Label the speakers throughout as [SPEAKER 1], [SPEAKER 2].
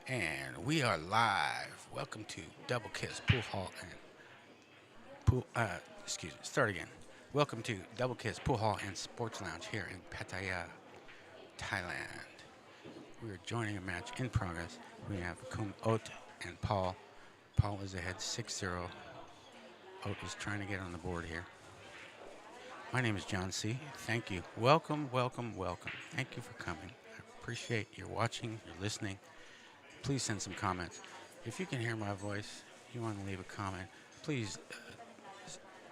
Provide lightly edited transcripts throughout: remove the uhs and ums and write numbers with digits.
[SPEAKER 1] And we are live. Welcome to Double Kiss Pool Hall and Pool. Excuse me. Start again. Welcome to Double Kiss Pool Hall and Sports Lounge here in Pattaya, Thailand. We are joining a match in progress. We have Kung Ot and Paul. Paul is ahead 6-0. Ot is trying to get on the board here. My name is John C. Thank you. Welcome, welcome, welcome. Thank you for coming. I appreciate your watching, your listening. Please send some comments. If you can hear my voice, you want to leave a comment, please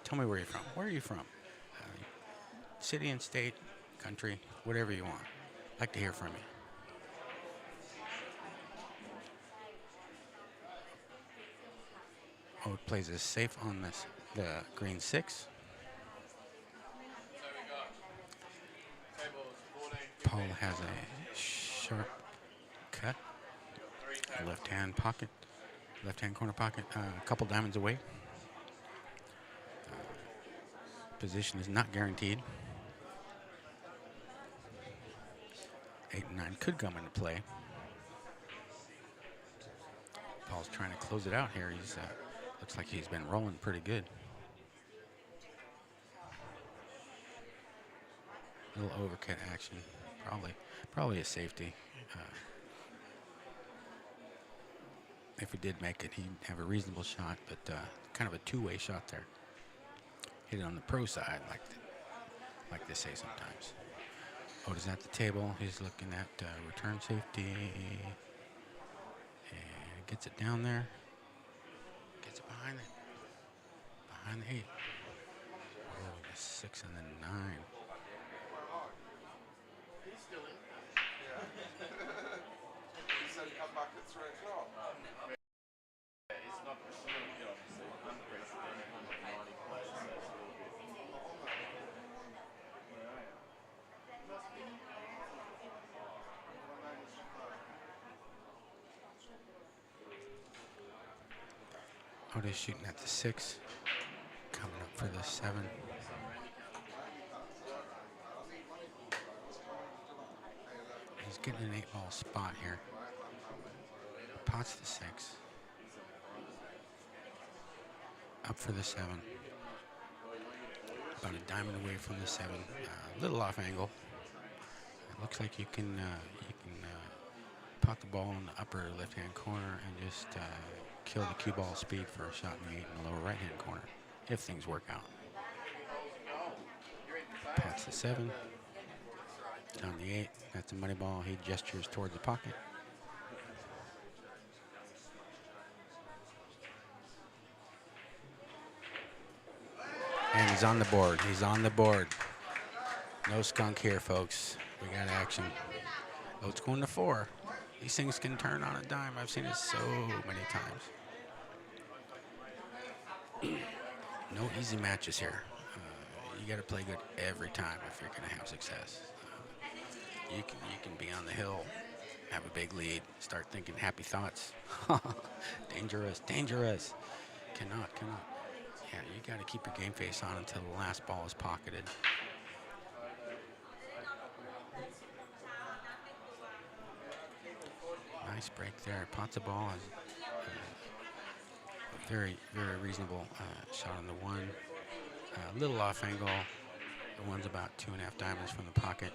[SPEAKER 1] tell me where you're from. Where are you from? City and state, country, whatever you want. I'd like to hear from you. Oh, plays it safe on the green 6. Paul has a sharp cut. Left-hand pocket, left-hand corner pocket, a couple diamonds away. Position is not guaranteed. 8 and 9 could come into play. Paul's trying to close it out here. He's looks like he's been rolling pretty good. A little overcut action, probably a safety. If he did make it, he'd have a reasonable shot, but kind of a two-way shot there. Hit it on the pro side, like they say sometimes. Ot is at the table. He's looking at return safety. And gets it down there. Gets it behind the 8. Oh, the 6 and the 9.
[SPEAKER 2] He's still in. Yeah. He said come back at 3 o'clock. It's not obviously unprecedented 190 players, so it's a little bit.
[SPEAKER 1] Ot is shooting at the 6. Coming up for the 7. He's getting an 8-ball spot here. Pots the 6. Up for the 7. About a diamond away from the 7. A little off angle. It looks like you can pot the ball in the upper left-hand corner and just kill the cue ball speed for a shot in the 8 in the lower right-hand corner, if things work out. Pots the 7. Down the 8. That's a money ball. He gestures towards the pocket. And he's on the board. He's on the board. No skunk here, folks. We got action. Oh, it's going to 4. These things can turn on a dime. I've seen it so many times. No easy matches here. You got to play good every time if you're going to have success. You can be on the hill, have a big lead, start thinking happy thoughts. Dangerous, dangerous. Cannot. Yeah, you got to keep your game face on until the last ball is pocketed. Nice break there. Pots the ball. A very, very reasonable shot on the 1. A little off angle. The 1's about 2.5 diamonds from the pocket.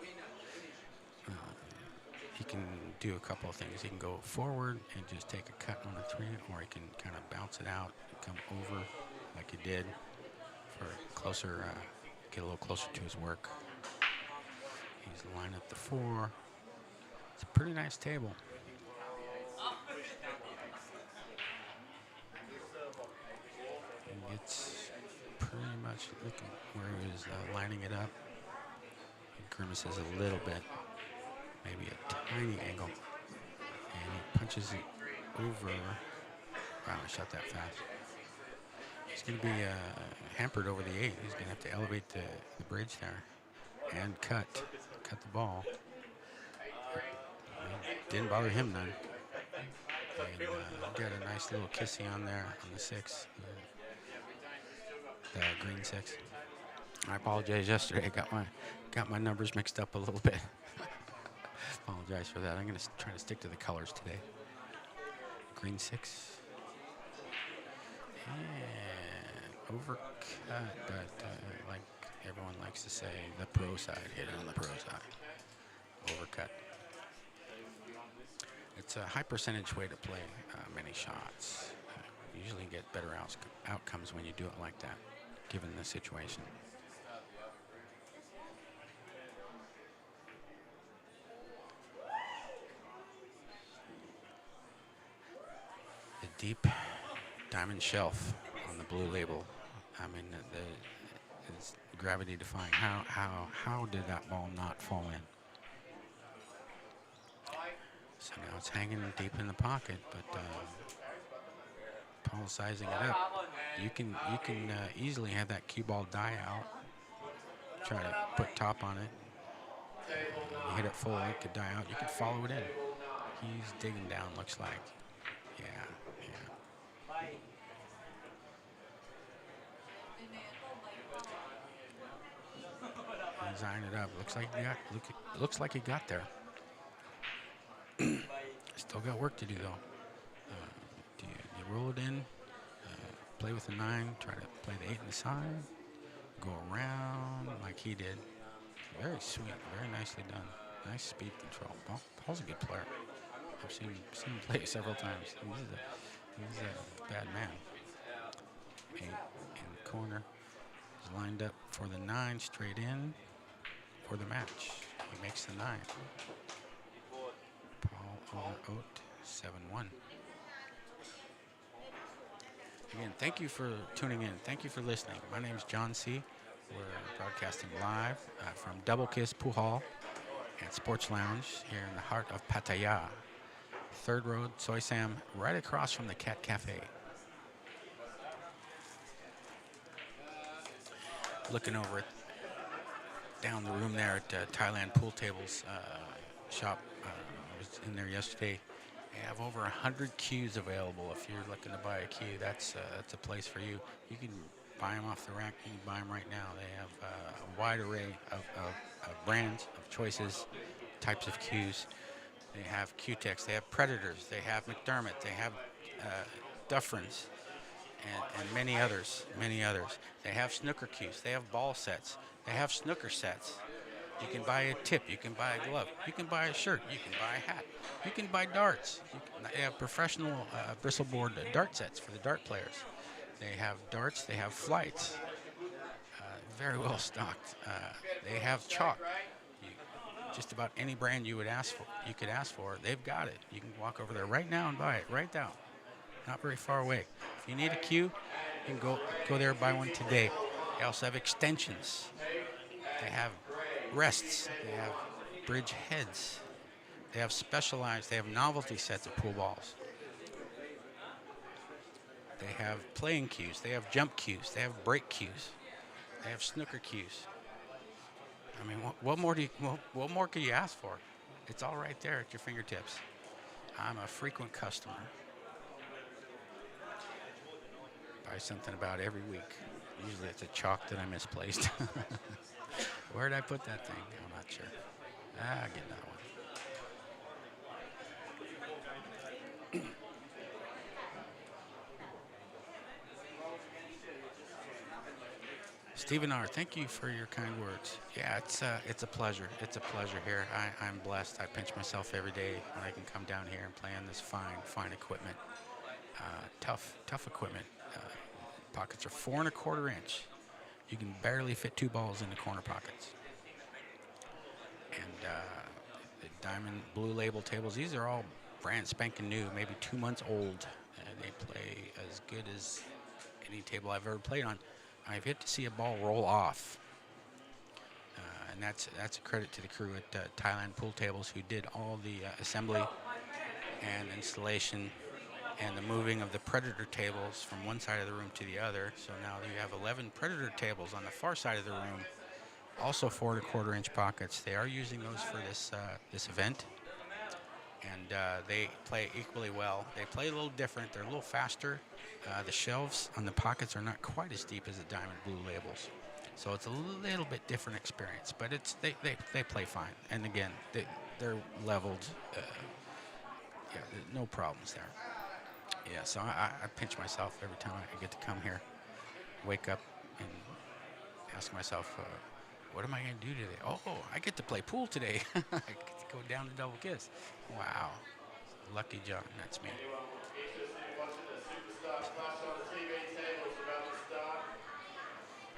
[SPEAKER 1] He can do a couple of things. He can go forward and just take a cut on the 3, or he can kind of bounce it out and come over like he did for closer, get a little closer to his work. He's lined up the 4. It's a pretty nice table. It's pretty much looking where he was lining it up. He grimaces a little bit, maybe a tiny angle, and he punches it over. Wow, I shot that fast. He's going to be hampered over the 8. He's going to have to elevate the bridge there and cut the ball. Didn't bother him none. And got a nice little kissy on there on the 6. The green 6. I apologize. Yesterday, I got my numbers mixed up a little bit. Apologize for that. I'm going to try to stick to the colors today. green 6. And overcut, but like everyone likes to say, the pro side, hit it on the pro side. Overcut. It's a high percentage way to play many shots. Usually get better outcomes when you do it like that, given the situation. The deep diamond shelf on the blue label. I mean, it's gravity defying. How did that ball not fall in? So now it's hanging deep in the pocket, but Paul's sizing it up. You can easily have that cue ball die out. Try to put top on it. You hit it full, it could die out. You could follow it in. He's digging down, looks like. Yeah. He's eyeing it up. Looks like he got there. Still got work to do though. Do you roll it in? Play with the 9. Try to play the 8 in the side. Go around like he did. Very sweet. Very nicely done. Nice speed control. Paul's a good player. I've seen him play several times. He's a bad man. 8 in the corner. He's lined up for the 9 straight in for the match. He makes the 9. Paul over out 7-1. Again, thank you for tuning in. Thank you for listening. My name is John C. We're broadcasting live from Double Kiss Pool Hall and Sports Lounge here in the heart of Pattaya. 3rd Road, Soy Sam, right across from the Cat Cafe. Looking over it down the room there at Thailand Pool Tables shop. I was in there yesterday. They have over 100 cues available. If you're looking to buy a cue, that's a place for you. You can buy them off the rack. You can buy them right now. They have a wide array of brands, of choices, types of cues. They have Q-Tex. They have Predators. They have McDermott. They have Dufferins, and many others. They have snooker cues. They have ball sets. They have snooker sets. You can buy a tip. You can buy a glove. You can buy a shirt. You can buy a hat. You can buy darts. They have professional bristleboard dart sets for the dart players. They have darts. They have flights. Very well stocked. They have chalk. Just about any brand you could ask for, they've got it. You can walk over there right now and buy it right now. Not very far away. If you need a cue, you can go there and buy one today. They also have extensions. They have rests. They have bridge heads. They have they have novelty sets of pool balls. They have playing cues. They have jump cues. They have break cues. They have snooker cues. I mean, what more could you ask for? It's all right there at your fingertips. I'm a frequent customer. Buy something about every week. Usually it's a chalk that I misplaced. Where did I put that thing? I'm not sure. I'll get another one. Stephen R., thank you for your kind words. Yeah, it's a pleasure. It's a pleasure here. I'm blessed. I pinch myself every day when I can come down here and play on this fine equipment. Tough equipment. Pockets are 4 1/4 inch. You can barely fit 2 balls in the corner pockets. And the diamond blue label tables, these are all brand spanking new, maybe 2 months old. They play as good as any table I've ever played on. I've yet to see a ball roll off. And that's a credit to the crew at Thailand Pool Tables who did all the assembly and installation and the moving of the Predator tables from one side of the room to the other. So now you have 11 Predator tables on the far side of the room, also 4 1/4 inch pockets. They are using those for this event, and they play equally well. They play a little different. They're a little faster. The shelves on the pockets are not quite as deep as the diamond blue labels, so it's a little bit different experience. But they play fine, and again they're leveled. Yeah, no problems there. Yeah, so I pinch myself every time I get to come here, wake up and ask myself, what am I going to do today? Oh, I get to play pool today. I get to go down to Double Kiss. Wow. Lucky John, that's me.
[SPEAKER 2] Anyone interested in watching the Superstar Clash on the TV tables about to start?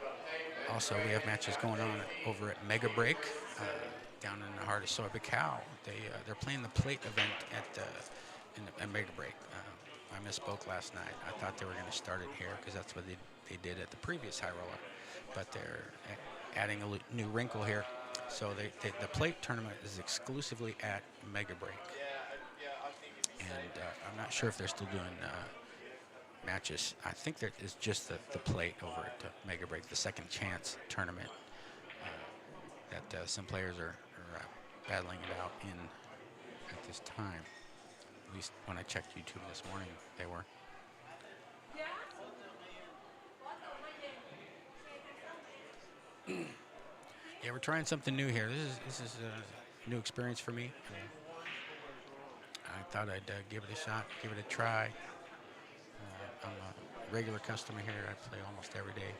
[SPEAKER 2] Got Hangman,
[SPEAKER 1] Also, we
[SPEAKER 2] Greg
[SPEAKER 1] have
[SPEAKER 2] and
[SPEAKER 1] matches going on
[SPEAKER 2] Katie.
[SPEAKER 1] over at Mega Break uh,
[SPEAKER 2] 7.
[SPEAKER 1] down in the heart of Sorbicao. They're playing the plate event at Mega Break. I misspoke last night. I thought they were going to start it here because that's what they did at the previous High Roller, but they're adding a new wrinkle here. So the plate tournament is exclusively at Mega Break,
[SPEAKER 2] Yeah, I think it's the same.
[SPEAKER 1] and I'm not sure if they're still doing matches. I think there is just the plate over at Mega Break, the second chance tournament that some players are battling it out in at this time. At least when I checked YouTube this morning, they were. Yeah, we're trying something new here. This is a new experience for me. I thought I'd give it a shot, give it a try. I'm a regular customer here. I play almost every day.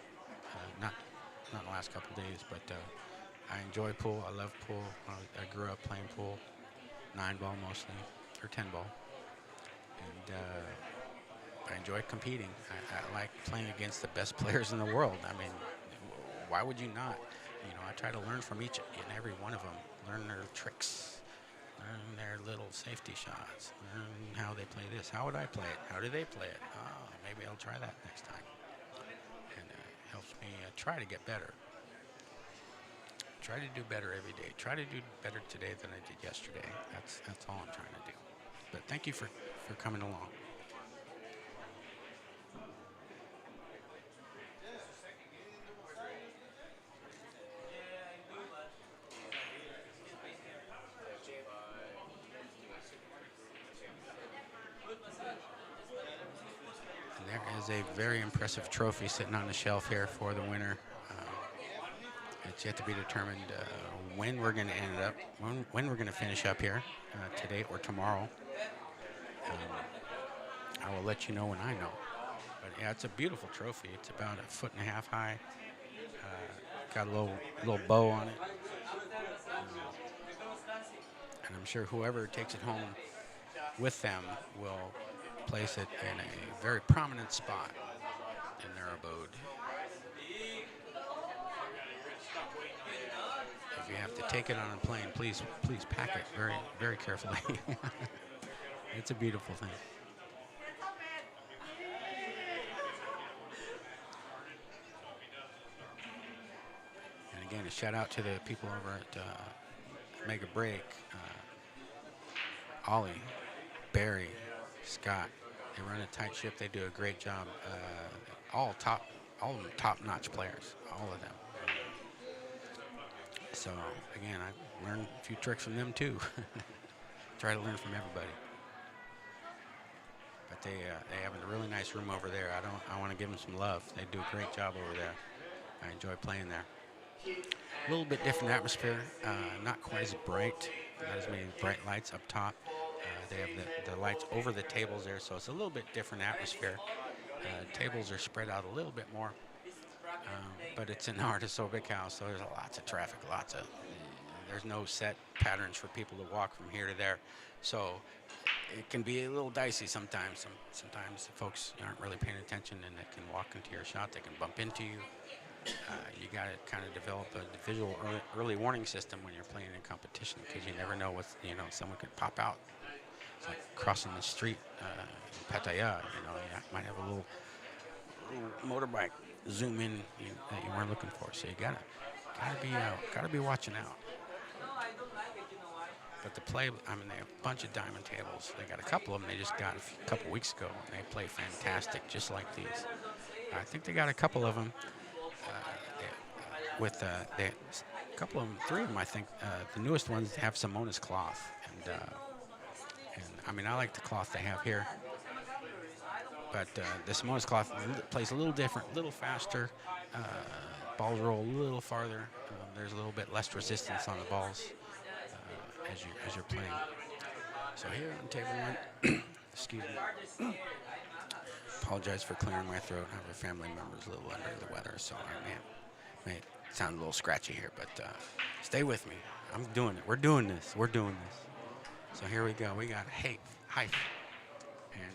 [SPEAKER 1] Not in the last couple of days, but I enjoy pool. I love pool. I grew up playing pool, 9-ball mostly, or 10-ball, and I enjoy competing. I like playing against the best players in the world. I mean, why would you not? I try to learn from each and every one of them, learn their tricks, learn their little safety shots, learn how they play this. How would I play it? How do they play it? Oh, maybe I'll try that next time. And it helps me try to get better. Try to do better every day. Try to do better today than I did yesterday. That's all I'm trying to do. But thank you for coming along. And there is a very impressive trophy sitting on the shelf here for the winner. It's yet to be determined when we're going to end up, when we're going to finish up here, today or tomorrow. Um, I will let you know when I know. But yeah, it's a beautiful trophy. It's about 1.5 feet high. Got a little bow on it. And I'm sure whoever takes it home with them will place it in a very prominent spot in their abode. If you have to take it on a plane, please pack it very, very carefully. It's a beautiful thing. And again, a shout out to the people over at Mega Break, Ollie, Barry, Scott. They run a tight ship. They do a great job. All of them top-notch players, all of them. So again, I learned a few tricks from them too. Try to learn from everybody. But they have a really nice room over there. I want to give them some love. They do a great job over there. I enjoy playing there. A little bit different atmosphere. Not quite as bright. Not as many bright lights up top. They have the lights over the tables there, so it's a little bit different atmosphere. Tables are spread out a little bit more, but it's in the heart of Sobekau, so there's lots of traffic, there's no set patterns for people to walk from here to there, so it can be a little dicey sometimes. Sometimes folks aren't really paying attention and they can walk into your shot, they can bump into you. You got to kind of develop a visual early warning system when you're playing in competition, because you never know someone could pop out. It's like crossing the street in Pattaya, you might have a little motorbike zoom in that you weren't looking for. So you gotta be watching out. But they have a bunch of diamond tables. They got a couple of them they just got a couple weeks ago, and they play fantastic, just like these. I think they got a couple of them with a couple of them, 3 of them, I think. The newest ones have Simona's cloth, and I like the cloth they have here. But the Simona's cloth plays a little different, a little faster. Balls roll a little farther. There's a little bit less resistance on the balls as you're playing. So here on table 1, Excuse me. Apologize for clearing my throat. I have a family member's a little under the weather, so I may sound a little scratchy here, but stay with me. I'm doing it. We're doing this. We're doing this. So here we go. We got Hype, and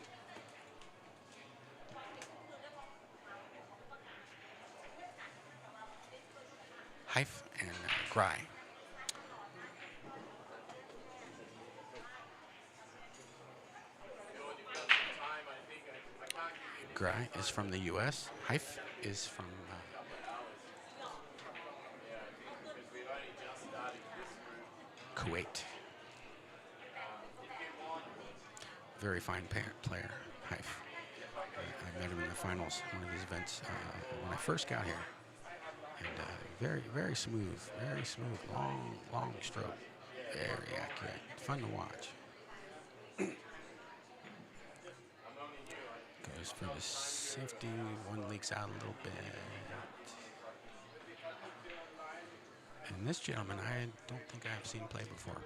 [SPEAKER 1] and Gry. Gry is from the U.S. Hype is from Kuwait. Very fine player, Hype. I met him in the finals, one of these events, when I first got here. And very smooth, long stroke. Very accurate. Fun to watch. Goes for the safety. One leaks out a little bit. And this gentleman, I don't think I've seen play before.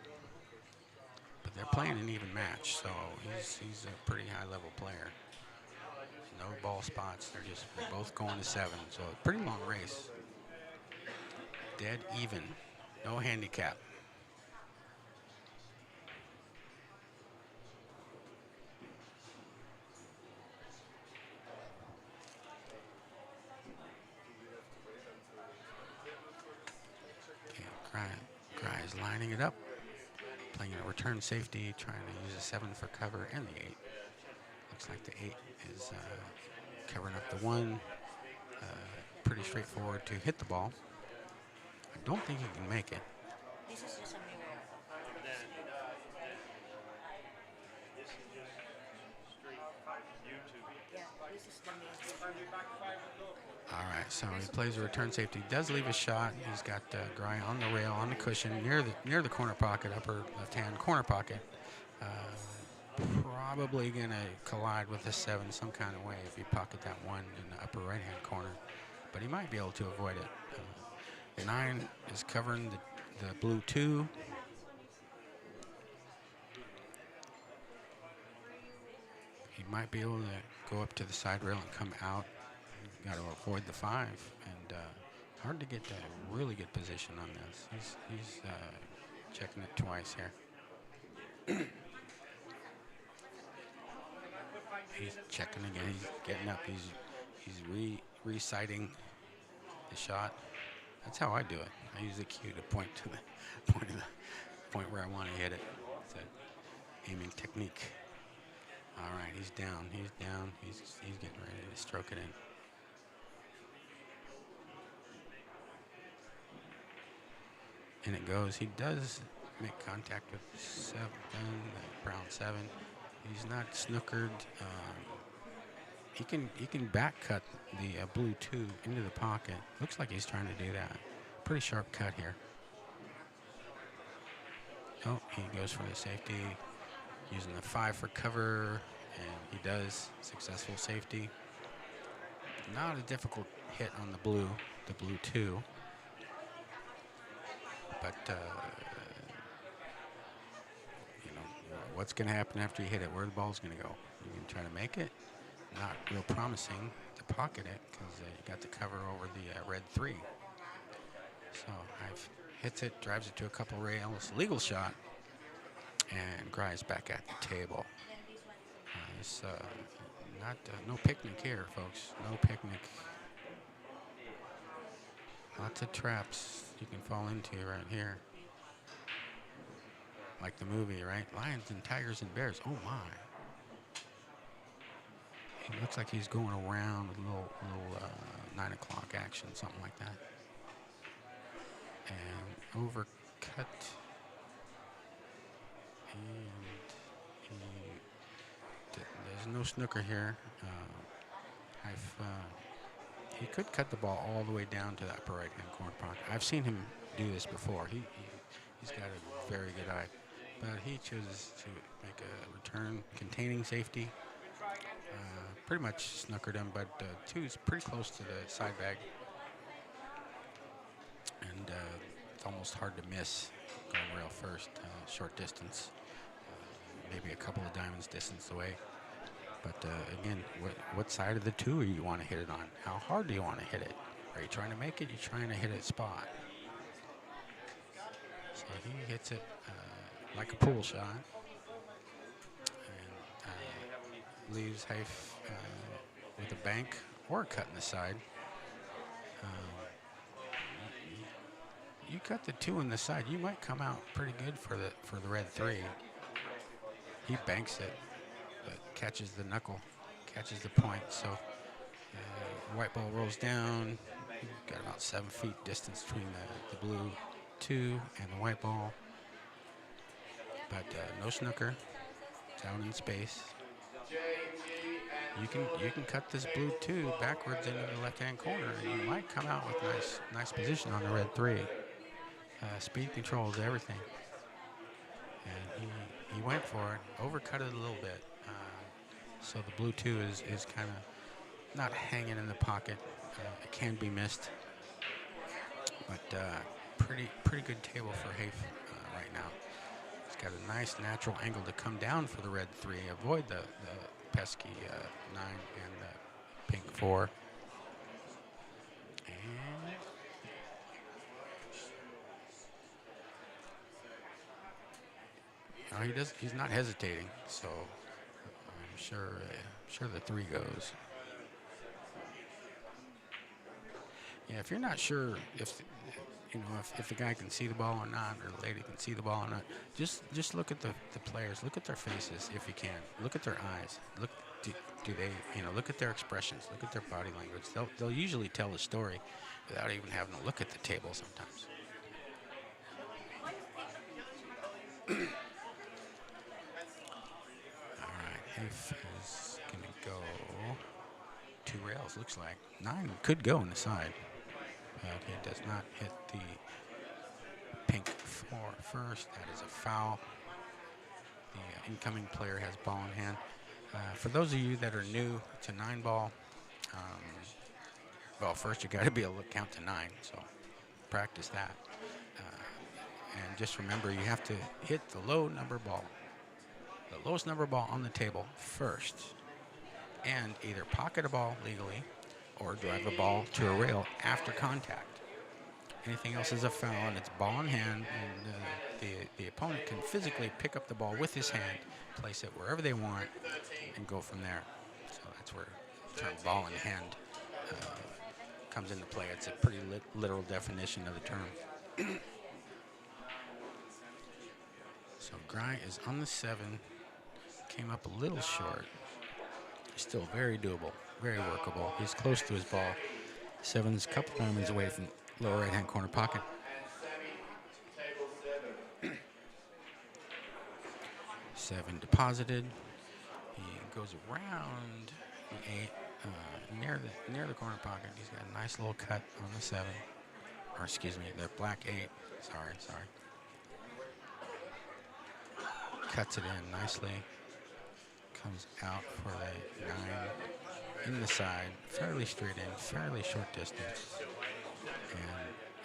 [SPEAKER 1] But they're playing an even match, so he's a pretty high-level player. No ball spots. They're both going to 7, so a pretty long race. Dead even. No handicap. Gry is lining it up. Playing a return safety, trying to use a 7 for cover and the 8. Looks like the 8 is covering up the 1. Pretty straightforward to hit the ball. I don't think he can make it.
[SPEAKER 3] This is just a mirror.
[SPEAKER 4] This is just straight YouTube.
[SPEAKER 3] Yeah, this is the mirror.
[SPEAKER 1] All right, so he plays a return safety. Does leave a shot. He's got Gry on the rail, on the cushion, near the corner pocket, upper left-hand corner pocket. Probably gonna collide with the 7 some kind of way if you pocket that 1 in the upper right-hand corner, but he might be able to avoid it. The 9 is covering the blue 2. He might be able to go up to the side rail and come out. Got to avoid the 5, and hard to get a really good position on this. He's checking it twice here. He's checking again. He's getting up. He's reciting the shot. That's how I do it. I use the cue to point to the point where I want to hit it. It's an aiming technique. All right, he's down. He's down. He's getting ready to stroke it in. And it goes. He does make contact with 7, brown 7. He's not snookered. He can back cut the blue 2 into the pocket. Looks like he's trying to do that. Pretty sharp cut here. Oh, he goes for the safety, using the 5 for cover, and he does. Successful safety. Not a difficult hit on the blue 2. But, what's going to happen after you hit it? Where the ball's going to go? You can try to make it. Not real promising to pocket it because you got the cover over the red 3. So I've hits it, drives it to a couple rails. Legal shot. And Gry's back at the table. It's no picnic here, folks. No picnic. Lots of traps you can fall into right here. Like the movie, right? Lions and tigers and bears. Oh my. It looks like he's going around with a little 9 o'clock action, something like that. And overcut. And there's no snooker here. He could cut the ball all the way down to the upper right-hand corner pocket. I've seen him do this before. He's got a very good eye. But he chooses to make a return containing safety. Pretty much snookered him, but 2 is pretty close to the side bag. And it's almost hard to miss going rail first, short distance. maybe a couple of diamonds distance away. But again, what side of the two you want to hit it on? How hard do you want to hit it? Are you trying to make it? You're trying to hit it spot. So he hits it like a pool shot, and leaves Haif with a bank or a cut in the side. You cut the 2 in the side, you might come out pretty good for the red 3. He banks it, but catches the knuckle, catches the point. So white ball rolls down. Got about 7 feet distance between the blue 2 and the white ball. But no snooker. It's out in space. You can cut this blue 2 backwards into the left-hand corner, and you might come out with nice position on the red 3. Speed controls everything. And he went for it, overcut it a little bit. So the blue 2 is kind of not hanging in the pocket. It can be missed. But pretty good table for Haif right now. It's got a nice natural angle to come down for the red 3. Avoid the pesky 9 and the pink 4. And no, he's not hesitating, so I'm sure the 3 goes. Yeah, if you're not sure if the guy can see the ball or not, or the lady can see the ball or not, just look at the players, look at their faces if you can, look at their eyes, do they look at their expressions, look at their body language. They'll usually tell a story without even having to look at the table sometimes. All right, Haif is gonna go 2 rails. Looks like 9 could go on the side. He does not hit the pink 4 first. That is a foul. The incoming player has ball in hand. For those of you that are new to 9 ball, well, first you got to be able to count to 9, so practice that. And just remember, you have to hit the low number ball, the lowest number ball on the table first, and either pocket a ball legally or drive a ball to a rail after contact. Anything else is a foul, and it's ball in hand, and the opponent can physically pick up the ball with his hand, place it wherever they want, and go from there. So that's where the term ball in hand comes into play. It's a pretty literal definition of the term. So Gry is on the 7, came up a little short. Still very doable, very workable. He's close to his ball. 7's a couple diamonds away from lower right-hand corner pocket. 7 deposited. He goes around the 8, near the corner pocket. He's got a nice little cut on the 7, or excuse me, the black 8. Sorry. Cuts it in nicely. Comes out for the 9 in the side, fairly straight in, fairly short distance,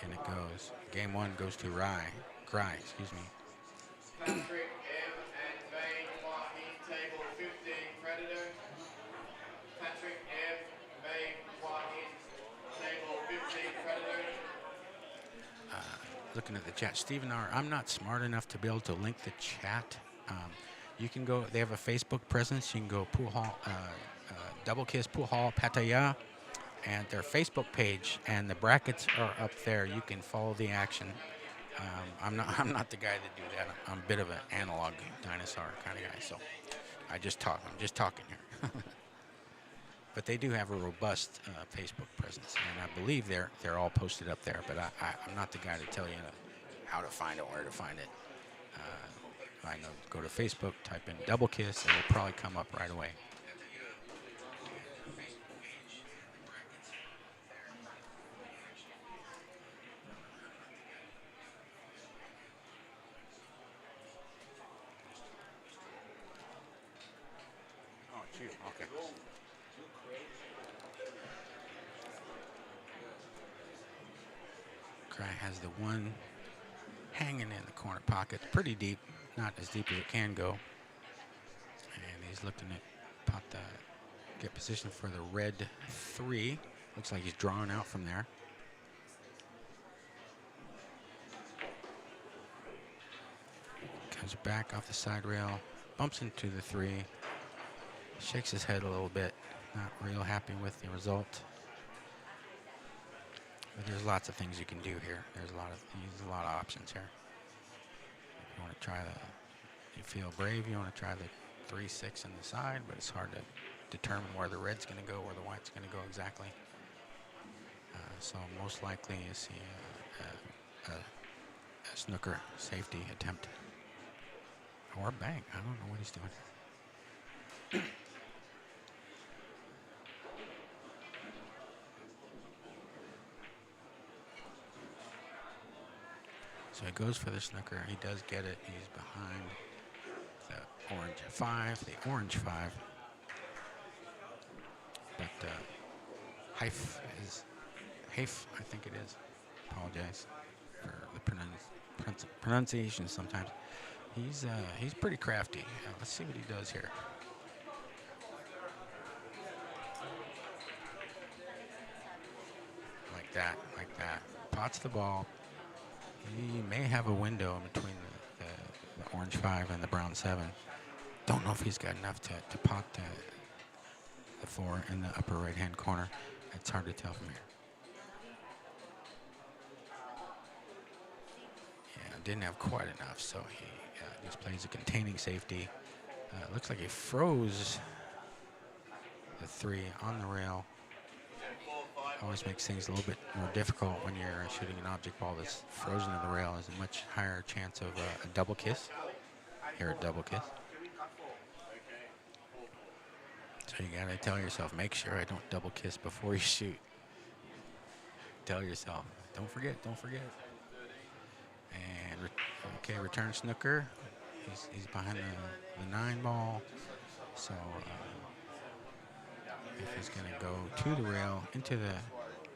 [SPEAKER 1] and it goes. Game 1 goes to Gry, excuse me.
[SPEAKER 2] Patrick M. and May Wahi, table 15, Predator. Patrick M. May Wahi, table 15, Predator.
[SPEAKER 1] Looking at the chat, Stephen R., I'm not smart enough to be able to link the chat. You can go, they have a Facebook presence. You can go Pool Hall, Double Kiss Pool Hall Pattaya, and their Facebook page, and the brackets are up there. You can follow the action. I'm not the guy to do that. I'm a bit of an analog dinosaur kind of guy, so I'm just talking here. But they do have a robust Facebook presence, and I believe they're all posted up there. But I'm not the guy to tell you how to find it, where to find it. I know, go to Facebook, type in Double Kiss, and it'll probably come up right away. Oh, it's you. Okay. Gry has the 1 hanging in the corner pocket, pretty deep, not as deep as it can go. He's looking at get position for the red 3. Looks like he's drawing out from there. Comes back off the side rail, bumps into the 3, shakes his head a little bit, not real happy with the result. But there's lots of things you can do here. There's a lot of options here. If you want to try you feel brave, you want to try the 3-6 on the side, but it's hard to determine where the red's going to go, where the white's going to go exactly. So most likely you see a snooker safety attempt. Or bank. I don't know what he's doing. So he goes for the snooker. He does get it. He's behind the orange 5, the orange 5. But Haif, I think it is. Apologize for the pronunciation sometimes. He's pretty crafty. Let's see what he does here. Like that. Pots the ball. He may have a window between the orange 5 and the brown 7. Don't know if he's got enough to pot the 4 in the upper right-hand corner. It's hard to tell from here. Yeah, didn't have quite enough, so he just plays a containing safety. Looks like he froze the 3 on the rail. Always makes things a little bit more difficult when you're shooting an object ball that's frozen to the rail. There's a much higher chance of a double kiss. Here at double kiss. So you gotta tell yourself, make sure I don't double kiss before you shoot. Tell yourself, don't forget. And okay, return snooker. He's behind the 9 ball. So if he's going to go to the rail, into the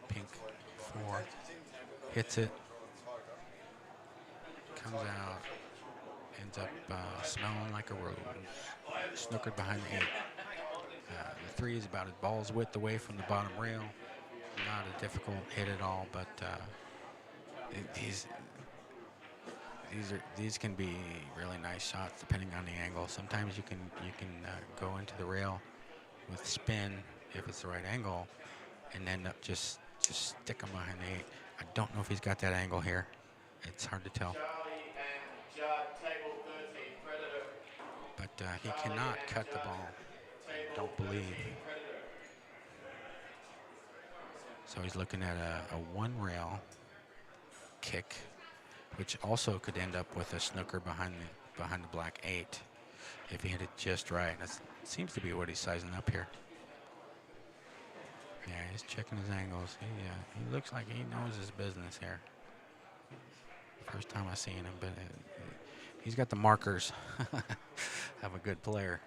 [SPEAKER 1] pink 4, hits it, comes out, ends up smelling like a rose. Snookered behind the 8. The 3 is about his ball's width away from the bottom rail. Not a difficult hit at all, but these can be really nice shots depending on the angle. Sometimes you can go into the rail with spin if it's the right angle, and end up just stick him behind the 8. I don't know if he's got that angle here. It's hard to tell. But he cannot cut the ball. I don't believe. So he's looking at a 1 rail kick, which also could end up with a snooker behind the black 8 if he hit it just right. That seems to be what he's sizing up here. Yeah, he's checking his angles. He looks like he knows his business here. First time I've seen him, but he's got the markers of a good player.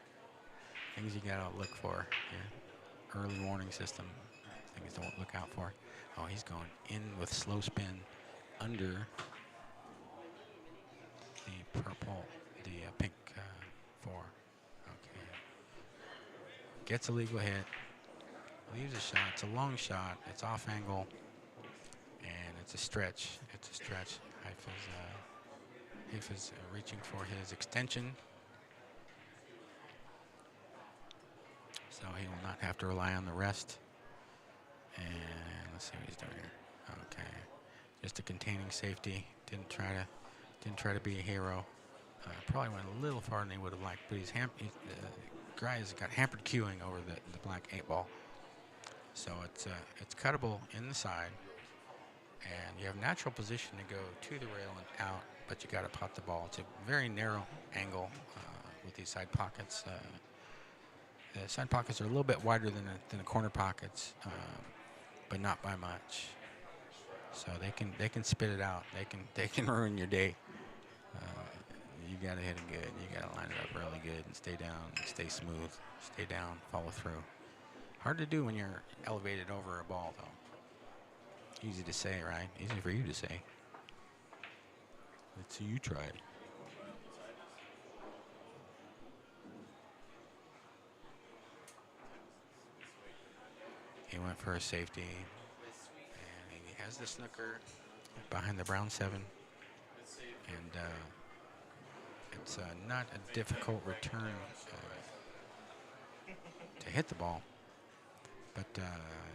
[SPEAKER 1] Things you gotta look for here. Early warning system. Things to look out for. Oh, he's going in with slow spin under the pink 4. Okay. Gets a legal hit. Leaves a shot. It's a long shot. It's off angle, and it's a stretch. Haif is reaching for his extension, so he will not have to rely on the rest. And let's see what he's doing here. Okay, just a containing safety. Didn't try to be a hero. Probably went a little farther than he would have liked, but Guy's got hampered cueing over the black 8 ball. So it's cuttable in the side, and you have natural position to go to the rail and out, but you got to pot the ball. It's a very narrow angle with these side pockets. The side pockets are a little bit wider than the corner pockets, but not by much. So they can spit it out. They can ruin your day. You got to hit it good. You got to line it up really good and stay down, stay smooth, stay down, follow through. Hard to do when you're elevated over a ball, though. Easy to say, right? Easy for you to say. Let's see you try it. He went for a safety, and he has the snooker behind the brown 7, and it's not a difficult return to hit the ball, but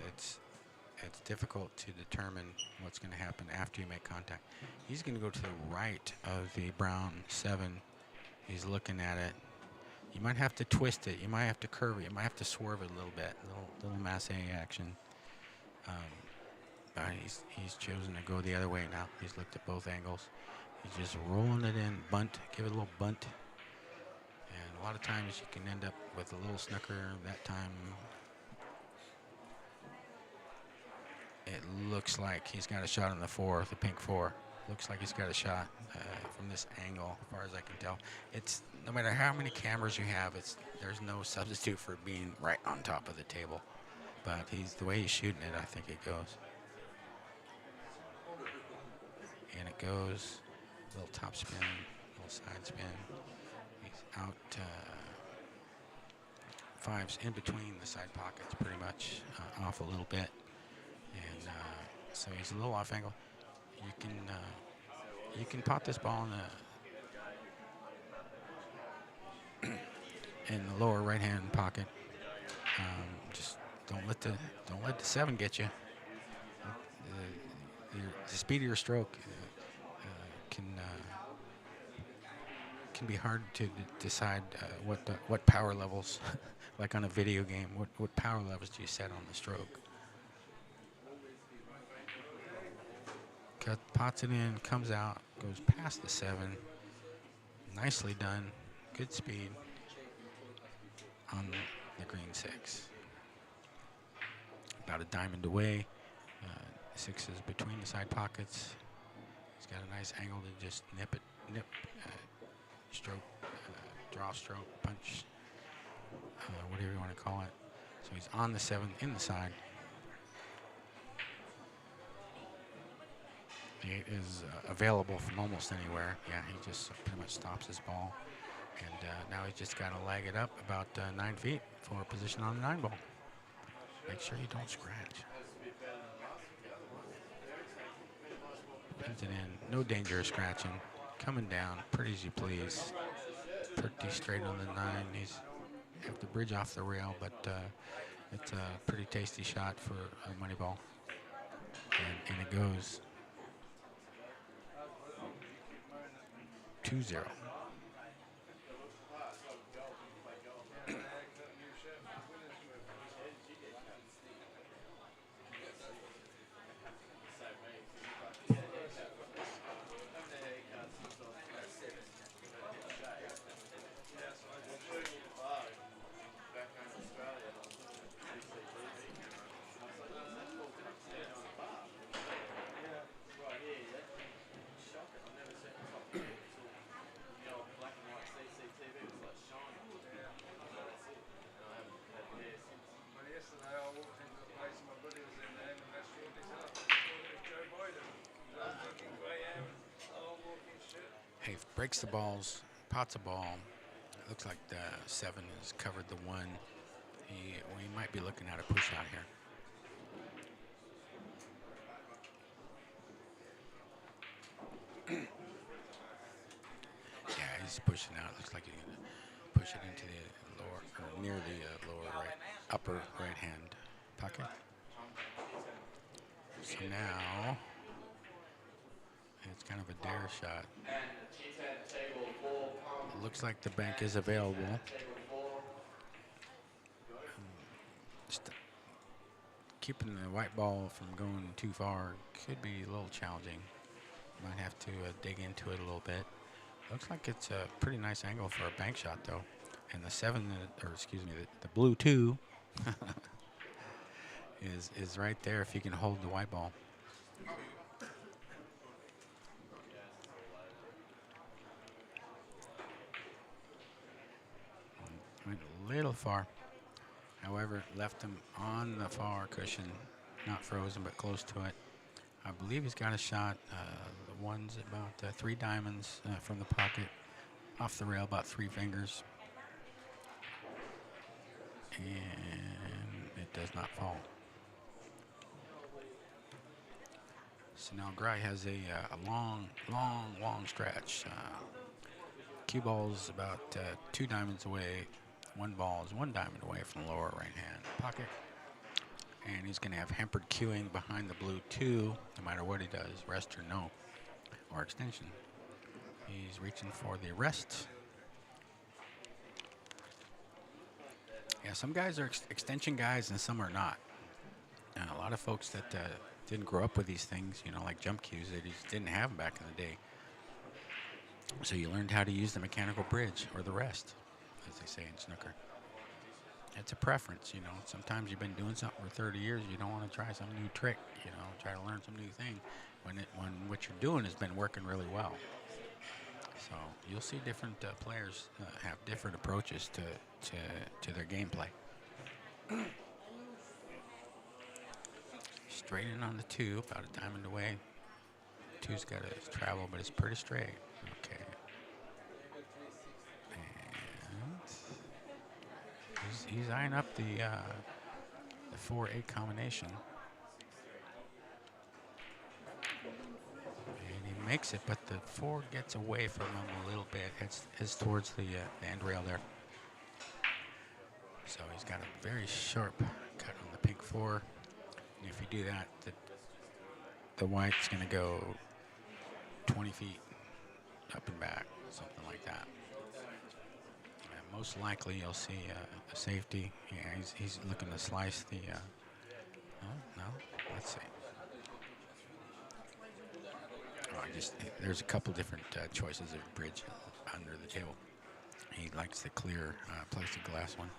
[SPEAKER 1] it's difficult to determine what's going to happen after you make contact. He's going to go to the right of the brown 7. He's looking at it. You might have to twist it. You might have to curve it. You might have to swerve it a little bit. Little masse action. But he's chosen to go the other way now. He's looked at both angles. He's just rolling it in, bunt, give it a little bunt. And a lot of times you can end up with a little snooker. That time it looks like he's got a shot on the 4, the pink 4. Looks like he's got a shot from this angle, as far as I can tell. It's no matter how many cameras you have, there's no substitute for being right on top of the table. But the way he's shooting it, I think it goes. And it goes. Little top spin, little side spin. He's out 5's in between the side pockets, pretty much off a little bit. And so he's a little off angle. You can pot this ball in the lower right hand pocket. Just don't let the 7 get you. The speed of your stroke can be hard to decide what power levels, like on a video game, what power levels do you set on the stroke? Pots it in, comes out, goes past the 7. Nicely done. Good speed on the green 6. About a diamond away. 6 is between the side pockets. He's got a nice angle to just nip, stroke, draw stroke, punch, whatever you want to call it. So he's on the 7 in the side. The 8 is available from almost anywhere. Yeah, he just pretty much stops his ball. And now he's just got to lag it up about 9 feet for a position on the 9 ball. Make sure you don't scratch. Pins it in. No danger of scratching. Coming down, pretty as you please. Pretty straight on the 9. He's have to bridge off the rail, but it's a pretty tasty shot for a money ball. And it goes 2-0. Hey, breaks the balls, pots a ball. Looks like the 7 has covered the 1. We might be looking at a push out here. Yeah, he's pushing out. Looks like he's going to push it into the lower, or near the lower right, upper right hand pocket. So now it's kind of a dare shot. Looks like the bank is available. Just keeping the white ball from going too far could be a little challenging. Might have to dig into it a little bit. Looks like it's a pretty nice angle for a bank shot, though. And the 7, or excuse me, the blue 2 is right there if you can hold the white ball. Went a little far. However, left him on the far cushion, not frozen, but close to it. I believe he's got a shot. The 1's about 3 diamonds from the pocket, off the rail, about 3 fingers. And it does not fall. So now Gry has a long stretch. Cue ball's about 2 diamonds away. One ball is 1 diamond away from the lower right-hand pocket. And he's going to have hampered queuing behind the blue 2, no matter what he does, rest or no, or extension. He's reaching for the rest. Yeah, some guys are extension guys and some are not. And a lot of folks that didn't grow up with these things, you know, like jump cues, they just didn't have them back in the day. So you learned how to use the mechanical bridge or the rest, as they say in snooker. It's a preference, you know. Sometimes you've been doing something for 30 years, you don't want to try some new trick, you know, try to learn some new thing when what you're doing has been working really well. So you'll see different players have different approaches to their gameplay. Straight in on the 2, about a diamond away. 2's got to travel, but it's pretty straight. Okay. And he's eyeing up the 4-8 combination. And he makes it, but the 4 gets away from him a little bit. Heads towards the end rail there. So he's got a very sharp cut on the pink 4. And if you do that, the white's going to go 20 feet up and back, something like that. And most likely you'll see a safety. Yeah, he's looking to slice the... no, let's see. There's a couple different choices of bridge under the table. He likes the clear plexiglass one.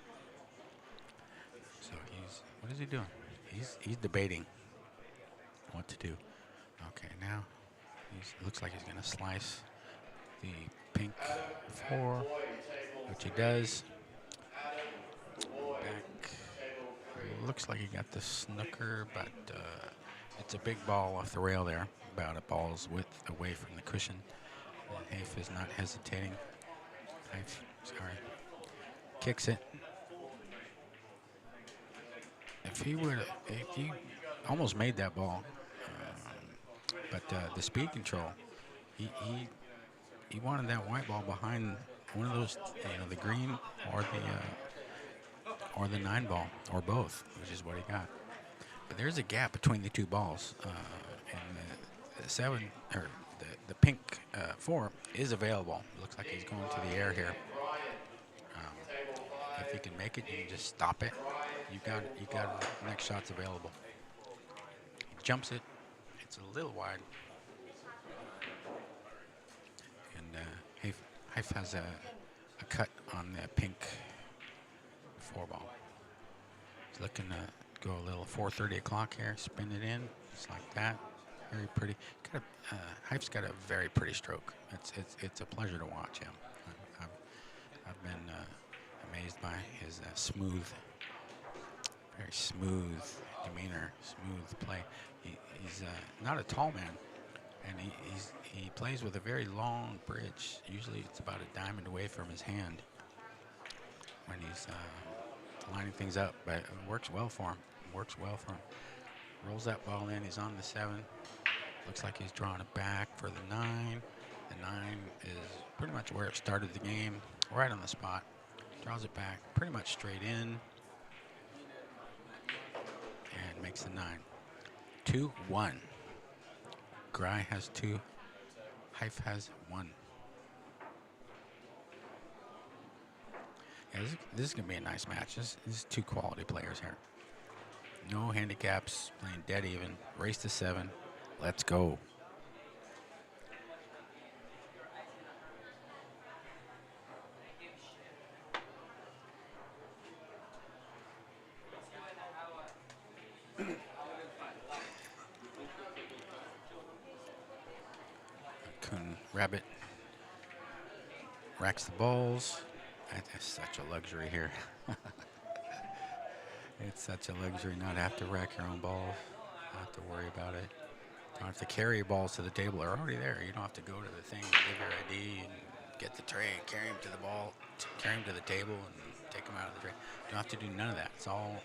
[SPEAKER 1] So what is he doing? He's debating what to do. Okay, now looks like he's going to slice the pink 4, which he does. Back. Looks like he got the snooker, but it's a big ball off the rail there, about a ball's width away from the cushion. And Haif is not hesitating. Kicks it. If he almost made that ball, but the speed control, he wanted that white ball behind one of those, you know, the green or the 9 ball, or both, which is what he got. But there's a gap between the 2 balls, and the 7 or the pink 4 is available. It looks like he's going to the air here. If you can make it, you can just stop it. You got it. Next shot's available. He jumps it. It's a little wide. And Haif has a cut on the pink 4 ball. He's looking to go a little 4:30 o'clock here. Spin it in, just like that. Very pretty. Haif's got a very pretty stroke. It's a pleasure to watch him. I've been amazed by his very smooth demeanor, smooth play. He's not a tall man, and he plays with a very long bridge. Usually it's about a diamond away from his hand when he's lining things up, but it works well for him. Rolls that ball in. He's on the 7. Looks like he's drawing it back for the 9. The 9 is pretty much where it started the game, right on the spot. Draws it back pretty much straight in and makes the 9. 2-1. Gry has 2. Haif has 1. Yeah, this is going to be a nice match. This is 2 quality players here. No handicaps, playing dead even. Race to 7. Let's go. Coon Rabbit racks the balls. That is such a luxury here. It's such a luxury not have to rack your own balls. Not have to worry about it. Don't have to carry your balls to the table. They're already there. You don't have to go to the thing, give your ID, and get the tray, and carry them to the ball, carry them to the table, and take them out of the tray. You don't have to do none of that. It's all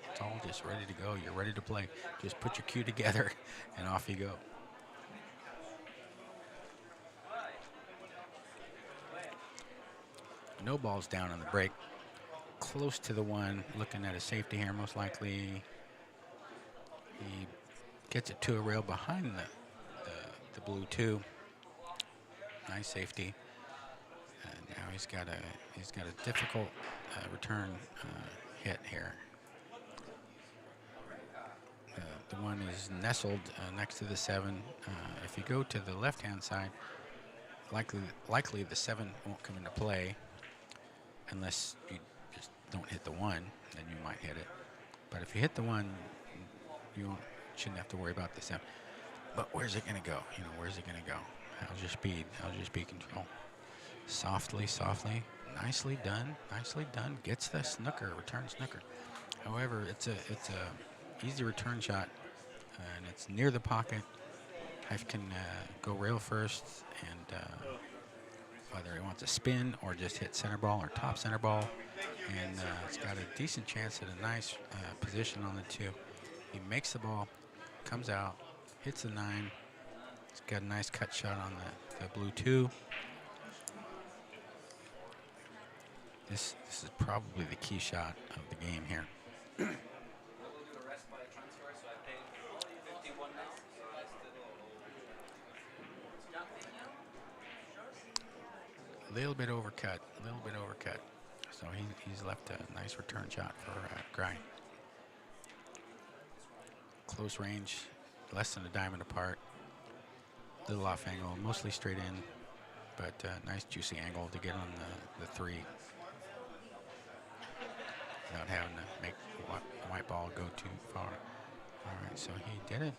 [SPEAKER 1] just ready to go. You're ready to play. Just put your cue together, and off you go. No balls down on the break. Close to the one, looking at a safety here, most likely. He gets it to a rail behind the blue two. Nice safety. And now he's got a difficult return hit here. The one is nestled next to the 7. If you go to the left-hand side, likely the 7 won't come into play unless you just don't hit the 1, then you might hit it. But if you hit the 1, shouldn't have to worry about the 7. But where's it going to go? Where's it going to go? How's your speed? How's your speed control? Softly, softly. Nicely done. Nicely done. Gets the snooker, return snooker. However, it's a easy return shot, and it's near the pocket. Hife can go rail first, and whether he wants a spin or just hit center ball or top center ball, and it's got a decent chance at a nice position on the 2. He makes the ball, comes out, hits the 9. He's got a nice cut shot on the blue 2. This is probably the key shot of the game here. A little bit overcut. So he's left a nice return shot for Grind. Close range, less than a diamond apart. Little off angle, mostly straight in, but nice juicy angle to get on the 3 without having to make the white ball go too far. All right, so he did it.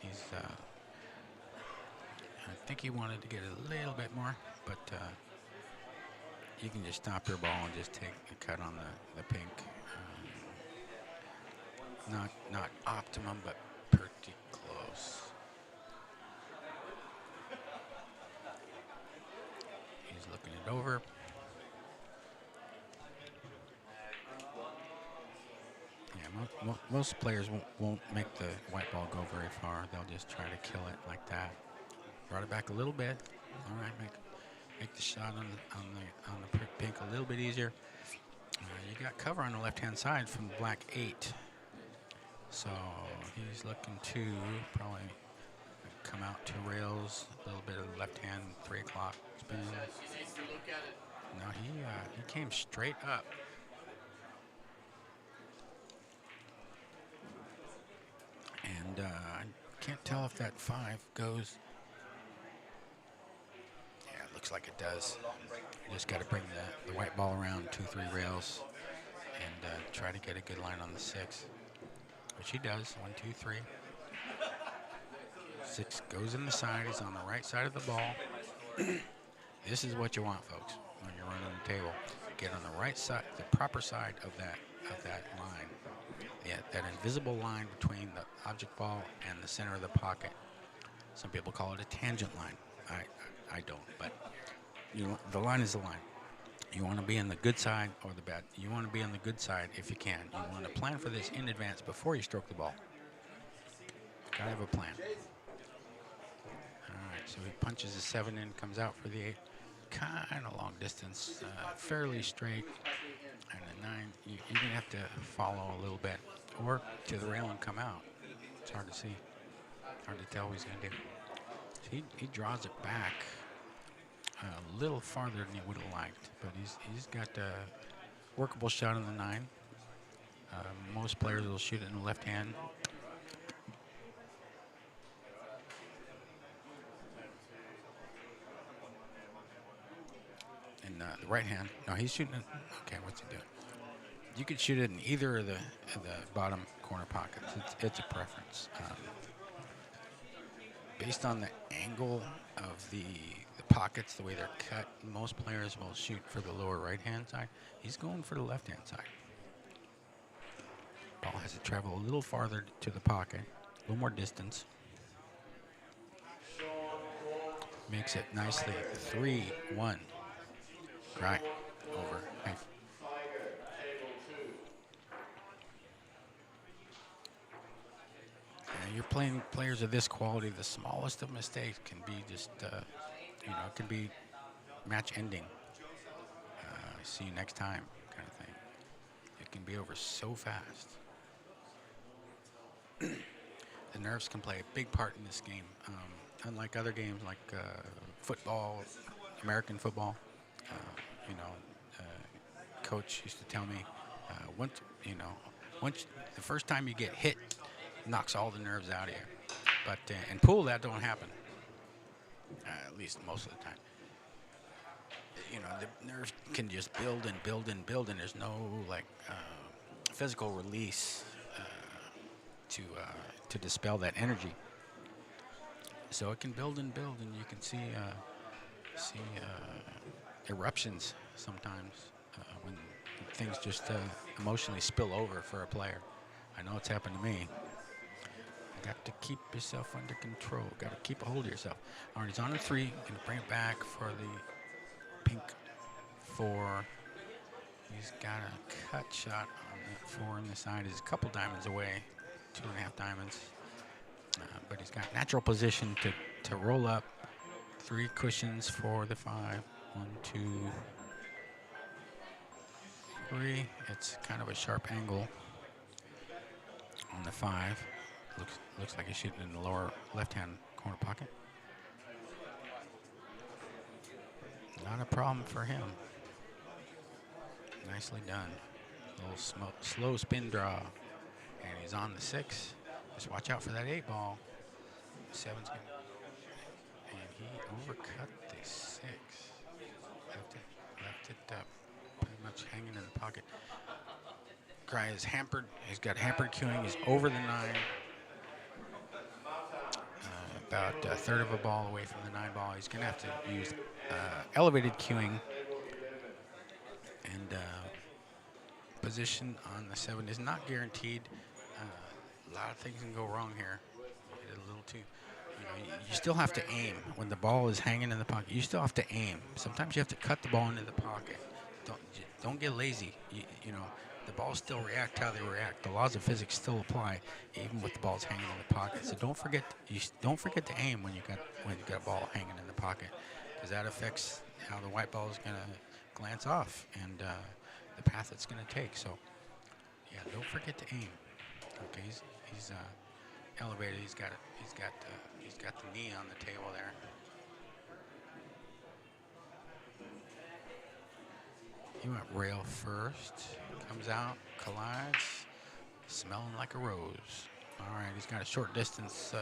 [SPEAKER 1] I think he wanted to get a little bit more, but you can just stop your ball and just take a cut on the pink. Not optimum, but pretty close. He's looking it over. Yeah, most players won't make the white ball go very far. They'll just try to kill it like that. Brought it back a little bit. All right, make the shot on the pink a little bit easier. You got cover on the left-hand side from black 8. So he's looking to probably come out 2 rails, a little bit of the left-hand 3 o'clock spin. No, he came straight up. And I can't tell if that 5 goes. Yeah, it looks like it does. You just got to bring the white ball around 2-3 rails and try to get a good line on the 6. Which he does. 1, 2, 3. 6 goes in the side. He's on the right side of the ball. This is what you want, folks, when you're running the table. Get on the right side, the proper side of that line. Yeah, that invisible line between the object ball and the center of the pocket. Some people call it a tangent line. I don't, but the line is the line. You want to be on the good side or the bad. You want to be on the good side if you can. You want to plan for this in advance before you stroke the ball. Gotta have a plan. All right, so he punches the 7 in, comes out for the 8. Kind of long distance, fairly straight. And the 9, you're gonna have to follow a little bit, or to the rail and come out. It's hard to see. Hard to tell what he's gonna do. So he draws it back a little farther than he would have liked, but he's got a workable shot on the 9. Most players will shoot it in the left hand. And the right hand, no, he's shooting it. Okay, what's he doing? You could shoot it in either of the bottom corner pockets. It's a preference. Based on the angle of the pockets, the way they're cut, most players will shoot for the lower right-hand side. He's going for the left-hand side. Ball has to travel a little farther to the pocket, a little more distance. Makes it nicely 3-1. Right, over. Nice. You're playing players of this quality. The smallest of mistakes can be just, it can be match ending. See you next time, kind of thing. It can be over so fast. The nerves can play a big part in this game. Unlike other games like football, American football, you know, coach used to tell me, once you know, once the first time you get hit, knocks all the nerves out of you. But in pool, that don't happen. At least most of the time. You know, the nerves can just build and build and build, and there's no like physical release to dispel that energy. So it can build and build, and you can see eruptions sometimes when things just emotionally spill over for a player. I know it's happened to me. Got to keep yourself under control. Got to keep a hold of yourself. All right, he's on a 3. Going to bring it back for the pink 4. He's got a cut shot on that 4 on the side. He's a couple diamonds away, 2.5 diamonds. But he's got natural position to roll up. 3 cushions for the 5. 1, 2, 3. It's kind of a sharp angle on the 5. Looks like he's shooting in the lower left-hand corner pocket. Not a problem for him. Nicely done. A little slow spin draw. And he's on the 6. Just watch out for that 8 ball. 7's good. And he overcut the 6. Left it pretty much hanging in the pocket. Guy is hampered. He's got hampered queuing. He's over the 9. About a third of a ball away from the 9 ball. He's going to have to use elevated queuing. And position on the 7 is not guaranteed. A lot of things can go wrong here. Hit it a little too. You still have to aim when the ball is hanging in the pocket. You still have to aim. Sometimes you have to cut the ball into the pocket. Don't get lazy. You know the balls still react how they react. The laws of physics still apply even with the balls hanging in the pocket. So don't forget to aim when you got a ball hanging in the pocket, because that affects how the white ball is going to glance off and the path it's going to take. So yeah, don't forget to aim. Okay, he's elevated. He's got the knee on the table there. He went rail first. Comes out, collides, smelling like a rose. All right, he's got a short distance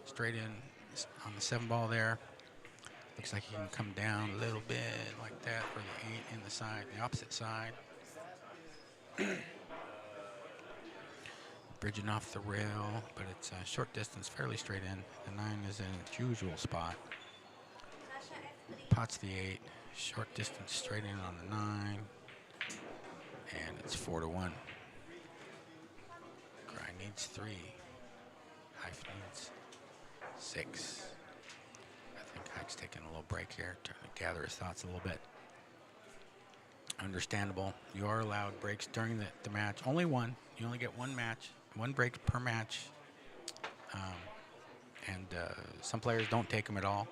[SPEAKER 1] straight in on the 7 ball there. Looks like he can come down a little bit like that for the 8 in the side, the opposite side. Bridging off the rail, but it's a short distance, fairly straight in. The 9 is in its usual spot. Pots the 8, short distance straight in on the 9, and it's 4-1. Grind needs 3. Hife needs 6. I think Hike's taking a little break here, trying to gather his thoughts a little bit. Understandable. You are allowed breaks during the match. Only one. You only get one break per match. And some players don't take them at all.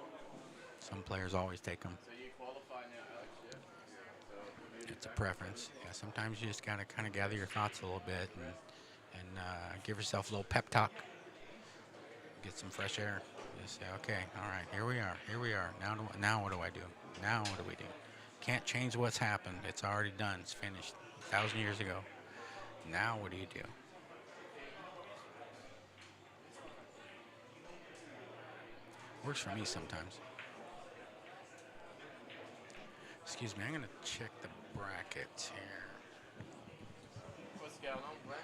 [SPEAKER 1] Some players always take them.
[SPEAKER 2] So you qualify now, Alex, yeah?
[SPEAKER 1] It's a preference. Yeah, sometimes you just got to kind of gather your thoughts a little bit and give yourself a little pep talk. Get some fresh air. Just say, okay, all right, here we are. Now what do I do? Now what do we do? Can't change what's happened. It's already done. It's finished 1,000 years ago. Now what do you do? Works for me sometimes. Excuse me, I'm going to check the brackets here.
[SPEAKER 2] What's going on, Glenn?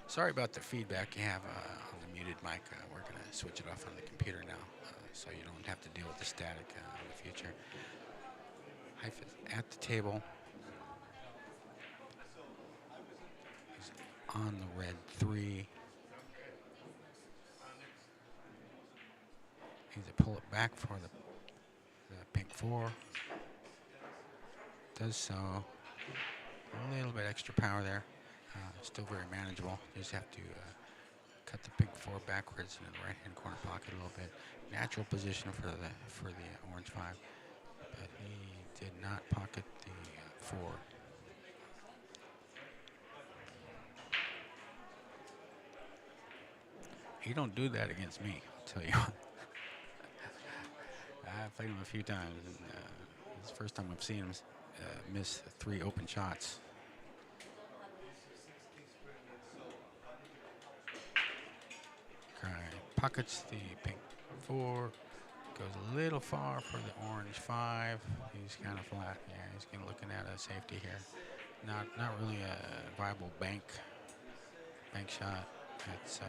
[SPEAKER 1] Sorry about the feedback you have on the muted mic. We're going to switch it off on the computer now, so you don't have to deal with the static in the future. Haifa's at the table. He's on the red 3. He's to pull it back for the pink 4. Does so. A little bit extra power there. Still very manageable. You just have to cut the pink 4 backwards into the right-hand corner pocket a little bit. Natural position for the orange 5, but he did not pocket the 4. He don't do that against me, I'll tell you. I've played him a few times, and it's the first time I've seen him miss 3 open shots. Pockets the pink 4, goes a little far for the orange 5. He's kind of flat. Yeah, he's looking at a safety here. Not really a viable bank shot. It's the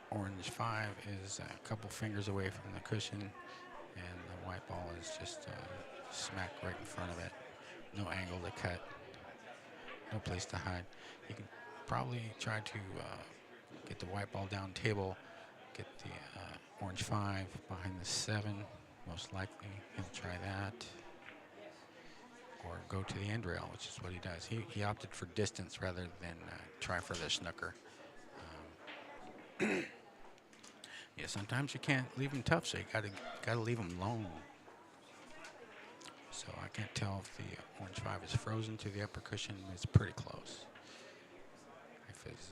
[SPEAKER 1] orange 5 is a couple fingers away from the cushion, and the white ball is just smack right in front of it. No angle to cut. No place to hide. You can probably try to get the white ball down table, get the orange 5 behind the 7. Most likely he'll try that, or go to the end rail, which is what he does. He opted for distance rather than try for the snooker. Yeah, sometimes you can't leave him tough, so you gotta leave him lone. So I can't tell if the orange 5 is frozen to the upper cushion. It's pretty close. If it's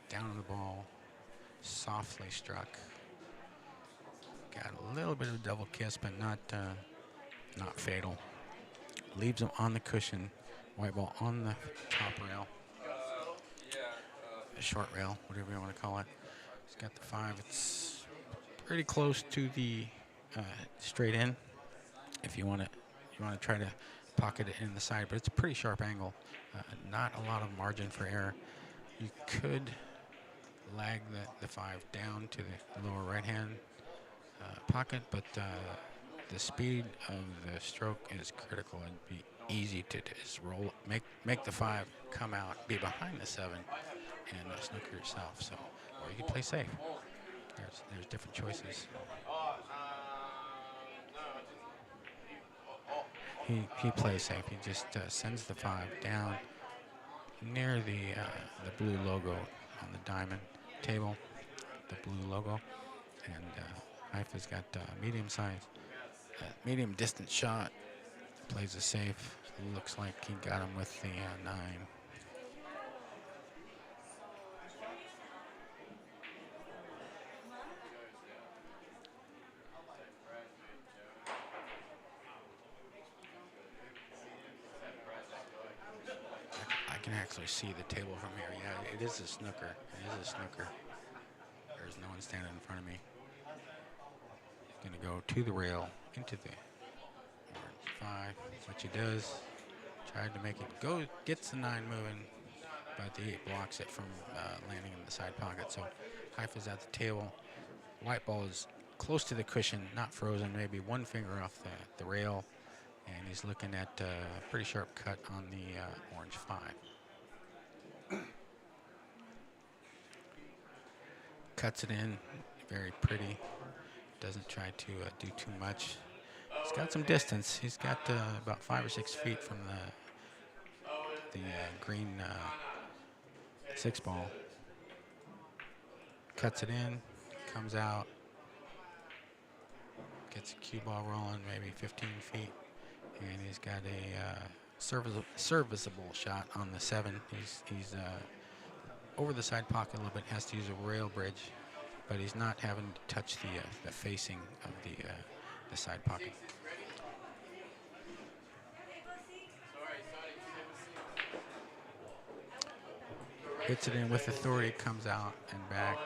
[SPEAKER 1] down on the ball, softly struck. Got a little bit of a double kiss, but not fatal. Leaves him on the cushion. White ball on the top rail. The short rail, whatever you want to call it. He's got the 5. It's pretty close to the straight in. If you want to try to pocket it in the side, but it's a pretty sharp angle. Not a lot of margin for error. You could lag the 5 down to the lower right-hand pocket, but the speed of the stroke is critical. It'd be easy to just roll, make the 5 come out, be behind the 7, and snooker yourself. So, or you can play safe. There's different choices. He plays safe. He just sends the 5 down near the blue logo on the diamond table, the blue logo, and Haifa's got medium size, medium distance shot. Plays it safe. Looks like he got him with the 9. I can actually see the table from here. Yeah, it is a snooker. It is a snooker. There's no one standing in front of me. He's going to go to the rail, into the orange 5, which he does. Tried to make it go, gets the 9 moving, but the 8 blocks it from landing in the side pocket. So Haifa's at the table. White ball is close to the cushion, not frozen, maybe 1 finger off the rail, and he's looking at a pretty sharp cut on the orange 5. Cuts it in, very pretty. Doesn't try to do too much. He's got some distance. He's got about 5 or 6 feet from the green 6 ball. Cuts it in, comes out, gets a cue ball rolling, maybe 15 feet, and he's got a serviceable shot on the 7. He's over the side pocket a little bit. Has to use a rail bridge, but he's not having to touch the facing of the side pocket. Hits it in with authority, comes out and back,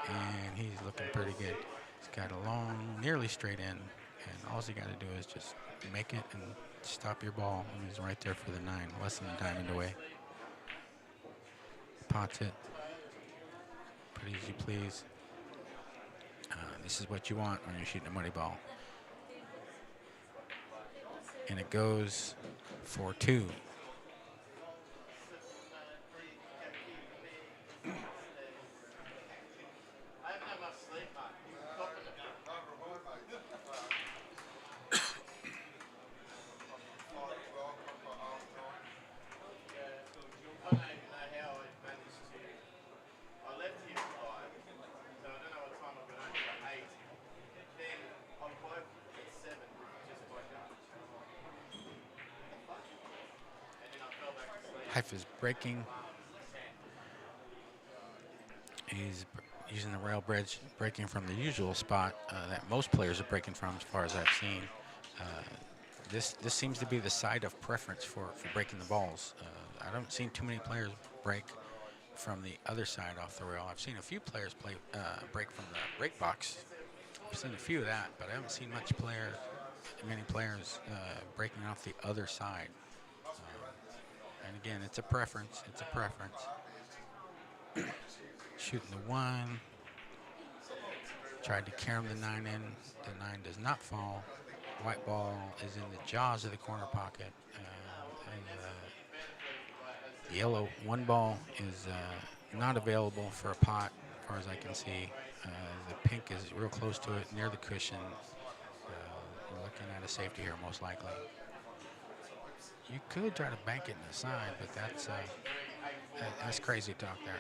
[SPEAKER 1] and he's looking pretty good. He's got a long, nearly straight in, and all you got to do is just make it and stop your ball, and he's right there for the 9, less than a diamond away. pots it. Pretty as you please. This is what you want when you're shooting a money ball. And it goes for 2.
[SPEAKER 2] I haven't had much sleep, mate. Copping it. I don't even know how I managed to. I left here at 5, so I don't know what time I got home till 8. Then I woke at 7, just woke up. And then I fell back to sleep.
[SPEAKER 1] Hife is breaking. He's using the rail bridge, breaking from the usual spot that most players are breaking from, as far as I've seen. This seems to be the side of preference for breaking the balls. I don't seen too many players break from the other side off the rail. I've seen a few players break from the break box. I've seen a few of that, but I haven't seen many players breaking off the other side. And again, it's a preference. It's a preference. Shooting the 1. Tried to carry the 9 in. The 9 does not fall. White ball is in the jaws of the corner pocket. The yellow 1 ball is not available for a pot, as far as I can see. The pink is real close to it, near the cushion. We're looking at a safety here, most likely. You could try to bank it in the side, but that's crazy talk there.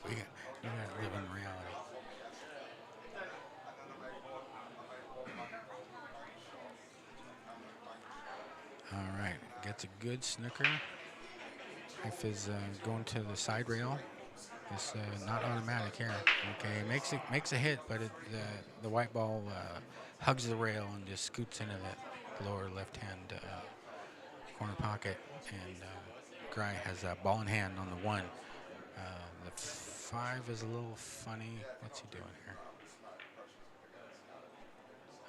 [SPEAKER 1] we gotta live in reality. All right, gets a good snooker. Hife is going to the side rail. It's not automatic here. Okay, makes a hit, but the white ball hugs the rail and just scoots into the lower left-hand corner pocket. And Gry has a ball in hand on the 1. The 5 is a little funny. What's he doing here?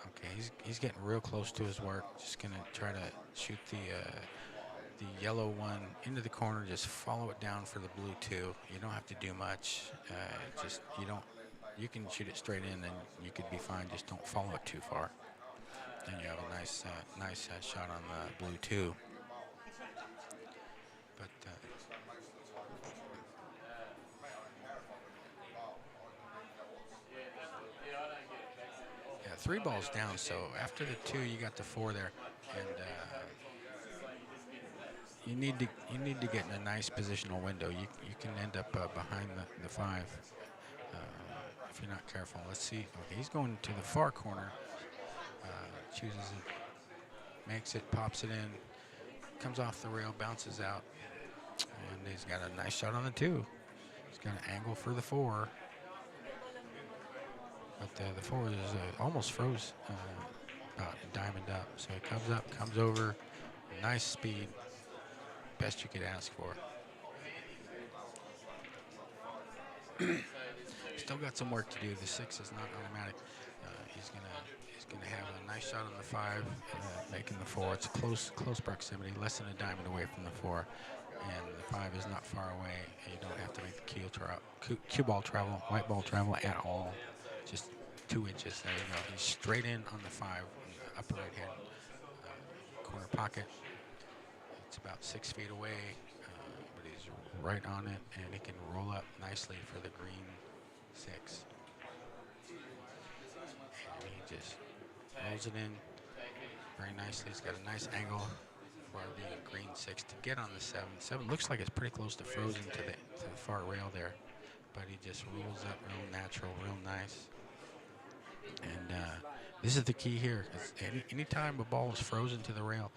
[SPEAKER 1] Okay, he's getting real close to his work. Just gonna try to shoot the yellow 1 into the corner. Just follow it down for the blue 2. You don't have to do much. You can shoot it straight in, and you could be fine. Just don't follow it too far. Then you have a nice shot on the blue 2. But yeah, 3 balls down. So after the 2, you got the 4 there, and you need to get in a nice positional window. You can end up behind the 5 if you're not careful. Let's see. Okay, he's going to the far corner. Chooses it, makes it, pops it in, comes off the rail, bounces out, and he's got a nice shot on the 2. He's got an angle for the 4, but the 4 is almost froze, about diamond up. So it comes up, comes over, nice speed, best you could ask for. Still got some work to do. The 6 is not automatic. He's gonna have a nice shot on the 5, making the 4. It's close proximity, less than a diamond away from the 4, and the 5 is not far away. You don't have to make the cue ball travel, white ball travel at all. Just 2 inches. There you go. He's straight in on the 5, in the upper right hand corner pocket. It's about 6 feet away, but he's right on it, and he can roll up nicely for the green 6. And he just rolls it in very nicely. He's got a nice angle for the green 6 to get on the 7. 7 looks like it's pretty close to frozen to the far rail there, but he just rolls up real natural, real nice. And this is the key here. Anytime a ball is frozen to the rail,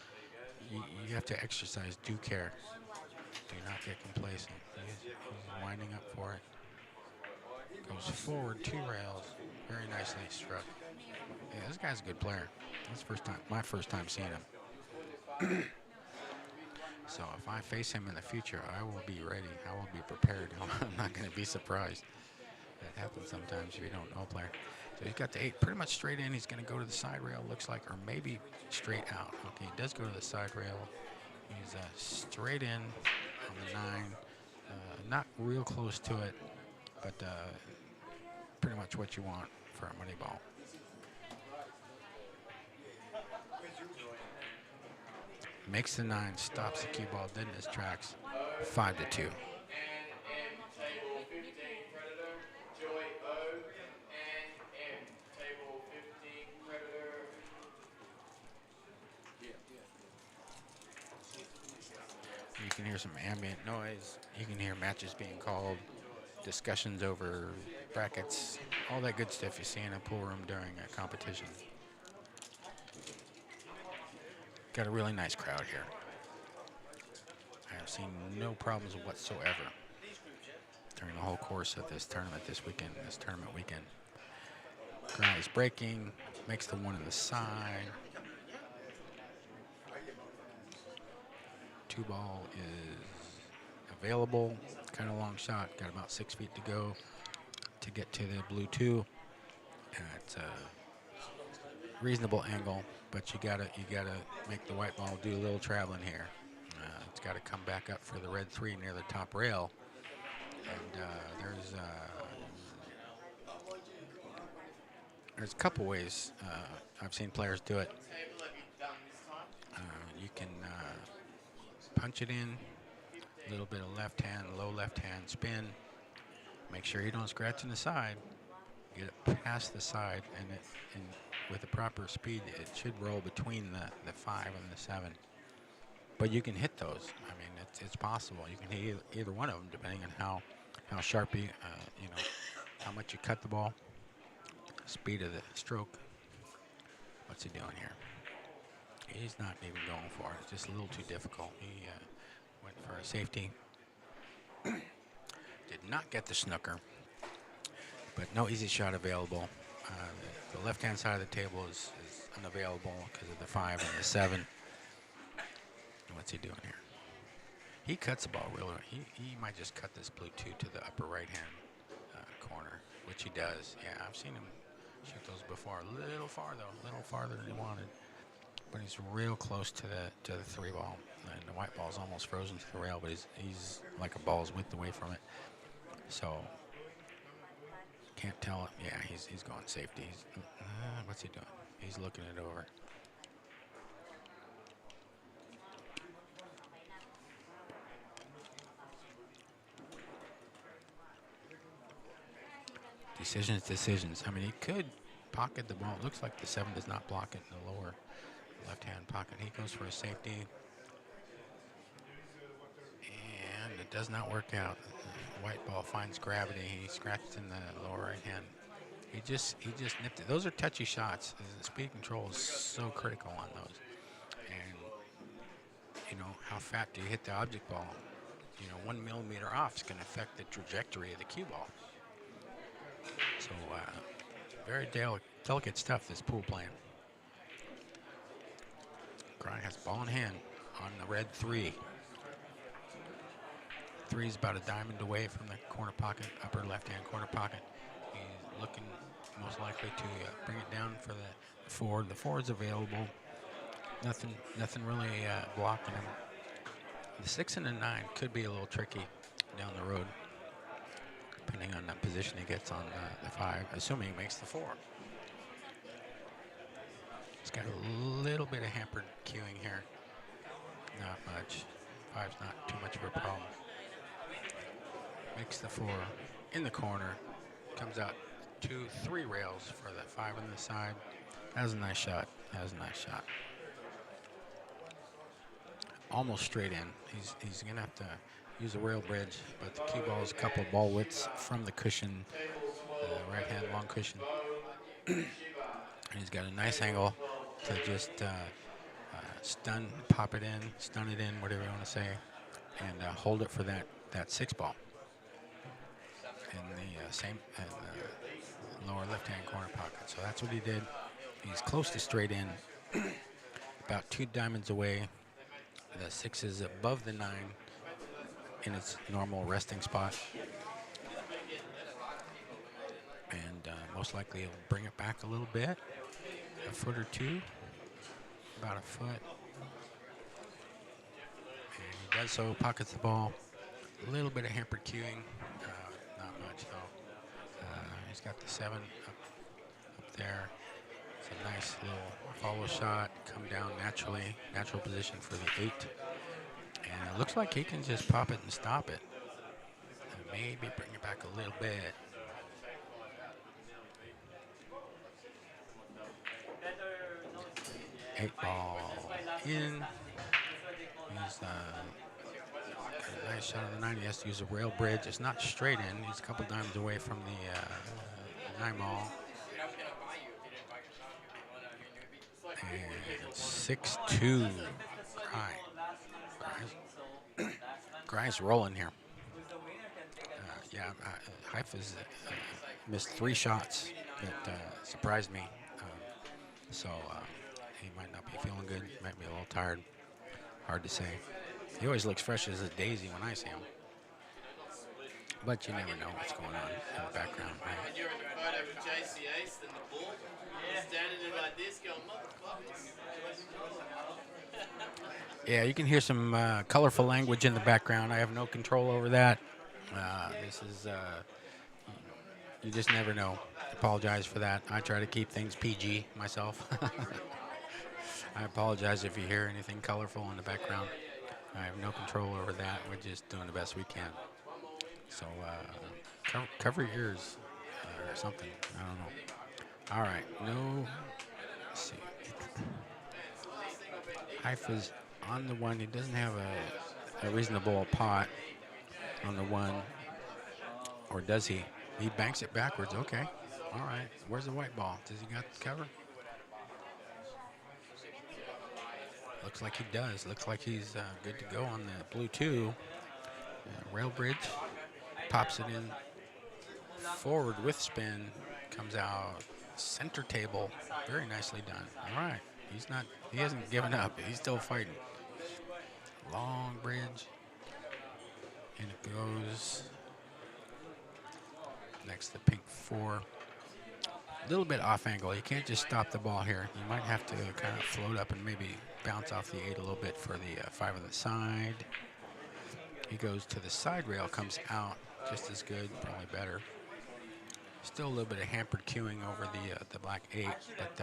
[SPEAKER 1] you have to exercise due care. Do not get complacent. He's winding up for it. Goes forward 2 rails. Very nicely struck. Yeah, this guy's a good player. That's my first time seeing him. So if I face him in the future, I will be ready. I will be prepared. I'm not going to be surprised. That happens sometimes if you don't know a player. So he's got the 8 pretty much straight in. He's going to go to the side rail, looks like, or maybe straight out. Okay, he does go to the side rail. He's straight in on the 9. Not real close to it, but pretty much what you want for a money ball. Makes the 9, stops the cue ball dead in his tracks, 5-2.
[SPEAKER 2] And table 15 Predator, Joy O, and M, table 15 Predator.
[SPEAKER 1] You can hear some ambient noise. You can hear matches being called, discussions over brackets, all that good stuff you see in a pool room during a competition. Got a really nice crowd here. I have seen no problems whatsoever during the whole course of this tournament this tournament weekend. Ground is breaking, makes the 1 on the side. 2 ball is available, kind of long shot, got about 6 feet to go to get to the blue 2. It's a reasonable angle, but you gotta make the white ball do a little traveling here. It's got to come back up for the red 3 near the top rail, and there's a couple ways I've seen players do it. You can punch it in, a little bit of left hand, low left hand spin. Make sure you don't scratch in the side. Get it past the side, and with the proper speed, it should roll between the 5 and the 7. But you can hit those. I mean, it's possible. You can hit either one of them, depending on how sharp you know, how much you cut the ball, speed of the stroke. What's he doing here? He's not even going for it. It's just a little too difficult. He went for a safety. Did not get the snooker, but no easy shot available. The left-hand side of the table is unavailable because of the 5 and the 7. What's he doing here? He cuts the ball really. He might just cut this blue 2 to the upper right-hand corner, which he does. Yeah, I've seen him shoot those before. A little farther than he wanted. But he's real close to the 3 ball, and the white ball's almost frozen to the rail. But he's like a ball's width away from it. So can't tell. Yeah, he's going safety. What's he doing? He's looking it over. Decisions. I mean, he could pocket the ball. It looks like the 7 does not block it in the lower left-hand pocket. He goes for a safety, and it does not work out. White ball finds gravity. He scratched in the lower right hand. He just nipped it. Those are touchy shots. The speed control is so critical on those. And you know, how fat do you hit the object ball? You know, 1 millimeter off is going to affect the trajectory of the cue ball. So very delicate stuff, this pool playing. Grind has ball in hand on the red 3. 3 is about a diamond away from the corner pocket, upper left-hand corner pocket. He's looking most likely to bring it down for the 4. The 4 is available. Nothing really blocking him. The 6 and the 9 could be a little tricky down the road, depending on the position he gets on the 5, assuming he makes the 4. He's got a little bit of hampered cueing here. Not much. 5's not too much of a problem. Makes the 4 in the corner. Comes out 2, 3 rails for the 5 on the side. That was a nice shot. Almost straight in. He's going to have to use a rail bridge, but the cue ball is a couple ball widths from the cushion, the right-hand long cushion. And he's got a nice angle to just stun it in, whatever you want to say, and hold it for that 6 ball in the lower left-hand corner pocket. So that's what he did. He's close to straight in, about 2 diamonds away. The 6 is above the 9 in its normal resting spot, and most likely he'll bring it back a little bit, a foot or 2, about a foot, and he does so, pockets the ball, A little bit of hampered cueing, not much though. He's got the 7 up there. It's a nice little follow shot, come down naturally, natural position for the 8. And it looks like he can just pop it and stop it. And maybe bring it back a little bit. 8-ball in. He's got a nice shot on the 9. He has to use a rail bridge. It's not straight in. He's a couple dimes away from the 9-ball. And 6-2. Guy's rolling here. Haifa's missed 3 shots that surprised me. So he might not be feeling good. Might be a little tired. Hard to say. He always looks fresh as a daisy when I see him. But you never know what's going on in the background, right?
[SPEAKER 5] And you're in the photo with JC Ace and the bull. Standing there like this going, motherfuckers.
[SPEAKER 1] Yeah, you can hear some colorful language in the background. I have no control over that. This is, you just never know. Apologize for that. I try to keep things PG myself. I apologize if you hear anything colorful in the background. I have no control over that. We're just doing the best we can. So cover your ears or something. I don't know. All right. No. Let's see. Haifa's on the 1. He doesn't have a reasonable pot on the 1. Or does he? He banks it backwards. Okay. All right. Where's the white ball? Does he got the cover? Looks like he does. Looks like he's good to go on the blue 2. Rail bridge. Pops it in. Forward with spin. Comes out. Center table. Very nicely done. All right. He hasn't given up. He's still fighting. Long bridge. And it goes next to pink 4. A little bit off angle. You can't just stop the ball here. You might have to kind of float up and maybe bounce off the 8 a little bit for the 5 on the side. He goes to the side rail, comes out just as good, probably better. Still a little bit of hampered cueing over the black 8, but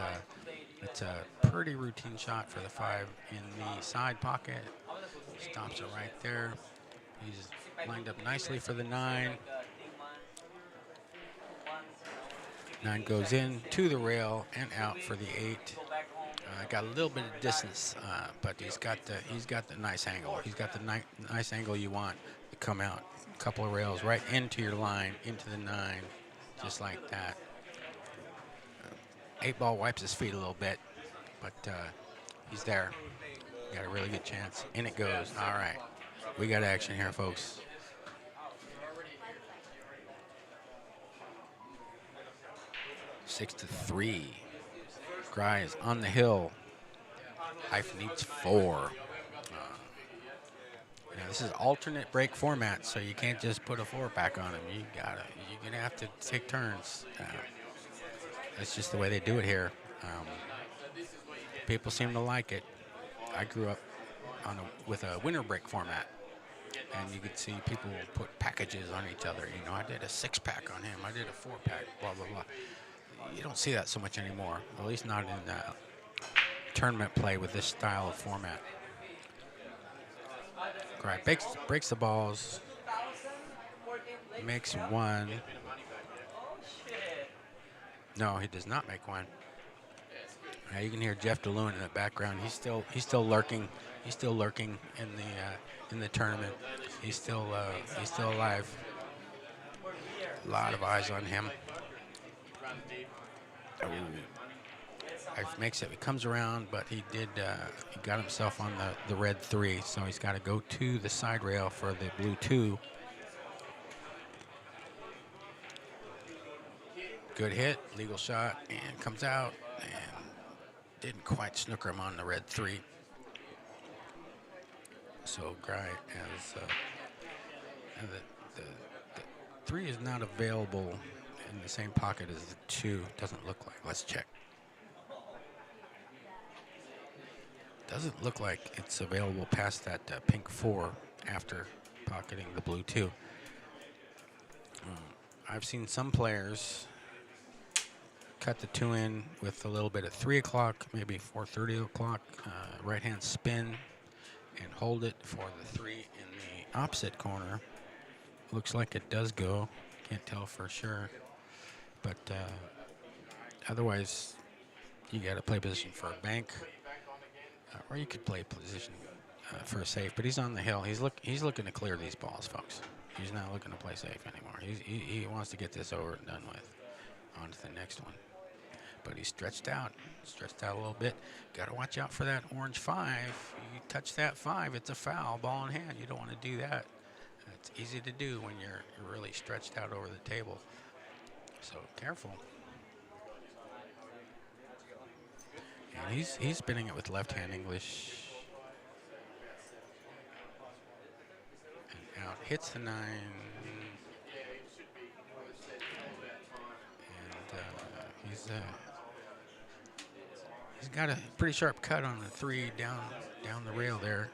[SPEAKER 1] it's a pretty routine shot for the 5 in the side pocket. Stops it right there. He's lined up nicely for the 9. 9 goes in to the rail and out for the 8. Got a little bit of distance, but he's got the nice angle. He's got the nice angle you want to come out. A couple of rails right into your line, into the 9, just like that. 8-ball wipes his feet a little bit, but he's there. Got a really good chance. In it goes. All right. We got action here, folks. 6-3. Gry is on the hill. Haifa needs 4. This is alternate break format, so you can't just put a 4-pack on him. You're gonna have to take turns. That's just the way they do it here. People seem to like it. I grew up with a winter break format, and you could see people put packages on each other. You know, I did a 6-pack on him. I did a 4-pack. Blah blah blah. You don't see that so much anymore, at least not in tournament play with this style of format. Great. Breaks the balls, makes 1. No, he does not make 1. You can hear Jeff DeLuin in the background. He's still lurking. He's still lurking in the tournament. He's still alive. A lot of eyes on him. Makes it. He comes around, but he got himself on the red 3, so he's got to go to the side rail for the blue 2. Good hit, legal shot, and comes out, and didn't quite snooker him on the red 3. So Gry has the 3 is not available in the same pocket as the 2. Doesn't look like. Let's check. Doesn't look like it's available past that pink 4 after pocketing the blue too. I've seen some players cut the 2 in with a little bit of 3 o'clock, maybe 4:30 o'clock, right hand spin, and hold it for the 3 in the opposite corner. Looks like it does go. Can't tell for sure, but otherwise you got to play position for a bank, or you could play position for a safe. But he's on the hill. He's looking to clear these balls, folks. He's not looking to play safe anymore. He wants to get this over and done with. On to the next one. But he's stretched out a little bit. Got to watch out for that orange 5. You touch that 5, it's a foul, ball in hand. You don't want to do that. It's easy to do when you're really stretched out over the table. So careful. And he's spinning it with left-hand English. And out hits the 9. And he's got a pretty sharp cut on the 3 down the rail there.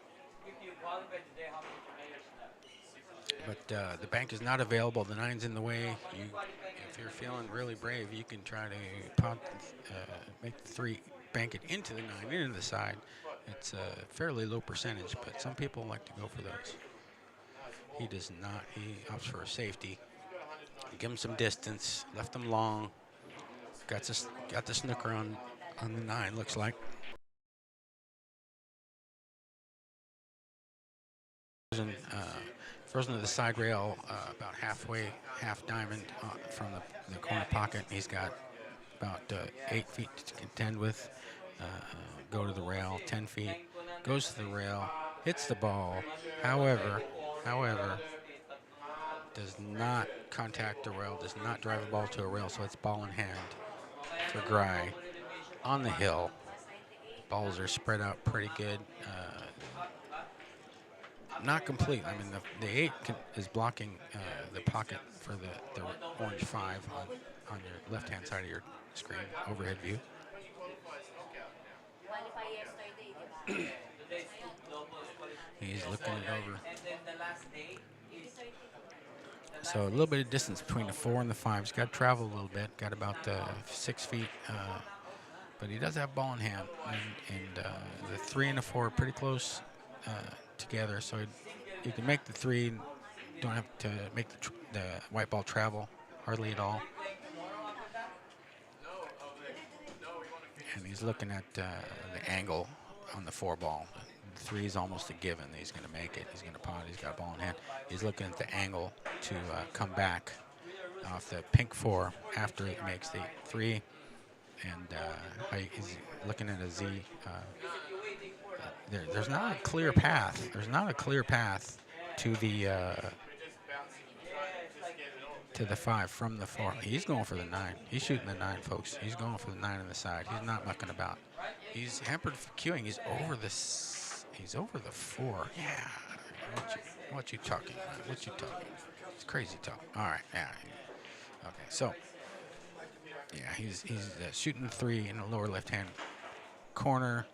[SPEAKER 1] But the bank is not available. The 9's in the way. If you're feeling really brave, you can try to make the 3 bank it into the 9, into the side. It's a fairly low percentage, but some people like to go for those. He does not. He opts for a safety. Give him some distance. Left him long. Got the snooker on the 9. Looks like. Frozen to the side rail, about halfway, half diamond from the corner pocket. He's got about 8 feet to contend with. Go to the rail, 10 feet. Goes to the rail, hits the ball. However, does not contact the rail, does not drive the ball to a rail, so it's ball in hand for Gry on the hill. Balls are spread out pretty good. Not complete. I mean, the 8 is blocking the pocket for the orange 5 on your left-hand side of your screen, overhead view. He's looking it over. So a little bit of distance between the 4 and the 5. He's got to travel a little bit. Got about 6 feet. But he does have ball in hand. And the 3 and the 4 are pretty close together. So you can make the 3. Don't have to make the white ball travel hardly at all. And he's looking at the angle on the 4 ball. The 3 is almost a given. He's going to make it. He's going to pot. He's got a ball in hand. He's looking at the angle to come back off the pink 4 after it makes the 3. And he's looking at a Z. There's not a clear path. There's not a clear path to the 5 from the 4. He's going for the 9. He's shooting the 9, folks. He's going for the 9 on the side. He's not mucking about. He's hampered for queuing. He's over the 4. Yeah. What you talking about? What you talking? It's crazy talk. All right. Yeah. Okay. So. Yeah, he's shooting the 3 in the lower left-hand corner.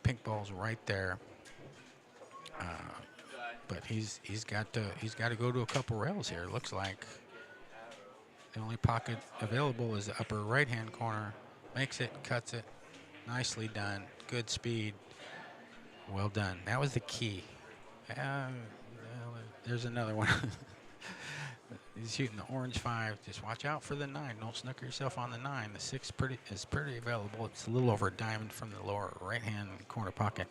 [SPEAKER 1] Pink ball's right there. But he's got to go to a couple rails here. It looks like the only pocket available is the upper right-hand corner. Makes it, cuts it. Nicely done. Good speed. Well done. That was the key. There's another one. He's shooting the orange 5. Just watch out for the 9. Don't snooker yourself on the 9. The 6 is pretty available. It's a little over a diamond from the lower right-hand corner pocket.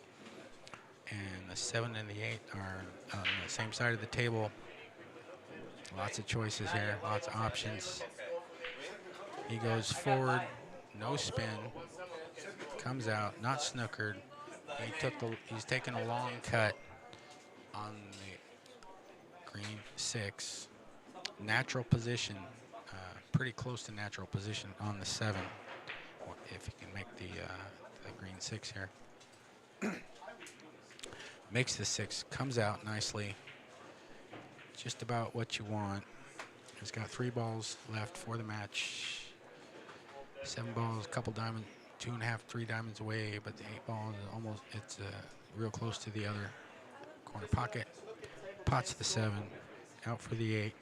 [SPEAKER 1] And the 7 and the 8 are on the same side of the table. Lots of choices here. Lots of options. He goes forward. No spin. Comes out. Not snookered. He's taken a long cut on the green 6. Natural position, pretty close to natural position on the 7, if you can make the green 6 here. Makes the 6, comes out nicely. Just about what you want. He's got 3 balls left for the match. 7 balls, a couple diamonds, 2.5, 3 diamonds away, but the 8 ball is almost, it's real close to the other corner pocket. Pots the 7, out for the 8.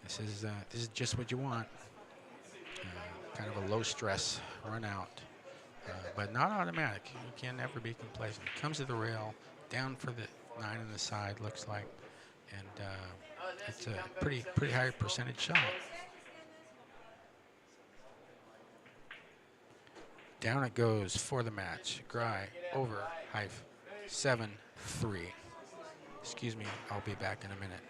[SPEAKER 1] This is just what you want. Kind of a low stress run out, but not automatic. You can never be complacent. Comes to the rail, down for the 9 on the side, looks like, and it's a pretty high percentage shot. Down it goes for the match. Gry over Hive 7-3. Excuse me, I'll be back in a minute.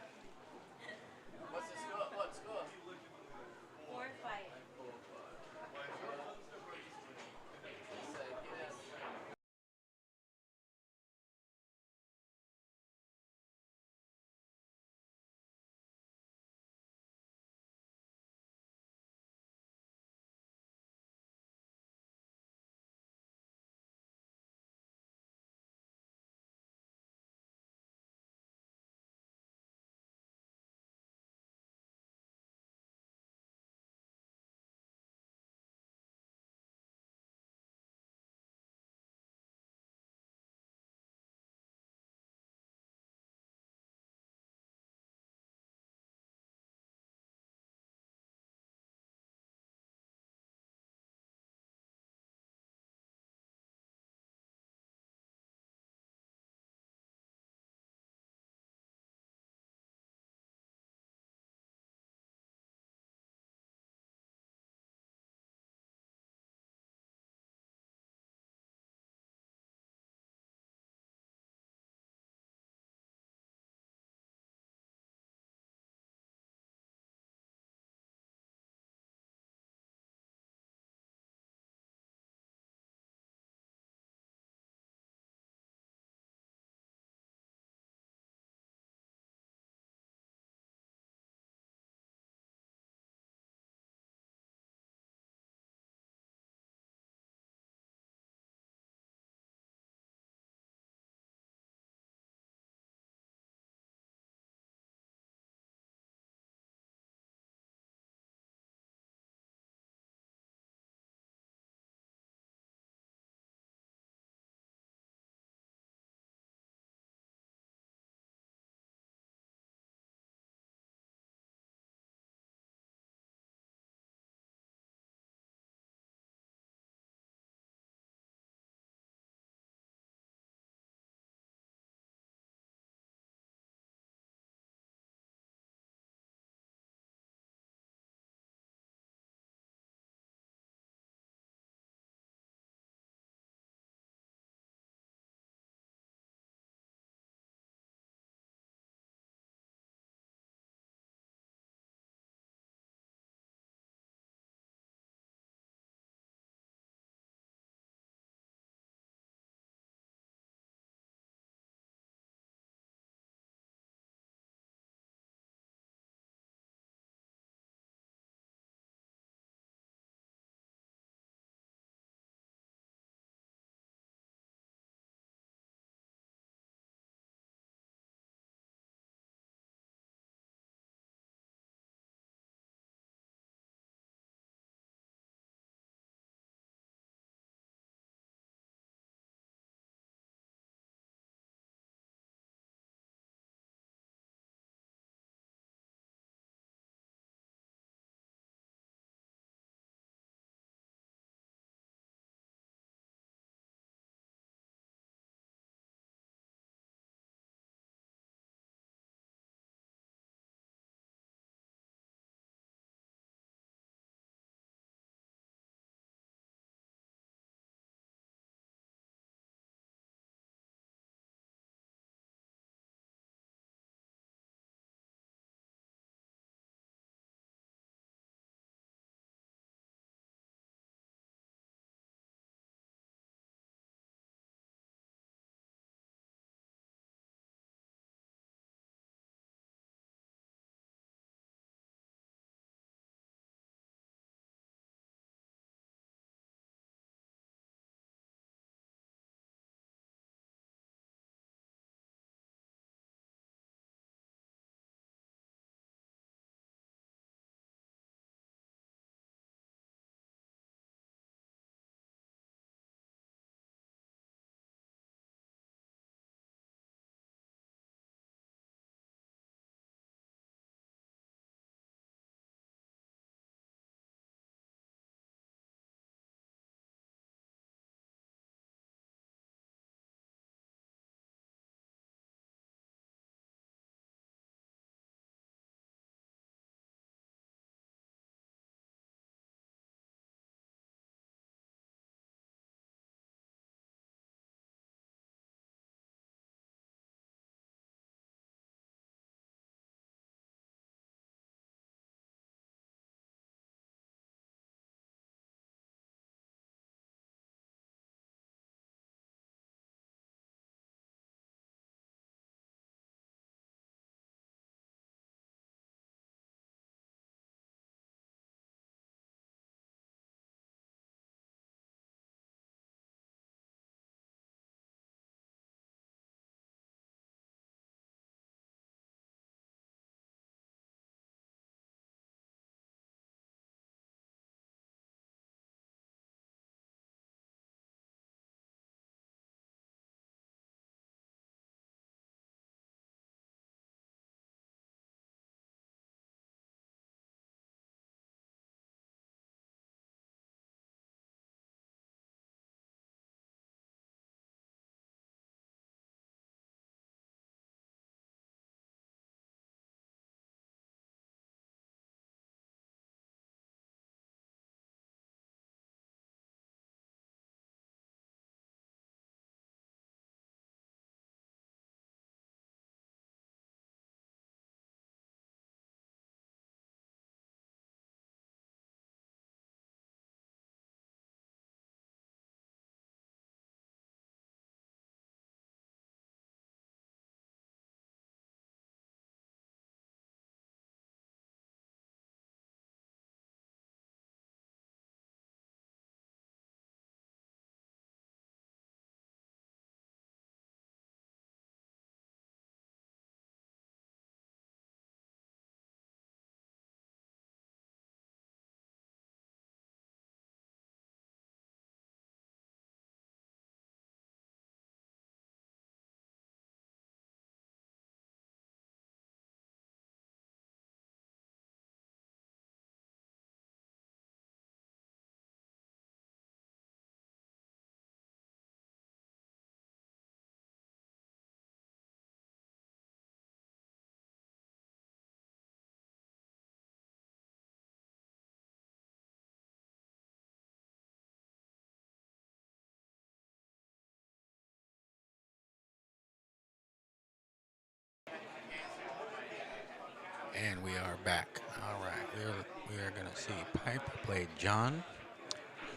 [SPEAKER 1] And we are back. All right, we are going to see Pipe play John.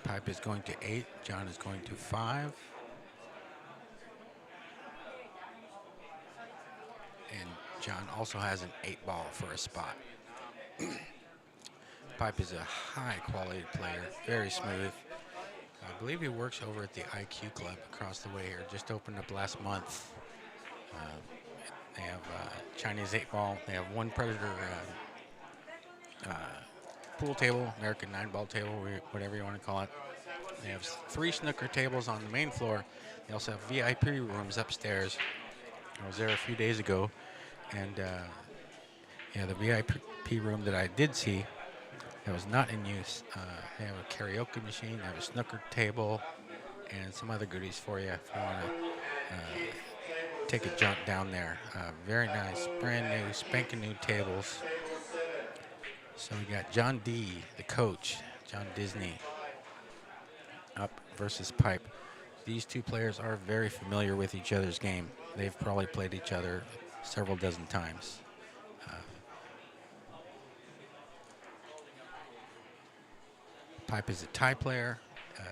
[SPEAKER 1] Pipe is going to 8. John is going to 5. And John also has an 8 ball for a spot. Pipe is a high quality player, very smooth. I believe he works over at the IQ Club across the way here. Just opened up last month. They have Chinese 8 ball. They have one Predator pool table, American 9 ball table, whatever you want to call it. They have 3 snooker tables on the main floor. They also have VIP rooms upstairs. I was there a few days ago, and the VIP room that I did see that was not in use. They have a karaoke machine, they have a snooker table, and some other goodies for you if you want to take a jaunt down there. Very nice, brand new, spanking new tables. So we got John D, the coach, John Disney, up versus Pipe. These two players are very familiar with each other's game. They've probably played each other several dozen times. Pipe is a Thai player.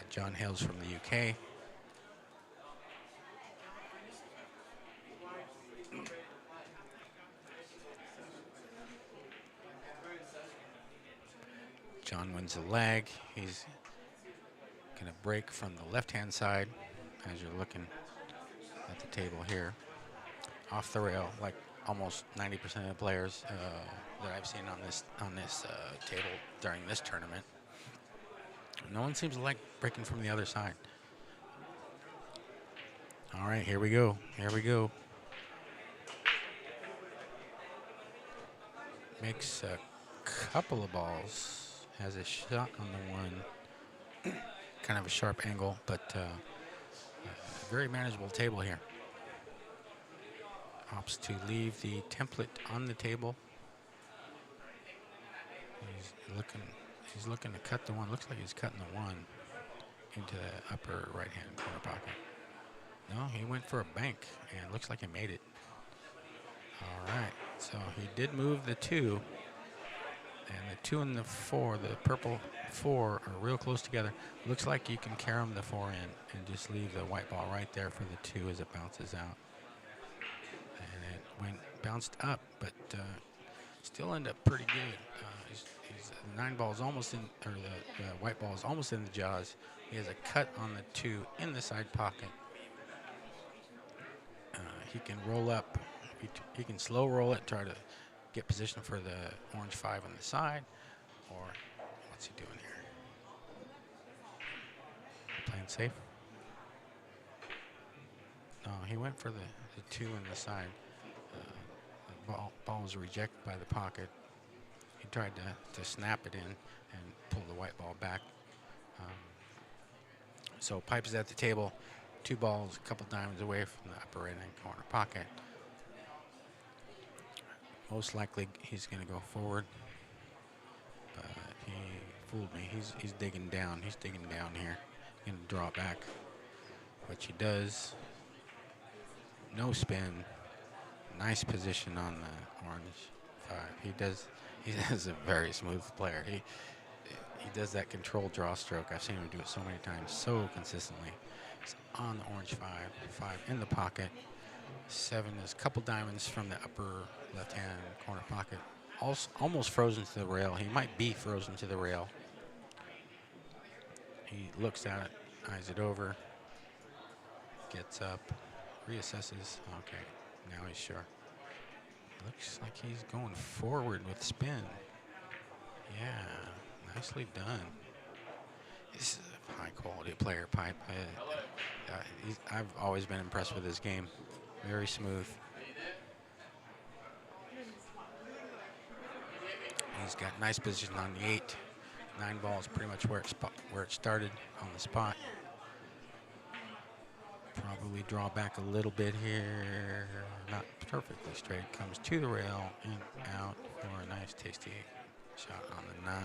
[SPEAKER 1] John hails from the UK. John wins the leg. He's going to break from the left-hand side as you're looking at the table here. Off the rail, like almost 90% of the players that I've seen on this table during this tournament. No one seems to like breaking from the other side. All right, here we go. Here we go. Makes a couple of balls. Has a shot on the one. Kind of a sharp angle, but very manageable table here. Opts to leave the template on the table. He's looking to cut the one. Looks like he's cutting the one into the upper right-hand corner pocket. No, he went for a bank, and looks like he made it. All right, so he did move the 2. And the 2 and the 4, the purple 4, are real close together. Looks like you can carom the 4 in and just leave the white ball right there for the 2 as it bounces out. And it bounced up, but still ended up pretty good. The 9 ball is almost in, or the white ball is almost in the jaws. He has a cut on the 2 in the side pocket. He can roll up. He can slow roll it, try to get position for the orange 5 on the side, or what's he doing here? Playing safe? No, he went for the 2 in the side. The ball was rejected by the pocket. He tried to snap it in and pull the white ball back. So Pipe is at the table, 2 balls, a couple diamonds away from the upper right-hand corner pocket. Most likely he's going to go forward, but he fooled me. He's digging down. He's digging down here. Going to draw it back, which he does. No spin. Nice position on the orange 5. He's a very smooth player. He does that controlled draw stroke. I've seen him do it so many times, so consistently. He's on the orange 5 in the pocket. 7 is a couple diamonds from the upper left-hand corner pocket. Almost frozen to the rail. He might be frozen to the rail. He looks at it, eyes it over, gets up, reassesses. Okay, now he's sure. Looks like he's going forward with spin. Yeah, nicely done. This is a high-quality player, Pipe. I've always been impressed with his game. Very smooth. He's got nice position on the 8. 9 ball is pretty much where it started on the spot. Probably draw back a little bit here. Not perfectly straight. Comes to the rail and out for a nice tasty shot on the 9.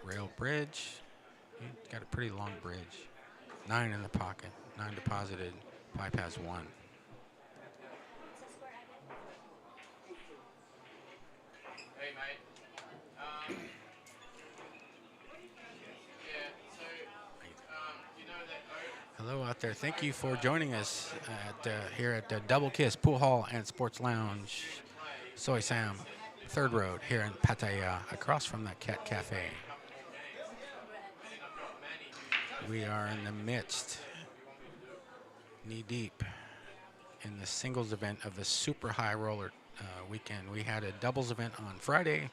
[SPEAKER 1] Rail bridge. He's got a pretty long bridge. 9 in the pocket. 9 deposited. Pipe has 1.
[SPEAKER 5] Hey, mate. Yeah, so, you know that
[SPEAKER 1] Hello out there. Thank you for joining us here at the Double Kiss Pool Hall and Sports Lounge. Soy Sam, Third Road here in Pattaya, across from the Cat Cafe. We are in the midst, knee deep, in the singles event of the Super High Roller weekend. We had a doubles event on Friday,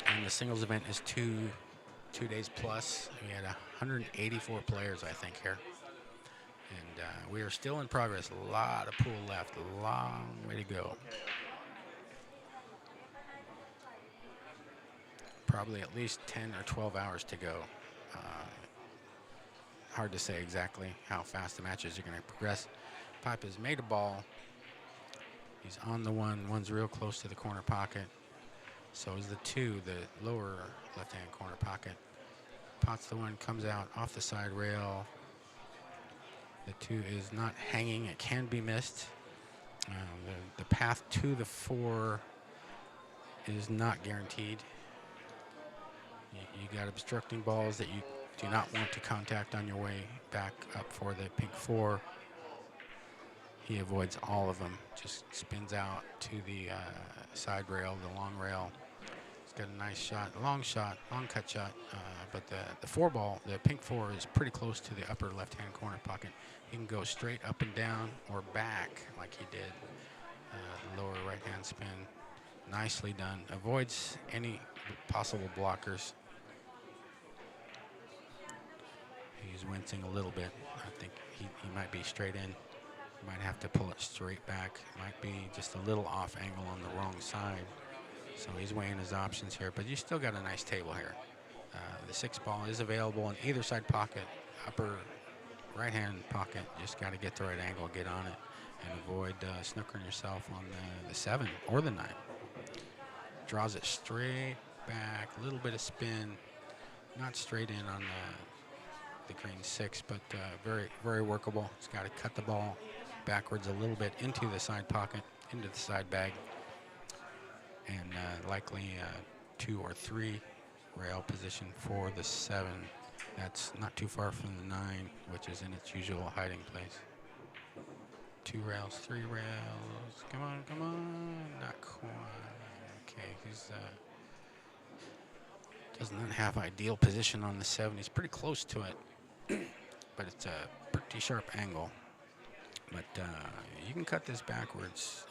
[SPEAKER 1] and the singles event is two days plus. We had 184 players, I think, here. And we are still in progress. A lot of pool left. A long way to go. Probably at least 10 or 12 hours to go. Hard to say exactly how fast the matches are going to progress. Pipe has made a ball. He's on the one. One's real close to the corner pocket. So is the two, the lower left-hand corner pocket. Pots the one, comes out off the side rail. The two is not hanging. It can be missed. The path to the four is not guaranteed. You got obstructing balls that you do not want to contact on your way back up for the pink four. He avoids all of them, just spins out to the side rail, the long rail. He's got a nice shot, long cut shot, but the four ball, the pink four, is pretty close to the upper left-hand corner pocket. He can go straight up and down or back like he did. Lower right-hand spin. Nicely done. Avoids any possible blockers. He's wincing a little bit. I think he might be straight in. Might have to pull it straight back. Might be just a little off angle on the wrong side. So he's weighing his options here, but you still got a nice table here. The six ball is available in either side pocket, upper right-hand pocket. Just got to get the right angle, get on it, and avoid snookering yourself on the seven or the nine. Draws it straight back, a little bit of spin, not straight in on the green six, but very, very workable. He's got to cut the ball backwards a little bit into the side pocket, into the side bag, and likely two or three rail position for the seven. That's not too far from the nine, which is in its usual hiding place. Two rails, three rails. Come on, come on. Not quite. Okay, he's does not have ideal position on the seven. He's pretty close to it, but it's a pretty sharp angle. But you can cut this backwards,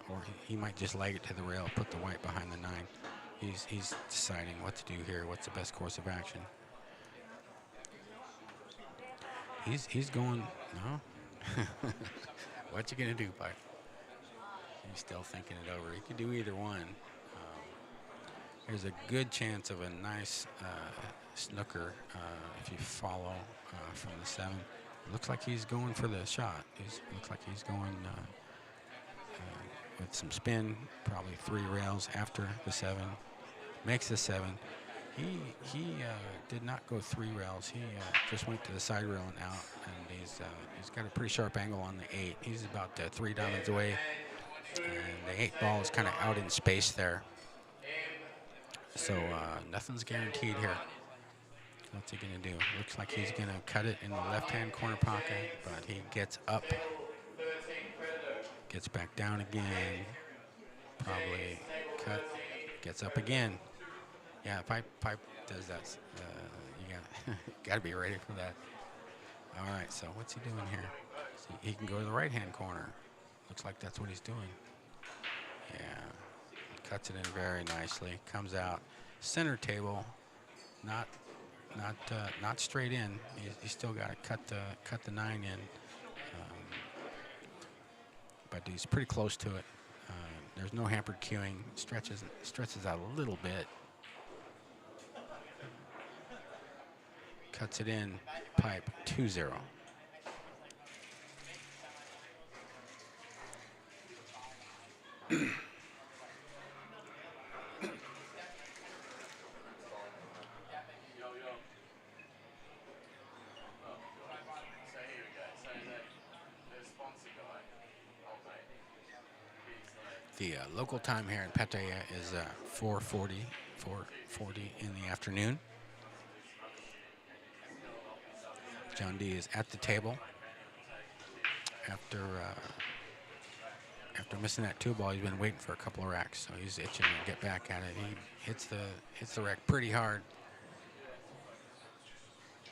[SPEAKER 1] or he might just leg it to the rail, put the white behind the nine. He's deciding what to do here, what's the best course of action. He's going, no? What you gonna do, Pipe? He's still thinking it over. He could do either one. There's a good chance of a nice snooker if you follow from the seven. Looks like he's going for the shot. Looks like he's going with some spin, probably three rails after the seven. Makes the seven. He did not go three rails. He just went to the side rail and out, and he's got a pretty sharp angle on the eight. He's about three diamonds away, and the eight ball is kind of out in space there. So nothing's guaranteed here. What's he gonna do? Looks like he's gonna cut it in the left-hand corner pocket, but he gets up, gets back down again, probably cut, gets up again. Yeah, pipe does that. You gotta be ready for that. All right, so what's he doing here? So he can go to the right-hand corner. Looks like that's what he's doing. Yeah, cuts it in very nicely. Comes out center table, not straight in. He's still got to cut the nine in, but he's pretty close to it. There's no hampered cueing. Stretches out a little bit. Cuts it in. Pipe 2-0. The local time here in Pattaya is 4:40 in the afternoon. John D is at the table after missing that 2 ball. He's been waiting for a couple of racks, so he's itching to get back at it. He hits the rack pretty hard.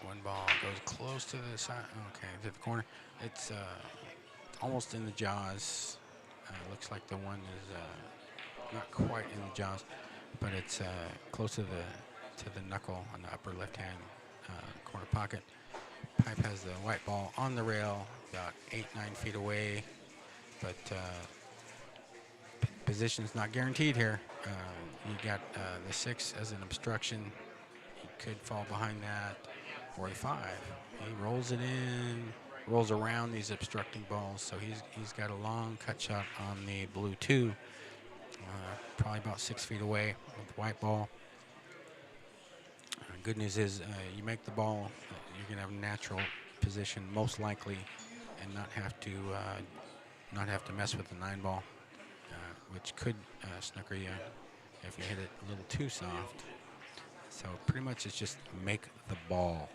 [SPEAKER 1] 1 ball goes close to the side. Okay, to the corner. It's almost in the jaws. Looks like the one is not quite in the jaws, but it's close to the knuckle on the upper left-hand corner pocket. Pipe has the white ball on the rail, about 8-9 feet away, but position's not guaranteed here. You got the 6 as an obstruction. He could fall behind that, or the 5. He rolls it in, rolls around these obstructing balls, so he's got a long cut shot on the blue 2, probably about 6 feet away with the white ball. Good news is you make the ball, you're going to have a natural position most likely, and not have to mess with the 9 ball, which could snooker you if you hit it a little too soft. So pretty much it's just make the ball,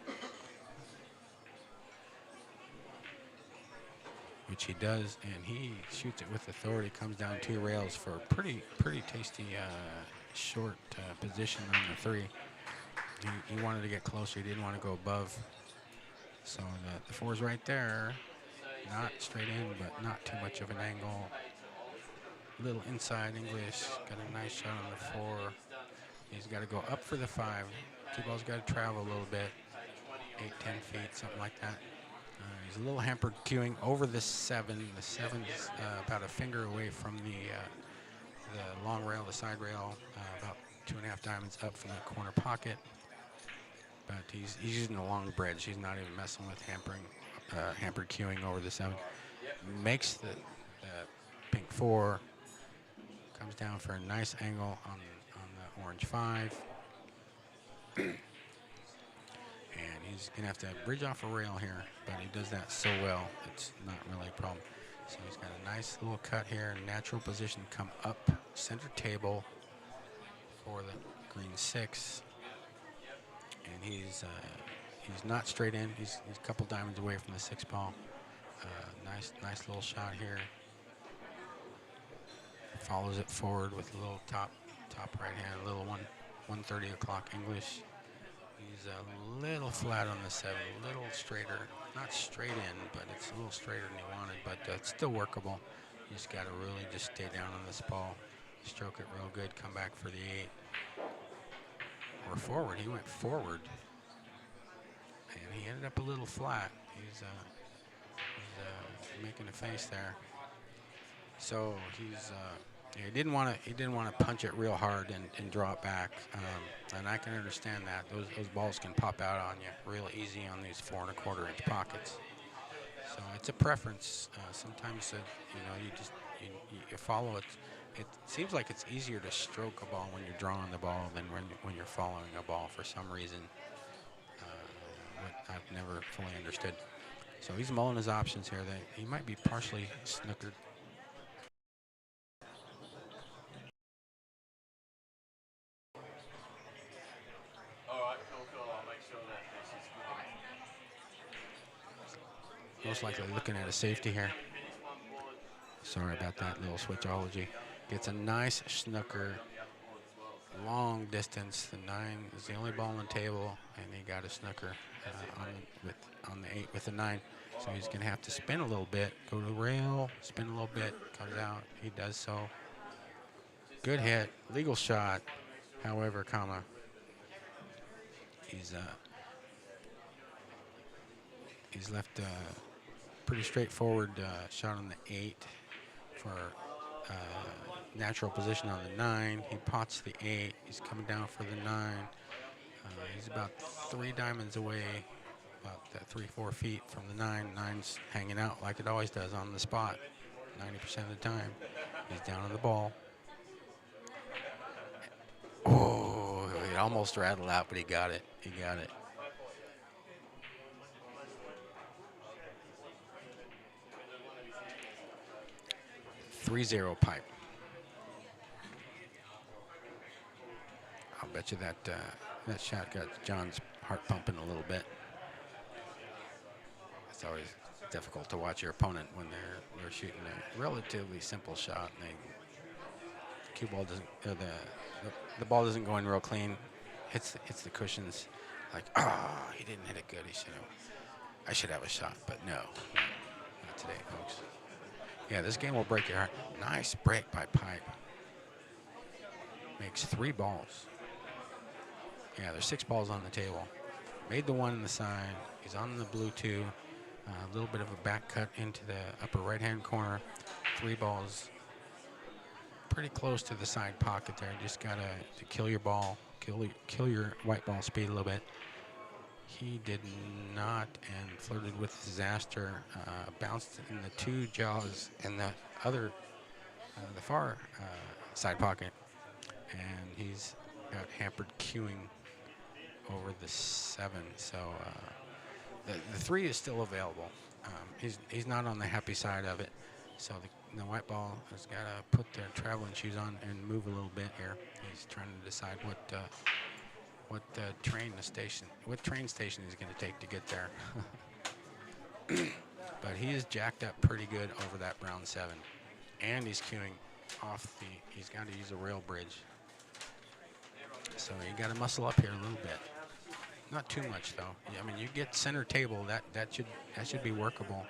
[SPEAKER 1] which he does, and he shoots it with authority. Comes down 2 rails for a pretty tasty short position on the 3. He wanted to get closer. He didn't want to go above. So the 4 is right there. Not straight in, but not too much of an angle. Little inside English. Got a nice shot on the 4. He's got to go up for the 5. 2 balls got to travel a little bit. 8-10 feet, something like that. He's a little hampered queuing over the 7. The 7's about a finger away from the long rail, the side rail, about 2.5 diamonds up from the corner pocket. But he's using the long bridge. He's not even messing with hampered queuing over the 7. Makes the pink 4. Comes down for a nice angle on the orange 5. And he's going to have to bridge off a rail here, but he does that so well, it's not really a problem. So he's got a nice little cut here, natural position, come up center table for the green 6. And he's not straight in. He's a couple diamonds away from the 6 ball. Nice little shot here. Follows it forward with a little top right hand, a little 130 o'clock English. He's a little flat on the 7, a little straighter. Not straight in, but it's a little straighter than he wanted, but it's still workable. You just got to really just stay down on this ball, stroke it real good, come back for the 8. Or forward. He went forward, and he ended up a little flat. He's making a face there. So he didn't want to punch it real hard and draw it back, and I can understand that. Those balls can pop out on you real easy on these 4 1/4 inch pockets. So it's a preference. Sometimes you follow it. It seems like it's easier to stroke a ball when you're drawing the ball than when you're following a ball for some reason. What I've never fully understood. So he's mulling his options here. That he might be partially snookered. Most likely looking at a safety here. Sorry about that little switchology. Gets a nice snooker, long distance. The 9 is the only ball on the table, and he got a snooker on the 8 with the 9. So he's going to have to spin a little bit, go to the rail, spin a little bit, comes out. He does so. Good hit, legal shot. However, he's left a pretty straightforward shot on the 8 for natural position on the 9. He pots the 8. He's coming down for the 9. He's about 3 diamonds away, about 3-4 feet from the 9. 9's hanging out like it always does on the spot 90% of the time. He's down on the ball. Oh, it almost rattled out, but he got it. He got it. 3-0 pipe. bet you that that shot got John's heart pumping a little bit. It's always difficult to watch your opponent when they're shooting a relatively simple shot and cue ball doesn't, the ball doesn't go in real clean, hits the cushions. Like, he didn't hit it good. I should have a shot, but no, not today, folks. Yeah, this game will break your heart. Nice break by Pipe. Makes 3 balls. Yeah, there's 6 balls on the table. Made the 1 in the side. He's on the blue 2. A little bit of a back cut into the upper right-hand corner. 3 balls. Pretty close to the side pocket there. Just gotta to kill your ball, kill your white ball speed a little bit. He did not and flirted with disaster. Bounced in the 2 jaws in the other, the far side pocket, and he's got hampered queuing over the 7. So the 3 is still available. He's not on the happy side of it. So the white ball has got to put their traveling shoes on and move a little bit here. He's trying to decide what train station he's going to take to get there. But he is jacked up pretty good over that brown 7, and he's queuing off the. He's got to use a rail bridge. So you got to muscle up here a little bit. Not too much though. I mean, you get center table. That should be workable.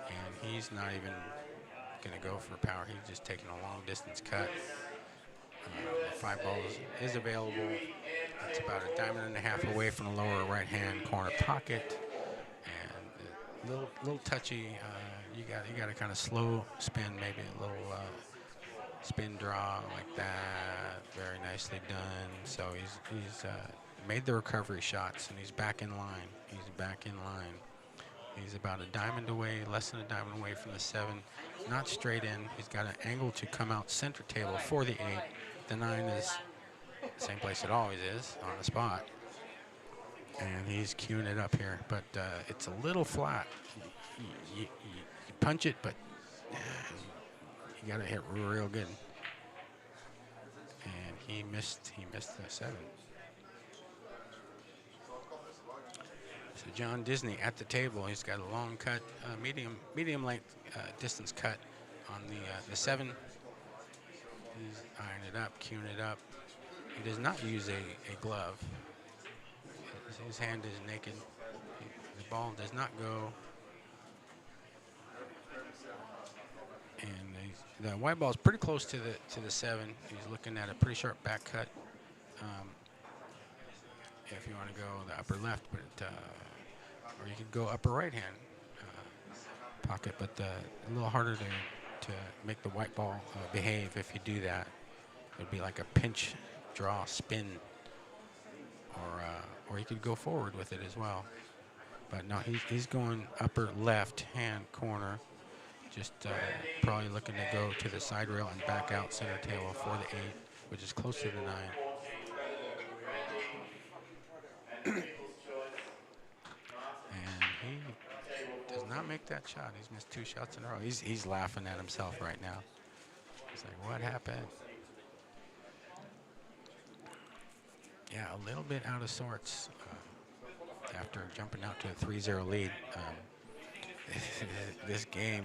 [SPEAKER 1] And he's not even going to go for power. He's just taking a long distance cut. The 5 balls is available. It's about a diamond and a half away from the lower right-hand corner pocket, and a little touchy. You got to kind of slow spin, maybe a little spin draw like that. Very nicely done. So he's made the recovery shots, and he's back in line. He's about a diamond away, less than a diamond away from the 7. Not straight in. He's got an angle to come out center table for the 8. The 9 is the same place it always is, on the spot. And he's queuing it up here, but it's a little flat. You punch it, but you got to hit real good. And he missed the 7. So John Disney at the table. He's got a long cut, medium length distance cut on the 7. He's ironing it up, queuing it up. He does not use a glove. His hand is naked. The ball does not go. And the white ball is pretty close to the 7. He's looking at a pretty sharp back cut. If you want to go the upper left, but or you could go upper right hand pocket, but a little harder to make the white ball behave if you do that. It would be like a pinch, draw, spin, or you could go forward with it as well. But no, he's going upper left hand corner, just probably looking to go to the side rail and back out center table for the 8, which is close to the 9. And he does not make that shot. He's missed 2 shots in a row. He's laughing at himself right now. He's like, what happened? Yeah, a little bit out of sorts after jumping out to a 3-0 lead. This game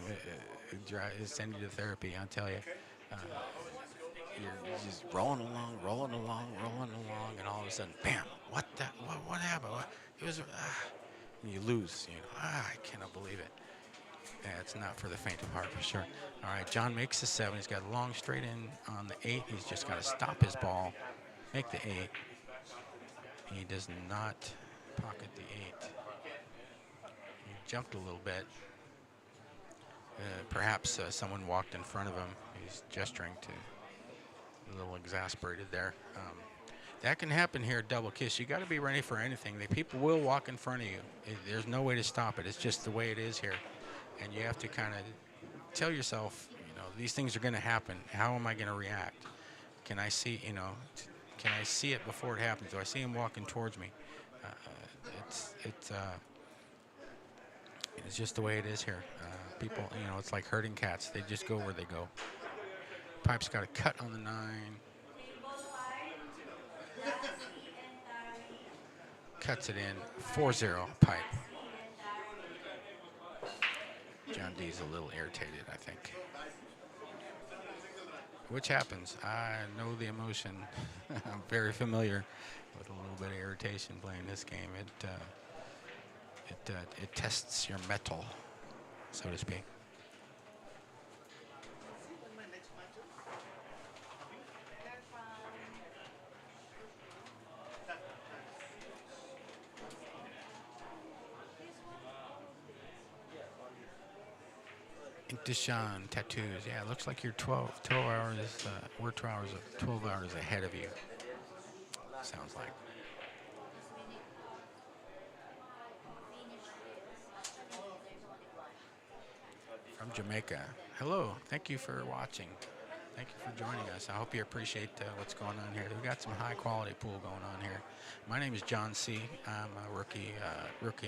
[SPEAKER 1] is sending you to therapy, I'll tell you. You're just rolling along, and all of a sudden, bam! What happened? It was. You lose. I cannot believe it. Yeah, it's not for the faint of heart for sure. All right, John makes the 7. He's got a long straight in on the 8. He's just got to stop his ball, make the 8. He does not pocket the 8. He jumped a little bit. Perhaps someone walked in front of him. He's gesturing to. A little exasperated there. That can happen here at Double Kiss. You got to be ready for anything. The people will walk in front of you. There's no way to stop it. It's just the way it is here, and you have to kind of tell yourself, these things are going to happen. How am I going to react? Can I see, can I see it before it happens? Do I see him walking towards me? It's just the way it is here. People, it's like herding cats. They just go where they go. Pipe's got a cut on the 9. Cuts it in. 4-0 pipe. John D's a little irritated, I think. Which happens. I know the emotion. I'm very familiar with a little bit of irritation playing this game. It tests your mettle, so to speak. Intermission tattoos. Yeah, it looks like you're 12 hours. We're 12 hours ahead of you. Sounds like. From Jamaica. Hello. Thank you for watching. Thank you for joining us. I hope you appreciate what's going on here. We've got some high quality pool going on here. My name is John C. I'm a rookie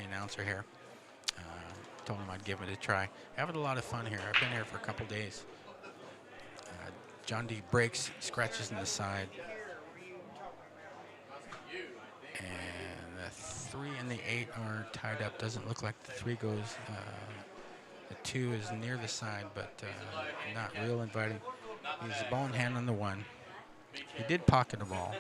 [SPEAKER 1] announcer here. Told him I'd give it a try. Having a lot of fun here. I've been here for a couple days. John D breaks, scratches in the side. And the 3 and the 8 are tied up. Doesn't look like the 3 goes. The 2 is near the side, but not real inviting. He's a ball in hand on the 1. He did pocket a ball.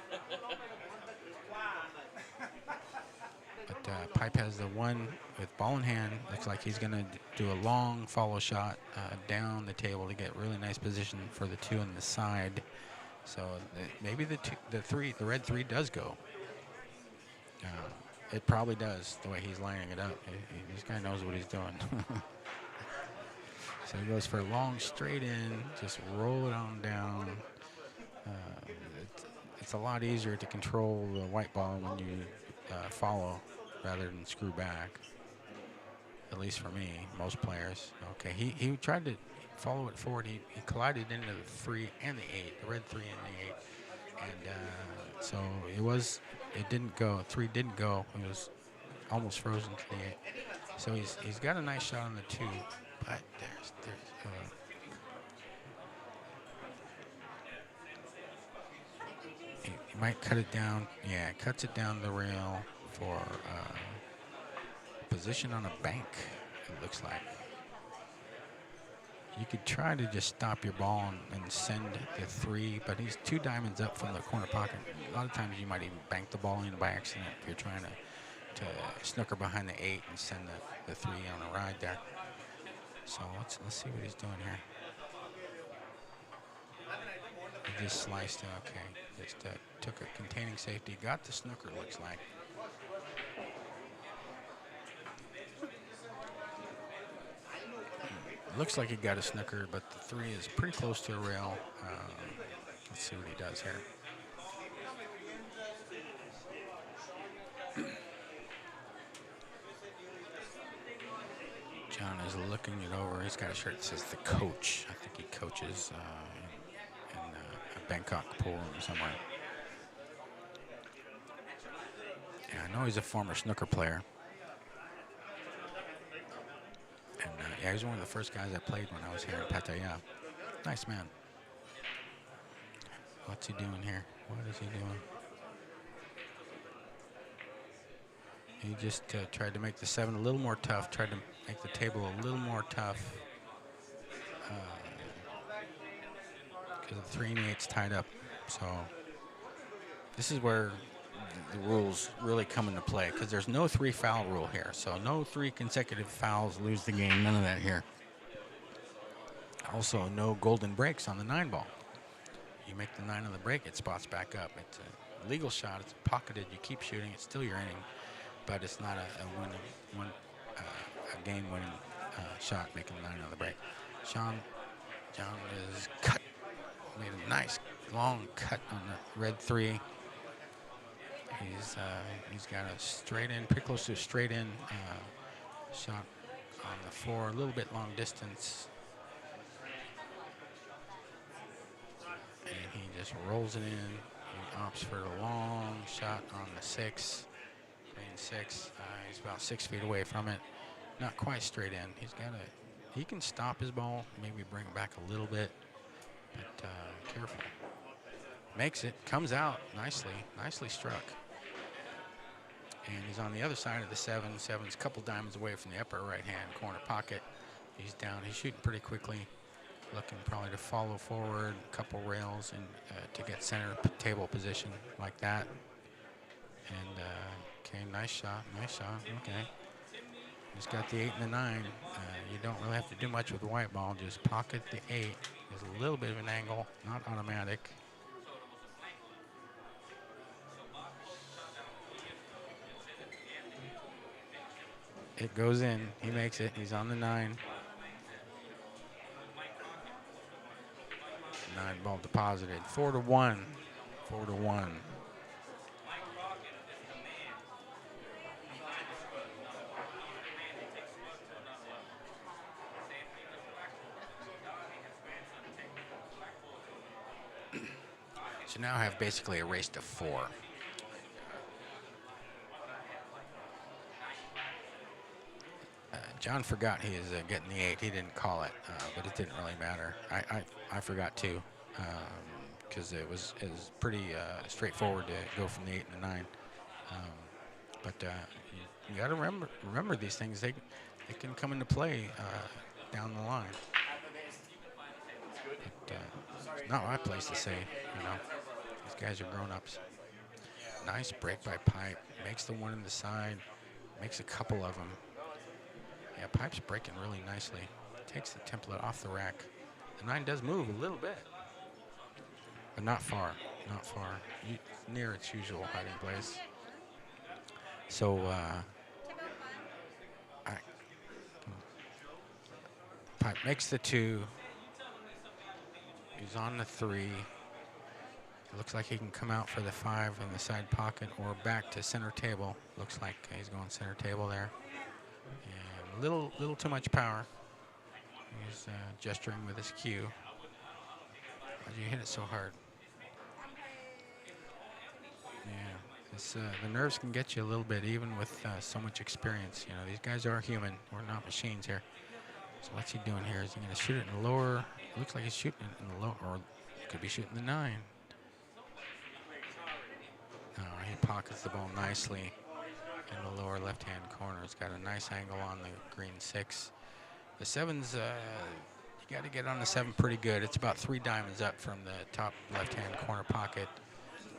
[SPEAKER 1] But Pipe has the 1 with ball in hand. Looks like he's going to do a long follow shot down the table to get really nice position for the 2 on the side. So maybe the red 3 does go. It probably does, the way he's lining it up. This guy knows what he's doing. So he goes for a long straight in, just roll it on down. It's a lot easier to control the white ball when you follow rather than screw back. At least for me, most players. Okay, he tried to follow it forward. He collided into the 3 and the 8, the red 3 and the 8. And so it didn't go. 3 didn't go. It was almost frozen to the 8. So he's got a nice shot on the 2, but he might cut it down. Yeah, cuts it down the rail for position on a bank, it looks like. You could try to just stop your ball and send the 3, but he's 2 diamonds up from the corner pocket. A lot of times you might even bank the ball in by accident if you're trying to snooker behind the 8 and send the 3 on a ride there. So let's see what he's doing here. He just sliced it. Okay, just took a containing safety, got the snooker, looks like. Looks like he got a snooker, but the 3 is pretty close to a rail. Let's see what he does here. John is looking it over. He's got a shirt that says the coach. I think he coaches in a Bangkok pool somewhere. Yeah, I know he's a former snooker player. And yeah, he was one of the first guys I played when I was here in Pattaya. Nice man. What's he doing here? What is he doing? He just tried to make the 7 a little more tough, tried to make the table a little more tough. Because the 3 and the 8's tied up. So this is where the rules really come into play, because there's no 3 foul rule here. So no 3 consecutive fouls lose the game. None of that here. Also, no golden breaks on the 9 ball. You make the 9 on the break, it spots back up. It's a legal shot. It's pocketed. You keep shooting. It's still your inning, but it's not a game-winning shot making the 9 on the break. John is cut. Made a nice long cut on the red 3. He's got a straight in, pretty close to a straight in shot on the 4, a little bit long distance. And he just rolls it in. He opts for a long shot on the 6. Lane 6. He's about 6 feet away from it. Not quite straight in. He can stop his ball, maybe bring it back a little bit, but careful. Makes it, comes out nicely struck. And he's on the other side of the seven. Seven's a couple diamonds away from the upper right-hand corner pocket. He's down. He's shooting pretty quickly, looking probably to follow forward a couple rails and to get center table position like that. And okay, nice shot. Okay, he's got the 8 and the 9. You don't really have to do much with the white ball. Just pocket the 8. There's a little bit of an angle, not automatic. It goes in. He makes it. He's on the 9. 9 ball deposited. 4-1. 4-1. So now I have basically a race to 4. John forgot he is getting the 8. He didn't call it, but it didn't really matter. I forgot too, because it was pretty straightforward to go from the 8 and the 9. But you got to remember these things. They can come into play down the line. But, it's not my place to say. You know, these guys are grown-ups. Nice break by Pipe. Makes the one in the side. Makes a couple of them. Yeah, Pipe's breaking really nicely. Takes the template off the rack. The 9 does move a little bit, but not far. Not far. Near its usual hiding place. So Pipe makes the 2. He's on the 3. It looks like he can come out for the 5 in the side pocket or back to center table. Looks like he's going center table there. And a little too much power. He's gesturing with his cue. Why'd you hit it so hard? Yeah, the nerves can get you a little bit, even with so much experience. You know, these guys are human. We're not machines here. So what's he doing here? Is he going to shoot it in the lower? Looks like he's shooting it in the lower, or could be shooting the 9. No, he pockets the ball nicely in the lower left-hand corner. He's got a nice angle on the green 6. The 7's, you got to get on the 7 pretty good. It's about 3 diamonds up from the top left-hand corner pocket.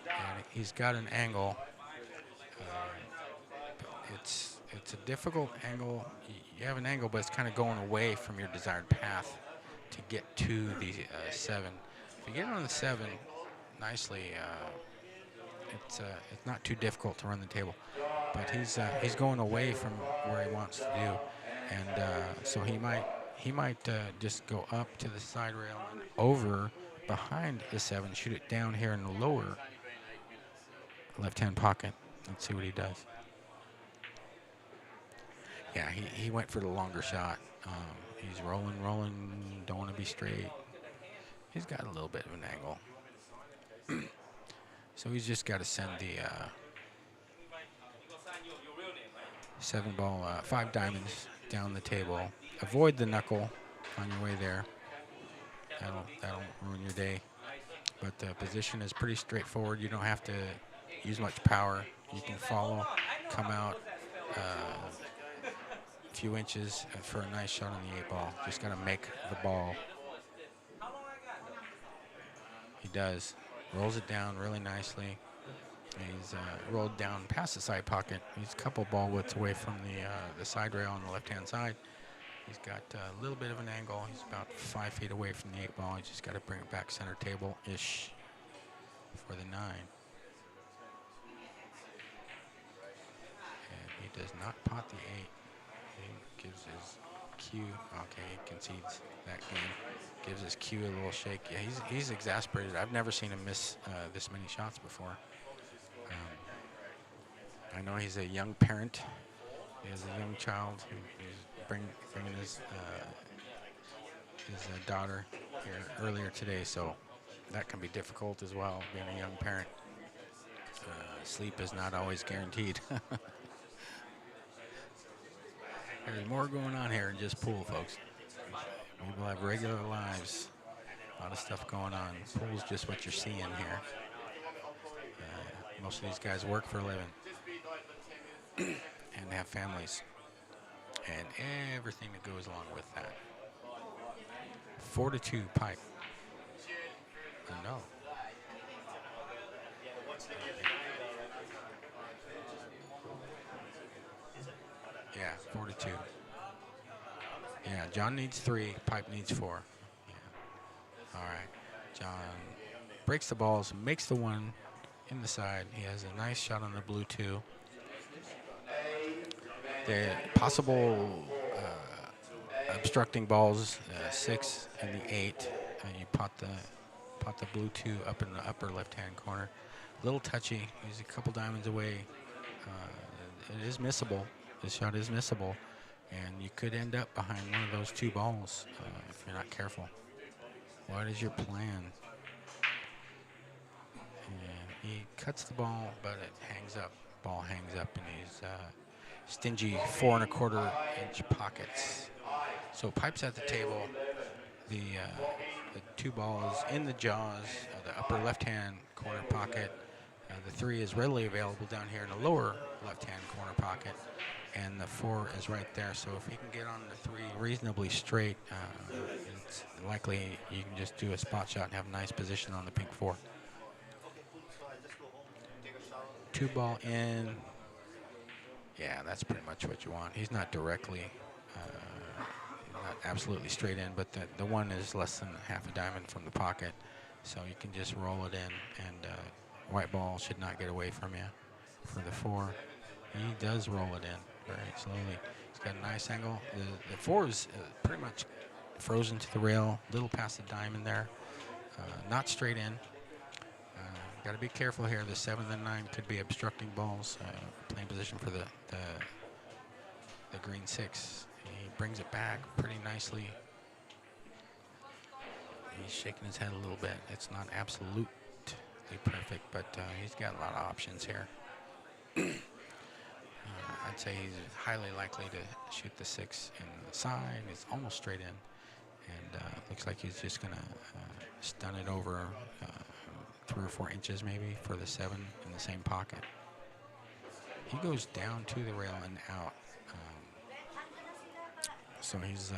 [SPEAKER 1] And he's got an angle. It's a difficult angle. You have an angle, but it's kind of going away from your desired path to get to the 7. If you get on the 7 nicely, it's not too difficult to run the table. But he's going away from where he wants to do, and so he might just go up to the side rail and over behind the 7, shoot it down here in the lower left-hand pocket. Let's see what he does. Yeah, he went for the longer shot. He's rolling, don't want to be straight. He's got a little bit of an angle. So he's just got to send the 7 ball, 5 diamonds down the table. Avoid the knuckle on your way there. That'll ruin your day. But the position is pretty straightforward. You don't have to use much power. You can follow, come out a few inches for a nice shot on the 8 ball. Just got to make the ball. He does. Rolls it down really nicely. He's rolled down past the side pocket. He's a couple ball widths away from the side rail on the left-hand side. He's got a little bit of an angle. He's about 5 feet away from the 8 ball. He's just got to bring it back center table-ish for the 9. And he does not pot the 8. He gives his cue. Okay, he concedes that game. Gives his cue a little shake. Yeah, he's exasperated. I've never seen him miss this many shots before. I know he's a young parent. He has a young child who's bringing his daughter here earlier today, so that can be difficult as well, being a young parent. Sleep is not always guaranteed. There's more going on here than just pool, folks. People have regular lives. A lot of stuff going on. Pool's just what you're seeing here. Most of these guys work for a living and have families and everything that goes along with that. 4-2 pipe. No. Yeah, 4-2. Yeah, John needs 3. Pipe needs 4. Yeah. All right. John breaks the balls, makes the one in the side. He has a nice shot on the blue 2. The possible obstructing balls, 6 and the 8. You pot the blue 2 up in the upper left-hand corner. A little touchy. He's a couple diamonds away. It is missable. This shot is missable, and you could end up behind one of those 2 balls if you're not careful. What is your plan? And he cuts the ball, but it hangs up. Ball hangs up in these stingy 4 1/4-inch pockets. So pipes at the table. The 2 balls in the jaws, the upper left-hand corner pocket. The 3 is readily available down here in the lower left-hand corner pocket, and the 4 is right there. So if he can get on the 3 reasonably straight, it's likely you can just do a spot shot and have a nice position on the pink 4. 2 ball in. Yeah, that's pretty much what you want. He's not directly, not absolutely straight in, but the 1 is less than half a diamond from the pocket, so you can just roll it in, and white ball should not get away from you. For the 4, he does roll it in very slowly. He's got a nice angle. The 4 is pretty much frozen to the rail, little past the diamond there, not straight in. Got to be careful here. The 7 and 9 could be obstructing balls, playing position for the green 6. He brings it back pretty nicely. He's shaking his head a little bit. It's not absolutely perfect, but he's got a lot of options here. I'd say he's highly likely to shoot the 6 in the side. It's almost straight in, and looks like he's just going to stun it over 3 or 4 inches maybe for the 7 in the same pocket. He goes down to the rail and out. So he's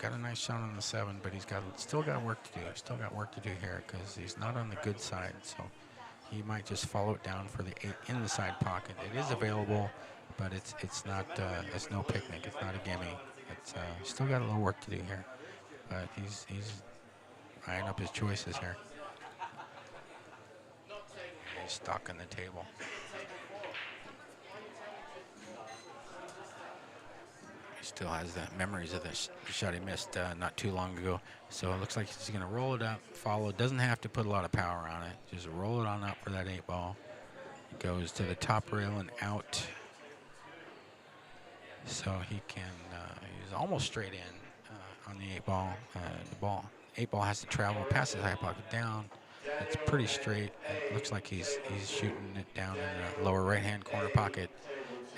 [SPEAKER 1] got a nice shot on the 7, but he's still got work to do. Still got work to do here because he's not on the good side. So he might just follow it down for the 8 in the side pocket. It is available, but it's not it's no picnic. It's not a gimme. It's still got a little work to do here, but he's eyeing up his choices here. He's stalking the table. He still has the memories of this shot he missed not too long ago. So it looks like he's going to roll it up, follow. Doesn't have to put a lot of power on it. Just roll it on up for that 8 ball. It goes to the top rail and out. So he can, he's almost straight in on the 8 ball. The 8 ball has to travel past his high pocket down. It's pretty straight. It looks like he's shooting it down in the lower right-hand corner pocket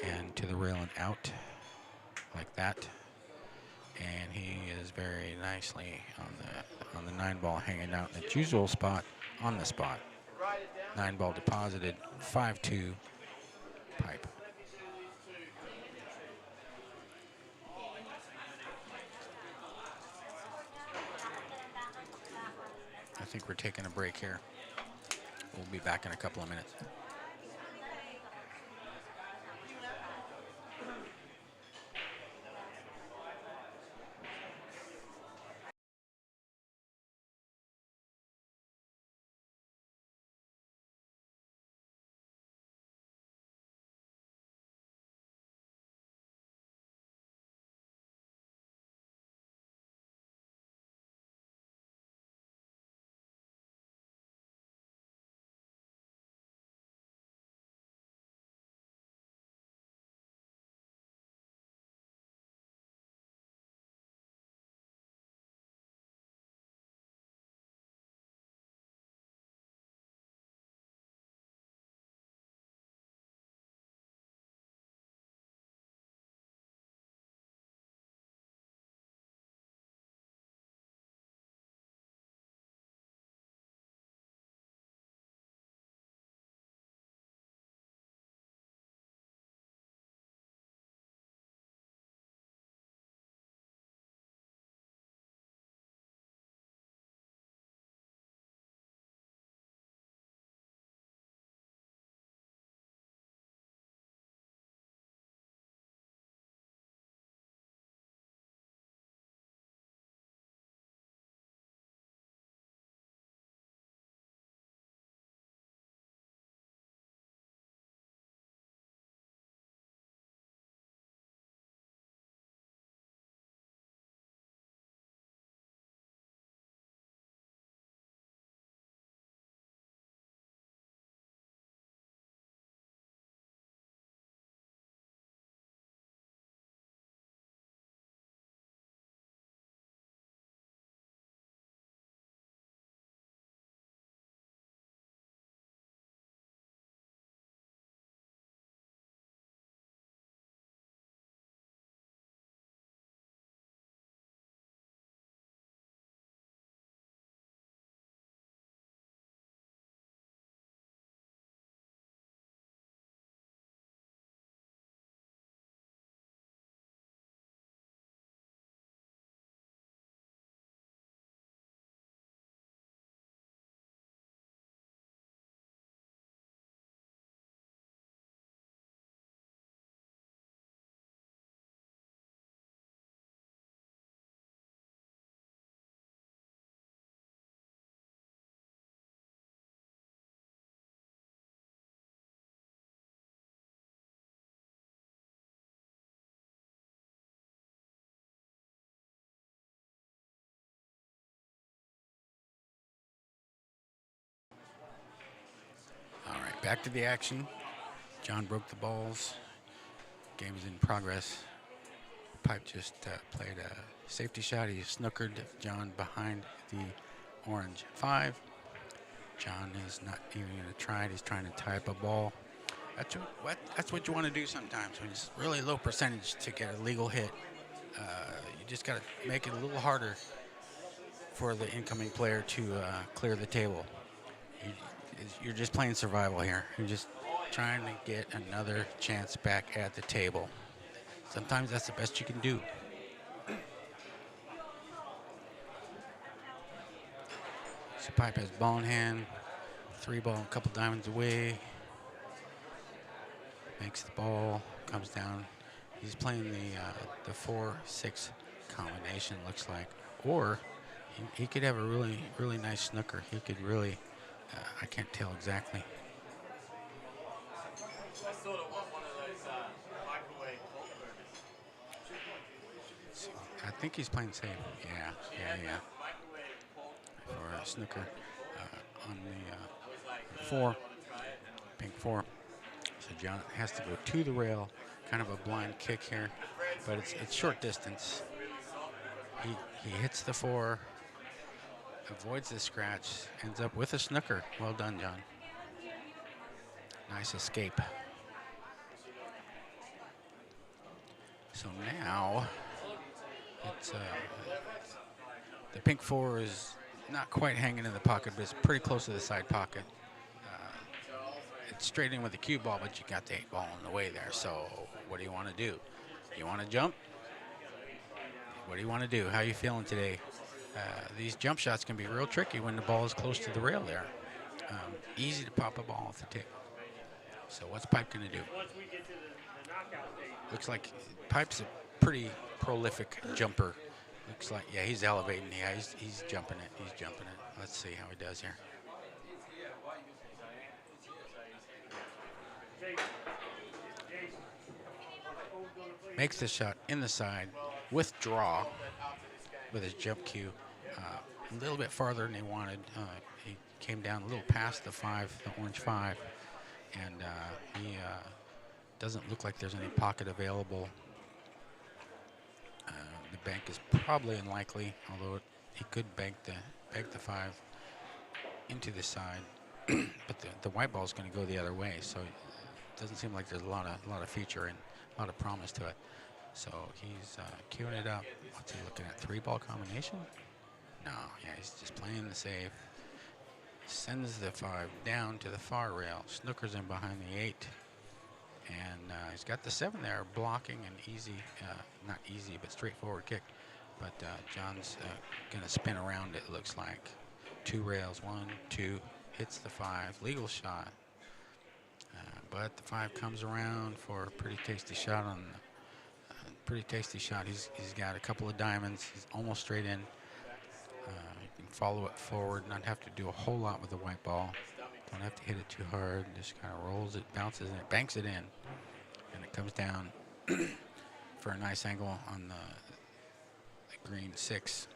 [SPEAKER 1] and to the rail and out like that. And he is very nicely on the 9 ball hanging out in its usual spot on the spot. 9 ball deposited, 5-2 pipe. I think we're taking a break here. We'll be back in a couple of minutes. Back to the action. John broke the balls. Game is in progress. Pipe just played a safety shot. He snookered John behind the orange 5. John is not even going to try it. He's trying to tie up a ball. That's what you want to do sometimes when it's really low percentage to get a legal hit. You just got to make it a little harder for the incoming player to clear the table. You're just playing survival here. You're just trying to get another chance back at the table. Sometimes that's the best you can do. So Pipe has ball in hand. 3 ball, a couple diamonds away. Makes the ball, comes down. He's playing the 4-6 combination, looks like. Or he could have a really, really nice snooker. He could really, I can't tell exactly.
[SPEAKER 5] I sort of want one of those microwave pork burgers.
[SPEAKER 1] So I think he's playing safe. Yeah.
[SPEAKER 5] Microwave pork.
[SPEAKER 1] For a snooker on the 4, pink 4. So John has to go to the rail, kind of a blind kick here, but it's short distance. He hits the 4, avoids the scratch, ends up with a snooker. Well done, John. Nice escape. So now it's the pink 4 is not quite hanging in the pocket, but it's pretty close to the side pocket. It's straight in with the cue ball, but you got the 8 ball in the way there. So what do you want to do? You want to jump? What do you want to do? How are you feeling today? These jump shots can be real tricky when the ball is close to the rail there. Easy to pop a ball off the tip. So what's Pipe going to do?
[SPEAKER 4] Once we get to the knockout stage.
[SPEAKER 1] Looks like Pipe's a pretty prolific jumper. Looks like, yeah, he's elevating. Yeah, he's jumping it. He's jumping it. Let's see how he does here. Makes the shot in the side with draw with his jump cue. A little bit farther than he wanted. He came down a little past the 5, the orange 5, and he doesn't look like there's any pocket available. The bank is probably unlikely, although he could bank the 5 into the side, but the white ball is going to go the other way, so it doesn't seem like there's a lot of feature and a lot of promise to it. So he's queuing it up. What's he looking at? 3-ball combination? No, yeah, he's just playing the save. Sends the 5 down to the far rail. Snookers in behind the 8. And he's got the 7 there, blocking an easy, not easy, but straightforward kick. But John's going to spin around, it looks like. 2 rails, 1, 2, hits the 5, legal shot. But the 5 comes around for a pretty tasty shot on He's got a couple of diamonds. He's almost straight in. You can follow it forward, not have to do a whole lot with the white ball. Don't have to hit it too hard. Just kind of rolls it, bounces it, banks it in, and it comes down for a nice angle on the green 6.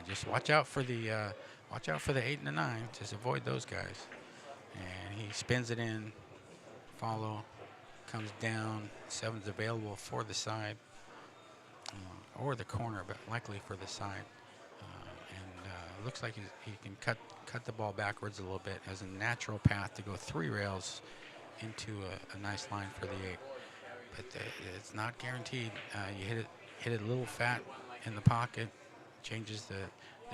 [SPEAKER 1] Just watch out for the 8 and the 9. Just avoid those guys. And he spins it in. Follow. Comes down. 7's available for the side or the corner, but likely for the side. And looks like he can cut the ball backwards a little bit. Has a natural path to go 3 rails into a nice line for the 8. But it's not guaranteed. You hit it a little fat in the pocket, changes the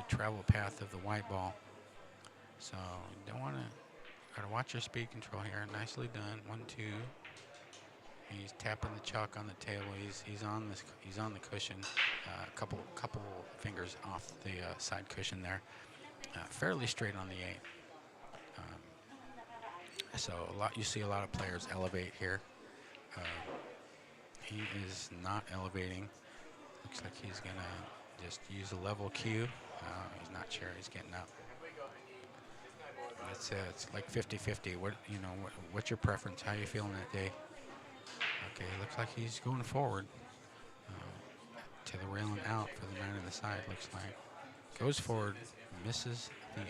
[SPEAKER 1] travel path of the white ball. So you don't want to. Gotta watch your speed control here. Nicely done. 1, 2. He's tapping the chalk on the table. He's on the cushion. A couple fingers off the side cushion there. Fairly straight on the 8. So you see a lot of players elevate here. He is not elevating. Looks like he's gonna just use a level cue. He's not sure. He's getting up. It's like 50-50. What's your preference? How you feeling that day? Okay, looks like he's going forward to the rail and out for the man in the side. Looks like goes forward, misses the 8.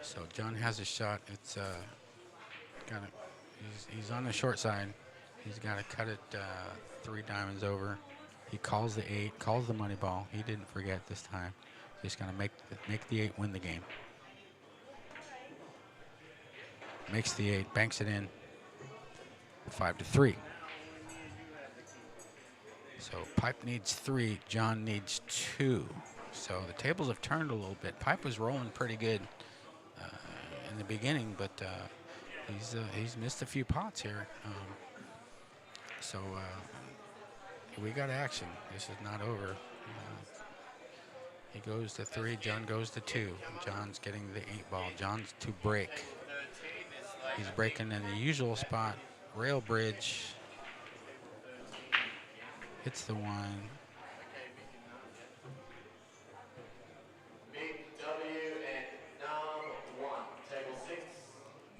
[SPEAKER 1] So John has a shot. It's he's on the short side. He's got to cut it 3 diamonds over. He calls the 8, calls the money ball. He didn't forget this time. He's going to make the 8 win the game. Makes the 8, banks it in. 5-3. So Pipe needs 3, John needs 2. So the tables have turned a little bit. Pipe was rolling pretty good in the beginning, but he's missed a few pots here. So we got action. This is not over. He goes to 3, John goes to 2. John's getting the 8 ball. John's to break. He's breaking in the usual spot. Rail bridge. Hits the 1.
[SPEAKER 5] Big W and number 1. Table 6.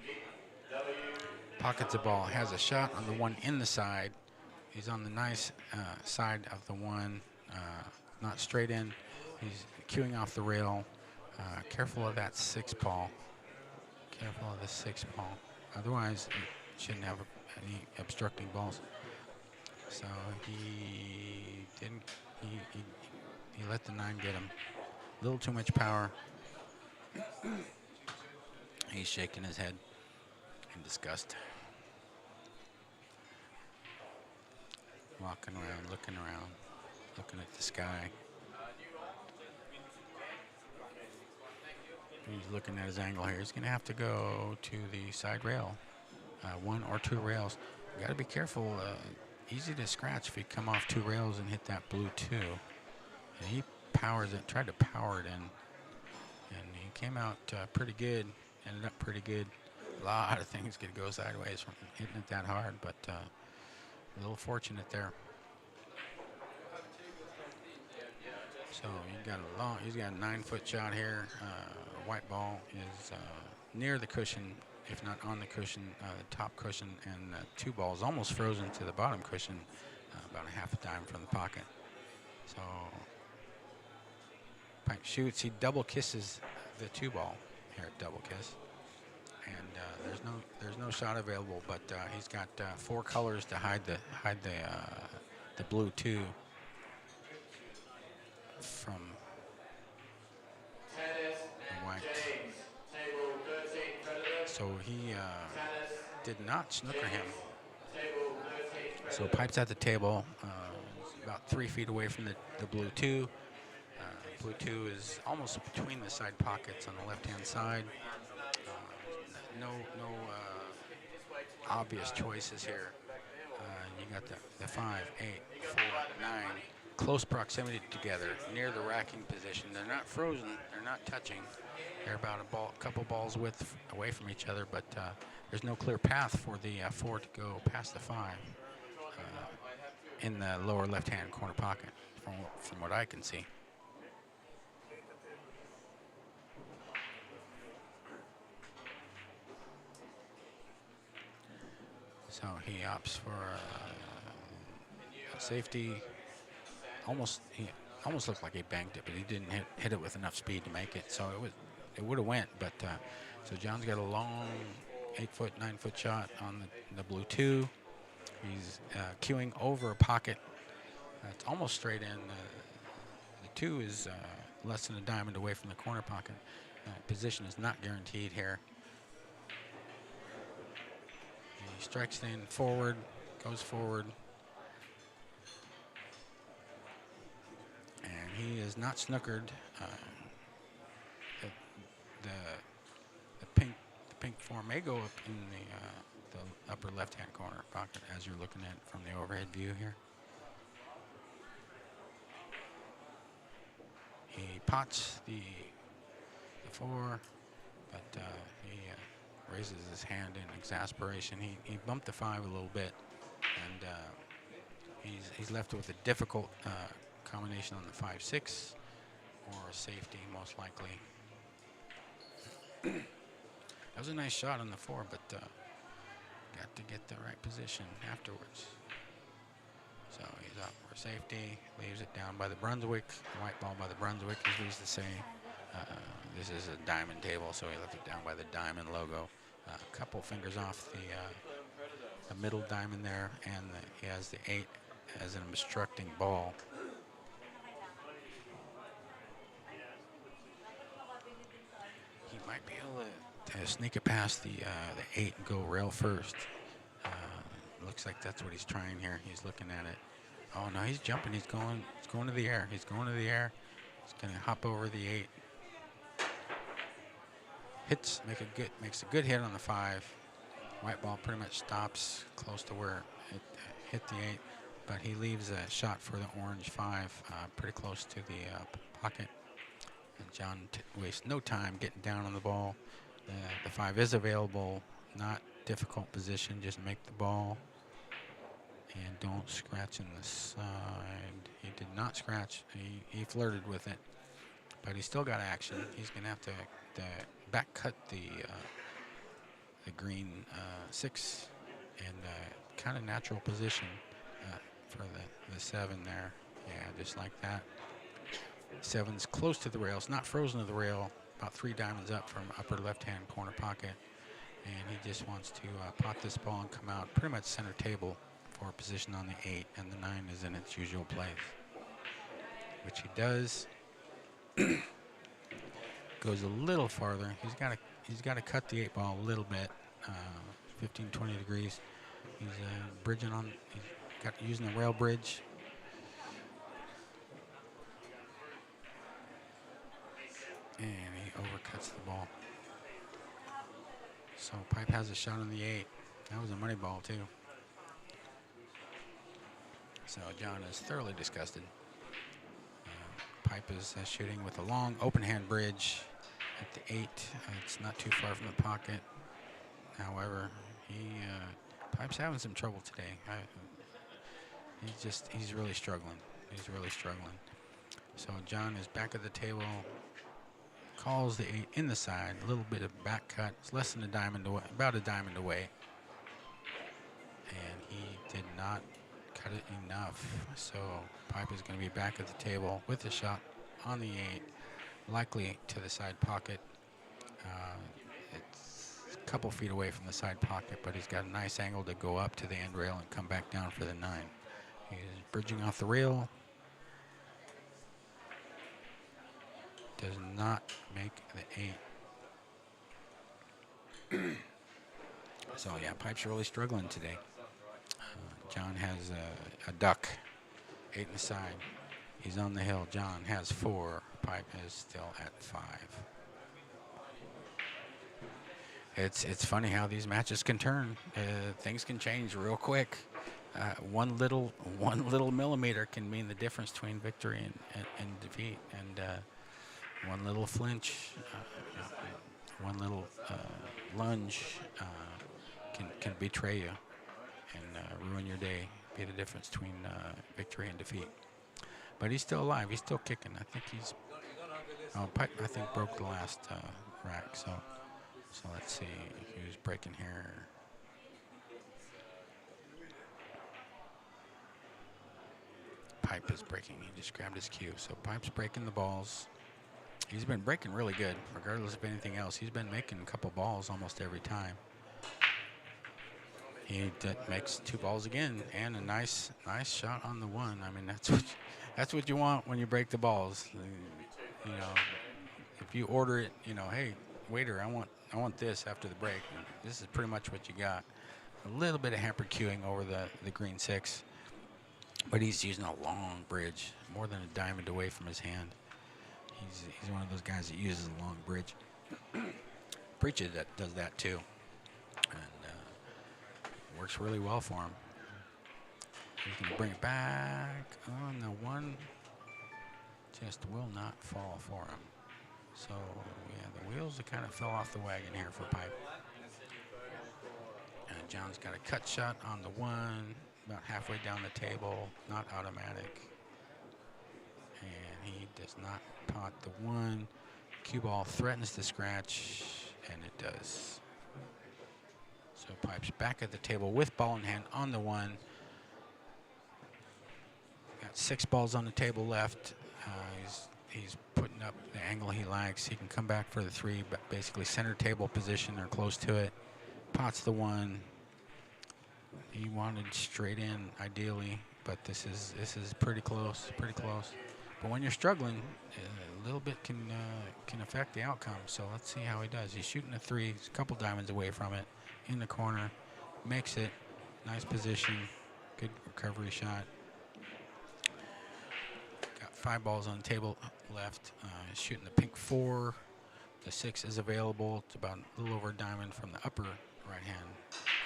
[SPEAKER 5] Big W.
[SPEAKER 1] Pockets the ball. Has a shot on the 1 in the side. He's on the nice side of the 1. Not straight in. He's queuing off the rail. Careful of that 6 ball. Careful of the 6 ball. Otherwise, he shouldn't have any obstructing balls. So he didn't. He let the 9 get him. A little too much power. He's shaking his head in disgust. Walking around, looking at the sky. He's looking at his angle here. He's going to have to go to the side rail. 1 or 2 rails. You got to be careful. Easy to scratch if you come off 2 rails and hit that blue 2. And he powers it, tried to power it in. And he came out pretty good, ended up pretty good. A lot of things could go sideways from hitting it that hard, but a little fortunate there. So he's got a 9-foot shot here. White ball is near the cushion, if not on the cushion, the top cushion, and 2 balls almost frozen to the bottom cushion, about a half a dime from the pocket. So Pipe shoots. He double kisses the 2 ball here at double kiss, and there's no shot available. But he's got 4 colors to hide the blue 2 from the white. So he did not snooker him. So Pipe's at the table, about 3 feet away from the blue 2. Blue 2 is almost between the side pockets on the left-hand side. No obvious choices here. You got the 5, 8, 4, 9. Close proximity together, near the racking position. They're not frozen. They're not touching. They're about a couple balls width away from each other, but there's no clear path for the 4 to go past the 5 in the lower left-hand corner pocket, from what I can see. So he opts for safety. He almost looked like he banked it, but he didn't hit it with enough speed to make it. So it would have went, but so John's got a long 8-foot, 9-foot shot on the blue 2. He's queuing over a pocket. It's almost straight in. The 2 is less than a diamond away from the corner pocket. Position is not guaranteed here. He strikes in forward, goes forward. And he is not snookered. The pink 4 may go up in the upper left-hand corner pocket as you're looking at it from the overhead view here. He pots the 4, but he raises his hand in exasperation. He bumped the 5 a little bit, and he's left with a difficult combination on the 5-6 or a safety, most likely. That was a nice shot on the 4, but got to get the right position afterwards. So he's up for safety, leaves it down by the Brunswick. White ball by the Brunswick, as we used to say. This is a diamond table, so he left it down by the diamond logo. A couple fingers off the middle diamond there, and he has the 8 as an obstructing ball. He might be able to sneak it past the 8 and go rail first. Looks like that's what he's trying here. He's looking at it. Oh no, he's jumping. He's going to the air. He's going to the air. He's going to hop over the 8. Makes a good hit on the 5. White ball pretty much stops close to where it hit the 8, but he leaves a shot for the orange 5 pretty close to the pocket. And John wastes no time getting down on the ball. The 5 is available, not difficult position, just make the ball. And don't scratch in the side. He did not scratch. He flirted with it, but he still got action. He's going to have to back cut the green 6 and kind of natural position for the 7 there. Yeah, just like that. 7's close to the rails, not frozen to the rail, about 3 diamonds up from upper left-hand corner pocket. And he just wants to pot this ball and come out pretty much center table for a position on the 8, and the 9 is in its usual place, which he does. Goes a little farther. He's got to cut the 8 ball a little bit, 15, 20 degrees. He's bridging on. He's using the rail bridge. And he overcuts the ball. So Pipe has a shot on the 8. That was a money ball too. So John is thoroughly disgusted. Pipe is shooting with a long open hand bridge at the 8. It's not too far from the pocket. However, Pipe's having some trouble today. He's really struggling. He's really struggling. So John is back at the table. Calls the 8 in the side. A little bit of back cut. It's less than a diamond away, about a diamond away. And he did not cut it enough. So Pipe is going to be back at the table with a shot on the 8, likely to the side pocket. It's a couple feet away from the side pocket, but he's got a nice angle to go up to the end rail and come back down for the 9. He's bridging off the rail. Does not make the 8. So yeah, Pipe's really struggling today. John has a duck, 8 in the side. He's on the hill. John has 4. Pipe is still at 5. It's funny how these matches can turn. Things can change real quick. One little millimeter can mean the difference between victory and defeat. And one little flinch, one little lunge can betray you and ruin your day, be the difference between victory and defeat. But he's still alive. He's still kicking. I think Pipe, I think, broke the last rack. So let's see. Who's breaking here? Pipe is breaking. He just grabbed his cue. So Pipe's breaking the balls. He's been breaking really good, regardless of anything else. He's been making a couple balls almost every time. He makes 2 balls again, and a nice shot on the 1. I mean, that's what you want when you break the balls. You know, if you order it, hey, waiter, I want this after the break. This is pretty much what you got. A little bit of hampered cueing over the green 6, but he's using a long bridge, more than a diamond away from his hand. He's one of those guys that uses a long bridge. Preacher that does that too, and works really well for him. He's going to bring it back on the 1. Just will not fall for him. So yeah, the wheels kind of fell off the wagon here for Pipe. And John's got a cut shot on the 1, about halfway down the table, not automatic. And he does not pot the 1. Cue ball threatens to scratch, and it does. So Pipe's back at the table with ball in hand on the 1. Got 6 balls on the table left. he's putting up the angle he likes. He can come back for the 3, but basically center table position or close to it. Pots the 1. He wanted straight in ideally, but this is pretty close, But when you're struggling, a little bit can affect the outcome. So let's see how he does. He's shooting a 3. He's a couple diamonds away from it. In the corner, makes it. Nice position. Good recovery shot. Got 5 balls on the table left. Shooting the pink 4. The 6 is available. It's about a little over a diamond from the upper right-hand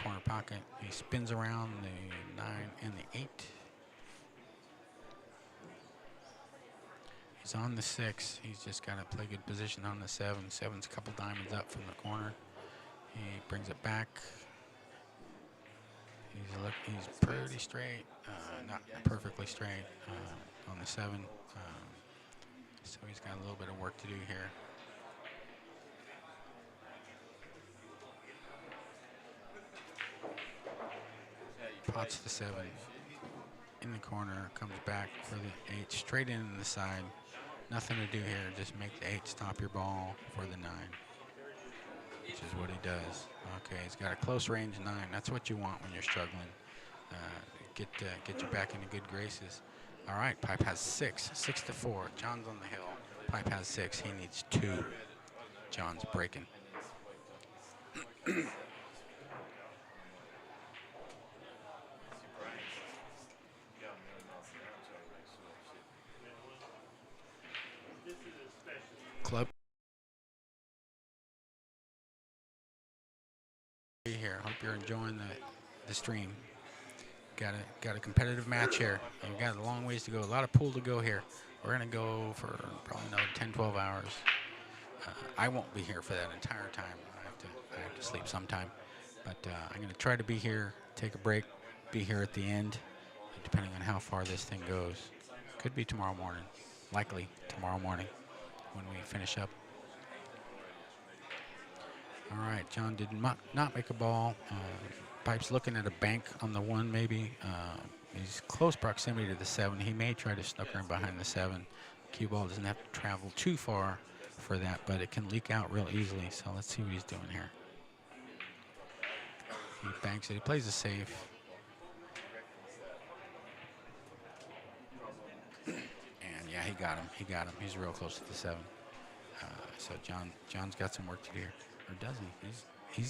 [SPEAKER 1] corner pocket. He spins around the 9 and the 8. He's on the 6. He's just got to play good position on the 7. 7's a couple diamonds up from the corner. He brings it back. He's pretty straight, not perfectly straight on the 7. So he's got a little bit of work to do here. Pots the 7 in the corner, comes back for the 8, straight in the side. Nothing to do here, just make the 8 stop your ball for the 9, which is what he does. Okay, he's got a close range 9. That's what you want when you're struggling. Get you back into good graces. All right, Pipe has 6, 6-4. John's on the hill. Pipe has 6. He needs 2. John's breaking. Club here. Hope you're enjoying the stream. Got a competitive match here. And we've got a long ways to go. A lot of pool to go here. We're gonna go for probably another 10, 12 hours. I won't be here for that entire time. I have to sleep sometime. But I'm gonna try to be here, take a break, be here at the end, depending on how far this thing goes. Could be tomorrow morning. Likely tomorrow morning when we finish up. All right, John did not make a ball. Pipe's looking at a bank on the 1 maybe. He's close proximity to the 7. He may try to snooker in behind the 7. Cue ball doesn't have to travel too far for that, but it can leak out real easily. So let's see what he's doing here. He banks it. He plays it safe. And yeah, he got him. He's real close to the 7. So John's got some work to do here. Or does he?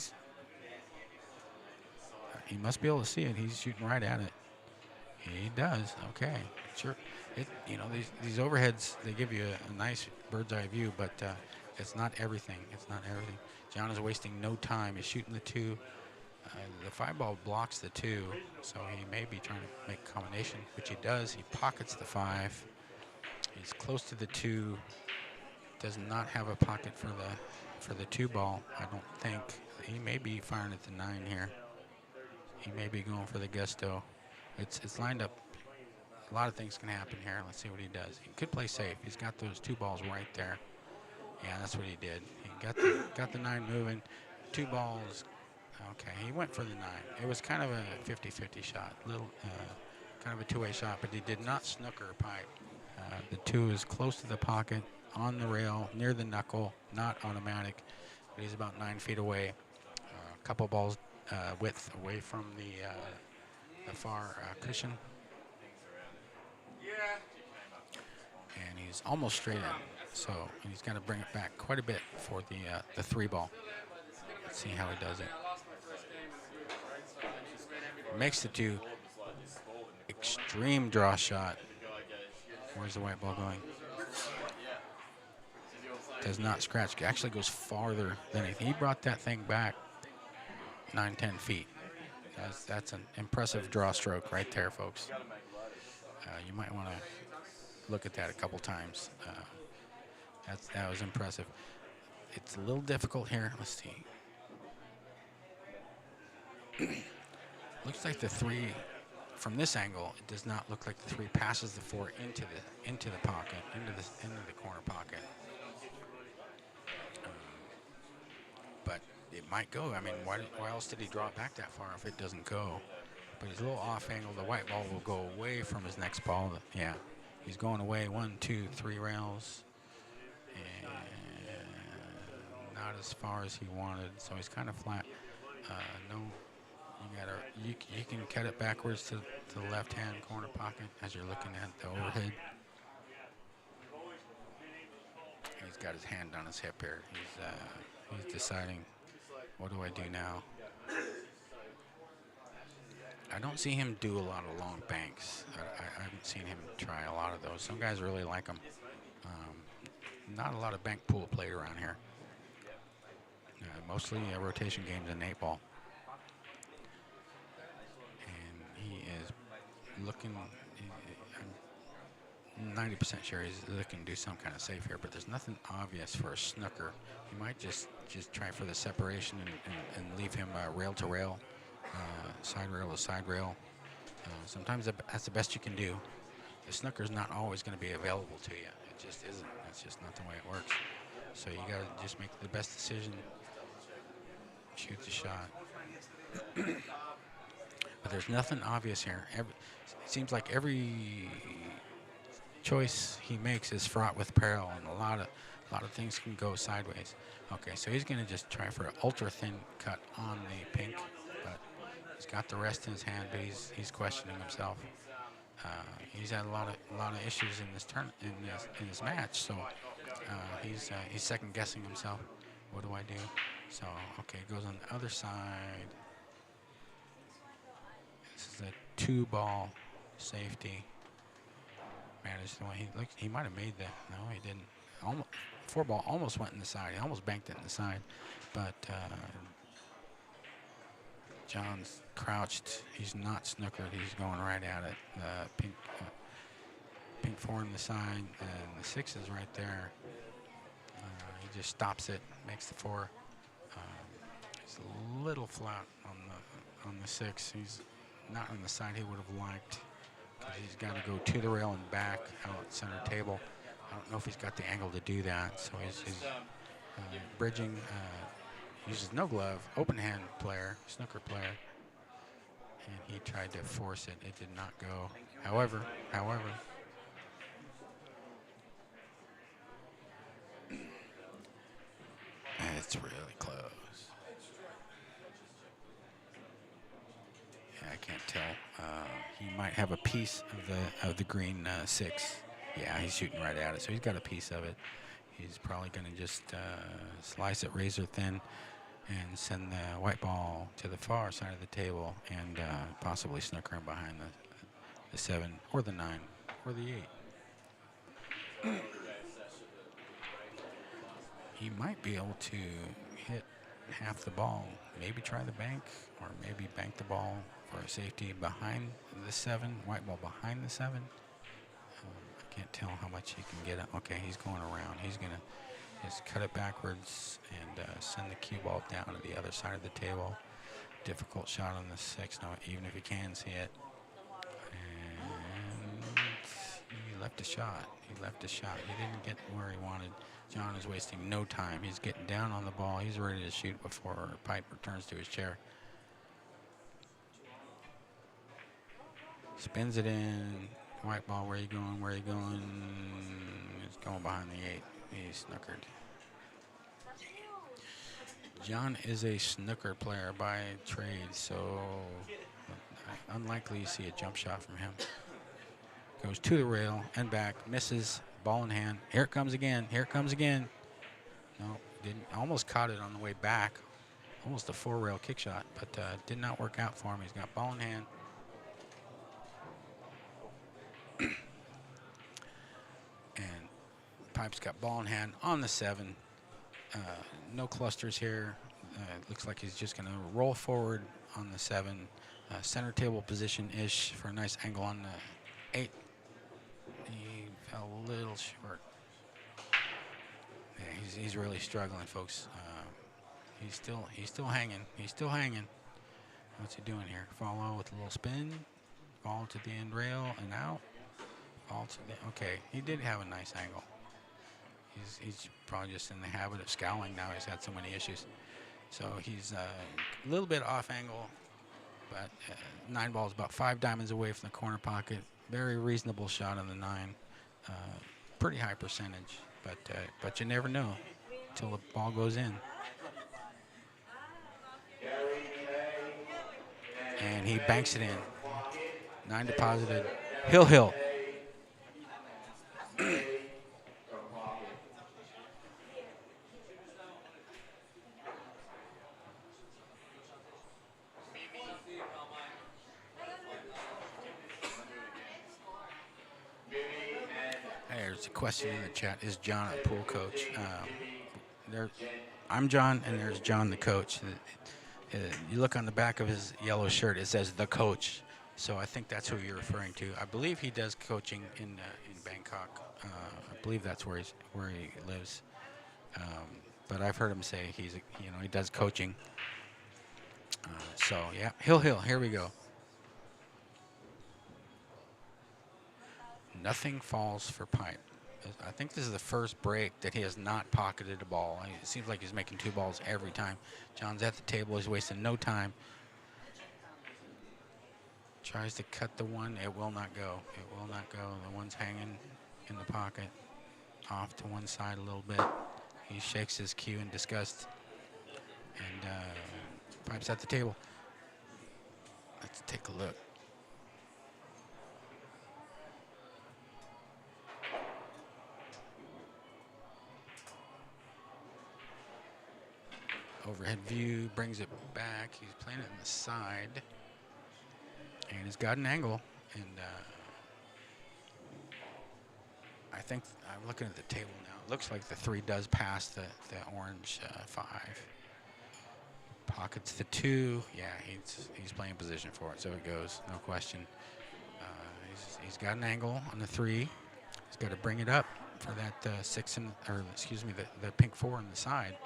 [SPEAKER 1] He must be able to see it. He's shooting right at it. He does. Okay. Sure. These overheads, they give you a nice bird's eye view, but it's not everything. John is wasting no time. He's shooting the 2. The 5 ball blocks the 2, so he may be trying to make a combination, which he does. He pockets the 5. He's close to the 2. Does not have a pocket for the 2 ball, I don't think. He may be firing at the 9 here. He may be going for the gusto. It's lined up. A lot of things can happen here. Let's see what he does. He could play safe. He's got those 2 balls right there. Yeah, that's what he did. He got the 9 moving. 2 balls. Okay, he went for the 9. It was kind of a 50-50 shot. Kind of a 2-way shot, but he did not snooker Pipe. The 2 is close to the pocket, on the rail, near the knuckle, not automatic, but he's about 9 feet away. A couple balls width away from the far cushion. And he's almost straight in, so he's got to bring it back quite a bit for the 3 ball. Let's see how he does it. Makes the 2. Extreme draw shot. Where's the white ball going? Does not scratch. Actually goes farther than he brought that thing back 9, 10 feet. That's an impressive draw stroke right there, folks. You might want to look at that a couple times. That was impressive. It's a little difficult here. Let's see. Looks like the 3, from this angle, it does not look like the 3 passes the 4 into the pocket, into the corner pocket. But it might go. I mean, why else did he draw it back that far if it doesn't go? But he's a little off angle. The white ball will go away from his next ball. Yeah, he's going away 1, 2, 3 rails. not as far as he wanted, so he's kind of flat. No, you can cut it backwards to the left-hand corner pocket as you're looking at the overhead. He's got his hand on his hip here. He's deciding, what do I do now? I don't see him do a lot of long banks. I haven't seen him try a lot of those. Some guys really like them. Not a lot of bank pool played around here. Mostly rotation games and 8-ball. And he is looking, I'm 90% sure he's looking to do some kind of save here, but there's nothing obvious for a snooker. He might just try for the separation and leave him rail to rail, side rail to side rail. Sometimes that's the best you can do. The snooker's not always going to be available to you. It just isn't. That's just not the way it works. So you got to just make the best decision. Shoot the shot. But there's nothing obvious here. It seems like every choice he makes is fraught with peril, and a lot of things can go sideways. Okay, so he's going to just try for an ultra thin cut on the pink, but he's got the rest in his hand, but he's questioning himself. He's had a lot of issues in this in this match, so he's second guessing himself. What do I do? So okay, goes on the other side. This is a 2-ball safety. Managed the one he might have made that. No, he didn't. Almost 4-ball almost went in the side. He almost banked it in the side, but John's crouched. He's not snookered. He's going right at it. Pink 4 in the side, and the 6 is right there. He just stops it, makes the 4. He's a little flat on the 6. He's not on the side he would have liked, because he's got to go to the rail and back out center table. I don't know if he's got the angle to do that, so he's bridging. Uses no glove, open hand player, snooker player, and he tried to force it. It did not go. However, it's really close. Yeah, I can't tell. He might have a piece of the green 6. Yeah, he's shooting right at it, so he's got a piece of it. He's probably going to just slice it razor thin and send the white ball to the far side of the table and possibly snooker him behind the 7 or the 9 or the 8. He might be able to hit half the ball, maybe try the bank, or maybe bank the ball for a safety behind the 7, white ball behind the 7. I can't tell how much he can get it. Okay, he's going around. He's going to just cut it backwards and send the cue ball down to the other side of the table. Difficult shot on the 6, now, even if he can see it. And he left a shot. He left a shot. He didn't get where he wanted. John is wasting no time. He's getting down on the ball. He's ready to shoot before Pipe returns to his chair. Spins it in. White ball, where you going? Where you going? It's going behind the 8. He's snookered. John is a snooker player by trade, so unlikely you see a jump shot from him. Goes to the rail and back, misses, ball in hand. Here it comes again. Here it comes again. No, didn't. Almost caught it on the way back. Almost a 4-rail kick shot, but did not work out for him. He's got ball in hand. And Pipe's got ball in hand on the 7. No clusters here. Looks like he's just going to roll forward on the 7. Center table position-ish for a nice angle on the 8. He fell a little short. Yeah, he's really struggling, folks. He's still hanging. He's still hanging. What's he doing here? Follow with a little spin. Ball to the end rail and out. Ball to the. Okay, he did have a nice angle. He's probably just in the habit of scowling now. He's had so many issues. So he's a little bit off angle, but 9 ball is about 5 diamonds away from the corner pocket. Very reasonable shot on the 9. Pretty high percentage, but you never know until the ball goes in. And he banks it in. 9 deposited. Hill. There's a question in the chat. Is John a pool coach? I'm John, and there's John, the coach. You look on the back of his yellow shirt. It says the coach. So I think that's who you're referring to. I believe he does coaching in Bangkok. I believe that's where he lives. But I've heard him say he does coaching. So yeah, Hill. Here we go. Nothing falls for pipe. I think this is the first break that he has not pocketed a ball. It seems like he's making 2 balls every time. John's at the table. He's wasting no time. Tries to cut the one. It will not go. It will not go. The one's hanging in the pocket. Off to one side a little bit. He shakes his cue in disgust. And pipes at the table. Let's take a look. Overhead view, brings it back. He's playing it on the side. And he's got an angle. And I think I'm looking at the table now. It looks like the 3 does pass the orange 5. Pockets the 2. Yeah, he's playing position for it, so it goes, no question. He's got an angle on the 3. He's got to bring it up for that 6 the pink 4 on the side.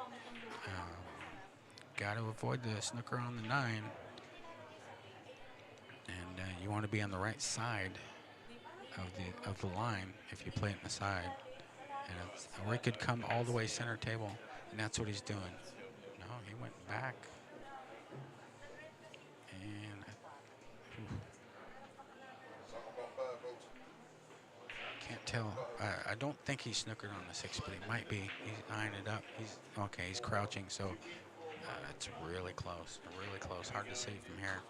[SPEAKER 1] Got to avoid the snooker on the 9. And you want to be on the right side of the line if you play it in the side. Or he could come all the way center table, and that's what he's doing. No, he went back. And can't tell. I don't think he's snookered on the 6, but he might be. He's eyeing it up. He's crouching, so it's really close. Really close. Hard to see from here.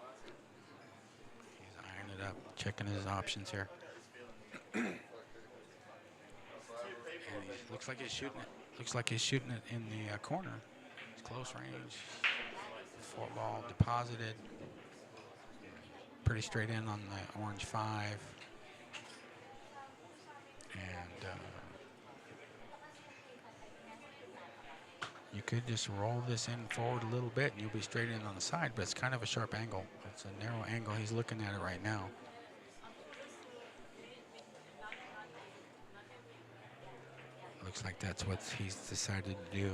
[SPEAKER 1] He's eyeing it up, checking his options here. And looks like he's shooting it. Looks like he's shooting it in the corner. It's close range. 4 ball deposited. Pretty straight in on the orange 5. And you could just roll this in forward a little bit and you'll be straight in on the side, but it's kind of a sharp angle. It's a narrow angle. He's looking at it right now. Looks like that's what he's decided to do.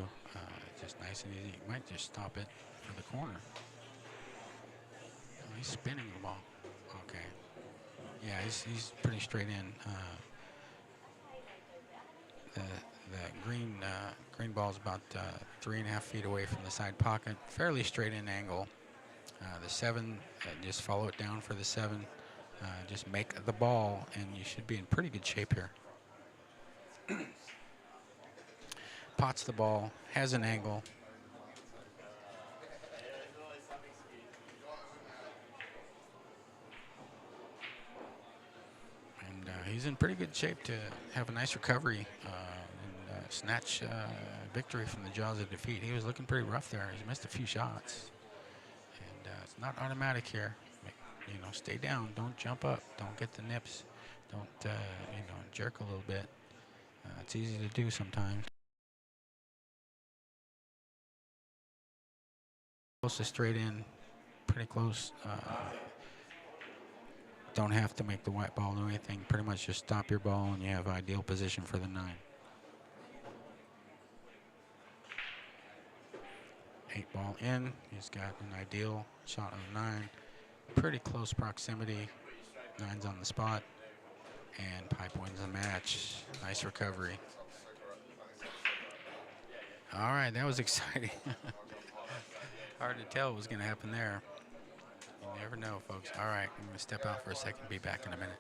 [SPEAKER 1] Just nice and easy. He might just stop it for the corner. Oh, he's spinning the ball. Okay. Yeah, he's pretty straight in. The green ball is about 3.5 feet away from the side pocket. Fairly straight in angle. The 7, just follow it down for the 7. Just make the ball, and you should be in pretty good shape here. Pots the ball, has an angle. And he's in pretty good shape to have a nice recovery and snatch victory from the jaws of defeat. He was looking pretty rough there. He's missed a few shots. And it's not automatic here. Stay down. Don't jump up. Don't get the nips. Don't, jerk a little bit. It's easy to do sometimes. Close to straight in, pretty close. Don't have to make the white ball do anything. Pretty much just stop your ball and you have ideal position for the 9. 8 ball in. He's got an ideal shot of 9. Pretty close proximity. 9's on the spot. And pipe wins the match. Nice recovery. All right, that was exciting. Hard to tell what was going to happen there. You never know, folks. All right, I'm going to step out for a second. Be back in a minute.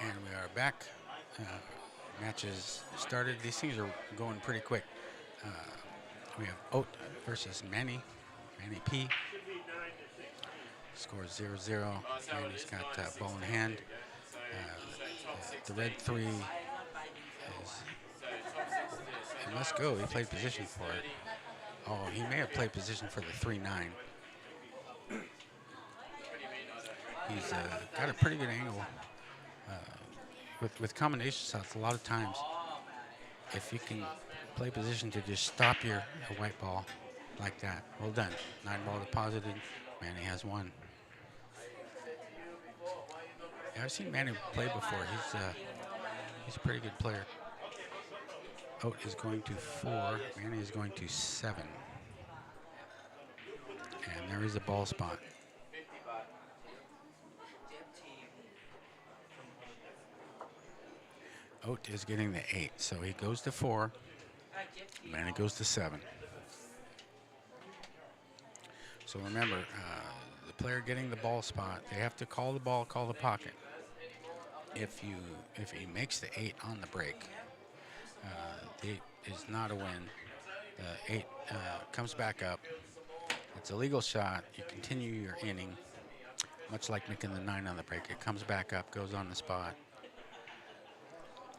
[SPEAKER 1] And we are back. Matches started. These things are going pretty quick. We have Oat versus Manny. Manny P. Scores 0-0. Manny's got ball in hand. The red 3 is. He must go. He played position for it. Oh, he may have played position for the 3-9. He's got a pretty good angle. With combination shots, a lot of times, if you can play position to just stop your white ball like that. Well done. 9 ball deposited. Manny has 1. Yeah, I've seen Manny play before. He's a pretty good player. Oat is going to 4. Manny is going to 7. And there is a ball spot. Oat is getting the 8, so he goes to 4. Manny goes to 7. So remember, the player getting the ball spot, they have to call the ball, call the pocket. If he makes the 8 on the break, the 8 is not a win. The 8 comes back up. It's a legal shot. You continue your inning, much like making the 9 on the break. It comes back up, goes on the spot,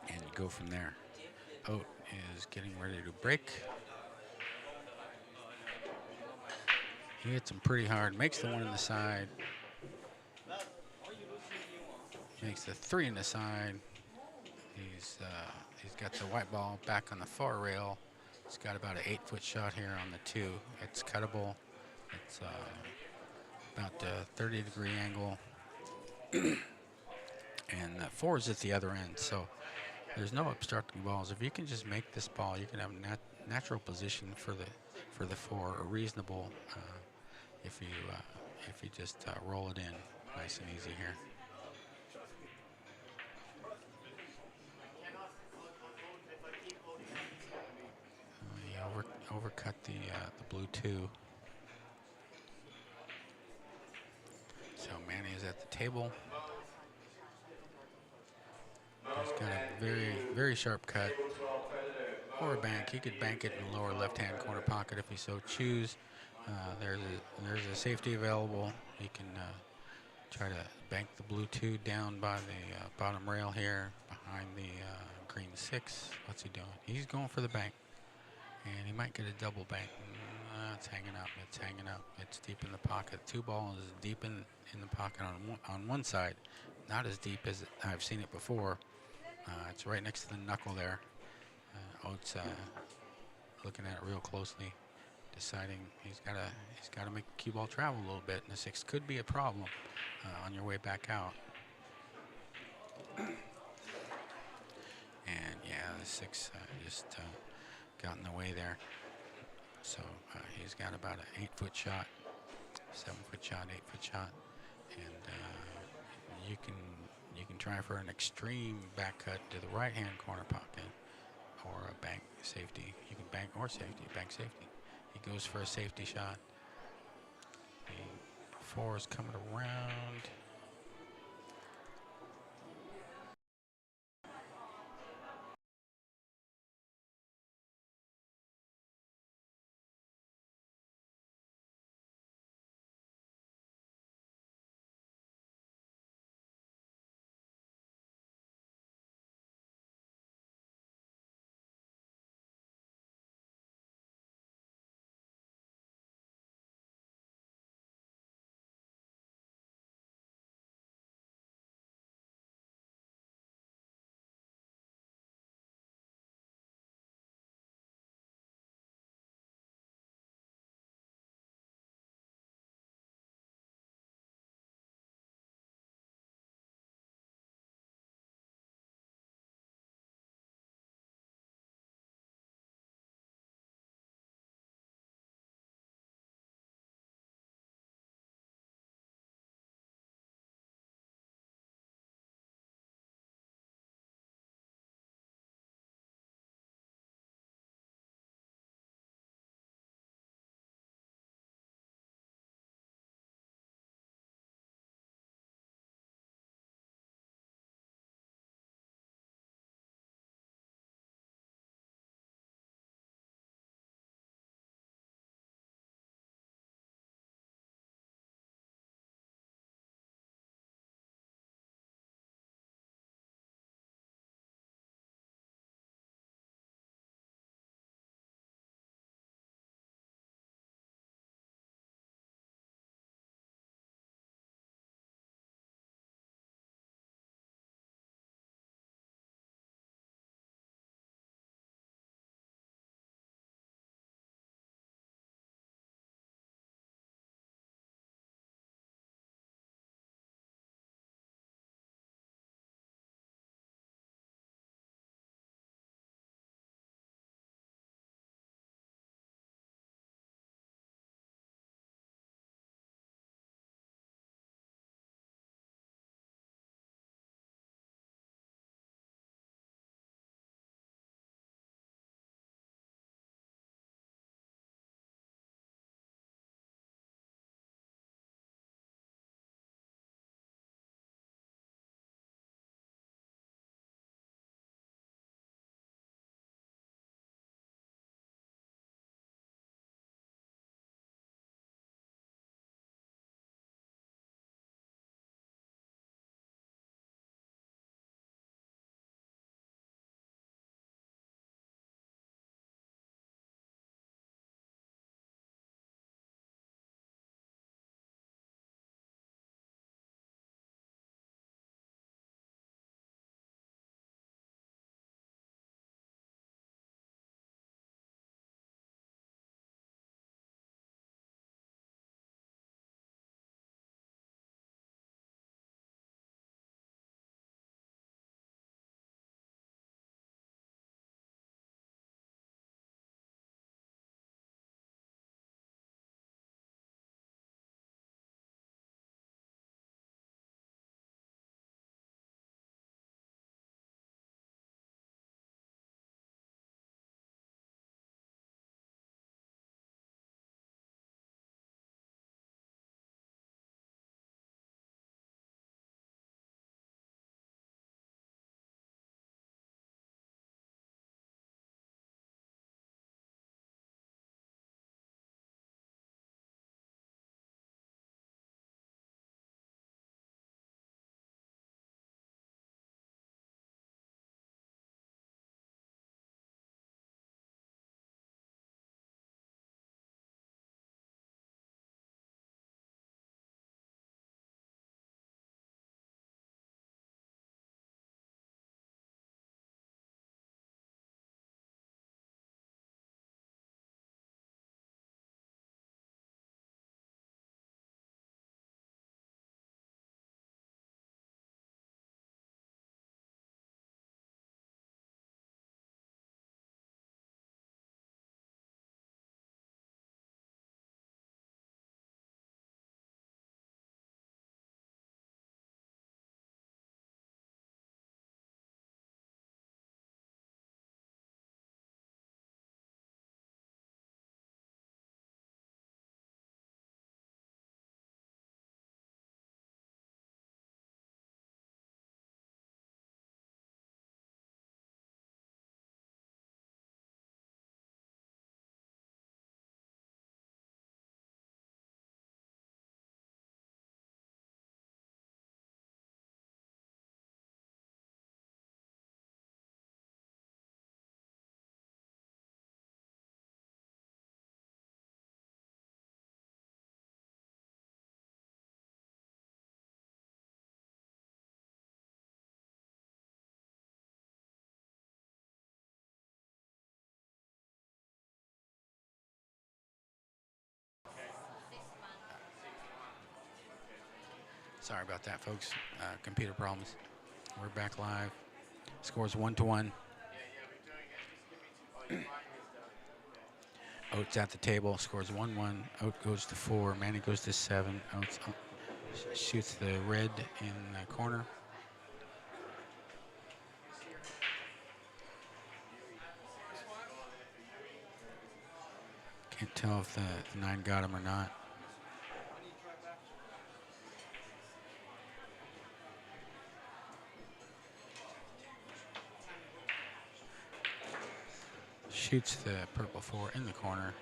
[SPEAKER 1] and you go from there. Oat is getting ready to break. He hits him pretty hard, makes the 1 in the side. Makes the 3 in the side. He's got the white ball back on the far rail. He's got about an 8-foot shot here on the 2. It's cuttable. It's about a 30-degree angle. And the 4 is at the other end, so there's no obstructing balls. If you can just make this ball, you can have natural position for the 4, or reasonable if you just roll it in nice and easy here. He overcut the blue 2. So Manny is at the table. He's got a very, very sharp cut. Or a bank. He could bank it in the lower left-hand corner pocket if he so choose. There's a safety available. He can try to bank the blue 2 down by the bottom rail here, behind the green 6. What's he doing? He's going for the bank. And he might get a double bank. It's hanging up. It's hanging up. It's deep in the pocket. 2 ball is deep in the pocket on one side. Not as deep as I've seen it before. It's right next to the knuckle there. Oates looking at it real closely, deciding he's got to make the cue ball travel a little bit. And the 6 could be a problem on your way back out. And yeah, the 6 just got in the way there. So he's got about an 8-foot shot, 7-foot shot, 8-foot shot, and you can try for an extreme back cut to the right-hand corner pocket, or a bank safety. You can bank or safety, bank safety. He goes for a safety shot. The 4 is coming around. Sorry about that, folks. Computer problems. We're back live. Scores 1-1. Oates at the table. Scores 1-1. Oat goes to 4. Manny goes to 7. Oates shoots the red in the corner. Can't tell if the 9 got him or not. Shoots the purple 4 in the corner.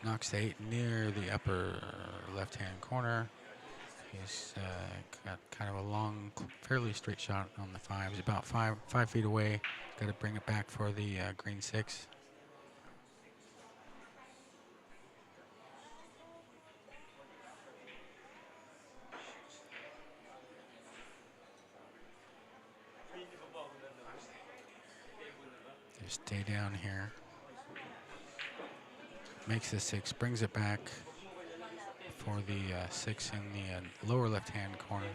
[SPEAKER 1] Knocks the 8 near the upper left-hand corner. He's got kind of a long, fairly straight shot on the 5. He's about 5 feet away. Got to bring it back for the green 6. Just stay down here. Makes the 6, brings it back for the 6 in the lower left-hand corner.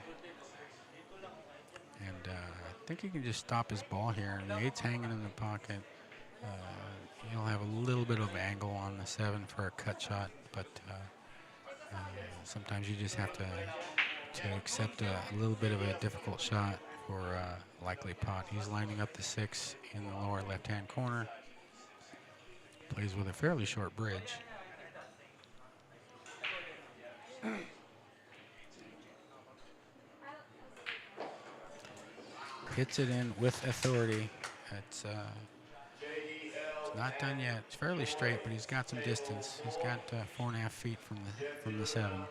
[SPEAKER 1] And I think he can just stop his ball here. The 8's hanging in the pocket. He'll have a little bit of angle on the 7 for a cut shot, but sometimes you just have to accept a little bit of a difficult shot for a likely pot. He's lining up the 6 in the lower left-hand corner. Plays with a fairly short bridge. Hits it in with authority. It's not done yet. It's fairly straight, but he's got some distance. He's got 4.5 feet from the 7.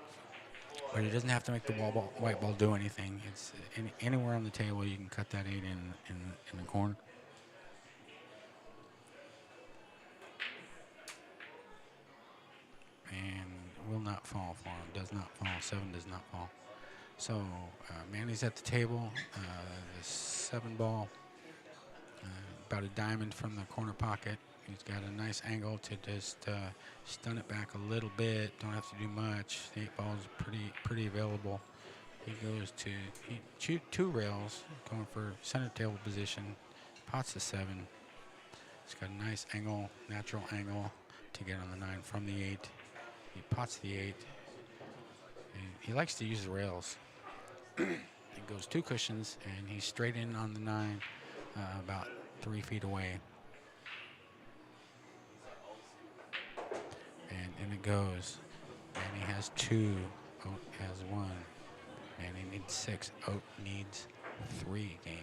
[SPEAKER 1] But he doesn't have to make the white ball do anything. It's anywhere on the table you can cut that 8 in the corner. And will not fall for him. Does not fall. 7 does not fall. So Manny's at the table. The 7 ball, about a diamond from the corner pocket. He's got a nice angle to just stun it back a little bit. Don't have to do much. The 8 ball is pretty available. He goes to shoot 2 rails, going for center table position. Pots the 7. He's got a nice angle, natural angle to get on the 9 from the 8. He pots the 8. And he likes to use the rails. He goes 2 cushions, and he's straight in on the 9, about 3 feet away. And in it goes. Manny has 2. Oat has 1. Manny needs 6. Oat needs 3 games.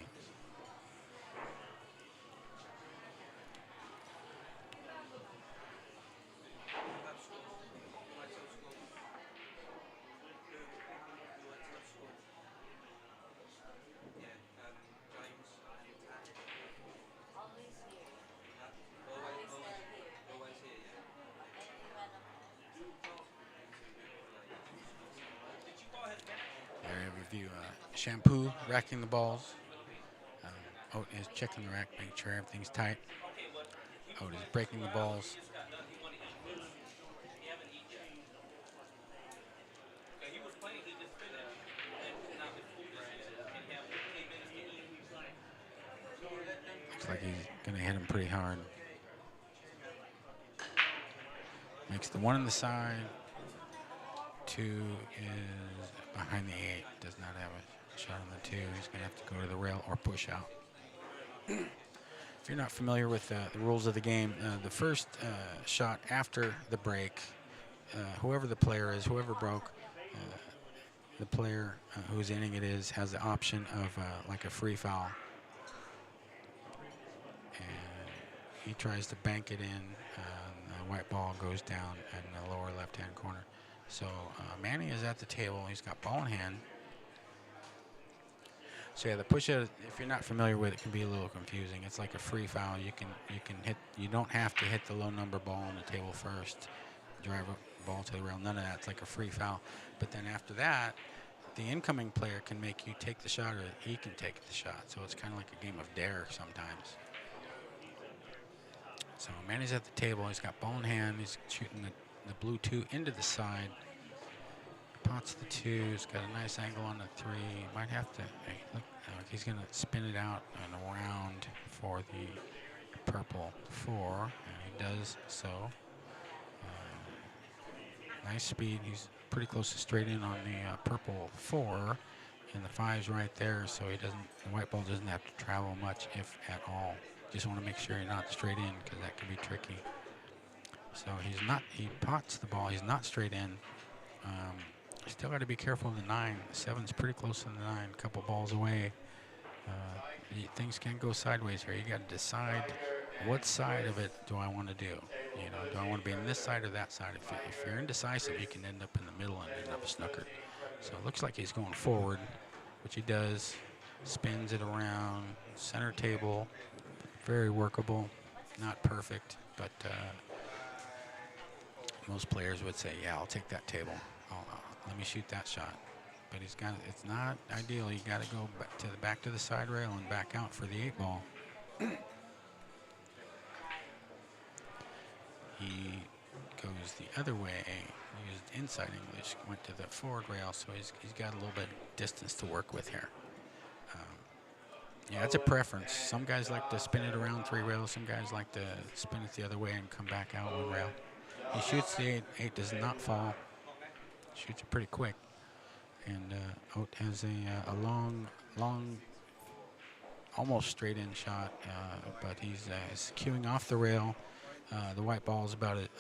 [SPEAKER 1] Shampoo, racking the balls. Oat is checking the rack, making sure everything's tight. Oat is breaking the balls. Looks like he's going to hit him pretty hard. Makes the 1 on the side. 2 is behind the 8. Does not have a shot on the 2. He's going to have to go to the rail or push out. If you're not familiar with the rules of the game, the first shot after the break, whoever the player is, whoever broke, the player whose inning it is has the option of like a free foul. And he tries to bank it in. The white ball goes down in the lower left-hand corner. So Manny is at the table. He's got ball in hand. So yeah, the push out, if you're not familiar with it, can be a little confusing. It's like a free foul. You can hit. You don't have to hit the low number ball on the table first. Drive a ball to the rail. None of that. It's like a free foul. But then after that, the incoming player can make you take the shot, or he can take the shot. So it's kind of like a game of dare sometimes. So Manny's at the table. He's got ball in hand. He's shooting the blue 2 into the side. pots the 2. He's got a nice angle on the 3. Might have to. Hey, look, he's going to spin it out and around for the purple 4, and he does so. Nice speed. He's pretty close to straight in on the purple 4, and the 5's right there, so he doesn't. The white ball doesn't have to travel much, if at all. Just want to make sure you're not straight in, because that can be tricky. So he's not. He pots the ball. He's not straight in. Still got to be careful of the 9. The 7's pretty close to the 9. A couple balls away. Things can go sideways here. You got to decide what side of it do I want to do. You know, do I want to be on this side or that side? If you're indecisive, you can end up in the middle and end up snookered. So it looks like he's going forward, which he does. Spins it around center table. Very workable. Not perfect, but most players would say, "Yeah, I'll take that table. Let me shoot that shot." But he's got. It's not ideal. You got to go back to the side rail and back out for the 8 ball. He goes the other way. He used inside English. Went to the forward rail, so he's got a little bit of distance to work with here. Yeah, it's a preference. Some guys like to spin it around 3 rails. Some guys like to spin it the other way and come back out 1 rail. He shoots the 8. 8 does not fall. Shoots it pretty quick. And Oat has a long, almost straight in shot, but he's queuing off the rail. The white ball is about it.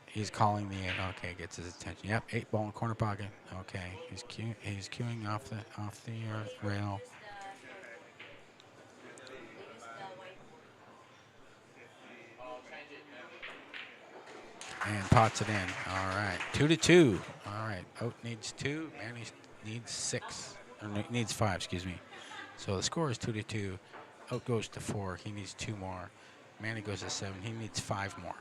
[SPEAKER 1] He's calling the 8. Okay, gets his attention. Yep, 8 ball in corner pocket. Okay, he's queuing off the rail. And pots it in. All right, 2-2. All right, Oat needs 2. Manny needs 6. Or needs 5. Excuse me. So the score is 2-2. Oat goes to 4. He needs 2 more. Manny goes to 7. He needs 5 more.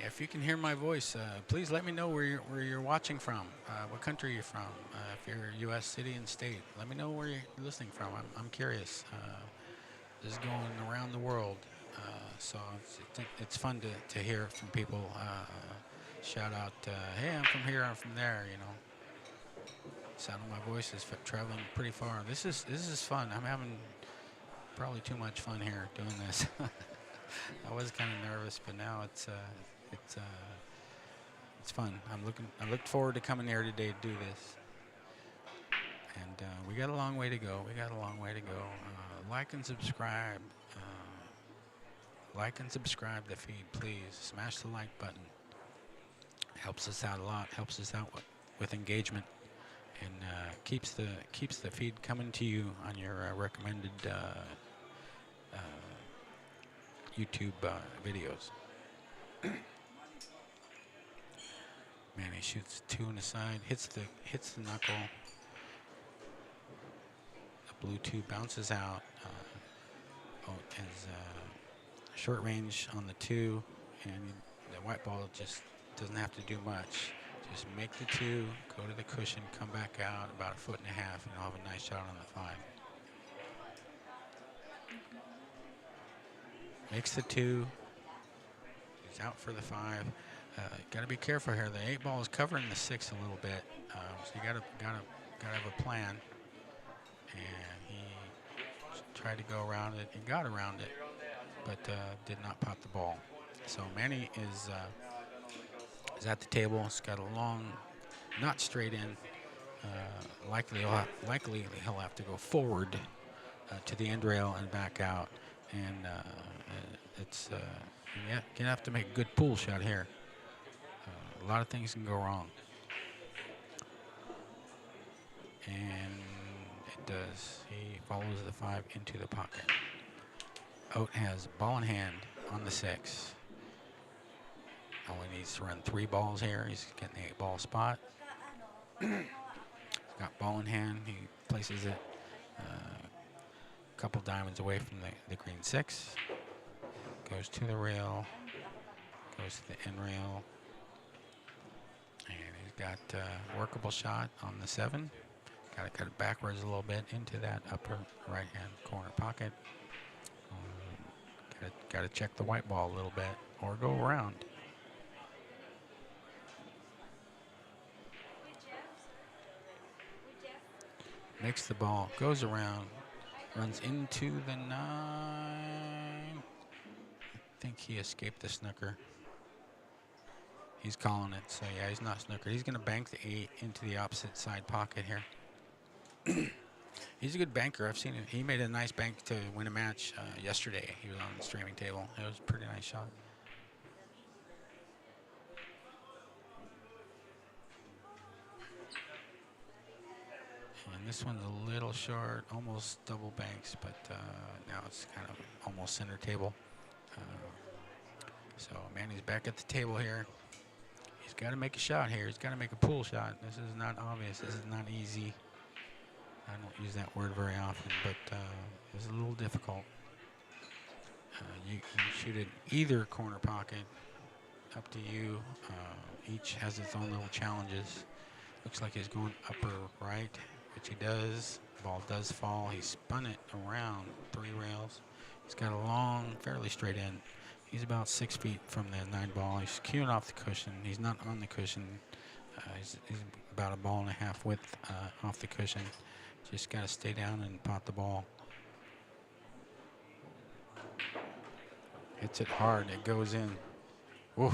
[SPEAKER 1] If you can hear my voice, please let me know where you're watching from, what country you're from. If you're a U.S. city and state, let me know where you're listening from. I'm curious. This is going around the world, so it's fun to hear from people. Shout out, hey, I'm from here, I'm from there. You know, sound of my voice is traveling pretty far. This is fun. I'm having probably too much fun here doing this. I was kind of nervous, but now it's fun. I look forward to coming here today to do this. And we got a long way to go. Like and subscribe. Like and subscribe the feed, please. Smash the like button. Helps us out a lot. Helps us out with engagement, and keeps the feed coming to you on your recommended YouTube videos. Manny shoots 2 on the side, hits the knuckle. The blue 2 bounces out. Has short range on the 2, and the white ball just doesn't have to do much. Just make the 2, go to the cushion, come back out about 1.5 feet, and you'll have a nice shot on the 5. Makes the 2. He's out for the 5. Got to be careful here. The 8 ball is covering the 6 a little bit, so you gotta have a plan. And he tried to go around it. He got around it, but did not pot the ball. So Manny is at the table. He's got a long, not straight in. Likely he'll have to go forward to the end rail and back out. And it's gonna have to make a good pool shot here. A lot of things can go wrong. And it does. He follows the 5 into the pocket. Oat has ball in hand on the 6. Only needs to run 3 balls here. He's getting the 8 ball spot. He's got ball in hand. He places it a couple diamonds away from the green 6. Goes to the rail. Goes to the end rail. got workable shot on the 7. Got to cut it backwards a little bit into that upper right-hand corner pocket. Got to check the white ball a little bit or go around. Makes the ball, goes around, runs into the 9. I think he escaped the snooker. He's calling it, so yeah, he's not snookered. He's going to bank the 8 into the opposite side pocket here. He's a good banker. I've seen it. He made a nice bank to win a match yesterday. He was on the streaming table. It was a pretty nice shot. And this one's a little short, almost double banks, but now it's kind of almost center table. So Manny's back at the table here. He's got to make a shot here. He's got to make a pool shot. This is not obvious. This is not easy. I don't use that word very often, but it's a little difficult. You can shoot it either corner pocket. Up to you. Each has its own little challenges. Looks like he's going upper right, which he does. Ball does fall. He spun it around 3 rails. He's got a long, fairly straight end. He's about 6 feet from the 9 ball. He's cueing off the cushion. He's not on the cushion. He's about a ball and a half width off the cushion. Just got to stay down and pot the ball. Hits it hard. It goes in. Whoa.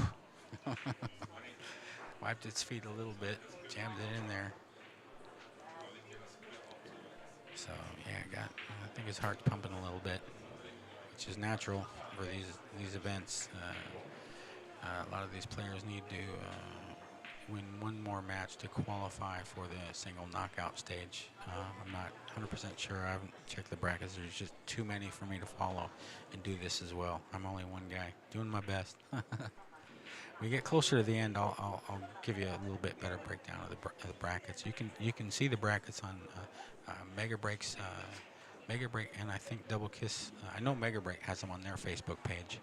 [SPEAKER 1] Wiped its feet a little bit. Jammed it in there. So yeah, I think his heart's pumping a little bit, which is natural for these events. A lot of these players need to win one more match to qualify for the single knockout stage. I'm not 100% sure. I haven't checked the brackets. There's just too many for me to follow and do this as well. I'm only one guy doing my best. We get closer to the end, I'll give you a little bit better breakdown of the brackets. You can see the brackets on Mega Breaks, Mega Break, and I think Double Kiss. I know Mega Break has them on their Facebook page,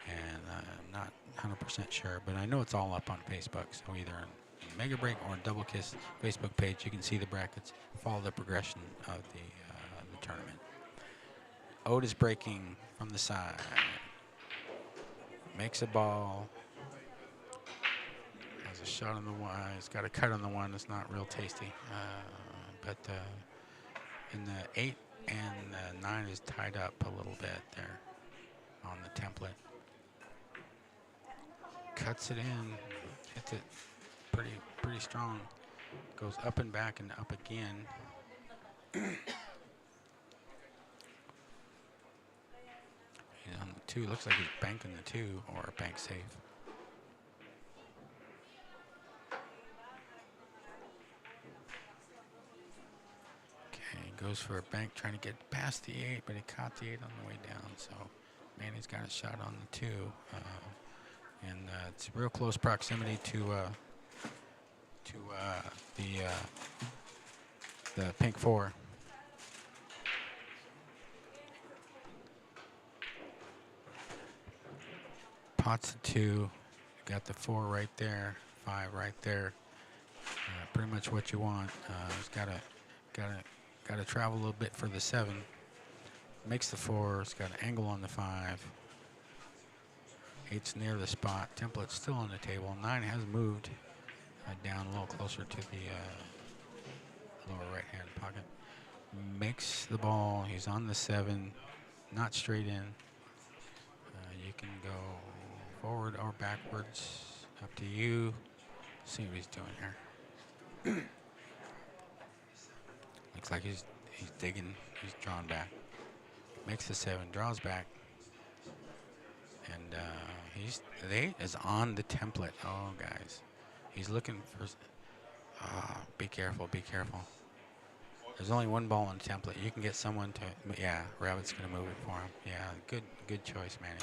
[SPEAKER 1] and I'm not 100% sure, but I know it's all up on Facebook. So either on Mega Break or Double Kiss Facebook page, you can see the brackets, follow the progression of the tournament. Otis breaking from the side, makes a ball. Has a shot on the 1. He's got a cut on the 1. It's not real tasty. But in the 8 and the 9 is tied up a little bit there on the template. Cuts it in. Hits it pretty strong. Goes up and back and up again. He's on the 2. Looks like he's banking the 2 or a bank safe. Goes for a bank, trying to get past the 8, but he caught the 8 on the way down. So Manny's got a shot on the 2, and it's real close proximity to the pink 4. Pots the 2, got the 4 right there, 5 right there. Pretty much what you want. He's got to travel a little bit for the 7. Makes the 4. It's got an angle on the 5. 8's near the spot. Template's still on the table. 9 has moved down a little closer to the lower right-hand pocket. Makes the ball. He's on the 7. Not straight in. You can go forward or backwards. Up to you. See what he's doing here. Looks like he's digging. He's drawn back. Makes the 7. Draws back. And the 8 is on the template. Oh, guys. He's looking for... be careful. Be careful. There's only 1 ball on the template. You can get someone to... Yeah, Rabbit's going to move it for him. Yeah, good choice, Manny.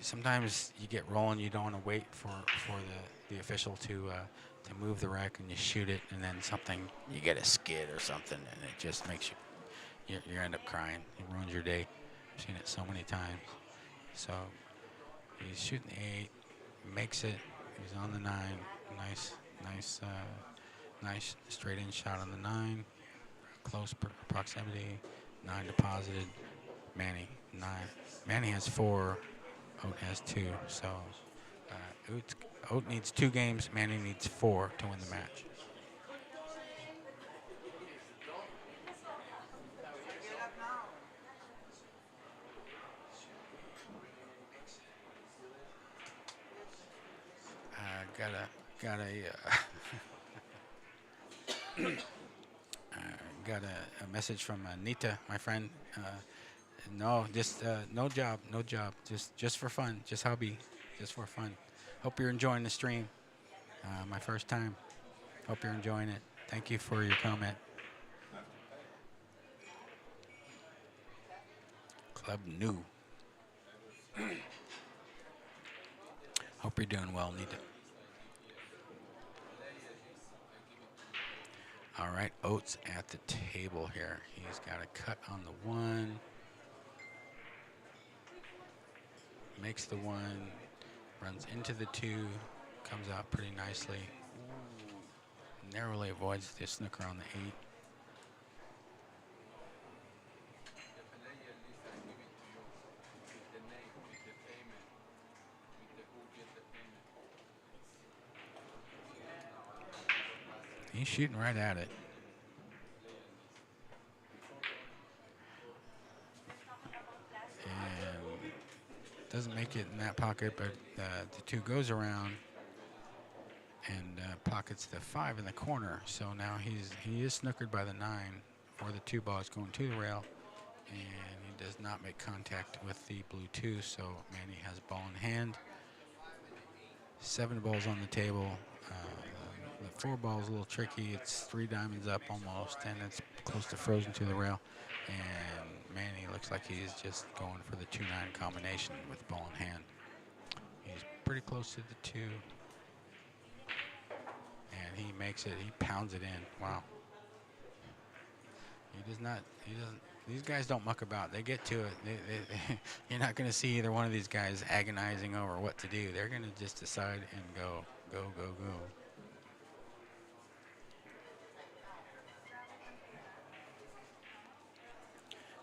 [SPEAKER 1] Sometimes you get rolling. You don't want to wait for the official to move the rack, and you shoot it, and then you get a skid or something, and it just makes you end up crying. It ruins your day. I've seen it so many times. So he's shooting the 8, makes it. He's on the 9. Nice, nice straight in shot on the 9. Close proximity. 9 deposited. Manny 9. Manny has 4. Oat has 2. So Oat needs 2 games. Manny needs 4 to win the match. Got a message from Nita, my friend. No, just no job, no job. Just for fun, just hobby, just for fun. Hope you're enjoying the stream. My first time. Hope you're enjoying it. Thank you for your comment. Club new. Hope you're doing well, Nita. All right, Oates at the table here. He's got a cut on the 1. Makes the 1. Runs into the 2. Comes out pretty nicely. Narrowly avoids the snooker on the 8. He's shooting right at it. And doesn't make it in that pocket, but the 2 goes around and pockets the 5 in the corner. So now he is snookered by the 9 for the 2 balls going to the rail, and he does not make contact with the blue 2. So Manny has ball in hand. 7 balls on the table. The 4 ball is a little tricky. It's 3 diamonds up almost, and it's close to frozen to the rail. And Manny looks like he's just going for the 2-9 combination with ball in hand. He's pretty close to the 2. And he makes it. He pounds it in. Wow. He doesn't. These guys don't muck about. They get to it. You're not going to see either one of these guys agonizing over what to do. They're going to just decide and go, go, go, go.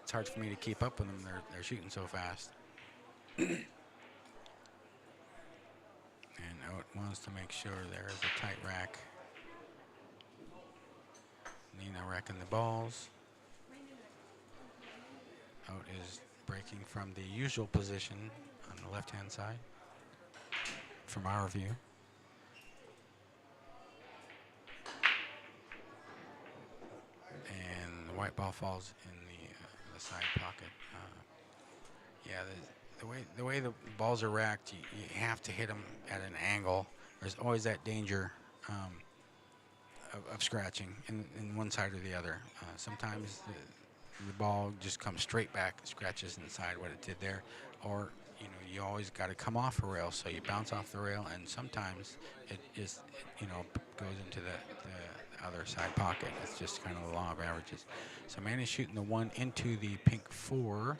[SPEAKER 1] It's hard for me to keep up with them. They're shooting so fast. And Oat wants to make sure there is a tight rack. Nina wrecking the balls. Oat is breaking from the usual position on the left-hand side from our view. And the white ball falls in the side pocket. Yeah, the way the balls are racked, you have to hit them at an angle. There's always that danger of scratching in one side or the other. Sometimes the ball just comes straight back, scratches inside what it did there, or you always got to come off a rail, so you bounce off the rail, and sometimes it goes into the other side pocket. It's just kind of the law of averages. So Manny's shooting the 1 into the pink 4.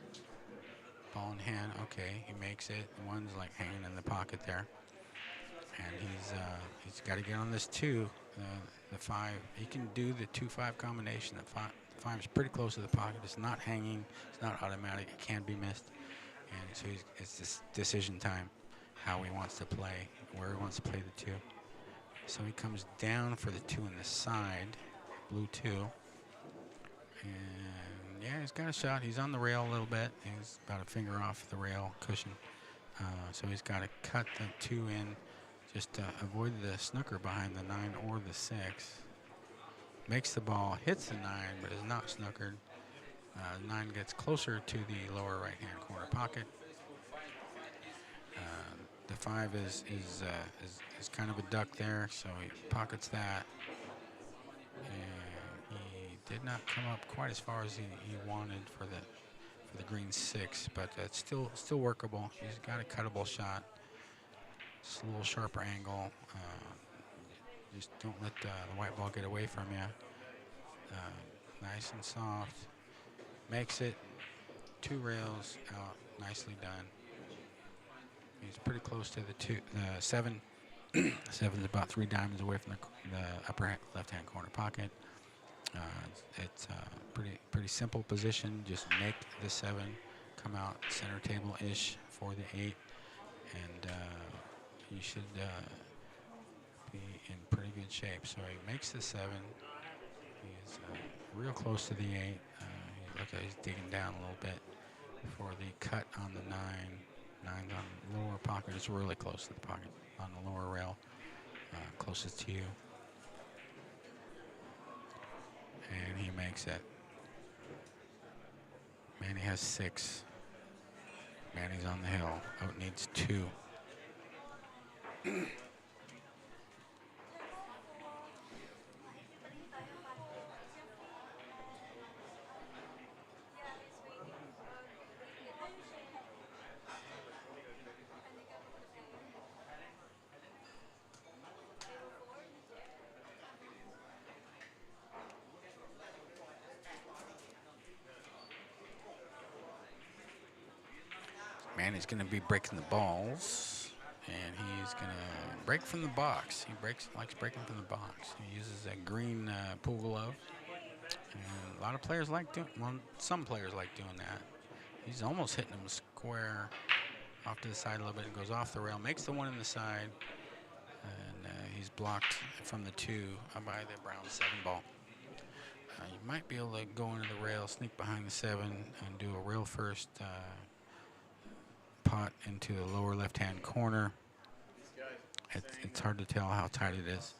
[SPEAKER 1] Ball in hand. Okay, he makes it. The 1's like hanging in the pocket there, and he's got to get on this 2. The 5. He can do the 2-5 combination. The 5 is pretty close to the pocket. It's not hanging. It's not automatic. It can be missed. And so it's this decision time, how he wants to play, where he wants to play the 2. So he comes down for the 2 on the side, blue 2. And yeah, he's got a shot. He's on the rail a little bit. He's about a finger off the rail cushion. So he's got to cut the 2 in just to avoid the snooker behind the 9 or the 6. Makes the ball, hits the 9, but is not snookered. 9 gets closer to the lower right-hand corner pocket. The 5 is kind of a duck there, so he pockets that. And he did not come up quite as far as he wanted for the green 6, but it's still workable. He's got a cuttable shot. It's a little sharper angle. Just don't let the white ball get away from you. Nice and soft. Makes it 2 rails out. Nicely done. He's pretty close to the 7. Seven's about 3 diamonds away from the upper left-hand corner pocket. It's a pretty simple position. Just make the 7 come out center table-ish for the 8, and you should be in pretty good shape. So he makes the 7. He's real close to the 8. Look at he's digging down a little bit for the cut on the 9. 9's on the lower pocket. It's really close to the pocket on the lower rail, closest to you. And he makes it. Manny has 6. Manny's on the hill. Out needs 2. Manny's going to be breaking the balls, and he's going to break from the box. He likes breaking from the box. He uses that green pool glove, and a lot of players like doing. Well, some players like doing that. He's almost hitting him square off to the side a little bit. It goes off the rail, makes the 1 in the side, and he's blocked from the 2 by the brown 7 ball. You might be able to go into the rail, sneak behind the 7, and do a rail first. Pot into the lower left-hand corner. It's hard to tell how tight it is.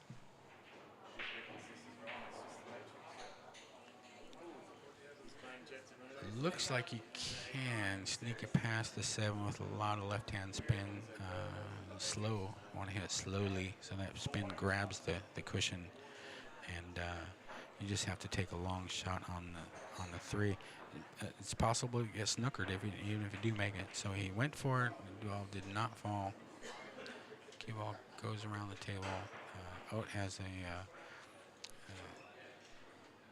[SPEAKER 1] Looks like you can sneak it past the 7 with a lot of left-hand spin. Slow. Want to hit it slowly so that spin grabs the cushion, and you just have to take a long shot on the 3. It's possible to get snookered even if you do make it. So he went for it. The ball did not fall. Cue ball goes around the table. Oat has a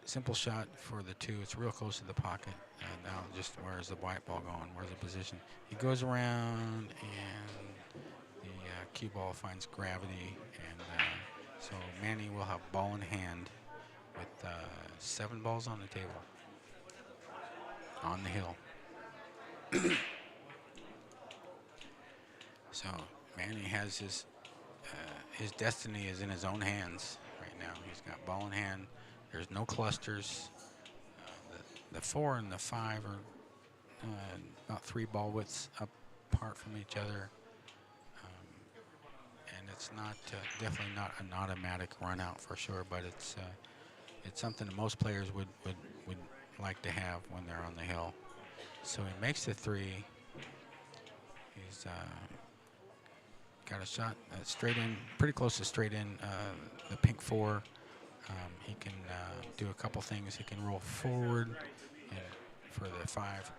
[SPEAKER 1] simple shot for the 2. It's real close to the pocket. Now just where's the white ball going? Where's the position? He goes around, and the cue ball finds gravity, and so Manny will have ball in hand with 7 balls on the table. On the hill. So Manny has his destiny is in his own hands right now. He's got ball in hand. There's no clusters. The 4 and the 5 are about 3 ball widths apart from each other, and it's not definitely not an automatic run out for sure, but it's something that most players would like to have when they're on the hill. So he makes the 3. He's got a shot straight in, pretty close to straight in. The pink 4. He can do a couple things. He can roll forward and for the 5,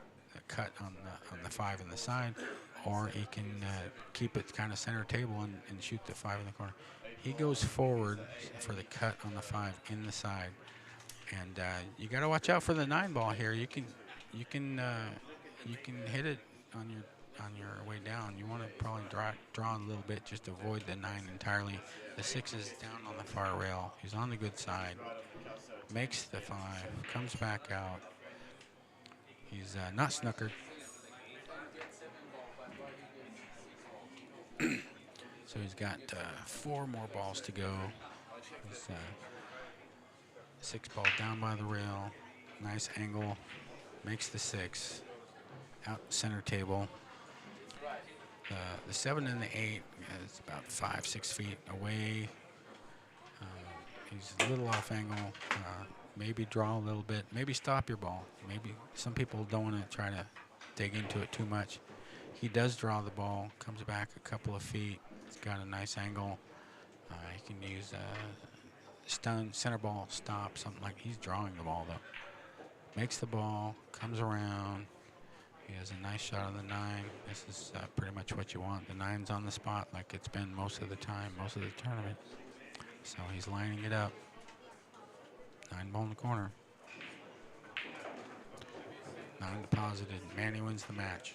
[SPEAKER 1] cut on the 5 in the side, or he can keep it kind of center table and shoot the 5 in the corner. He goes forward for the cut on the 5 in the side. And you got to watch out for the 9 ball here. You can hit it on your way down. You want to probably draw a little bit just to avoid the 9 entirely. The 6 is down on the far rail. He's on the good side. Makes the 5. Comes back out. He's not snookered. So he's got 4 more balls to go. He's 6 ball down by the rail. Nice angle. Makes the 6. Out center table. The 7 and the 8 is about 5-6 feet away. He's a little off angle. Maybe draw a little bit. Maybe stop your ball. Maybe some people don't want to try to dig into it too much. He does draw the ball. Comes back a couple of feet. He's got a nice angle. He can use stun, center ball, stop, something like. He's drawing the ball though. Makes the ball. Comes around. He has a nice shot on the 9. This is pretty much what you want. The 9's on the spot like it's been most of the time, most of the tournament. So he's lining it up. 9 ball in the corner. 9 deposited. Manny wins the match.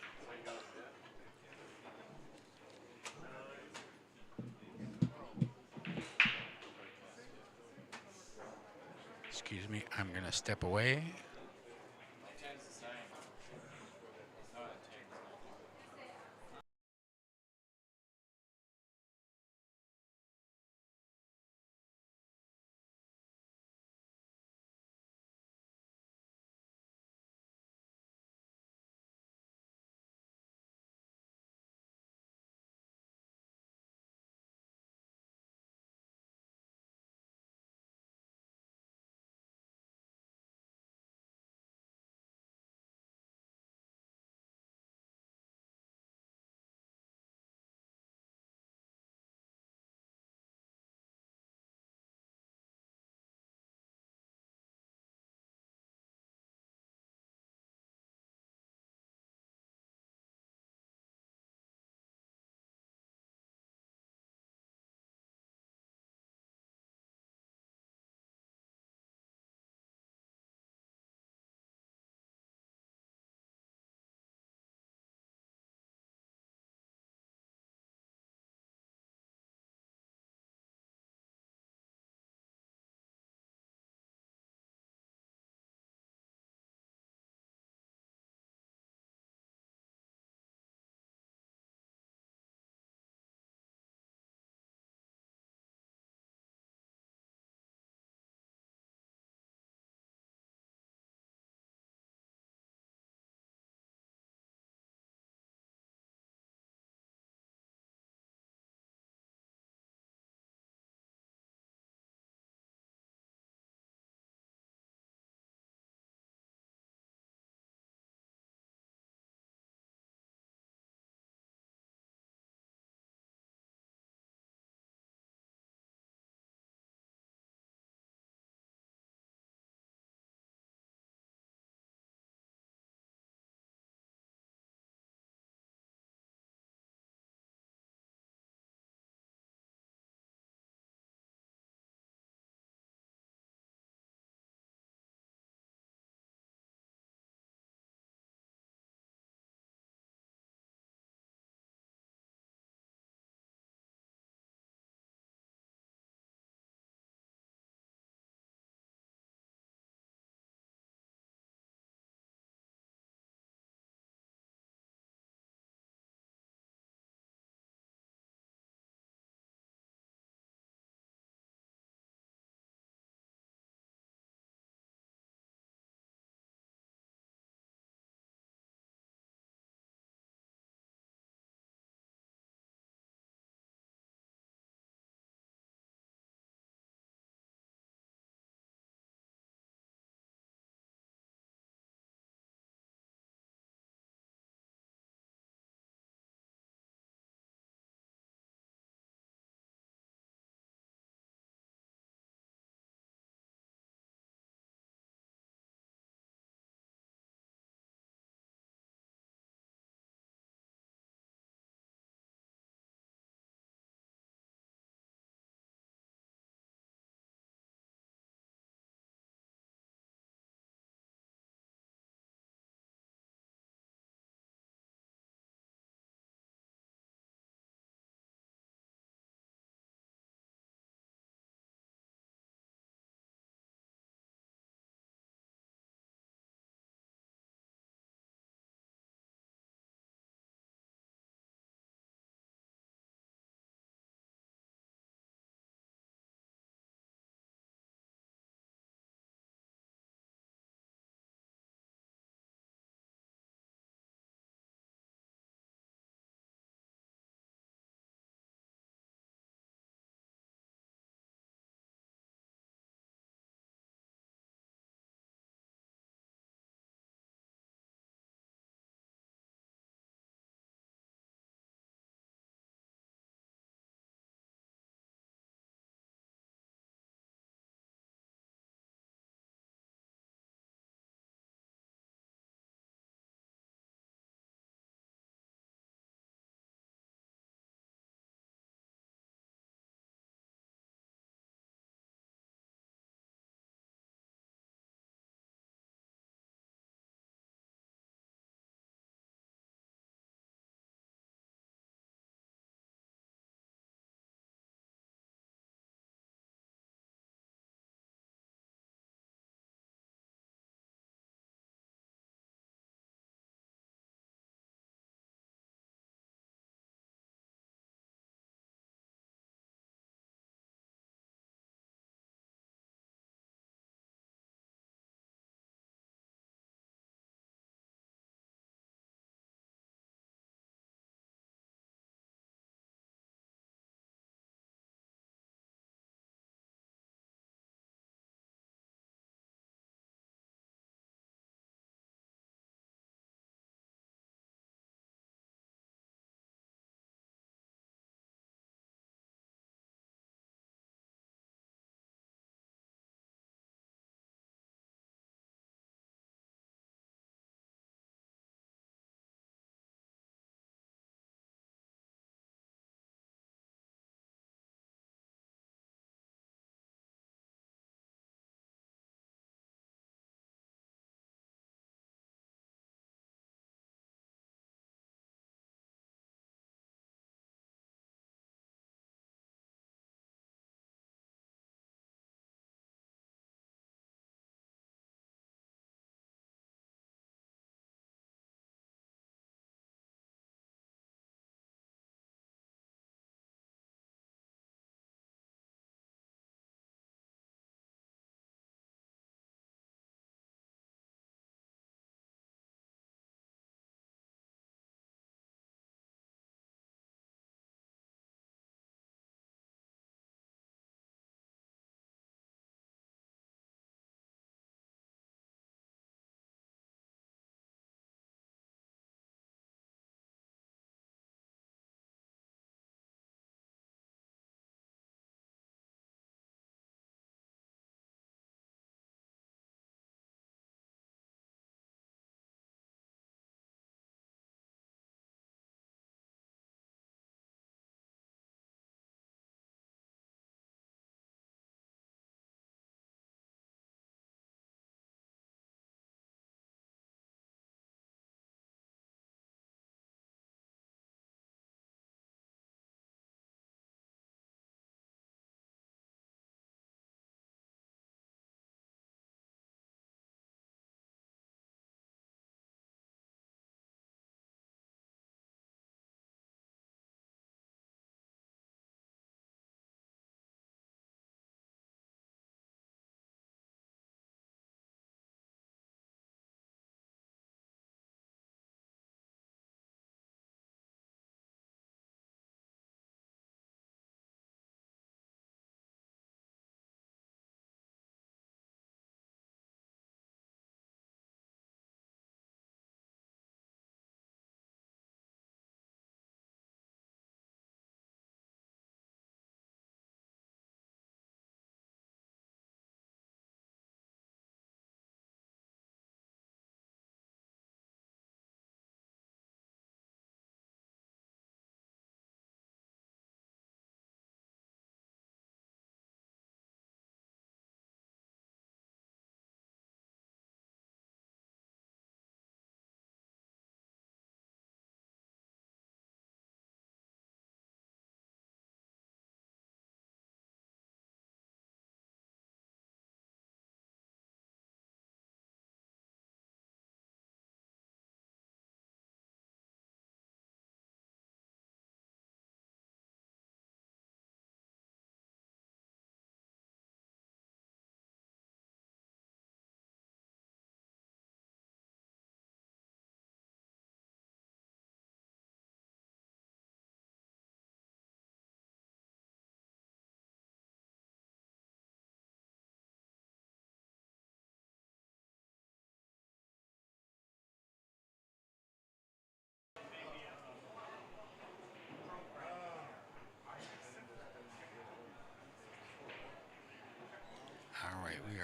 [SPEAKER 1] step away.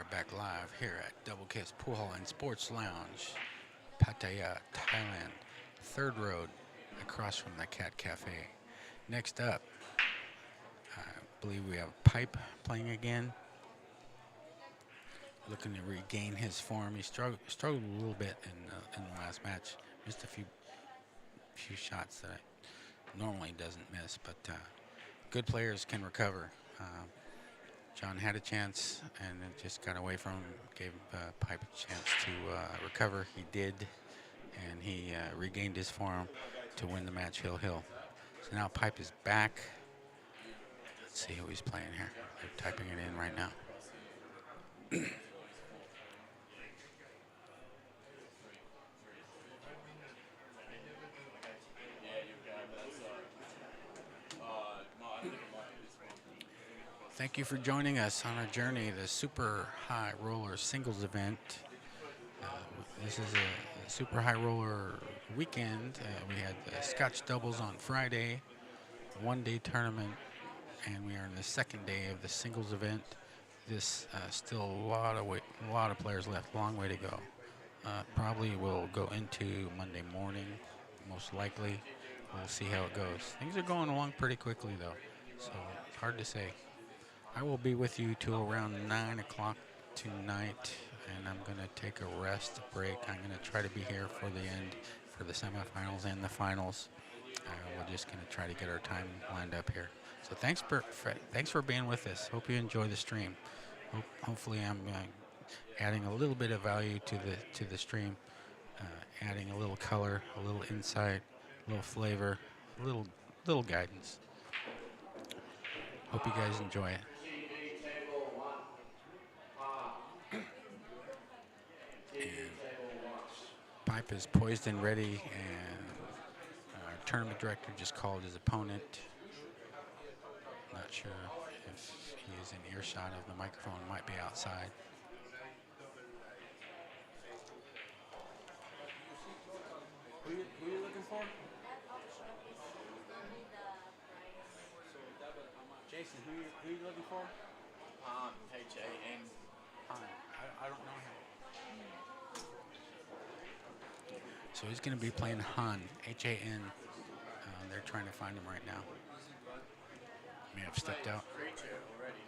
[SPEAKER 1] are back live here at Double Kiss Pool Hall and Sports Lounge, Pattaya, Thailand. Third Road, across from the Cat Cafe. Next up, I believe we have Pipe playing again. Looking to regain his form. He struggled a little bit in the last match. Missed a few shots that normally doesn't miss, but good players can recover. John had a chance and it just got away from him. Gave Pipe a chance to recover. He did, and he regained his form to win the match hill. So now Pipe is back. Let's see who he's playing here. They're typing it in right now. Thank you for joining us on our journey, the Super High Roller Singles event. This is a Super High Roller weekend. We had Scotch doubles on Friday, one-day tournament, and we are in the second day of the singles event. This still a lot of players left, long way to go. Probably will go into Monday morning, most likely. We'll see how it goes. Things are going along pretty quickly though, so it's hard to say. I will be with you till around 9 o'clock tonight, and I'm going to take a rest break. I'm going to try to be here for the end, for the semifinals and the finals. We're just going to try to get our time lined up here. So thanks for being with us. Hope you enjoy the stream. Hopefully I'm adding a little bit of value to the stream, adding a little color, a little insight, a little flavor, a little guidance. Hope you guys enjoy it. And Pipe is poised and ready, and our tournament director just called his opponent. Not sure if he is in earshot of the microphone, might be outside.
[SPEAKER 2] Who are you looking for? Jason, who are you looking for?
[SPEAKER 5] H-A-N.
[SPEAKER 1] I don't know him. So he's going to be playing Han, H-A-N. They're trying to find him right now. May have stepped out.
[SPEAKER 5] Creature already.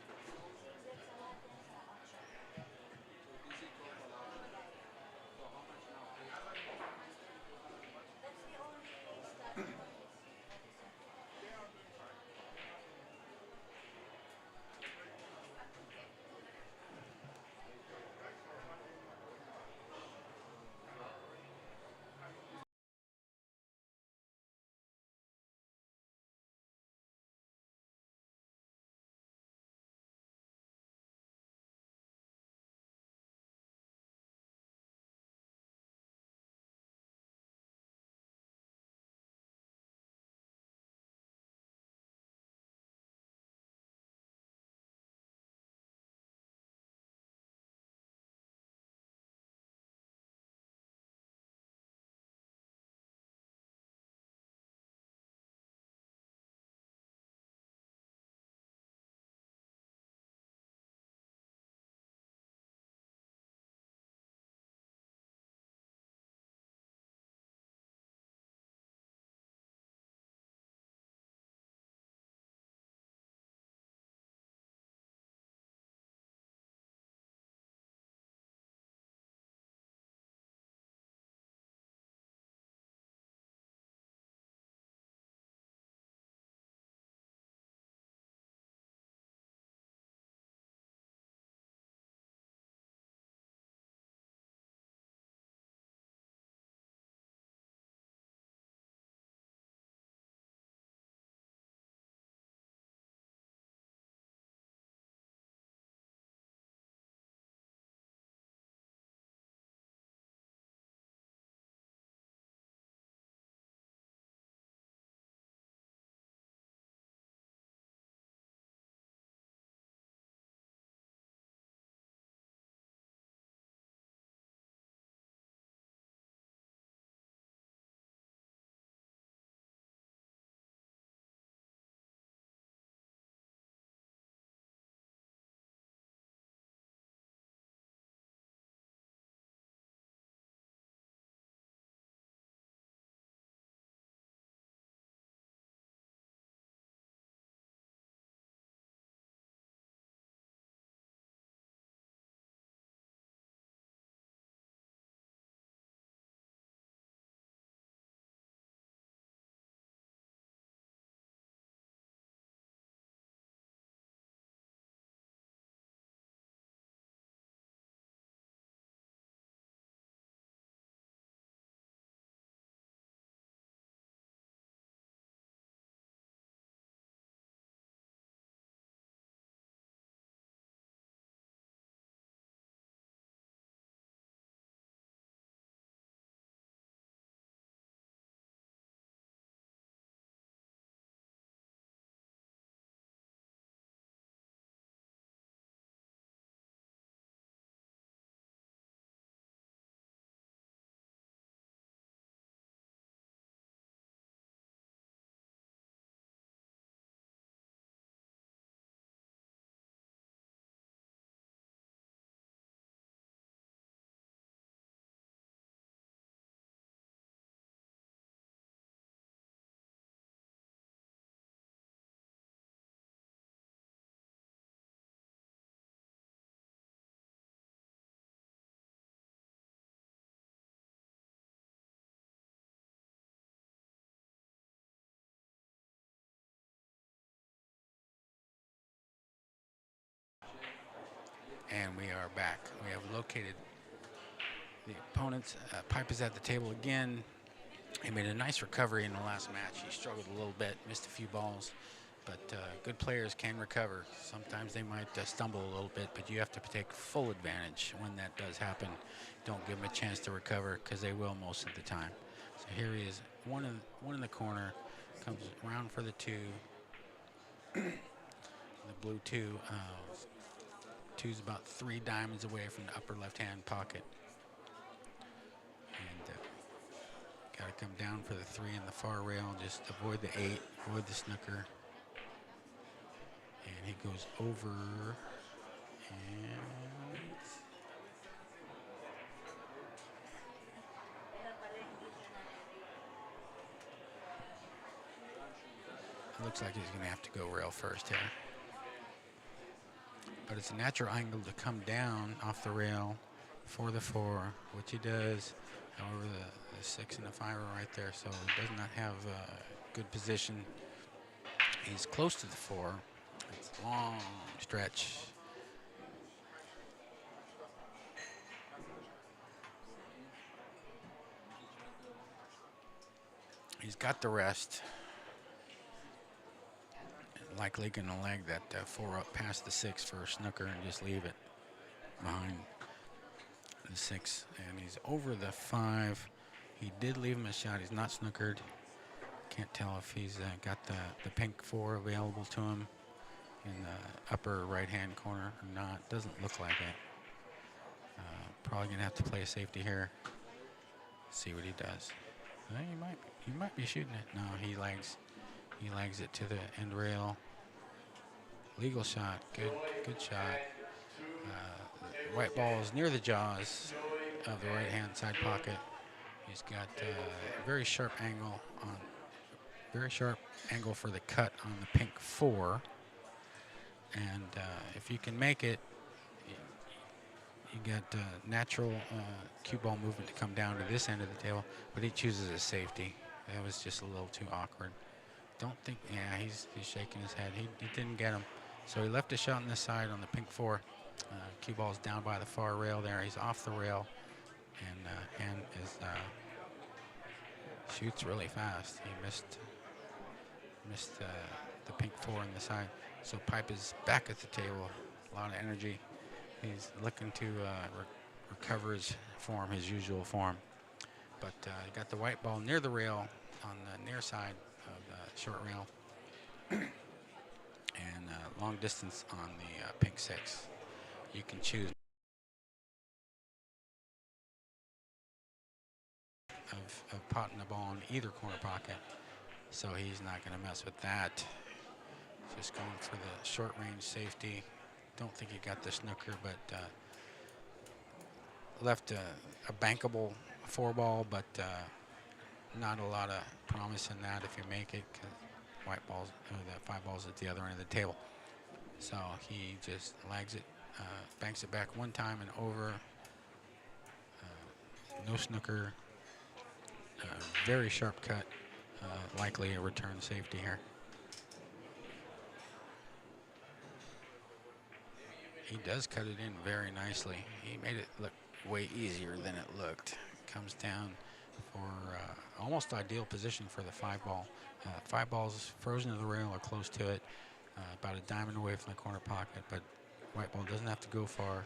[SPEAKER 1] And we are back. We have located the opponent's Pipe is at the table again. He made a nice recovery in the last match. He struggled a little bit, missed a few balls, but good players can recover. Sometimes they might stumble a little bit, but you have to take full advantage when that does happen. Don't give them a chance to recover, because they will most of the time. So here he is, one in the corner, comes around for the two. The blue two. Two's about 3 diamonds away from the upper left-hand pocket. And got to come down for the 3 in the far rail. Just avoid the 8, avoid the snooker. And he goes over. And it looks like he's going to have to go rail first here. But it's a natural angle to come down off the rail for the 4, which he does. However, the 6 and the 5 are right there, so he does not have a good position. He's close to the 4. It's a long stretch. He's got the rest. Likely going to leg that 4 up past the 6 for a snooker and just leave it behind the 6. And he's over the 5. He did leave him a shot. He's not snookered. Can't tell if he's got the pink 4 available to him in the upper right-hand corner or not. Doesn't look like it. Probably going to have to play a safety here. See what he does. He might be shooting it. No, he legs it to the end rail. Legal shot. Good shot. The white ball is near the jaws of the right-hand side pocket. He's got a very sharp angle for the cut on the pink 4. And if you can make it, you get natural cue ball movement to come down to this end of the table, but he chooses a safety. That was just a little too awkward. Don't think, yeah, he's shaking his head. He didn't get him. So he left a shot on this side on the pink 4. Cue ball's down by the far rail there. He's off the rail, and hand is shoots really fast. He missed the pink 4 on the side. So Pipe is back at the table. A lot of energy. He's looking to recover his form, his usual form. But he got the white ball near the rail on the near side of the short rail. And long distance on the pink 6. You can choose of potting the ball in either corner pocket. So he's not going to mess with that. Just going for the short range safety. Don't think he got the snooker, but left a bankable 4 ball, but not a lot of promise in that if you make it, because white balls, or the 5 balls at the other end of the table. So he just lags it, banks it back one time and over. No snooker. Very sharp cut. Likely a return safety here. He does cut it in very nicely. He made it look way easier than it looked. Comes down for almost ideal position for the 5 ball. 5 balls frozen to the rail or close to it, about a diamond away from the corner pocket, but white ball doesn't have to go far.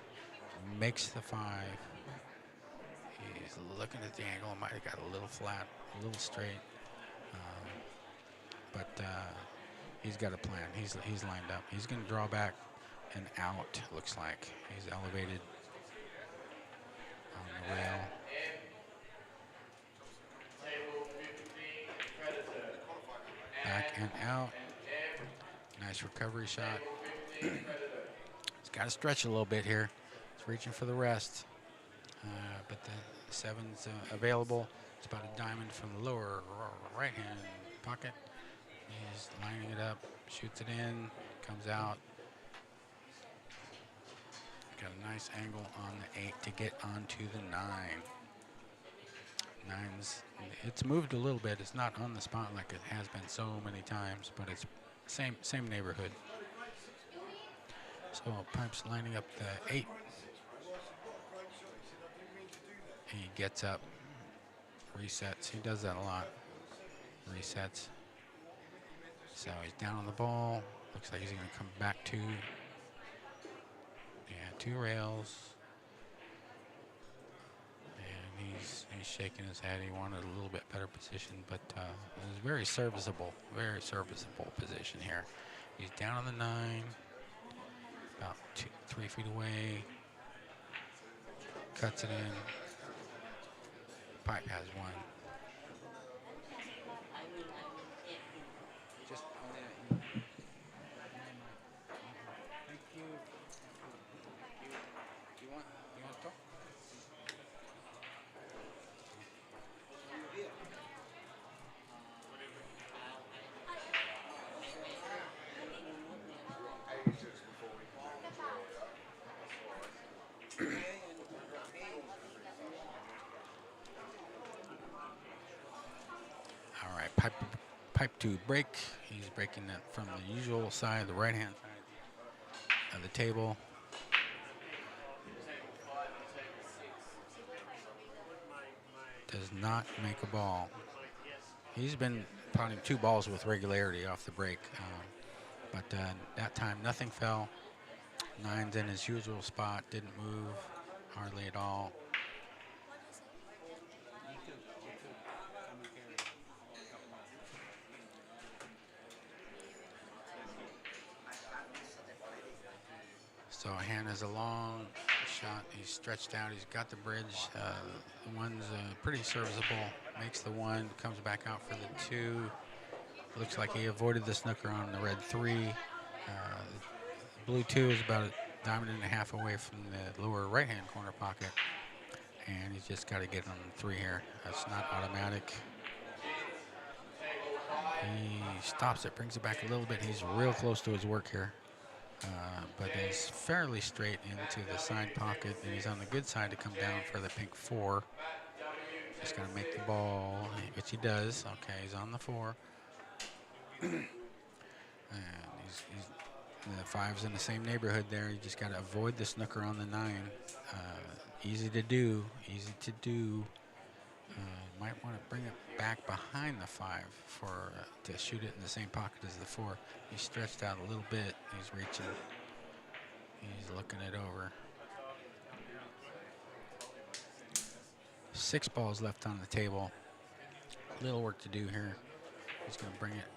[SPEAKER 1] Makes the 5. He's looking at the angle. Might have got a little flat, a little straight, but he's got a plan. He's lined up. He's going to draw back and out. Looks like he's elevated on the rail. Back and out. Nice recovery shot. He's got to stretch a little bit here. He's reaching for the rest, but the 7's available. It's about a diamond from the lower right-hand pocket. He's lining it up, shoots it in, comes out. Got a nice angle on the 8 to get onto the 9. 9's, it's moved a little bit. It's not on the spot like it has been so many times, but it's same neighborhood. So Pipe's lining up the 8. He gets up, resets. He does that a lot. Resets. So he's down on the ball. Looks like he's going to come back to, 2 rails. And he's shaking his head. He wanted a little bit better position, but it was very serviceable position here. He's down on the 9, about 3 feet away. Cuts it in. Pipe has 1. Just thank you. You want to talk? All right, pipe to break. He's breaking that from the usual side, the right-hand side of the table. Does not make a ball. He's been potting 2 balls with regularity off the break, but that time nothing fell. 9's in his usual spot, didn't move hardly at all. So hand has a long shot. He's stretched out. He's got the bridge. The 1's pretty serviceable. Makes the 1. Comes back out for the 2. Looks like he avoided the snooker on the red 3. The blue 2 is about a diamond and a half away from the lower right-hand corner pocket. And he's just got to get on the 3 here. That's not automatic. He stops it, brings it back a little bit. He's real close to his work here. But he's fairly straight into the side pocket, and he's on the good side to come down for the pink 4. Just got to make the ball, which he does. Okay, he's on the 4. And the 5's in the same neighborhood there. You just got to avoid the snooker on the 9. Easy to do, easy to do. Might want to bring it back behind the 5 for to shoot it in the same pocket as the 4. He's stretched out a little bit. He's reaching. He's looking it over. 6 balls left on the table. Little work to do here. He's going to bring it.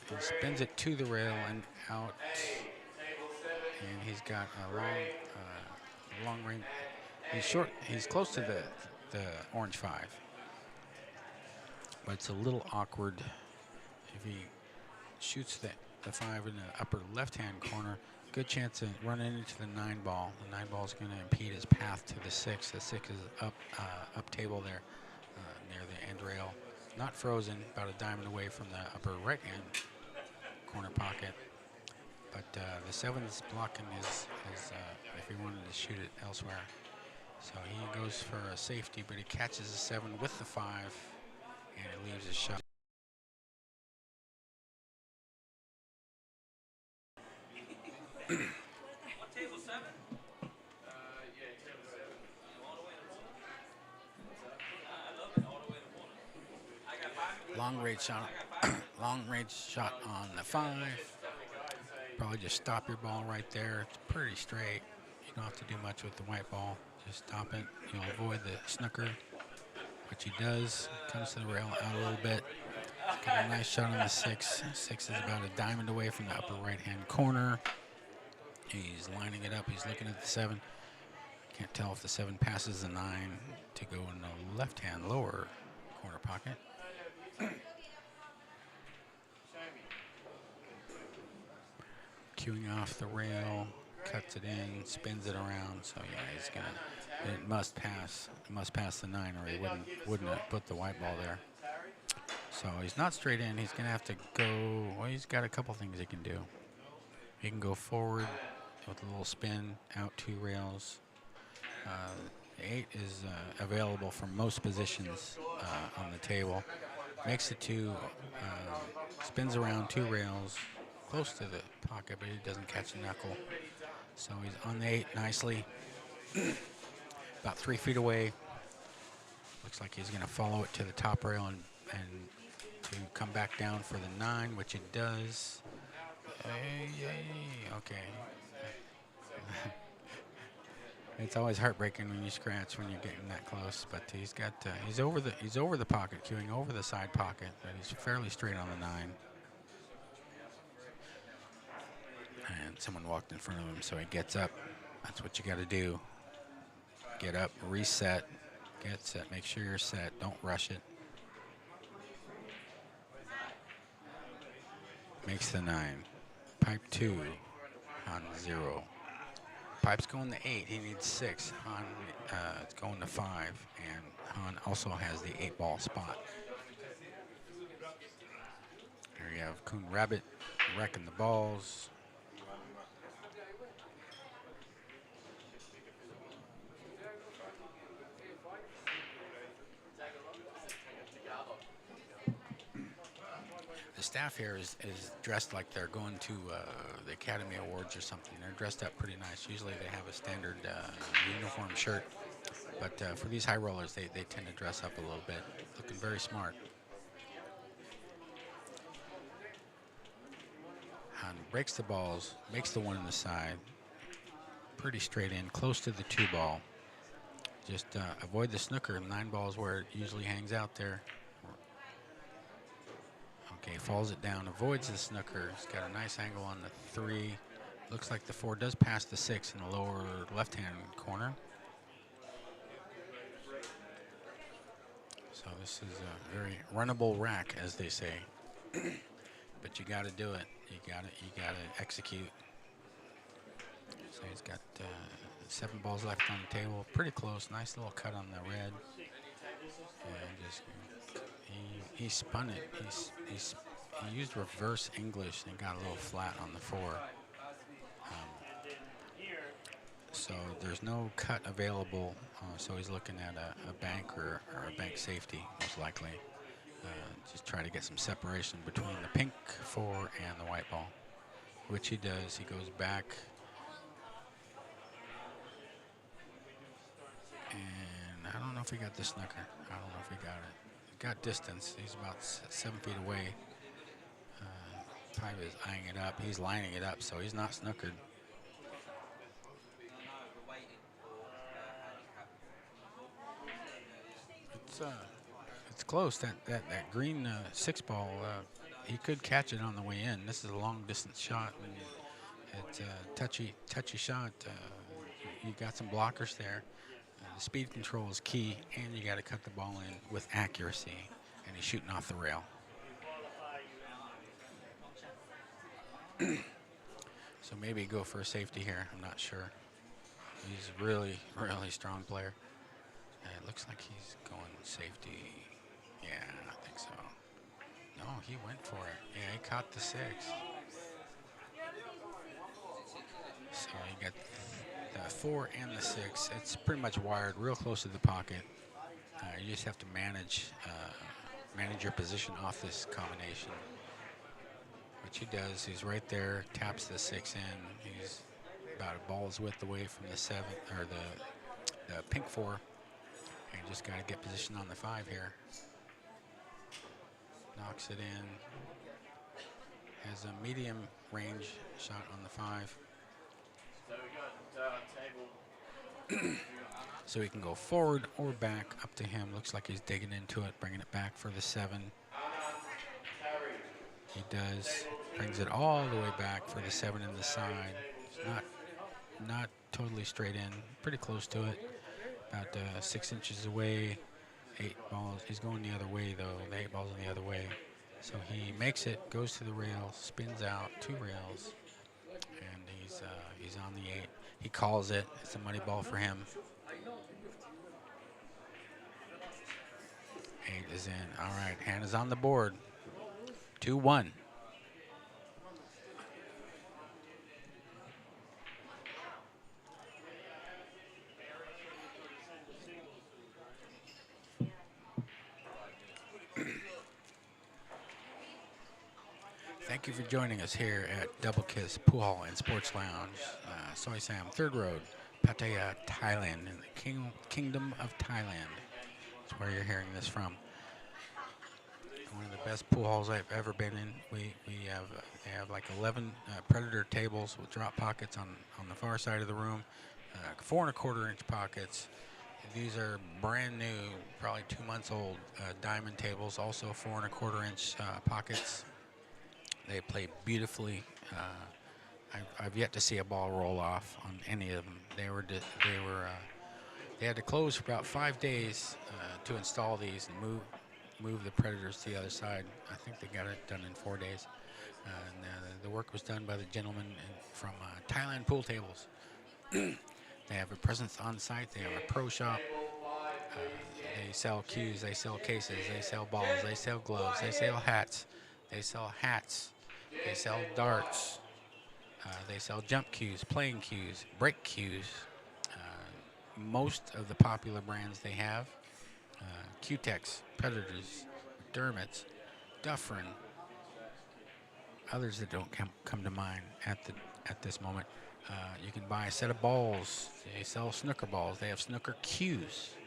[SPEAKER 1] He spins it to the rail and out. And he's got a long range. He's short. He's close to the orange 5. But it's a little awkward if he shoots the 5 in the upper left-hand corner. Good chance of running into the 9 ball. The 9 ball is going to impede his path to the 6. The 6 is up table there near the end rail. Not frozen, about a diamond away from the upper right-hand corner pocket. But the 7's blocking his if he wanted to shoot it elsewhere. So he goes for a safety, but he catches the 7 with the 5, and it leaves his shot.
[SPEAKER 4] Table 7?
[SPEAKER 5] Yeah, table 7.
[SPEAKER 4] All the way to the corner? I love it, all the way to the corner. I got 5.
[SPEAKER 1] Long range shot on the 5. Probably just stop your ball right there. It's pretty straight. You don't have to do much with the white ball. Just stop it. You'll avoid the snooker, which he does. Comes to the rail out a little bit. Got a nice shot on the 6. 6 is about a diamond away from the upper right-hand corner. He's lining it up. He's looking at the 7. Can't tell if the 7 passes the 9 to go in the left-hand lower corner pocket. Queuing off the rail, cuts it in, spins it around. So yeah, he's gonna. It must pass. It must pass the 9, or he wouldn't have put the white ball there. So he's not straight in. He's gonna have to go. Well, he's got a couple things he can do. He can go forward with a little spin, out 2 rails. The 8 is available from most positions on the table. Makes it 2, spins around 2 rails, close to the pocket, but he doesn't catch the knuckle. So he's on the 8 nicely. About 3 feet away. Looks like he's going to follow it to the top rail and to come back down for the 9, which it does. Okay. It's always heartbreaking when you scratch when you're getting that close, but he's got he's over the pocket, queuing over the side pocket, but he's fairly straight on the 9. And someone walked in front of him, so he gets up. That's what you got to do. Get up, reset, get set, make sure you're set, don't rush it. Makes the 9. Pipe 2 on 0. Pipe's going to 8. He needs 6. Han it's going to 5, and Han also has the 8-ball spot. There you have Coon Rabbit wrecking the balls. The staff here is dressed like they're going to the Academy Awards or something. They're dressed up pretty nice. Usually they have a standard uniform shirt, but for these high rollers, they tend to dress up a little bit, looking very smart. Han breaks the balls, makes the 1 on the side, pretty straight in, close to the 2 ball. Just avoid the snooker. 9 ball's where it usually hangs out there. Okay, falls it down, avoids the snooker. He's got a nice angle on the 3. Looks like the 4 does pass the 6 in the lower left-hand corner. So this is a very runnable rack, as they say. But you got to do it. You got to execute. So he's got 7 balls left on the table. Pretty close. Nice little cut on the red. And just he spun it. He used reverse English and got a little flat on the 4. So there's no cut available. So he's looking at a bank or a bank safety, most likely. Just try to get some separation between the pink 4 and the white ball, which he does. He goes back. And I don't know if he got the snooker. I don't know if he got it. He got distance. He's about 7 feet away. Pipe is eyeing it up. He's lining it up, so he's not snookered. It's close. That green 6 ball, he could catch it on the way in. This is a long distance shot. And it's a touchy shot. You got some blockers there. The speed control is key, and you got to cut the ball in with accuracy. And he's shooting off the rail. So maybe go for a safety here. I'm not sure. He's a really, really strong player. It looks like he's going safety. Yeah, I think so. No, he went for it. Yeah, he caught the 6. So you got the 4 and the 6. It's pretty much wired real close to the pocket. You just have to manage your position off this combination. Which he does. He's right there, taps the 6 in. He's about a ball's width away from the 7 or the pink 4. And just got to get position on the 5 here. Knocks it in. Has a medium range shot on the 5.
[SPEAKER 2] So we got table.
[SPEAKER 1] So he can go forward or back up to him. Looks like he's digging into it, bringing it back for the 7. He does. Brings it all the way back for the 7 in the side. It's not totally straight in. Pretty close to it. About 6 inches away. 8 balls. He's going the other way though. The 8 balls in the other way. So he makes it, goes to the rail, spins out 2 rails, and he's on the 8. He calls it. It's a money ball for him. 8 is in. All right, Han is on the board. 2-1. Thank you for joining us here at Double Kiss Pool Hall and Sports Lounge. Soy Sam, third road, Pattaya, Thailand, in the Kingdom of Thailand. That's where you're hearing this from. One of the best pool halls I've ever been in. They have like 11 Predator tables with drop pockets on the far side of the room, 4¼ inch pockets. These are brand new, probably 2 months old diamond tables, also 4¼ inch pockets. They play beautifully. I've yet to see a ball roll off on any of them. They had to close for about 5 days to install these and move the Predators to the other side. I think they got it done in 4 days. And the work was done by the gentleman from Thailand Pool Tables. They have a presence on site. They have a pro shop. They sell cues. They sell cases. They sell balls. They sell gloves. They sell hats. They sell hats. They sell darts. They sell jump cues, playing cues, break cues. Most of the popular brands they have: Q-Tex, Predators, Dermots, Dufferin. Others that don't come to mind at this moment. You can buy a set of balls. They sell snooker balls. They have snooker cues.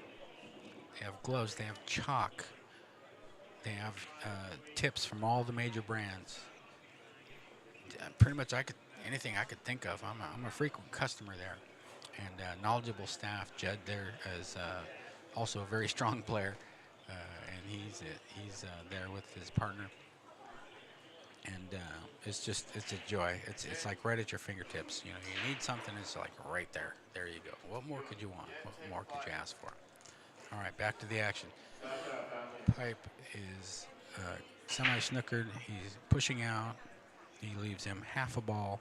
[SPEAKER 1] They have gloves. They have chalk. They have tips from all the major brands. Pretty much anything I could think of. I'm a frequent customer there, and knowledgeable staff. Judd there is also a very strong player, and he's there with his partner. And it's a joy. It's like right at your fingertips. You know, you need something, it's like right there. There you go. What more could you want? What more could you ask for? All right, back to the action. Pipe is semi-snookered. He's pushing out. He leaves him half a ball.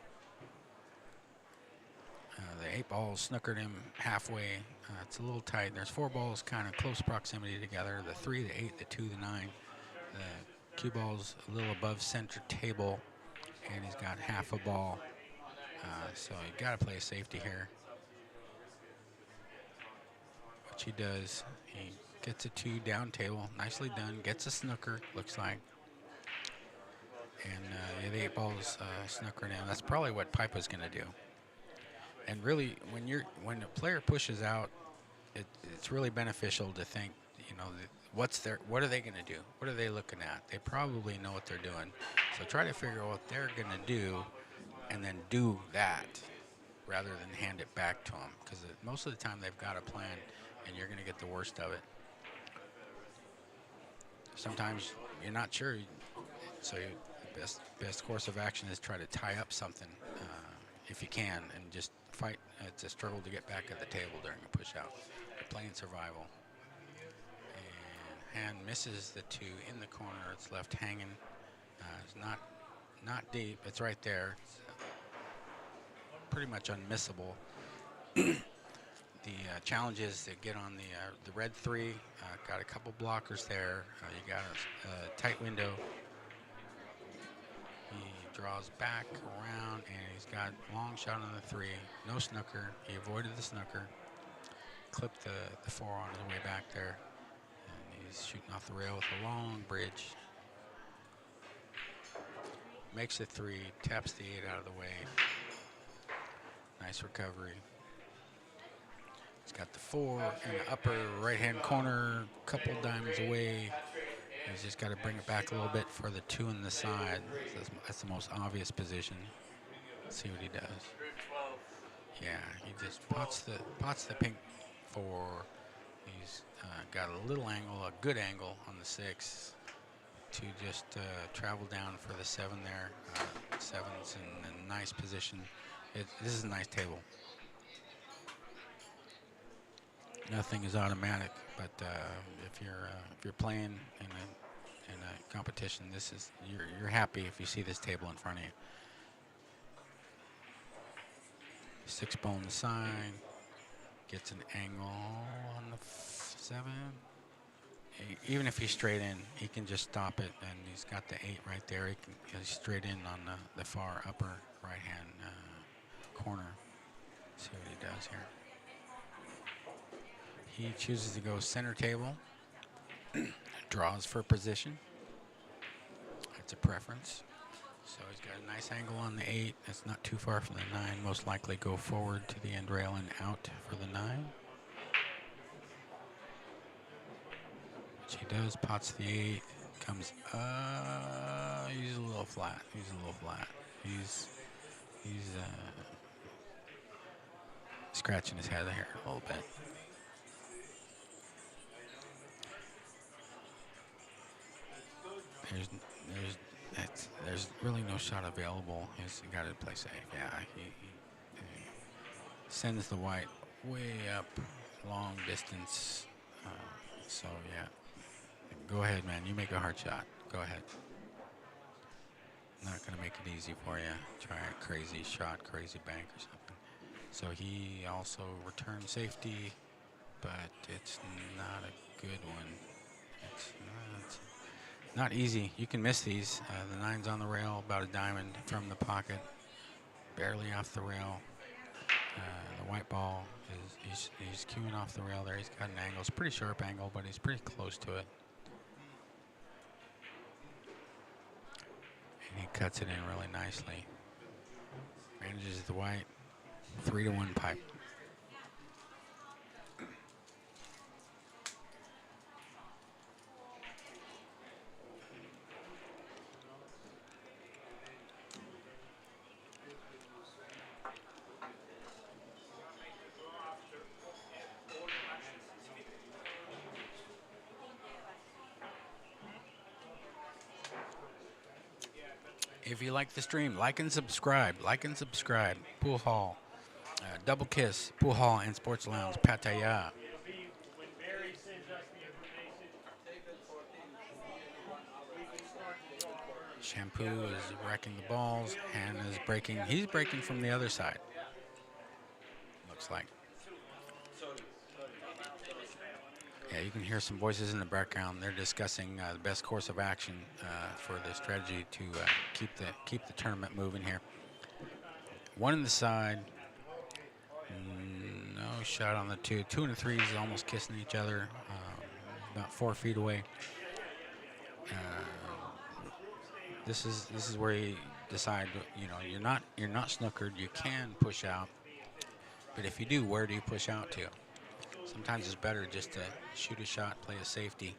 [SPEAKER 1] The 8 balls snookered him halfway. It's a little tight. There's 4 balls kind of close proximity together. The 3, the 8, the 2, the 9. The cue ball's a little above center table, and he's got half a ball. So you got to play safety here. Which he does. He gets a 2 down table. Nicely done. Gets a snooker, looks like. And the 8 balls snookered in. That's probably what Pipe was going to do. And really, when a player pushes out, it's really beneficial to think, you know, what are they going to do? What are they looking at? They probably know what they're doing. So try to figure out what they're going to do, and then do that, rather than hand it back to them. Because most of the time they've got a plan, and you're going to get the worst of it. Sometimes you're not sure, so the best course of action is try to tie up something if you can, and just fight. It's a struggle to get back at the table during a push out. They're playing survival. And hand misses the 2 in the corner. It's left hanging. It's not deep. It's right there. It's pretty much unmissable. The challenge is to get on the red 3. Got a couple blockers there. You got a tight window. He draws back around, and he's got long shot on the 3. No snooker. He avoided the snooker. Clipped the 4 on his way back there. And he's shooting off the rail with a long bridge. Makes the 3. Taps the 8 out of the way. Nice recovery. He's got the 4 in the upper right-hand corner, couple diamonds away. He's just got to bring it back a little bit for the 2 in the side. So that's the most obvious position. Let's see what he does. Yeah, he just pots the pink 4. He's got a little angle, a good angle on the 6 to just travel down for the 7 there. 7's in a nice position. This is a nice table. Nothing is automatic, but if you're playing in a competition, you're happy if you see this table in front of you. 6 ball on the side, gets an angle on the 7. Even if he's straight in, he can just stop it, and he's got the 8 right there. He's straight in on the far upper right-hand corner. See what he does here. He chooses to go center table, draws for position. It's a preference. So he's got a nice angle on the 8. That's not too far from the 9. Most likely go forward to the end rail and out for the 9. Which he does, pots the 8, comes, he's a little flat. He's a little flat. He's scratching his head here a little bit. There's really no shot available. He's got to play safe. Yeah, he sends the white way up, long distance. So yeah, go ahead, man. You make a hard shot. Go ahead. Not gonna make it easy for you. Try a crazy shot, crazy bank or something. So he also returns safety, but it's not a good one. It's not easy. You can miss these. The 9's on the rail, about a diamond from the pocket, barely off the rail. The white ball is he's cueing off the rail there. He's got an angle. It's a pretty sharp angle, but he's pretty close to it. And he cuts it in really nicely. Manages the white. 3-1 pipe. If you like the stream, like and subscribe. Like and subscribe. Pool Hall, Double Kiss, Pool Hall and Sports Lounge, Pattaya. Shampoo is wrecking the balls. Hannah is breaking. He's breaking from the other side. Looks like. Yeah, you can hear some voices in the background. They're discussing the best course of action for the strategy to keep the tournament moving here. One in the side. No shot on the 2. 2 and a 3 is almost kissing each other, about 4 feet away. This is where you decide. You know, you're not snookered. You can push out, but if you do, where do you push out to? Sometimes it's better just to shoot a shot, play a safety,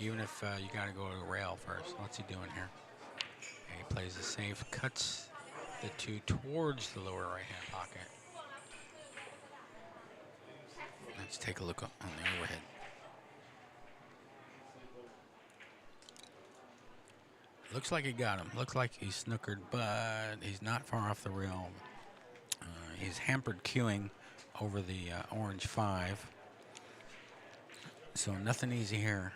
[SPEAKER 1] even if you got to go to a rail first. What's he doing here? He plays a safe, cuts the 2 towards the lower right-hand pocket. Let's take a look on the overhead. Looks like he got him. Looks like he's snookered, but he's not far off the rail. He's hampered cueing over the orange 5. So nothing easy here.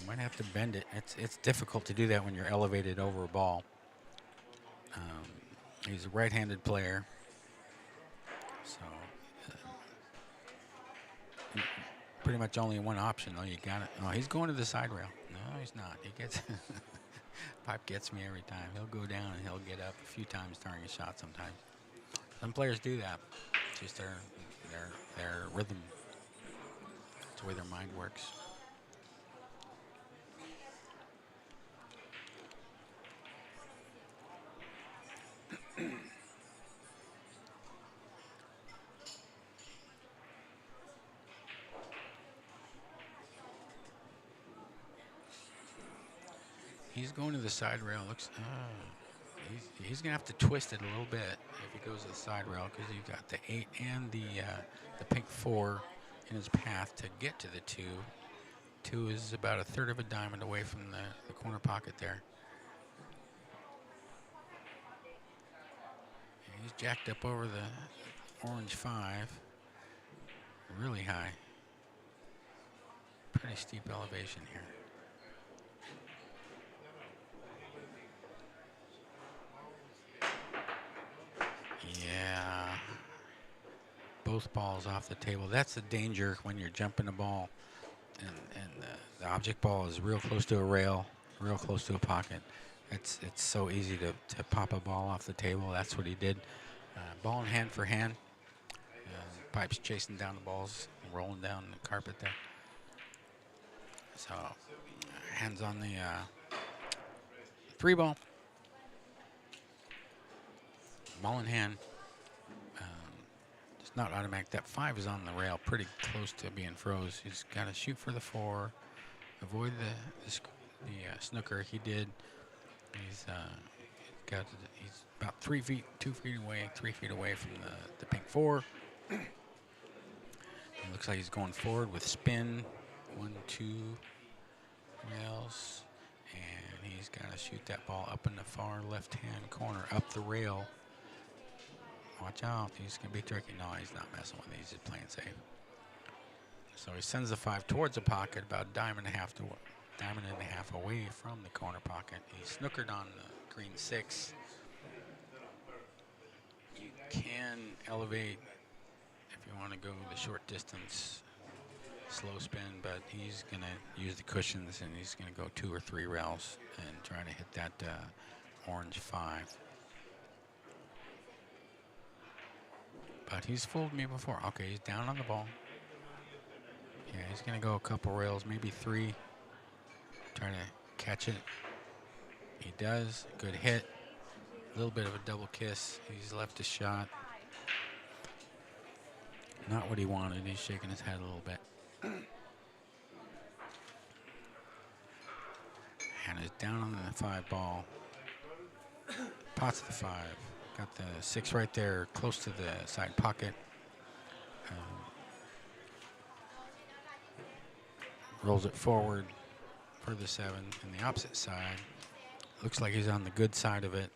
[SPEAKER 1] You might have to bend it. It's difficult to do that when you're elevated over a ball. He's a right-handed player. So pretty much only one option. Oh, you got it. Oh, he's going to the side rail. No, he's not. He gets pipe gets me every time. He'll go down and he'll get up a few times during a shot sometimes. Some players do that. It's just their rhythm. It's the way their mind works. He's going to the side rail. Looks. He's gonna have to twist it a little bit if he goes to the side rail because you've got the 8 and the pink 4 in his path to get to the 2. 2 is about a third of a diamond away from the corner pocket there. And he's jacked up over the orange 5. Really high. Pretty steep elevation here. Yeah. Both balls off the table. That's the danger when you're jumping a ball. And the object ball is real close to a rail, real close to a pocket. It's so easy to pop a ball off the table. That's what he did. Ball in hand for hand. Pipes chasing down the balls, rolling down the carpet there. So hands on the 3 ball. ball in hand. It's not automatic. That 5 is on the rail, pretty close to being froze. He's got to shoot for the 4, avoid the snooker. He did. He's he's about 3 feet, 2 feet away, 3 feet away from the pink 4. It looks like he's going forward with spin. 1, 2 rails, and he's got to shoot that ball up in the far left-hand corner, up the rail. Watch out, he's going to be tricky. No, he's not messing with it. He's just playing safe. So he sends the 5 towards the pocket, about a diamond and a half away from the corner pocket. He's snookered on the green 6. You can elevate if you want to go the short distance, slow spin, but he's going to use the cushions and he's going to go 2 or 3 rails and try to hit that orange 5. But he's fooled me before. Okay, he's down on the ball. Yeah, he's going to go a couple rails, maybe 3. Trying to catch it. He does. Good hit. A little bit of a double kiss. He's left his shot. Not what he wanted. He's shaking his head a little bit. And is down on the 5 ball. Pots the 5. Got the 6 right there, close to the side pocket. Rolls it forward for the 7 in the opposite side. Looks like he's on the good side of it.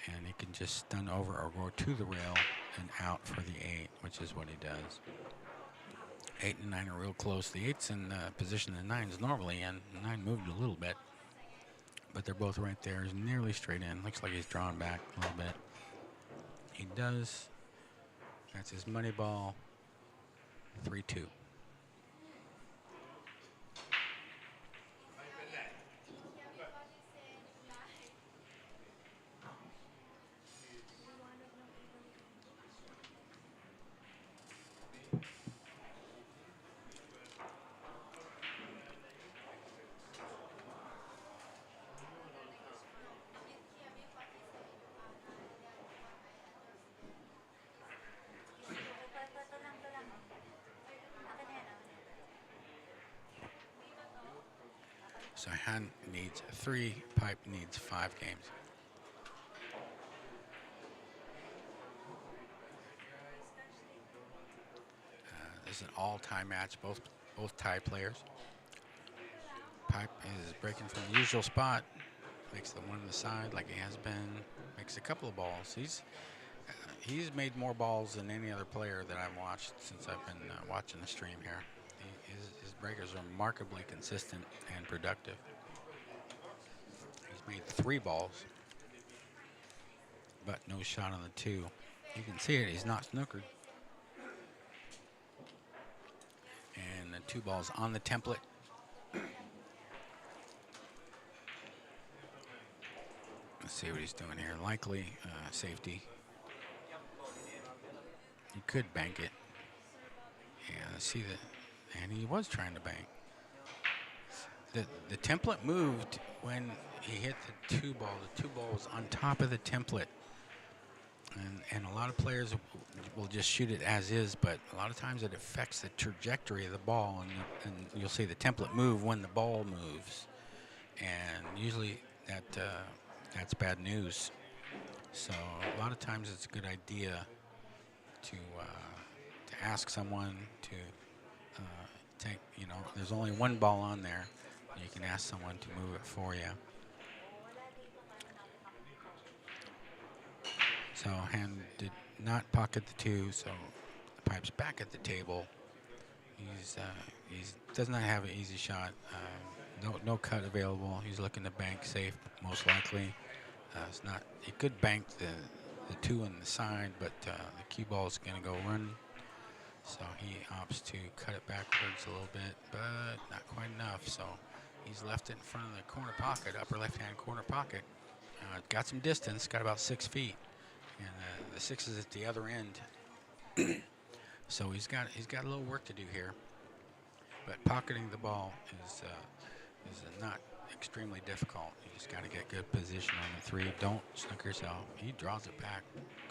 [SPEAKER 1] And he can just stun over or go to the rail and out for the 8, which is what he does. 8 and 9 are real close. The 8's in position the 9's normally, and 9 moved a little bit. But they're both right there. He's nearly straight in. Looks like he's drawn back a little bit. He does. That's his money ball. 3-2. So Han needs 3, Pipe needs 5 games. This is an all-tie match, both tie players. Pipe is breaking from the usual spot, makes the one on the side like he has been, makes a couple of balls. He's made more balls than any other player that I've watched since I've been watching the stream here. His breakers are remarkably consistent and productive. He's made 3 balls, but no shot on the 2. You can see it, he's not snookered. And the 2 balls on the template. Let's see what he's doing here. Likely safety. He could bank it. Yeah, let's see that. And he was trying to bank. The template moved when he hit the 2 ball. The 2 ball was on top of the template. And a lot of players will just shoot it as is, but a lot of times it affects the trajectory of the ball, and you'll see the template move when the ball moves. And usually that's bad news. So a lot of times it's a good idea to ask someone to take, there's only 1 ball on there. You can ask someone to move it for you. So Han did not pocket the 2, so the Pipe's back at the table. He does not have an easy shot. No cut available. He's looking to bank safe, most likely. It's not. He could bank the 2 on the side, but the cue ball is going to go run. So he opts to cut it backwards a little bit, but not quite enough. So he's left it in front of the corner pocket, upper left-hand corner pocket. Got some distance, got about 6 feet, and the 6 is at the other end. So he's got a little work to do here. But pocketing the ball is not extremely difficult. You just got to get good position on the 3. Don't snook yourself. He draws it back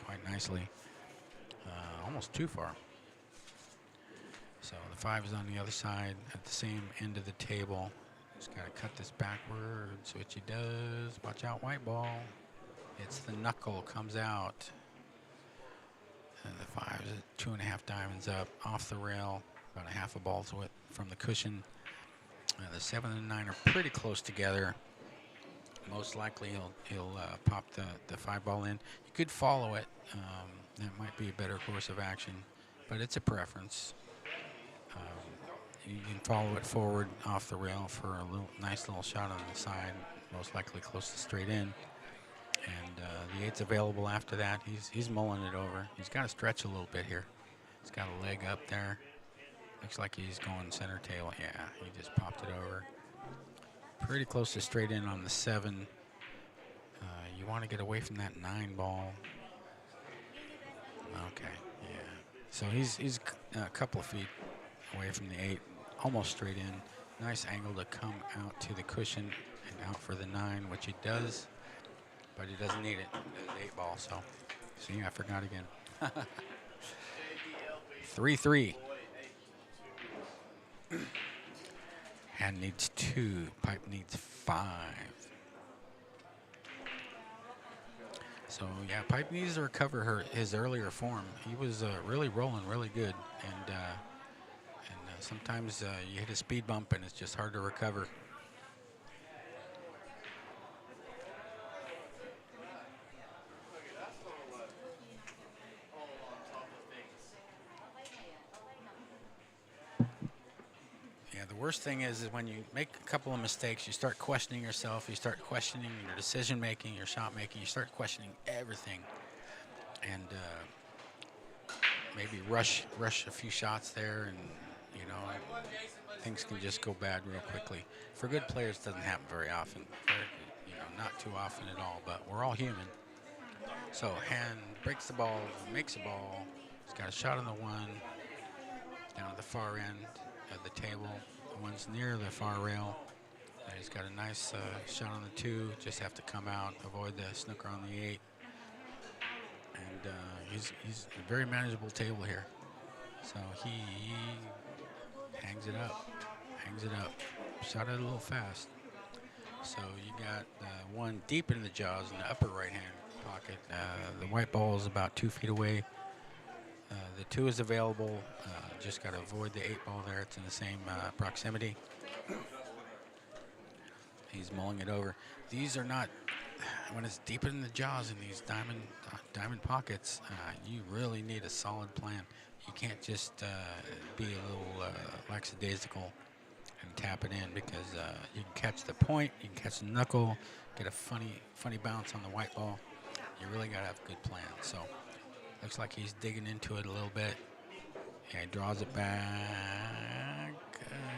[SPEAKER 1] quite nicely. Almost too far. So the 5 is on the other side at the same end of the table. Just got to cut this backwards, which he does. Watch out, white ball. It's the knuckle, comes out. And the 5 is at 2.5 diamonds up, off the rail, about a half a ball's width from the cushion. The 7 and 9 are pretty close together. Most likely he'll pop the 5 ball in. You could follow it. That might be a better course of action, but it's a preference. You can follow it forward off the rail for a nice little shot on the side, most likely close to straight in. And the 8's available after that. He's mulling it over. He's got to stretch a little bit here. He's got a leg up there. Looks like he's going center table. Yeah, he just popped it over. Pretty close to straight in on the 7. You want to get away from that 9 ball. Okay, yeah. So he's a couple of feet away from the 8, almost straight in. Nice angle to come out to the cushion and out for the 9, which he does, but he doesn't need it. The 8 ball, so see, I forgot again. 3-3. Hand needs 2, pipe needs 5. So yeah, pipe needs to recover his earlier form. He was really rolling really good, and sometimes you hit a speed bump and it's just hard to recover. Yeah, the worst thing is when you make a couple of mistakes, you start questioning yourself, you start questioning your decision making, your shot making, you start questioning everything, and maybe rush a few shots there, and you know, things can just go bad real quickly. For good players, it doesn't happen very often. Not too often at all, but we're all human. So hand breaks the ball, makes a ball. He's got a shot on the 1, down at the far end of the table. The 1's near the far rail. He's got a nice shot on the 2. Just have to come out, avoid the snooker on the 8. And he's a very manageable table here. So he hangs it up. Shot it a little fast. So you got 1 deep in the jaws in the upper right-hand pocket. The white ball is about 2 feet away. The 2 is available. Just got to avoid the 8 ball there. It's in the same proximity. He's mulling it over. These are not, when it's deep in the jaws in these diamond pockets, you really need a solid plan. You can't just be a little lackadaisical and tap it in, because you can catch the point, you can catch the knuckle, get a funny bounce on the white ball. You really got to have a good plan. So looks like he's digging into it a little bit. Yeah, he draws it back,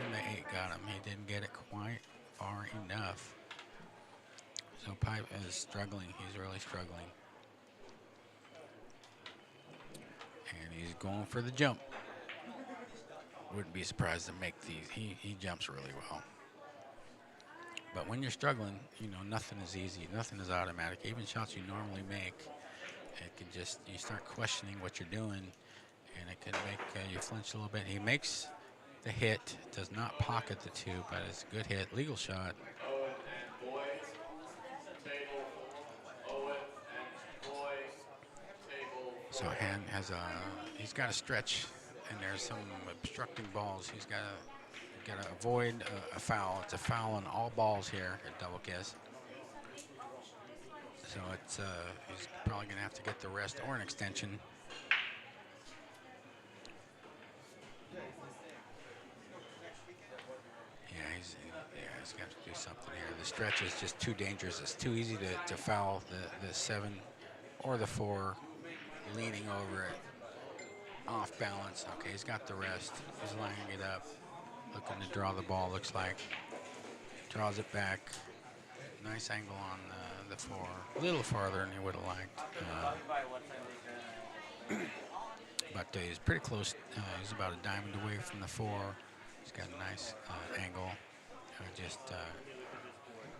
[SPEAKER 1] and the 8 got him. He didn't get it quite far enough. So pipe is struggling. He's really struggling. And he's going for the jump. Wouldn't be surprised to make these. He jumps really well. But when you're struggling, nothing is easy. Nothing is automatic. Even shots you normally make, it can just, you start questioning what you're doing, and it can make you flinch a little bit. He makes the hit, does not pocket the 2, but it's a good hit, legal shot. So hand has he's got to stretch, and there's some obstructing balls. He's got to avoid a foul. It's a foul on all balls here at Double Kiss. So it's he's probably going to have to get the rest or an extension. He's got to do something here. The stretch is just too dangerous. It's too easy to foul the 7 or the 4, leaning over it, off balance. Okay, he's got the rest. He's lining it up, looking to draw the ball, looks like. Draws it back. Nice angle on the 4. A little farther than he would have liked. But he's pretty close. He's about a diamond away from the 4. He's got a nice angle. Just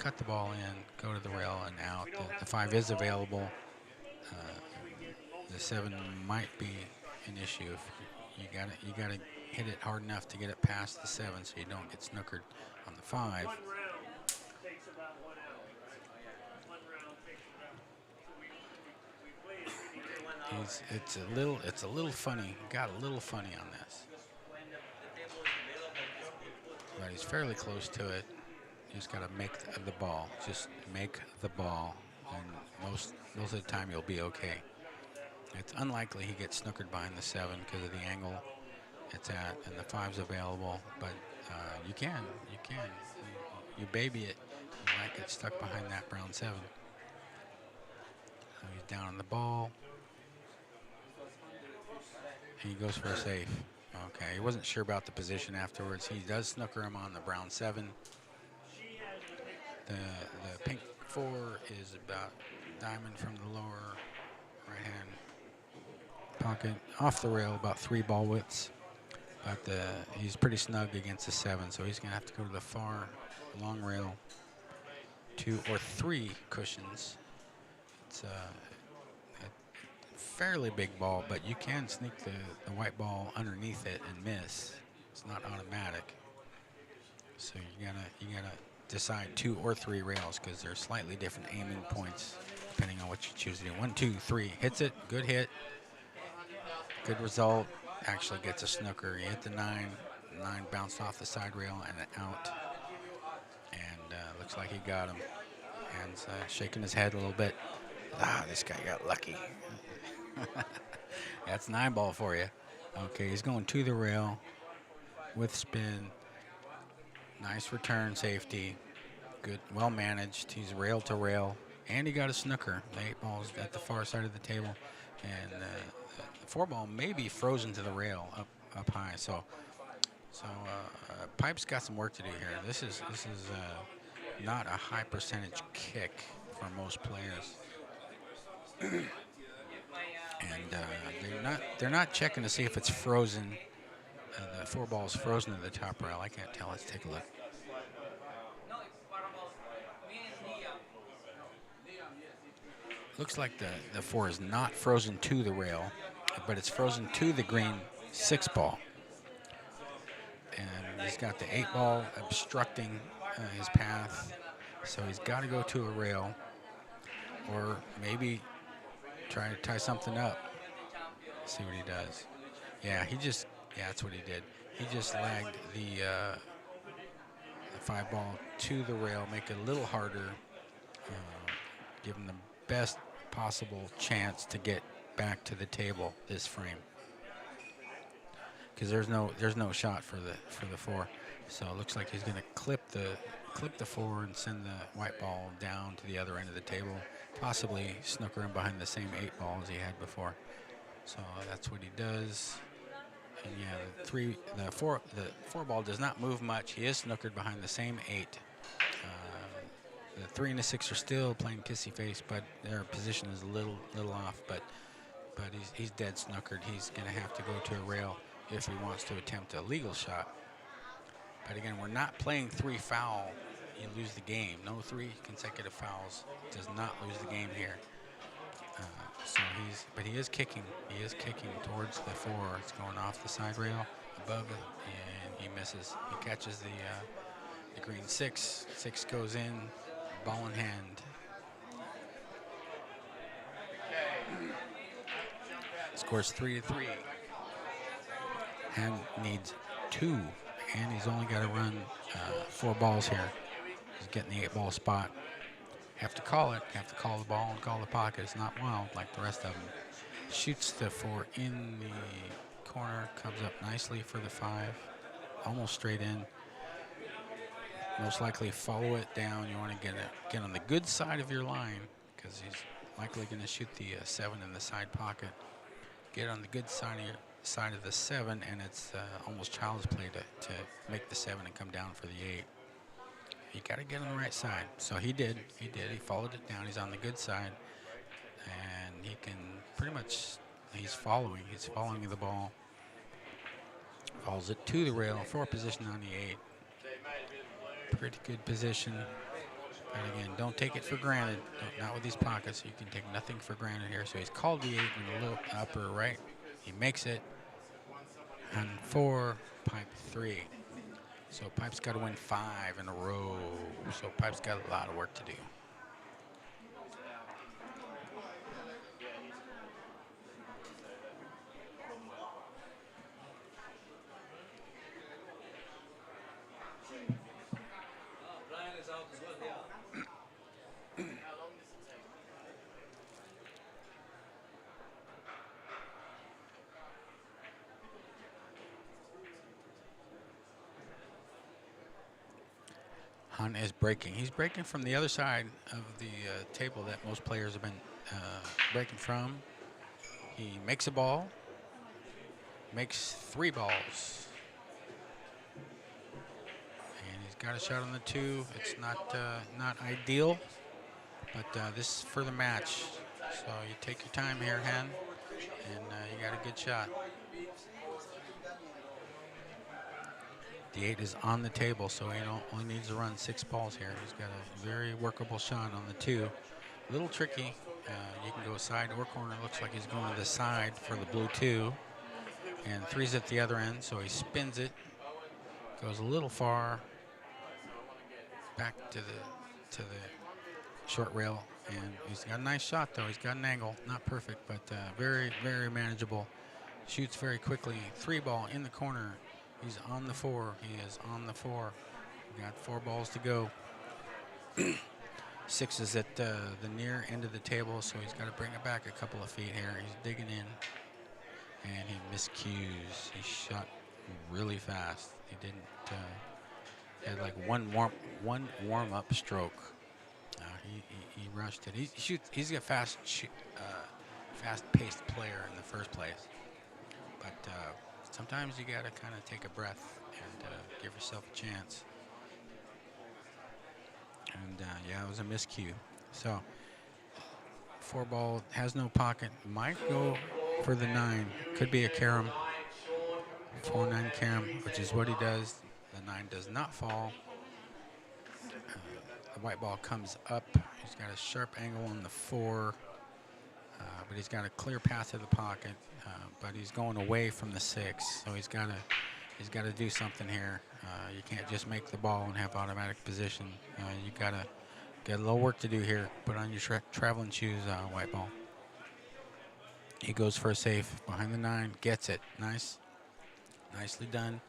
[SPEAKER 1] cut the ball in, go to the rail and out. The 5 is available. The 7 might be an issue. If you gotta hit it hard enough to get it past the 7 so you don't get snookered on the 5.
[SPEAKER 6] One round takes about 1 hour. One round takes about. So we play it really.
[SPEAKER 1] It's a little funny. Got a little funny on this. But he's fairly close to it. You just got to make the ball. Just make the ball, and most of the time you'll be okay. It's unlikely he gets snookered behind the 7 because of the angle it's at, and the 5's available. But you can. You baby it. You might get stuck behind that brown 7. So he's down on the ball. And he goes for a safe. Okay, he wasn't sure about the position afterwards. He does snooker him on the brown 7. The pink 4 is about diamond from the lower right hand pocket, off the rail about 3 ball widths. But he's pretty snug against the 7, so he's gonna have to go to the far long rail, 2 or 3 cushions. It's a fairly big ball, but you can sneak the white ball underneath it and miss. It's not automatic. So you gotta decide 2 or 3 rails because they're slightly different aiming points depending on what you choose to do. 1, 2, 3. Hits it. Good hit. Good result. Actually gets a snooker. He hit the 9. 9 bounced off the side rail and out. And looks like he got him. And shaking his head a little bit. This guy got lucky. That's 9 ball for you. Okay, he's going to the rail with spin. Nice return safety. Good, well managed. He's rail to rail. And he got a snooker. The 8 ball's at the far side of the table. And the 4 ball may be frozen to the rail up high. So Pipe's got some work to do here. This is not a high percentage kick for most players. And they're not checking to see if it's frozen. The 4 ball is frozen to the top rail. I can't tell. Let's take a look. Looks like the 4 is not frozen to the rail, but it's frozen to the green 6 ball. And he's got the 8 ball obstructing his path, so he's got to go to a rail, or maybe try to tie something up. See what he does. Yeah, that's what he did. He just lagged the 5 ball to the rail, make it a little harder, give him the best possible chance to get back to the table this frame. Because there's no shot for the 4. So it looks like he's going to clip the 4 and send the white ball down to the other end of the table, possibly snooker him behind the same 8 ball as he had before. So that's what he does. And yeah, the 4 ball does not move much. He is snookered behind the same 8. The 3 and the 6 are still playing kissy face, but their position is a little off. But he's dead snookered. He's going to have to go to a rail if he wants to attempt a legal shot. But again, we're not playing 3 foul. You lose the game. No 3 consecutive fouls does not lose the game here. But he is kicking. He is kicking towards the 4. It's going off the side rail above it, and he misses. He catches the green 6. 6 goes in, ball in hand. Scores 3-3. And needs 2, and he's only got to run 4 balls here. He's getting the 8 ball spot. Have to call it. Have to call the ball and call the pocket. It's not wild like the rest of them. Shoots the 4 in the corner. Comes up nicely for the 5. Almost straight in. Most likely follow it down. You want to get on the good side of your line because he's likely going to shoot the 7 in the side pocket. Get on the good side of the 7, and it's almost child's play to make the 7 and come down for the 8. You got to get on the right side. So he did. He followed it down. He's on the good side, and he can pretty much. He's following the ball. Follows it to the rail. 4 position on the 8. Pretty good position. But again, don't take it for granted. Not with these pockets. You can take nothing for granted here. So he's called the 8 in the low upper right. He makes it. And 4, pipe 3. So Pipe's got to win 5 in a row. So Pipe's got a lot of work to do.
[SPEAKER 4] Brian is out as well, yeah.
[SPEAKER 1] Hunt is breaking. He's breaking from the other side of the table that most players have been breaking from. He makes a ball, makes 3 balls. And he's got a shot on the 2. It's not ideal, but this is for the match. So you take your time here, Hen, and you got a good shot. The 8 is on the table, so he only needs to run 6 balls here. He's got a very workable shot on the 2. A little tricky. You can go side or corner. Looks like he's going to the side for the blue 2. And 3's at the other end, so he spins it. Goes a little far back to the short rail. And he's got a nice shot, though. He's got an angle. Not perfect, but very, very manageable. Shoots very quickly. 3 ball in the corner. He's on the 4. He is on the 4. We got 4 balls to go. 6 is at the near end of the table, so he's got to bring it back a couple of feet here. He's digging in, and he miscues. He shot really fast. He didn't. He had like one warm-up stroke. He rushed it. He's a fast-paced player in the first place, but. Sometimes you got to kind of take a breath and give yourself a chance. And yeah, it was a miscue. So 4 ball, has no pocket, might go for the 9. Could be a carom. 4-9 carom, which is what he does. The 9 does not fall. The white ball comes up. He's got a sharp angle on the 4. But he's got a clear path to the pocket, but he's going away from the 6, so he's got to do something here. You can't just make the ball and have automatic position. You got a little work to do here. Put on your traveling shoes, white ball. He goes for a safe behind the 9, gets it. Nicely done.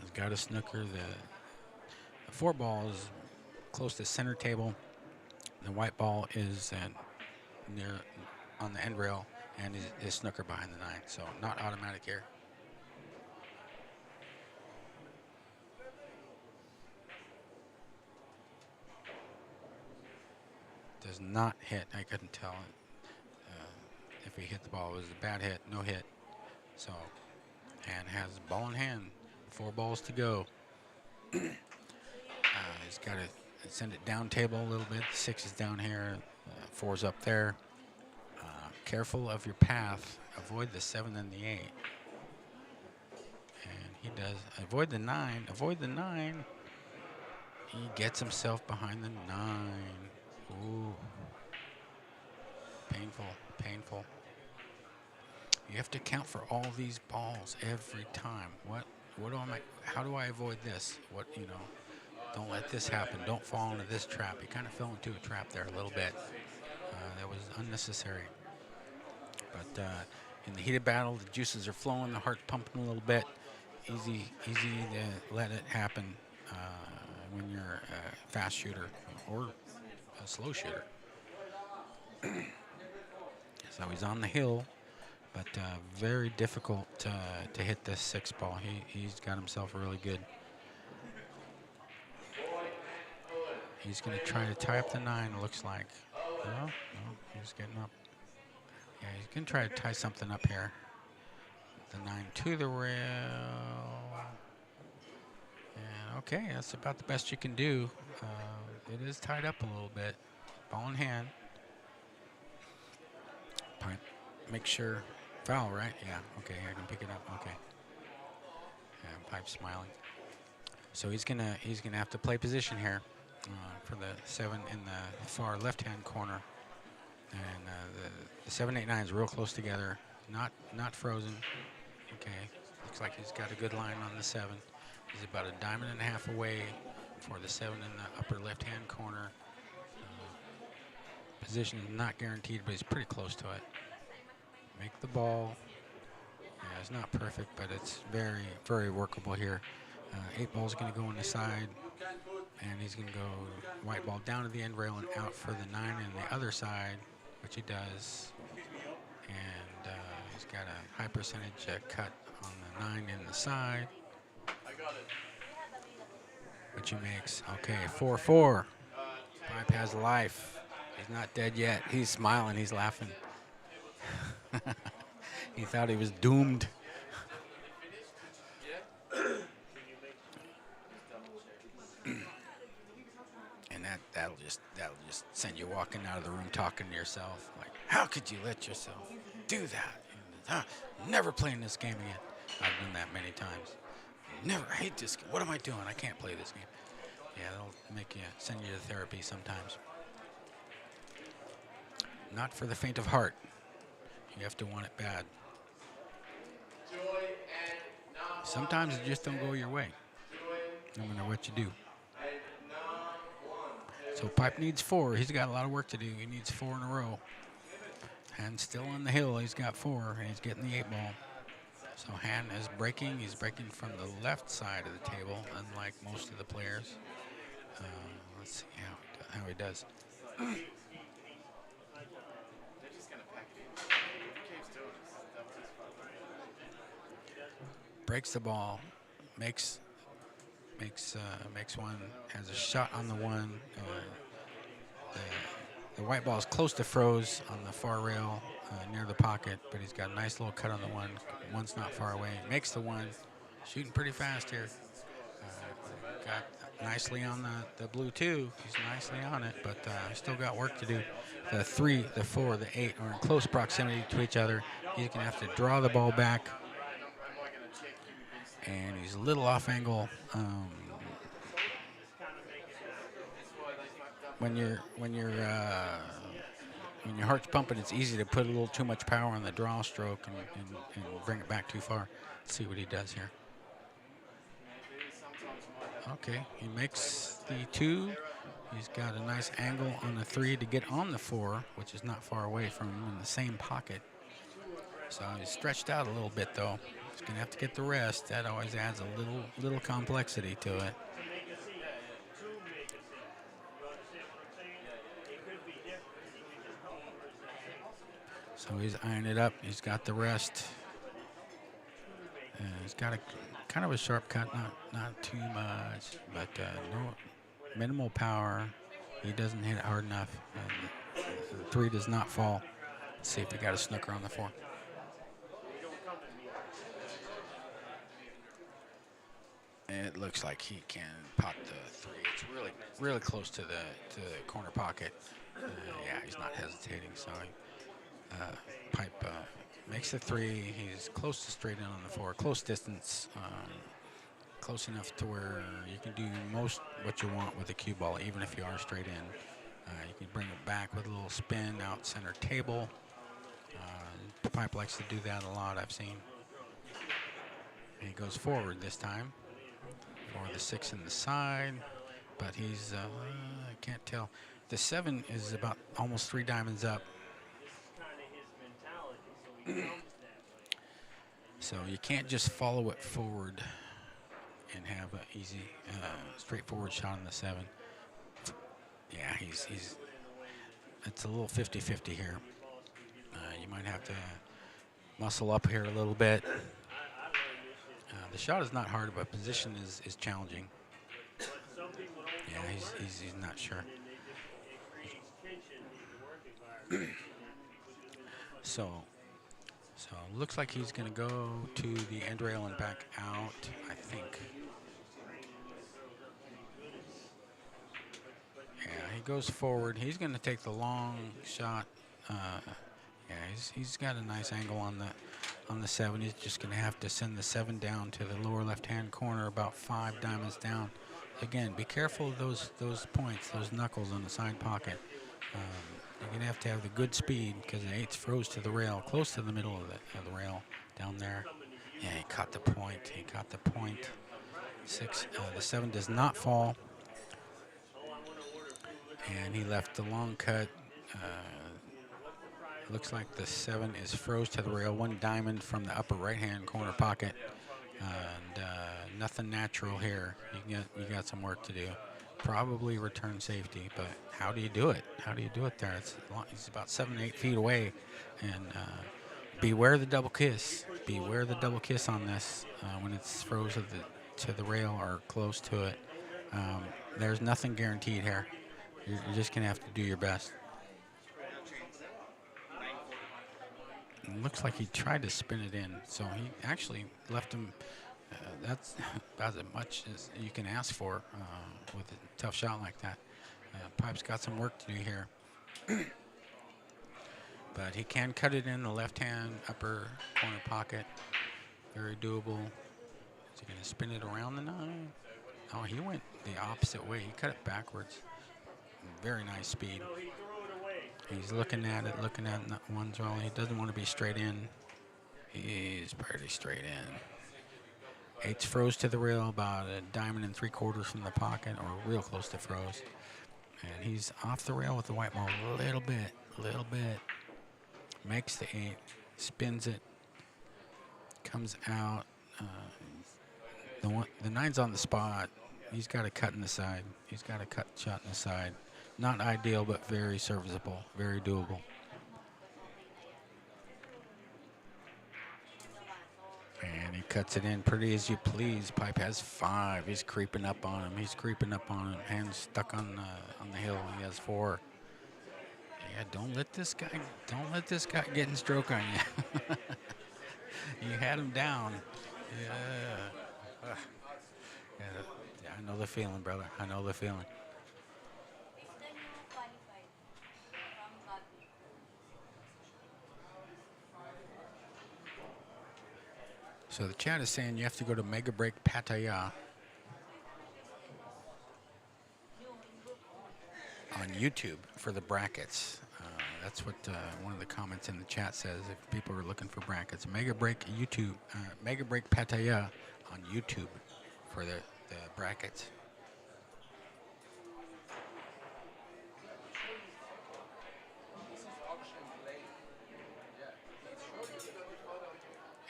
[SPEAKER 1] He's got a snooker. The 4 ball is close to center table. The white ball is near on the end rail, and his snooker behind the 9, so not automatic here. Does not hit. I couldn't tell if he hit the ball. It was a bad hit, no hit. So, and has ball in hand. 4 balls to go. He's got to send it down table a little bit. 6 is down here. 4's up there. Careful of your path. Avoid the 7 and the 8. And he does. Avoid the 9. Avoid the 9. He gets himself behind the 9. Ooh. Painful. You have to count for all these balls every time. How do I avoid this? Don't let this happen. Don't fall into this trap. He kind of fell into a trap there a little bit. That was unnecessary. But in the heated battle, the juices are flowing, the heart's pumping a little bit. Easy to let it happen when you're a fast shooter or a slow shooter. So he's on the hill, but very difficult to hit this 6 ball. He's got himself really good. He's going to try to tie up the 9, it looks like. No, he's getting up. Yeah, he's going to try to tie something up here. The 9 to the rail. And okay, that's about the best you can do. It is tied up a little bit. Ball in hand. Pipe. Make sure. Foul, right? Yeah, okay, I can pick it up. Okay. Yeah, Pipe's smiling. So he's gonna have to play position here. for the 7 in the far left-hand corner. And the 7, 8, 9 is real close together, not frozen. Okay, looks like he's got a good line on the 7. He's about a diamond and a half away for the 7 in the upper left-hand corner. Position is not guaranteed, but he's pretty close to it. Make the ball. Yeah, it's not perfect, but it's very, very workable here. 8 ball's going to go on the side, and he's going to go white ball down to the end rail and out for the 9 on the other side, which he does. And he's got a high percentage cut on the 9 in the side, which he makes. Okay, 4-4. Pipe has life. He's not dead yet. He's smiling. He's laughing. He thought he was doomed. And that'll just send you walking out of the room talking to yourself like, how could you let yourself do that? Never playing this game again. I've done that many times. Never. I hate this game. What am I doing? I can't play this game. Yeah, they'll send you to therapy sometimes. Not for the faint of heart. You have to want it bad. Sometimes it just don't go your way, no matter what you do. So Pipe needs 4. He's got a lot of work to do. He needs 4 in a row. And still on the hill, he's got 4, and he's getting the 8 ball. So Han is breaking. He's breaking from the left side of the table, unlike most of the players. Let's see how he does. Breaks the ball, makes one, has a shot on the 1. The white ball is close to froze on the far rail near the pocket, but he's got a nice little cut on the 1. One's not far away. Makes the 1. Shooting pretty fast here. Got nicely on the blue 2. He's nicely on it, but still got work to do. The 3, the 4, the 8 are in close proximity to each other. He's going to have to draw the ball back. And he's a little off angle. When your heart's pumping, it's easy to put a little too much power on the draw stroke and bring it back too far. Let's see what he does here. Okay, he makes the 2. He's got a nice angle on the 3 to get on the 4, which is not far away from him in the same pocket. So he's stretched out a little bit, though. He's going to have to get the rest. That always adds a little complexity to it. So he's eyeing it up. He's got the rest. He's got a kind of a sharp cut, not too much, but no minimal power. He doesn't hit it hard enough. The 3 does not fall. Let's see if he got a snooker on the 4. It looks like he can pot the 3. It's really close to the corner pocket. Yeah, he's not hesitating. So Pipe makes the 3. He's close to straight in on the 4. Close distance, close enough to where you can do most what you want with a cue ball, even if you are straight in. You can bring it back with a little spin out center table. Pipe likes to do that a lot, I've seen. And he goes forward this time for the 6 in the side, but he's, I can't tell. The 7 is about almost 3 diamonds up. So you can't just follow it forward and have an easy, straightforward shot on the 7. Yeah, he's it's a little 50-50 here. You might have to muscle up here a little bit. The shot is not hard, but position is challenging. Yeah, he's not sure. So looks like he's going to go to the end rail and back out, I think. Yeah, he goes forward. He's going to take the long shot. Yeah, he's got a nice angle on the 7. He's just going to have to send the 7 down to the lower left-hand corner, about 5 diamonds down, again, be careful of those points, those knuckles on the side pocket. You're gonna have to have the good speed because the 8's froze to the rail, close to the middle of the rail down there. Yeah, he caught the point. He caught the point. The 7 does not fall, and he left the long cut. Looks like the 7 is froze to the rail. One diamond from the upper right-hand corner pocket, and nothing natural here. You got some work to do. Probably return safety, but how do you do it? How do you do it there? He's about 7, 8 feet away, and beware the double kiss. Beware the double kiss on this when it's froze to the rail or close to it. There's nothing guaranteed here. You're just gonna have to do your best. It looks like he tried to spin it in, so he actually left him. That's about as much as you can ask for with a tough shot like that. Pipe's got some work to do here. But he can cut it in the left-hand upper corner pocket. Very doable. Is he going to spin it around the 9? Oh, he went the opposite way. He cut it backwards. Very nice speed. He's looking at it, not one's rolling. He doesn't want to be straight in. He's pretty straight in. 8's froze to the rail, about a diamond and 3/4 from the pocket, or real close to froze. And he's off the rail with the white ball a little bit. Makes the 8, spins it, comes out. The 9's on the spot. He's got a cut in the side. He's got a cut shot in the side. Not ideal, but very serviceable, very doable. And he cuts it in pretty as you please. Pipe has 5. He's creeping up on him. Hands stuck on the hill. He has 4. Yeah, don't let this guy get in stroke on you. You had him down. Yeah. Yeah, I know the feeling, brother. I know the feeling. So the chat is saying you have to go to Mega Break Pattaya on YouTube for the brackets. That's what one of the comments in the chat says. If people are looking for brackets, Mega Break Pattaya on YouTube for the brackets.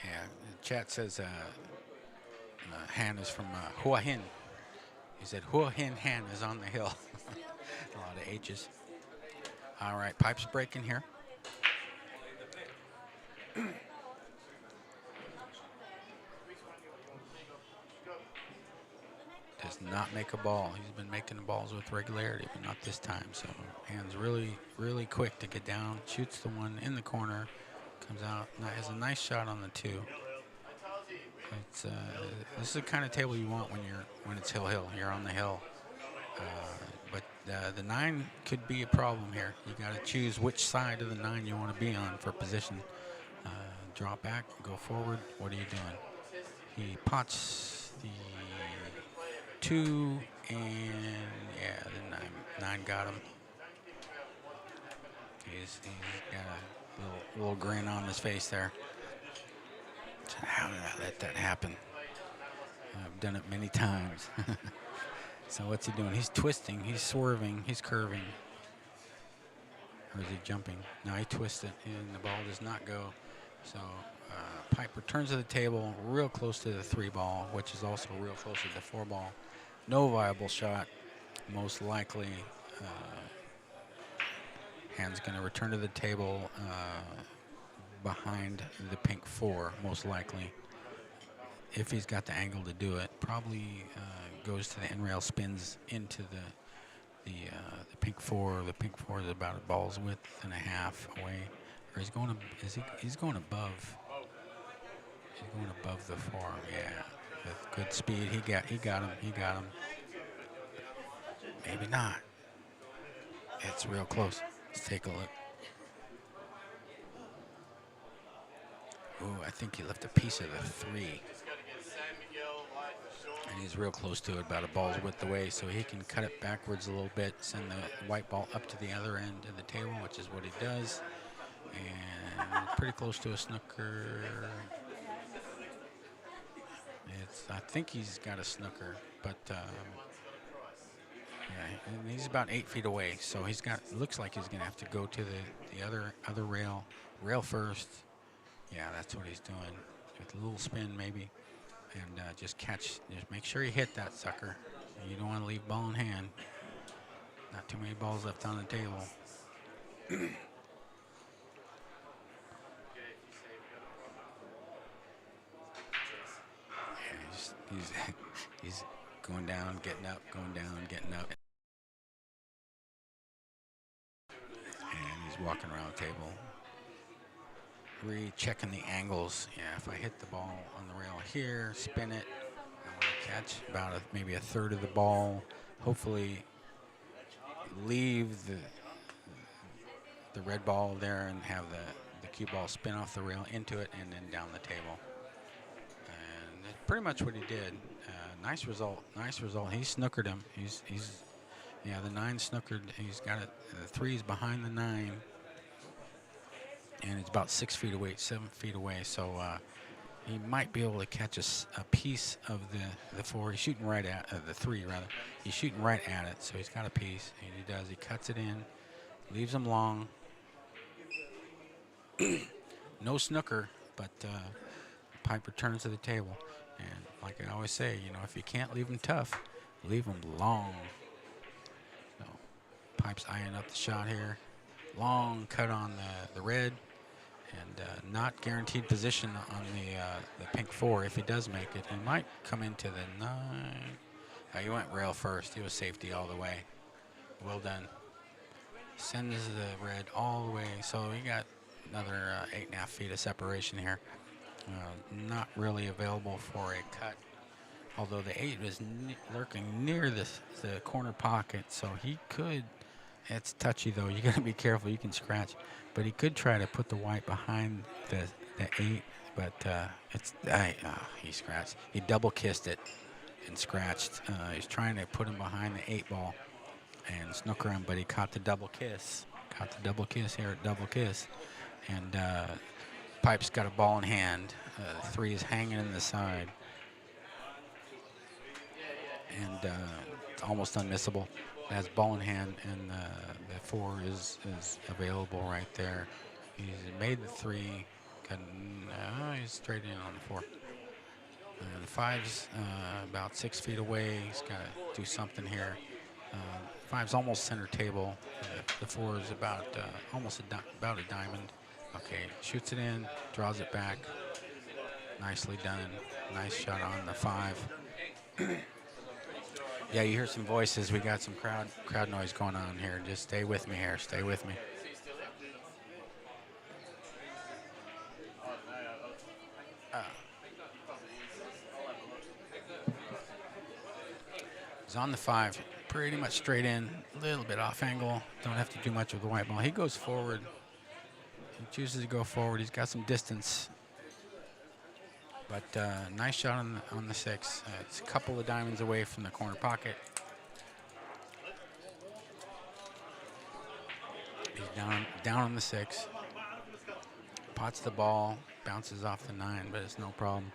[SPEAKER 1] Yeah, the chat says Han is from Hua Hin. He said Hua Hin Han is on the hill. A lot of H's. All right, Pipe's breaking here. Does not make a ball. He's been making the balls with regularity, but not this time. So Han's really quick to get down. Shoots the one in the corner. Comes out. Has a nice shot on the 2. It's this is the kind of table you want when it's hill. You're on the hill. But the 9 could be a problem here. You got to choose which side of the 9 you want to be on for position. Drop back, go forward. What are you doing? He pots the 2, and yeah, the 9 got him. He's got a little grin on his face there. How did I let that happen? I've done it many times. So what's he doing? He's twisting, he's swerving, he's curving. Or is he jumping? No, he twisted, and the ball does not go. So Pipe returns to the table, real close to the 3 ball, which is also real close to the 4 ball. No viable shot, most likely. Han's going to return to the table behind the pink 4, most likely. If he's got the angle to do it, probably goes to the end rail, spins into the pink 4. The pink 4 is about a ball's width and a half away. Or he's going he's going above. He's going above the 4. Yeah, with good speed. He got him. Maybe not. It's real close. Let's take a look. Ooh, I think he left a piece of the 3. And he's real close to it, about a ball's width away, so he can cut it backwards a little bit, send the white ball up to the other end of the table, which is what he does. And pretty close to a snooker. I think he's got a snooker, but yeah, and he's about 8 feet away, so he's got. Looks like he's gonna have to go to the other rail first. Yeah, that's what he's doing. With a little spin maybe, and just make sure you hit that sucker. You don't want to leave ball in hand. Not too many balls left on the table. He's he's going down, getting up, going down, getting up, and he's walking around the table, rechecking the angles. Yeah, if I hit the ball on the rail here, spin it, I want to catch about maybe a third of the ball. Hopefully, leave the red ball there and have the cue ball spin off the rail into it and then down the table. And that's pretty much what he did. Nice result. Nice result. He snookered him. Yeah, the 9 snookered. He's got it. The 3 is behind the 9, and it's about 6 feet away, 7 feet away. So he might be able to catch a piece of the 4. He's shooting right at the 3 rather. He's shooting right at it. So he's got a piece, and he does. He cuts it in, leaves him long. No snooker, but Pipe returns to the table. And like I always say, you know, if you can't leave them tough, leave them long. So Pipe's eyeing up the shot here. Long cut on the red, and not guaranteed position on the pink 4. If he does make it, he might come into the 9. He went rail first. He was safety all the way. Well done. Sends the red all the way. So he got another 8.5 feet of separation here. Not really available for a cut, although the 8 is lurking near the corner pocket, so he could. It's touchy though. You got to be careful. You can scratch, but he could try to put the white behind the 8. But he scratched. He double kissed it and scratched. He's trying to put him behind the 8 ball and snooker him, but he caught the double kiss. Caught the double kiss here at double kiss, and. Pipe's got a ball in hand. 3 is hanging in the side. And it's almost unmissable. It has ball in hand, and the 4 is available right there. He's made the 3. He's straight in on the 4. And the 5's about 6 feet away. He's got to do something here. 5's almost center table. The 4 is about almost about a diamond. Okay, shoots it in, draws it back. Nicely done. Nice shot on the 5. Yeah, you hear some voices. We got some crowd noise going on here. Just stay with me here. Stay with me. He's on the 5, pretty much straight in, a little bit off angle. Don't have to do much with the white ball. He goes forward. He chooses to go forward. He's got some distance. But nice shot on the 6. It's a couple of diamonds away from the corner pocket. He's down on the 6. Pots the ball, bounces off the 9, but it's no problem.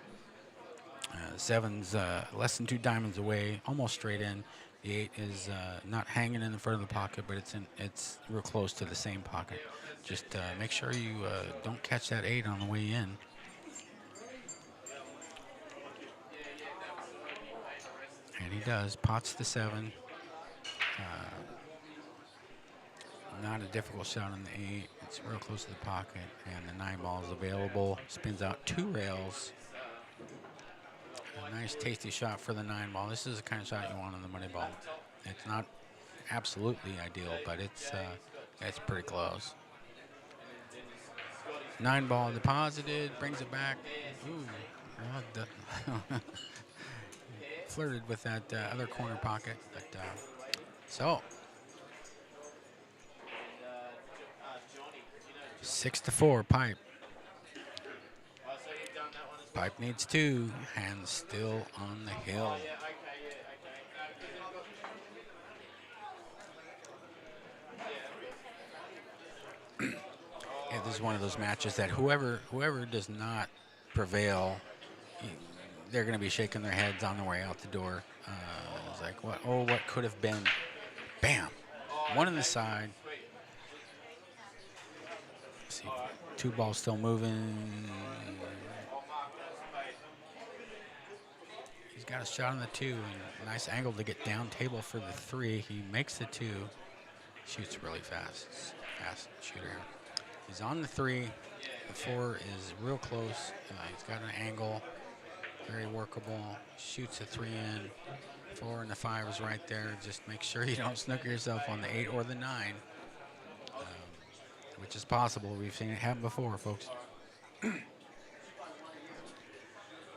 [SPEAKER 1] 7's less than 2 diamonds away, almost straight in. The 8 is not hanging in the front of the pocket, but it's real close to the same pocket. Just make sure you don't catch that 8 on the way in. And he does. Pots the 7. Not a difficult shot on the 8. It's real close to the pocket. And the 9 ball is available. Spins out 2 rails. A nice, tasty shot for the 9 ball. This is the kind of shot you want on the money ball. It's not absolutely ideal, but it's pretty close. 9 ball deposited. Brings it back. Ooh. Flirted with that other corner pocket, but so 6-4 Pipe. Pipe needs 2. Hands still on the hill. this is one of those matches that whoever does not prevail, they're going to be shaking their heads on the way out the door. It's like, what? Oh, what could have been? Bam! One on the side. See, 2 balls still moving. He's got a shot on the 2, and nice angle to get down table for the 3. He makes the 2. Shoots really fast. Fast shooter. He's on the 3. The 4 is real close. He's got an angle. Very workable. Shoots a 3 in. 4 and the 5 is right there. Just make sure you don't snooker yourself on the 8 or the 9, which is possible. We've seen it happen before, folks.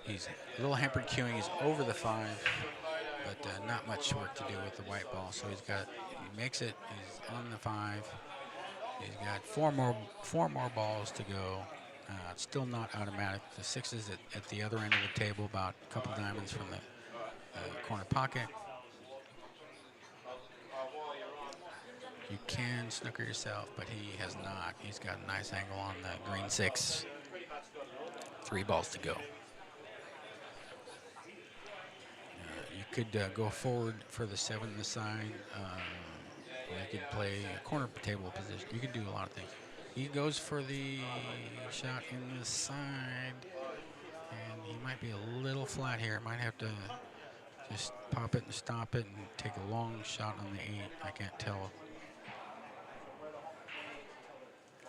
[SPEAKER 1] He's a little hampered queuing. He's over the 5, but not much work to do with the white ball. So he makes it. He's on the 5. He's got four more balls to go. It's still not automatic. The 6 is at the other end of the table, about a couple diamonds from the corner pocket. You can snooker yourself, but he has not. He's got a nice angle on the green 6. 3 balls to go. You could go forward for the 7 on the side. You could play a corner table position. You could do a lot of things. He goes for the shot in the side, and he might be a little flat here. Might have to just pop it and stop it and take a long shot on the 8. I can't tell.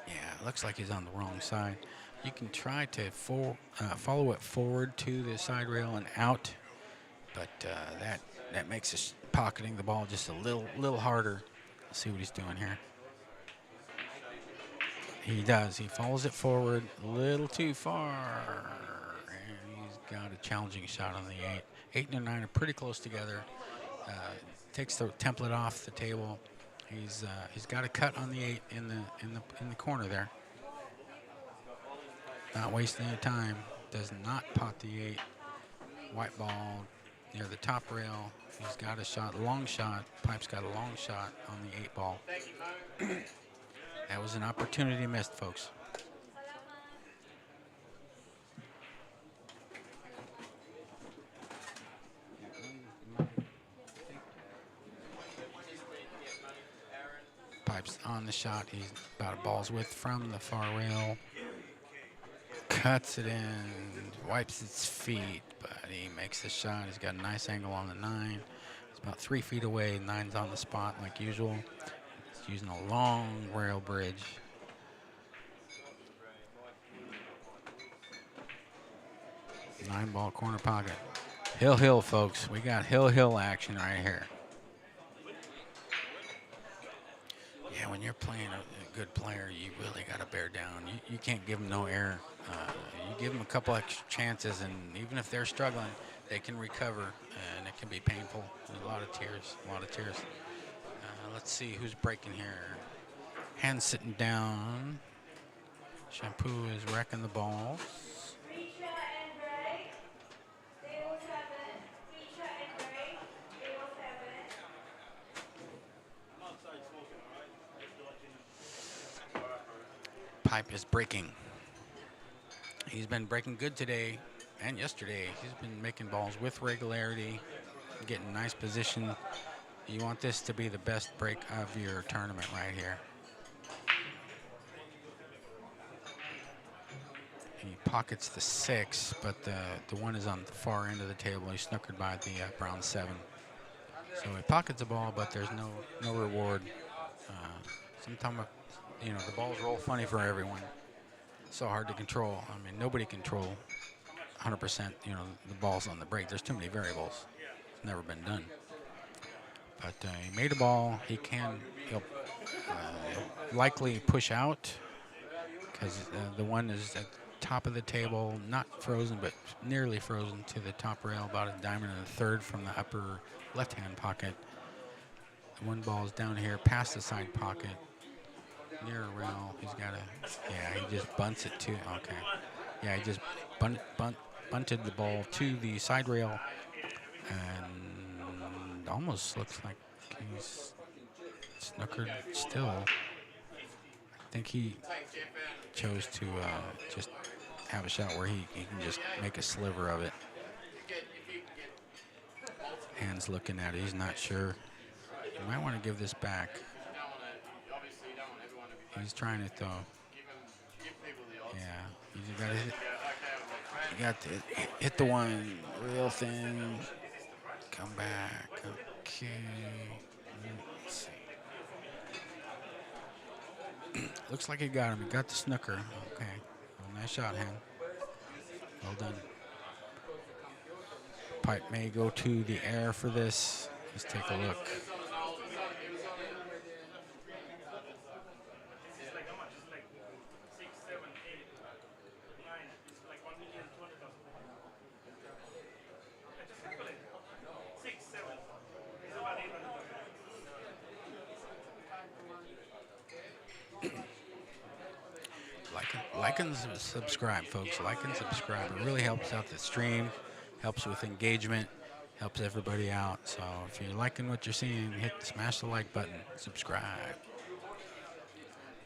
[SPEAKER 1] Yeah, it looks like he's on the wrong side. You can try to follow it forward to the side rail and out, but that makes pocketing the ball just a little harder. Let's see what he's doing here. He does. He follows it forward a little too far, and he's got a challenging shot on the 8. 8 and 9 are pretty close together. Takes the template off the table. He's got a cut on the 8 in the corner there. Not wasting any time. Does not pot the 8. White ball near the top rail. He's got a shot, long shot. Pipe's got a long shot on the 8 ball. That was an opportunity missed, folks. Pipe's on the shot. He's about a ball's width from the far rail. Cuts it in, wipes its feet, but he makes the shot. He's got a nice angle on the 9. It's about 3 feet away. 9's on the spot like usual. He's using a long rail bridge. Nine ball corner pocket. Hill, folks. We got hill action right here. Yeah, when you're playing a good player, you really got to bear down. You can't give them no air. You give them a couple extra chances, and even if they're struggling, they can recover, and it can be painful. There's a lot of tears. Let's see who's breaking here. Hands sitting down. Shampoo is wrecking the balls. Pipe is breaking. He's been breaking good today and yesterday. He's been making balls with regularity, getting nice position. You want this to be the best break of your tournament right here. He pockets the 6, but the 1 is on the far end of the table. He's snookered by the brown 7. So he pockets the ball, but there's no reward. Sometimes, the balls roll funny for everyone. So hard to control. I mean, nobody control 100%, the balls on the break. There's too many variables. It's never been done. But he made a ball. He'll likely push out because the 1 is at the top of the table, not frozen, but nearly frozen to the top rail, about a diamond and a 3rd from the upper left-hand pocket. The 1 ball is down here past the side pocket. Near a rail, he's got he just bunts it to, okay. Yeah, he just bunted the ball to the side rail, and almost looks like he's snookered still. I think he chose to just have a shot where he can just make a sliver of it. Hands looking at it. He's not sure. You might want to give this back. He's trying it though. Yeah, you got to hit. You got to hit the one real thin. Come back. Okay. Let's see. Looks like he got him. He got the snooker. Okay. Well, nice shot, hand. Well done. Pipe may go to the air for this. Let's take a look.
[SPEAKER 6] This is like how much? It's like 6, 7, 8, 9. It's like 1,200,000. Just calculate. 6, 7. It's about 800,000.
[SPEAKER 1] Like and subscribe, folks. Like and subscribe. It really helps out the stream, helps with engagement, helps everybody out. So if you're liking what you're seeing, smash the like button, subscribe.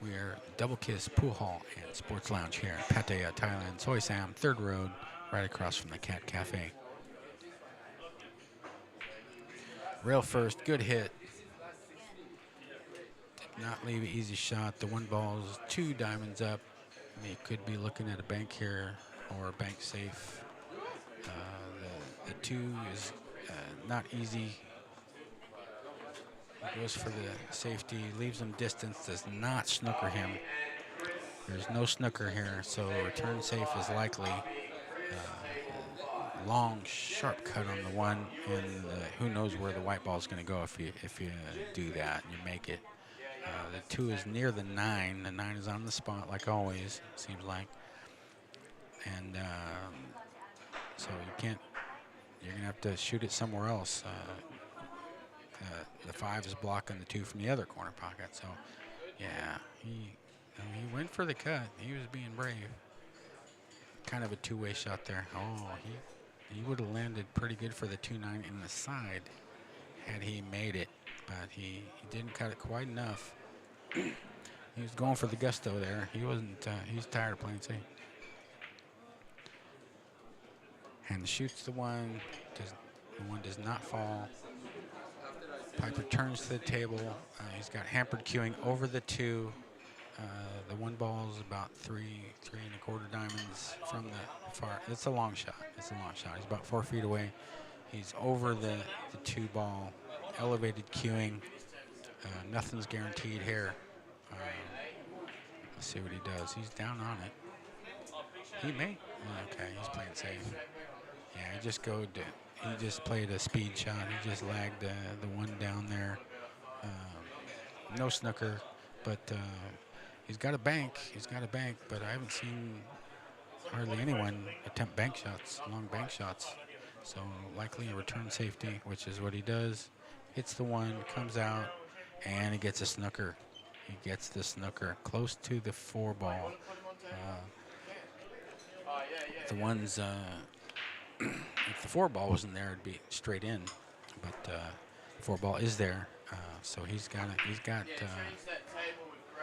[SPEAKER 1] We are Double Kiss Pool Hall and Sports Lounge here in Pattaya, Thailand. Soy Sam, 3rd Road, right across from the Cat Cafe. Rail first, good hit. Did not leave an easy shot. The one ball's 2 diamonds up. He could be looking at a bank here or a bank safe. The 2 is not easy. He goes for the safety, leaves him distance, does not snooker him. There's no snooker here, so return safe is likely. Long, sharp cut on the 1, and who knows where the white ball is going to go if you do that and you make it. The 2 is near the 9. The 9 is on the spot, like always, seems like. And so you're going to have to shoot it somewhere else. The 5 is blocking the 2 from the other corner pocket. So, yeah, he went for the cut. He was being brave. Kind of a two-way shot there. Oh, he would have landed pretty good for the 2-9 in the side had he made it. But he didn't cut it quite enough. He was going for the gusto there. He wasn't. He's tired of playing safe. And shoots the 1. The 1 does not fall. Pipe returns to the table. He's got hampered queuing over the 2. The 1 ball is about 3.25 diamonds from the far. It's a long shot. It's a long shot. He's about 4 feet away. He's over the 2 ball. Elevated queuing. Nothing's guaranteed here. Let's see what he does. He's down on it. He may. Okay, he's playing safe. Yeah, he just played a speed shot. He just lagged the 1 down there. No snooker, but he's got a bank. But I haven't seen hardly anyone attempt bank shots, long bank shots. So likely a return safety, which is what he does. Hits the 1, comes out, and he gets a snooker. He gets the snooker close to the 4 ball. The ones, if the 4 ball wasn't there, it'd be straight in. But 4 ball is there, so he's got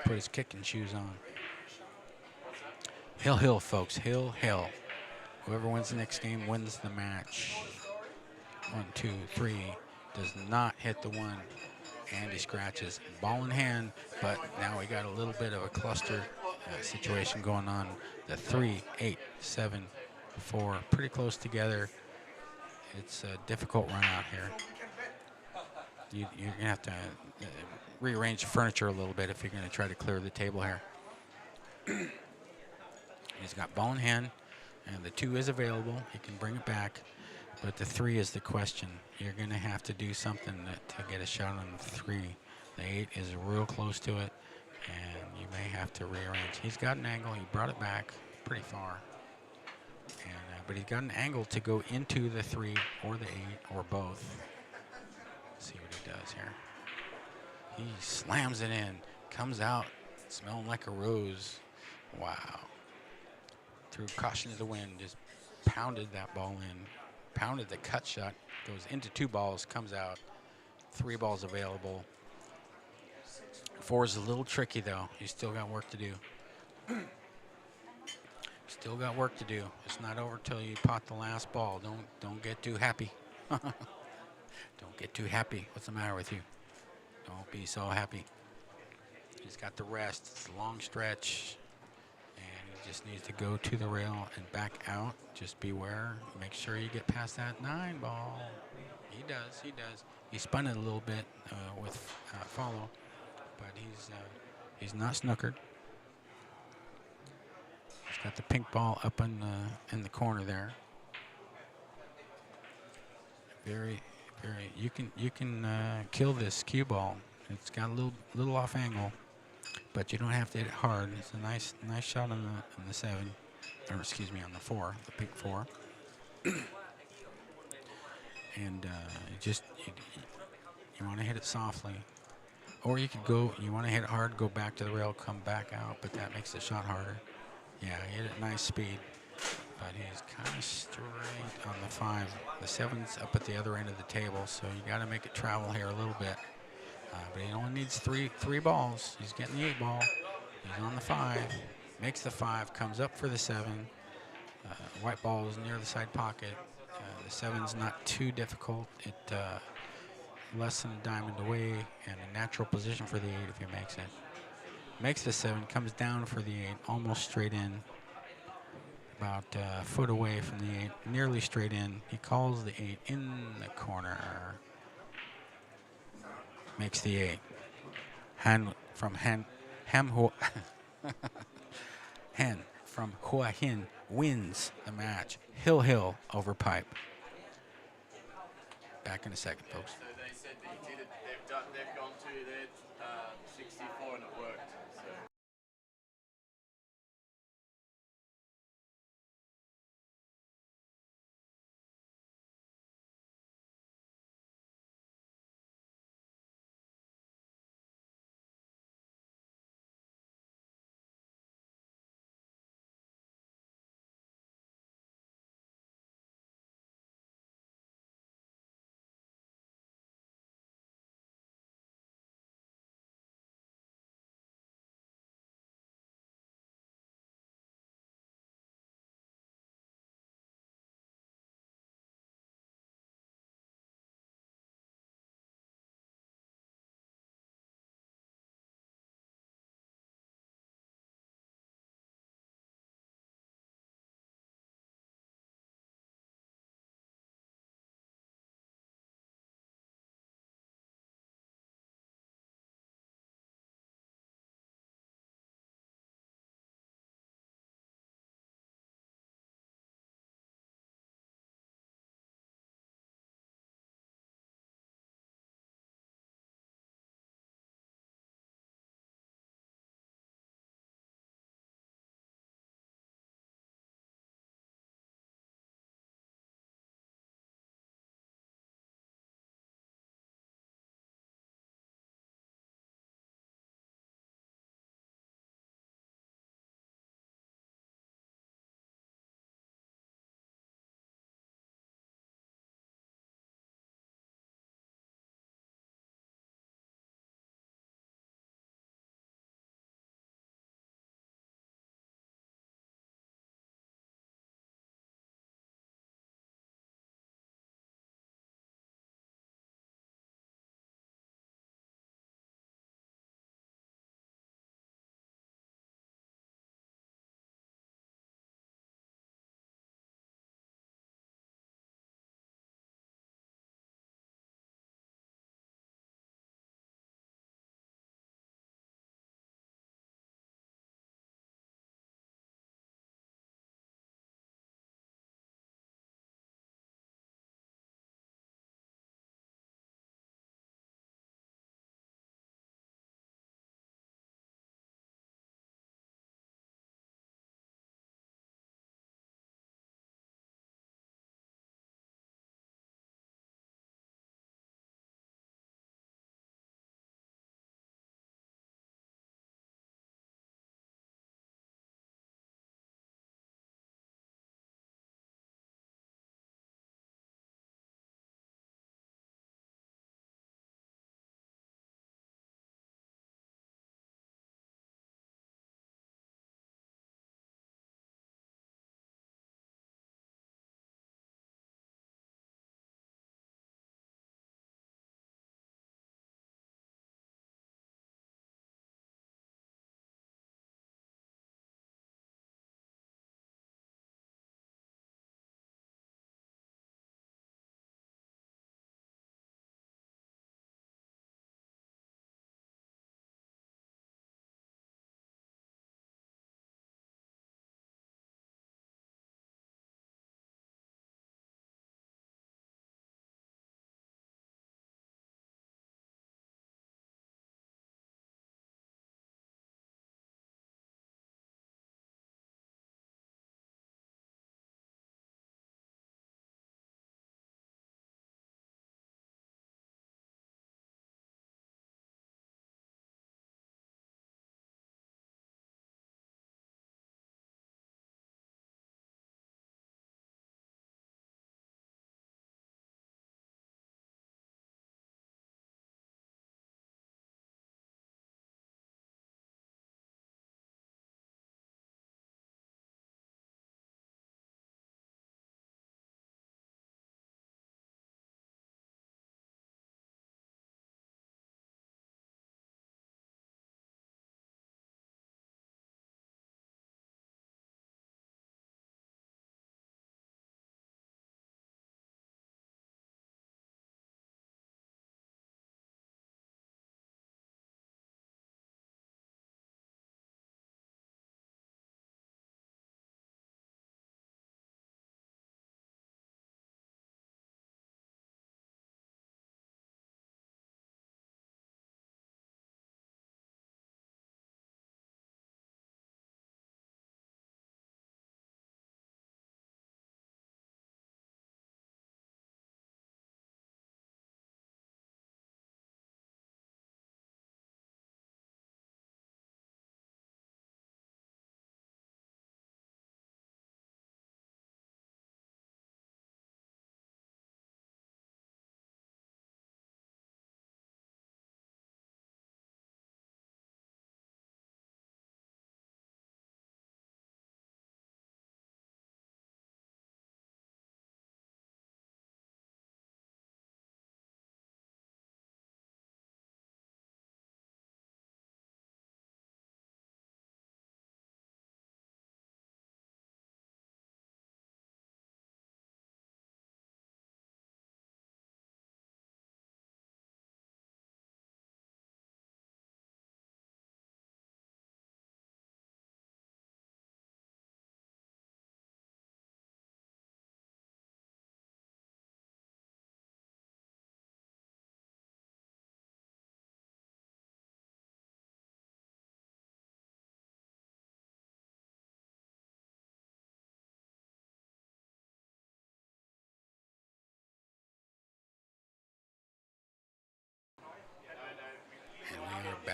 [SPEAKER 1] put his kicking shoes on. Hill, folks. Hill. Whoever wins the next game wins the match. 1, 2, 3. Does not hit the 1. And he scratches. Ball in hand, but now we got a little bit of a cluster situation going on. The 3, 8, 7, 4, pretty close together. It's a difficult run out here. You're going to have to rearrange the furniture a little bit if you're going to try to clear the table here. He's got ball in hand, and the 2 is available. He can bring it back, but the 3 is the question. You're going to have to do something to get a shot on the 3. The 8 is real close to it, and you may have to rearrange. He's got an angle. He brought it back pretty far, and but he's got an angle to go into the 3 or the 8 or both. Let's see what he does here. He slams it in, comes out smelling like a rose. Wow. Through caution to the wind, just pounded that ball in. Pounded the cut shot, goes into 2 balls, comes out. 3 balls available. 4 is a little tricky though. You still got work to do. Still got work to do. It's not over till you pot the last ball. Don't get too happy. Don't get too happy. What's the matter with you? Don't be so happy. He's got the rest. It's a long stretch. And he just needs to go to the rail and back out. Just beware. Make sure you get past that 9 ball. He does. He does. He spun it a little bit with follow, but he's not snookered. He's got the pink ball up in the corner there. Very. You can kill this cue ball. It's got a little off angle, but you don't have to hit it hard. It's a nice shot on the 7, or excuse me, on the 4, the pink 4. And you want to hit it softly, or you could go. You want to hit it hard, go back to the rail, come back out, but that makes the shot harder. Yeah, hit it nice speed. But he's kind of straight on the 5. The 7's up at the other end of the table, so you got to make it travel here a little bit. But he only needs three balls. He's getting the 8 ball. He's on the 5. Makes the 5. Comes up for the 7. White ball is near the side pocket. The 7's not too difficult. It less than a diamond away and a natural position for the 8 if he makes it. Makes the 7. Comes down for the 8. Almost straight in. About a foot away from the 8, nearly straight in. He calls the 8 in the corner. Makes the 8. Han from Hua Hin wins the match. Hill over pipe. Back in a second, folks.
[SPEAKER 5] So they said that he did it. They've gone to their 64 and it worked.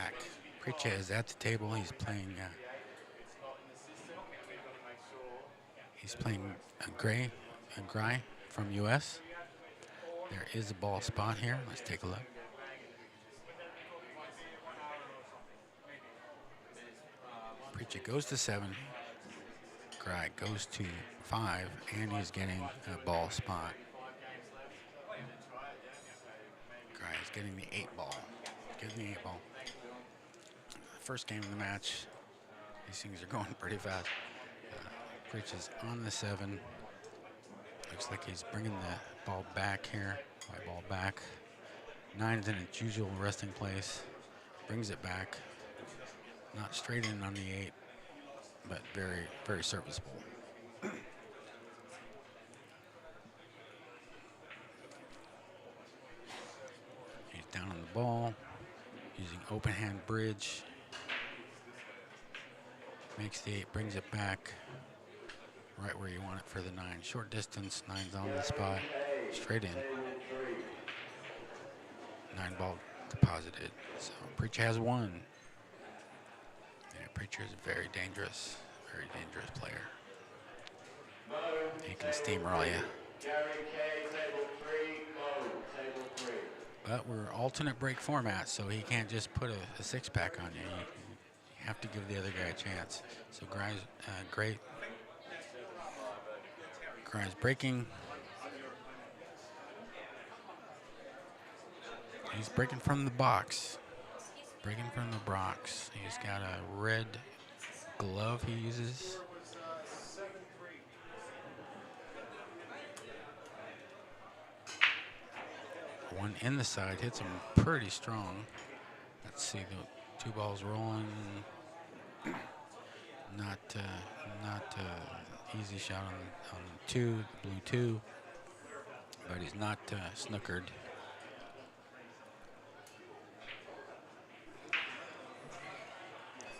[SPEAKER 1] back. Preacher is at the table. He's playing. He's playing Gray from U.S. There is a ball spot here. Let's take a look. Preacher goes to 7. Gray goes to 5, and he's getting a ball spot. Gray is getting the 8 ball. Getting the 8 ball. First game of the match. These things are going pretty fast. Preacher's on the 7. Looks like he's bringing the ball back here. White ball back. 9's in its usual resting place. Brings it back. Not straight in on the 8, but very, very serviceable. He's down on the ball, using open hand bridge. Makes the 8, brings it back right where you want it for the 9. Short distance, 9's on the spot, straight in. 9 ball deposited. So Preacher has 1. Yeah, Preacher is a very dangerous player. He can steamroll you. But we're alternate break format, so he can't just put a 6-pack on you. You have to give the other guy a chance. So Gray's breaking. He's breaking from the box. Breaking from the box. He's got a red glove he uses. One in the side hits him pretty strong. Let's see, the 2 balls rolling. Not easy shot on 2, blue 2, but he's not snookered.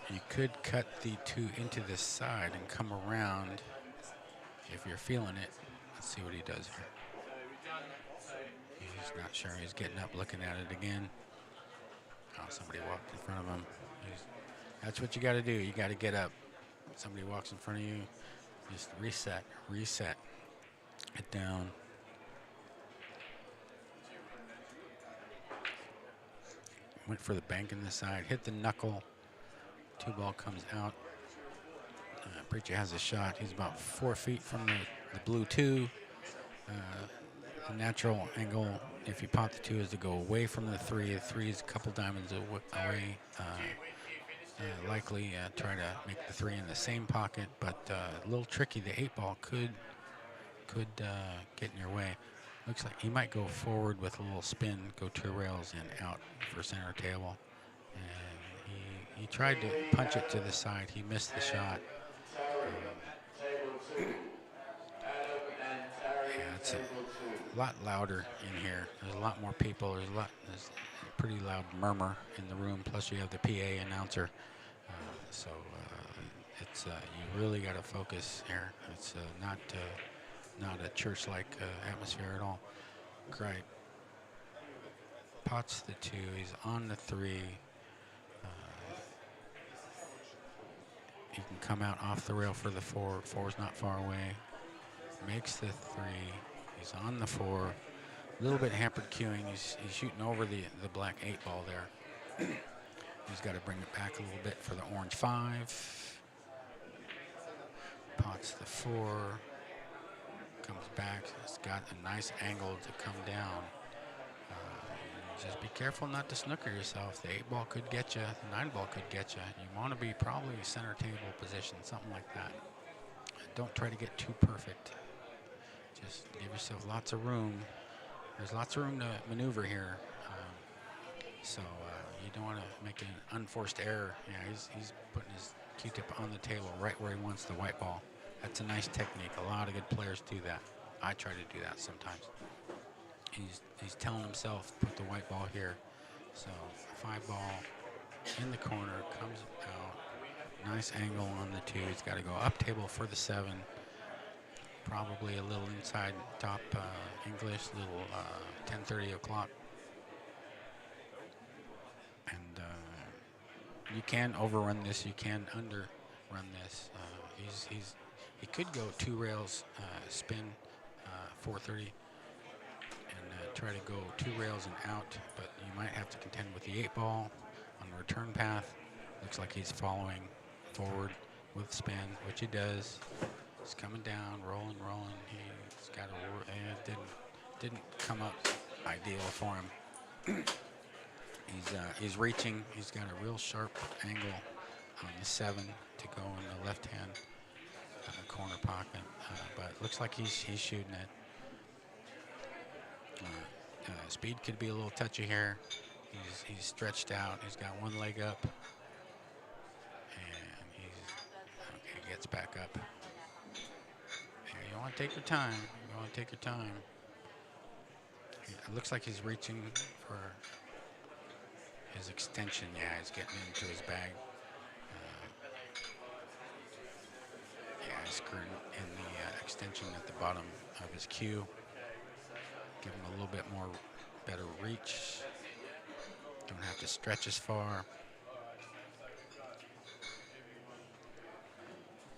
[SPEAKER 1] You could cut the 2 into the side and come around if you're feeling it. Let's see what he does here. He's not sure. He's getting up, looking at it again. Oh, somebody walked in front of him. That's what you got to do. You got to get up. Somebody walks in front of you, just reset it down. Went for the bank in the side, hit the knuckle. 2 ball comes out. Preacher has a shot. He's about 4 feet from the blue 2. The natural angle, if you pop the 2, is to go away from the 3. The 3 is a couple diamonds away. Likely try to make the 3 in the same pocket, but a little tricky. The 8 ball could get in your way. Looks like he might go forward with a little spin, go 2 rails and out for center table. And he tried to punch it to the side. He missed the shot. Yeah, it's a lot louder in here. There's a lot more people. There's a pretty loud murmur in the room. Plus you have the PA announcer. So it's you really got to focus here. It's not a church-like atmosphere at all. Great. Pots the 2. He's on the 3. He can come out off the rail for the 4. 4's not far away. Makes the 3. He's on the 4. A little bit hampered queuing. He's shooting over the black 8 ball there. He's got to bring it back a little bit for the orange 5. Pots the 4. Comes back. It's got a nice angle to come down. Just be careful not to snooker yourself. The 8 ball could get you. The 9 ball could get you. You want to be probably center table position, something like that. Don't try to get too perfect. Just give yourself lots of room. There's lots of room to maneuver here. So you don't want to make an unforced error. Yeah, he's putting his Q-tip on the table right where he wants the white ball. That's a nice technique. A lot of good players do that. I try to do that sometimes. He's telling himself, put the white ball here. So 5 ball in the corner, comes out. Nice angle on the 2. He's got to go up table for the 7. Probably a little inside top English, little 10:30 o'clock. And You can overrun this. You can underrun this. He could go 2 rails, spin 430, and try to go 2 rails and out, but you might have to contend with the 8 ball on the return path. Looks like he's following forward with spin, which he does. He's coming down, rolling. He's got a, and it didn't come up ideal for him. He's reaching. He's got a real sharp angle on the 7 to go in the left hand corner pocket, but it looks like he's shooting it. Speed could be a little touchy here. He's stretched out. He's got one leg up, and he gets back up. Yeah, you want to take your time. It looks like he's reaching for his extension. Yeah, he's getting into his bag. Yeah, he's screwing in the extension at the bottom of his cue. Give him a little bit more better reach. Don't have to stretch as far.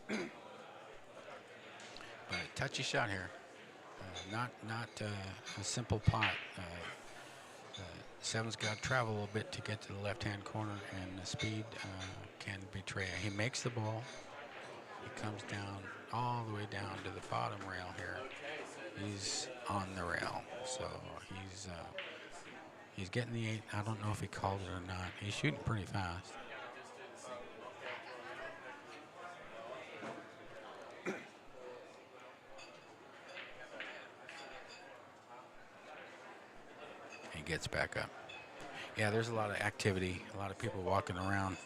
[SPEAKER 1] But a touchy shot here. Not a simple pot. 7's got to travel a little bit to get to the left-hand corner, and the speed can betray. He makes the ball. He comes down all the way down to the bottom rail here. He's on the rail, so he's getting the 8. I don't know if he called it or not. He's shooting pretty fast. He gets back up. Yeah, there's a lot of activity, a lot of people walking around.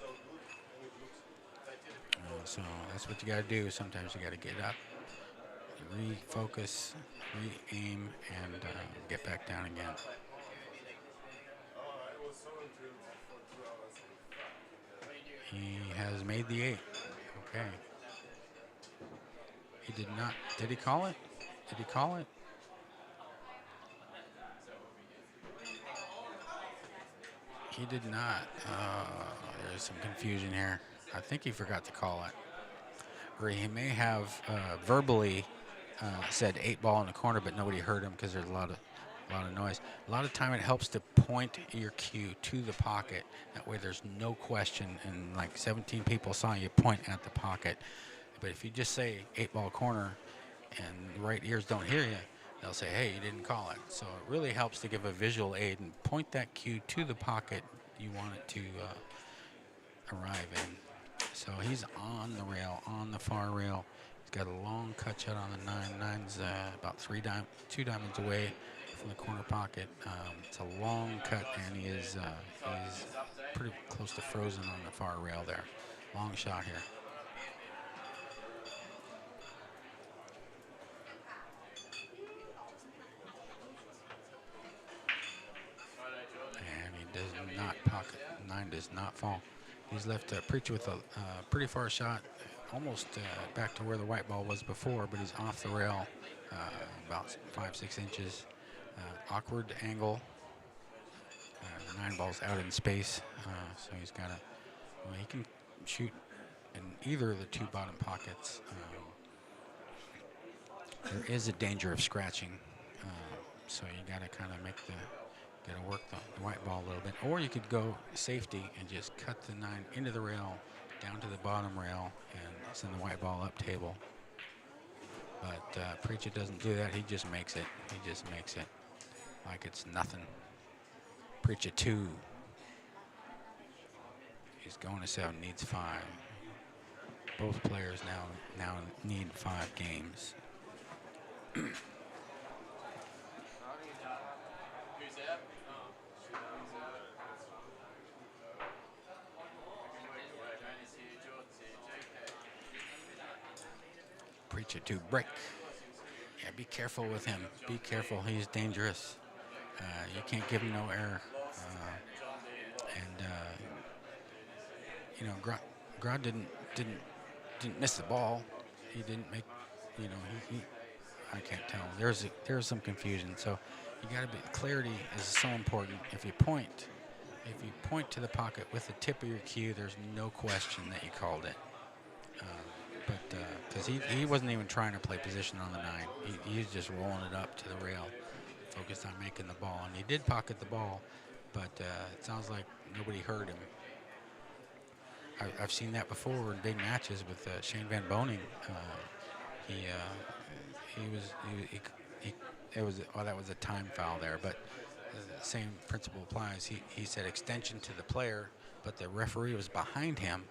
[SPEAKER 1] So that's what you got to do. Sometimes you got to get up, refocus, re-aim, and get back down again. He has made the 8. Okay. He did not. Did he call it? He did not. There's some confusion here. I think he forgot to call it. Or he may have verbally said 8 ball in the corner, but nobody heard him because there's a lot of noise. A lot of time it helps to point your cue to the pocket. That way there's no question, and like 17 people saw you point at the pocket. But if you just say 8 ball corner and the right ears don't hear you, they'll say, hey, you didn't call it. So it really helps to give a visual aid and point that cue to the pocket you want it to arrive in. So he's on the rail, on the far rail. He's got a long cut shot on the 9. 9's about 2 diamonds away from the corner pocket. It's a long cut, and he's pretty close to frozen on the far rail there. Long shot here. And he does not pocket. 9 does not fall. He's left Preacher with a pretty far shot, almost back to where the white ball was before, but he's off the rail about 5-6 inches. Awkward angle. 9 ball's out in space, so he's got he can shoot in either of the 2 bottom pockets. There is a danger of scratching, so you got to kind of work the white ball a little bit. Or you could go safety and just cut the 9 into the rail, down to the bottom rail, and send the white ball up table. But Preacher doesn't do that. He just makes it. Like it's nothing. Preacher 2. He's going to 7, needs 5. Both players now need 5 games. Preacher 2 break. Yeah, be careful with him. Be careful. He's dangerous. You can't give him no error. Grod didn't miss the ball. He didn't make. He I can't tell. There's some confusion. So you got to be clarity is so important. If you point, if you point to the pocket with the tip of your cue, there's no question that you called it. But because he wasn't even trying to play position on the 9, he was just rolling it up to the rail, focused on making the ball, and he did pocket the ball, but it sounds like nobody heard him. I've seen that before in big matches with Shane Van Boning. That was a time foul there, but the same principle applies. He said extension to the player, but the referee was behind him.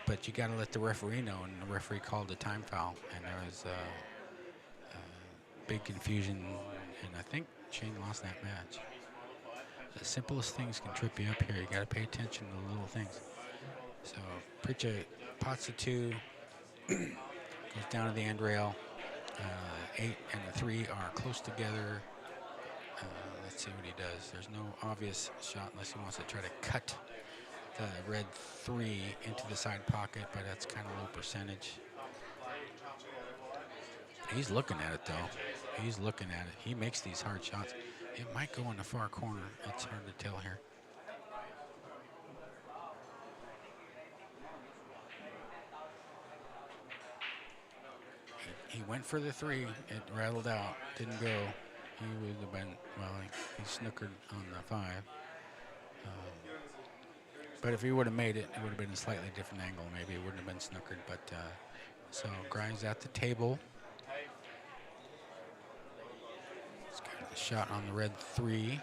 [SPEAKER 1] But you got to let the referee know, and the referee called a time foul, and there was big confusion, and I think Shane lost that match. The simplest things can trip you up here. You got to pay attention to the little things. So Pritchett pots the 2, goes down to the end rail. 8 and the 3 are close together. Let's see what he does. There's no obvious shot unless he wants to try to cut the red 3 into the side pocket, but that's kind of low percentage. He's looking at it, though. He's looking at it. He makes these hard shots. It might go in the far corner. It's hard to tell here. He went for the 3. It rattled out. Didn't go. He would have been, well, he snookered on the 5. But if he would have made it, it would have been a slightly different angle. Maybe it wouldn't have been snookered. But so Grimes at the table. It's got a shot on the red 3.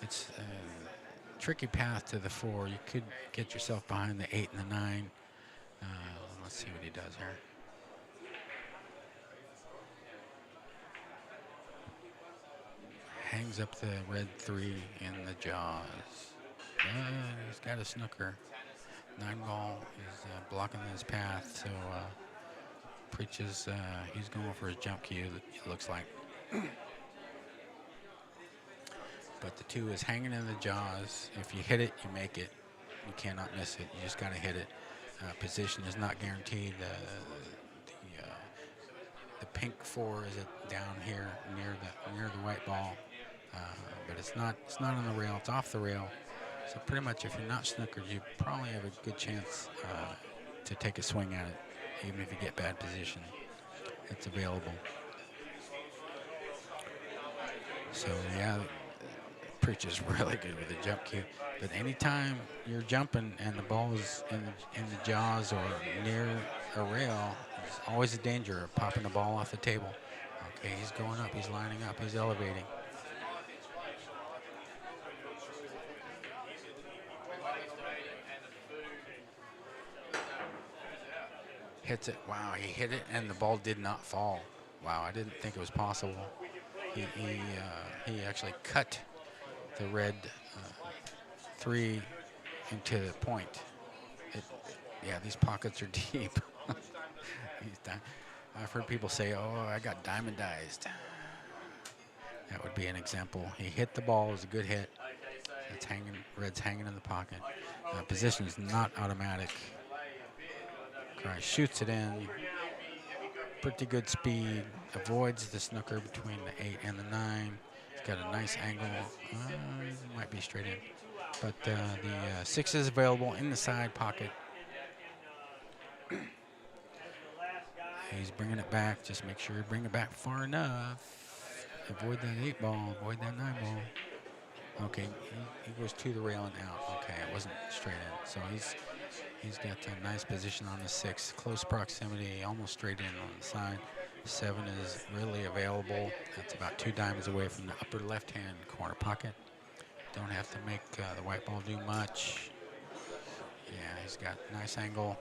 [SPEAKER 1] It's a tricky path to the 4. You could get yourself behind the 8 and the 9. Let's see what he does here. Hangs up the red 3 in the jaws. He's got a snooker. 9 ball is blocking his path, so Preaches, he's going for his jump cue, it looks like. But the 2 is hanging in the jaws. If you hit it, you make it. You cannot miss it. You just got to hit it. Position is not guaranteed. The pink 4 is down here near the white ball, but it's not on the rail. It's off the rail. So pretty much, if you're not snookered, you probably have a good chance to take a swing at it, even if you get bad position. It's available. So yeah, Preach is really good with the jump cue. But anytime you're jumping and the ball is in the jaws or near a rail, there's always a danger of popping the ball off the table. Okay, he's going up, he's lining up, he's elevating. Hits it. Wow, he hit it and the ball did not fall. Wow, I didn't think it was possible. He actually cut the red 3 into the point. Yeah, these pockets are deep. I've heard people say, "Oh, I got diamondized." That would be an example. He hit the ball. It was a good hit. It's hanging. Red's hanging in the pocket. Position is not automatic. Grimes shoots it in. Pretty good speed. Avoids the snooker between the 8 and the 9. He's got a nice angle. Might be straight in. But the 6 is available in the side pocket. He's bringing it back. Just make sure you bring it back far enough. Avoid that 8 ball. Avoid that 9 ball. Okay, he goes to the rail and out. Okay, it wasn't straight in. So he's got a nice position on the 6. Close proximity, almost straight in on the side. 7 is really available. That's about 2 diamonds away from the upper left-hand corner pocket. Don't have to make the white ball do much. Yeah, he's got a nice angle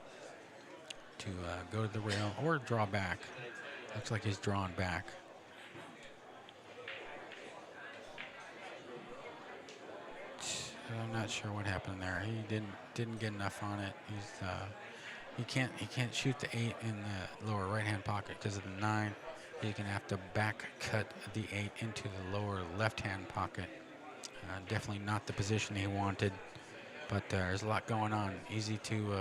[SPEAKER 1] to go to the rail or draw back. Looks like he's drawn back. I'm not sure what happened there. He didn't get enough on it. He can't shoot the 8 in the lower right-hand pocket because of the 9. He's gonna have to back cut the 8 into the lower left-hand pocket. Definitely not the position he wanted, but there's a lot going on. Easy to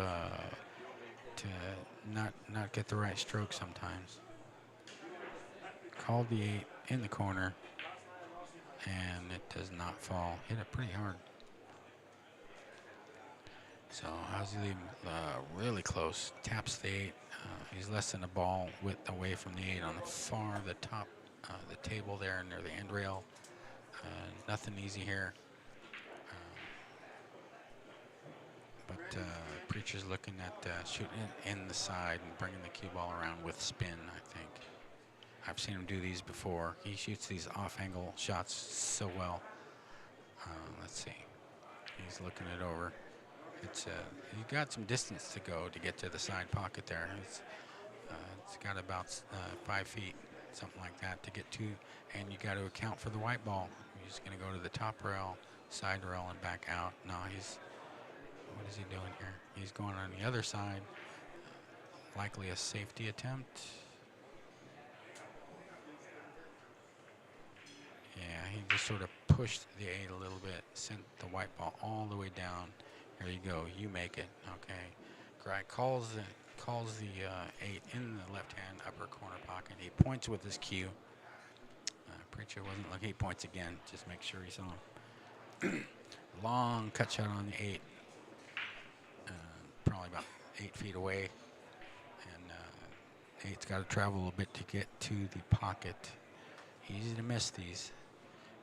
[SPEAKER 1] not get the right stroke sometimes. Called the 8 in the corner. and it does not fall. Hit it pretty hard. So how's he leaving? Really close. Taps the 8. He's less than a ball width away from the 8 on the top, the table there near the end rail. Nothing easy here. But Preacher's looking at shooting it in the side and bringing the cue ball around with spin, I think. I've seen him do these before. He shoots these off-angle shots so well. Let's see. He's looking it over. He's got some distance to go to get to the side pocket there. It's got about 5 feet, something like that, to get to, and you got to account for the white ball. He's going to go to the top rail, side rail, and back out. No, what is he doing here? He's going on the other side. Likely a safety attempt. Yeah, he just sort of pushed the 8 a little bit, sent the white ball all the way down. Here you go. You make it. Okay. Greg calls the 8 in the left-hand upper corner pocket. He points with his cue. Preacher wasn't looking. He points again. Just make sure he saw him. Long cut shot on the 8. Probably about 8 feet away. And 8's got to travel a little bit to get to the pocket. Easy to miss these.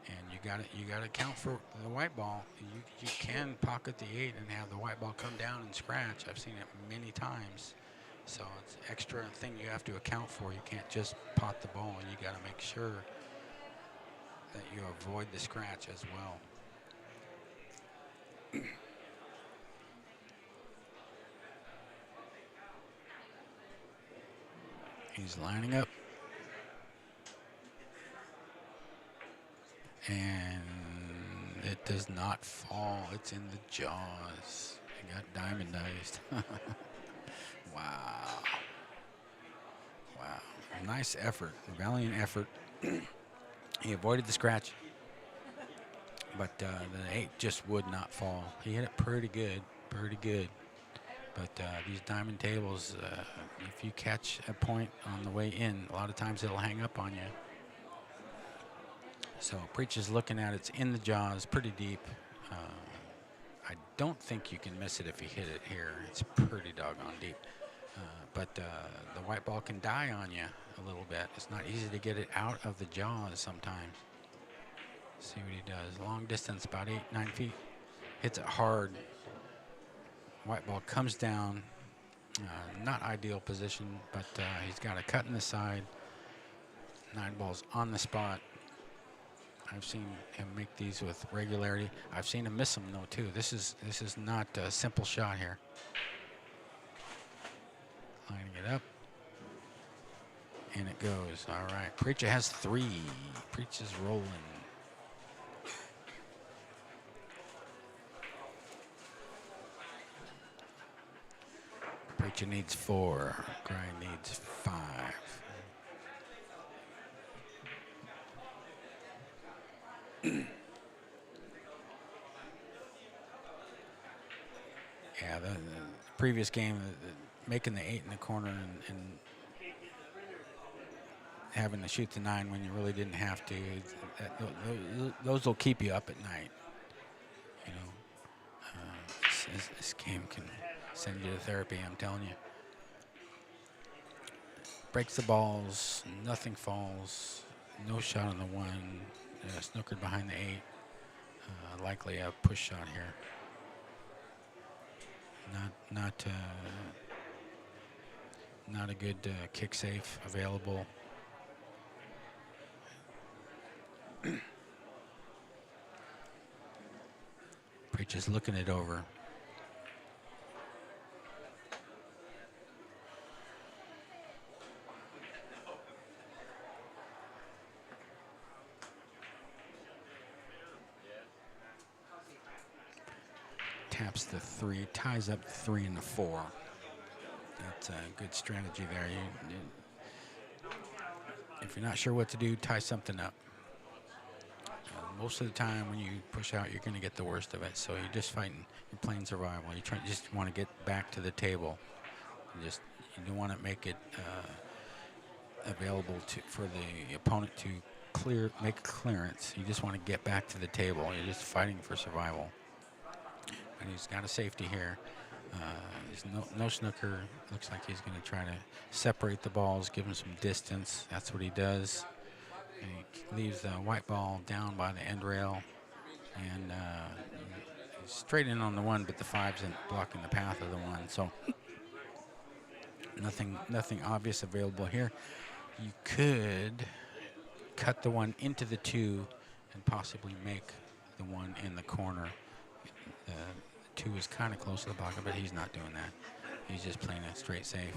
[SPEAKER 1] And you got to account for the white ball. You can pocket the 8 and have the white ball come down and scratch. I've seen it many times. So it's an extra thing you have to account for. You can't just pot the ball. You got to make sure that you avoid the scratch as well. He's lining up. And it does not fall. It's in the jaws. It got diamondized. Wow. Wow. Nice effort. Valiant effort. He avoided the scratch. But the 8 just would not fall. He hit it pretty good. Pretty good. But these diamond tables, if you catch a point on the way in, a lot of times it'll hang up on you. So Preacher's looking at it. It's in the jaws, pretty deep. I don't think you can miss it if you hit it here. It's pretty doggone deep. But the white ball can die on you a little bit. It's not easy to get it out of the jaws sometimes. See what he does. Long distance, about 8-9 feet. Hits it hard. White ball comes down. Not ideal position, but he's got a cut in the side. 9 balls on the spot. I've seen him make these with regularity. I've seen him miss them though too. This is not a simple shot here. Lining it up, and it goes. All right, Preacher has 3. Preacher's rolling. Preacher needs 4. Grind needs 5. Yeah, the previous game, making the 8 in the corner and having to shoot the 9 when you really didn't have to, those will keep you up at night. You know, this game can send you to therapy, I'm telling you. Breaks the balls, nothing falls, no shot on the 1, snookered behind the 8. Likely a push shot here. Not a good kick safe available. Preacher's looking it over. Taps the 3, ties up the 3 and the 4. That's a good strategy there. If you're not sure what to do, tie something up. Most of the time when you push out, you're going to get the worst of it. So you're just fighting. You're playing survival. You just want to get back to the table. You don't want to make it available for the opponent to make a clearance. You just want to get back to the table. You're just fighting for survival. And he's got a safety here. There's no snooker. Looks like he's going to try to separate the balls, give him some distance. That's what he does. And he leaves the white ball down by the end rail. And he's straight in on the one, but the 5's in blocking the path of the one. So nothing obvious available here. You could cut the one into the 2 and possibly make the one in the corner. The 2 is kind of close to the pocket, but he's not doing that. He's just playing a straight safe,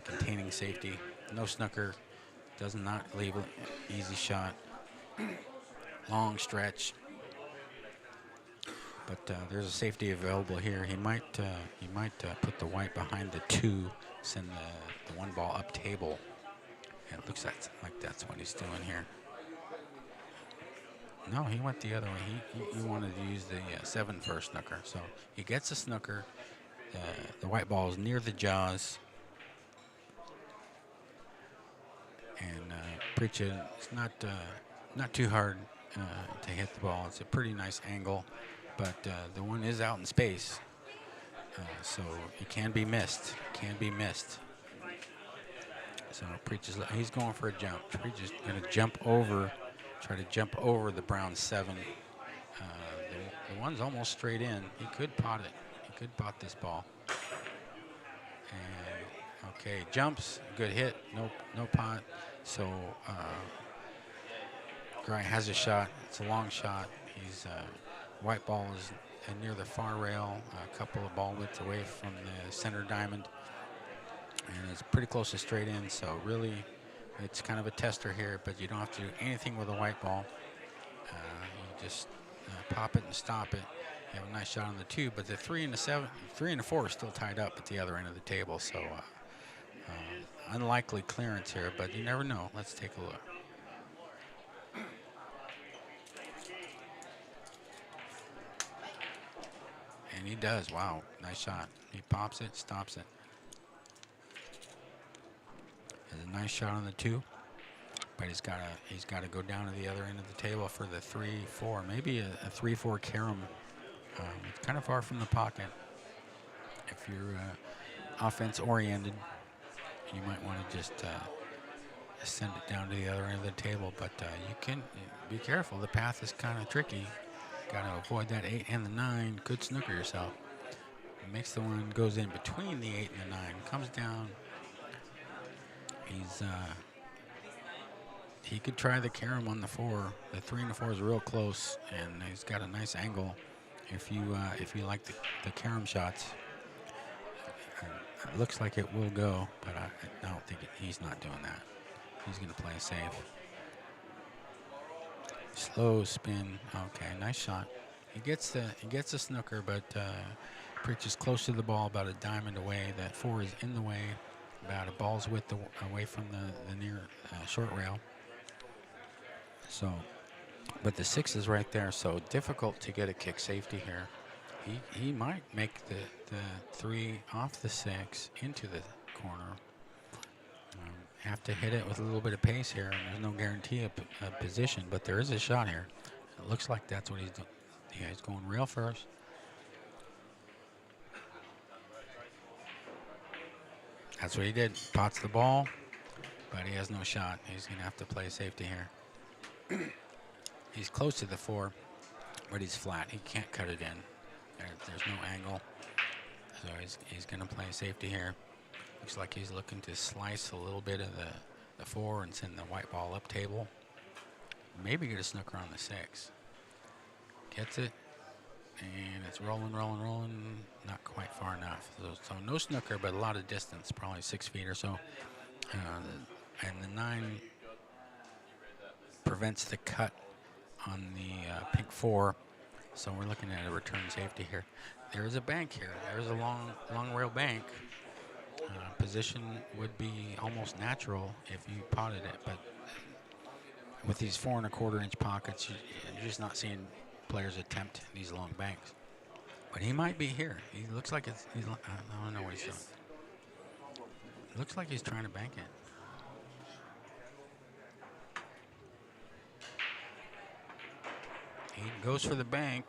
[SPEAKER 1] containing safety. No snooker, does not leave an easy shot. Long stretch. But there's a safety available here. He might put the white behind the 2, send the one ball up table. And it looks like that's what he's doing here. No, he went the other way. He wanted to use the 7 for a snooker. So he gets a snooker. The white ball is near the jaws. And Pritchett, it's not too hard to hit the ball. It's a pretty nice angle, but the one is out in space. So it can be missed. So Pritchett's, he's going for a jump. Pritchett's going to try to jump over the brown 7. The one's almost straight in. He could pot it. He could pot this ball. And okay, jumps, good hit. No pot. So Gray has a shot. It's a long shot. He's white ball is near the far rail, a couple of ball widths away from the center diamond, and it's pretty close to straight in. So really, it's kind of a tester here, but you don't have to do anything with a white ball. You just pop it and stop it. You have a nice shot on the 2, but the 3 and the 4 are still tied up at the other end of the table. So unlikely clearance here, but you never know. Let's take a look. And he does. Wow, nice shot. He pops it, stops it. Has a nice shot on the 2, but he's got to go down to the other end of the table for the 3-4, maybe a 3-4 carom. It's kind of far from the pocket. If you're offense oriented, you might want to just send it down to the other end of the table, but you can be careful. The path is kind of tricky. Got to avoid that 8 and the 9. Could snooker yourself. Makes the one, goes in between the 8 and the 9, comes down. He could try the carom on the 4. The 3 and the 4 is real close, and he's got a nice angle. If you like the carom shots, it looks like it will go, but I don't think he's not doing that. He's going to play safe. Slow spin. Okay, nice shot. He gets the snooker, but Pritch is close to the ball, about a diamond away. That 4 is in the way, about a ball's width away from the near short rail. So, but the 6 is right there, so difficult to get a kick safety here. He might make the 3 off the 6 into the corner. Have to hit it with a little bit of pace here, and there's no guarantee of position, but there is a shot here. It looks like that's what he's doing. Yeah, he's going rail first. That's what he did. Pots the ball, but he has no shot. He's going to have to play safety here. He's close to the 4, but he's flat. He can't cut it in. There's no angle, so he's going to play safety here. Looks like he's looking to slice a little bit of the 4 and send the white ball up table. Maybe get a snooker on the 6. Gets it, and it's rolling. Not quite far enough. So no snooker, but a lot of distance, probably 6 feet or so. And the 9 prevents the cut on the pink 4. So we're looking at a return safety here. There is a bank here. There's a long rail bank. Position would be almost natural if you potted it, but with these 4 1/4 inch pockets, you're just not seeing players attempt these long banks. But he might be here. He looks like I don't know what he's doing. Looks like he's trying to bank it. he goes for the bank,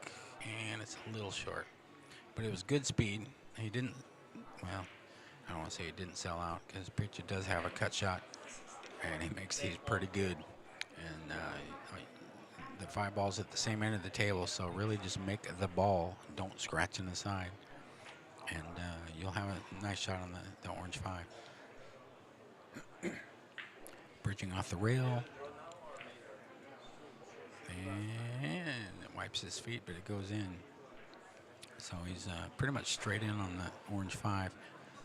[SPEAKER 1] and it's a little short. But it was good speed. He didn't, well, I don't want to say he didn't sell out because Preacher does have a cut shot, and he makes these pretty good. And the 5 balls at the same end of the table, so really just make the ball. Don't scratch in the side, and you'll have a nice shot on the orange 5. Bridging off the rail. And it wipes his feet, but it goes in. So he's pretty much straight in on the orange 5.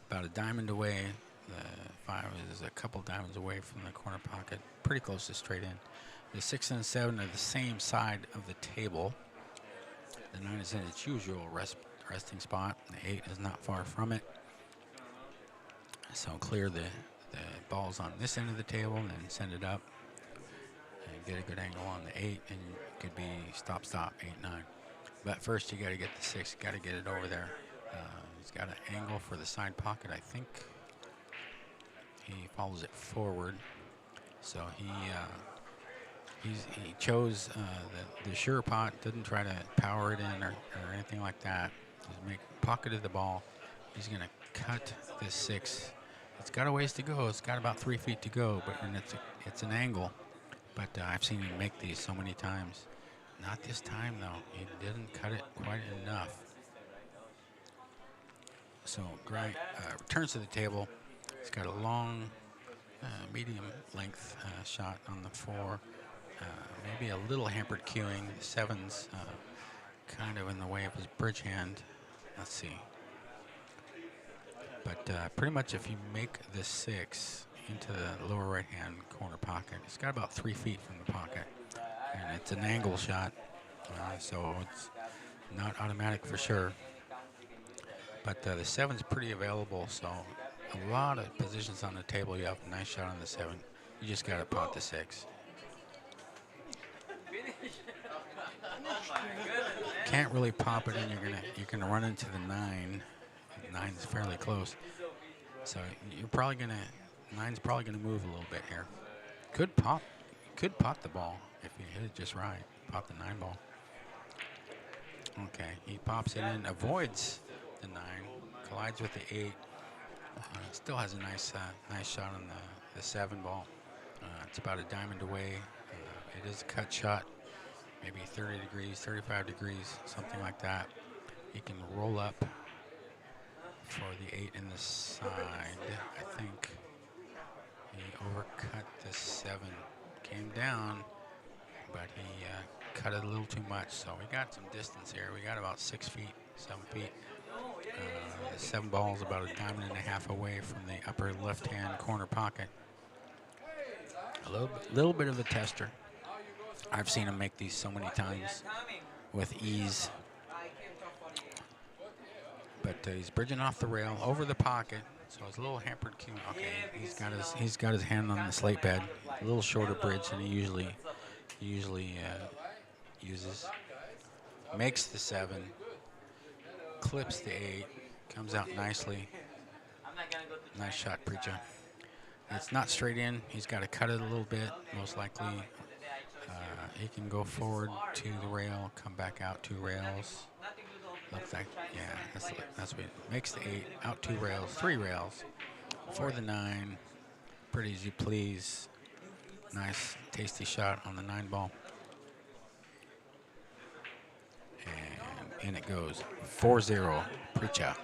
[SPEAKER 1] About a diamond away. The 5 is a couple diamonds away from the corner pocket. Pretty close to straight in. The 6 and 7 are the same side of the table. The 9 is in its usual resting spot. The 8 is not far from it. So clear the balls on this end of the table and then send it up. And get a good angle on the 8, and it could be stop, 8, 9. But first you got to get the 6, got to get it over there. He's got an angle for the side pocket, I think. He follows it forward. So he chose the sure pot, didn't try to power it in or anything like that. Just pocketed the ball. He's going to cut this 6. It's got a ways to go. It's got about 3 feet to go, and it's an angle. But I've seen him make these so many times. Not this time, though. He didn't cut it quite enough. So Gray returns to the table. He's got a long, medium length shot on the 4. Maybe a little hampered cueing. The 7's kind of in the way of his bridge hand. Let's see. But pretty much if you make the 6 into the lower right-hand corner pocket, it's got about 3 feet from the pocket. And it's an angle shot, so it's not automatic for sure. But the 7's pretty available, so a lot of positions on the table. You have a nice shot on the 7. You just got to pot the 6. Can't really pop it in. You're gonna run into the 9. 9's fairly close, so you're probably gonna 9's probably gonna move a little bit here. Could pot the ball if you hit it just right. Pop the 9 ball. Okay, he pops it in, avoids the 9, collides with the 8. Still has a nice shot on the 7 ball. It's about a diamond away. It is a cut shot, maybe 30 degrees, 35 degrees, something like that. He can roll up for the 8 in the side. I think he overcut the 7. Came down, but he cut it a little too much. So we got some distance here. We got about 6 feet, 7 feet. The 7 ball is about a diamond and a half away from the upper left-hand corner pocket. A little bit of a tester. I've seen him make these so many times with ease. But he's bridging off the rail over the pocket, so it's a little hampered cue. Okay, he's got his hand on the slate bed, a little shorter bridge than he usually uses. Makes the 7, clips the 8, comes out nicely. Nice shot, Preacher. It's not straight in. He's got to cut it a little bit, most likely. He can go forward to the rail, come back out 2 rails. Looks like, yeah, that's what it makes the 8, out 2 rails, 3 rails, for the 9. Pretty as you please. Nice, tasty shot on the 9 ball. And in it goes, 4-0, Preacher.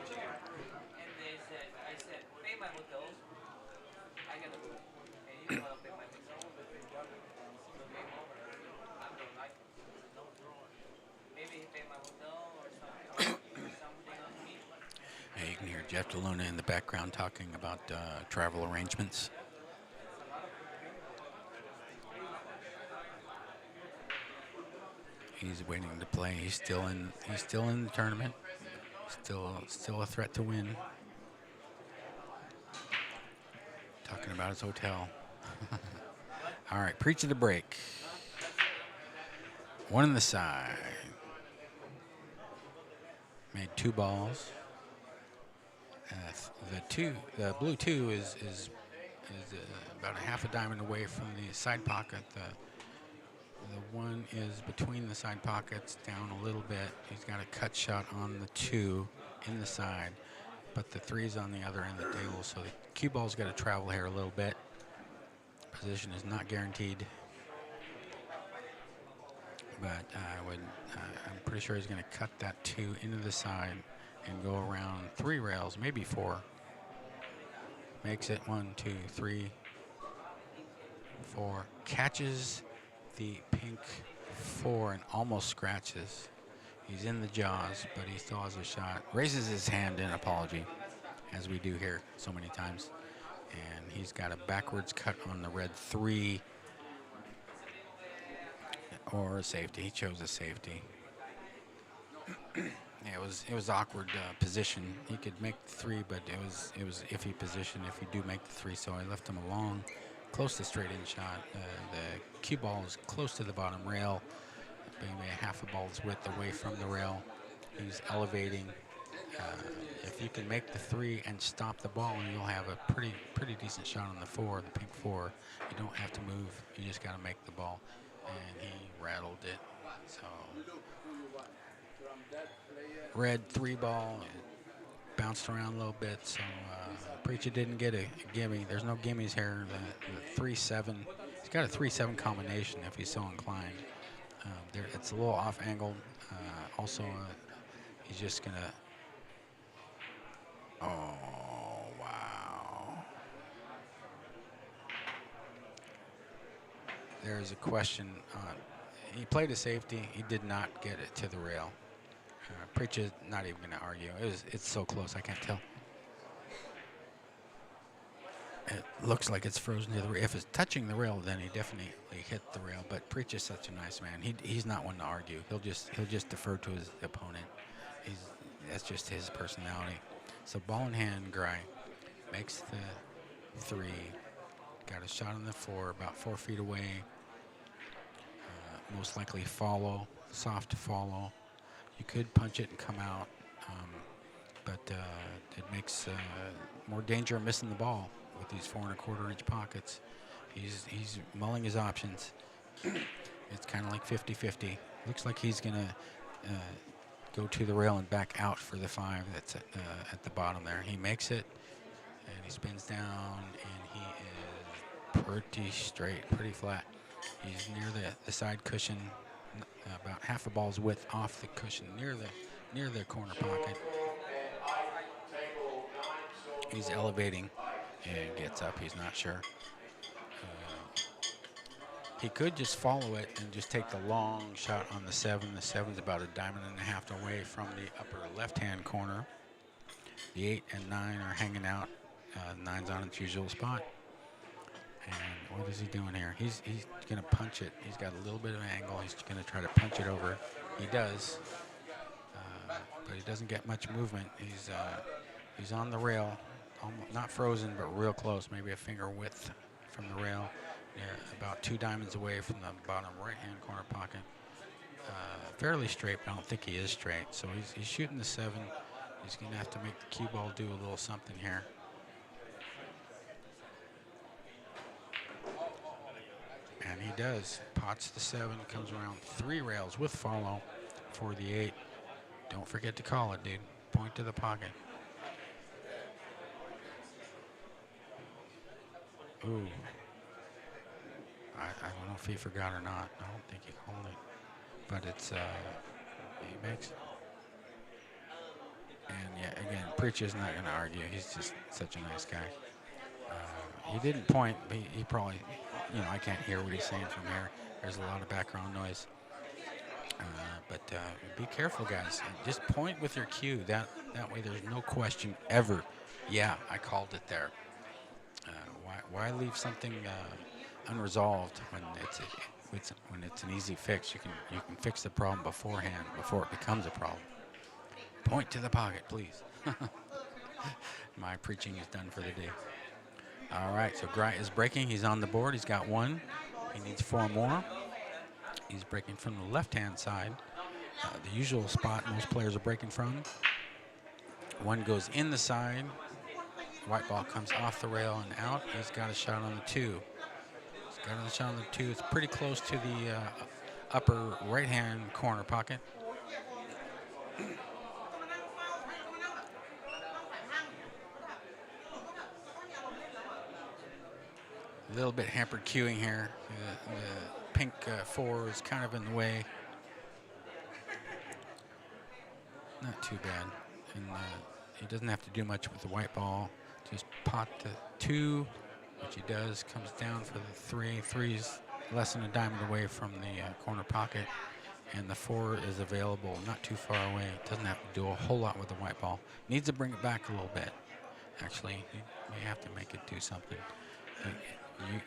[SPEAKER 1] You can hear Jeff DeLuna in the background talking about travel arrangements. He's waiting to play. He's still in the tournament. Still a threat to win. Talking about his hotel. All right, Preacher the break. 1 on the side. Made 2 balls. The blue 2 is about a half a diamond away from the side pocket. The one is between the side pockets, down a little bit. He's got a cut shot on the 2 in the side, but the 3's on the other end of the table, so the cue ball's got to travel here a little bit. Position is not guaranteed, but I'm pretty sure he's going to cut that 2 into the side and go around 3 rails, maybe 4. Makes it 1, 2, 3, 4. Catches the pink 4 and almost scratches. He's in the jaws, but he still has a shot. Raises his hand in apology, as we do here so many times. And he's got a backwards cut on the red 3 or a safety. He chose a safety. Yeah, it was awkward position. He could make the 3, but it was iffy position if you do make the 3. So I left him along, close to straight in shot. The cue ball is close to the bottom rail, maybe a half a ball's width away from the rail. He's elevating. If you can make the 3 and stop the ball, you'll have a pretty decent shot on the 4, the pink 4. You don't have to move. You just got to make the ball. And he rattled it. So red 3 ball, bounced around a little bit. So Preacher didn't get a gimme. There's no gimmies here. The 3-7. He's got a 3-7 combination if he's so inclined. It's a little off angled. Also, he's just gonna. Oh, wow. There's a question. He played a safety. He did not get it to the rail. Preacher's not even going to argue. It's so close, I can't tell. It looks like it's frozen to the rail. If it's touching the rail, then he definitely hit the rail. But Preacher's such a nice man. He's not one to argue. He'll just defer to his opponent. That's just his personality. So ball in hand, Gry makes the 3. Got a shot on the 4, about 4 feet away. Most likely follow, soft follow. You could punch it and come out, but it makes more danger of missing the ball with these 4 1/4 inch pockets. He's mulling his options. It's kind of like 50-50. Looks like he's gonna go to the rail and back out for the 5 that's at the bottom there. He makes it, and he spins down, and he is pretty straight, pretty flat. He's near the side cushion, about half a ball's width off the cushion, near the corner pocket. He's elevating and gets up. He's not sure. He could just follow it and just take the long shot on the 7. The 7's about a diamond and a half away from the upper left-hand corner. The 8 and 9 are hanging out. 9's on its usual spot. And what is he doing here? He's going to punch it. He's got a little bit of angle. He's going to try to punch it over. He does, but he doesn't get much movement. He's on the rail, almost, not frozen, but real close, maybe a finger width from the rail. About 2 diamonds away from the bottom right-hand corner pocket. Fairly straight, but I don't think he is straight. So he's shooting the 7. He's going to have to make the cue ball do a little something here. And he does. Pots the 7, comes around 3 rails with follow for the 8. Don't forget to call it, dude. Point to the pocket. Ooh. I don't know if he forgot or not. I don't think he called it. But it's, he makes. And yeah, again, Preacher's not going to argue. He's just such a nice guy. He didn't point, but he probably, I can't hear what he's saying from here. There's a lot of background noise. But be careful, guys. Just point with your cue. That way there's no question ever. Yeah, I called it there. Why leave something unresolved when it's an easy fix? You can fix the problem beforehand, before it becomes a problem. Point to the pocket, please. My preaching is done for the day. All right, so Gry is breaking. He's on the board. He's got 1. He needs 4 more. He's breaking from the left-hand side, the usual spot most players are breaking from. 1 goes in the side. White ball comes off the rail and out. He's got a shot on the 2. He's got a shot on the 2. It's pretty close to the upper right-hand corner pocket. A little bit hampered queuing here. The pink 4 is kind of in the way. Not too bad. And he doesn't have to do much with the white ball. Just pot the 2, which he does. Comes down for the 3. 3's less than a diamond away from the corner pocket. And the 4 is available not too far away. Doesn't have to do a whole lot with the white ball. Needs to bring it back a little bit. Actually, you may have to make it do something.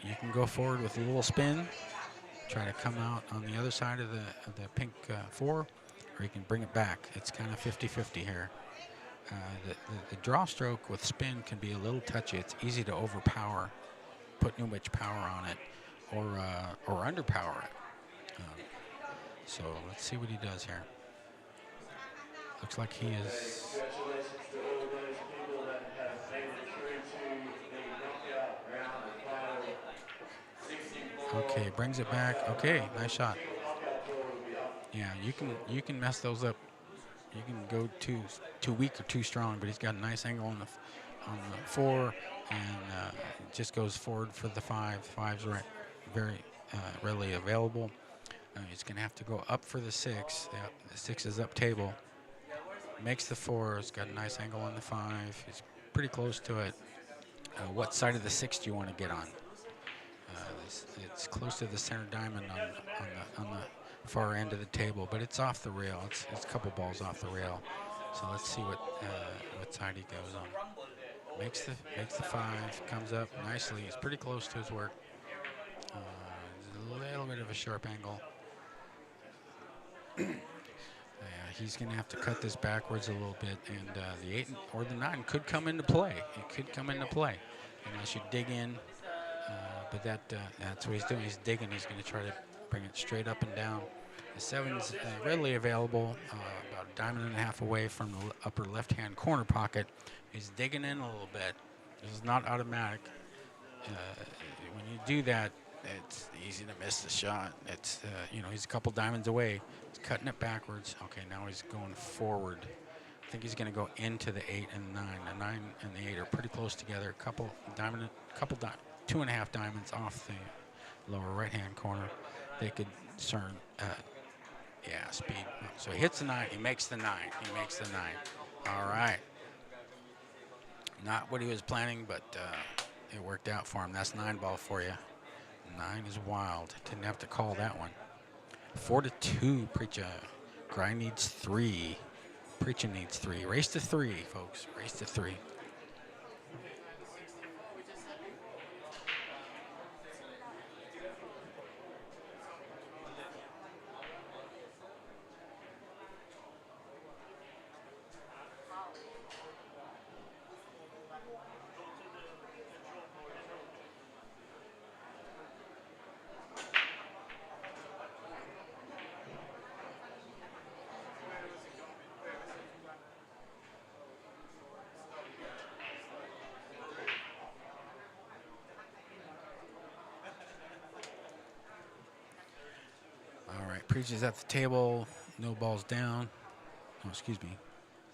[SPEAKER 1] You can go forward with a little spin, try to come out on the other side of the pink 4, or you can bring it back. It's kind of 50-50 here. The draw stroke with spin can be a little touchy. It's easy to overpower, put too much power on it, or underpower it. So let's see what he does here. Looks like he is. Okay, brings it back. Okay, nice shot. Yeah, you can mess those up. You can go too weak or too strong, but he's got a nice angle on the 4, and just goes forward for the 5. 5's right, very readily available. He's going to have to go up for the 6. The 6 is up table. Makes the 4. He's got a nice angle on the 5. He's pretty close to it. What side of the 6 do you want to get on? It's close to the center diamond on the far end of the table, but it's off the rail. It's a couple balls off the rail. So let's see what side he goes on. Makes the 5. Comes up nicely. He's pretty close to his work. A little bit of a sharp angle. He's going to have to cut this backwards a little bit, and the 8 or the 9 could come into play. It could come into play unless you dig in. But that's what he's doing. He's digging. He's going to try to bring it straight up and down. The 7's readily available, about a diamond and a half away from the upper left-hand corner pocket. He's digging in a little bit. This is not automatic. When you do that, it's easy to miss the shot. It's he's a couple diamonds away. He's cutting it backwards. Okay, now he's going forward. I think he's going to go into the 8 and 9. The 9 and the 8 are pretty close together. Couple 2.5 diamonds off the lower right-hand corner. They could discern, speed. So he hits the 9. He makes the 9. He makes the 9. All right. Not what he was planning, but it worked out for him. That's 9 ball for you. 9 is wild. Didn't have to call that one. 4-2, Preacher. Grind needs 3. Preacher needs 3. Race to 3, folks. Race to 3. Preacher's at the table, no balls down. Oh, excuse me.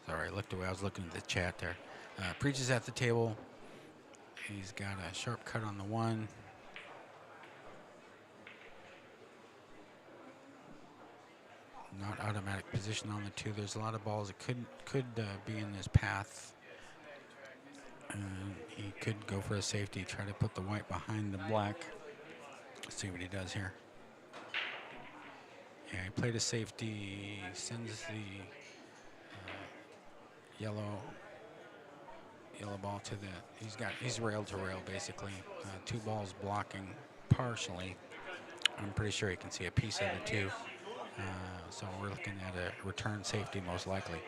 [SPEAKER 1] Sorry, I looked away. I was looking at the chat there. Preacher's at the table. He's got a sharp cut on the 1. Not automatic position on the 2. There's a lot of balls that could be in his path. He could go for a safety, try to put the white behind the black. Let's see what he does here. Yeah, he played a safety, sends the yellow ball to he's rail to rail basically. 2 balls blocking partially. I'm pretty sure you can see a piece of the 2. So we're looking at a return safety most likely.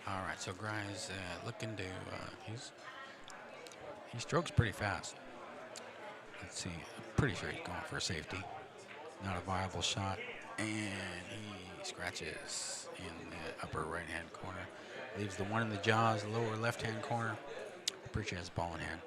[SPEAKER 1] All right, so Gry's looking to, he strokes pretty fast. Let's see, I'm pretty sure he's going for a safety. Not a viable shot. And he scratches in the upper right-hand corner. Leaves the one in the jaws, lower left-hand corner. Preacher has the ball in hand.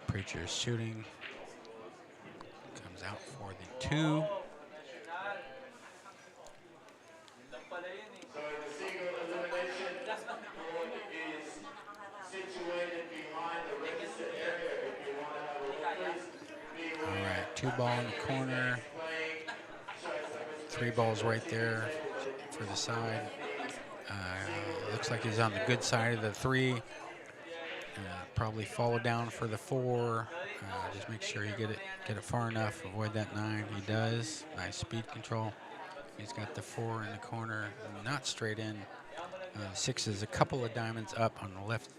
[SPEAKER 1] Preacher's shooting. Comes out for the 2.
[SPEAKER 2] So the single elimination board is situated behind the register area if you want to have a look. Please be
[SPEAKER 1] All
[SPEAKER 2] aware.
[SPEAKER 1] right, 2 ball in the corner.
[SPEAKER 2] Playing shots of
[SPEAKER 1] 3 balls right there for the side. Looks like he's on the good side of the 3. Probably follow down for the 4. Just make sure you get it far enough. Avoid that 9. He does. Nice speed control. He's got the 4 in the corner, not straight in. 6 is a couple of diamonds up on the left,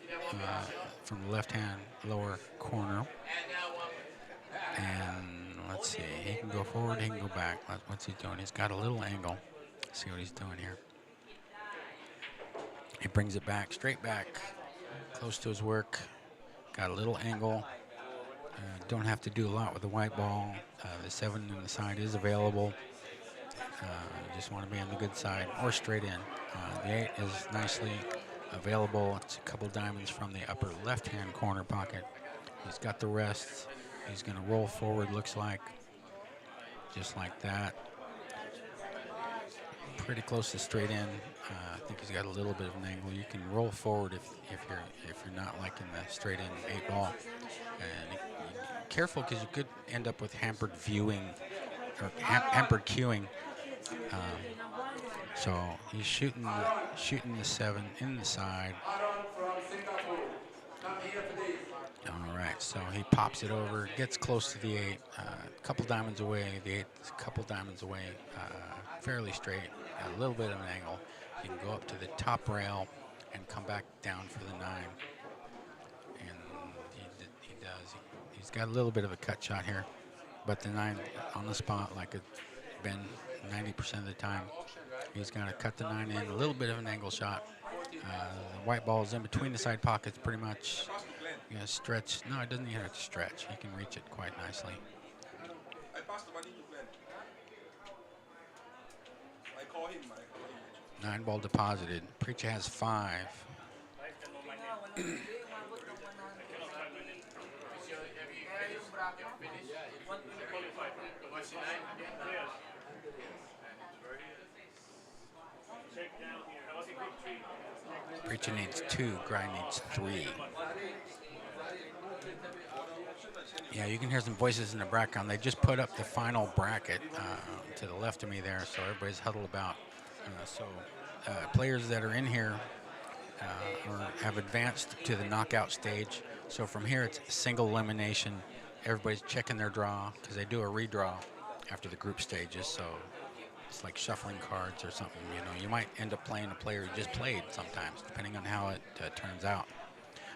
[SPEAKER 1] from the left-hand lower corner. And let's see, he can go forward, he can go back. What's he doing? He's got a little angle. Let's see what he's doing here. He brings it back, straight back, close to his work. Got a little angle. Don't have to do a lot with the white ball. The 7 in the side is available. You just want to be on the good side or straight in. The 8 is nicely available. It's a couple diamonds from the upper left-hand corner pocket. He's got the rest. He's going to roll forward, looks like, just like that. Pretty close to straight in. I think he's got a little bit of an angle. You can roll forward if you're not liking the straight in 8 ball. And careful, because you could end up with hampered viewing or hampered cueing. So he's shooting the 7 in the side. All right, so he pops it over, gets close to the 8, a couple diamonds away. The 8 is a couple diamonds away, fairly straight, a little bit of an angle. You can go up to the top rail and come back down for the 9. And he does. He's got a little bit of a cut shot here, but the 9 on the spot, like it's been 90% of the time. He's going to cut the 9 in, a little bit of an angle shot. The white ball is in between the side pockets pretty much. You gotta stretch. No, it doesn't even have to stretch. He can reach it quite nicely.
[SPEAKER 7] I passed the money to Ben. I call him.
[SPEAKER 1] 9 ball deposited. Preacher has 5. Preacher needs 2. Grind needs 3. Yeah, you can hear some voices in the background. They just put up the final bracket to the left of me there, so everybody's huddled about. Players that are in here have advanced to the knockout stage. So from here, it's single elimination. Everybody's checking their draw because they do a redraw after the group stages. So it's like shuffling cards or something. You know, you might end up playing a player who just played sometimes, depending on how it turns out.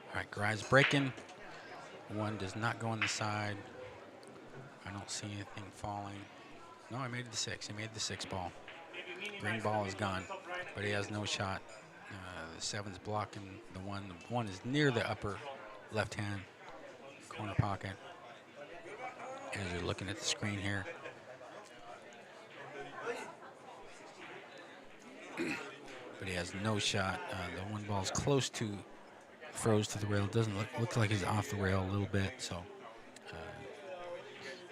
[SPEAKER 1] All right, Gry's breaking. 1 does not go on the side. I don't see anything falling. No, I made the 6. He made the 6 ball. Green ball is gone, but he has no shot. The 7's blocking the 1. The 1 is near the upper left-hand corner pocket. As you're looking at the screen here. But he has no shot. The 1 ball is close to, froze to the rail. Doesn't look like he's off the rail a little bit, so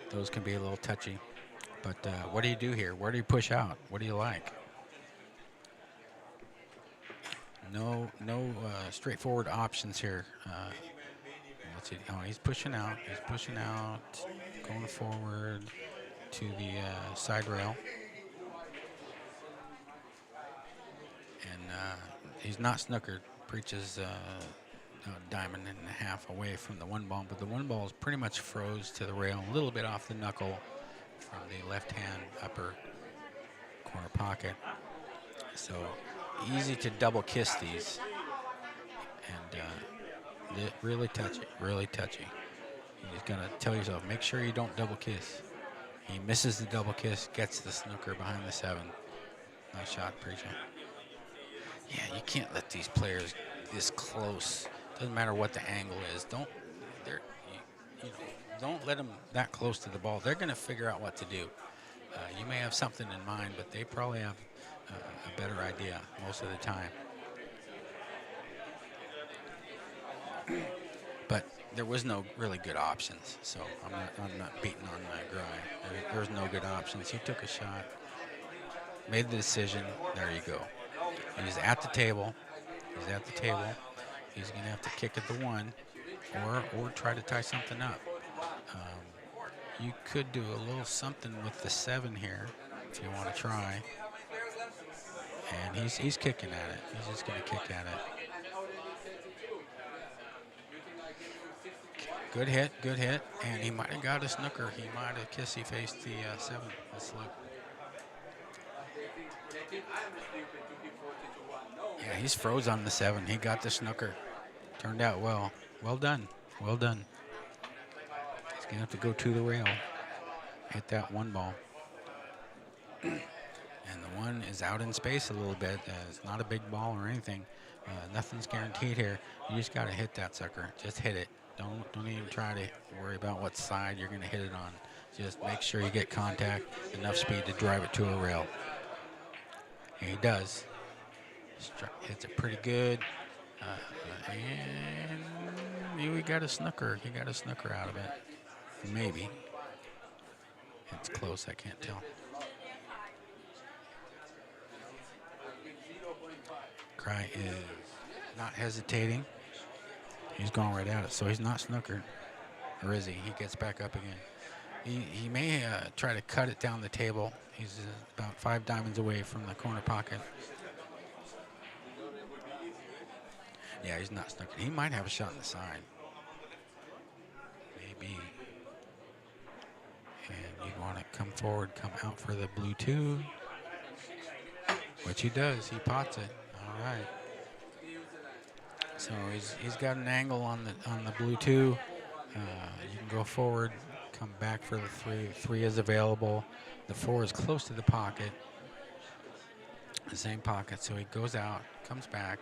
[SPEAKER 1] those can be a little touchy. But what do you do here? Where do you push out? What do you like? No straightforward options here. Let's see. Oh, he's pushing out. He's pushing out, going forward to the side rail. And he's not snookered. Preaches diamond and a half away from the 1 ball, but the 1 ball is pretty much froze to the rail, a little bit off the knuckle from the left-hand upper corner pocket. So easy to double kiss these, and really touchy, really touchy. You just gotta tell yourself, make sure you don't double kiss. He misses the double kiss, gets the snooker behind the 7. Nice shot, Preacher. Yeah, you can't let these players this close. Doesn't matter what the angle is. They're, you know, don't let them that close to the ball. They're going to figure out what to do. You may have something in mind, but they probably have a better idea most of the time. But there was no really good options, so I'm not beating on Gry. There was no good options. He took a shot, made the decision. There you go. He's at the table. He's at the table. He's going to have to kick at the 1 or try to tie something up. You could do a little something with the 7 here if you want to try. And he's kicking at it. He's just going to kick at it. Good hit. And he might have got a snooker. He might have kissy-faced the 7. Let's look. Yeah, he's froze on the 7. He got the snooker. Turned out well. Well done. Well done. He's going to have to go to the rail. Hit that 1 ball. And the 1 is out in space a little bit. It's not a big ball or anything. Nothing's guaranteed here. You just got to hit that sucker. Just hit it. Don't even try to worry about what side you're going to hit it on. Just make sure you get contact, enough speed to drive it to a rail. And he does. Hits it pretty good. And we got a snooker. He got a snooker out of it. Maybe. It's close. I can't tell. Cry is not hesitating. He's going right at it, so he's not snookered. Or is he? He gets back up again. He may try to cut it down the table. He's about 5 diamonds away from the corner pocket. Yeah, he's not snookered. He might have a shot on the side. Maybe. And you want to come forward, come out for the blue 2. Which he does. He pots it. All right. So he's got an angle on the blue 2. You can go forward, come back for the 3. 3 is available. The 4 is close to the pocket. The same pocket. So he goes out, comes back,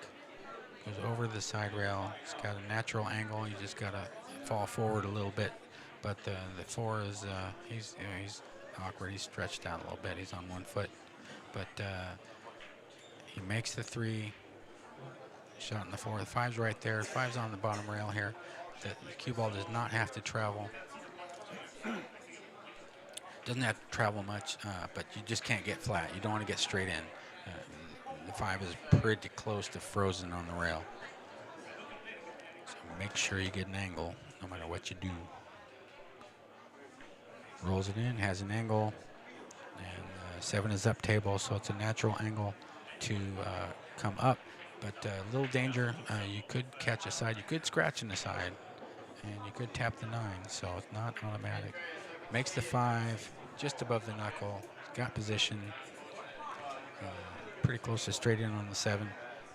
[SPEAKER 1] goes over the side rail. He's got a natural angle. You just got to fall forward a little bit. But the 4 is he's awkward. He's stretched out a little bit. He's on 1 foot. But he makes the 3. Shot in the 4. The 5's right there. 5's on the bottom rail here. The cue ball does not have to travel. Doesn't have to travel much, but you just can't get flat. You don't want to get straight in. The 5 is pretty close to frozen on the rail. So make sure you get an angle no matter what you do. Rolls it in, has an angle, and 7 is up table, so it's a natural angle to come up. But a little danger, you could catch a side, you could scratch in the side, and you could tap the 9, so it's not automatic. Makes the 5 just above the knuckle, got position, pretty close to straight in on the 7,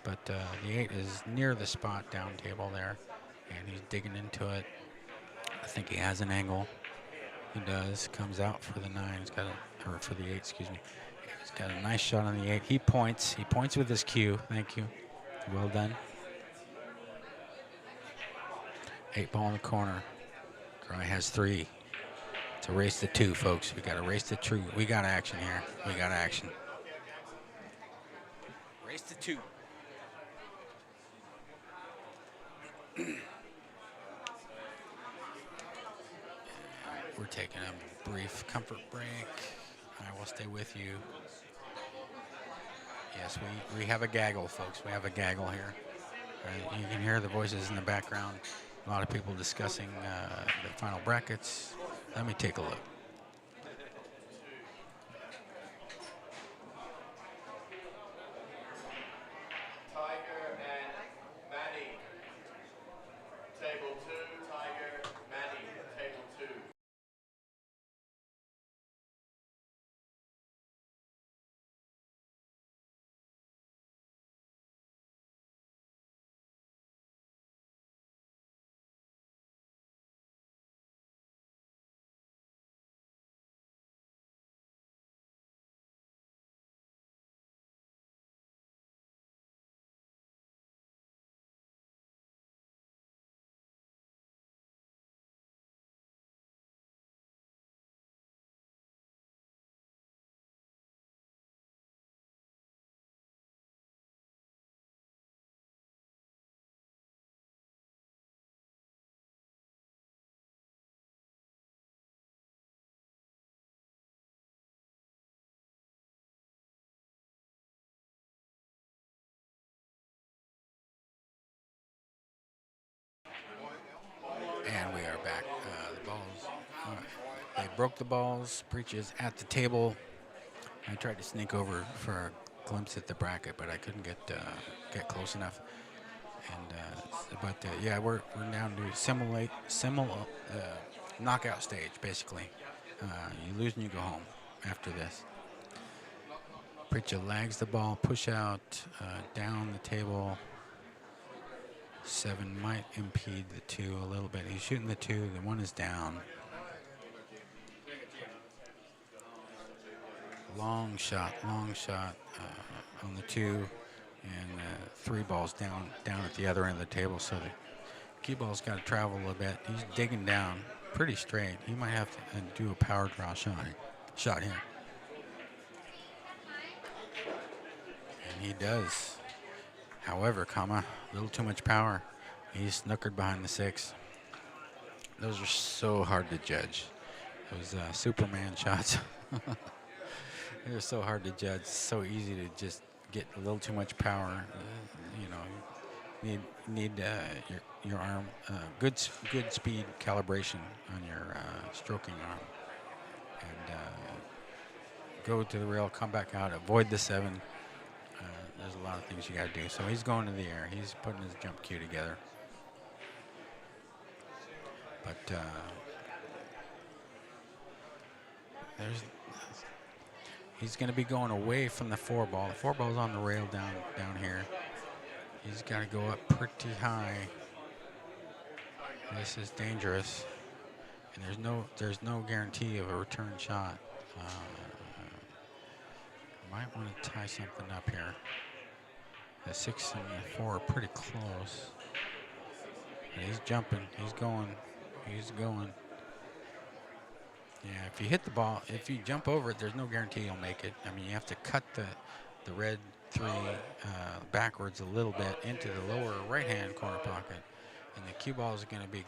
[SPEAKER 1] but the 8 is near the spot down table there, and he's digging into it. I think he has an angle. He does, comes out for the 9, he's got or for the 8, excuse me. He's got a nice shot on the 8. He points with his cue, thank you. Well done. 8 ball in the corner. Cry has 3. It's a race to 2, folks. We got a race to 2. We got action here. We got action. Race to 2. We're taking a brief comfort break. I will stay with you. Yes, we have a gaggle, folks. We have a gaggle here. You can hear the voices in the background. A lot of people discussing the final brackets. Let me take a look. They broke the balls. Preach is at the table. I tried to sneak over for a glimpse at the bracket, but I couldn't get close enough. And yeah, we're down to knockout stage basically. You lose and you go home after this. Preacher lags the ball, push out, down the table. 7 might impede the 2 a little bit. He's shooting the 2. The 1 is down. Long shot on the 2, and 3 balls down at the other end of the table. So the cue ball's got to travel a little bit. He's digging down pretty straight. He might have to do a power draw shot here. And he does. However, a little too much power. He's snookered behind the 6. Those are so hard to judge. Those Superman shots. They're so hard to judge. So easy to just get a little too much power. You need your arm, good speed calibration on your stroking arm, and go to the rail, come back out, avoid the 7. There's a lot of things you got to do. So he's going to the air. He's putting his jump cue together. But he's going to be going away from the 4 ball. The 4 ball's on the rail down here. He's got to go up pretty high. This is dangerous, and there's no guarantee of a return shot. Might want to tie something up here. The 6 and the 4 are pretty close. And he's jumping. He's going. Yeah, if you hit the ball, if you jump over it, there's no guarantee you'll make it. I mean, you have to cut the red 3 backwards a little bit into the lower right-hand corner pocket. And the cue ball is going to be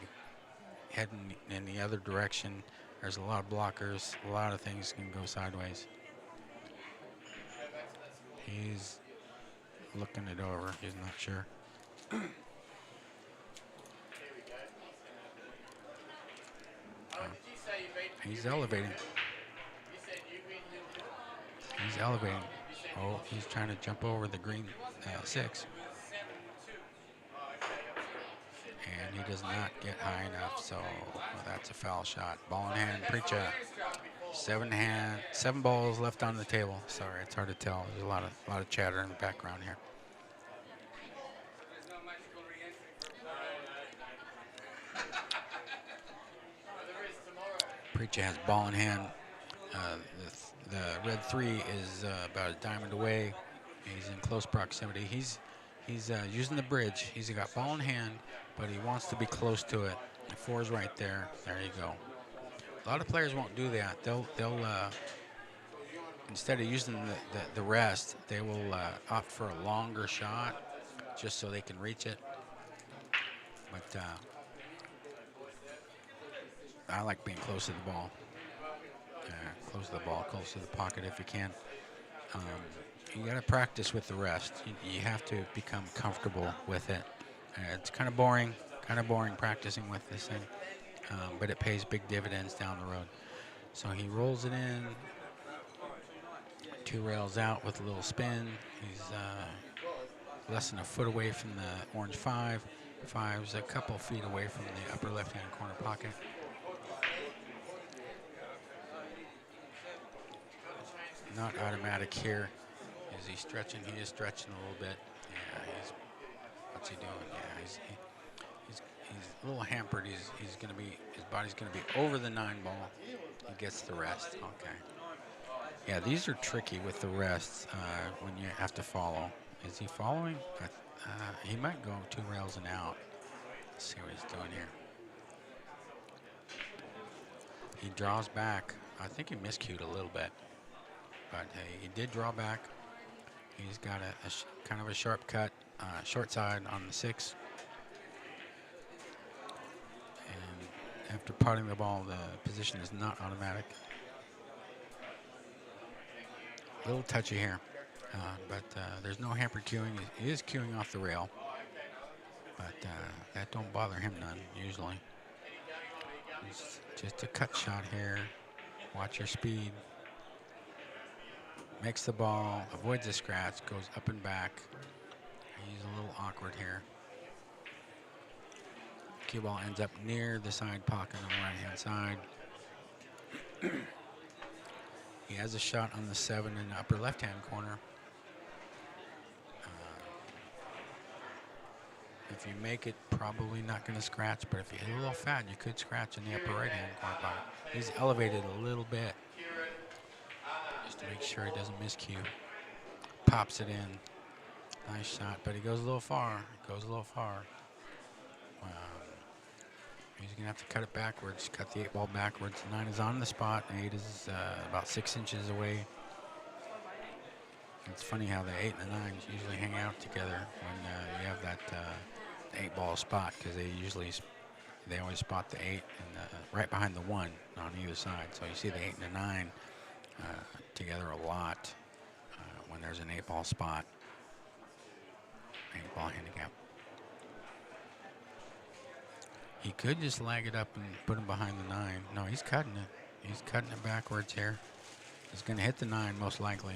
[SPEAKER 1] heading in the other direction. There's a lot of blockers. A lot of things can go sideways. He's looking it over. He's not sure. He's elevating. He's elevating. Oh, he's trying to jump over the green 6. And he does not get high enough, so that's a foul shot. Ball in hand, Preacha. 7 balls left on the table. Sorry, it's hard to tell. There's a lot of chatter in the background here. Preacha has ball in hand. The red 3 is about a diamond away. He's in close proximity. He's using the bridge. He's got ball in hand, but he wants to be close to it. The 4 is right there. There you go. A lot of players won't do that. They'll instead of using the rest, they will opt for a longer shot just so they can reach it. But I like being close to the ball. Close to the ball, close to the pocket if you can. You got to practice with the rest. You have to become comfortable with it. It's kind of boring practicing with this thing, but it pays big dividends down the road. So he rolls it in, 2 rails out with a little spin. He's less than a foot away from the orange 5. 5's a couple feet away from the upper left-hand corner pocket. Not automatic here. Is he stretching? He is stretching a little bit. Yeah, what's he doing? Yeah, he's a little hampered. He's going to be, his body's going to be over the 9 ball. He gets the rest. Okay. Yeah, these are tricky with the rests when you have to follow. Is he following? He might go 2 rails and out. Let's see what he's doing here. He draws back. I think he miscued a little bit. But hey, he did draw back. He's got a kind of a sharp cut, short side on the 6. And after putting the ball, the position is not automatic. A little touchy here, but there's no hampered cueing. He is cueing off the rail, but that don't bother him none usually. It's just a cut shot here. Watch your speed. Makes the ball, avoids the scratch, goes up and back. He's a little awkward here. Cue ball ends up near the side pocket on the right-hand side. He has a shot on the 7 in the upper left-hand corner. If you make it, probably not going to scratch, but if you hit a little fat, you could scratch in the upper right-hand corner pocket. He's elevated a little bit just to make sure he doesn't miscue. Pops it in. Nice shot, but he goes a little far. Goes a little far. He's going to have to cut it backwards, cut the 8 ball backwards. 9 is on the spot. 8 is about 6 inches away. It's funny how the 8 and the 9 usually hang out together when you have that 8 ball spot, because they always spot the 8 and right behind the 1 on either side. So you see the 8 and the 9 together a lot when there's an 8 ball spot. 8 ball handicap. He could just lag it up and put him behind the 9. No, he's cutting it. He's cutting it backwards here. He's going to hit the 9 most likely.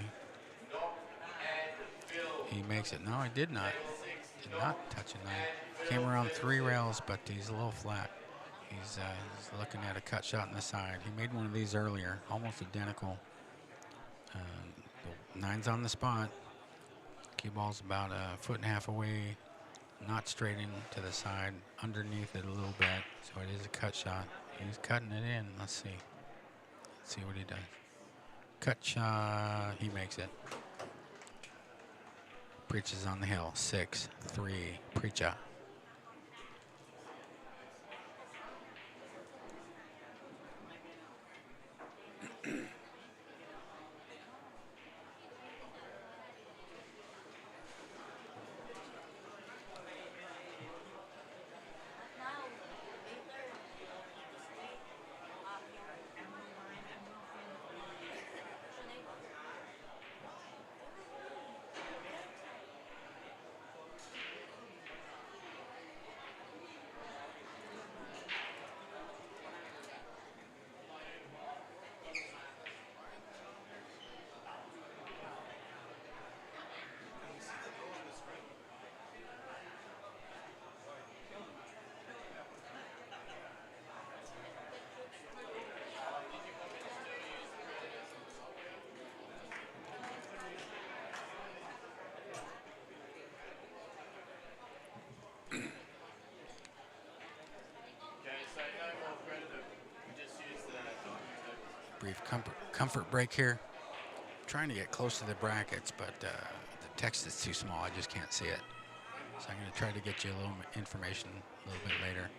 [SPEAKER 1] He makes it. No, he did not. Did not touch a 9. Came around 3 rails, but he's a little flat. He's looking at a cut shot on the side. He made one of these earlier, almost identical. The 9's on the spot. Cue ball's about 1.5 feet away. Not straight into the side, underneath it a little bit, so it is a cut shot. He's cutting it in. Let's see. Let's see what he does. Cut shot. He makes it. Preaches on the hill. 6-3. Preacher. Brief comfort break here. Trying to get close to the brackets, but the text is too small. I just can't see it. So I'm going to try to get you a little information a little bit later.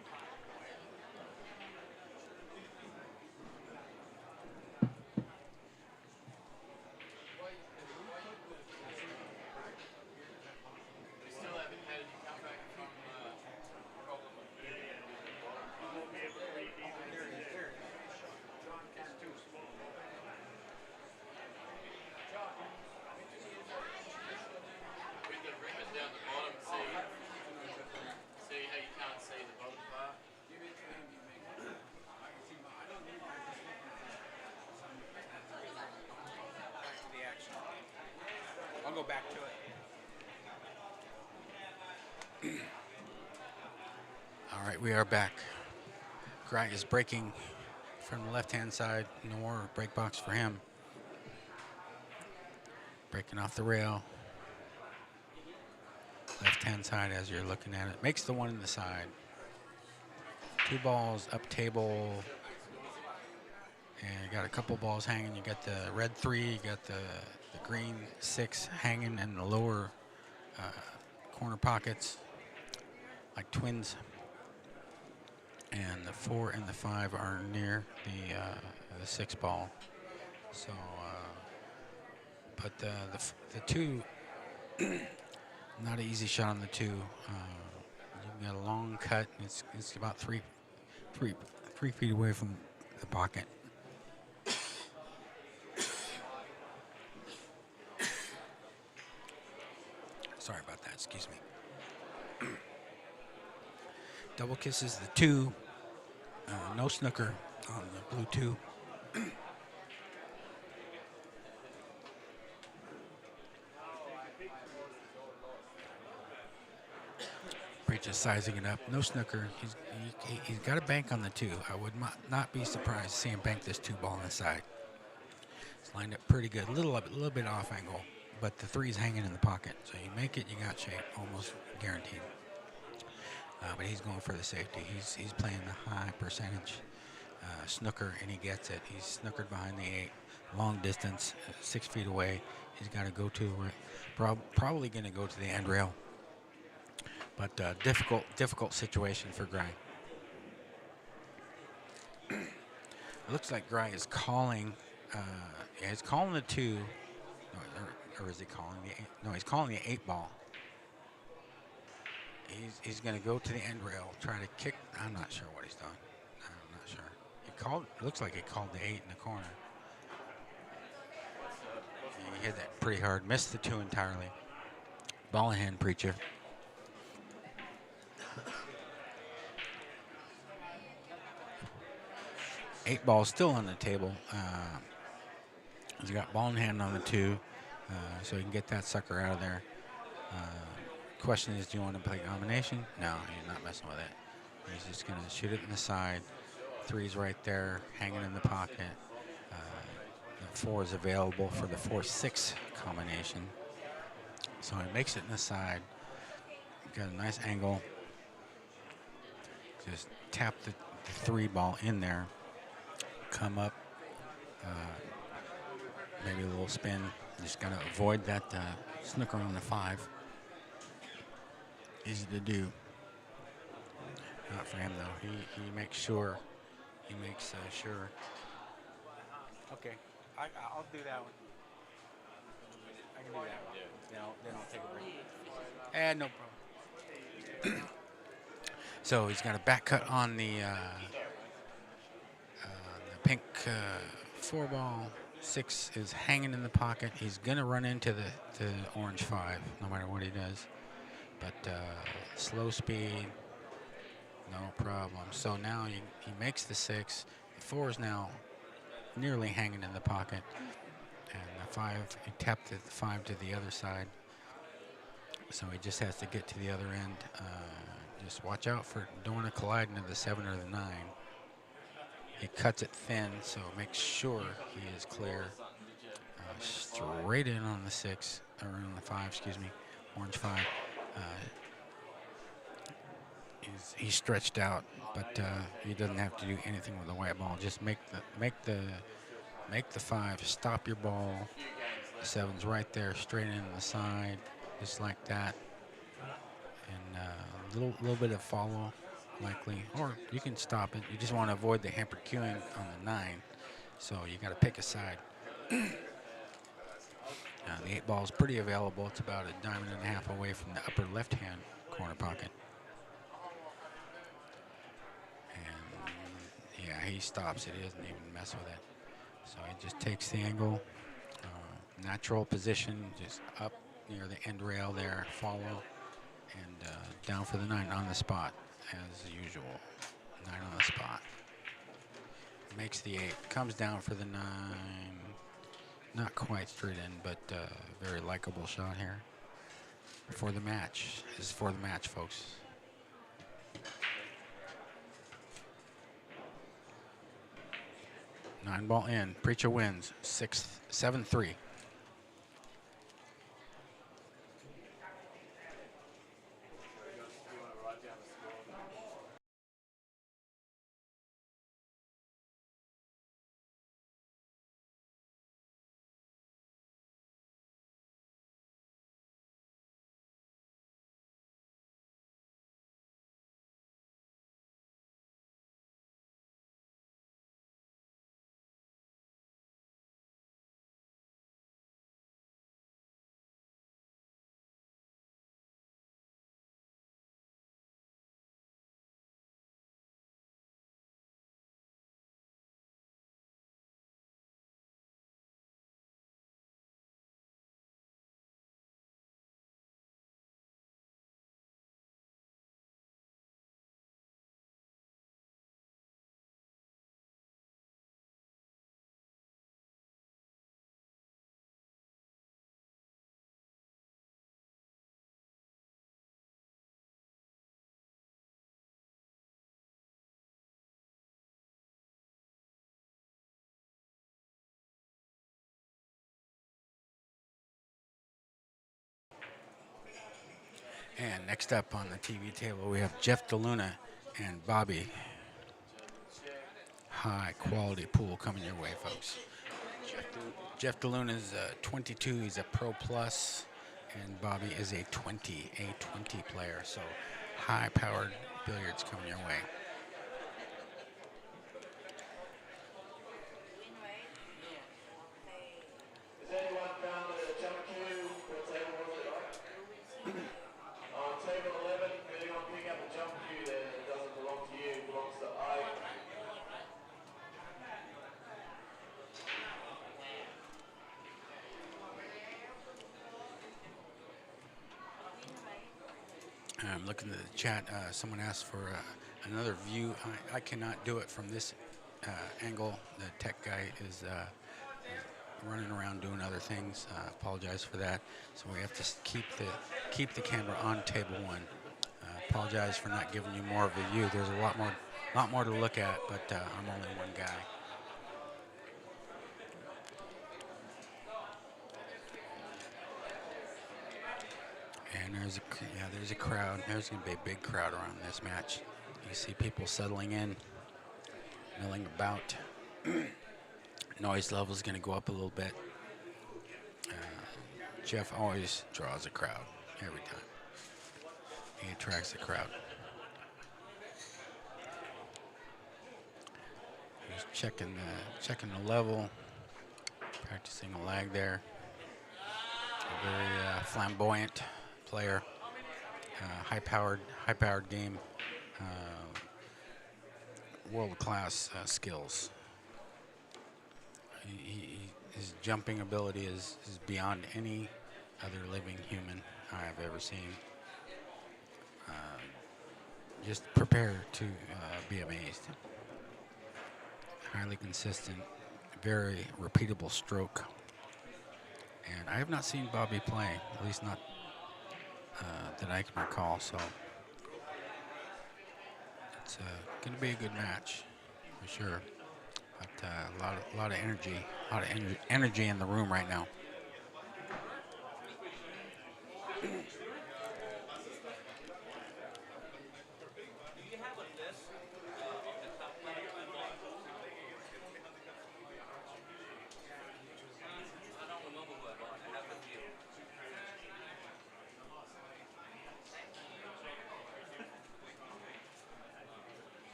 [SPEAKER 8] I'll go back to it.
[SPEAKER 1] All right, we are back. Grant is breaking from the left-hand side. No more break box for him. Breaking off the rail. Left-hand side as you're looking at it. Makes the 1 in the side. 2 balls up table. And you got a couple balls hanging. You got the red 3, you got the green 6 hanging in the lower corner pockets, like twins. And the 4 and the 5 are near the 6 ball. So, but the 2, not an easy shot on the 2. You got a long cut. It's about 3 feet away from the pocket. Sorry about that, excuse me. Double kisses the 2. No snooker on the blue 2. Just sizing it up. No snooker. He's got a bank on the 2. I would not be surprised to see him bank this 2 ball inside. It's lined up pretty good. A little bit off angle, but the 3's hanging in the pocket. So you make it, you got shape, almost guaranteed. But he's going for the safety. He's playing the high percentage snooker, and he gets it. He's snookered behind the 8, long distance, 6 feet away. He's got to go to, probably going to go to the end rail. But difficult situation for Gray. It looks like Gray is calling. Yeah, he's calling the 2, or is he calling the 8? No, he's calling the 8 ball. He's going to go to the end rail, try to kick. I'm not sure what he's doing. I'm not sure. He called. Looks like he called the 8 in the corner. He hit that pretty hard. Missed the 2 entirely. Ball in hand, Preacher. Eight ball still on the table. He's got ball in hand on the 2, so he can get that sucker out of there. Question is, do you want to play combination? No, he's not messing with it. He's just going to shoot it in the side. 3's right there, hanging in the pocket. The 4 is available for the 4-6 combination. So he makes it in the side. Got a nice angle. Just tap the 3 ball in there. Come up. Maybe a little spin. Just got to avoid that snooker on the 5. Easy to do. Not for him though. He makes sure. He makes sure. Okay, I'll do that one. I can do that one. Then I'll take a break. No problem. So he's got a back cut on the pink 4 ball. 6 is hanging in the pocket. He's gonna run into the orange 5, no matter what he does. But slow speed, no problem. So now he makes the 6. The 4 is now nearly hanging in the pocket. And the 5, he tapped the 5 to the other side. So he just has to get to the other end. Just watch out for don't want to collide into the 7 or the 9. He cuts it thin, so make sure he is clear. Straight in on the 6, or on the 5, excuse me, orange 5. He's stretched out, but he doesn't have to do anything with the white ball. Just make the 5 stop your ball. The 7's right there, straight in the side, just like that. And a little bit of follow, likely, or you can stop it. You just want to avoid the hampered queuing on the 9, so you got to pick a side. The 8 ball is pretty available. It's about a diamond and a half away from the upper left-hand corner pocket. And yeah, he stops it. He doesn't even mess with it. So he just takes the angle, natural position, just up near the end rail there, follow, and down for the 9 on the spot, as usual. 9 on the spot. Makes the 8, comes down for the 9. Not quite straight in, but very likable shot here. For the match. This is for the match, folks. 9 ball in. Preacher wins. 7-3. And next up on the TV table, we have Jeff DeLuna and Bobby. High quality pool coming your way, folks. Jeff DeLuna is 22. He's a Pro Plus, and Bobby is a 20 player. So high-powered billiards coming your way.
[SPEAKER 2] Has anyone found a jump cue? What table was it on? On table 11, if anyone pick up a jump cue there that doesn't belong to you, it belongs to I.
[SPEAKER 1] I'm looking at the chat. Someone asked for another view. I cannot do it from this angle. The tech guy is running around doing other things. Apologize for that. So we have to keep the camera on table one. Apologize for not giving you more of a view. There's a lot more to look at, but I'm only one guy. And there's a crowd. There's going to be a big crowd around this match. You see people settling in, milling about. Noise level is going to go up a little bit. Jeff always draws a crowd every time. He attracts the crowd. He's checking the level, practicing a lag there. A very flamboyant player, high-powered game, world-class skills. His jumping ability is beyond any other living human I have ever seen. Just prepare to be amazed. Highly consistent, very repeatable stroke. And I have not seen Bobby play, at least not that I can recall. So it's going to be a good match for sure. But a lot of energy in the room right now.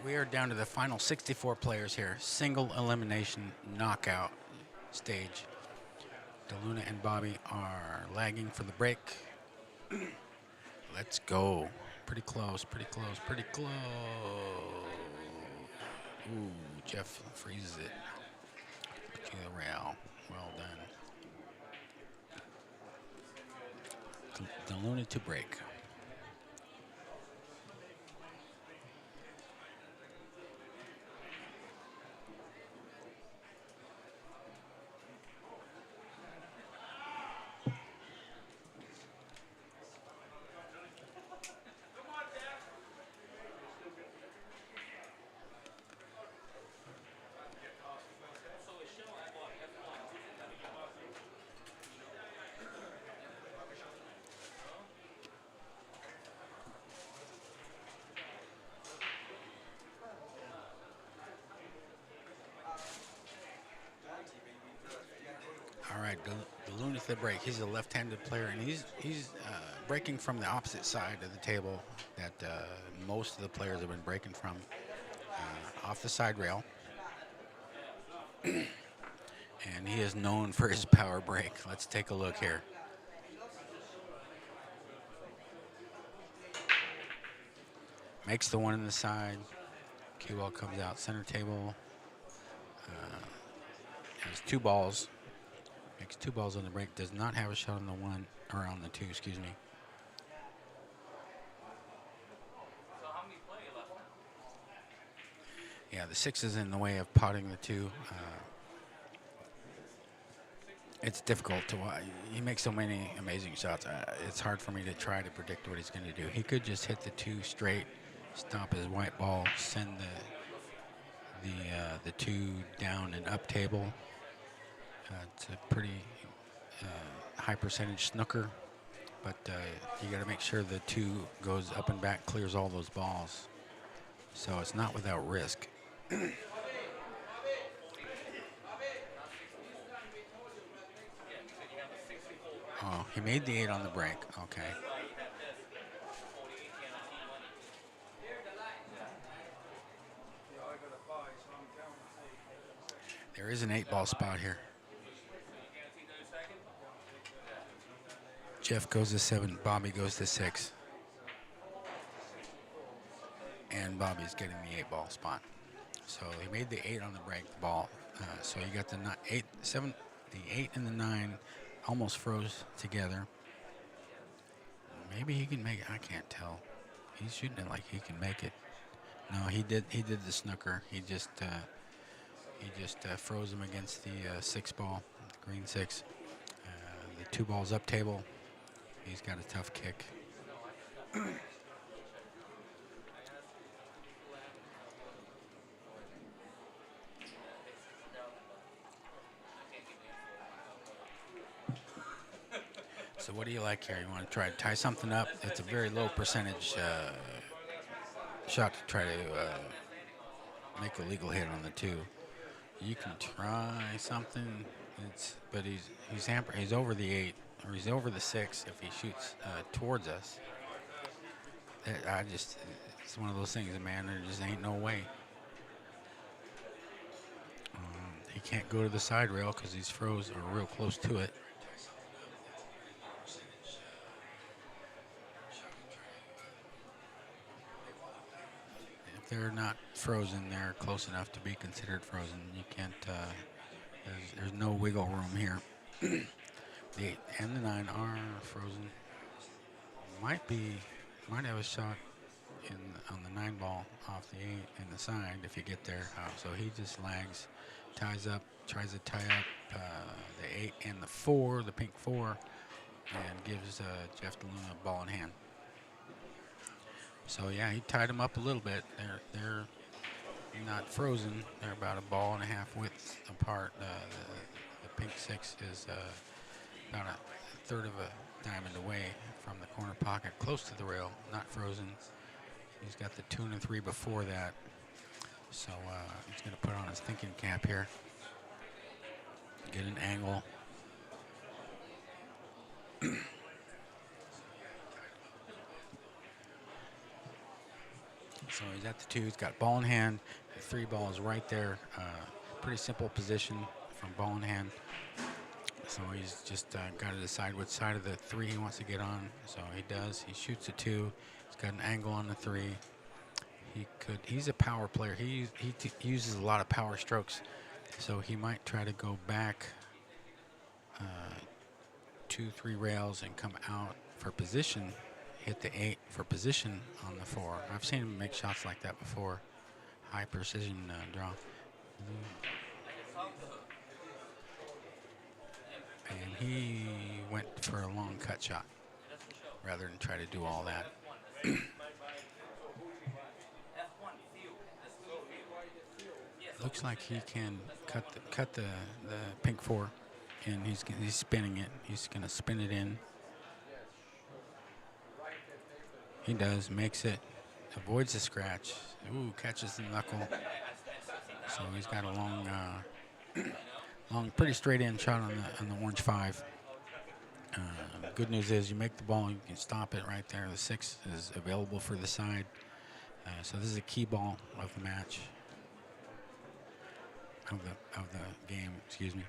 [SPEAKER 1] We are down to the final 64 players here. Single elimination knockout stage. DeLuna and Bobby are lagging for the break. Let's go. Pretty close. Ooh, Jeff freezes it. To the rail. Well done. DeLuna to break. All right, DeLuna to the break. He's a left-handed player, and he's breaking from the opposite side of the table that most of the players have been breaking from, off the side rail. And he is known for his power break. Let's take a look here. Makes the one in the side, Cue ball comes out center table. Has 2 balls. Makes 2 balls on the break. Does not have a shot on the 1 or on the 2. Excuse me.
[SPEAKER 4] So how many play left now?
[SPEAKER 1] Yeah, the 6 is in the way of potting the 2. It's difficult to watch. He makes so many amazing shots. It's hard for me to try to predict what he's going to do. He could just hit the 2 straight, stop his white ball, send the 2 down and up table. It's a pretty high percentage snooker, but you got to make sure the 2 goes up and back, clears all those balls. So it's not without risk. Oh, he made the 8 on the break. Okay. There is an 8-ball spot here. Jeff goes to 7. Bobby goes to 6. And Bobby's getting the 8-ball spot. So he made the 8 on the break ball. So you got the 8, 7, the 8 and the 9 almost froze together. Maybe he can make it. I can't tell. He's shooting it like he can make it. No, he did the snooker. He just froze him against the 6 ball, the green 6. The 2 balls up table. He's got a tough kick. So what do you like here? You want to try to tie something up? It's a very low percentage shot to try to make a legal hit on the 2. You can try something. But he's hampered. He's over the 8 or he's over the 6 if he shoots towards us. It's one of those things, man. There just ain't no way. He can't go to the side rail because he's froze or real close to it. If they're not frozen, they're close enough to be considered frozen. You can't. There's no wiggle room here. The 8 and the 9 are frozen. Might have a shot on the 9 ball off the 8 in the side if you get there. So he just lags, ties up, tries to tie up the 8 and the 4, the pink 4, and gives Jeff DeLuna a ball in hand. So yeah, he tied him up a little bit. They're not frozen. They're about a ball and a half width apart. The pink 6 is about a third of a diamond away from the corner pocket, close to the rail, not frozen. He's got the 2 and a 3 before that. So he's going to put on his thinking cap here. Get an angle. So he's at the 2. He's got ball in hand. The 3 ball is right there. Pretty simple position from ball in hand. So he's just got to decide which side of the 3 he wants to get on. So he does. He shoots a 2. He's got an angle on the 3. He's a power player. He uses a lot of power strokes. So he might try to go back 2, 3 rails and come out for position. Hit the 8 for position on the 4. I've seen him make shots like that before. High precision draw. And he went for a long cut shot rather than try to do all that. Looks like he can cut the pink 4, and he's spinning it. He's going to spin it in. He does, makes it, avoids the scratch. Ooh, catches the knuckle. So he's got a long, pretty straight in shot on the orange 5. Good news is you make the ball, you can stop it right there. The 6 is available for the side. So this is a key ball of the match, of the game. Excuse me.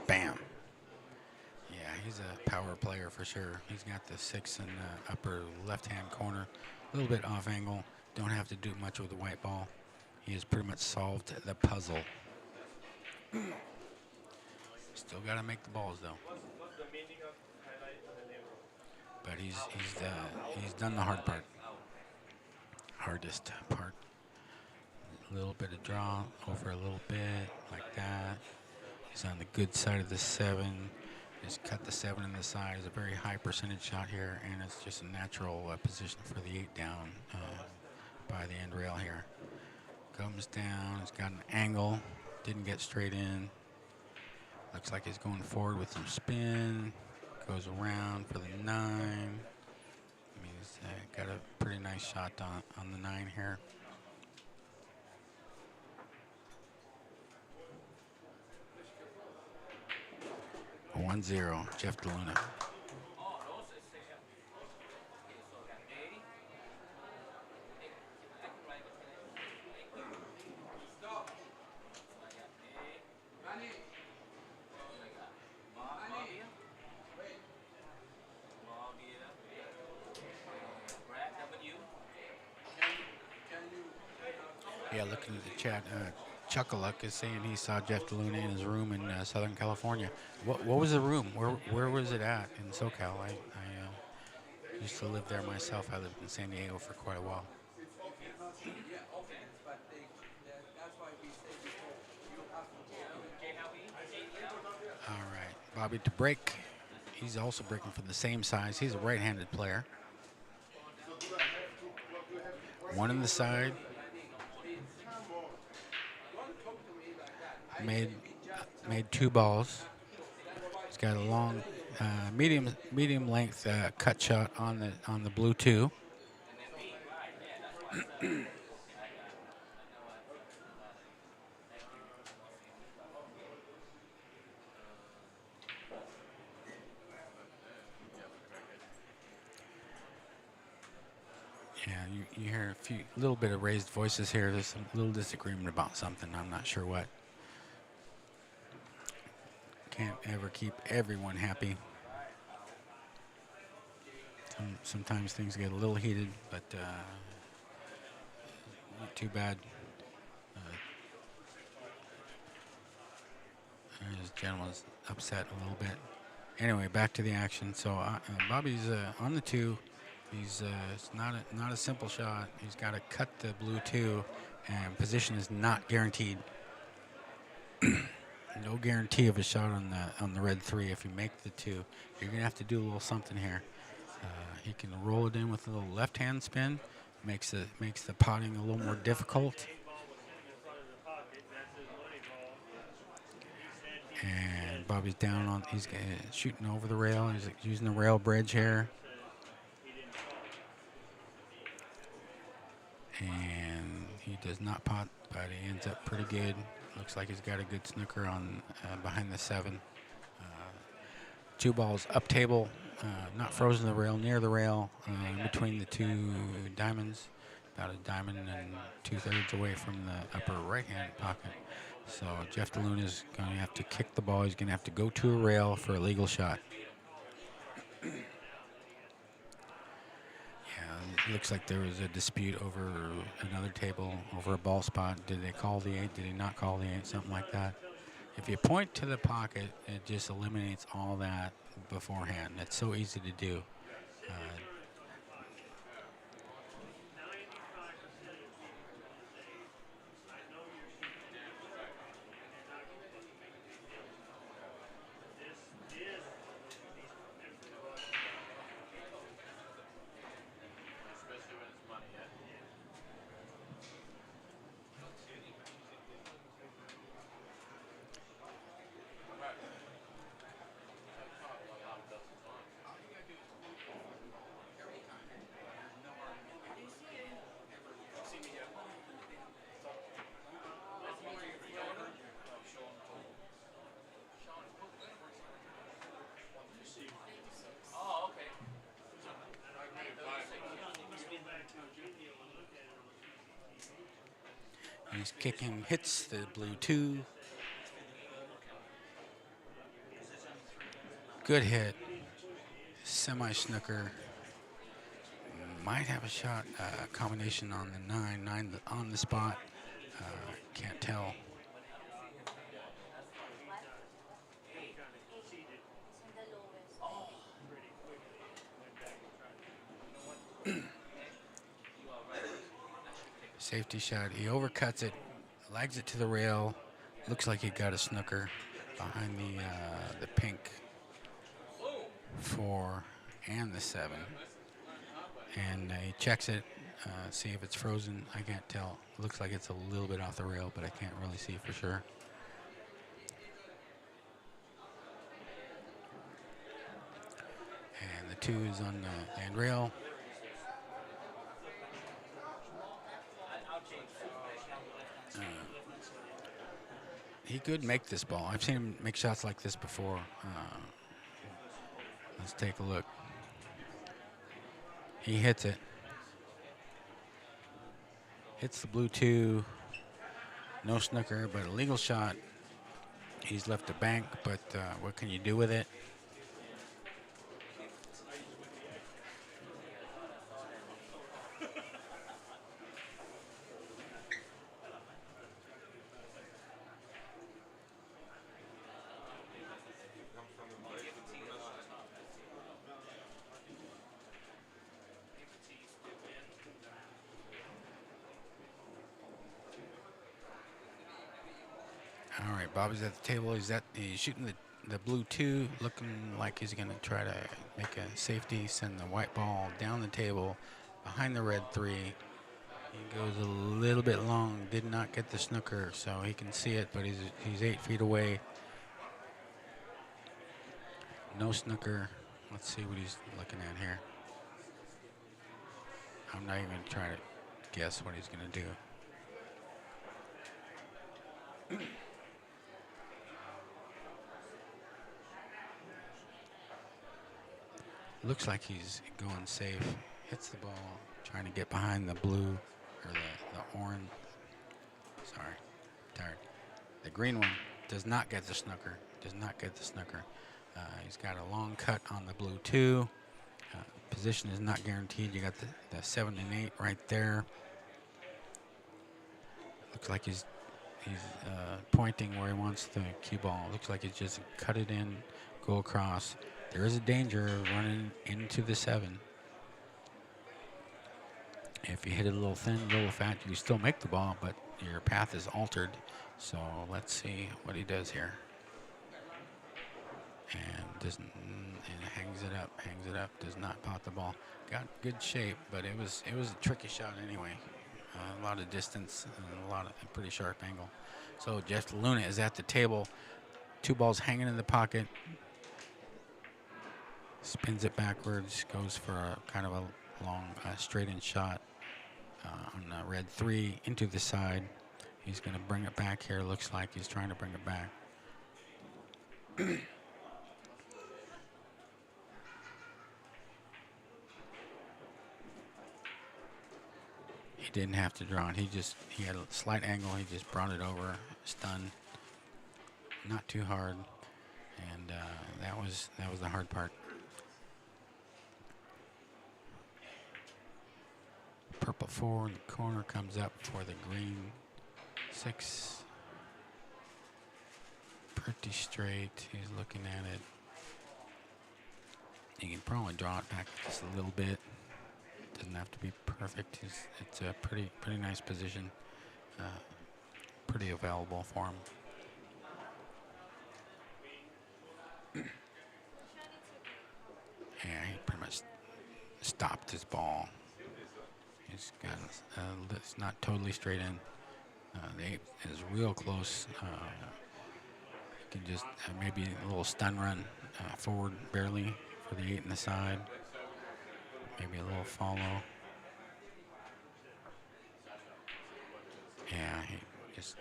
[SPEAKER 1] Bam. Yeah, he's a power player for sure. He's got the 6 in the upper left-hand corner. A little bit off angle. Don't have to do much with the white ball. He has pretty much solved the puzzle. Still got to make the balls though.
[SPEAKER 6] What's the meaning of highlight in the neighborhood?
[SPEAKER 1] But he's done the hard part. Hardest part. A little bit of draw over a little bit like that. He's on the good side of the 7. Just cut the 7 in the side. It's a very high percentage shot here, and it's just a natural position for the 8 down by the end rail here. Comes down. It's got an angle. Didn't get straight in. Looks like he's going forward with some spin. Goes around for the 9. He's got a pretty nice shot on the 9 here. A 1-0, Jeff DeLuna. Yeah, looking at the chat, Chuckaluck is saying he saw Jeff DeLuna in his room in Southern California. What was the room? Where was it at in SoCal? I used to live there myself. I lived in San Diego for quite a while. All right, Bobby to break. He's also breaking from the same size. He's a right-handed player. One in the side. Made 2 balls. He's got a long, medium length cut shot on the blue 2. Yeah, you hear a little bit of raised voices here. There's some little disagreement about something. I'm not sure what. Can't ever keep everyone happy. Sometimes things get a little heated, but not too bad. This gentleman's upset a little bit. Anyway, back to the action. So Bobby's on the 2. It's not a simple shot. He's got to cut the blue 2, and position is not guaranteed. No guarantee of a shot on the red 3. If you make the 2, you're gonna have to do a little something here. He can roll it in with a little left-hand spin. Makes the potting a little more difficult. And Bobby's down on. He's shooting over the rail. He's using the rail bridge here. And he does not pot, but he ends up pretty good. Looks like he's got a good snooker on behind the 7. 2 balls up table, not frozen to the rail, near the rail, in between the 2 diamonds, about a diamond and 2/3 away from the upper right-hand pocket. So Jeff DeLuna is going to have to kick the ball. He's going to have to go to a rail for a legal shot. It looks like there was a dispute over another table, over a ball spot. Did they call the 8? Did they not call the 8? Something like that. If you point to the pocket, it just eliminates all that beforehand. It's so easy to do. He's kicking, hits the blue 2. Good hit. Semi-snooker. Might have a shot, combination on the 9, 9 on the spot. Can't tell. Safety shot. He overcuts it, legs it to the rail. Looks like he got a snooker behind the pink 4 and the 7. And he checks it, see if it's frozen. I can't tell. Looks like it's a little bit off the rail, but I can't really see for sure. And the 2 is on the handrail. He could make this ball. I've seen him make shots like this before. Let's take a look. He hits it. Hits the blue 2. No snooker, but a legal shot. He's left the bank, but what can you do with it? All right, Bobby's at the table. He's shooting the blue 2, looking like he's going to try to make a safety, send the white ball down the table behind the red 3. He goes a little bit long, did not get the snooker, so he can see it, but he's 8 feet away. No snooker. Let's see what he's looking at here. I'm not even going to try to guess what he's going to do. Looks like he's going safe. Hits the ball, trying to get behind the blue or the orange. Sorry, tired. The green one does not get the snooker. Does not get the snooker. He's got a long cut on the blue 2. Position is not guaranteed. You got the 7 and 8 right there. Looks like he's pointing where he wants the cue ball. Looks like he's just cut it in, go across. There is a danger of running into the 7. If you hit it a little thin, a little fat, you still make the ball, but your path is altered. So let's see what he does here. And hangs it up, does not pot the ball. Got good shape, but it was a tricky shot anyway. A lot of distance and a pretty sharp angle. So Jeff Luna is at the table. 2 balls hanging in the pocket. Spins it backwards, goes for a kind of a long straight-in shot on red 3 into the side. He's going to bring it back here. Looks like he's trying to bring it back. He didn't have to draw it. He had a slight angle. He just brought it over, stunned. Not too hard, and that was the hard part. Purple 4 in the corner comes up for the green 6. Pretty straight. He's looking at it. He can probably draw it back just a little bit. Doesn't have to be perfect. It's a pretty nice position. Pretty available for him. Yeah, he pretty much stopped his ball. He's got it's not totally straight in. The 8 is real close. You can just maybe a little stun run forward barely for the 8 in the side. Maybe a little follow. Yeah, he just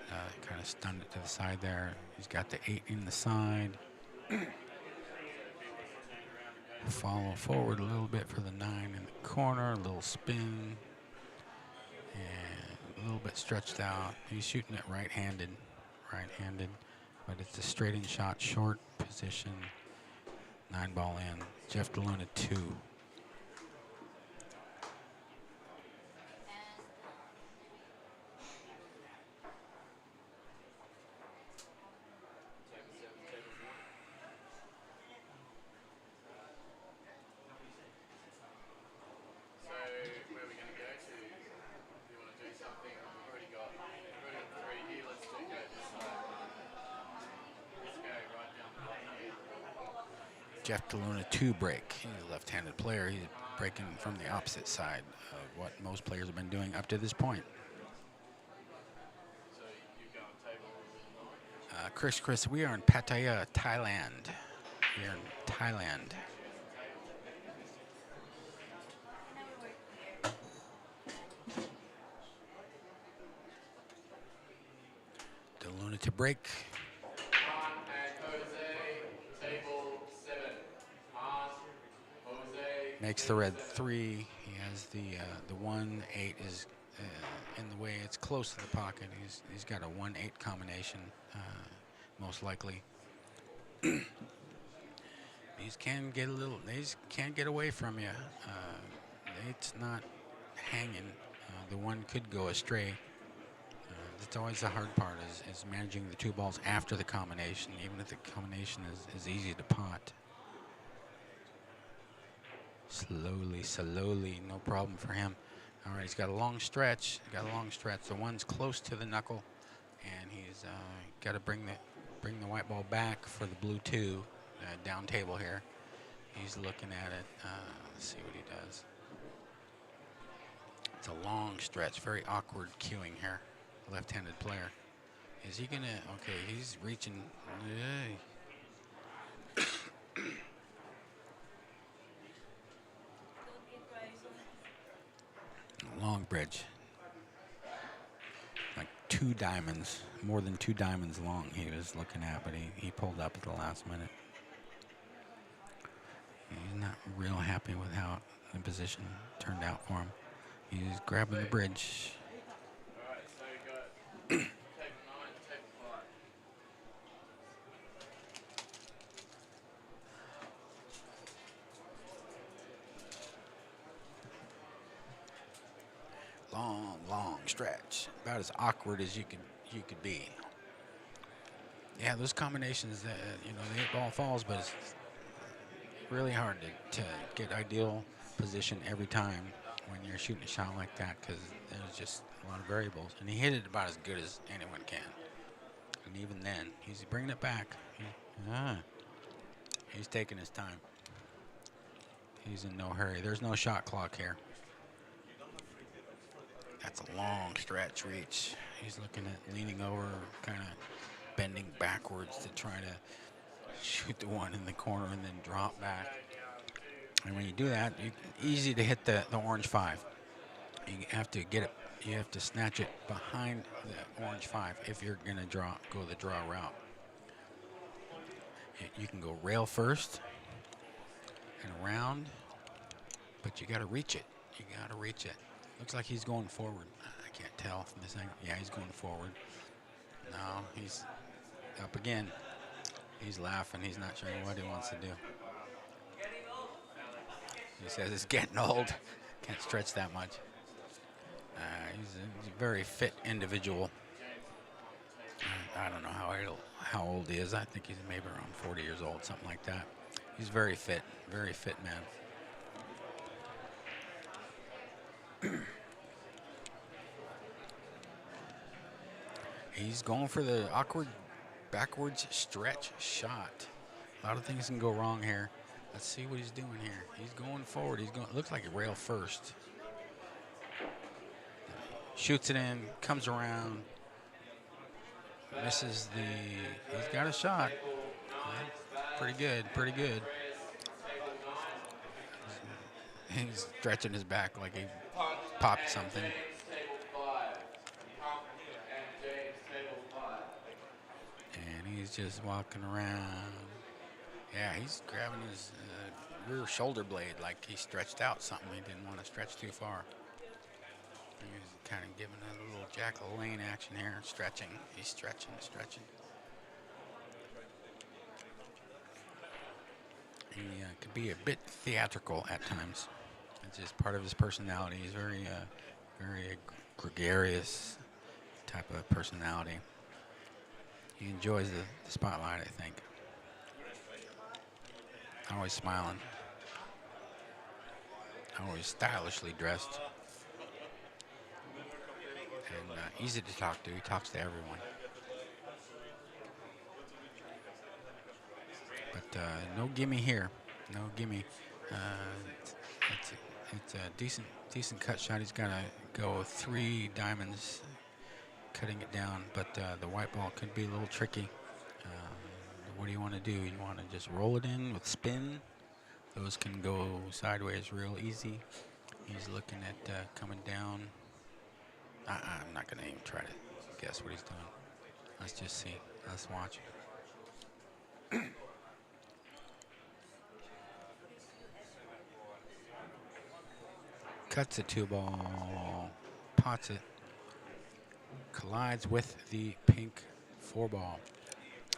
[SPEAKER 1] kind of stunned it to the side there. He's got the 8 in the side. Follow forward a little bit for the 9 in the corner. A little spin. And a little bit stretched out. He's shooting it right-handed. But it's a straight-in shot, short position. 9 ball in. Jeff DeLuna 2. Jeff DeLuna to break. He's a left-handed player. He's breaking from the opposite side of what most players have been doing up to this point.
[SPEAKER 5] So you go on table 9.
[SPEAKER 1] Chris, we are in Pattaya, Thailand. We are in Thailand. DeLuna to break.
[SPEAKER 5] Han and Jose, table 7. Han, Jose.
[SPEAKER 1] Makes the red 3. He has the 1-8 is in the way. It's close to the pocket. He's got a 1-8 combination, most likely. These can get a little. These can get away from you. It's not hanging. The one could go astray. That's always the hard part is managing the two balls after the combination, even if the combination is easy to pot. Slowly, no problem for him. All right, he's got a long stretch. The one's close to the knuckle, and he's got to bring the white ball back for the blue 2 down table here. He's looking at it. Let's see what he does. It's a long stretch, very awkward cueing here. Left-handed player. Is he gonna? Okay, he's reaching. Long bridge. Like 2 diamonds, more than 2 diamonds long he was looking at, but he pulled up at the last minute. He's not real happy with how the position turned out for him. He's grabbing the bridge.
[SPEAKER 5] Alright, so you got table 9, table 5.
[SPEAKER 1] Long stretch. About as awkward as you could be. Yeah, those combinations, the 8-ball falls, but it's really hard to get ideal position every time when you're shooting a shot like that, because there's just a lot of variables. And he hit it about as good as anyone can. And even then, he's bringing it back. He's taking his time. He's in no hurry. There's no shot clock here. That's a long stretch reach. He's looking at leaning over, kind of bending backwards to try to shoot the one in the corner and then drop back. And when you do that, easy to hit the orange 5. You have to get it. You have to snatch it behind the orange 5 if you're going to go the draw route. You can go rail first and around, but you got to reach it. Looks like he's going forward. I can't tell from this angle. Yeah, he's going forward. No, he's up again. He's laughing. He's not sure what he wants to do. He says it's getting old. Can't stretch that much. He's a very fit individual. I don't know how old he is. I think he's maybe around 40 years old, something like that. He's very fit man. He's going for the awkward backwards stretch shot. A lot of things can go wrong here. Let's see what he's doing here. He's going forward. Looks like a rail first. Shoots it in, comes around, misses he's got a shot. Pretty good. He's stretching his back like he popped something. And he's just walking around. Yeah, he's grabbing his rear shoulder blade like he stretched out something. He didn't want to stretch too far. He's kind of giving a little Jack LaLanne action here, stretching. He's stretching. He could be a bit theatrical at times. It's just part of his personality. He's very gregarious type of personality. He enjoys the spotlight, I think. Always smiling. Always stylishly dressed. And easy to talk to. He talks to everyone. But no gimme here. No gimme. It's, it's a decent cut shot. He's got to go 3 diamonds, cutting it down, but the white ball could be a little tricky. What do you want to do? You want to just roll it in with spin? Those can go sideways real easy. He's looking at coming down. I'm not going to even try to guess what he's doing. Let's just see. Let's watch. Cuts it 2 ball, pots it, collides with the pink 4 ball.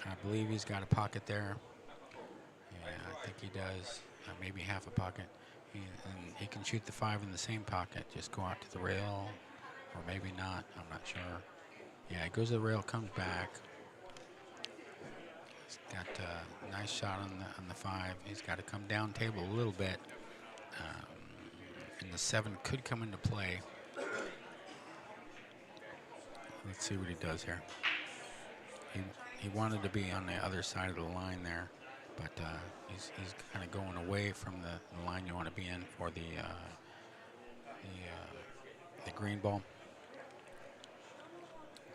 [SPEAKER 1] I believe he's got a pocket there. Yeah, I think he does. Maybe half a pocket. And he can shoot the 5 in the same pocket. Just go out to the rail, or maybe not. I'm not sure. Yeah, it goes to the rail, comes back. He's got a nice shot on the 5. He's got to come down table a little bit. And the 7 could come into play. Let's see what he does here. He wanted to be on the other side of the line there, but he's kind of going away from the line you want to be in for the green ball.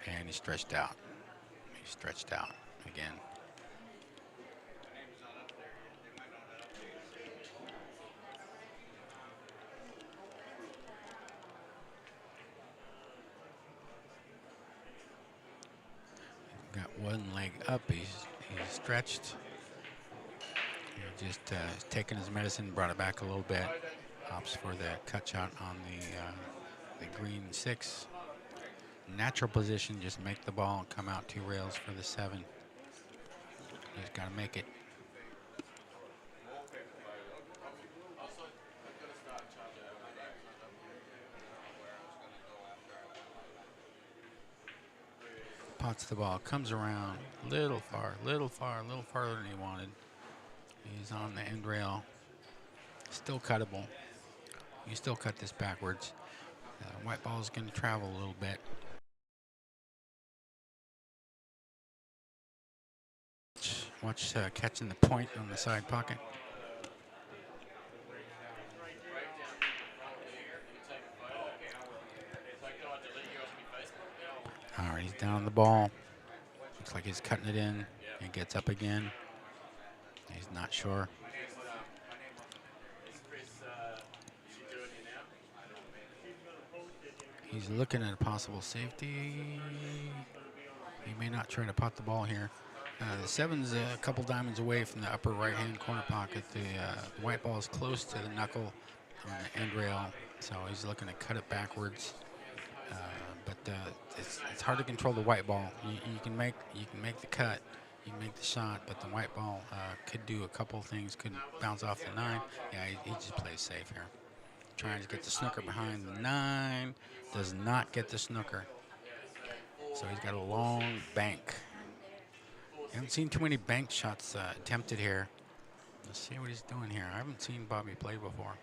[SPEAKER 1] And he stretched out. He stretched out again. Got one leg up. He's stretched. He just taking his medicine, brought it back a little bit. Opts for the cut shot on the green 6. Natural position, just make the ball and come out 2 rails for the 7. Just got to make it. Pots the ball, comes around, little farther than he wanted. He's on the end rail, still cuttable. You still cut this backwards. White ball is going to travel a little bit. Watch catching the point on the side pocket. All right, he's down on the ball. Looks like he's cutting it in. He gets up again. He's not sure. He's looking at a possible safety. He may not try to pot the ball here. The 7's a couple diamonds away from the upper right-hand corner pocket. The white ball is close to the knuckle on the end rail, so he's looking to cut it backwards. But it's hard to control the white ball. You can make the cut, you can make the shot, but the white ball could do a couple things. Could bounce off the 9. Yeah, he just plays safe here. Trying to get the snooker behind the 9. Does not get the snooker. So he's got a long bank. I haven't seen too many bank shots attempted here. Let's see what he's doing here. I haven't seen Bobby play before.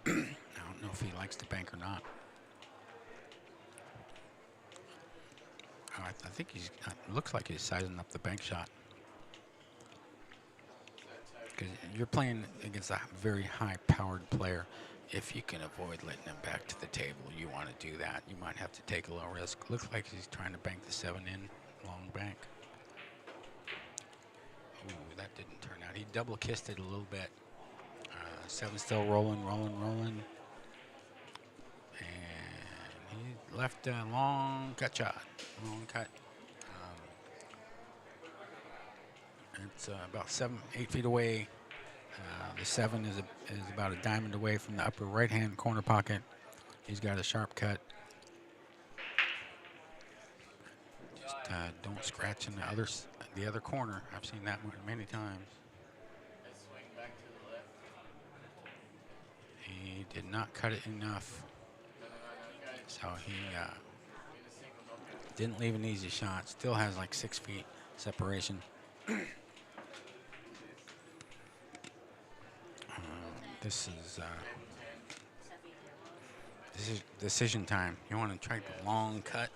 [SPEAKER 1] I don't know if he likes to bank or not. I think he's looks like he's sizing up the bank shot. Because you're playing against a very high-powered player. If you can avoid letting him back to the table, you want to do that. You might have to take a little risk. Looks like he's trying to bank the 7 in, long bank. Ooh, that didn't turn out. He double kissed it a little bit. 7 still rolling. And he left a long cut shot. Long cut. It's about 8 feet away. The 7 is about a diamond away from the upper right-hand corner pocket. He's got a sharp cut. Just don't scratch in the other corner. I've seen that many times. He did not cut it enough, so he didn't leave an easy shot. Still has like 6 feet separation. This is decision time. You want to try the long cut.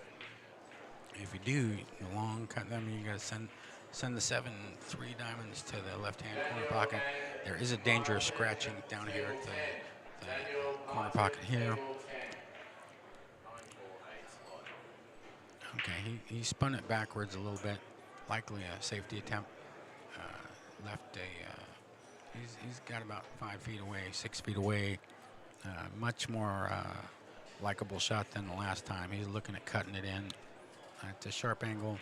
[SPEAKER 1] If you do the long cut, that means you got to Send the 7-3 diamonds to the left-hand corner pocket. There is a dangerous scratching down here at the corner pocket here. Okay, he spun it backwards a little bit, likely a safety attempt. Left a, he's got about 5 feet away, 6 feet away. Much more likable shot than the last time. He's looking at cutting it in at a sharp angle.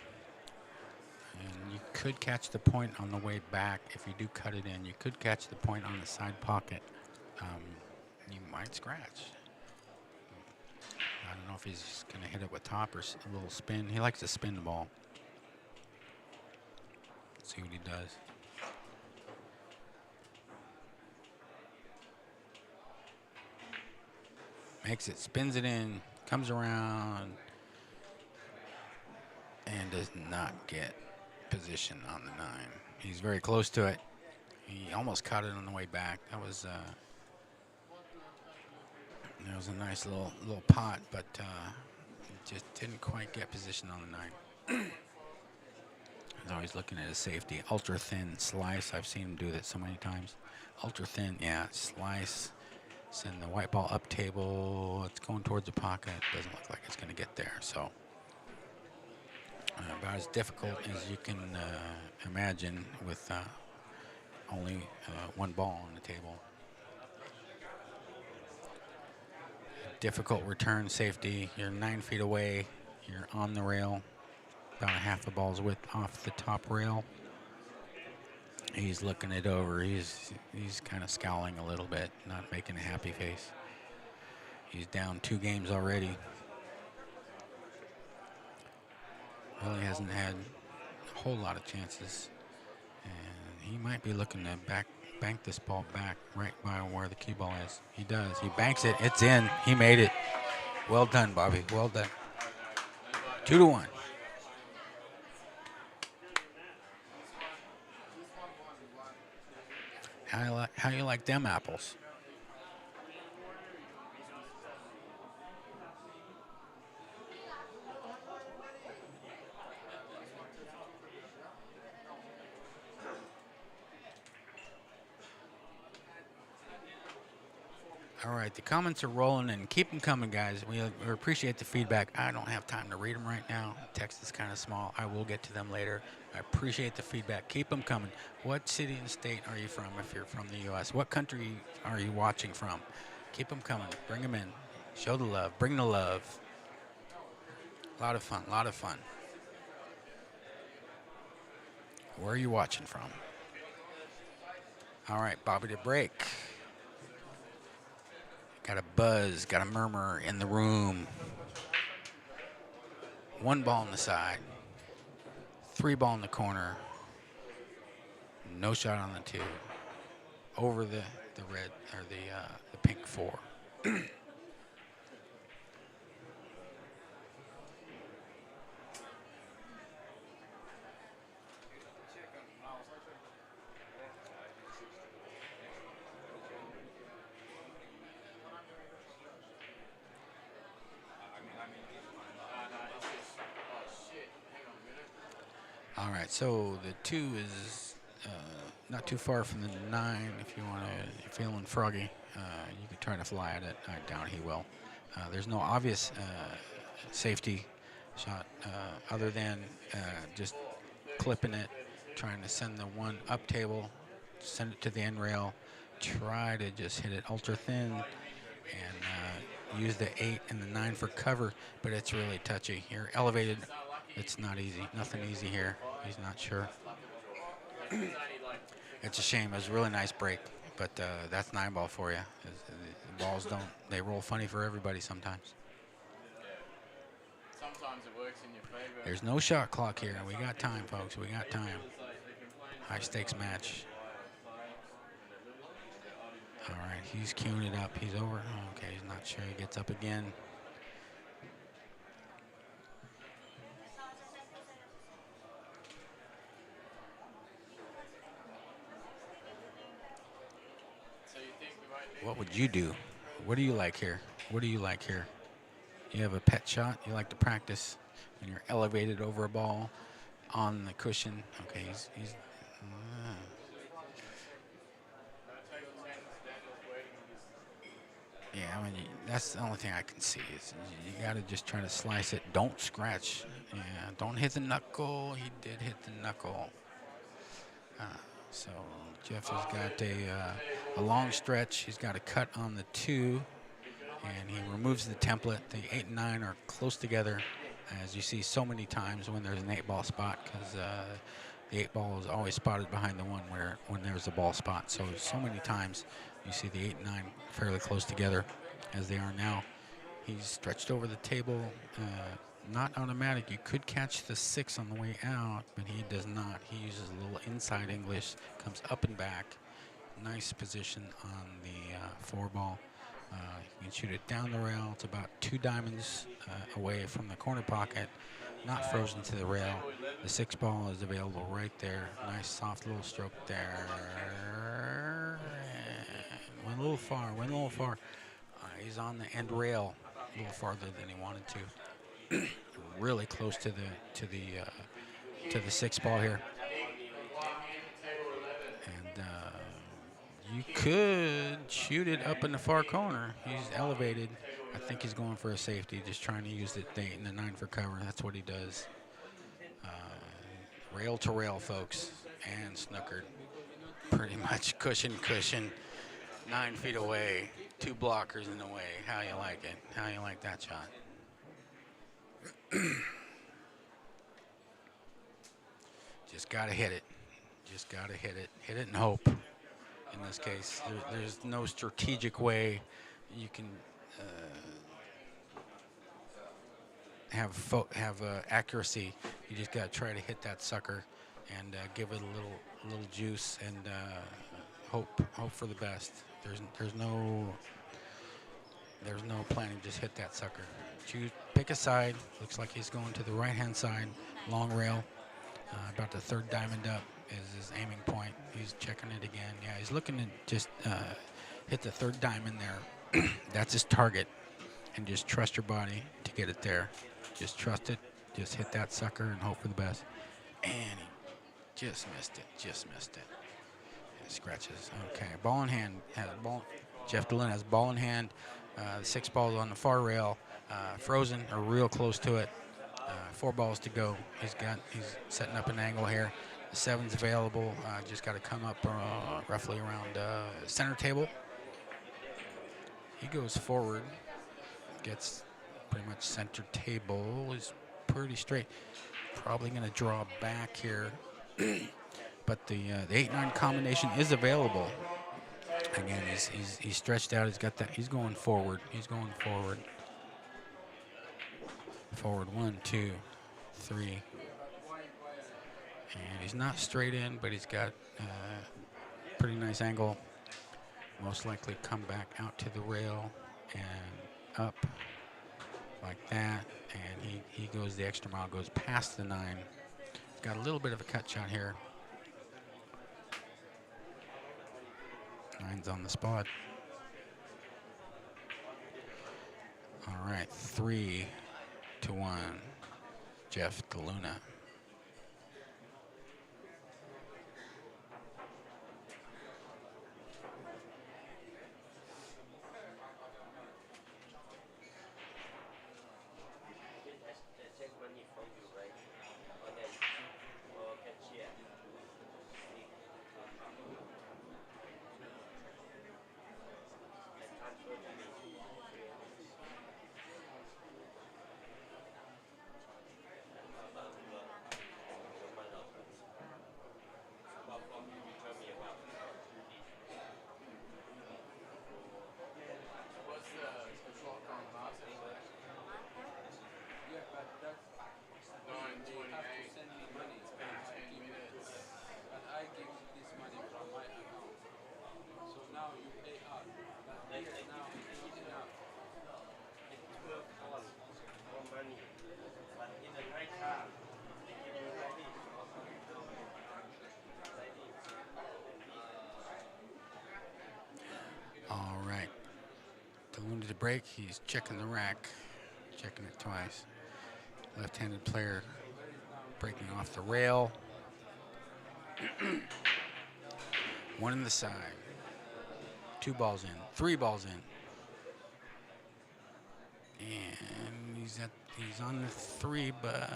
[SPEAKER 1] And you could catch the point on the way back. If you do cut it in, you could catch the point on the side pocket. You might scratch. I don't know if he's going to hit it with top or a little spin. He likes to spin the ball. Let's see what he does. Makes it, spins it in, comes around, and does not get position on the 9. He's very close to it. He almost caught it on the way back. That was a nice little pot, but it just didn't quite get position on the 9. He's always looking at his safety. Ultra thin slice. I've seen him do that so many times. Ultra thin, yeah, slice. Send the white ball up table. It's going towards the pocket. Doesn't look like it's going to get there. So about as difficult as you can imagine with only one ball on the table. Difficult return safety. You're 9 feet away. You're on the rail. About a half the ball's width off the top rail. He's looking it over. He's kind of scowling a little bit, not making a happy face. He's down 2 games already. Really hasn't had a whole lot of chances. And he might be looking to bank this ball back right by where the cue ball is. He does. He banks it. It's in. He made it. Well done, Bobby. Well done. 2-1. How you like them apples? All right, the comments are rolling, and keep them coming, guys. We appreciate the feedback. I don't have time to read them right now. Text is kind of small. I will get to them later. I appreciate the feedback. Keep them coming. What city and state are you from if you're from the U.S.? What country are you watching from? Keep them coming. Bring them in. Show the love. Bring the love. A lot of fun. A lot of fun. Where are you watching from? All right, Bobby to break. Got a buzz, got a murmur in the room. 1 ball on the side. 3 ball in the corner. No shot on the 2. Over the red, or the pink 4. All right, so the 2 is not too far from the 9. If you want to, you're feeling froggy, you could try to fly at it. I doubt he will. There's no obvious safety shot other than just clipping it, trying to send the 1 up table, send it to the end rail, try to just hit it ultra thin, and use the 8 and the 9 for cover, but it's really touchy. You're elevated. It's not easy. Nothing easy here. He's not sure. It's a shame. It was a really nice break, but that's 9 ball for you. The balls they roll funny for everybody sometimes.
[SPEAKER 5] Sometimes it works in your favor.
[SPEAKER 1] There's no shot clock here. We got time, folks. We got time. High stakes match. All right, he's queuing it up. He's over. Okay, he's not sure. He gets up again. What would you do? What do you like here? What do you like here? You have a pet shot you like to practice when you're elevated over a ball on the cushion. Okay, he's yeah, I mean, that's the only thing I can see is you got to just try to slice it. Don't scratch. Yeah, don't hit the knuckle. He did hit the knuckle. So Jeff has got a long stretch. He's got a cut on the 2, and he removes the template. The 8 and 9 are close together, as you see so many times when there's an 8-ball spot, because the 8-ball is always spotted behind the 1 when there's a ball spot. So many times you see the 8 and 9 fairly close together, as they are now. He's stretched over the table. Not automatic. You could catch the 6 on the way out, but he does not. He uses a little inside English, comes up and back. Nice position on the 4-ball. You can shoot it down the rail. It's about 2 diamonds away from the corner pocket, not frozen to the rail. The 6-ball is available right there. Nice soft little stroke there. And went a little far, he's on the end rail a little farther than he wanted to. Really close to the 6-ball here. And you could shoot it up in the far corner. He's elevated. I think he's going for a safety, just trying to use the 8 and the 9 for cover. That's what he does. Rail to rail, folks, and snookered. Pretty much cushion, 9 feet away, 2 blockers in the way. How you like it? How you like that shot? Just got to hit it. Just got to hit it. Hit it and hope. In this case, there's no strategic way you can have accuracy. You just got to try to hit that sucker and give it a little juice and hope for the best. There's no planning. Just hit that sucker. Pick a side. Looks like he's going to the right-hand side. Long rail. About the 3rd diamond up is his aiming point. He's checking it again. Yeah, he's looking to just hit the 3rd diamond there. That's his target. And just trust your body to get it there. Just trust it. Just hit that sucker and hope for the best. And he just missed it. Just missed it. Scratches. Okay, ball in hand. Jeff DeLuna has ball in hand. The 6 balls on the far rail, frozen or real close to it. 4 balls to go. He's setting up an angle here. The 7's available. Just got to come up roughly around center table. He goes forward, gets pretty much center table. Is pretty straight. Probably going to draw back here. But the 8-9 combination is available. Again, he's stretched out. He's got that. He's going forward. He's going forward. Forward 1, 2, 3. And he's not straight in, but he's got pretty nice angle. Most likely come back out to the rail and up like that. And he goes the extra mile, goes past the 9. He's got a little bit of a cut shot here. 9's on the spot. All right, 3-1, Jeff DeLuna. All right. DeLuna to break. He's checking the rack. Checking it twice. Left-handed player breaking off the rail. One in the side. 2 balls in. 3 balls in. And he's on the 3, but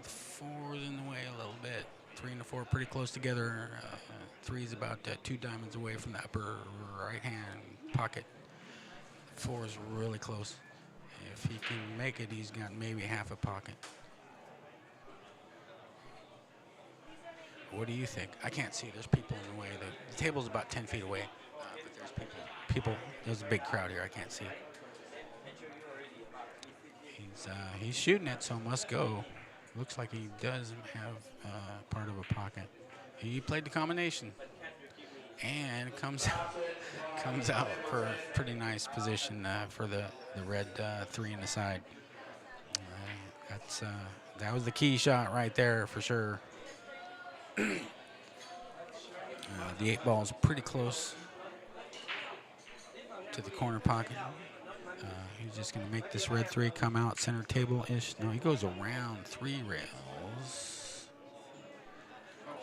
[SPEAKER 1] the 4 is in the way a little bit. 3 and the 4 pretty close together. 3 is about 2 diamonds away from the upper right-hand pocket. 4 is really close. If he can make it, he's got maybe half a pocket. What do you think? I can't see. There's people in the way. The table's about 10 feet away, but there's people. There's a big crowd here. I can't see. He's shooting it, so must go. Looks like he does have part of a pocket. He played the combination, and comes out for a pretty nice position for the red 3 in the side. That was the key shot right there for sure. The 8 ball is pretty close to the corner pocket. He's just going to make this red 3 come out center table-ish. No, he goes around 3 rails.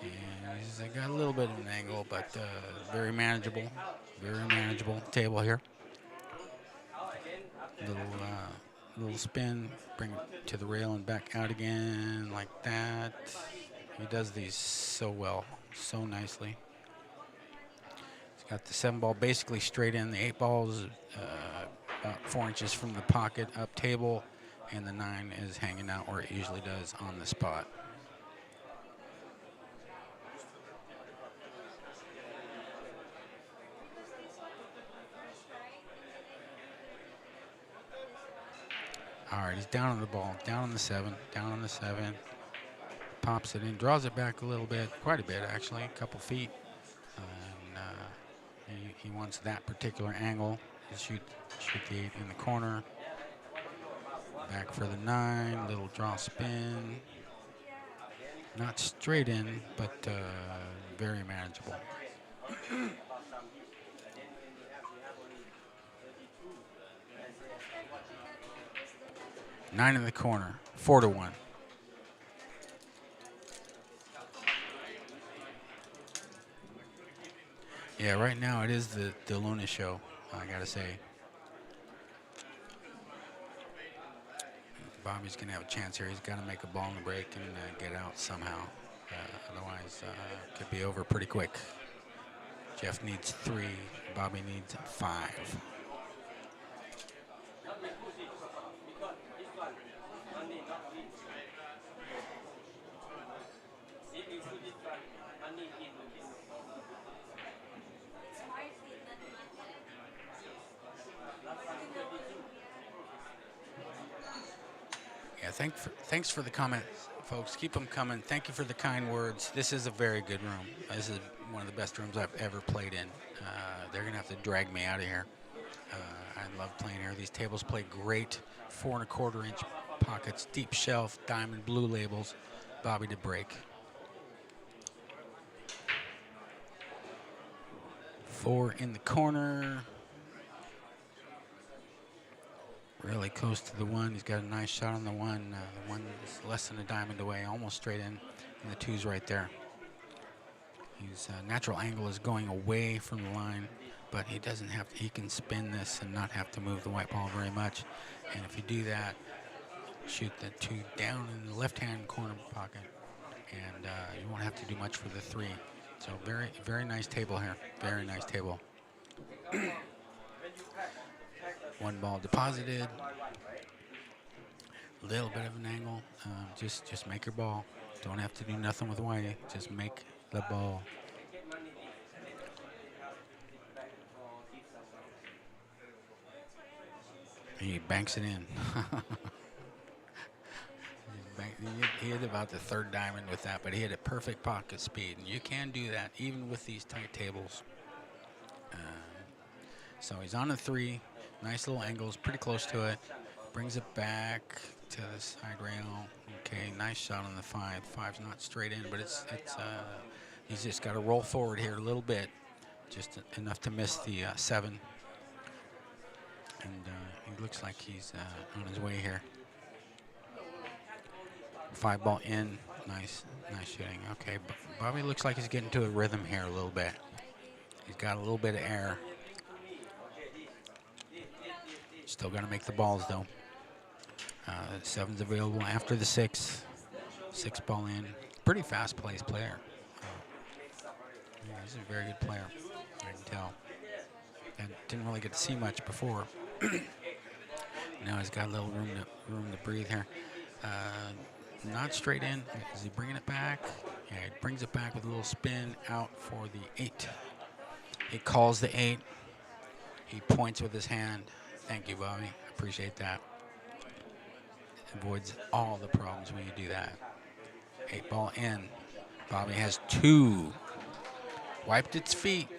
[SPEAKER 1] And he's got a little bit of an angle, but very manageable. Very manageable table here. Little spin, bring it to the rail and back out again like that. He does these so well, so nicely. He's got the 7 ball basically straight in. The 8 ball is about 4 inches from the pocket up table, and the 9 is hanging out where it usually does on the spot. All right, he's down on the ball, down on the 7, down on the 7. Pops it in, draws it back a little bit, quite a bit actually, a couple feet. And he wants that particular angle. He'll shoot the 8 in the corner. Back for the 9, little draw spin. Not straight in, but very manageable. 9 in the corner, 4-1. Yeah, right now it is the Luna show, I gotta say. Bobby's gonna have a chance here. He's gotta make a ball in the break and get out somehow. Otherwise, it could be over pretty quick. Jeff needs 3, Bobby needs 5. Yeah, thanks for the comments, folks. Keep them coming. Thank you for the kind words. This is a very good room. This is one of the best rooms I've ever played in. They're going to have to drag me out of here. I love playing here. These tables play great 4 1/4 inch pockets, deep shelf, diamond blue labels. Bobby to break. 4 in the corner. Really close to the 1. He's got a nice shot on the 1. The 1 is less than a diamond away, almost straight in. And the 2's right there. His natural angle is going away from the line, but he doesn't have to. He can spin this and not have to move the white ball very much. And if you do that, shoot the 2 down in the left-hand corner pocket, and you won't have to do much for the 3. So very, very nice table here. Very nice table. 1 ball deposited. A little bit of an angle. Just make your ball. Don't have to do nothing with white. Just make the ball. He banks it in. He hit about the 3rd diamond with that, but he had a perfect pocket speed, and you can do that even with these tight tables. So he's on the 3. Nice little angles, pretty close to it. Brings it back to the side rail. Okay, nice shot on the 5. 5's not straight in, but it's he's just got to roll forward here a little bit, just enough to miss the 7. And he looks like he's on his way here. 5 ball in, Nice shooting. Okay, Bobby looks like he's getting to a rhythm here a little bit. He's got a little bit of air. Still got to make the balls, though. 7's available after the 6. 6 ball in. Pretty fast-paced player. Yeah, he's a very good player. I can tell. And didn't really get to see much before. Now he's got a little room to breathe here. Not straight in. Is he bringing it back? Yeah, he brings it back with a little spin out for the 8. He calls the 8. He points with his hand. Thank you, Bobby. Appreciate that. Avoids all the problems when you do that. 8 ball in. Bobby has 2. Wiped its feet.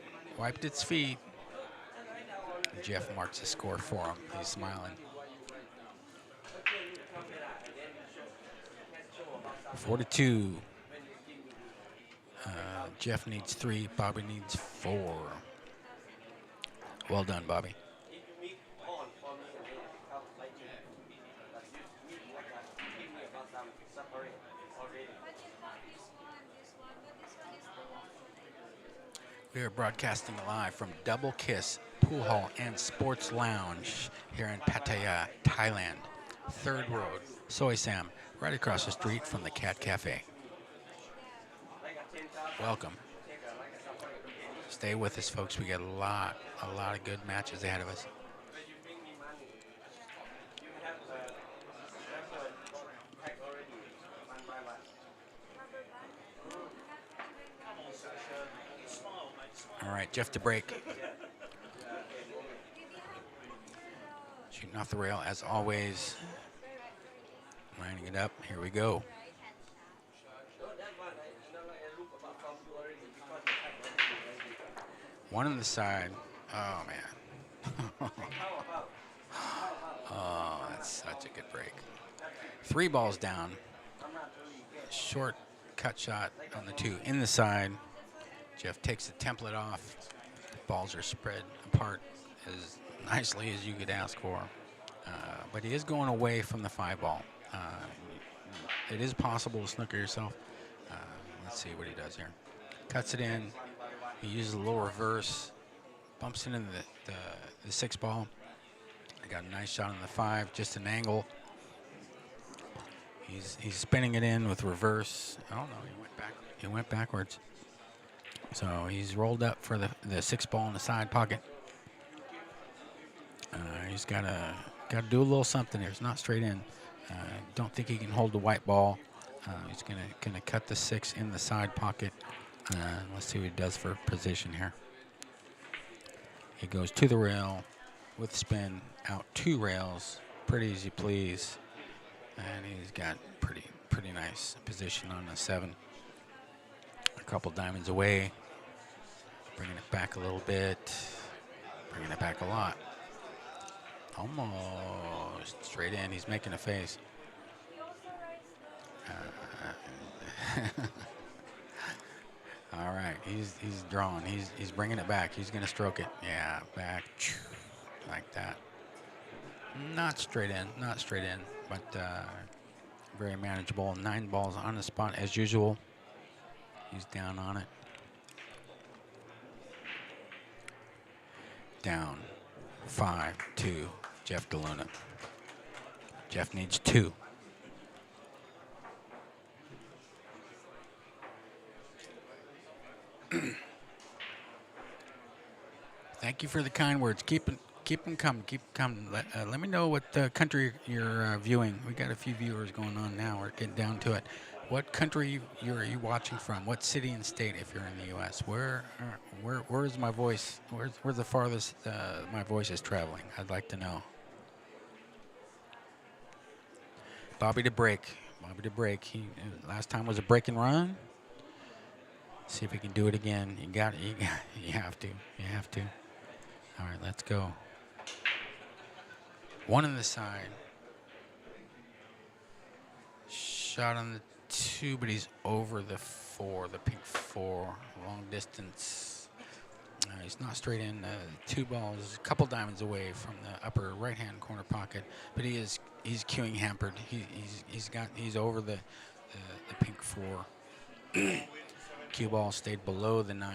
[SPEAKER 1] Jeff marks the score for him. He's smiling. 4-2. Jeff needs 3. Bobby needs 4. Well done, Bobby. We are broadcasting live from Double Kiss Pool Hall and Sports Lounge here in Pattaya, Thailand. 3rd Road, Soy Sam, right across the street from the Cat Cafe. Welcome. Stay with us, folks. We got a lot of good matches ahead of us. All right, Jeff to break. Shooting off the rail as always. Lining it up. Here we go. One on the side. Oh, man. Oh, that's such a good break. 3 balls down. Short cut shot on the 2. In the side. Jeff takes the template off. Balls are spread apart as nicely as you could ask for. But he is going away from the 5 ball. It is possible to snooker yourself. Let's see what he does here. Cuts it in. He uses a little reverse. Bumps it into the 6 ball. I got a nice shot on the 5, just an angle. He's spinning it in with reverse. Oh no, he went backwards. So he's rolled up for the 6 ball in the side pocket. He's got to do a little something here. It's not straight in. Don't think he can hold the white ball. He's gonna cut the 6 in the side pocket. Let's see what he does for position here. He goes to the rail with spin out 2 rails, pretty as you please, and he's got pretty nice position on the 7. A couple diamonds away, bringing it back a little bit, bringing it back a lot. Almost straight in. He's making a face. All right, he's drawn. He's bringing it back. He's gonna stroke it. Yeah, back like that. Not straight in, but very manageable. 9 balls on the spot as usual. He's down on it. Down. 5-2. Jeff DeLuna. Jeff needs 2. Thank you for the kind words. Keep them coming. Let me know what country you're viewing. We got a few viewers going on now. We're getting down to it. What country are you watching from? What city and state if you're in the U.S.? Where is my voice? Where's the farthest my voice is traveling? I'd like to know. Bobby to break. He last time was a break and run. See if he can do it again. You have to. All right, let's go. 1 on the side. Shot on the 2, but he's over the 4, the pink 4, long distance. He's not straight in. 2 balls, a couple diamonds away from the upper right-hand corner pocket, but he's cueing hampered. He's over the the pink 4. Cue ball stayed below the 9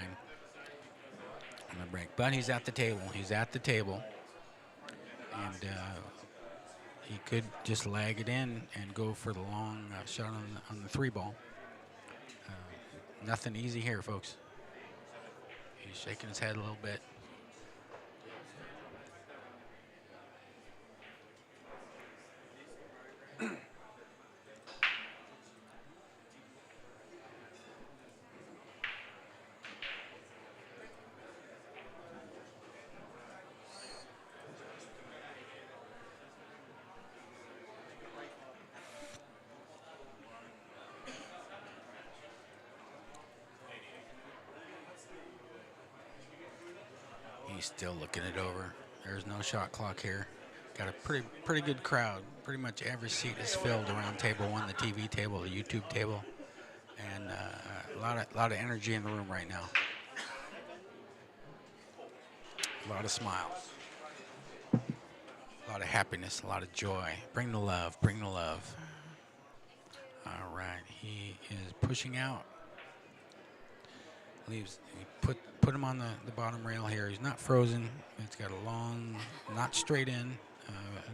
[SPEAKER 1] on the break. But he's at the table. He's at the table. And he could just lag it in and go for the long shot on the 3 ball. Nothing easy here, folks. He's shaking his head a little bit. He's still looking it over. There's no shot clock here. Got a pretty good crowd. Pretty much every seat is filled around table 1, the TV table, the YouTube table, and a lot of energy in the room right now. A lot of smiles, a lot of happiness, a lot of joy. Bring the love, bring the love. All right, he is pushing out. He put him on the bottom rail here. He's not frozen. It's got a long, not straight in,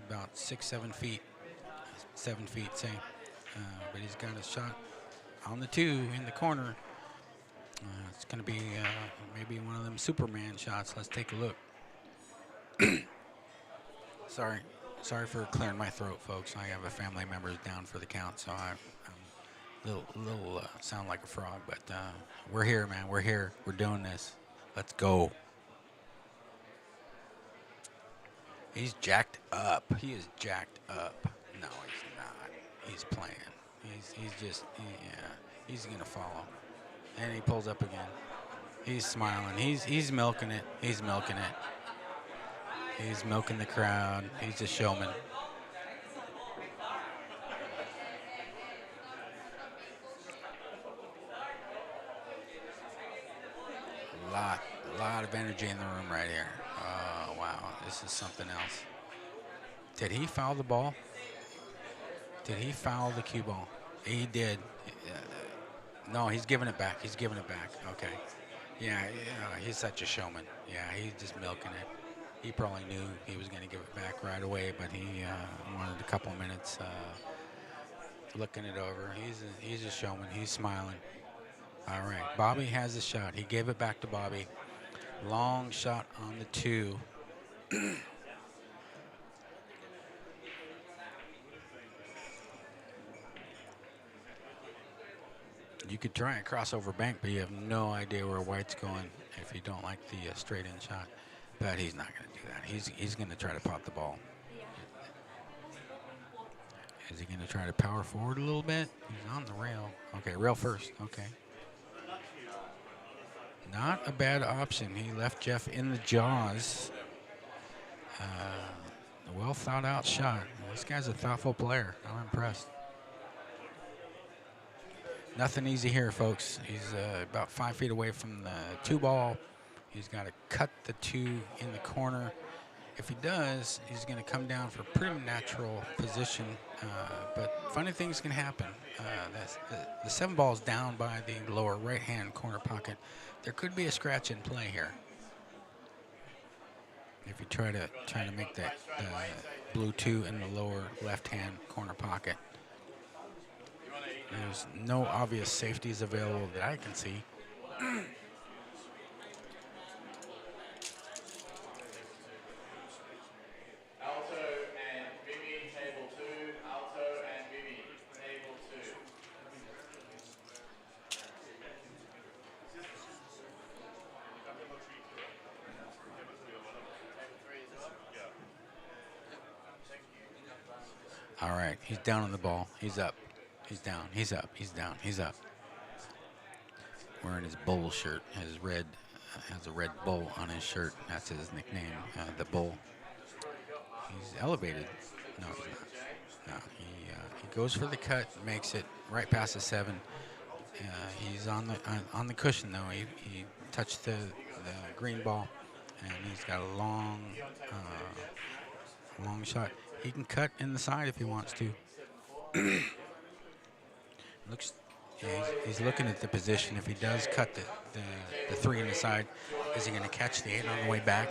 [SPEAKER 1] about 6-7 feet, 7 feet, say. But he's got a shot on the 2 in the corner. It's going to be maybe one of them Superman shots. Let's take a look. Sorry for clearing my throat, folks. I have a family member down for the count, so I'm little sound like a frog, but we're here, man. We're here. We're doing this. Let's go. He's jacked up. He is jacked up. No, he's not. He's playing. He's just, yeah. He's gonna follow. And he pulls up again. He's smiling. He's milking it. He's milking it. He's milking the crowd. He's a showman. A lot of energy in the room right here. Oh, wow. This is something else. Did he foul the ball? Did he foul the cue ball? He did. No, he's giving it back. He's giving it back. Okay. Yeah, he's such a showman. Yeah, he's just milking it. He probably knew he was going to give it back right away, but he wanted a couple of minutes looking it over. He's a showman. He's smiling. All right, Bobby has a shot. He gave it back to Bobby. Long shot on the 2. You could try and cross over bank, but you have no idea where White's going if you don't like the straight-in shot. But he's not going to do that. He's going to try to pop the ball. Is he going to try to power forward a little bit? He's on the rail. Okay, rail first. Okay. Not a bad option. He left Jeff in the jaws. A well thought out shot. This guy's a thoughtful player. I'm impressed. Nothing easy here, folks. He's about 5 feet away from the 2 ball. He's got to cut the 2 in the corner. If he does, he's going to come down for a pretty natural position. But funny things can happen. The 7 ball is down by the lower right-hand corner pocket. There could be a scratch in play here. If you try to make that blue 2 in the lower left-hand corner pocket. There's no obvious safeties available that I can see.
[SPEAKER 5] Alto and Mimi, table 2. Alto and Mimi, table 2.
[SPEAKER 1] All right, he's down on the ball. He's up. He's down. He's up. He's down. He's up. Wearing his bull shirt. His red has a red bull on his shirt. That's his nickname, the bull. He's elevated. No, he's not. No, he goes for the cut, makes it right past the 7. He's on the cushion though. He touched the green ball, and he's got a long shot. He can cut in the side if he wants to. Looks, yeah, he's looking at the position. If he does cut the three in the side, is he going to catch the 8 on the way back?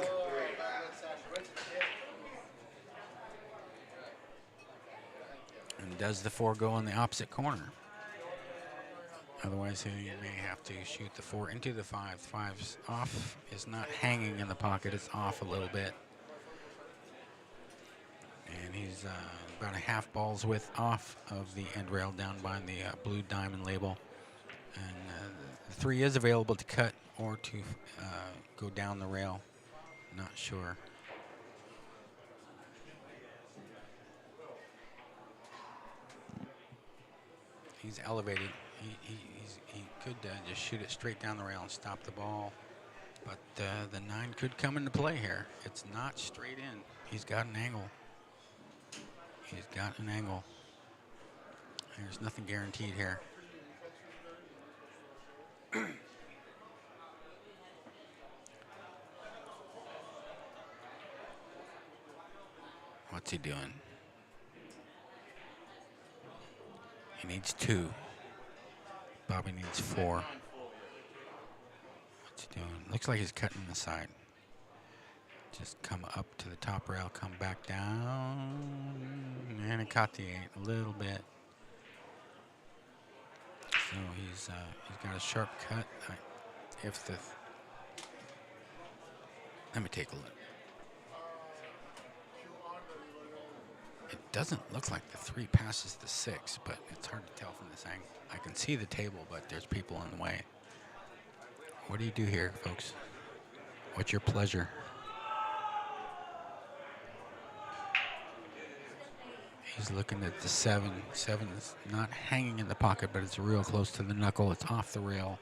[SPEAKER 1] And does the 4 go in the opposite corner? Otherwise, he may have to shoot the 4 into the 5. 5's off, is not hanging in the pocket, it's off a little bit. And he's about a half ball's width off of the end rail down by the blue diamond label. And the 3 is available to cut or to go down the rail. Not sure. He's elevated. He could just shoot it straight down the rail and stop the ball. But the 9 could come into play here. It's not straight in. He's got an angle. He's got an angle. There's nothing guaranteed here. What's he doing? He needs 2. Bobby needs 4. What's he doing? Looks like he's cutting the side. Just come up to the top rail, come back down, and it caught the 8 a little bit. So he's got a sharp cut. Let me take a look. It doesn't look like the 3 passes the 6, but it's hard to tell from this angle. I can see the table, but there's people in the way. What do you do here, folks? What's your pleasure? He's looking at the 7. 7 is not hanging in the pocket, but it's real close to the knuckle. It's off the rail.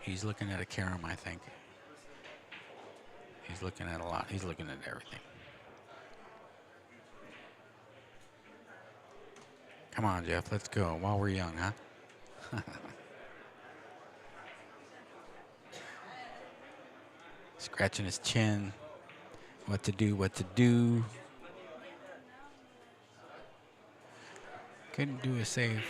[SPEAKER 1] He's looking at a carom, I think. He's looking at a lot. He's looking at everything. Come on, Jeff, let's go while we're young, huh? Scratching his chin. What to do, what to do. Couldn't do a save.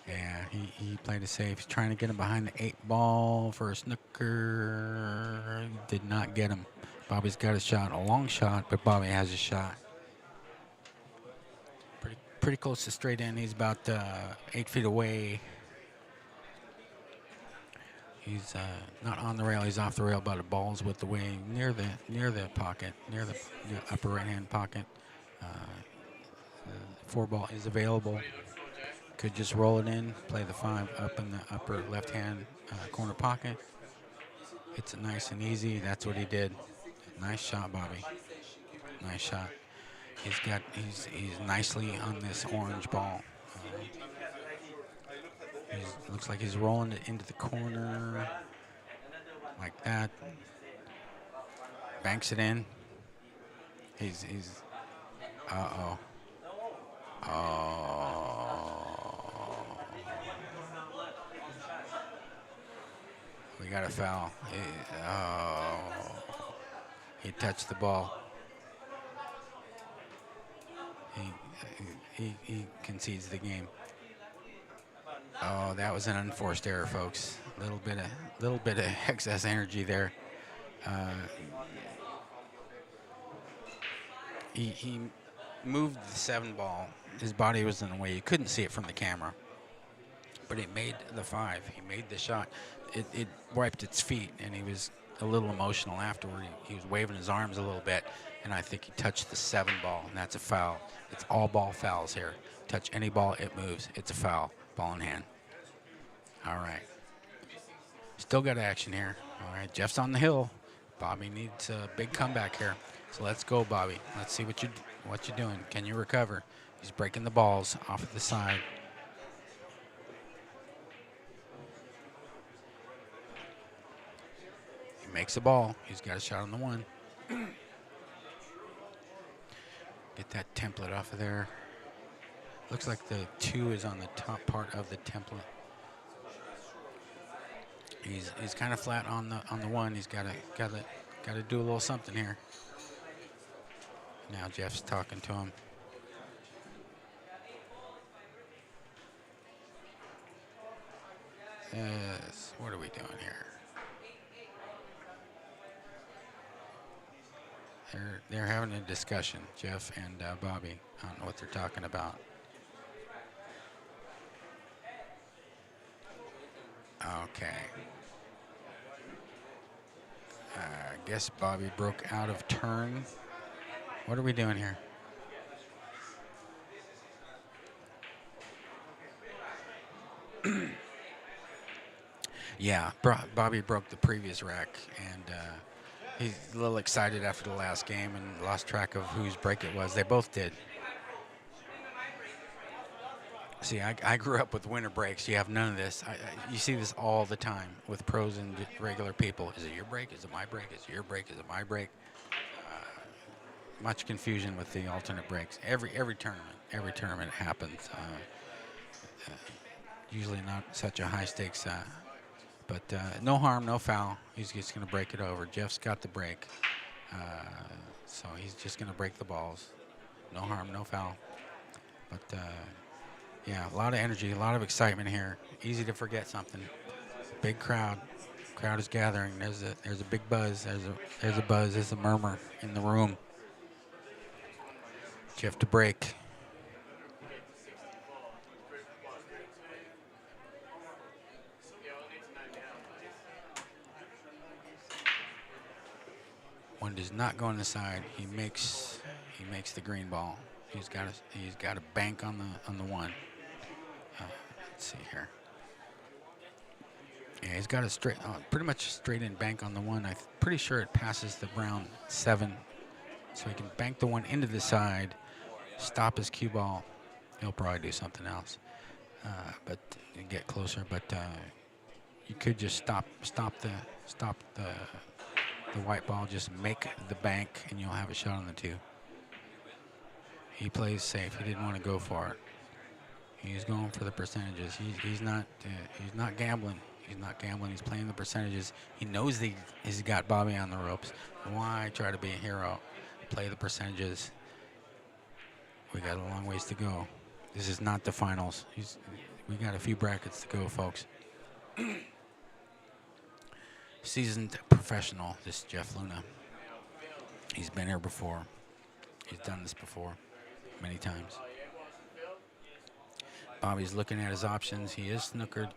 [SPEAKER 1] Yeah, he played a save. He's trying to get him behind the 8 ball for a snooker. Did not get him. Bobby's got a shot, a long shot, but Bobby has a shot. Pretty close to straight in. He's about 8 feet away. He's not on the rail. He's off the rail, about a ball's width away, near the pocket, near the upper right-hand pocket. The 4 ball is available. Could just roll it in, play the 5 up in the upper left-hand corner pocket. It's nice and easy. That's what he did. Nice shot, Bobby. Nice shot. He's nicely on this orange ball. Looks like he's rolling it into the corner like that. Banks it in. He's uh-oh. Oh. We got a foul. He touched the ball. He concedes the game. Oh, that was an unforced error, folks. Little bit of excess energy there. He moved the 7 ball. His body was in the way. You couldn't see it from the camera, but it made the 5. He made the shot. It wiped its feet, and he was a little emotional afterward. He was waving his arms a little bit, and I think he touched the 7 ball, and that's a foul. It's all ball fouls here. Touch any ball, it moves. It's a foul. Ball in hand. All right. Still got action here. All right, Jeff's on the hill. Bobby needs a big comeback here. So let's go, Bobby. Let's see what you're doing. Can you recover? He's breaking the balls off of the side. He makes a ball. He's got a shot on the 1. Get that template off of there. Looks like the 2 is on the top part of the template. He's kind of flat on the 1. He's got to do a little something here. Now Jeff's talking to him. Yes. What are we doing here? They're having a discussion, Jeff and Bobby. I don't know what they're talking about. Okay. I guess Bobby broke out of turn. What are we doing here? Yeah, Bobby broke the previous rack, and he's a little excited after the last game and lost track of whose break it was. They both did. See, I grew up with winter breaks. You have none of this. You see this all the time with pros and regular people. Is it your break? Is it my break? Is it your break? Is it my break? Much confusion with the alternate breaks. Every tournament happens. Usually not such a high stakes, but no harm, no foul. He's just going to break it over. Jeff's got the break, so he's just going to break the balls. No harm, no foul. But yeah, a lot of energy, a lot of excitement here. Easy to forget something. Big crowd. Crowd is gathering. There's a big buzz. There's a buzz. There's a murmur in the room. Jeff to break. One does not go on the side. He makes the green ball. He's got a bank on the one. Let's see here. Yeah, he's got a pretty much straight in bank on the one. I'm pretty sure it passes the brown 7, so he can bank the one into the side, stop his cue ball. He'll probably do something else, but get closer. But you could just stop the white ball, just make the bank, and you'll have a shot on the 2. He plays safe. He didn't want to go for it. He's going for the percentages. He's not gambling. He's not gambling. He's playing the percentages. He knows he's got Bobby on the ropes. Why try to be a hero? Play the percentages. We got a long ways to go. This is not the finals. We got a few brackets to go, folks. Seasoned professional, this Jeff Luna. He's been here before. He's done this before many times. Bobby's looking at his options. He is snookered.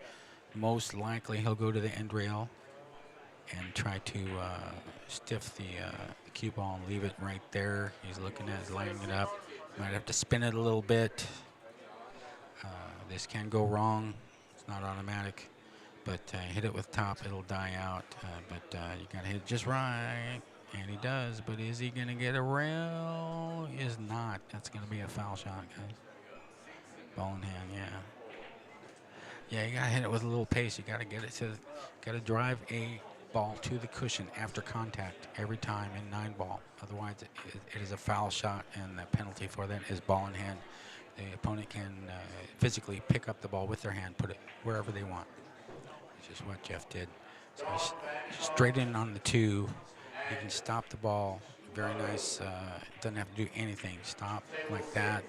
[SPEAKER 1] Most likely he'll go to the end rail and try to stiff the cue ball and leave it right there. He's looking at it, lining it up. Might have to spin it a little bit. This can go wrong. It's not automatic. But hit it with top, it'll die out. But you got to hit it just right. And he does. But is he going to get a rail? He is not. That's going to be a foul shot, guys. Ball in hand, yeah. Yeah, you got to hit it with a little pace. You got to get it got to drive a ball to the cushion after contact every time in 9-ball. Otherwise, it is a foul shot, and the penalty for that is ball in hand. The opponent can physically pick up the ball with their hand, put it wherever they want. Which is what Jeff did. So he's straight in on the 2. He can stop the ball. Very nice. Doesn't have to do anything. Stop like that.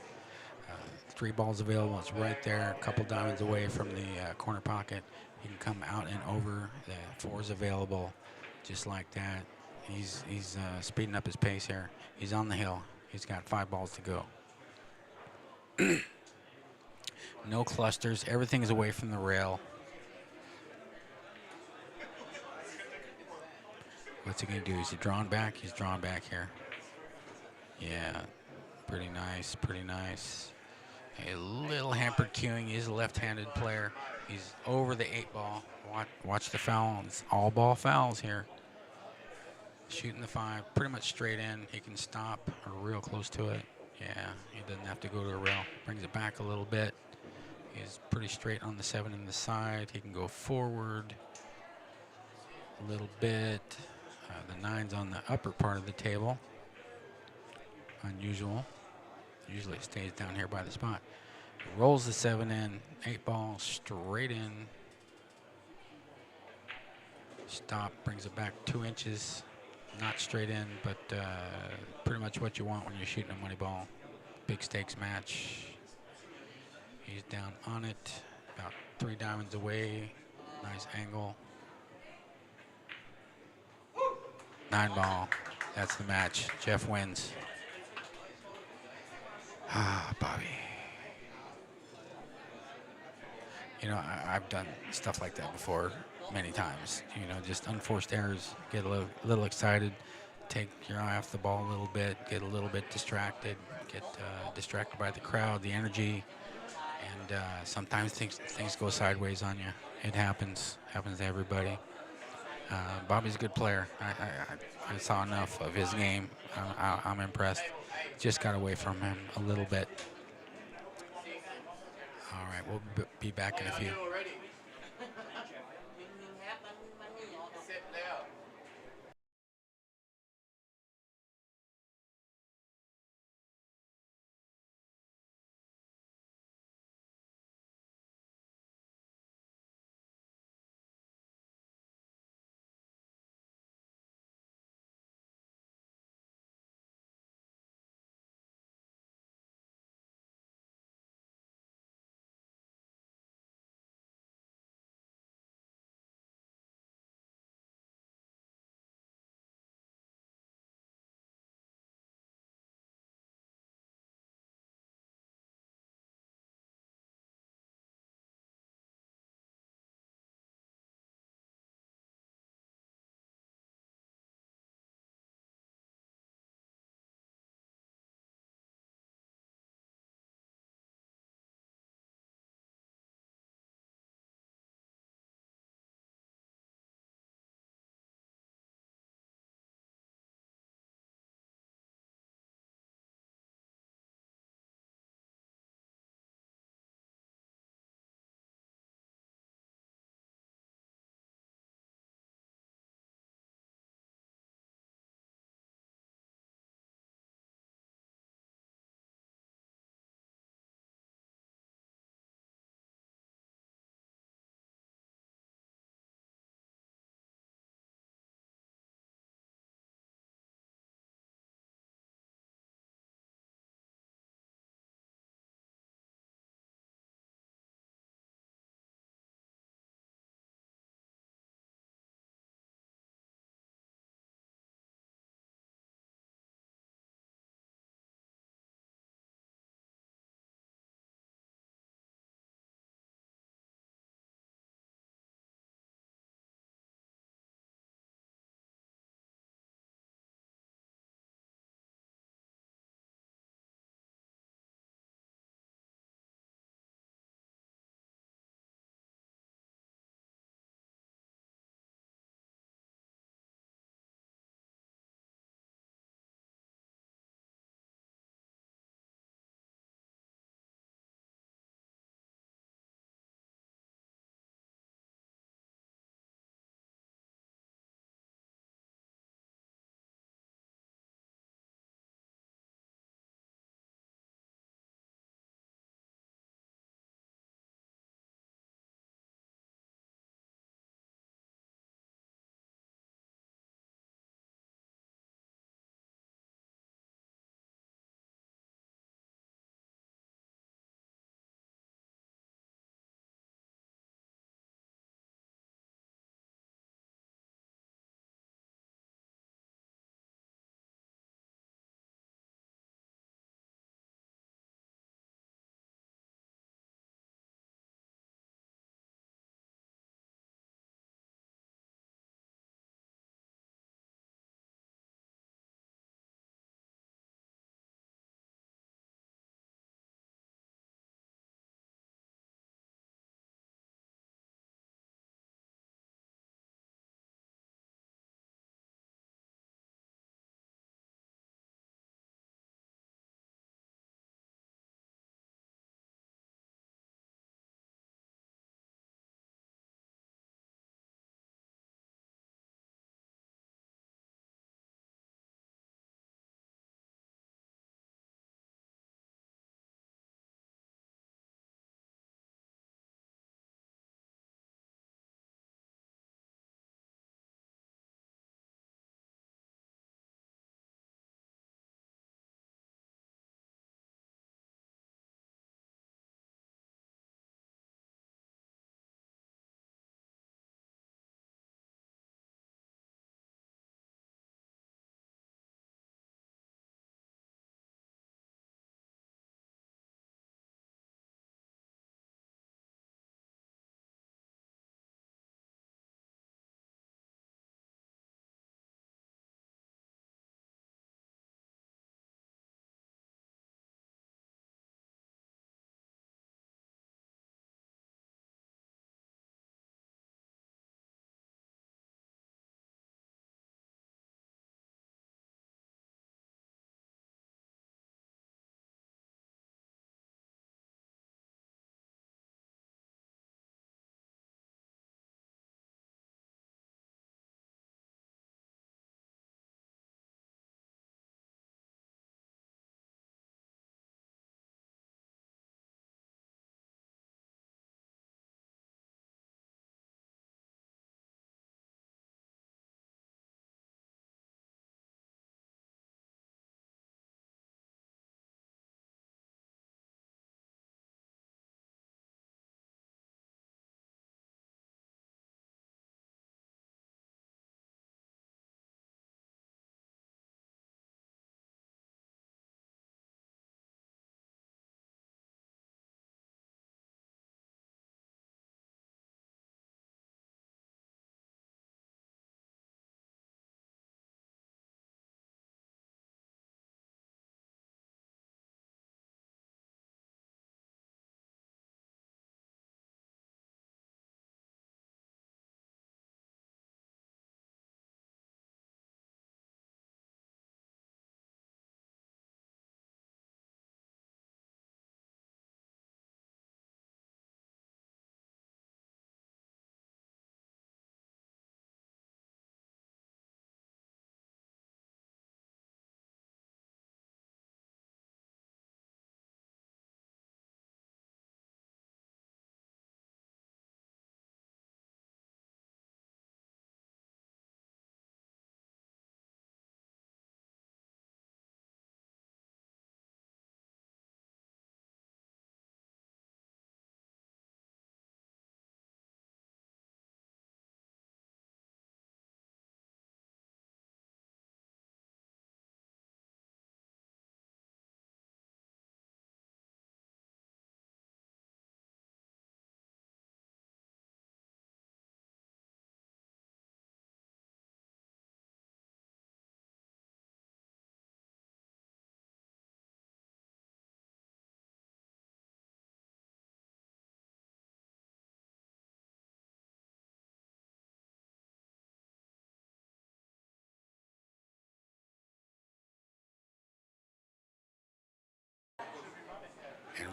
[SPEAKER 1] 3 balls available. It's right there. A couple diamonds away from the corner pocket. He can come out and over. The 4 is available, just like that. He's speeding up his pace here. He's on the hill. He's got 5 balls to go. No clusters. Everything is away from the rail. What's he going to do? Is he drawn back? He's drawn back here. Yeah, pretty nice, pretty nice. A little hampered cueing. He's a left-handed player. He's over the 8-ball. Watch the foul. It's all ball fouls here. Shooting the 5, pretty much straight in. He can stop or real close to it. Yeah, he doesn't have to go to a rail. Brings it back a little bit. He's pretty straight on the 7 in the side. He can go forward a little bit. The 9's on the upper part of the table. Unusual. Usually it stays down here by the spot. Rolls the 7 in. 8-ball straight in. Stop. Brings it back 2 inches. Not straight in, but pretty much what you want when you're shooting a money ball. Big stakes match. He's down on it. About 3 diamonds away. Nice angle. 9-ball. That's the match. Jeff wins. Ah, Bobby. You know, I've done stuff like that before many times. You know, just unforced errors. Get a little excited, take your eye off the ball a little bit, get a little bit distracted, get distracted by the crowd, the energy, and sometimes things go sideways on you. It happens to everybody. Bobby's a good player. I saw enough of his game. I'm impressed. Just got away from him a little bit. All right, we'll be back in a few.
[SPEAKER 5] Already. Set now.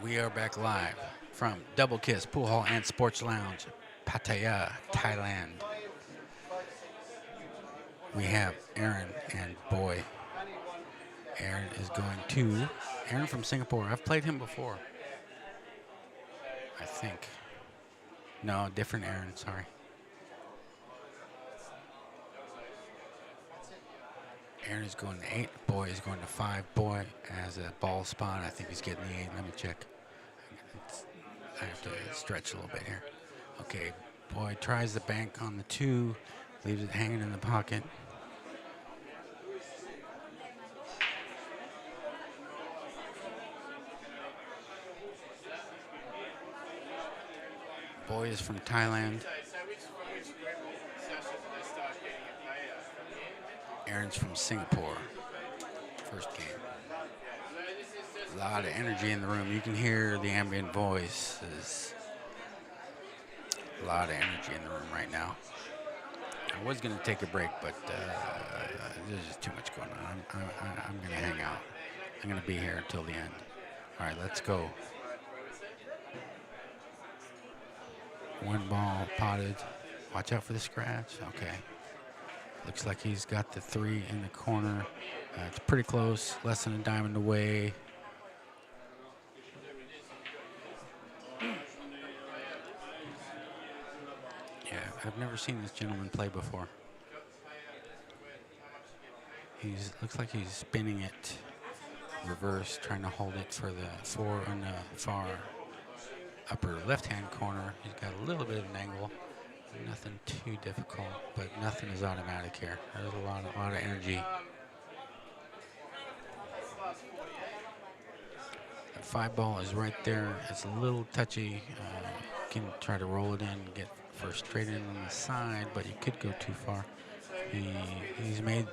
[SPEAKER 1] We are back live from Double Kiss Pool Hall and Sports Lounge, Pattaya, Thailand. We have Aaron and Boy. Aaron is going to Aaron from Singapore. I've played him before, I think. No, different Aaron. Sorry. Aaron is going to 8. Boy is going to 5. Boy has a ball spot. I think he's getting the 8. Let me check. I have to stretch a little bit here. Okay, Boy tries the bank on the 2, leaves it hanging in the pocket. Boy is from Thailand. Aaron's from Singapore. First game. A lot of energy in the room. You can hear the ambient voices. A lot of energy in the room right now. I was going to take a break, but there's just too much going on. I'm going to hang out. I'm going to be here until the end. All right, let's go. One ball potted. Watch out for the scratch. Okay. Looks like he's got the 3 in the corner. It's pretty close. Less than a diamond away. Yeah, I've never seen this gentleman play before. Looks like he's spinning it reverse, trying to hold it for the 4 on the far upper left-hand corner. He's got a little bit of an angle. Nothing too difficult, but nothing is automatic here. There's a lot of energy. The 5 ball is right there. It's a little touchy. Can try to roll it in, get for straight in on the side, but he could go too far. He's made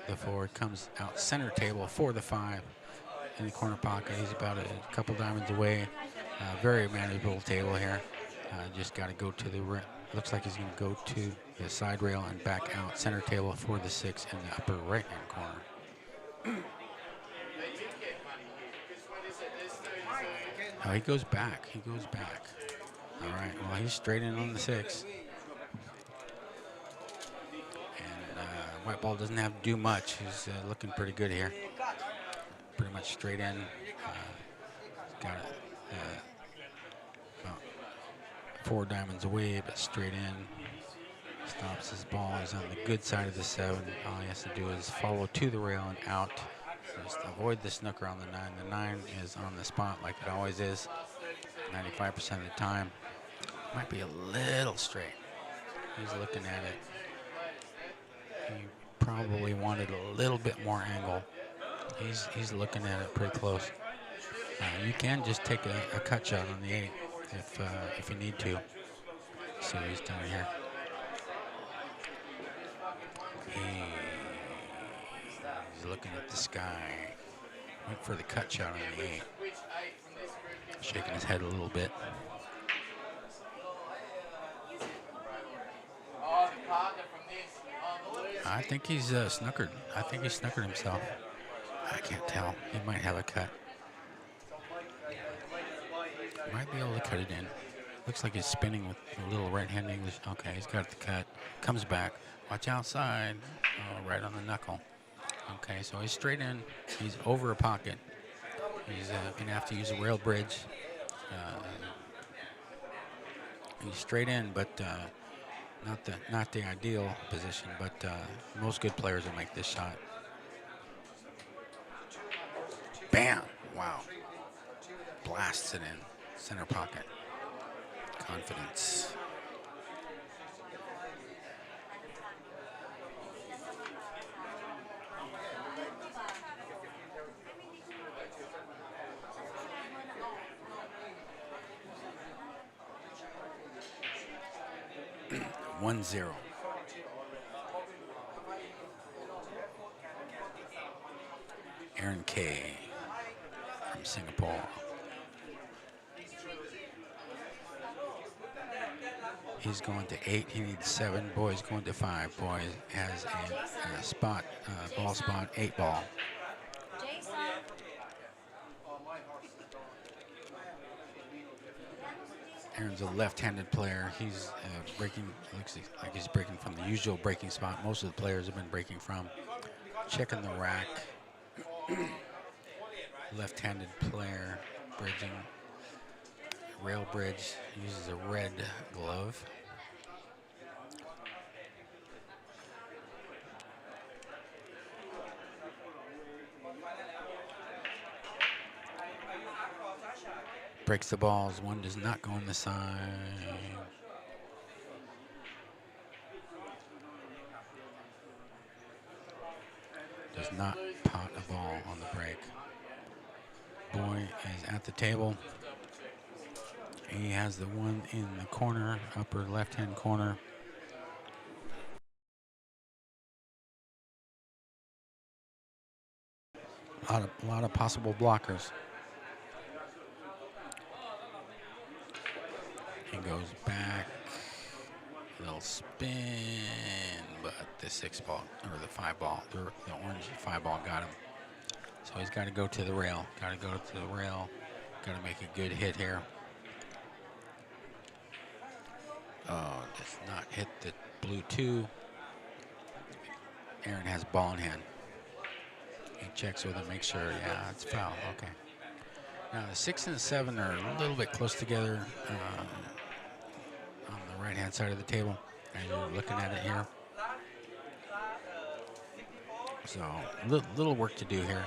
[SPEAKER 1] the 4. It comes out center table for the 5 in the corner pocket. He's about a couple diamonds away. Very manageable table here. Just got to go to the looks like he's going to go to the side rail and back out center table for the 6 in the upper right hand corner. Oh, he goes back. He goes back. All right. Well, he's straight in on the 6. And white ball doesn't have to do much. He's looking pretty good here. Pretty much straight in. He's got it. About 4 diamonds away, but straight in. Stops his ball. He's on the good side of the 7. All he has to do is follow to the rail and out. Just avoid the snooker on the 9. The 9 is on the spot like it always is, 95% of the time. Might be a little straight. He's looking at it. He probably wanted a little bit more angle. He's looking at it pretty close. You can just take a cut shot on the 8 if you need to. See what he's doing here. He's looking at the sky. Went for the cut shot on the 8. Shaking his head a little bit. I think he's snookered. I think he snookered himself. I can't tell. He might have a cut. Might be able to cut it in. Looks like he's spinning with a little right-hand English. Okay, he's got the cut. Comes back. Watch outside. Oh, right on the knuckle. Okay, so he's straight in. He's over a pocket. He's going to have to use a rail bridge. He's straight in, but not the ideal position. But most good players will make this shot. Bam! Wow. Blasts it in. Center pocket. Confidence. One zero. Aaron K. from Singapore. He's going to 8. He needs 7. Boy's going to 5. Boy has a spot, ball spot, 8 ball. Aaron's a left-handed player. He's breaking, looks like he's breaking from the usual breaking spot most of the players have been breaking from. Checking the rack. Left-handed player, bridging. Rail bridge, uses a red glove. Breaks the balls. One does not go on the side. Does not pot a ball on the break. Boy is at the table. He has the one in the corner, upper left-hand corner. A lot of possible blockers. He goes back, little spin, but the 6 ball, or the 5 ball, the orange 5 ball got him. So he's got to go to the rail, got to go to the rail, got to make a good hit here. Oh, does not hit the blue 2. Aaron has ball in hand. He checks with him, makes sure, yeah, it's foul, okay. Now the 6 and the 7 are a little bit close together on the right-hand side of the table, and you're looking at it here. So little work to do here.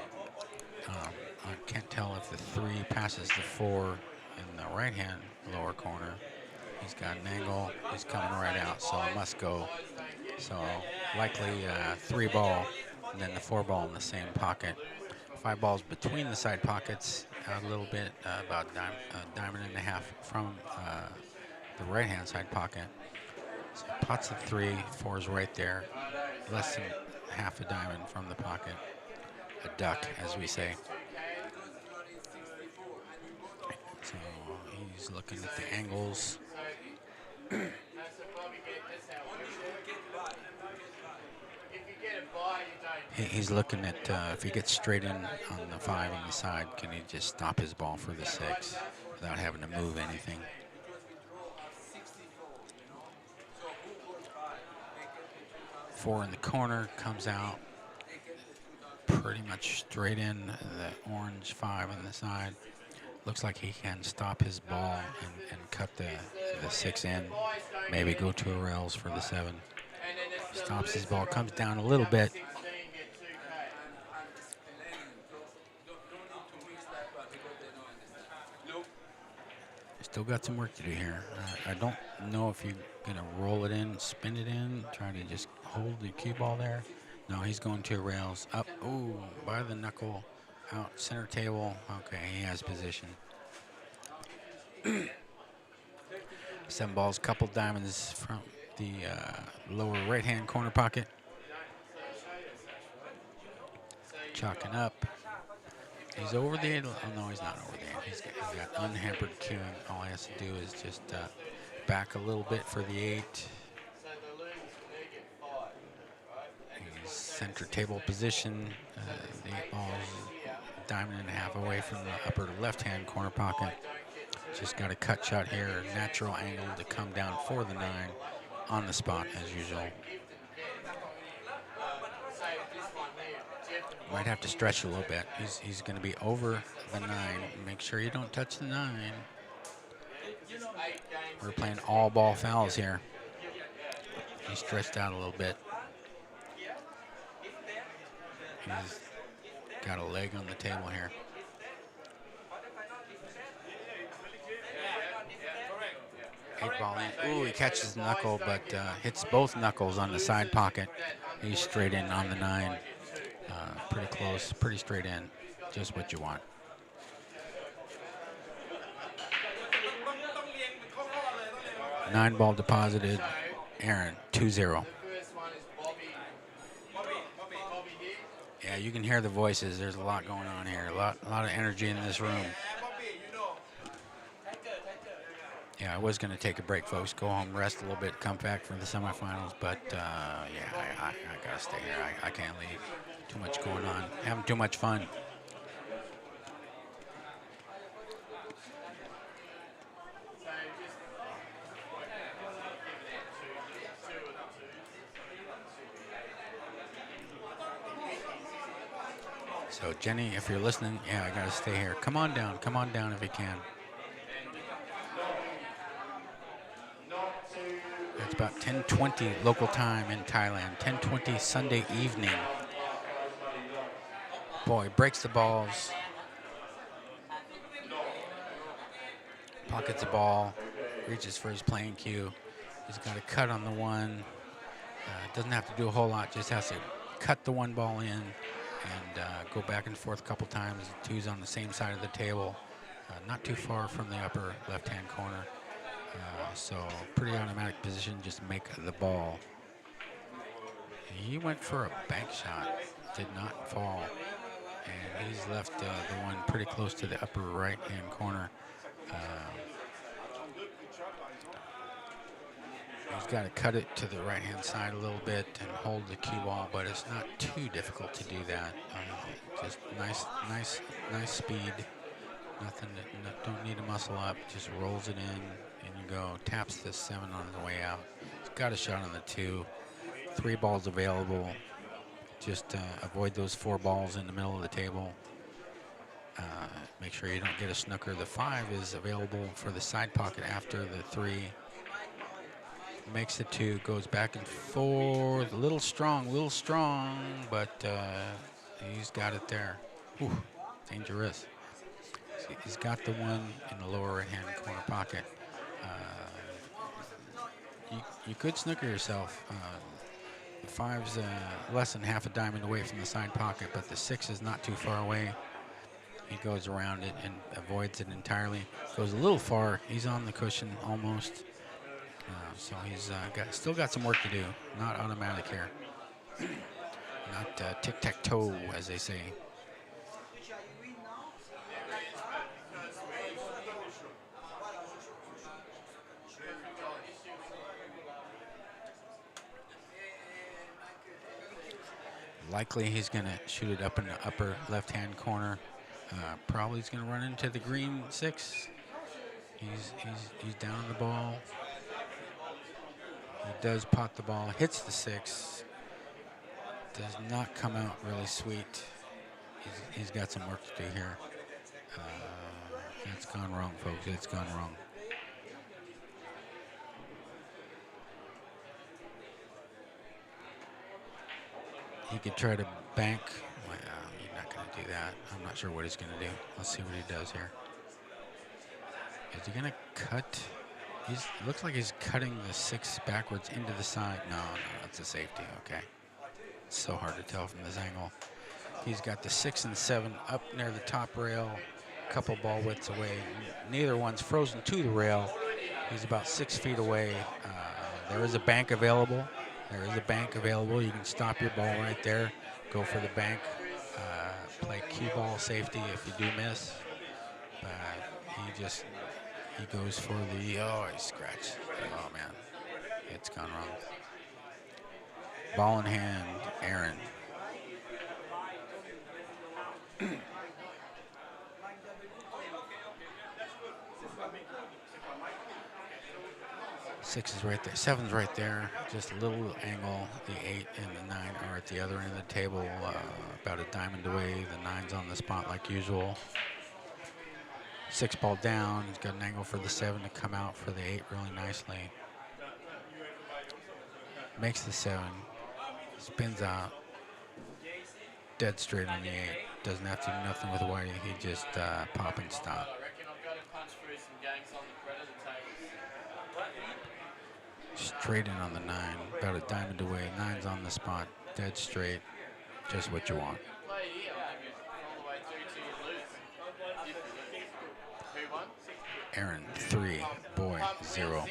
[SPEAKER 1] I can't tell if the 3 passes the 4 in the right-hand lower corner. He's got an angle. He's coming right out, so it must go. So likely 3 ball, and then the 4 ball in the same pocket. 5 balls between the side pockets, a little bit, about a diamond and a half from the right-hand side pocket. So pots of 3, 4 is right there, less than half a diamond from the pocket. A duck, as we say. So he's looking at the angles. He's looking at if he gets straight in on the 5 on the side, can he just stop his ball for the 6 without having to move anything? Four in the corner, comes out pretty much straight in, the orange 5 on the side. Looks like he can stop his ball and cut the 6 in, maybe go to a rails for the 7. Stops his ball, comes down a little bit. Still got some work to do here. I don't know if you're gonna roll it in, spin it in, try to just hold the cue ball there. No, he's going to rails, up, ooh, by the knuckle, out, center table. Okay, he has position. 7 balls, couple diamonds from the lower right-hand corner pocket. Chalking up. He's over the 8. Oh, no, he's not over the 8. He's got unhampered cueing. All he has to do is just back a little bit for the 8. He's center table position. The 8 ball is a diamond and a half away from the upper left-hand corner pocket. Just got a cut shot here, natural angle to come down for the 9 on the spot as usual. Might have to stretch a little bit. He's going to be over the 9. Make sure you don't touch the 9. We're playing all ball fouls here. He stretched out a little bit. He's got a leg on the table here. Eight ball in. Ooh, he catches the knuckle, but hits both knuckles on the side pocket. He's straight in on the 9. Pretty close, pretty straight in. Just what you want. Nine ball deposited. Aaron, 2-0. Yeah, you can hear the voices. There's a lot going on here. A lot of energy in this room. Yeah, I was going to take a break, folks. Go home, rest a little bit, come back for the semifinals. But, yeah, I got to stay here. I can't leave. Too much going on. Having too much fun. So Jenny, if you're listening, yeah, I gotta stay here. Come on down if you can. It's about 10:20 local time in Thailand. 10:20 Sunday evening. Boy, breaks the balls. Pockets the ball. Reaches for his playing cue. He's got a cut on the one. Doesn't have to do a whole lot. Just has to cut the one ball in and go back and forth a couple times. Two's on the same side of the table. Not too far from the upper left-hand corner. So pretty automatic position, just make the ball. He went for a bank shot, did not fall. And he's left the one pretty close to the upper right-hand corner. He's got to cut it to the right-hand side a little bit and hold the cue ball, but it's not too difficult to do that. Just nice speed. Nothing, don't need to muscle up. Just rolls it in, and you go. Taps the 7 on the way out. He's got a shot on the 2. 3 balls available. Just avoid those 4 balls in the middle of the table. Make sure you don't get a snooker. The 5 is available for the side pocket after the 3. Makes the 2, goes back and forth. A little strong, but he's got it there. Ooh, dangerous. He's got the 1 in the lower right-hand corner pocket. You could snooker yourself. The 5's less than half a diamond away from the side pocket, but the 6 is not too far away. He goes around it and avoids it entirely. Goes a little far. He's on the cushion almost. So he's still got some work to do. Not automatic here. Not tic-tac-toe, as they say. Likely he's going to shoot it up in the upper left-hand corner. Probably he's going to run into the green 6. He's down on the ball. He does pot the ball, hits the 6. Does not come out really sweet. He's got some work to do here. It's gone wrong, folks. It's gone wrong. He could try to bank. Well, he's not going to do that. I'm not sure what he's going to do. Let's see what he does here. Is he going to cut? Looks like he's cutting the 6 backwards into the side. No, that's a safety. Okay. It's so hard to tell from this angle. He's got the 6 and 7 up near the top rail, a couple ball widths away. Neither one's frozen to the rail. He's about 6 feet away. There is a bank available. You can stop your ball right there, go for the bank, play cue ball safety if you do miss. But he goes for the, he scratched. Oh man, it's gone wrong. Ball in hand, Aaron. Six is right there, 7's right there, just a little angle. The 8 and the 9 are at the other end of the table, about a diamond away. The 9's on the spot like usual. 6 ball down, he's got an angle for the 7 to come out for the 8 really nicely. Makes the 7, spins out, dead straight on the 8. Doesn't have to do nothing with Whitey, he just pop and stop. Straight in on the 9, about a diamond away. 9's on the spot, dead straight, just what you want. Aaron 3, boy 0.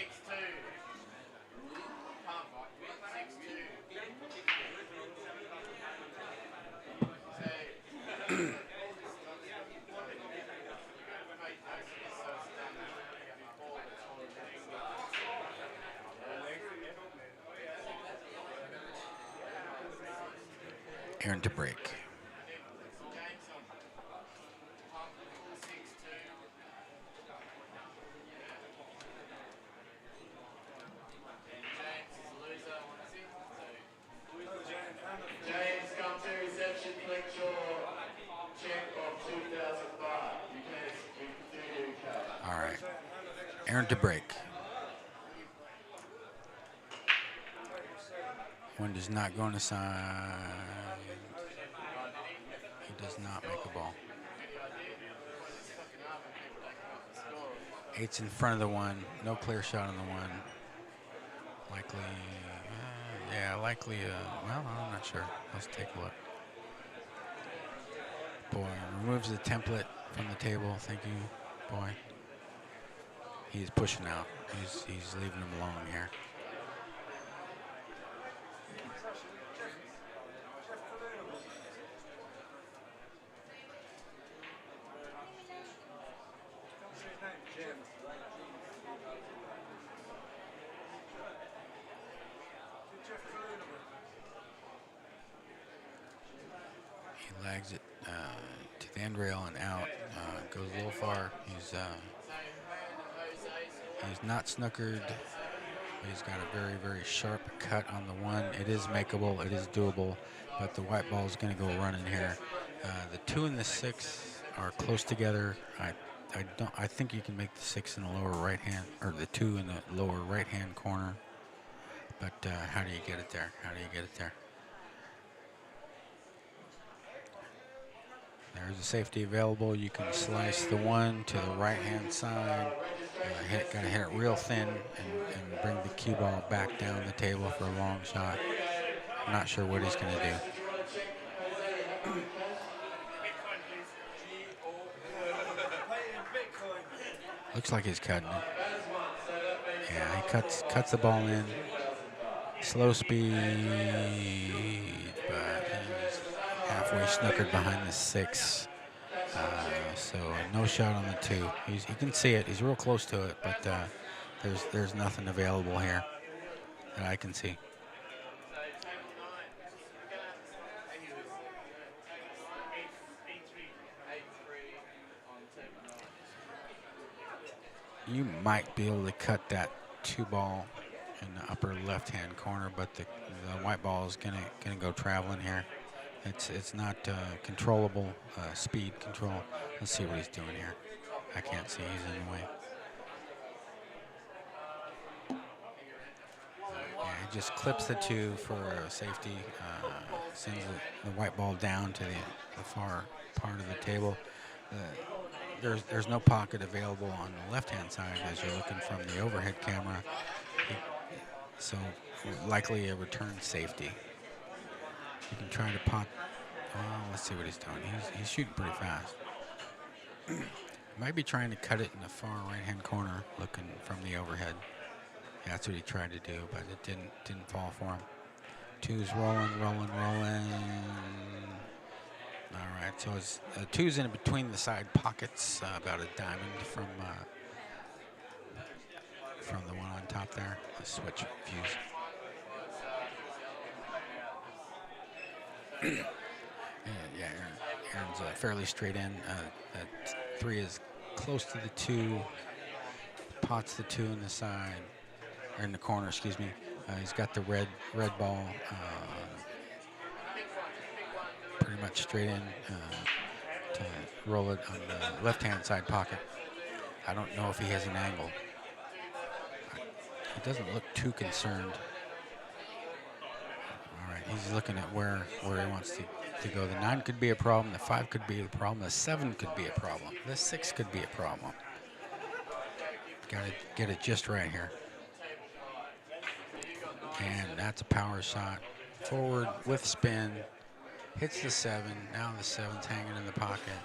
[SPEAKER 1] Aaron to break.
[SPEAKER 5] James, come to reception, collect your
[SPEAKER 1] Aaron to break. Wind is not going to side. He does not make a ball. 8's in front of the one. No clear shot on the one. Likely, likely. Well, I'm not sure. Let's take a look. Boy, removes the template from the table. Thank you, boy. He's pushing out. He's leaving him alone here. He lags it to the end rail and out. Goes a little far. He's not snookered. He's got a very, very sharp cut on the one. It is makeable. It is doable. But the white ball is going to go running here. The 2 and the 6 are close together. I think you can make the 6 in the lower right hand, or the 2 in the lower right hand corner. But how do you get it there? How do you get it there? There's a safety available. You can slice the 1 to the right hand side. Gotta hit it real thin and bring the cue ball back down the table for a long shot. I'm not sure what he's going to do. Looks like he's cutting it. Yeah, he cuts the ball in. Slow speed, but he's halfway snookered behind the 6. So no shot on the 2. He can see it. He's real close to it, but there's nothing available here that I can see. You might be able to cut that 2 ball in the upper left-hand corner, but the white ball is gonna go traveling here. It's not controllable speed control. Let's see what he's doing here. I can't see. He's in the way. Yeah, he just clips the 2 for safety. Sends the white ball down to the far part of the table. There's no pocket available on the left-hand side as you're looking from the overhead camera. So likely a return safety. You can try to pot. Oh, let's see what he's doing. He's shooting pretty fast. Might be trying to cut it in the far right-hand corner, looking from the overhead. Yeah, that's what he tried to do, but it didn't fall for him. 2's rolling. All right, so it's 2's in between the side pockets, about a diamond from the one on top there. Let's switch views. Yeah, Aaron's fairly straight in. That 3 is close to the 2. Pots the 2 in the side, or in the corner, excuse me. He's got the red ball pretty much straight in to roll it on the left-hand side pocket. I don't know if he has an angle. He doesn't look too concerned. All right, he's looking at where he wants to go. The 9 could be a problem. The 5 could be a problem. The 7 could be a problem. The 6 could be a problem. Got to get it just right here. And that's a power shot. Forward with spin. Hits the 7. Now the 7's hanging in the pocket.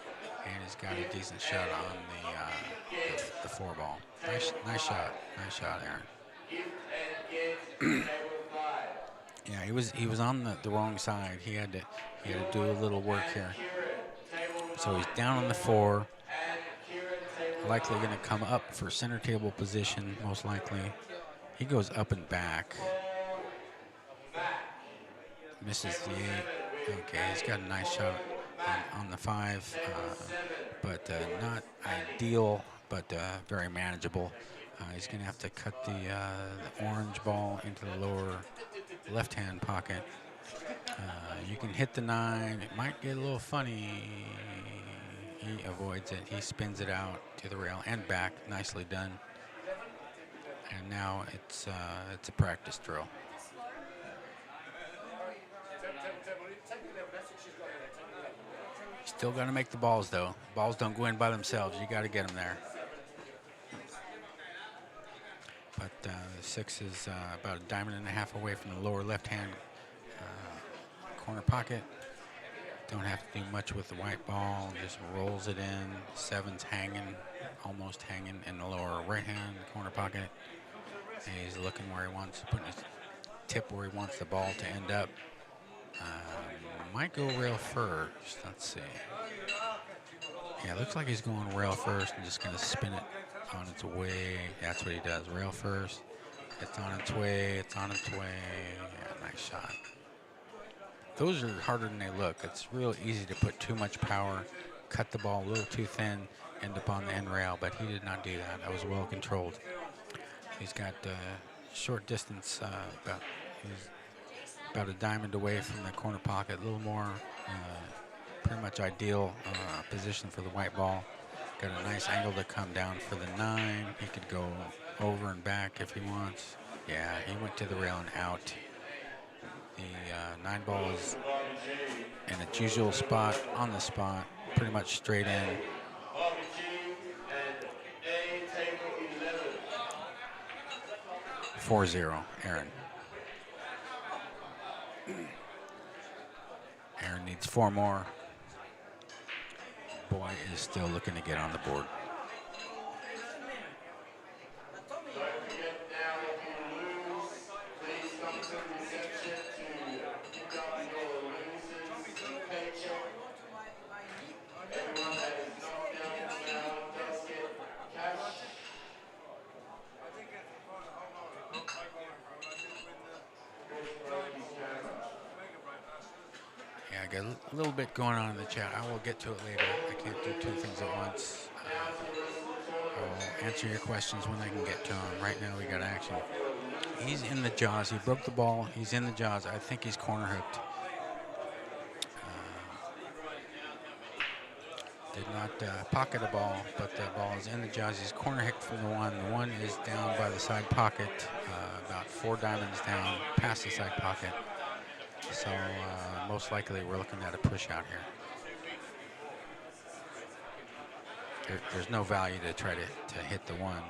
[SPEAKER 1] And he's got a decent shot on the 4 ball. Nice shot. Nice shot, Aaron. Yeah, he was on the wrong side. He had to do a little work here. So he's down on the 4. Likely going to come up for center table position, most likely. He goes up and back. Misses the 8. Okay, he's got a nice shot on the 5, but not ideal, but very manageable. He's going to have to cut the orange ball into the lower left-hand pocket. You can hit the 9. It might get a little funny. He avoids it. He spins it out to the rail and back. Nicely done. And now it's a practice drill. Still got to make the balls, though. Balls don't go in by themselves. You got to get them there. But the 6 is about a diamond and a half away from the lower left-hand corner pocket. Don't have to do much with the white ball. Just rolls it in. 7's hanging, almost hanging in the lower right-hand corner pocket. And he's looking where he wants, putting his tip where he wants the ball to end up. Might go rail first. Let's see. Yeah, looks like he's going rail first and just going to spin it on its way. That's what he does. Rail first. It's on its way. It's on its way. Yeah, nice shot. Those are harder than they look. It's real easy to put too much power, cut the ball a little too thin, end up on the end rail, but he did not do that. That was well controlled. He's got short distance, he's about a diamond away from the corner pocket, a little more, pretty much ideal position for the white ball. Got a nice angle to come down for the 9. He could go over and back if he wants. Yeah, he went to the rail and out. The 9 ball is in its usual spot, on the spot, pretty much straight in. 4-0, Aaron. Aaron needs 4 more. Boy is still looking to get on the board. I got a little bit going on in the chat. I will get to it later. I can't do 2 things at once. I will answer your questions when I can get to them. Right now we got action. He's in the jaws. He broke the ball. He's in the jaws. I think he's corner hooked. Did not pocket a ball, but the ball is in the jaws. He's corner hooked from the 1. The 1 is down by the side pocket, about 4 diamonds down past the side pocket. So most likely we're looking at a push out here. There's no value to try to hit the 1.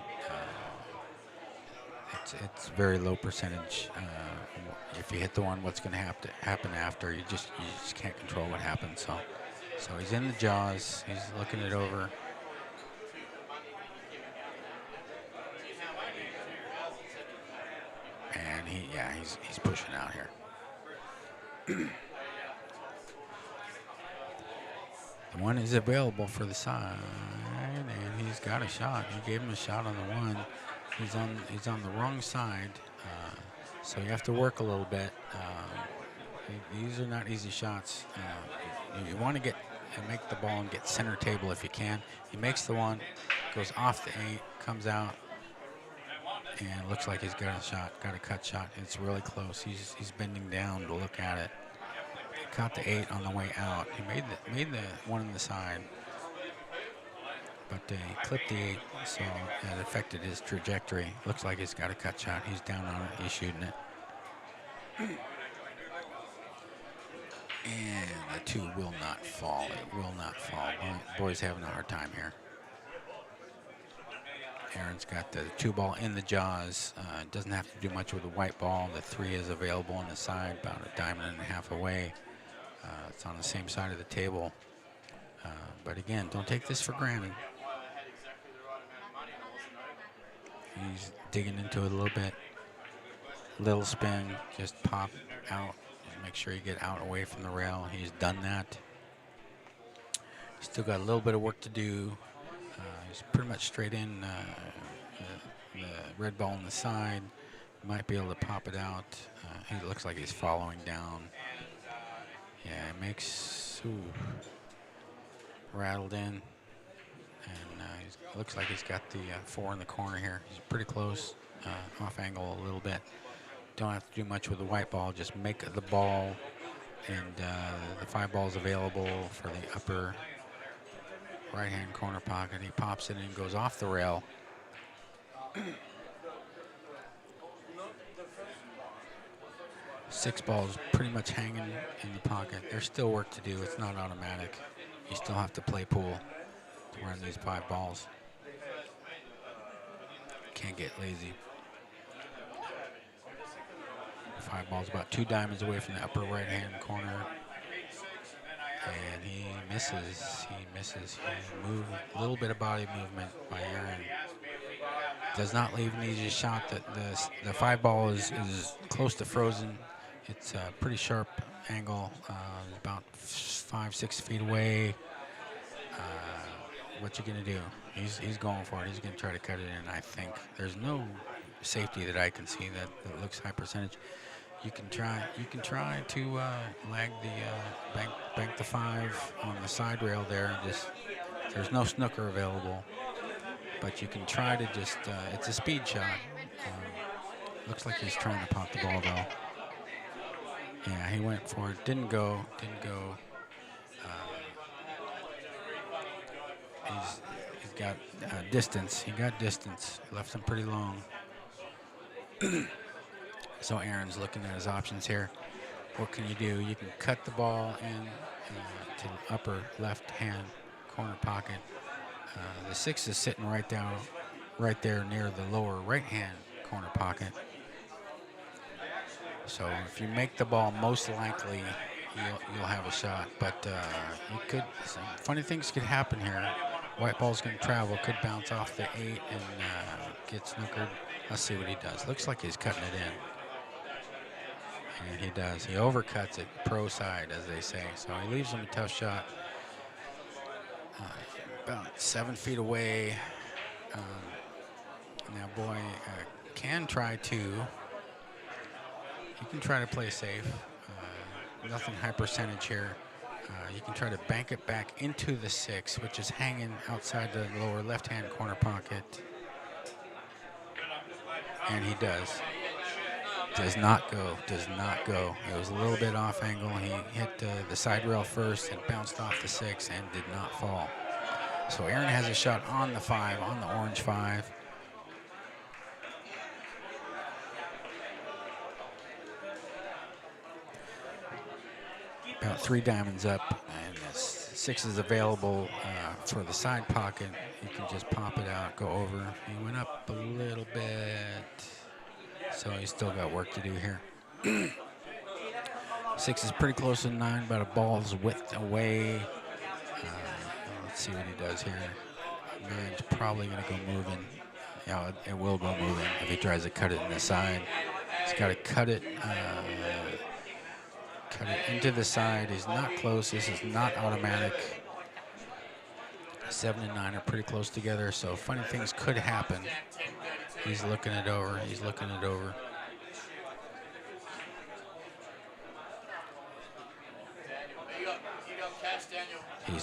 [SPEAKER 1] It's very low percentage. If you hit the 1, what's going to happen after? You just can't control what happens. So he's in the jaws. He's looking it over. And he's pushing out here. The 1 is available for the side, and he's got a shot. He gave him a shot on the 1. He's on the wrong side, so you have to work a little bit. These are not easy shots. You want to make the ball and get center table if you can. He makes the 1, goes off the 8, comes out, and looks like he's got a shot, got a cut shot. It's really close. He's bending down to look at it. He caught the 8 on the way out. He made the 1 on the side, but he clipped the 8, so that affected his trajectory. Looks like he's got a cut shot. He's down on it. He's shooting it. And the 2 will not fall. It will not fall. Boy's having a hard time here. Aaron's got the 2 ball in the jaws. Doesn't have to do much with the white ball. The 3 is available on the side, about a diamond and a half away. It's on the same side of the table. But again, don't take this for granted. He's digging into it a little bit. Little spin, just pop out. Make sure you get out away from the rail. He's done that. Still got a little bit of work to do. He's pretty much straight in the red ball on the side. Might be able to pop it out. He looks like he's following down. Yeah, it makes rattled in, and looks like he's got the 4 in the corner here. He's pretty close, off angle a little bit. Don't have to do much with the white ball. Just make the ball, and the 5 ball's available for the upper right-hand corner pocket. He pops it and goes off the rail. 6 balls pretty much hanging in the pocket. There's still work to do. It's not automatic. You still have to play pool to run these 5 balls. Can't get lazy. 5 balls about 2 diamonds away from the upper right-hand corner. And he misses. He misses. He moved a little bit of body movement by Aaron. Does not leave an easy shot. The 5 ball is close to frozen. It's a pretty sharp angle, about 5-6 feet away. What you gonna do? He's going for it. He's gonna try to cut it in. I think there's no safety that I can see that looks high percentage. You can try to lag the bank the 5 on the side rail there. There's no snooker available, but you can try to just it's a speed shot. Looks like he's trying to pop the ball though. Yeah, he went for it. Didn't go. He's got distance. He got distance. Left him pretty long. So Aaron's looking at his options here. What can you do? You can cut the ball in to the upper left-hand corner pocket. The 6 is sitting right there near the lower right-hand corner pocket. So if you make the ball, most likely you'll have a shot. But some funny things could happen here. White ball's going to travel, could bounce off the 8 and get snookered. Let's see what he does. Looks like he's cutting it in. And he does. He overcuts it, pro side, as they say. So he leaves him a tough shot. About 7 feet away. Now, boy, can try to. You can try to play safe. Nothing high percentage here. You can try to bank it back into the 6, which is hanging outside the lower left-hand corner pocket. And he does. Does not go. It was a little bit off angle. He hit the side rail first and bounced off the 6 and did not fall. So Aaron has a shot on the 5, on the orange 5. About 3 diamonds up, and the 6 is available for the side pocket. You can just pop it out, go over. He went up a little bit. So he's still got work to do here. 6 is pretty close to 9, about a ball's width away. Let's see what he does here. Aaron's probably going to go moving. Yeah, it will go moving if he tries to cut it in the side. He's got to cut it into the side. He's not close. This is not automatic. 7 and 9 are pretty close together, so funny things could happen. He's looking it over. He's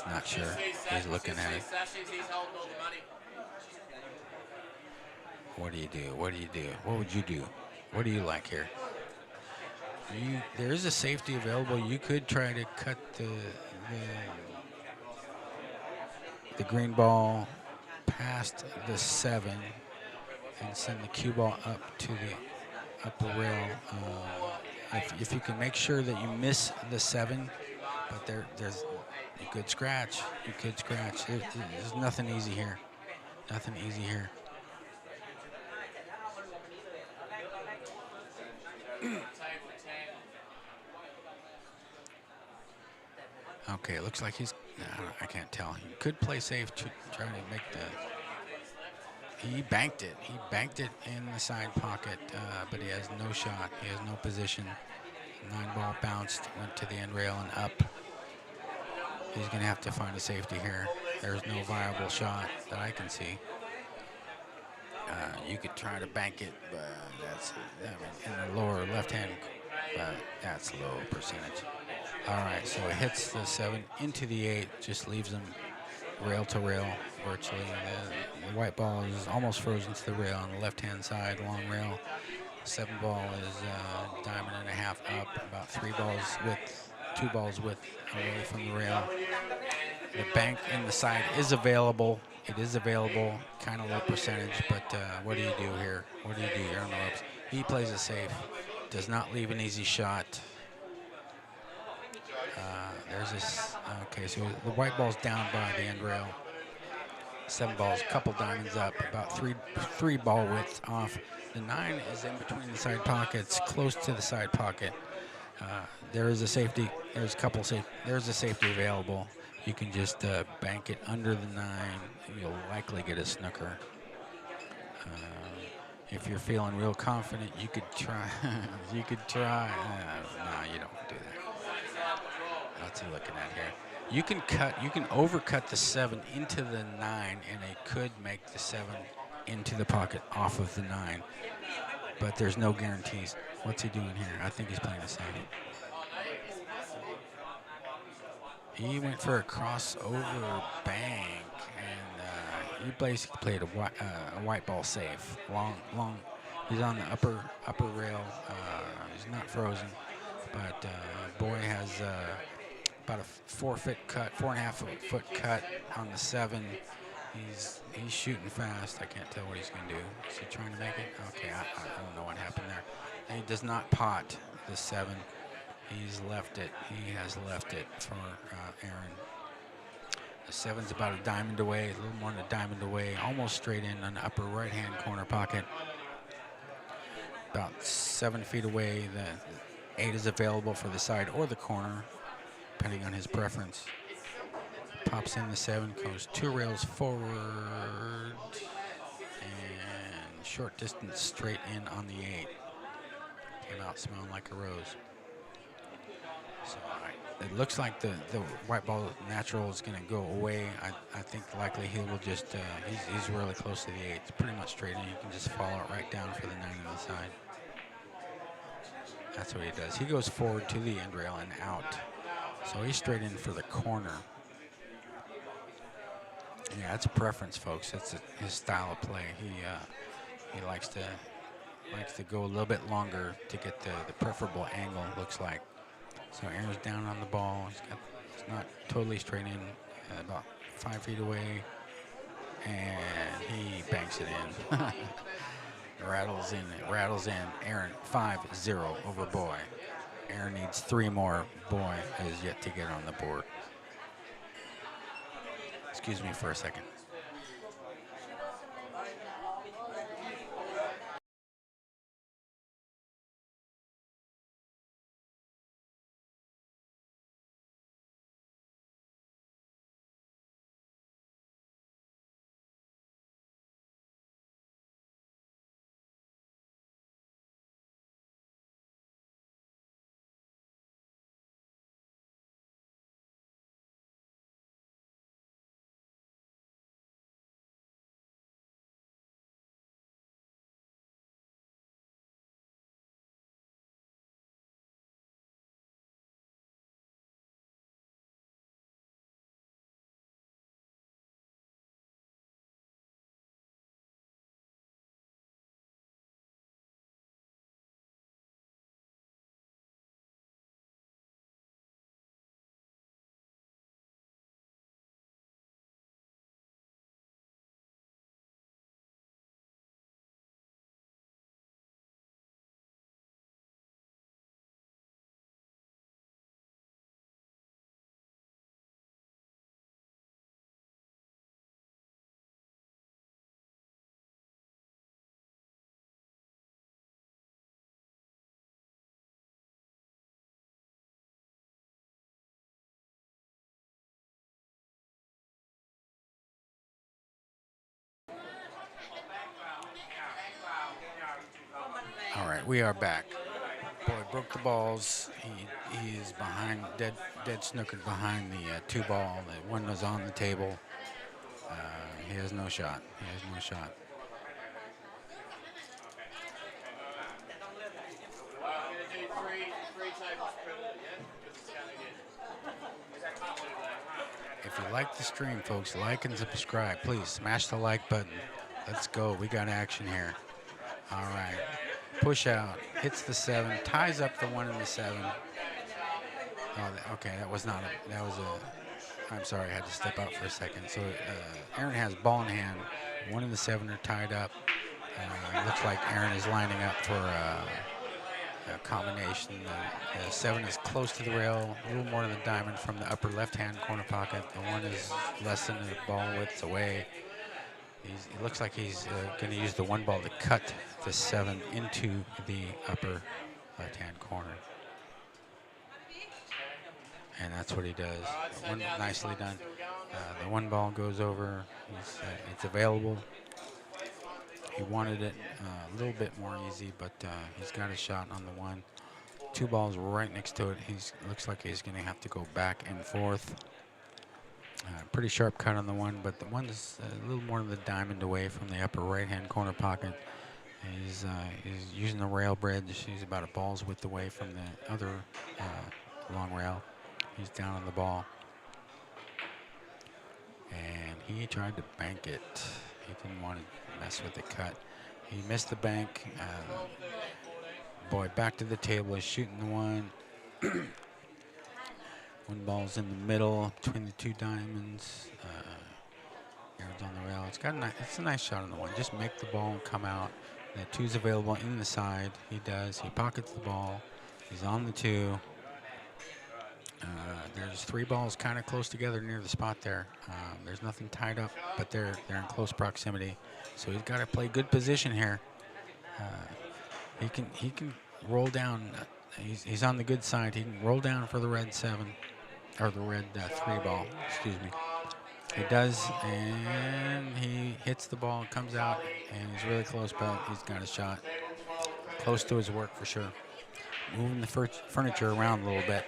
[SPEAKER 1] not sure. He's looking at it. What do you do? What would you do? What do you like here? There is a safety available. You could try to cut the green ball past the 7 and send the cue ball up to the upper rail. If you can make sure that you miss the 7, but there's you could scratch. There's nothing easy here. Okay, it looks like I can't tell. He could play safe, trying to make he banked it. He banked it in the side pocket, but he has no shot. He has no position. 9 ball bounced, went to the end rail and up. He's going to have to find a safety here. There's no viable shot that I can see. You could try to bank it, but that's in the lower left hand, but that's low percentage. All right, so it hits the 7 into the 8, just leaves them rail to rail virtually. The white ball is almost frozen to the rail on the left-hand side, long rail. 7 ball is diamond and a half up, about 3 balls width, 2 balls width away from the rail. The bank in the side is available. It is available, kind of low percentage, but what do you do here? Aaron Lopes, he plays it safe. does not leave an easy shot. There's this. Okay, so the white ball's down by the end rail. 7 balls, couple diamonds up, about three ball width off. The 9 is in between the side pockets, close to the side pocket. There is a safety. There's a safety available. You can just bank it under the 9. You'll likely get a snooker. If you're feeling real confident, you could try. You could try. No, you don't do that. What's he looking at here? You can overcut the 7 into the 9, and it could make the 7 into the pocket off of the 9. But there's no guarantees. What's he doing here? I think he's playing a 7. He went for a crossover bank, and he basically played a white ball safe. Long. He's on the upper rail. He's not frozen, but Boy has about a 4-foot cut, 4.5-foot cut on the 7. He's shooting fast. I can't tell what he's going to do. Is he trying to make it? Okay, I don't know what happened there. And he does not pot the 7. He's left it. He has left it for Aaron. The 7's about a diamond away, a little more than a diamond away, almost straight in on the upper right-hand corner pocket. About 7 feet away. The 8 is available for the side or the corner, depending on his preference. Pops in the 7, goes 2 rails forward, and short distance straight in on the 8. Came out smelling like a rose. So it looks like the white ball natural is going to go away. I think likely he will just, he's really close to the 8. It's pretty much straight in. You can just follow it right down for the 9 on the side. That's what he does. He goes forward to the end rail and out. So he's straight in for the corner. Yeah, it's a preference, folks. That's his style of play. He likes to go a little bit longer to get the preferable angle, looks like. So Aaron's down on the ball. He's not totally straight in, about 5 feet away, and he banks it in. Rattles in. Aaron 5-0 over Boy. Aaron needs 3 more. Boy is yet to get on the board. Excuse me for a second. All right, we are back. Boy broke the balls. He is behind, dead snookered behind the 2 ball. The 1 was on the table. He has no shot.
[SPEAKER 5] We're gonna do three tables penalty, yeah? Because it's gonna get.
[SPEAKER 1] If you like the stream, folks, like and subscribe. Please smash the like button. Let's go. We got action here. All right. Push out. Hits the 7. Ties up the 1 and the 7. Oh, okay. That was a. I'm sorry. I had to step out for a second. So Aaron has ball in hand. 1 and the 7 are tied up. Looks like Aaron is lining up for combination. The 7 is close to the rail, a little more than the diamond from the upper left-hand corner pocket. The 1 is less than the ball width away. It looks like he's going to use the 1 ball to cut the 7 into the upper left-hand corner. And that's what he does. Nicely done. The 1 ball goes over. It's available. He wanted it a little bit more easy, but he's got a shot on the 1. 2 balls right next to it. Looks like he's going to have to go back and forth. Pretty sharp cut on the 1, but the 1 is a little more than the diamond away from the upper right-hand corner pocket. He's using the rail bridge. He's about a ball's width away from the other long rail. He's down on the ball. And he tried to bank it. He didn't want to mess with the cut. He missed the bank. Boy, back to the table. He's shooting the 1. 1 ball's in the middle between the 2 diamonds. Yards on the rail. It's a nice shot on the 1. Just make the ball come out. The 2's available in the side. He does. He pockets the ball. He's on the 2. There's 3 balls kind of close together near the spot there. There's nothing tied up, but they're in close proximity. So he's got to play good position here. He can roll down. He's on the good side. He can roll down for the red 7, or the red 3 ball. Excuse me. He does, and he hits the ball, comes out, and he's really close, but he's got a shot. Close to his work for sure. Moving the furniture around a little bit.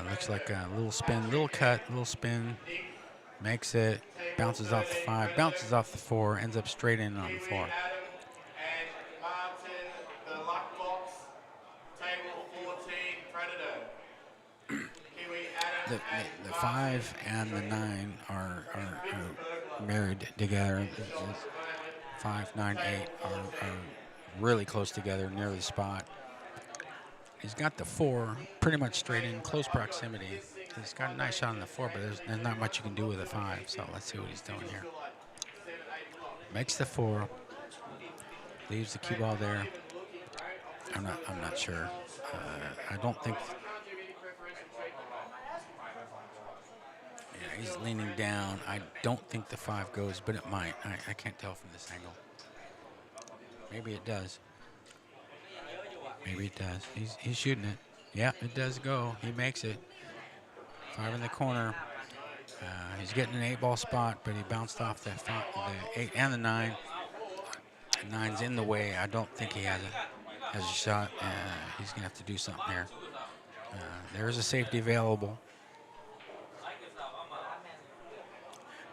[SPEAKER 1] Looks like a little spin, little cut, little spin. Makes it, bounces off the 5, bounces off the 4, ends up straight in on the 4. The 5 and the 9 are married together. 5, 9, 8 are really close together near the spot. He's got the 4 pretty much straight in, close proximity. He's got a nice shot on the 4, but there's not much you can do with a 5. So let's see what he's doing here. Makes the 4, leaves the cue ball there. I'm not sure. I don't think. Yeah, he's leaning down. I don't think the 5 goes, but it might. I can't tell from this angle. Maybe it does. Maybe it does. He's shooting it. Yeah, it does go. He makes it. 5 in the corner. He's getting an 8-ball spot, but he bounced off the 8 and the 9. The 9's in the way. I don't think he has a shot. He's gonna have to do something here. There is a safety available.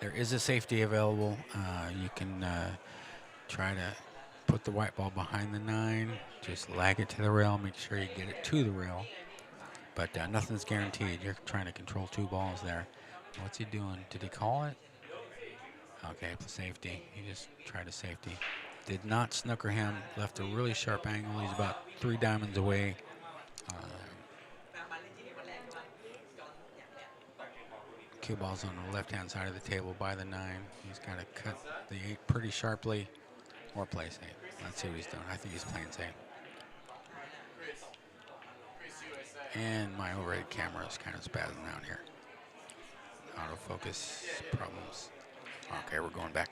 [SPEAKER 1] There is a safety available. You can try to put the white ball behind the 9. Just lag it to the rail. Make sure you get it to the rail. But nothing's guaranteed. You're trying to control 2 balls there. What's he doing? Did he call it? Okay, safety. He just tried a safety. Did not snooker him. Left a really sharp angle. He's about 3 diamonds away. Cue ball's on the left-hand side of the table by the 9. He's got to cut the 8 pretty sharply or play safe. Let's see what he's doing. I think he's playing safe. And my overhead camera is kind of spazzing out here. Autofocus problems. Okay, we're going back.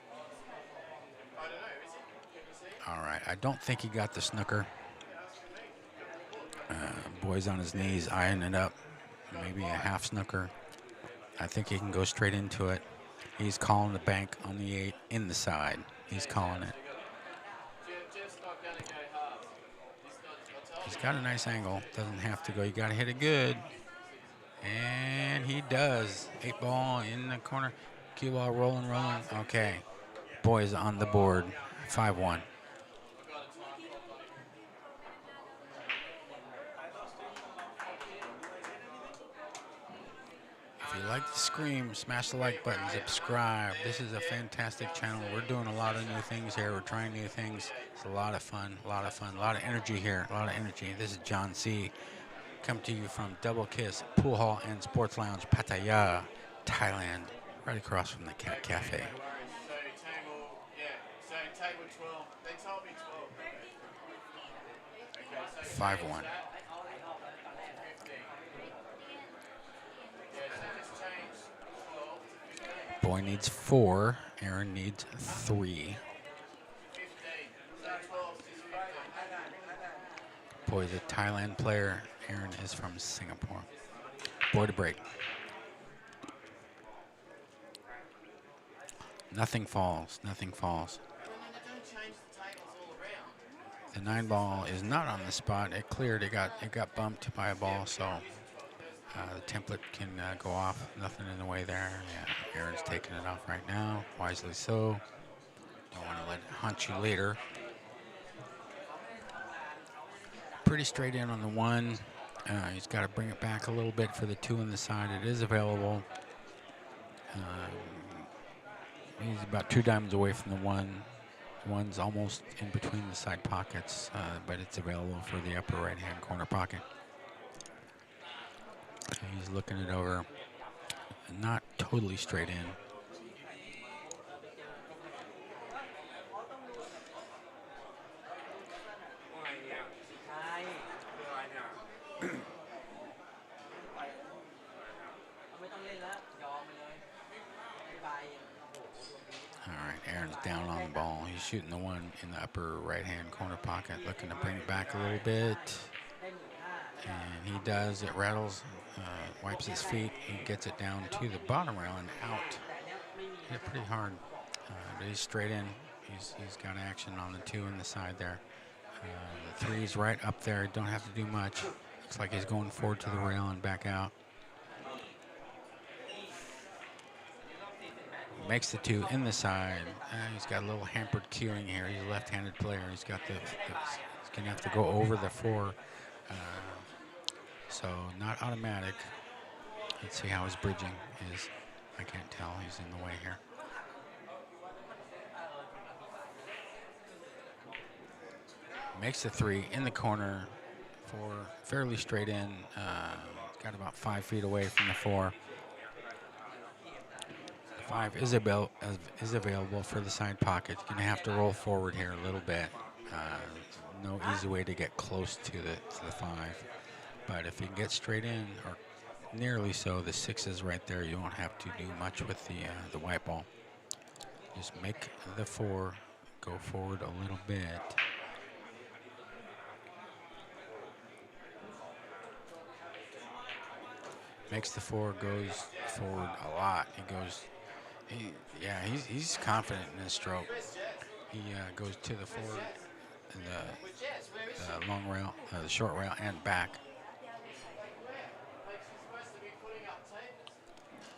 [SPEAKER 1] All right, I don't think he got the snooker. Boy's on his knees, eyeing it up. Maybe a half snooker. I think he can go straight into it. He's calling the bank on the 8 in the side. He's calling it. He's got a nice angle. Doesn't have to go. You got to hit it good. And he does. 8-ball in the corner. Cue ball rolling. Okay. Boys on the board. 5-1. If you like the scream, smash the like button, subscribe. This is a fantastic channel. We're doing a lot of new things here. We're trying new things. It's a lot of fun, a lot of energy here, a lot of energy. This is John C. Come to you from Double Kiss Pool Hall and Sports Lounge, Pattaya, Thailand, right across from the Cat Cafe.
[SPEAKER 5] So table 12. They told me 12.
[SPEAKER 1] 5-1. Boy needs 4. Aaron needs 3. Boy is a Thailand player. Aaron is from Singapore. Boy to break. Nothing falls. Nothing falls. The 9 ball is not on the spot. It cleared. It got bumped by a ball, so the template can go off. Nothing in the way there. Yeah, Aaron's taking it off right now. Wisely so. Don't want to let it haunt you later. Pretty straight in on the 1. He's got to bring it back a little bit for the 2 on the side. It is available. He's about 2 diamonds away from the 1. One's almost in between the side pockets, but it's available for the upper right-hand corner pocket. He's looking it over. Not totally straight in. Aaron's down on the ball. He's shooting the 1 in the upper right-hand corner pocket, looking to bring it back a little bit. And he does. It rattles, wipes his feet. He gets it down to the bottom rail and out. Hit it pretty hard, but he's straight in. He's got action on the 2 on the side there. The 3's right up there. Don't have to do much. Looks like he's going forward to the rail and back out. Makes the 2 in the side. He's got a little hampered cueing here. He's a left-handed player. He's got he's going to have to go over the 4. So not automatic. Let's see how his bridging is. I can't tell. He's in the way here. Makes the 3 in the corner. 4 fairly straight in. Got about 5 feet away from the 4. 5 is available for the side pocket. Going to have to roll forward here a little bit. No easy way to get close to the 5. But if you can get straight in, or nearly so, the 6 is right there. You won't have to do much with the white ball. Just make the 4 go forward a little bit. Makes the 4, goes forward a lot. He's confident in his stroke. He goes to the 4, the long rail, the short rail, and back.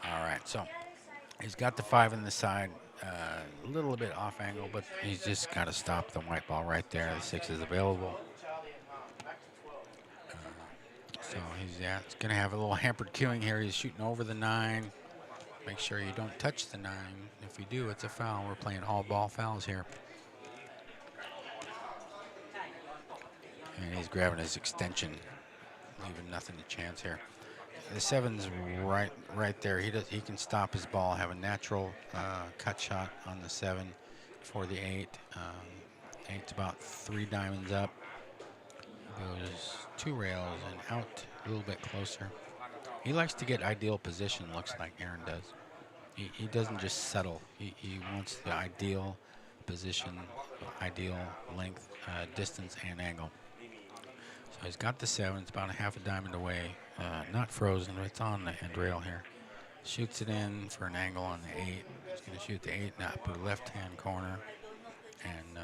[SPEAKER 1] All right, so he's got the 5 in the side, a little bit off angle, but he's just got to stop the white ball right there. The 6 is available. So he's going to have a little hampered cueing here. He's shooting over the 9. Make sure you don't touch the 9. If you do, it's a foul. We're playing all ball fouls here. And he's grabbing his extension, leaving nothing to chance here. The 7's right there. He can stop his ball, have a natural cut shot on the 7 for the 8. 8's about 3 diamonds up. Goes 2 rails and out a little bit closer. He likes to get ideal position, looks like Aaron does. He doesn't just settle. He wants the ideal position, ideal length, distance, and angle. So he's got the 7. It's about a half a diamond away. Not frozen, but it's on the end rail here. Shoots it in for an angle on the 8. He's going to shoot the 8 in the upper left-hand corner. And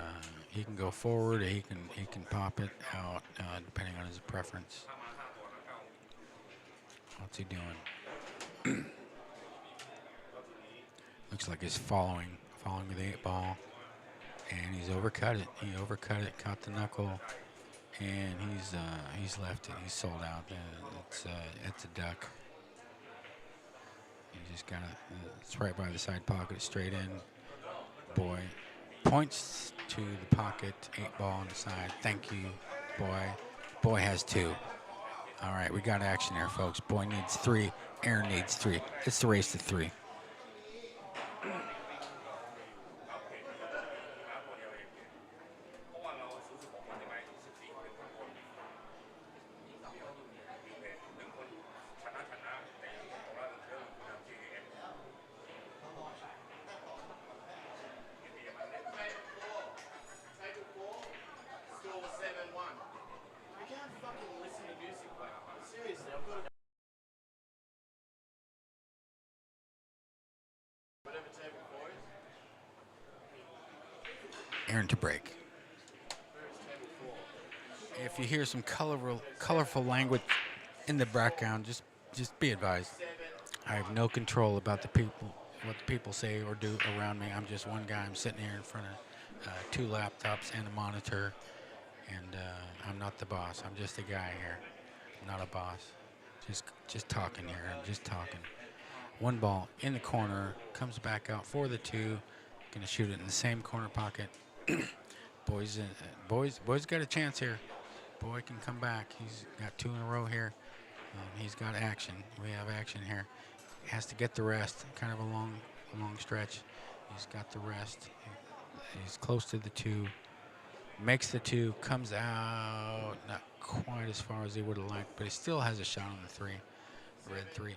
[SPEAKER 1] he can go forward, he can pop it out, depending on his preference. What's he doing? Looks like he's following the 8 ball, and he's overcut it. He overcut it, caught the knuckle, and he's left it. He's sold out. It's a duck. He just got it's right by the side pocket, straight in. Boy points to the pocket, 8 ball on the side. Thank you, Boy. Boy has 2. All right, we got action here, folks. Boy needs 3. Aaron needs 3. It's the race to 3. Aaron to break. If you hear some colorful language in the background, just be advised. I have no control about what the people say or do around me. I'm just one guy. I'm sitting here in front of 2 laptops and a monitor, and I'm not the boss. I'm just a guy here. I'm not a boss. Just talking here. I'm just talking. 1 ball in the corner, comes back out for the 2. Gonna shoot it in the same corner pocket. Boy's got a chance here. Boy can come back. He's got 2 in a row here. He's got action. We have action here. Has to get the rest. Kind of a long stretch. He's got the rest. He's close to the 2. Makes the 2. Comes out not quite as far as he would have liked, but he still has a shot on the 3. Red 3.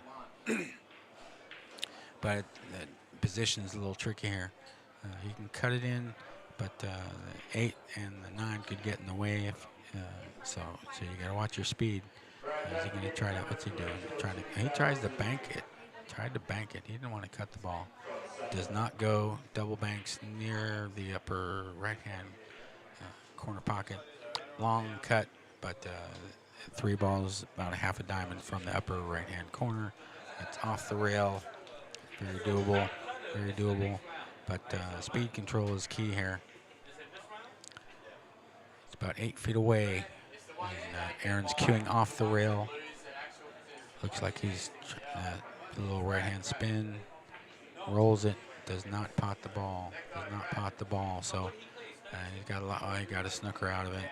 [SPEAKER 1] But the position is a little tricky here. He can cut it in, but the 8 and the 9 could get in the way. If so you got to watch your speed. Is he going to try to? What's he doing? He tries to bank it. Tried to bank it. He didn't want to cut the ball. Does not go. Double banks near the upper right-hand corner pocket. Long cut, but 3 balls about a half a diamond from the upper right-hand corner. It's off the rail. Very doable. Very doable. But speed control is key here. It's about 8 feet away. And Aaron's cueing off the rail. Looks like he's a little right-hand spin. Rolls it. Does not pot the ball. Does not pot the ball. So he's got a lot. Oh, he got a snooker out of it.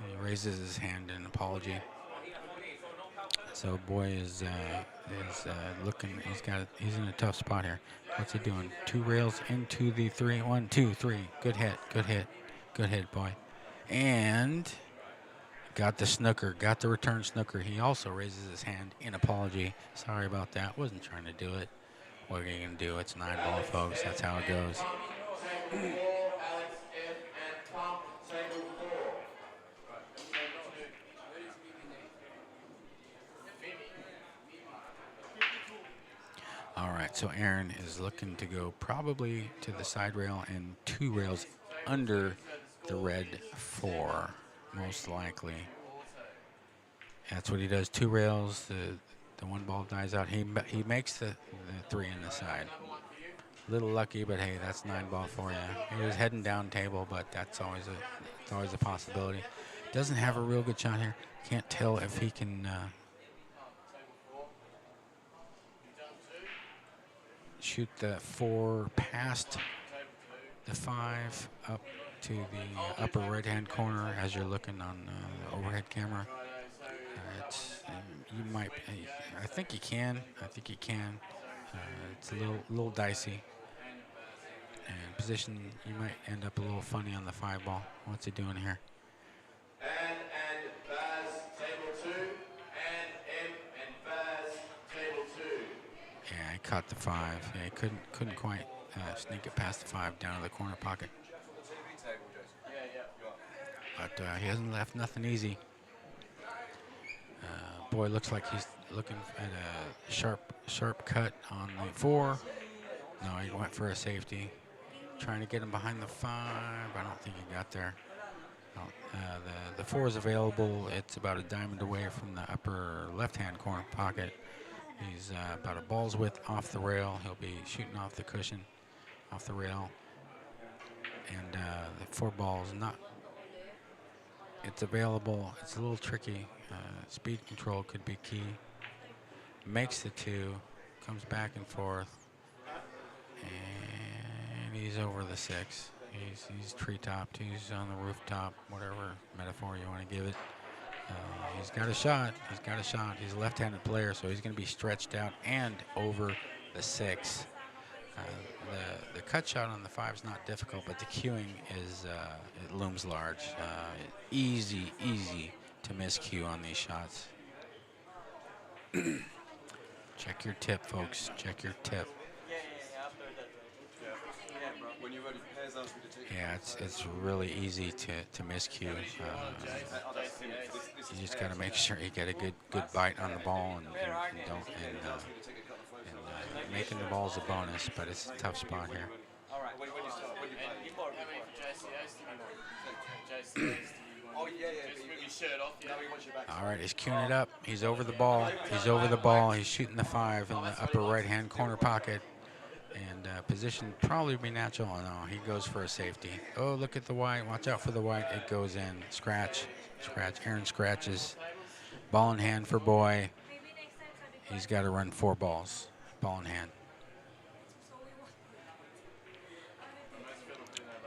[SPEAKER 1] He raises his hand in apology. So boy is looking. He's in a tough spot here. What's he doing? 2 rails into the 3. 1, 2, 3. Good hit. Good hit. Good hit, boy. And got the snooker. Got the return snooker. He also raises his hand in apology. Sorry about that. Wasn't trying to do it. What are you gonna do? It's 9 ball, folks. That's how it goes. All right, so Aaron is looking to go probably to the side rail and 2 rails under the red 4, most likely. That's what he does. 2 rails. The 1 ball dies out. He makes the 3 in the side. A little lucky, but hey, that's 9 ball for you. He was heading down table, but that's always a possibility. Doesn't have a real good shot here. Can't tell if he can shoot the 4 past the 5 up to the upper right-hand corner as you're looking on the overhead camera. You might. I think you can. It's a little dicey. And position, you might end up a little funny on the 5 ball. What's he doing here?
[SPEAKER 5] And Baz, table 2. And M and Baz, table 2.
[SPEAKER 1] Yeah, he caught the 5. Yeah, he couldn't quite sneak it past the 5 down to the corner pocket. But he hasn't left nothing easy. Boy, looks like he's looking at a sharp cut on the 4. No, he went for a safety. Trying to get him behind the 5. I don't think he got there. The 4 is available. It's about a diamond away from the upper left-hand corner pocket. He's about a ball's width off the rail. He'll be shooting off the cushion, off the rail. And the 4 ball is not. It's available. It's a little tricky. Speed control could be key. Makes the 2. Comes back and forth. And he's over the 6. He's tree-topped. He's on the rooftop, whatever metaphor you want to give it. He's got a shot. He's a left-handed player, so he's going to be stretched out and over the 6. The cut shot on the 5 is not difficult, but the cueing is it looms large. Easy to miscue on these shots. Check your tip, folks. Check your tip.
[SPEAKER 7] When you're ready, pairs out with the ticket.
[SPEAKER 1] Yeah, it's really easy to miscue. You just got to make sure you get a good bite on the ball and don't making the ball is a bonus, but it's a tough spot here.
[SPEAKER 4] All right. When you start, when you play.
[SPEAKER 5] JCA's do you want? JCA's do you want?
[SPEAKER 7] Oh, yeah, yeah.
[SPEAKER 5] Just with your shirt off, yeah.
[SPEAKER 7] Now he wants you back.
[SPEAKER 1] All right, he's queuing it up. He's over the ball. He's over the ball. He's shooting the 5 in the upper right-hand corner pocket. And position probably be natural. Oh, no, he goes for a safety. Oh, look at the white. Watch out for the white. It goes in. Scratch. Scratch. Aaron scratches. Ball in hand for Boy. He's got to run 4 balls. Ball in hand.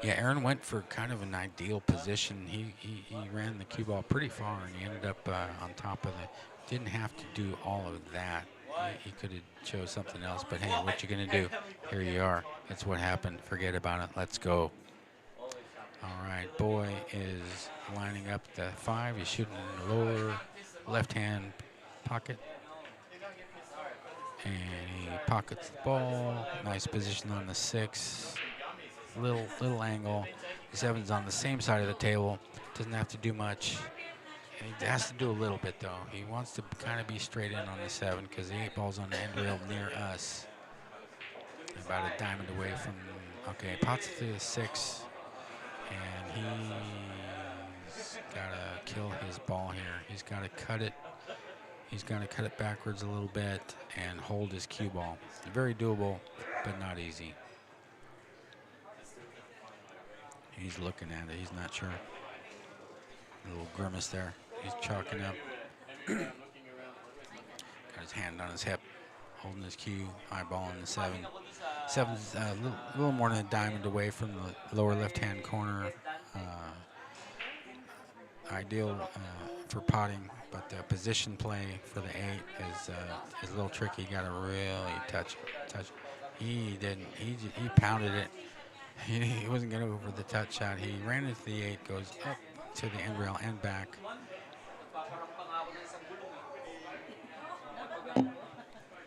[SPEAKER 1] Yeah, Aaron went for kind of an ideal position. He ran the cue ball pretty far, and he ended up on top of the. Didn't have to do all of that. He could have chose something else, but hey, what you gonna do? Here you are. That's what happened. Forget about it. Let's go. All right, Boy is lining up the 5. He's shooting in the lower left-hand pocket, and he pockets the ball. Nice position on the 6. Little angle. The 7's on the same side of the table. Doesn't have to do much. He has to do a little bit though. He wants to kind of be straight in on the 7 because the 8 ball's on the end rail near us. About a diamond away from. Okay, pots to the 6, and he's gotta kill his ball here. He's gotta cut it. He's gotta cut it backwards a little bit and hold his cue ball. Very doable, but not easy. He's looking at it. He's not sure. A little grimace there. He's chalking up. Got his hand on his hip, holding his cue, eyeballing the 7. 7's a little more than a diamond away from the lower left-hand corner. Ideal for potting, but the position play for the 8 is a little tricky. You got to really touch. He didn't. He pounded it. He wasn't going to go for the touch shot. He ran into the 8, goes up to the end rail and back.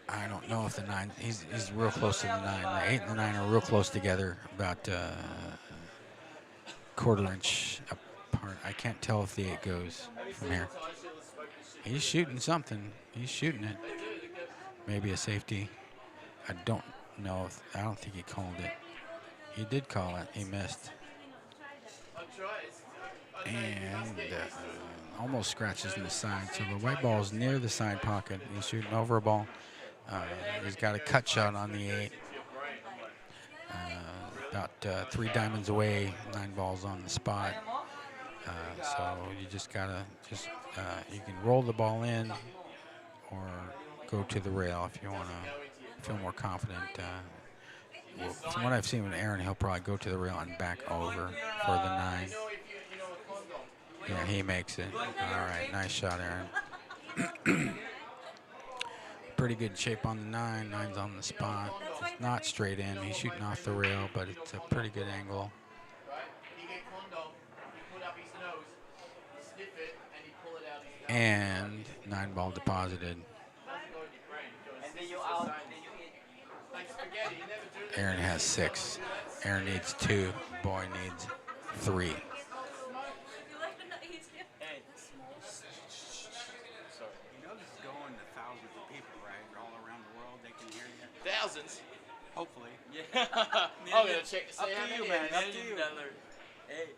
[SPEAKER 1] I don't know if the 9, he's real close to the 9. The 8 and the 9 are real close together, about quarter-inch apart. I can't tell if the 8 goes from here. He's shooting something. He's shooting it. Maybe a safety. I don't know. I don't think he called it. He did call it. He missed. And almost scratches in the side. So the white ball is near the side pocket. He's shooting over a ball. He's got a cut shot on the 8. About 3 diamonds away. 9 balls on the spot. So you just gotta you can roll the ball in or go to the rail if you want to feel more confident. Well, from what I've seen with Aaron, he'll probably go to the rail and back over for the 9. Yeah, he makes it. All right, nice shot, Aaron. Pretty good shape on the 9. 9's on the spot. It's not straight in. He's shooting off the rail, but it's a pretty good angle. And 9 ball deposited. Aaron has 6. Aaron needs 2. Boy needs 3.
[SPEAKER 7] You know this is going to thousands of people, right? All around the world, they can hear you.
[SPEAKER 5] Thousands.
[SPEAKER 7] Hopefully.
[SPEAKER 4] Yeah.
[SPEAKER 5] I'm gonna check to see
[SPEAKER 7] Up
[SPEAKER 5] how
[SPEAKER 7] to
[SPEAKER 5] many.
[SPEAKER 7] you, man. Up to
[SPEAKER 4] $1
[SPEAKER 7] you.
[SPEAKER 4] million. Hey.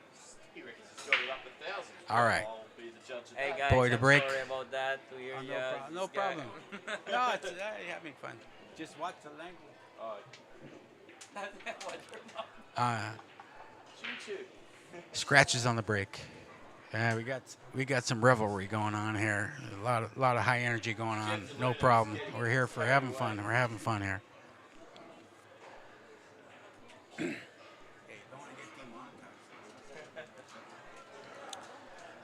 [SPEAKER 5] He reckons it's got it up 1,000.
[SPEAKER 1] All right.
[SPEAKER 5] I'll be the judge of
[SPEAKER 4] Hey
[SPEAKER 5] that.
[SPEAKER 4] guys,
[SPEAKER 1] Boy to
[SPEAKER 4] I'm
[SPEAKER 1] break.
[SPEAKER 4] sorry about that. To hear
[SPEAKER 1] No problem. No, it's having fun.
[SPEAKER 7] Just watch the language.
[SPEAKER 5] Choo-choo.
[SPEAKER 1] Scratches on the break. We got some revelry going on here. A lot of high energy going on. No problem. We're here for having fun. We're having fun here.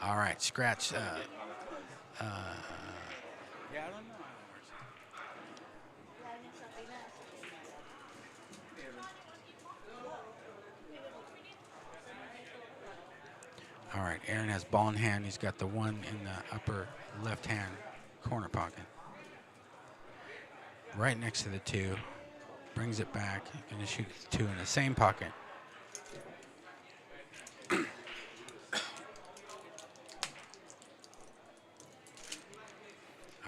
[SPEAKER 1] All right, scratch. Yeah, I don't know how it works. All right, Aaron has ball in hand. He's got the 1 in the upper left-hand corner pocket. Right next to the 2. Brings it back. Going to shoot the 2 in the same pocket. All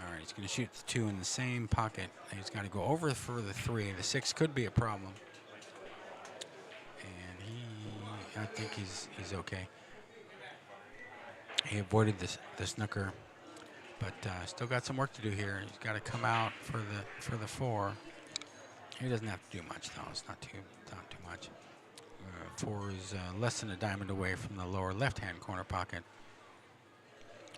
[SPEAKER 1] right, he's going to shoot the 2 in the same pocket. He's got to go over for the 3. The 6 could be a problem. And he I think he's okay. He avoided the snooker, but still got some work to do here. He's got to come out for the 4. He doesn't have to do much though. It's not too much. 4 is less than a diamond away from the lower left-hand corner pocket.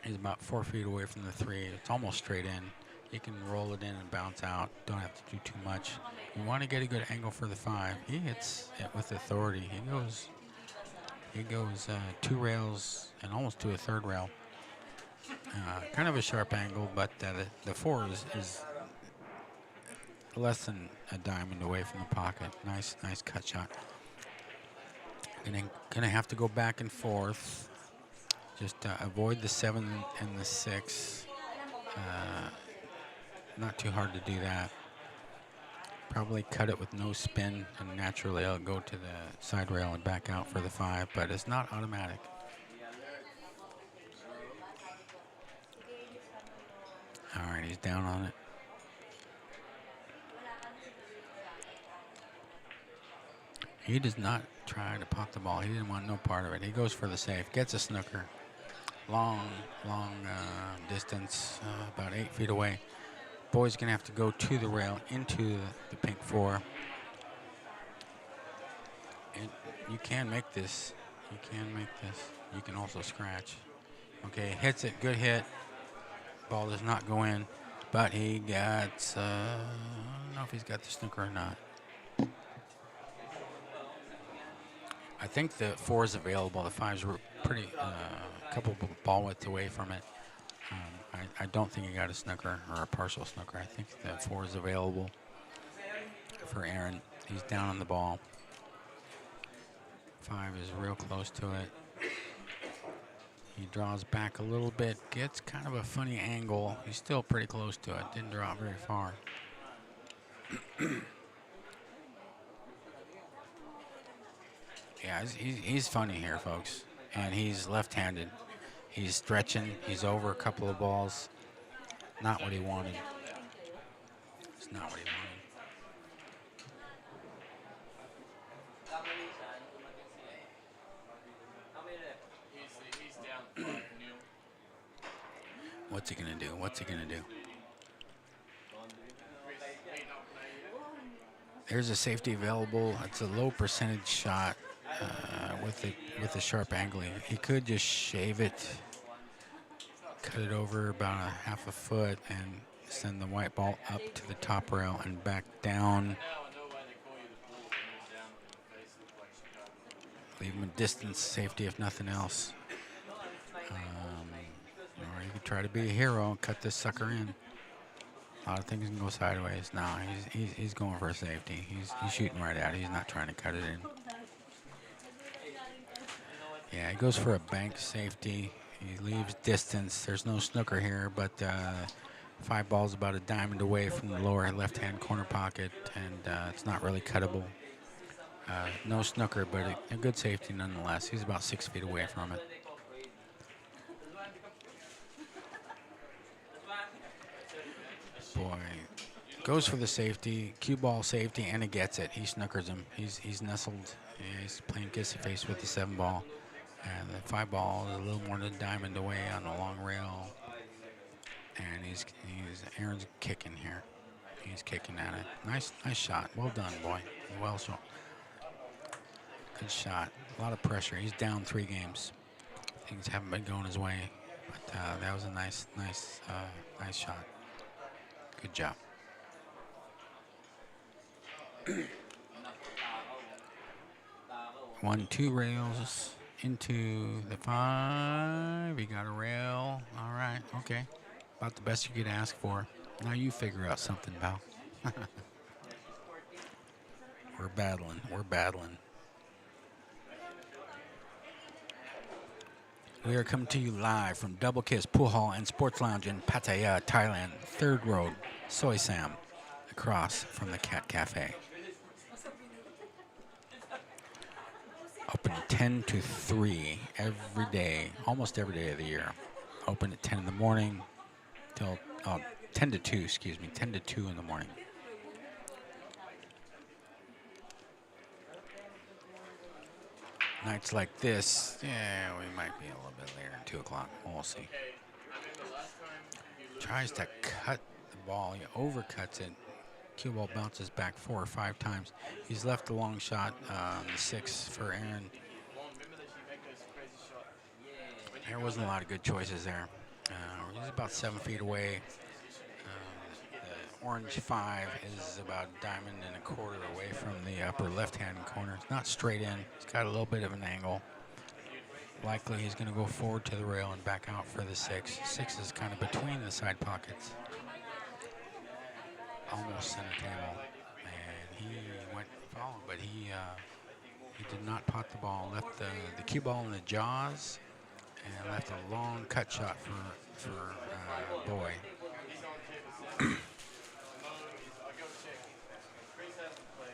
[SPEAKER 1] He's about 4 feet away from the 3. It's almost straight in. You can roll it in and bounce out. Don't have to do too much. You want to get a good angle for the 5. He hits it with authority. He goes 2 rails and almost to a 3rd rail. Kind of a sharp angle, but the 4 is less than a diamond away from the pocket. Nice cut shot. Gonna have to go back and forth. Just avoid the 7 and the 6. Not too hard to do that. Probably cut it with no spin, and naturally I'll go to the side rail and back out for the 5, but it's not automatic. All right, he's down on it. He does not try to pop the ball. He didn't want no part of it. He goes for the safe, gets a snooker. Long distance, about 8 feet away. Boy's gonna have to go to the rail into the pink 4. And you can make this. You can make this. You can also scratch. Okay, hits it. Good hit. Ball does not go in, but he got. I don't know if he's got the snooker or not. I think the 4 is available. The 5's were pretty a couple ball widths away from it. I don't think he got a snooker or a partial snooker. I think the 4 is available for Aaron. He's down on the ball. 5 is real close to it. He draws back a little bit, gets kind of a funny angle. He's still pretty close to it. Didn't draw very far. Yeah, he's funny here, folks. And he's left-handed. He's stretching. He's over a couple of balls. Not what he wanted. It's not what he wanted.
[SPEAKER 5] He's down 5-0.
[SPEAKER 1] What's he gonna do? What's he gonna do? There's a safety available. It's a low percentage shot with a sharp angle. He could just shave it, cut it over about a half a foot, and send the white ball up to the top rail and back down. Leave him a distance safety if nothing else. Or you could try to be a hero and cut this sucker in. A lot of things can go sideways. No, he's going for a safety. He's shooting right at it. He's not trying to cut it in. Yeah, he goes for a bank safety. He leaves distance. There's no snooker here, but 5 balls about a diamond away from the lower left-hand corner pocket, and it's not really cuttable. No snooker, but a good safety nonetheless. He's about 6 feet away from it. Boy, goes for the safety, cue ball safety, and he gets it. He snookers him. He's nestled. Yeah, he's playing kissy face with the 7 ball. And the 5 ball is a little more than a diamond away on the long rail. And Aaron's kicking here. He's kicking at it. Nice shot. Well done, boy. Well shot. Good shot. A lot of pressure. He's down 3 games. Things haven't been going his way, but that was a nice shot. Good job. 1, 2 rails into the 5. He got a rail. All right. Okay. About the best you could ask for. Now you figure out something, pal. We're battling. We're battling. We are coming to you live from Double Kiss Pool Hall and Sports Lounge in Pattaya, Thailand. 3rd Road, Soy Sam, across from the Cat Cafe. Open 10 to 3 every day, almost every day of the year. Open at 10 in the morning till 10 to 2, excuse me, 10 to 2 in the morning. Nights like this, yeah, we might be a little bit later than 2 o'clock. We'll see. Tries to cut the ball. He overcuts it. Cue ball bounces back 4 or 5 times. He's left a long shot on the 6 for Aaron. There wasn't a lot of good choices there. He's about 7 feet away. The orange 5 is about a diamond and a quarter away from the upper left-hand corner. It's not straight in. It's got a little bit of an angle. Likely he's going to go forward to the rail and back out for the 6. 6 is kind of between the side pockets. Almost center table. And he went foul, but he did not pot the ball. Left the cue ball in the jaws and left a long cut shot for Boy.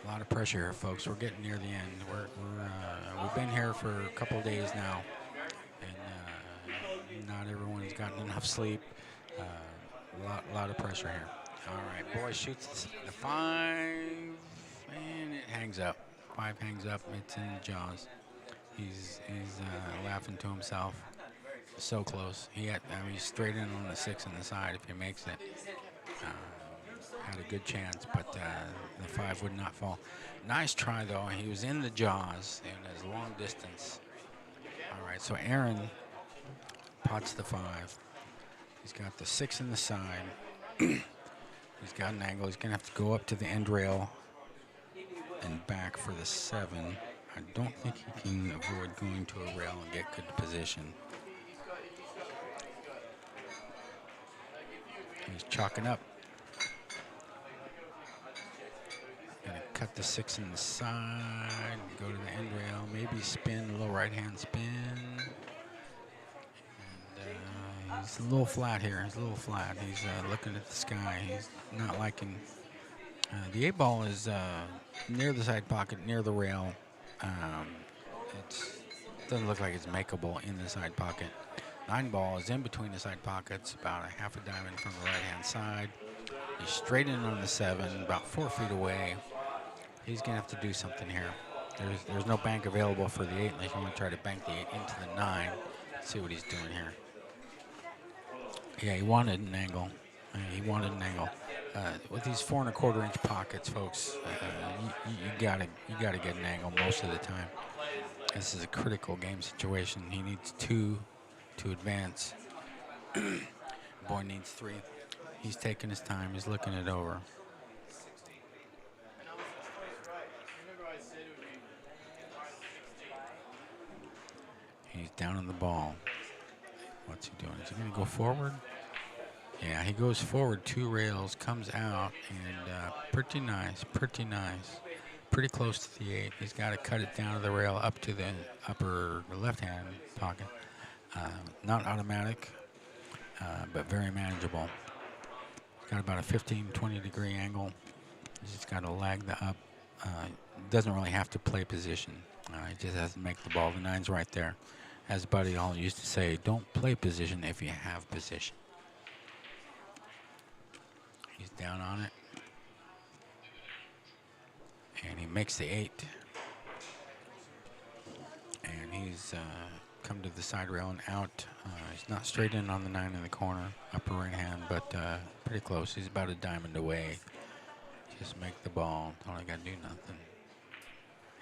[SPEAKER 1] A lot of pressure here, folks. We're getting near the end. We've been here for a couple of days now, and not everyone's gotten enough sleep. A lot of pressure here. All right, Boy shoots the 5, and it hangs up. 5 hangs up. It's in the jaws. He's laughing to himself. So close. He's straight in on the 6 on the side if he makes it. Had a good chance, but the 5 would not fall. Nice try, though. He was in the jaws in his long distance. All right, so Aaron pots the 5. He's got the 6 in the side. He's got an angle. He's going to have to go up to the end rail and back for the 7. I don't think he can avoid going to a rail and get good position. He's chalking up. Gonna cut the 6 in the side, go to the end rail, maybe spin, a little right-hand spin. And he's a little flat here. He's a little flat. He's looking at the sky. He's not liking. The 8 ball is near the side pocket, near the rail. It doesn't look like it's makeable in the side pocket. 9 ball is in between the side pockets, about a half a diamond from the right-hand side. He's straight in on the 7, about 4 feet away. He's going to have to do something here. There's no bank available for the 8 unless you want to try to bank the 8 into the 9. Let's see what he's doing here. Yeah, he wanted an angle. With these 4 1/4 inch pockets, folks, you gotta get an angle most of the time. This is a critical game situation. He needs 2 to advance. Boy needs 3. He's taking his time. He's looking it over. He's down on the ball. What's he doing? Is he going to go forward? Yeah, he goes forward 2 rails, comes out, and pretty nice. Pretty close to the 8. He's got to cut it down to the rail up to the upper left-hand pocket. Not automatic, but very manageable. Got about a 15-20 degree angle. He's just got to lag the up. Doesn't really have to play position. He just has to make the ball. The 9's right there. As Buddy Hall used to say, don't play position if you have position. He's down on it. And he makes the 8. And he's come to the side rail and out. He's not straight in on the 9 in the corner, upper right hand, but pretty close. He's about a diamond away. Just make the ball. Don't I got to do nothing.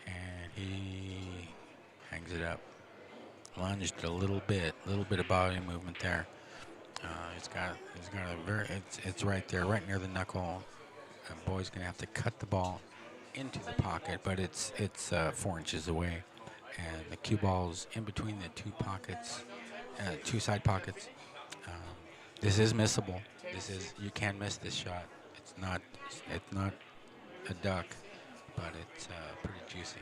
[SPEAKER 1] And he hangs it up. Lunged a little bit of body movement there. It's right there, right near the knuckle. Boy's gonna have to cut the ball into the pocket, but it's 4 inches away, and the cue ball's in between the 2 pockets, 2 side pockets. This is missable. You can miss this shot. It's not a duck, but it's pretty juicy.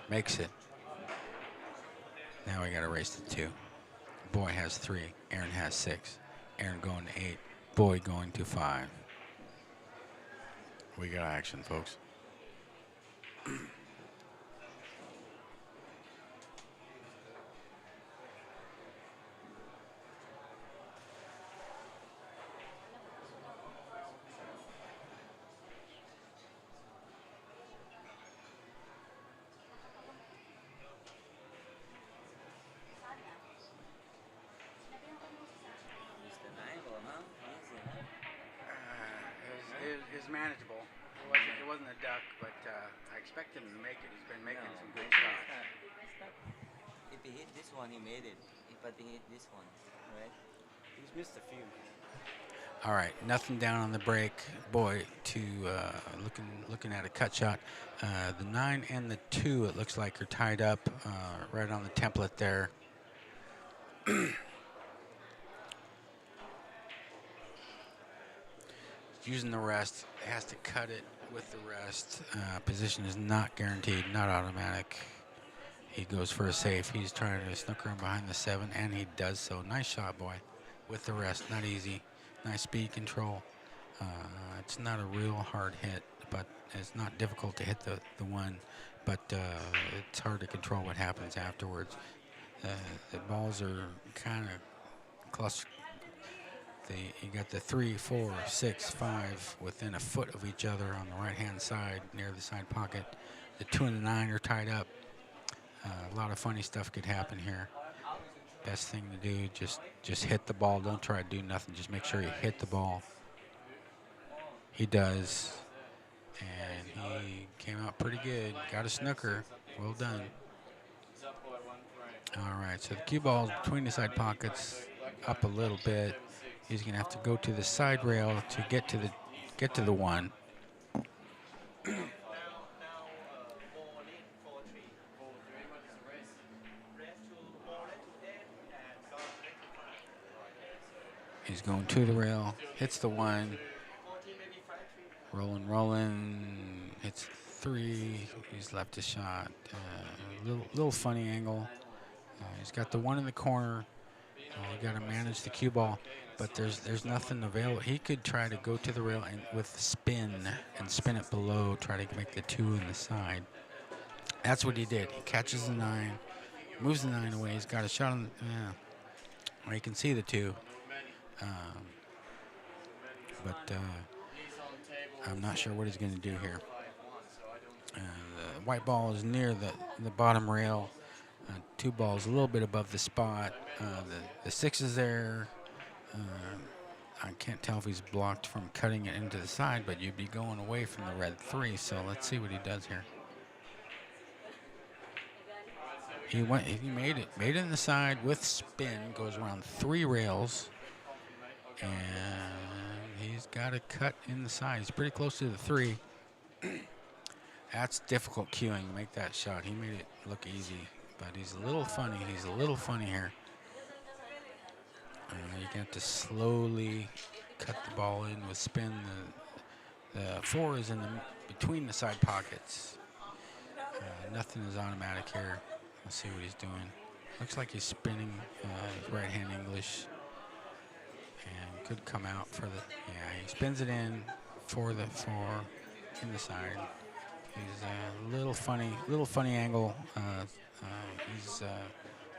[SPEAKER 1] Makes it. Now we got to race to 2. Boy has 3. Aaron has 6. Aaron going to 8. Boy going to 5. We got action, folks.
[SPEAKER 7] was manageable. It wasn't a duck, but I expect him to make it. He's been making some good shots.
[SPEAKER 4] If he hit this one, he made it. If I think hit this one, right?
[SPEAKER 7] He's missed a few.
[SPEAKER 1] All right, nothing down on the break. Boy, looking at a cut shot. The 9 and the 2, it looks like, are tied up right on the template there. Using the rest, has to cut it with the rest. Position is not guaranteed, not automatic. He goes for a safe. He's trying to snooker him behind the 7, and he does so. Nice shot, boy. With the rest, not easy. Nice speed control. It's not a real hard hit, but it's not difficult to hit the 1, but it's hard to control what happens afterwards. The balls are kind of clustered. You got the 3, 4, 6, 5 within a foot of each other on the right-hand side near the side pocket. The 2 and the 9 are tied up. A lot of funny stuff could happen here. Best thing to do, just hit the ball. Don't try to do nothing. Just make sure you hit the ball. He does, and he came out pretty good. Got a snooker. Well done. All right, so the cue ball's between the side pockets, up a little bit. He's gonna have to go to the side rail to get to the 1. He's going to the rail, hits the 1. Rolling, hits 3. He's left his shot. Little funny angle. He's got the 1 in the corner. You got to manage the cue ball, but there's nothing available. He could try to go to the rail and with spin and spin it below, try to make the 2 in the side. That's what he did. He catches the 9, moves the 9 away. He's got a shot on. Well, you can see the 2, but I'm not sure what he's going to do here. The white ball is near the bottom rail. 2 balls a little bit above the spot. The 6 is there. I can't tell if he's blocked from cutting it into the side, but you'd be going away from the red 3. So let's see what he does here. He made it in the side with spin. Goes around 3 rails, and he's got a cut in the side. He's pretty close to the 3. That's difficult cueing. Make that shot. He made it look easy, but he's a little funny. He's a little funny here. You got to slowly cut the ball in with spin. The 4 is in between the side pockets. Nothing is automatic here. Let's see what he's doing. Looks like he's spinning right-hand English, and could come out for the. Yeah, he spins it in for the 4 in the side. He's a little funny angle. He's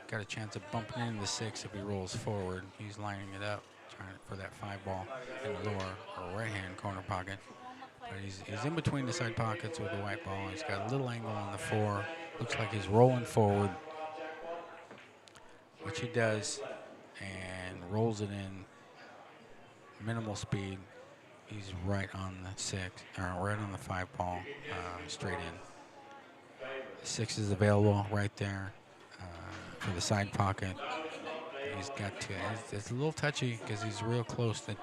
[SPEAKER 1] got a chance of bumping into the 6 if he rolls forward. He's lining it up, trying for that 5 ball in the lower or right-hand corner pocket. But he's in between the side pockets with the white ball. He's got a little angle on the 4. Looks like he's rolling forward, which he does, and rolls it in minimal speed. He's right on the 6, or right on the 5 ball, straight in. The 6 is available right there for the side pocket. He's got to. It's a little touchy because he's real close. The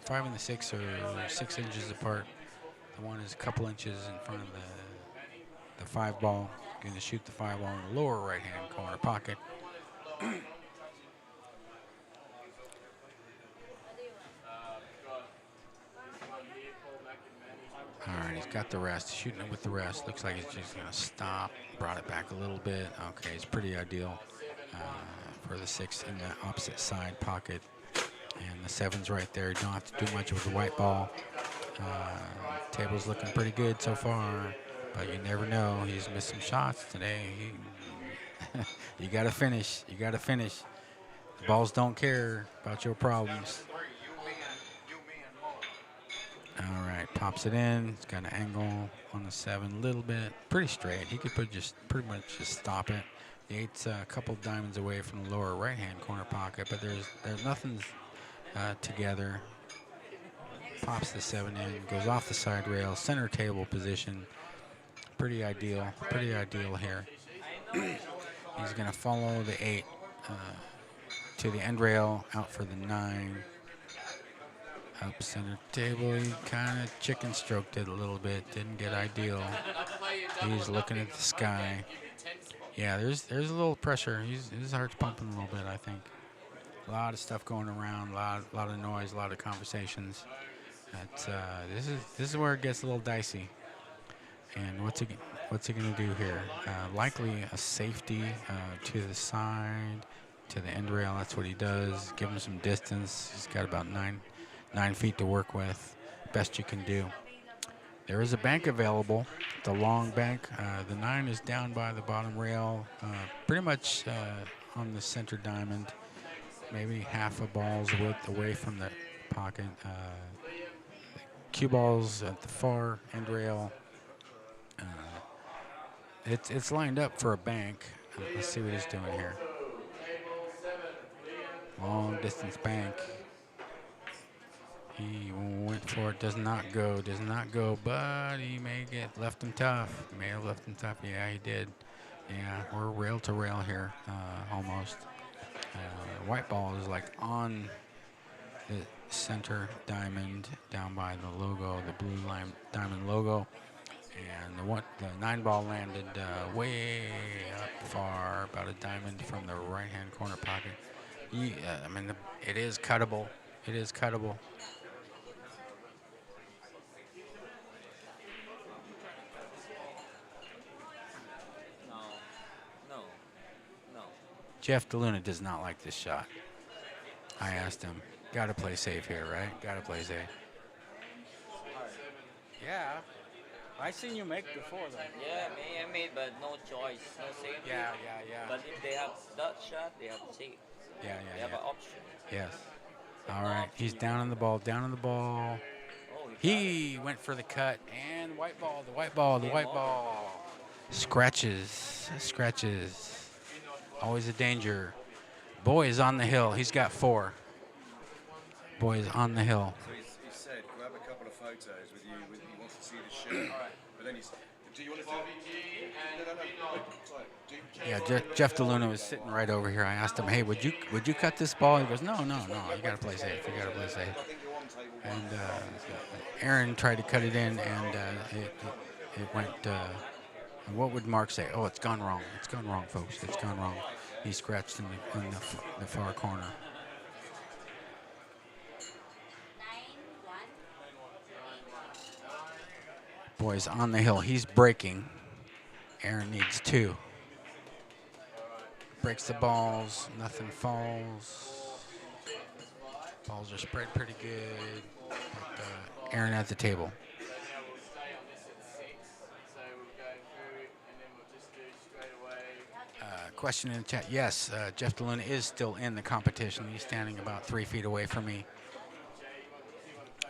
[SPEAKER 1] 5 and the 6 are 6 inches apart. The 1 is a couple inches in front of the 5 ball. Going to shoot the 5 ball in the lower right-hand corner pocket. All right, he's got the rest. Shooting it with the rest. Looks like he's just going to stop. Brought it back a little bit. Okay, it's pretty ideal for the 6 in the opposite side pocket. And the 7's right there. You don't have to do much with the white ball. Table's looking pretty good so far, but you never know. He's missed some shots today. You got to finish. You got to finish. The balls don't care about your problems. All right, pops it in. It's got an angle on the 7 a little bit. Pretty straight. He could pretty much just stop it. The 8's a couple diamonds away from the lower right-hand corner pocket, but there's nothing together. pops the 7 in, goes off the side rail, center table position. Pretty ideal here. He's going to follow the 8 to the end rail, out for the 9. Up center table, he kind of chicken stroked it a little bit, didn't get ideal. He's looking at the sky. Yeah, there's a little pressure. His heart's pumping a little bit, I think. A lot of stuff going around, a lot of noise, a lot of conversations. This is where it gets a little dicey. And what's he gonna do here? Likely a safety to the side, to the end rail. That's what he does. Give him some distance. He's got about 9 feet to work with. Best you can do. There is a bank available, the long bank. The 9 is down by the bottom rail, pretty much on the center diamond, maybe half a ball's width away from the pocket. Cue balls at the far end rail. It's lined up for a bank. Let's see what he's doing here. Long distance bank. He went for it, does not go, but he may get left him tough. May have left him tough. Yeah, he did. Yeah, we're rail to rail here, almost. White ball is like on the center diamond, down by the logo, the blue line diamond logo. And the 9 ball landed way up far, about a diamond from the right-hand corner pocket. I mean, it is cuttable. It is cuttable.
[SPEAKER 4] No.
[SPEAKER 1] Jeff DeLuna does not like this shot. I asked him, got to play safe here, right? Got to play safe.
[SPEAKER 7] Yeah. I seen you make before though.
[SPEAKER 4] Yeah, I made, but no choice, no safety.
[SPEAKER 1] Yeah.
[SPEAKER 4] But if they have that shot, they have safe.
[SPEAKER 1] Yeah.
[SPEAKER 4] They have an option.
[SPEAKER 1] Yes. All right, he's down on the ball,
[SPEAKER 4] Oh,
[SPEAKER 1] He went for the cut, and the white ball. Scratches. Always a danger. Boy is on the hill. He's got 4. Boy is on the hill.
[SPEAKER 9] So he said, grab a couple of photos with you. He wants to see the show. But then he's, do you want to do
[SPEAKER 1] Yeah, Jeff DeLuna was sitting right over here. I asked him, hey, would you cut this ball? He goes, no. You got to play safe. And Aaron tried to cut it in, and it went. What would Mark say? Oh, it's gone wrong. It's gone wrong, folks. It's gone wrong. He scratched in the far corner.
[SPEAKER 3] 9-1.
[SPEAKER 1] Boys on the hill. He's breaking. Aaron needs 2. Breaks the balls. Nothing falls. Balls are spread pretty good. But, Aaron at the table. Question in the chat. Yes, Jeff DeLuna is still in the competition. He's standing about 3 feet away from me.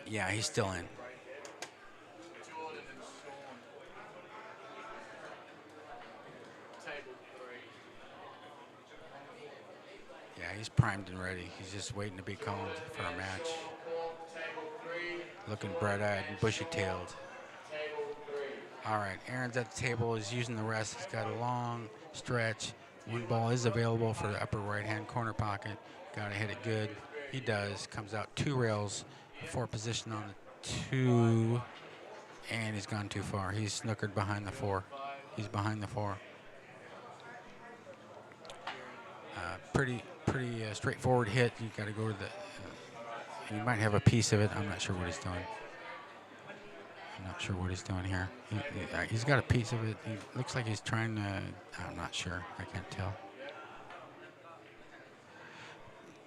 [SPEAKER 1] Yeah, he's still in. Yeah, he's primed and ready. He's just waiting to be called for a match. Looking bright-eyed and bushy-tailed. All right, Aaron's at the table. He's using the rest. He's got a long stretch. 1 ball is available for the upper right-hand corner pocket. Got to hit it good. He does. Comes out 2 rails, 4 position on the 2, and he's gone too far. He's snookered behind the 4. He's behind the 4. Pretty straightforward hit. You got to go to the. You might have a piece of it. I'm not sure what he's doing. Here. He's got a piece of it. He looks like he's trying to. I'm not sure. I can't tell.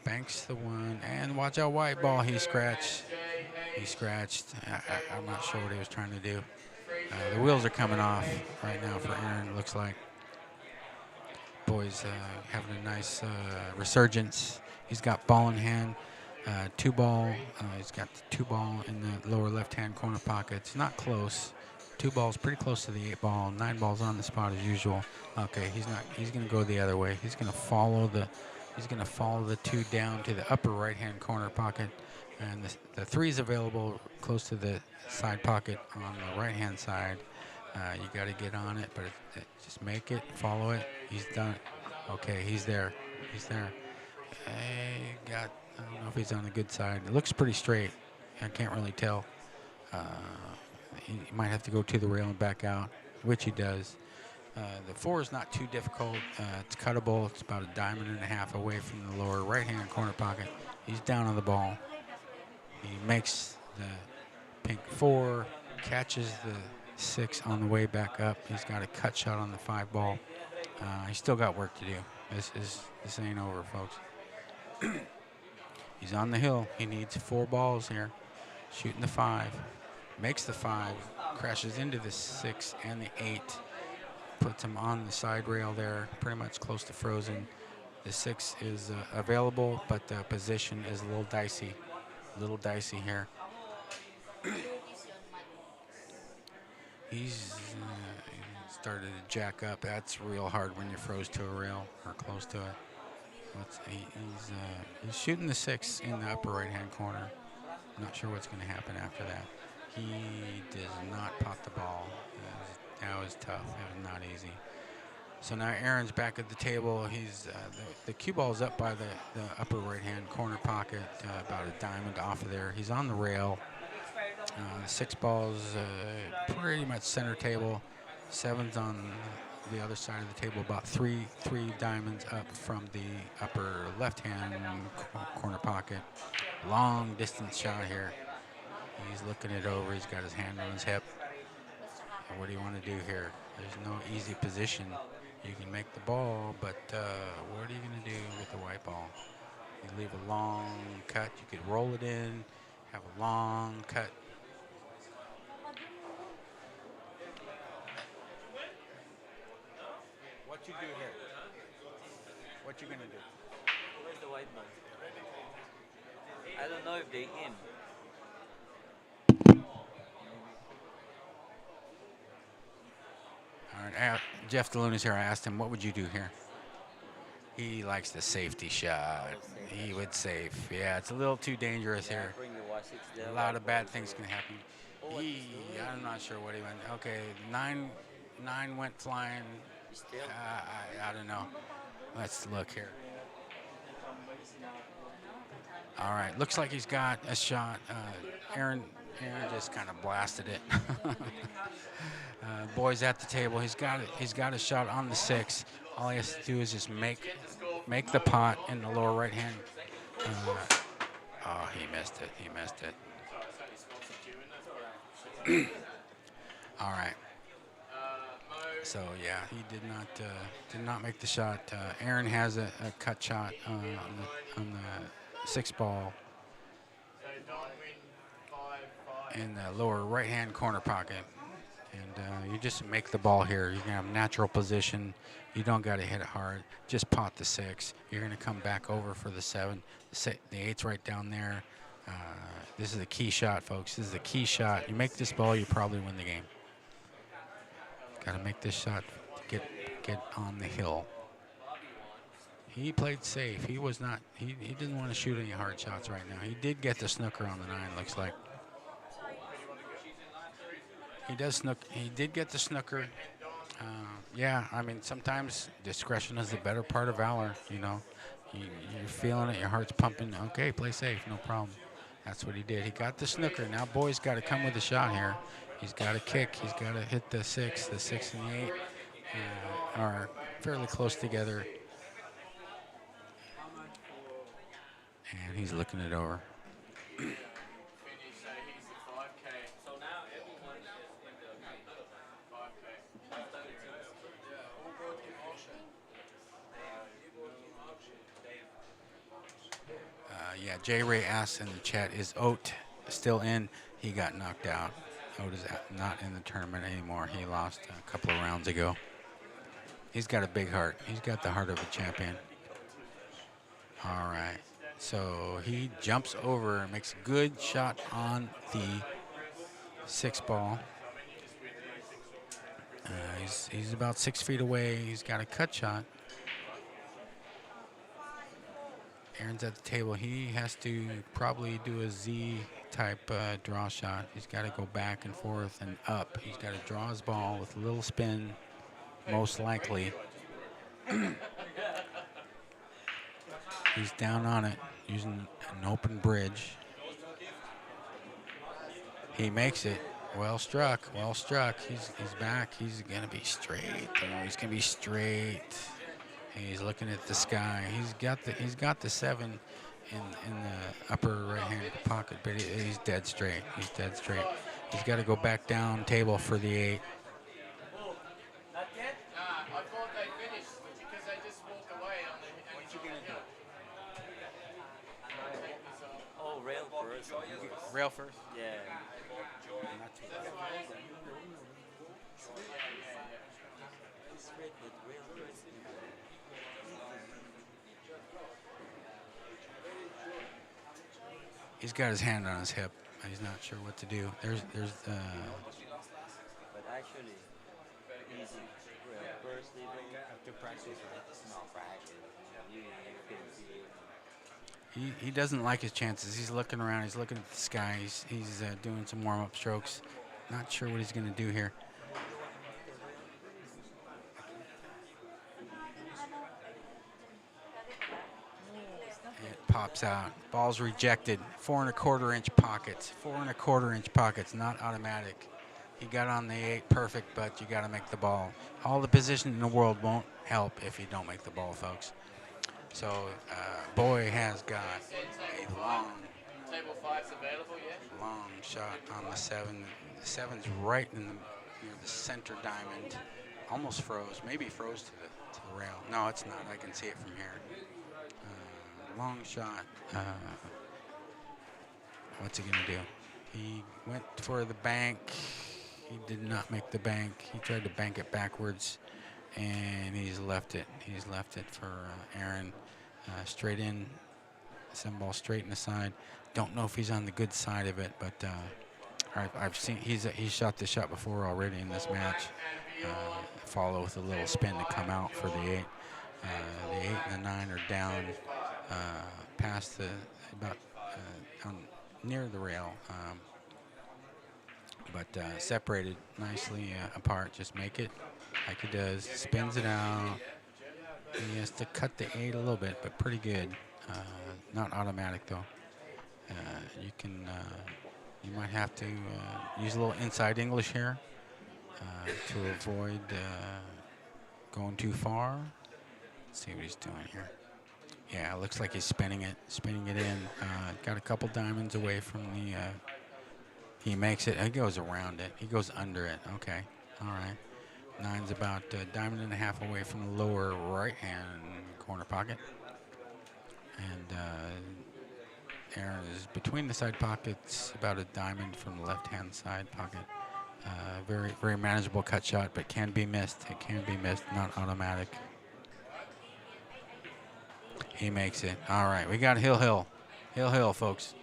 [SPEAKER 1] Banks the 1, and watch out, white ball. He scratched. I'm not sure what he was trying to do. The wheels are coming off right now for Aaron, it looks like. Boy's having a nice resurgence. He's got ball in hand. 2 ball. He's got the 2 ball in the lower left-hand corner pocket. It's not close. 2 balls pretty close to the 8 ball. 9 balls on the spot as usual. Okay, he's not. He's going to go the other way. He's going to follow the 2 down to the upper right-hand corner pocket. And the three's available close to the side pocket on the right-hand side. You got to get on it, but just make it, follow it. He's done it. Okay, he's there. He's there. I don't know if he's on the good side. It looks pretty straight. I can't really tell. He might have to go to the rail and back out, which he does. The 4 is not too difficult. It's cuttable. It's about a diamond and a half away from the lower right-hand corner pocket. He's down on the ball. He makes the pink 4, catches the 6 on the way back up. He's got a cut shot on the 5 ball. He's still got work to do. This ain't over, folks. He's on the hill. He needs 4 balls here. Shooting the 5. Makes the 5. Crashes into the 6 and the 8. Puts him on the side rail there, pretty much close to frozen. The 6 is available, but the position is a little dicey. Here. He's started to jack up. That's real hard when you're froze to a rail or close to it. He's shooting the 6 in the upper right-hand corner. Not sure what's going to happen after that. He does not pot the ball. That was tough. That was not easy. So now Aaron's back at the table. He's the cue ball's up by the upper right-hand corner pocket, about a diamond off of there. He's on the rail. 6 balls pretty much center table. 7's on the other side of the table, about three diamonds up from the upper left-hand corner pocket. Long distance shot here. He's looking it over. He's got his hand on his hip. And what do you want to do here? There's no easy position. You can make the ball, but what are you going to do with the white ball? You leave a long cut. You could roll it in, have a long cut.
[SPEAKER 8] What you do here? What you gonna do?
[SPEAKER 4] Where's the white ball? I don't know if they in.
[SPEAKER 1] All right, Jeff DeLuna's here. I asked him, what would you do here? He likes the safety shot. He would save. Yeah, it's a little too dangerous here.
[SPEAKER 4] Bring the white 6 there.
[SPEAKER 1] A lot of bad things can happen. I'm not sure what he went. Okay, 9 went flying.
[SPEAKER 4] Still?
[SPEAKER 1] I don't know. Let's look here. All right, looks like he's got a shot. Aaron just kind of blasted it. Boys at the table. He's got a shot on the 6. All he has to do is just make the pot in the lower right hand. Oh, he missed it. All right. So yeah, he did not make the shot. Aaron has a cut shot on the 6 ball in the lower right-hand corner pocket, and you just make the ball here. You can have natural position. You don't got to hit it hard. Just pot the 6. You're going to come back over for the 7. The 8's right down there. This is the key shot, folks. This is the key shot. You make this ball, you probably win the game. Got to make this shot to get on the hill. He played safe. He was not. He didn't want to shoot any hard shots right now. He did get the snooker on the 9. Looks like. He does snook. He did get the snooker. Yeah, I mean sometimes discretion is the better part of valor. You know, you're feeling it. Your heart's pumping. Okay, play safe. No problem. That's what he did. He got the snooker. Now boy's got to come with a shot here. He's got to kick. He's got to hit the 6. The 6 and the 8 are fairly close together. And he's looking it over. Yeah, J. Ray asks in the chat, is Oat still in? He got knocked out. Oat is not in the tournament anymore. He lost a couple of rounds ago. He's got a big heart. He's got the heart of a champion. All right. So he jumps over and makes a good shot on the 6 ball. He's about 6 feet away. He's got a cut shot. Aaron's at the table. He has to probably do a Z type draw shot. He's got to go back and forth and up. He's got to draw his ball with a little spin, most likely. He's down on it using an open bridge. He makes it. Well struck. Well struck. He's back. He's gonna be straight. Though. He's gonna be straight. He's looking at the sky. He's got the 7 in the upper right hand pocket, but he's dead straight. He's dead straight. He's got to go back down table for the 8.
[SPEAKER 5] Nah, I thought they finished because they just walked away on the.
[SPEAKER 7] What you gonna do?
[SPEAKER 4] Oh, rail first.
[SPEAKER 1] Rail first.
[SPEAKER 4] Yeah.
[SPEAKER 1] Not too
[SPEAKER 4] Straight with rail first.
[SPEAKER 1] He's got his hand on his hip. He's not sure what to do. There's
[SPEAKER 4] But actually, easy. Rail first, they don't have to practice. It's not practice. You can see.
[SPEAKER 1] he doesn't like his chances. He's looking around. He's looking at the sky. He's doing some warm-up strokes. Not sure what he's going to do here. It pops out. Ball's rejected. 4 1/4 inch pockets. 4 1/4 inch pockets. Not automatic. He got on the 8 perfect, but you got to make the ball. All the position in the world won't help if you don't make the ball, folks. So Boy has got a
[SPEAKER 5] Table 5's available, yeah?
[SPEAKER 1] long shot on the 7. The 7's right in the near the center diamond. Almost froze. Maybe froze to the rail. No, it's not. I can see it from here. Long shot. What's he gonna do? He went for the bank. He did not make the bank. He tried to bank it backwards, and he's left it. He's left it for Aaron. Straight in. Some ball straight in the side. Don't know if he's on the good side of it, but I've seen he's shot this shot before already in this match. Follow with a little spin to come out for the 8. The 8 and the 9 are down past the about near the rail, but separated nicely apart. Just make it like he does. Spins it out. He has to cut the 8 a little bit, but pretty good. Not automatic though. You might have to use a little inside English here to avoid going too far. Let's see what he's doing here. Yeah, it looks like he's spinning it in. Got a couple diamonds away from the. He makes it. He goes around it. He goes under it. Okay, all right. 9's about a diamond and a half away from the lower right-hand corner pocket, and Aaron is between the side pockets, about a diamond from the left-hand side pocket. Very, very manageable cut shot, but can be missed. It can be missed. Not automatic. He makes it. All right, we got Hill, folks.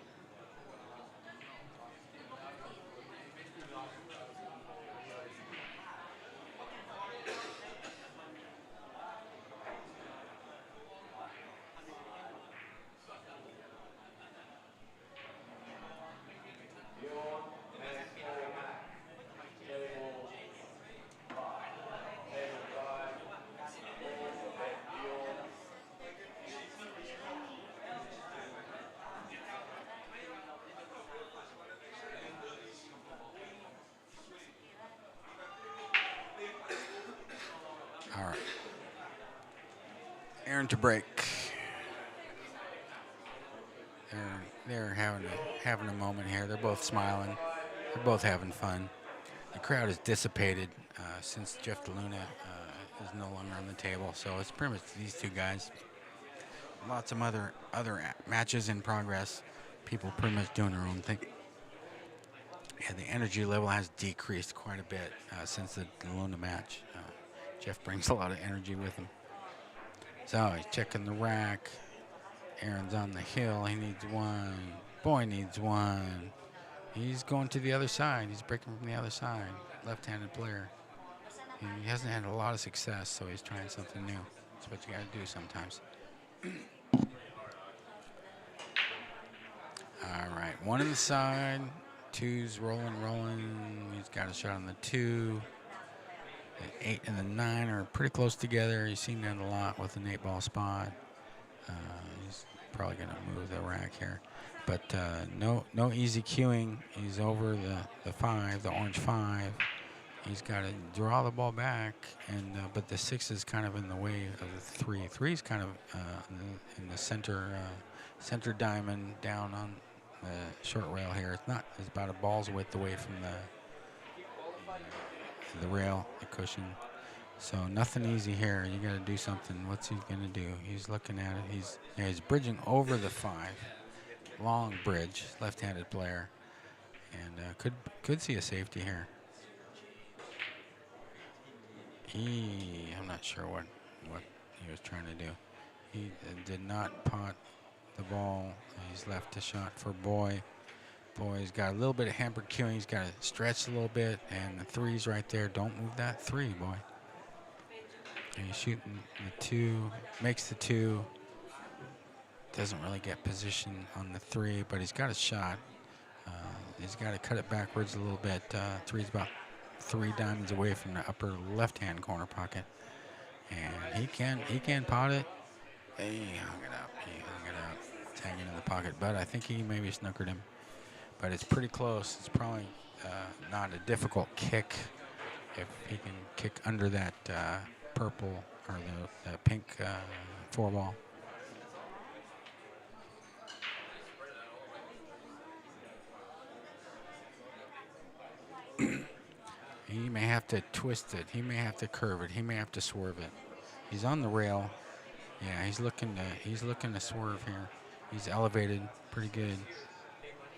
[SPEAKER 1] All right. Aaron to break. They're having a moment here. They're both smiling. They're both having fun. The crowd is dissipated since Jeff DeLuna is no longer on the table. So it's pretty much these two guys. Lots of other matches in progress. People pretty much doing their own thing. Yeah, the energy level has decreased quite a bit since the DeLuna match. Jeff brings a lot of energy with him. So he's checking the rack. Aaron's on the hill. He needs 1. Boy needs 1. He's going to the other side. He's breaking from the other side. Left-handed player. He hasn't had a lot of success, so he's trying something new. That's what you got to do sometimes. All right, one in the side. Two's rolling. He's got a shot on the 2. The 8 and the 9 are pretty close together. You've seen that a lot with an 8-ball spot. He's probably going to move the rack here. But no easy cueing. He's over the 5, the orange 5. He's got to draw the ball back, and but the 6 is kind of in the way of the 3. 3 is kind of in the center diamond down on the short rail here. It's not. It's about a ball's width away from the rail, the cushion. So nothing easy here. You got to do something. What's he gonna do? He's looking at it. He's bridging over the 5. Long bridge, left-handed player, and could see a safety here. I'm not sure what he was trying to do. He did not pot the ball. He's left a shot for Boy. Boy's got a little bit of hampered cueing. He's got to stretch a little bit, and the 3's right there. Don't move that 3, Boy. And he's shooting the 2, makes the 2. Doesn't really get position on the 3, but he's got a shot. He's got to cut it backwards a little bit. 3's about 3 diamonds away from the upper left-hand corner pocket, and he can pot it. He hung it up. It's hanging in the pocket, but I think he maybe snookered him. But it's pretty close. It's probably not a difficult kick if he can kick under that purple or the pink 4-ball. He may have to twist it. He may have to curve it. He may have to swerve it. He's on the rail. Yeah, he's looking to swerve here. He's elevated pretty good.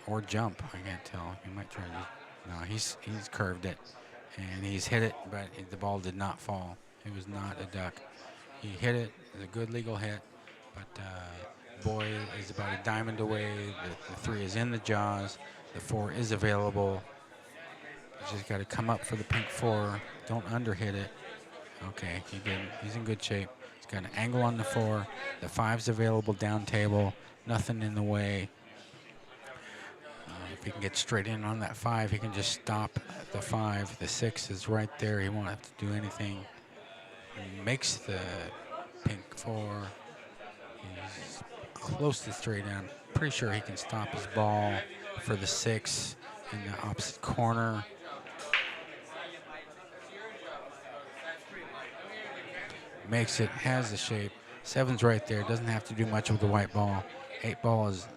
[SPEAKER 1] Or jump. I can't tell. He might try to. No, he's curved it, and he's hit it, but the ball did not fall. It was not a duck. He hit it. It was a good legal hit, but Boy is about a diamond away. The 3 is in the jaws. The 4 is available. He's just got to come up for the pink 4. Don't underhit it. Okay, he didn't. He's in good shape. He's got an angle on the 4. The 5's available down table. Nothing in the way. If he can get straight in on that 5, he can just stop at the 5. The 6 is right there. He won't have to do anything. He makes the pink 4. He's close to straight in. I'm pretty sure he can stop his ball for the 6 in the opposite corner. Makes it, has the shape. 7's right there. Doesn't have to do much with the white ball. 8 ball is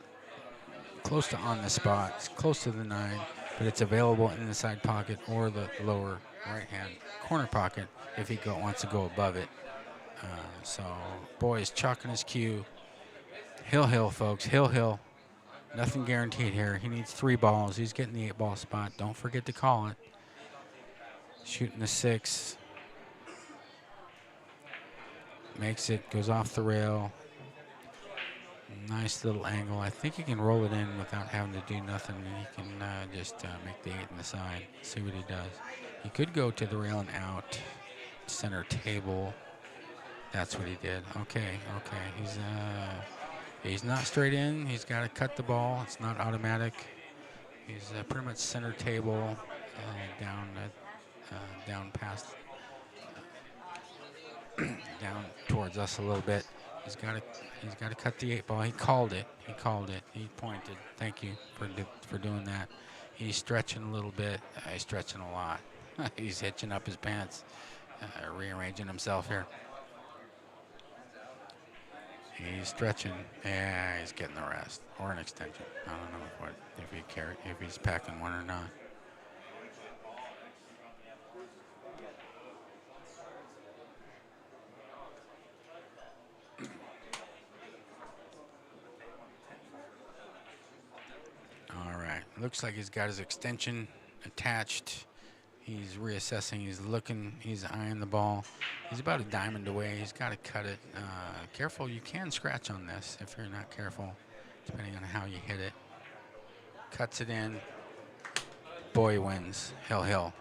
[SPEAKER 1] close to on the spot. It's close to the 9, but it's available in the side pocket or the lower right-hand corner pocket if he wants to go above it. So Boy is chalking his cue. Hill, folks. Hill. Nothing guaranteed here. He needs 3 balls. He's getting the 8-ball spot. Don't forget to call it. Shooting the 6. Makes it, goes off the rail. Nice little angle. I think he can roll it in without having to do nothing. He can just make the 8 in the side. See what he does. He could go to the rail and out. Center table. That's what he did. Okay. He's not straight in. He's got to cut the ball. It's not automatic. He's pretty much center table down past, down towards us a little bit. He's got to cut the 8 ball. He called it. He pointed. Thank you for doing that. He's stretching a little bit. He's stretching a lot. He's hitching up his pants, rearranging himself here. He's stretching. Yeah, he's getting the rest or an extension. I don't know if he's packing one or not. All right. Looks like he's got his extension attached. He's reassessing. He's looking. He's eyeing the ball. He's about a diamond away. He's got to cut it. Careful. You can scratch on this if you're not careful, depending on how you hit it. Cuts it in. Boy wins. Hill.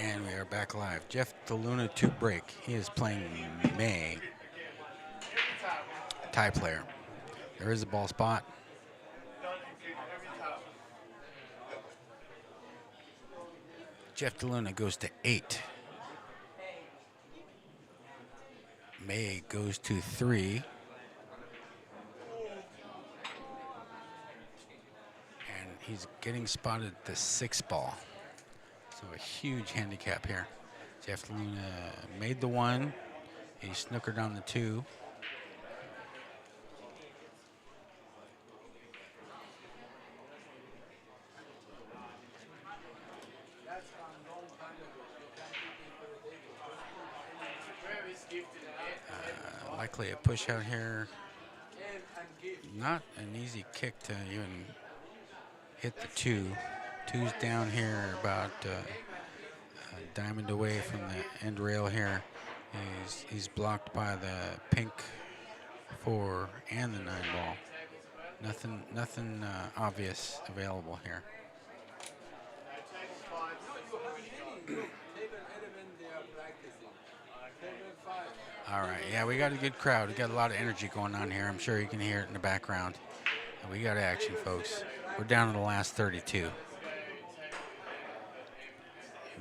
[SPEAKER 1] And we are back live. Jeff the Luna to break. He is playing May, a Thai player. There is a ball spot. Jeff the Luna goes to 8. May goes to 3. And he's getting spotted the 6 ball. So a huge handicap here. Jeff Luna made the 1. He snookered on the 2. Likely a push out here. Not an easy kick to even hit the 2. 2's down here about a diamond away from the end rail here. He's blocked by the pink 4 and the 9 ball. Nothing obvious available here. All right, yeah, we got a good crowd. We got a lot of energy going on here. I'm sure you can hear it in the background. We got action, folks. We're down to the last 32.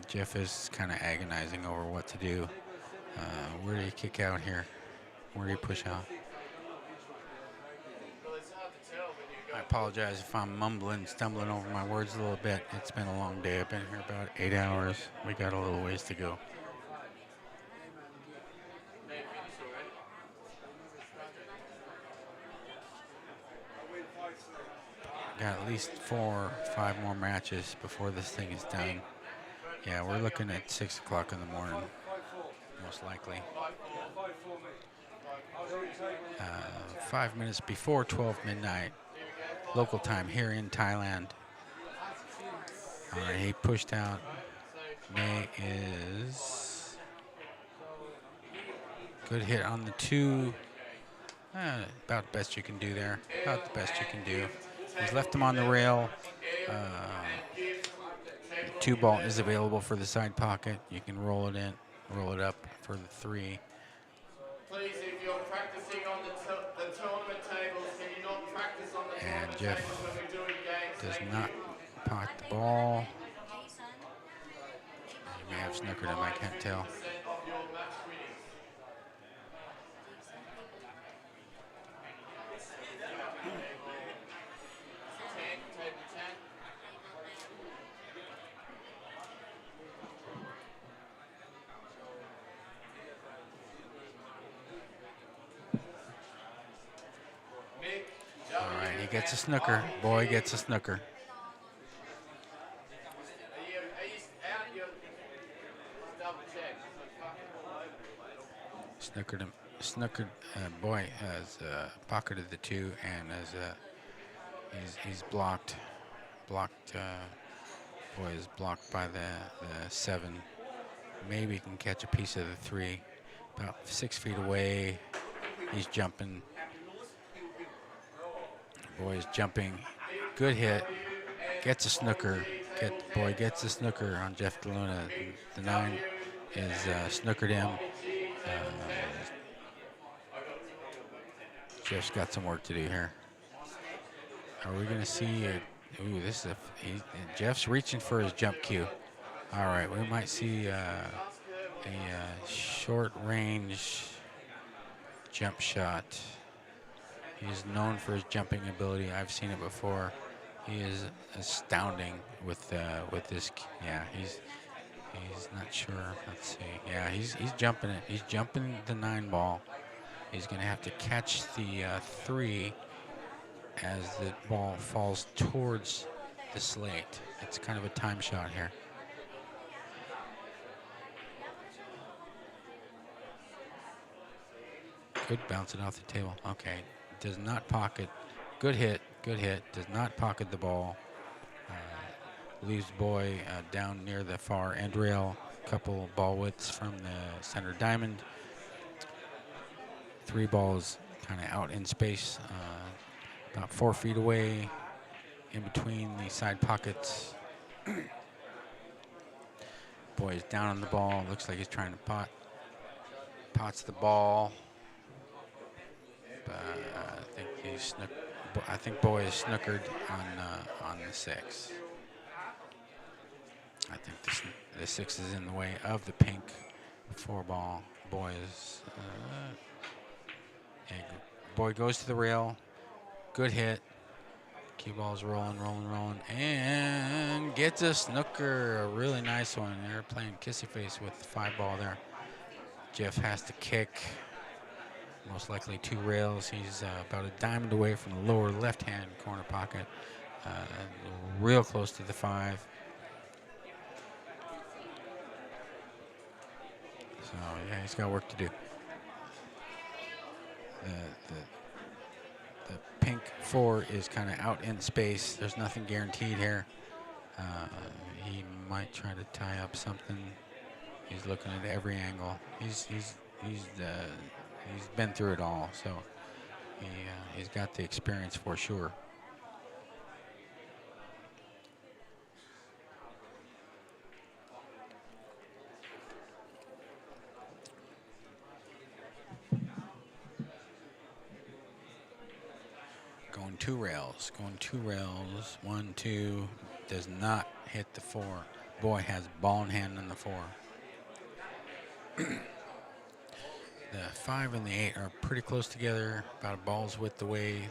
[SPEAKER 1] Jeff is kind of agonizing over what to do. Where do you kick out here? Where do you push out? I apologize if I'm mumbling, stumbling over my words a little bit. It's been a long day. I've been here about 8 hours. We got a little ways to go. Got at least 4 or 5 more matches before this thing is done. Yeah, we're looking at 6 o'clock in the morning, most likely. 5 minutes before 12 midnight, local time here in Thailand. All right, he pushed out. May is good hit on the 2. About the best you can do there. About the best you can do. He's left him on the rail. The 2 ball is available for the side pocket. You can roll it in, roll it up for the 3.
[SPEAKER 5] Please, if you're practicing on the tournament tables, can you not practice on the
[SPEAKER 1] And
[SPEAKER 5] tournament
[SPEAKER 1] Jeff
[SPEAKER 5] tables when we're doing games?
[SPEAKER 1] does
[SPEAKER 5] Thank
[SPEAKER 1] not
[SPEAKER 5] you.
[SPEAKER 1] pocket the ball. He may have snookered him, I can't tell.
[SPEAKER 5] 50% of your match winnings. Table 10. Mick,
[SPEAKER 1] All right, he gets a snooker. Boy gets a snooker.
[SPEAKER 5] Are you out? You're double check.
[SPEAKER 1] Snookered him. Snookered. Boy has pocketed the 2 and has he's blocked. Blocked. Boy is blocked by the 7. Maybe he can catch a piece of the 3. About 6 feet away. He's jumping. Boy is jumping. Good hit. Gets a snooker. Boy gets a snooker on Jeff DeLuna. The 9 is snookered him. Jeff's got some work to do here. Are we going to see ooh, this is Jeff's reaching for his jump cue. All right, we might see a short range jump shot. He's known for his jumping ability. I've seen it before. He is astounding with this. Yeah, he's not sure. Let's see. Yeah, he's jumping it. He's jumping the 9 ball. He's going to have to catch the 3 as the ball falls towards the slate. It's kind of a time shot here. Good, bounce it off the table. Okay, does not pocket. Good hit, good hit. Does not pocket the ball. Leaves Boy down near the far end rail. Couple ball widths from the center diamond. 3 balls kind of out in space, about 4 feet away, in between the side pockets. Boy is down on the ball. Looks like he's trying to pots the ball. But I think Boy is snookered on the 6. I think the 6 is in the way of the pink 4 ball. Boy is Boy goes to the rail. Good hit. Cue ball's rolling, and gets a snooker. A really nice one. They're playing kissy face with the 5 ball there. Jeff has to kick. Most likely 2 rails. He's about a diamond away from the lower left-hand corner pocket. Real close to the 5. So yeah, he's got work to do. The pink 4 is kind of out in space. There's nothing guaranteed here. He might try to tie up something. He's looking at every angle. He's been through it all, so he's got the experience for sure. Going 2 rails. 1, 2. Does not hit the 4. Boy has ball in hand on the 4. The 5 and the 8 are pretty close together, about a ball's width away.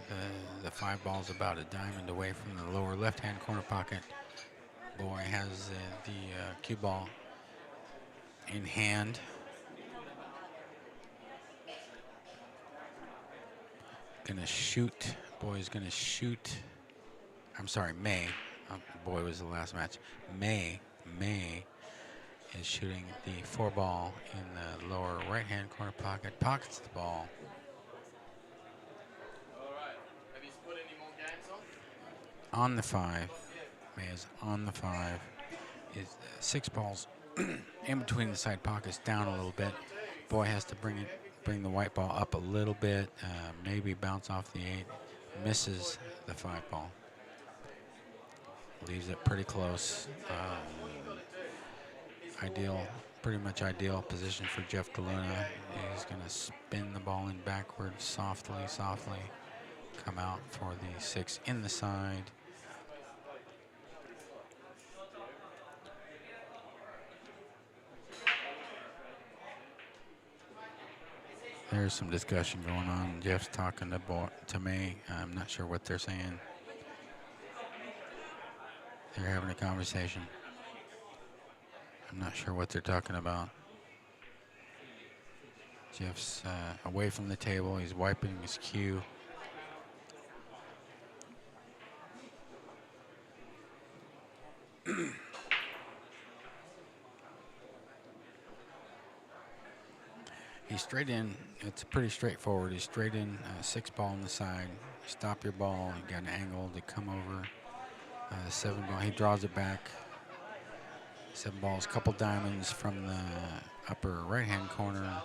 [SPEAKER 1] The 5 ball's about a diamond away from the lower left-hand corner pocket. Boy has the cue ball in hand. Gonna shoot. Boy's gonna shoot. I'm sorry, May. Boy was the last match. May is shooting the 4 ball in the lower right-hand corner pocket. Pockets the ball.
[SPEAKER 5] All right. Have you put any more games on?
[SPEAKER 1] On the 5. May is on the 5. Is 6 balls in between the side pockets, down a little bit. Boy has to bring the white ball up a little bit. Maybe bounce off the 8. Misses the 5 ball. Leaves it pretty close. Pretty much ideal position for Jeff DeLuna. He's going to spin the ball in backwards, softly. Come out for the 6 in the side. There's some discussion going on. Jeff's talking to May. I'm not sure what they're saying. They're having a conversation. I'm not sure what they're talking about. Jeff's away from the table. He's wiping his cue. He's straight in. It's pretty straightforward. He's straight in, 6 ball on the side. Stop your ball. You got an angle to come over. 7 ball. He draws it back. 7 balls, couple diamonds from the upper right-hand corner.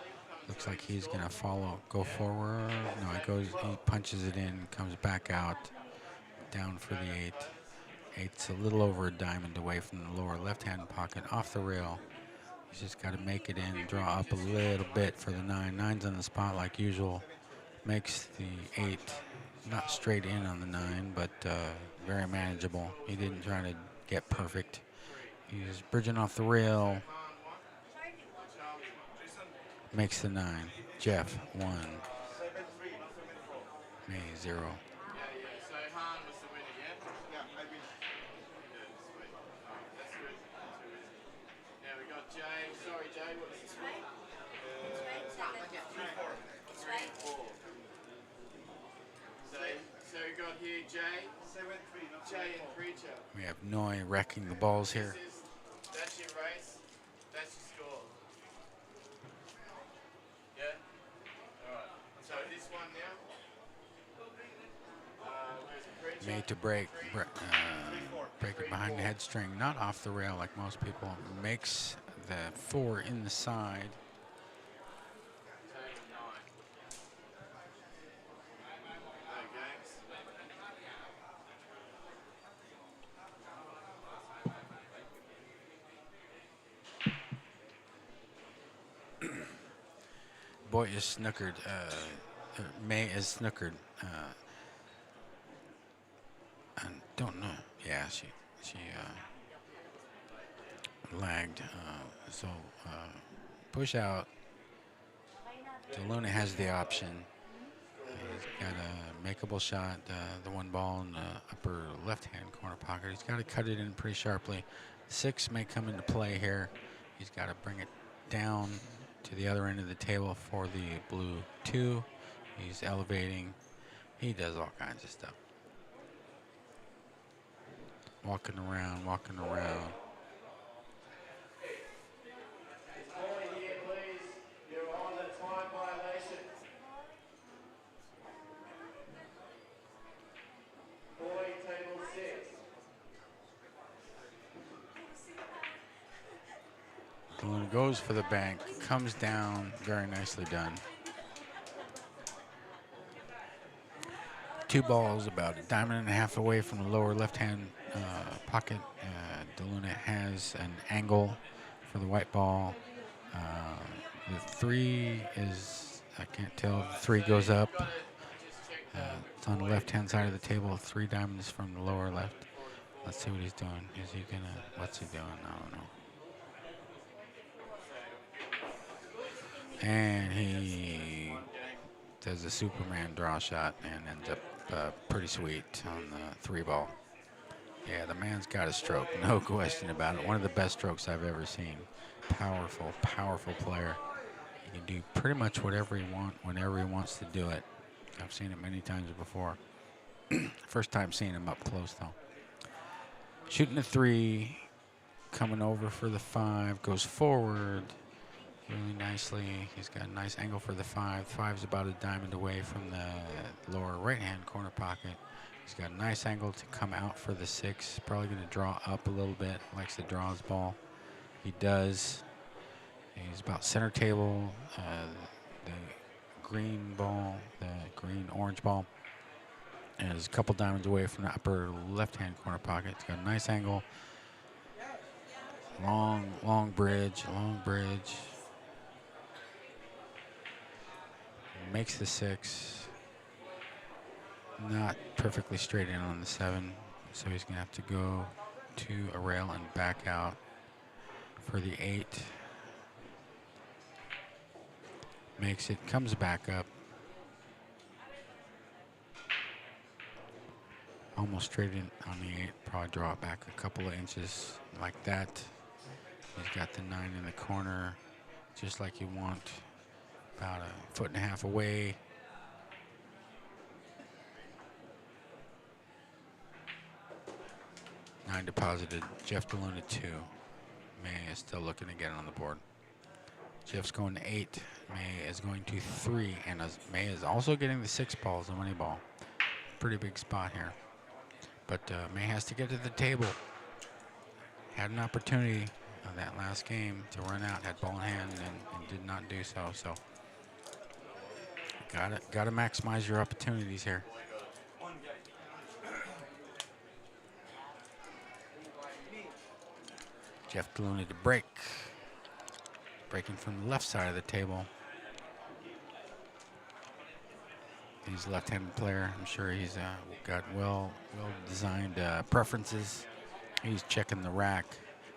[SPEAKER 1] Looks like he's gonna go forward. No, he punches it in, comes back out, down for the 8. 8's a little over a diamond away from the lower left-hand pocket, off the rail. He's just got to make it in, draw up a little bit for the 9. 9's on the spot like usual. Makes the 8 not straight in on the 9, but very manageable. He didn't try to get perfect. He's bridging off the rail. Makes the 9. Jeff, 1. May, 0.
[SPEAKER 5] Yeah. So Han was the winner, yeah? Yeah, I win. Yeah, sweet. That's good. Too easy. Now we got Jay. Sorry, Jay. What was the score?
[SPEAKER 3] It's right.
[SPEAKER 5] 4. So we got here Jay. 7-3. Jay and Preacher.
[SPEAKER 1] We have Noy wrecking the balls here.
[SPEAKER 5] That's your race. That's your score. Yeah? Alright. So this one now. Where's the Preacher?
[SPEAKER 1] Made to break it behind the head string, not off the rail like most people. Makes the 4 in the side. boy is snookered. May is snookered. I don't know. Yeah, she lagged. So push out. DeLuna has the option. He's got a makeable shot, the one ball in the upper left-hand corner pocket. He's got to cut it in pretty sharply. 6 may come into play here. He's got to bring it down to the other end of the table for the blue 2. He's elevating. He does all kinds of stuff. Walking around, walking around. DeLuna goes for the bank, comes down, very nicely done. 2 balls about a diamond and a half away from the lower left-hand pocket. DeLuna has an angle for the white ball. The 3 is, I can't tell, the 3 goes up. It's on the left-hand side of the table, 3 diamonds from the lower left. Let's see what he's doing. Is he gonna, what's he doing? I don't know. And he does a Superman draw shot and ends up pretty sweet on the 3 ball. Yeah, the man's got a stroke, no question about it. One of the best strokes I've ever seen. Powerful, powerful player. He can do pretty much whatever he wants, whenever he wants to do it. I've seen it many times before. First time seeing him up close, though. Shooting the 3, coming over for the 5, goes forward really nicely. He's got a nice angle for the 5. 5's about a diamond away from the lower right-hand corner pocket. He's got a nice angle to come out for the 6. Probably going to draw up a little bit. Likes to draw his ball. He does. He's about center table. The green ball, the green-orange ball, is a couple diamonds away from the upper left-hand corner pocket. It's got a nice angle. Long bridge, Makes the 6. Not perfectly straight in on the 7, so he's going to have to go to a rail and back out for the 8. Makes it, comes back up. Almost straight in on the 8. Probably draw it back a couple of inches like that. He's got the 9 in the corner, just like you want. About a 1.5 feet away. Nine deposited. Jeff DeLuna 2. May is still looking to get it on the board. Jeff's going to 8. May is going to 3. And May is also getting the 6 balls, the money ball. Pretty big spot here. But May has to get to the table. Had an opportunity on that last game to run out, had ball in hand, and did not do so. So gotta maximize your opportunities here. Jeff DeLuna to break. Breaking from the left side of the table. He's a left-handed player. I'm sure he's got well-designed preferences. He's checking the rack,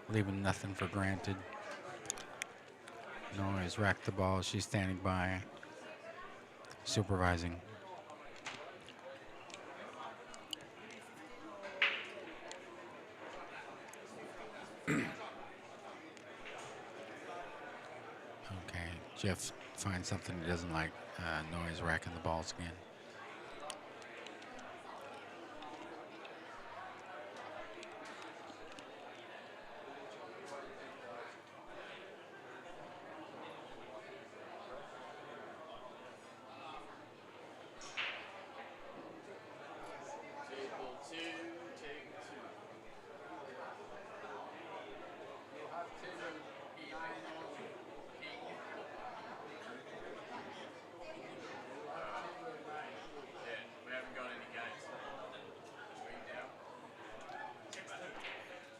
[SPEAKER 1] leaving nothing for granted. Nora's racked the ball. She's standing by, supervising. Okay, Jeff finds something he doesn't like. Nora's racking the balls again.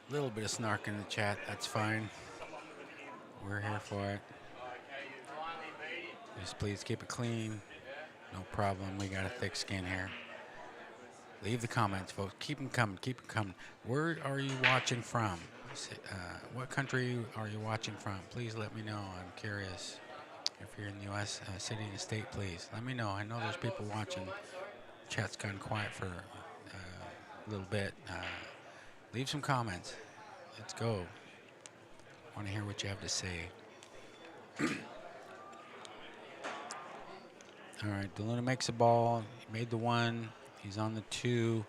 [SPEAKER 1] A little bit of snark in the chat, that's fine. We're here for it. Just please keep it clean. No problem. We got a thick skin here. Leave the comments, folks. Keep them coming. Keep them coming. Where are you watching from? What country are you watching from? Please let me know. I'm curious. If you're in the U.S., city and state, please let me know. I know there's people watching. Chat's gone quiet for a little bit. Leave some comments. Let's go. Want to hear what you have to say. All right, DeLuna makes a ball. He made the 1. He's on the 2.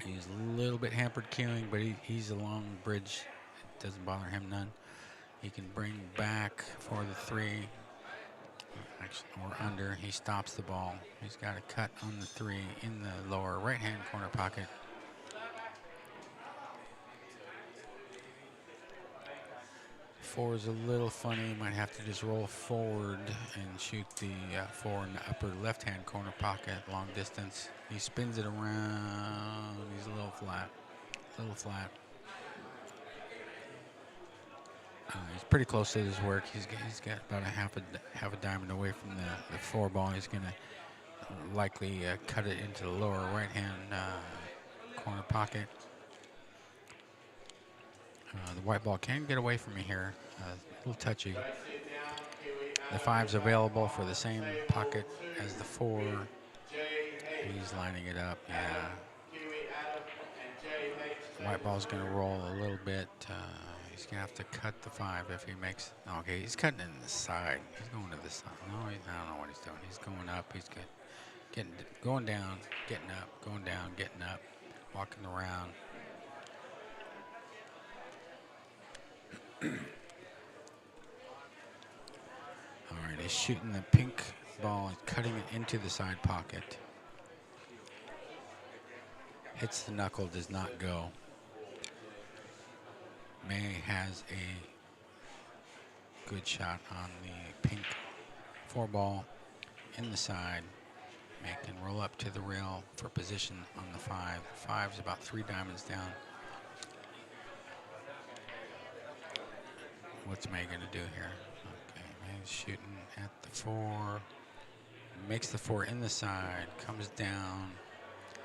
[SPEAKER 1] He's a little bit hampered queuing, but he's along the bridge. It doesn't bother him none. He can bring back for the 3. Actually, or under. He stops the ball. He's got a cut on the 3 in the lower right-hand corner pocket. Four is a little funny. Might have to just roll forward and shoot the 4 in the upper left-hand corner pocket, long distance. He spins it around. He's a little flat. A little flat. He's pretty close to his work. He's got about a half a diamond away from the 4 ball. He's going to likely cut it into the lower right-hand corner pocket. The white ball can get away from me here. A little touchy. The 5's available for the same pocket as the 4. He's lining it up, yeah. The white ball's going to roll a little bit. He's going to have to cut the 5 if he makes... Okay, he's cutting it in the side. He's going to the side. No, I don't know what he's doing. He's going up. He's going down, getting up, going down, getting up, walking around. All right, he's shooting the pink ball and cutting it into the side pocket. Hits the knuckle, does not go. May has a good shot on the pink 4 ball in the side. May can roll up to the rail for position on the 5. 5's about 3 diamonds down. What's May going to do here? Okay, May's shooting at the 4. Makes the 4 in the side, comes down,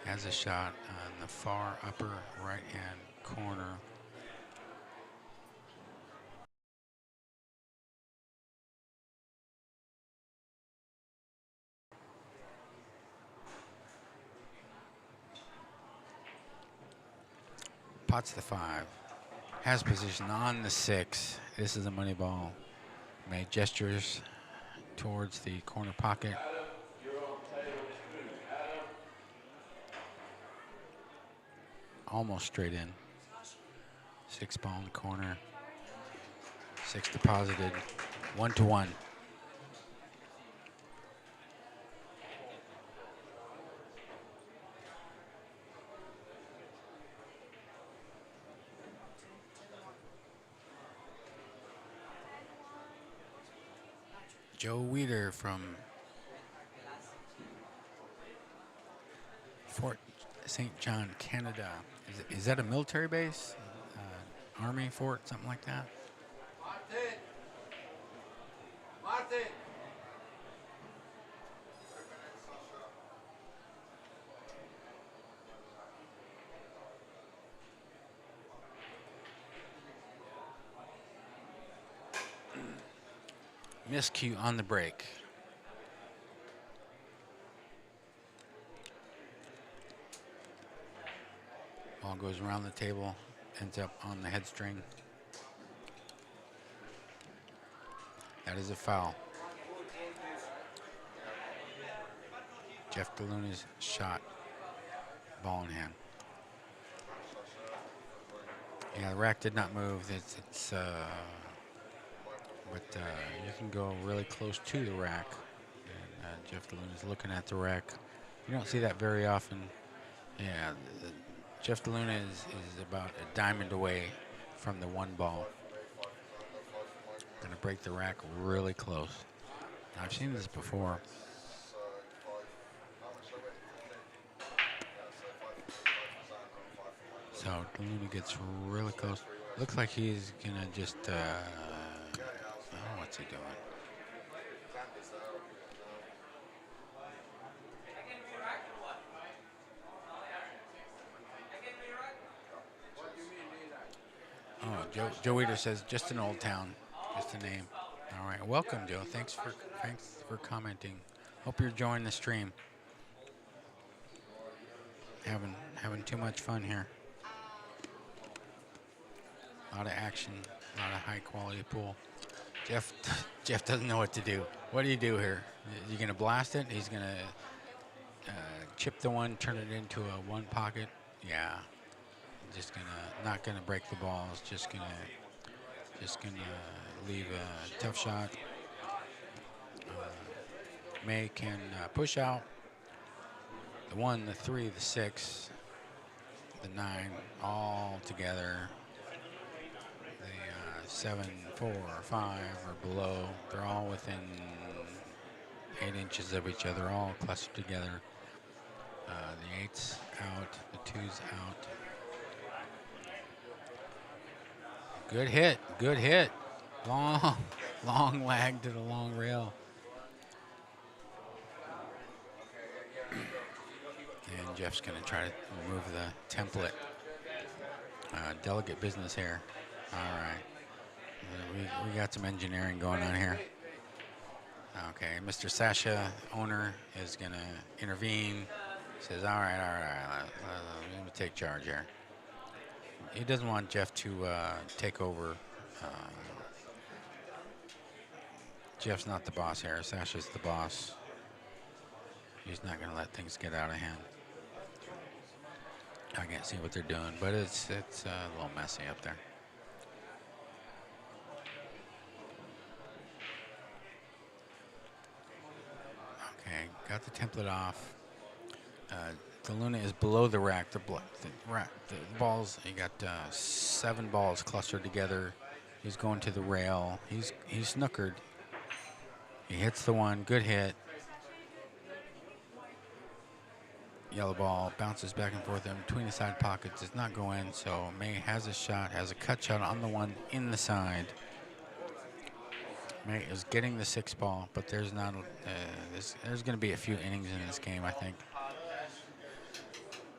[SPEAKER 1] has a shot on the far upper right-hand corner. Pots the 5. Has position on the 6. This is a money ball. May gestures towards the corner pocket. Almost straight in. 6 ball in the corner. 6 deposited. 1-1. Joe Weeder from Fort St. John, Canada. Is that a military base? Army fort, something like that?
[SPEAKER 5] Martin!
[SPEAKER 1] Miscue on the break. Ball goes around the table, ends up on the head string. That is a foul. Jeff DeLuna's shot, ball in hand. Yeah, the rack did not move. But you can go really close to the rack. And Jeff DeLuna is looking at the rack. You don't see that very often. Yeah, Jeff DeLuna is about a diamond away from the 1 ball. Gonna break the rack really close. I've seen this before. So DeLuna gets really close. Looks like he's gonna just, oh, what's he doing? Joe Eater says just an old town, just a name. All right, welcome, Joe. Thanks for commenting. Hope you're enjoying the stream. Having too much fun here. A lot of action, a lot of high quality pool. Jeff doesn't know what to do. What do you do here? You gonna blast it? He's gonna chip the one, turn it into a one pocket. Yeah, just not gonna break the balls. Just gonna leave a tough shot. May can push out the 1, the 3, the 6, the 9, all together. The 7, 4, 5, or below. They're all within 8 inches of each other, all clustered together. The 8's out, the 2's out. Good hit, good hit. Long lag to the long rail. And Jeff's gonna try to remove the template. Delicate business here. All right, we got some engineering going on here. Okay, Mr. Sasha, owner, is gonna intervene. Says, all right, let me take charge here. He doesn't want Jeff to take over. Jeff's not the boss here. Sasha's the boss. He's not gonna let things get out of hand. I can't see what they're doing, but it's a little messy up there. Okay, got the template off. The Luna is below the rack. The balls. You got 7 balls clustered together. He's going to the rail. He's snookered. He hits the one. Good hit. Yellow ball bounces back and forth in between the side pockets. Does not go in. So May has a shot. Has a cut shot on the one in the side. May is getting the 6 ball, but there's not. There's going to be a few innings in this game, I think.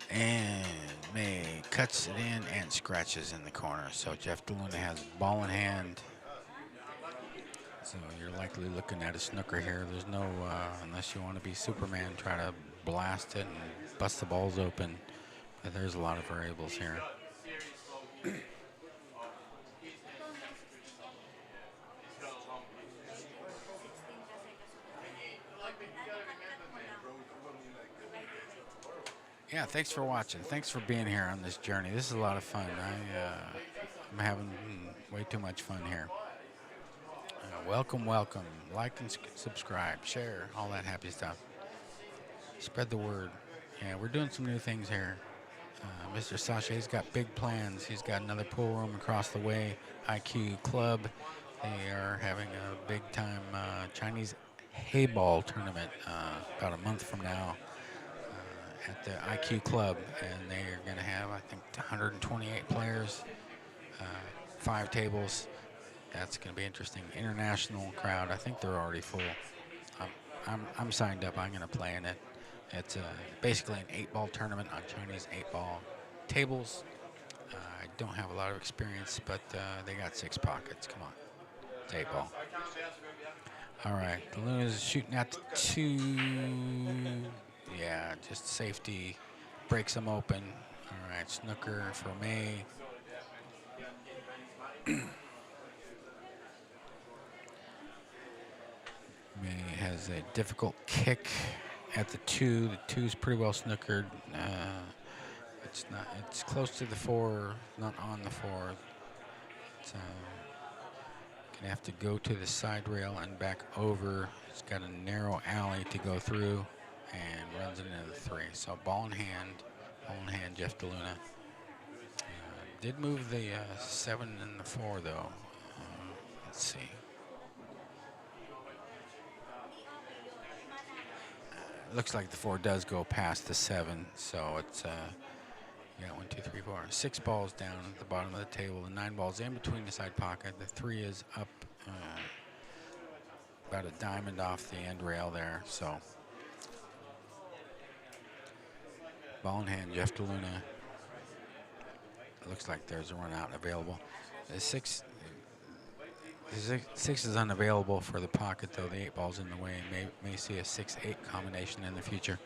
[SPEAKER 1] And May cuts it in and scratches in the corner. So Jeff DeLuna has ball in hand. So you're likely looking at a snooker here. There's no, unless you want to be Superman, try to blast it and bust the balls open. But there's a lot of variables here. Yeah, thanks for watching. Thanks for being here on this journey. This is a lot of fun. I'm having way too much fun here. Welcome. Like and subscribe, share, all that happy stuff. Spread the word. Yeah, we're doing some new things here. Mr. Sachet's got big plans. He's got another pool room across the way, IQ Club. They are having a big-time Chinese hay-ball tournament about a month from now. At the IQ Club, and they are going to have, I think, 128 players, 5 tables. That's going to be interesting. International crowd. I think they're already full. I'm signed up. I'm going to play in it. It's basically an 8-ball tournament on Chinese 8-ball tables. I don't have a lot of experience, but they got 6 pockets. Come on, it's 8-ball. All right, the Luna's shooting at the 2. Yeah, just safety, breaks them open. All right, snooker for May. May has a difficult kick at the 2. The 2's pretty well snookered. It's not. It's close to the 4, not on the 4. It's gonna have to go to the side rail and back over. It's got a narrow alley to go through. And runs it into the 3. So ball in hand, Jeff DeLuna. Did move the 7 and the 4 though. Let's see. Looks like the 4 does go past the 7, so it's yeah, 1, 2, 3, 4, 6 balls down at the bottom of the table. The 9 balls in between the side pocket. The 3 is up about a diamond off the end rail there. So. Ball in hand, Jeff DeLuna. Looks like there's a run out available. The six is unavailable for the pocket, though. The 8-ball's in the way. May see a 6-8 combination in the future.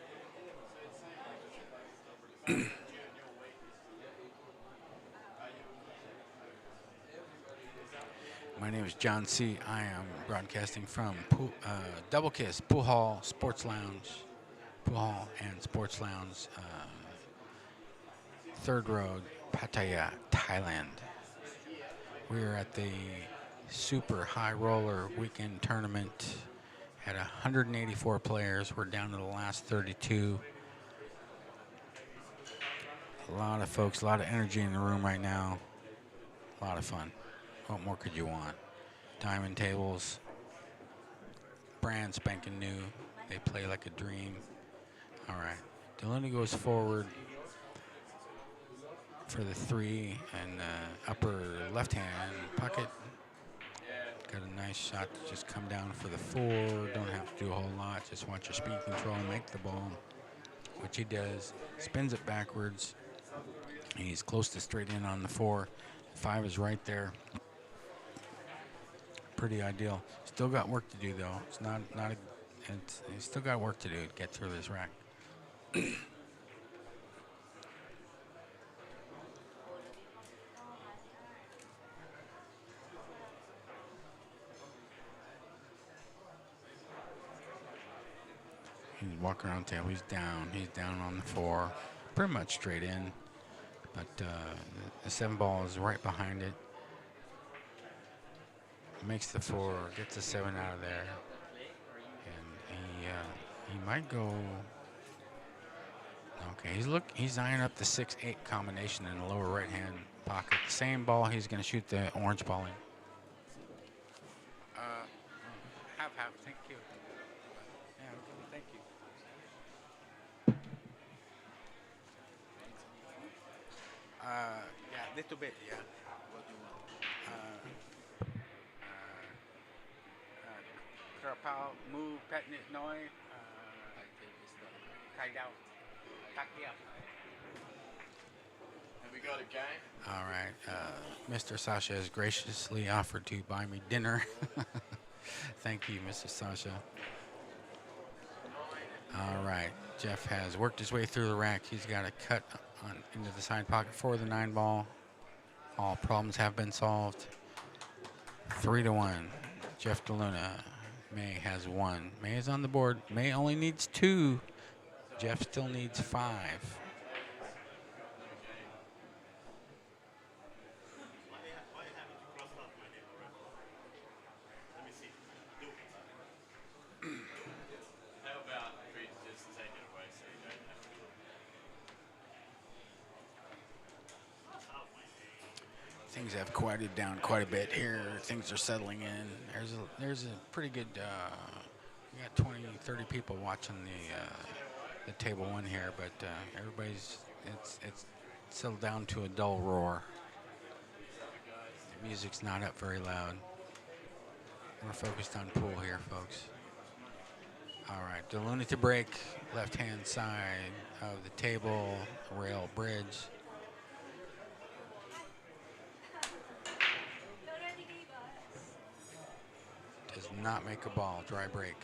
[SPEAKER 1] My name is John C. I am broadcasting from Double Kiss Pool Hall Sports Lounge, Pool Hall and Sports Lounge, 3rd Road, Pattaya, Thailand. We are at the Super High Roller Weekend Tournament. Had 184 players. We're down to the last 32. A lot of folks, a lot of energy in the room right now. A lot of fun. What more could you want? Diamond tables, brand spanking new. They play like a dream. All right. Deluna goes forward for the 3 and upper left-hand pocket. Got a nice shot to just come down for the 4. Don't have to do a whole lot. Just watch your speed control, make the ball, which he does. Spins it backwards. And he's close to straight in on the 4. 5 is right there. Pretty ideal. Still got work to do though. It's not a. He's still got work to do to get through this rack. He's walking around the table. He's down. He's down on the 4. Pretty much straight in. But the 7-ball is right behind it. Makes the 4, gets the 7 out of there, and he might go. Okay, he's eyeing up the 6-8 combination in the lower right hand pocket. Same ball he's going to shoot the orange ball in. Half. Thank you. Yeah, okay, thank you. Yeah, little bit, yeah. Krapao, move, petnit, noi, tied out, takia.
[SPEAKER 5] Have we got a game?
[SPEAKER 1] All right, Mr. Sasha has graciously offered to buy me dinner. Thank you, Mr. Sasha. All right, Jeff has worked his way through the rack. He's got a cut into the side pocket for the 9-ball. All problems have been solved. 3-1. Jeff DeLuna. May has 1. May is on the board. May only needs 2. Jeff still needs 5.
[SPEAKER 5] How about we just take it away so you don't have to.
[SPEAKER 1] Things have quieted down quite a bit here. Things are settling in. There's a pretty good. We got 20, 30 people watching the table 1 here, but everybody's it's settled down to a dull roar. The music's not up very loud. We're focused on pool here, folks. All right, DeLuna to break, left-hand side of the table, rail bridge. Does not make a ball, dry break.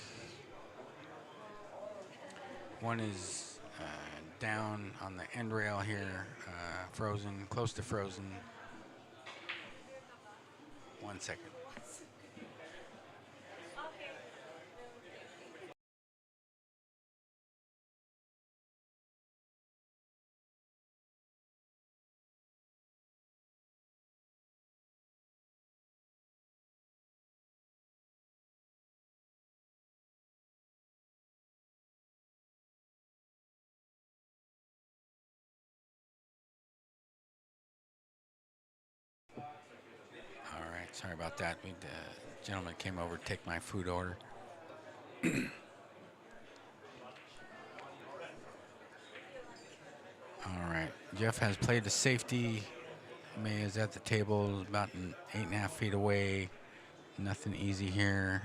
[SPEAKER 1] 1 is down on the end rail here, frozen, close to frozen. 1 second. All right, sorry about that. The gentleman came over to take my food order. All right, Jeff has played the safety. May is at the table, about 8.5 feet away. Nothing easy here.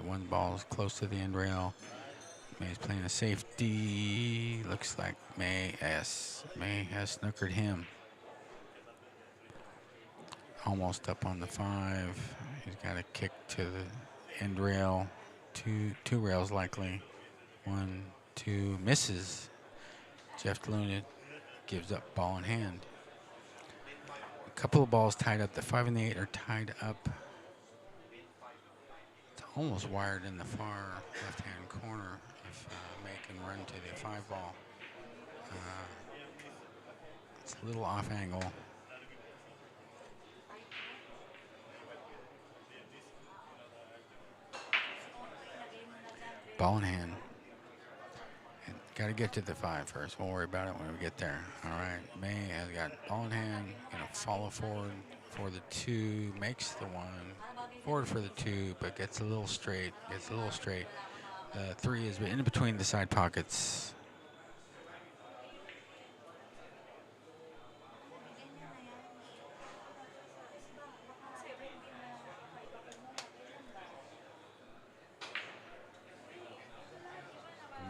[SPEAKER 1] 1 ball is close to the end rail. May's playing a safety. Looks like May has snookered him. almost up on the 5. He's got a kick to the end rail. Two rails likely. 1, 2, misses. Jeff Luna gives up ball in hand. A couple of balls tied up. The 5 and the 8 are tied up. It's almost wired in the far left-hand corner if May can run to the 5 ball. It's a little off angle. Ball in hand. Got to get to the 5 first. We'll worry about it when we get there. All right. May has got ball in hand. Going to follow forward for the 2. Makes the 1. Forward for the 2, but gets a little straight. Gets a little straight. 3 is in between the side pockets.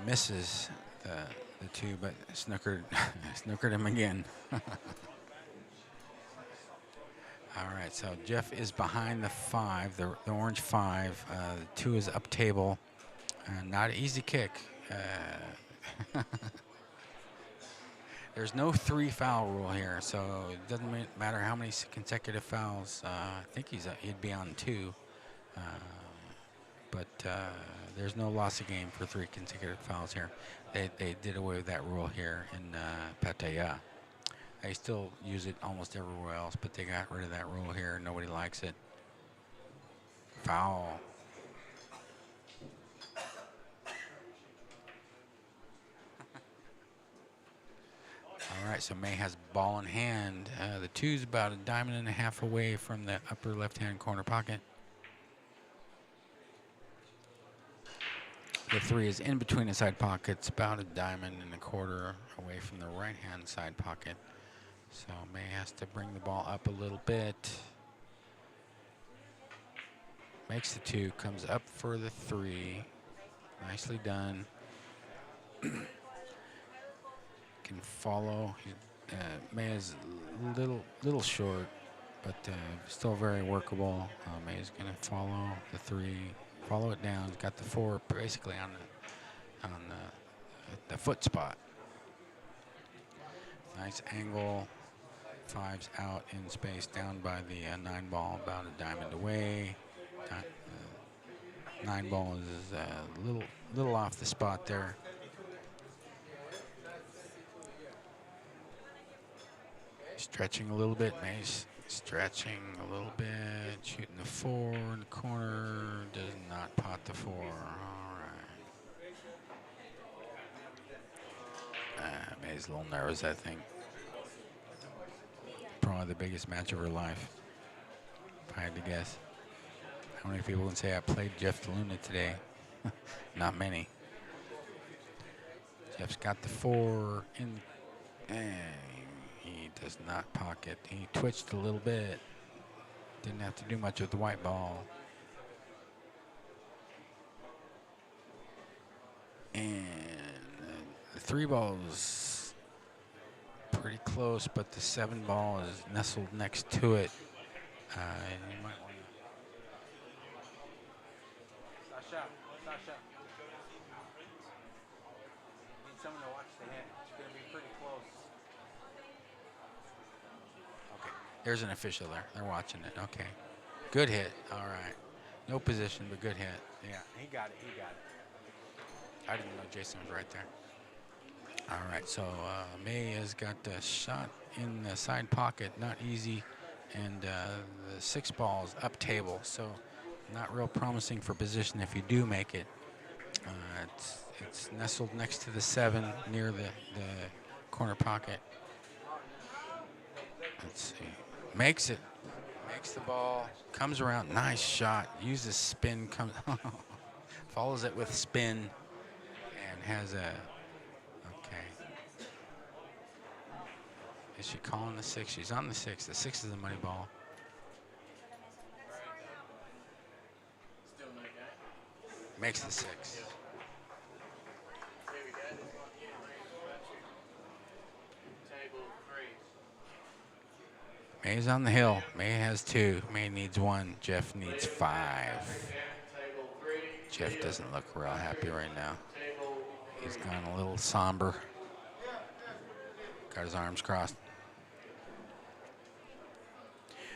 [SPEAKER 1] Misses the 2, but snookered him again. All right, so Jeff is behind the 5, the orange 5. The 2 is up table. Not an easy kick. There's no 3 foul rule here, so it doesn't matter how many consecutive fouls. I think he'd be on 2. But there's no loss of game for 3 consecutive fouls here. They did away with that rule here in Pattaya. They still use it almost everywhere else, but they got rid of that rule here. Nobody likes it. Foul. All right, so May has ball in hand. The 2's about a diamond and a half away from the upper left-hand corner pocket. The 3 is in between the side pockets, about a diamond and a quarter away from the right-hand side pocket. So May has to bring the ball up a little bit. Makes the 2, comes up for the 3. Nicely done. Can follow. May is a little short, but still very workable. May is going to follow the 3. Follow it down. He's got the 4 basically on the foot spot. Nice angle. 5's out in space, down by the 9 ball, about a diamond away. 9 ball is a little off the spot there. Stretching a little bit. May's stretching a little bit. Shooting the 4 in the corner. Does not pot the 4. All right. May's a little nervous, I think. Probably the biggest match of her life, if I had to guess. How many people can say I played Jeff Luna today? Not many. Jeff's got the 4 in, and he does not pocket. He twitched a little bit. Didn't have to do much with the white ball. And the 3 ball's pretty close, but the 7 ball is nestled next to it. And you might want to.
[SPEAKER 7] Sasha. Need someone to watch the hit. It's going to be pretty close.
[SPEAKER 1] Okay, there's an official there. They're watching it. Okay, good hit. All right, no position, but good hit.
[SPEAKER 7] Yeah, he got it.
[SPEAKER 1] I didn't know Jason was right there. All right, so May has got a shot in the side pocket, not easy, and the 6 ball's up table, so not real promising for position if you do make it. It's nestled next to the 7 near the corner pocket. Let's see, makes it, makes the ball, comes around, nice shot, uses spin, comes, follows it with spin, and has a. Is she calling the 6? She's on the 6. The 6 is the money ball.
[SPEAKER 5] Still no game.
[SPEAKER 1] Makes the 6.
[SPEAKER 5] Here we go. There's one here. Table 3.
[SPEAKER 1] May's on the hill. May has 2. May needs 1. Jeff needs 5. Jeff doesn't look real happy right now. He's gone a little somber. Got his arms crossed.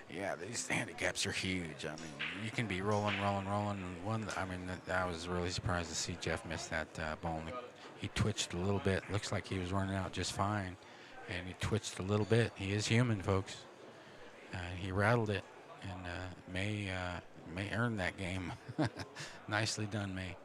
[SPEAKER 1] Yeah, these handicaps are huge. I mean, you can be rolling. I was really surprised to see Jeff miss that ball. He twitched a little bit. Looks like he was running out just fine. And he twitched a little bit. He is human, folks. He rattled it. And May earn that game. Nicely done, May.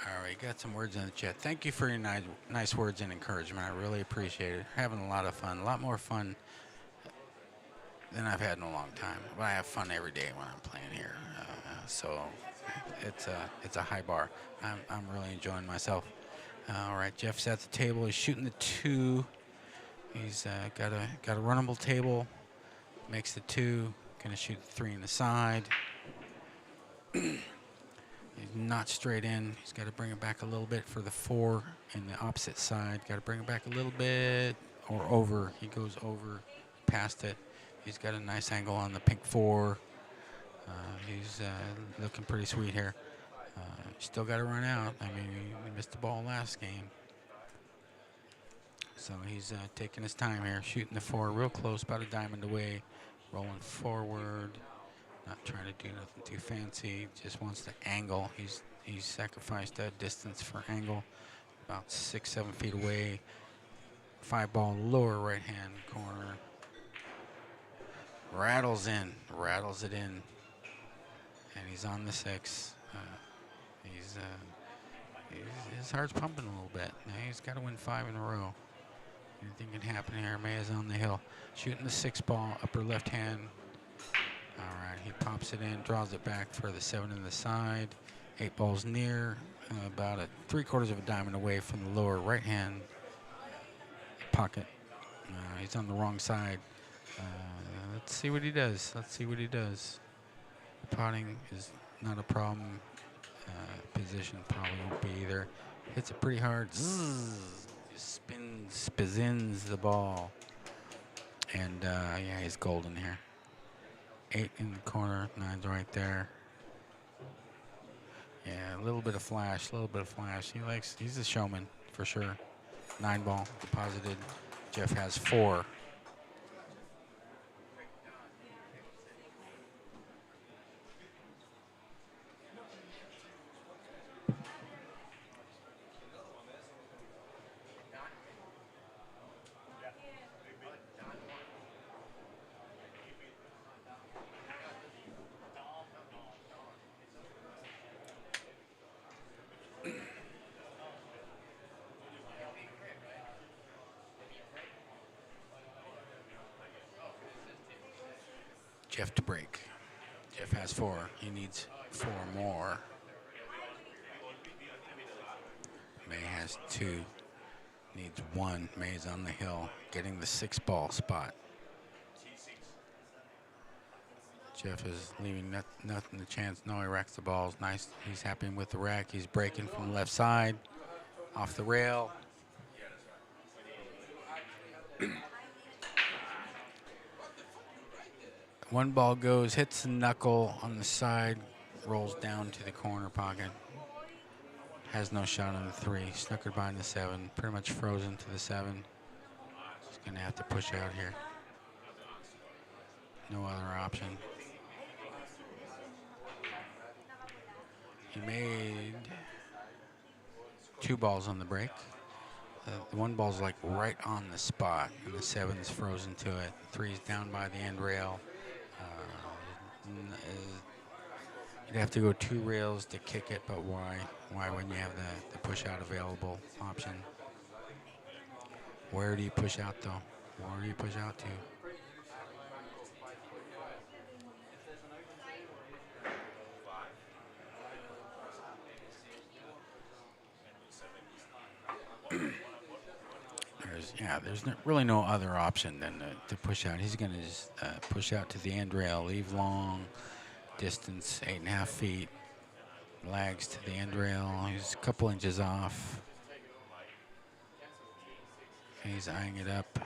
[SPEAKER 1] All right, got some words in the chat. Thank you for your nice words and encouragement. I really appreciate it. Having a lot of fun, a lot more fun than I've had in a long time. But I have fun every day when I'm playing here. So it's a high bar. I'm really enjoying myself. All right, Jeff's at the table. He's shooting the 2. He's got a runnable table. Makes the 2. Gonna shoot the 3 in the side. He's not straight in. He's got to bring it back a little bit for the 4 in the opposite side. Got to bring it back a little bit or over. He goes over, past it. He's got a nice angle on the pink 4. He's looking pretty sweet here. Still got to run out. I mean, he missed the ball last game. So he's taking his time here, shooting the 4 real close, about a diamond away, rolling forward. Not trying to do nothing too fancy, just wants to angle. He's sacrificed that distance for angle, about 6-7 feet away. 5-ball lower right hand corner. Rattles it in, and he's on the 6. His heart's pumping a little bit. Now he's got to win 5 in a row. Anything can happen here. May is on the hill, shooting the 6-ball, upper left hand. All right, he pops it in, draws it back for the 7 in the side. 8 balls near, about a 3/4 of a diamond away from the lower right hand pocket. He's on the wrong side. Let's see what he does. Potting is not a problem. Position probably won't be either. Hits it pretty hard. Zzz, spins the ball. And yeah, he's golden here. 8 in the corner, 9's right there. Yeah, a little bit of flash. He's a showman for sure. 9-ball deposited. Jeff has 4. Jeff to break. Jeff has 4. He needs 4 more. May has 2. Needs 1. May's on the hill, getting the 6-ball spot. Jeff is leaving nothing to chance. No, he racks the balls. Nice. He's happy with the rack. He's breaking from the left side, off the rail. One ball goes, hits the knuckle on the side, rolls down to the corner pocket. Has no shot on the 3. Snookered behind the 7. Pretty much frozen to the 7. He's going to have to push out here. No other option. He made 2 balls on the break. The 1 ball's like right on the spot, and the 7's frozen to it. 3's down by the end rail. You'd have to go 2 rails to kick it, but why? Why when you have the push out available option? Where do you push out though? Where do you push out to? There's really no other option than to push out. He's going to just push out to the end rail, leave long distance, 8.5 feet, lags to the end rail. He's a couple inches off. He's eyeing it up.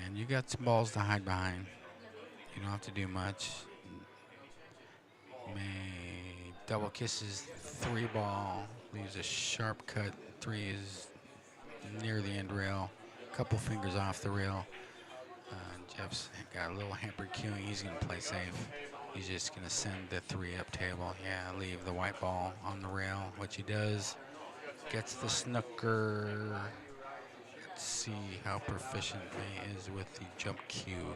[SPEAKER 1] And you got some balls to hide behind. You don't have to do much. May double kisses 3 ball, leaves a sharp cut. 3 is near the end rail, a couple fingers off the rail. Jeff's got a little hampered cueing. He's going to play safe. He's just going to send the 3 up table. Yeah, leave the white ball on the rail, which he does. Gets the snooker. Let's see how proficient May is with the jump cue.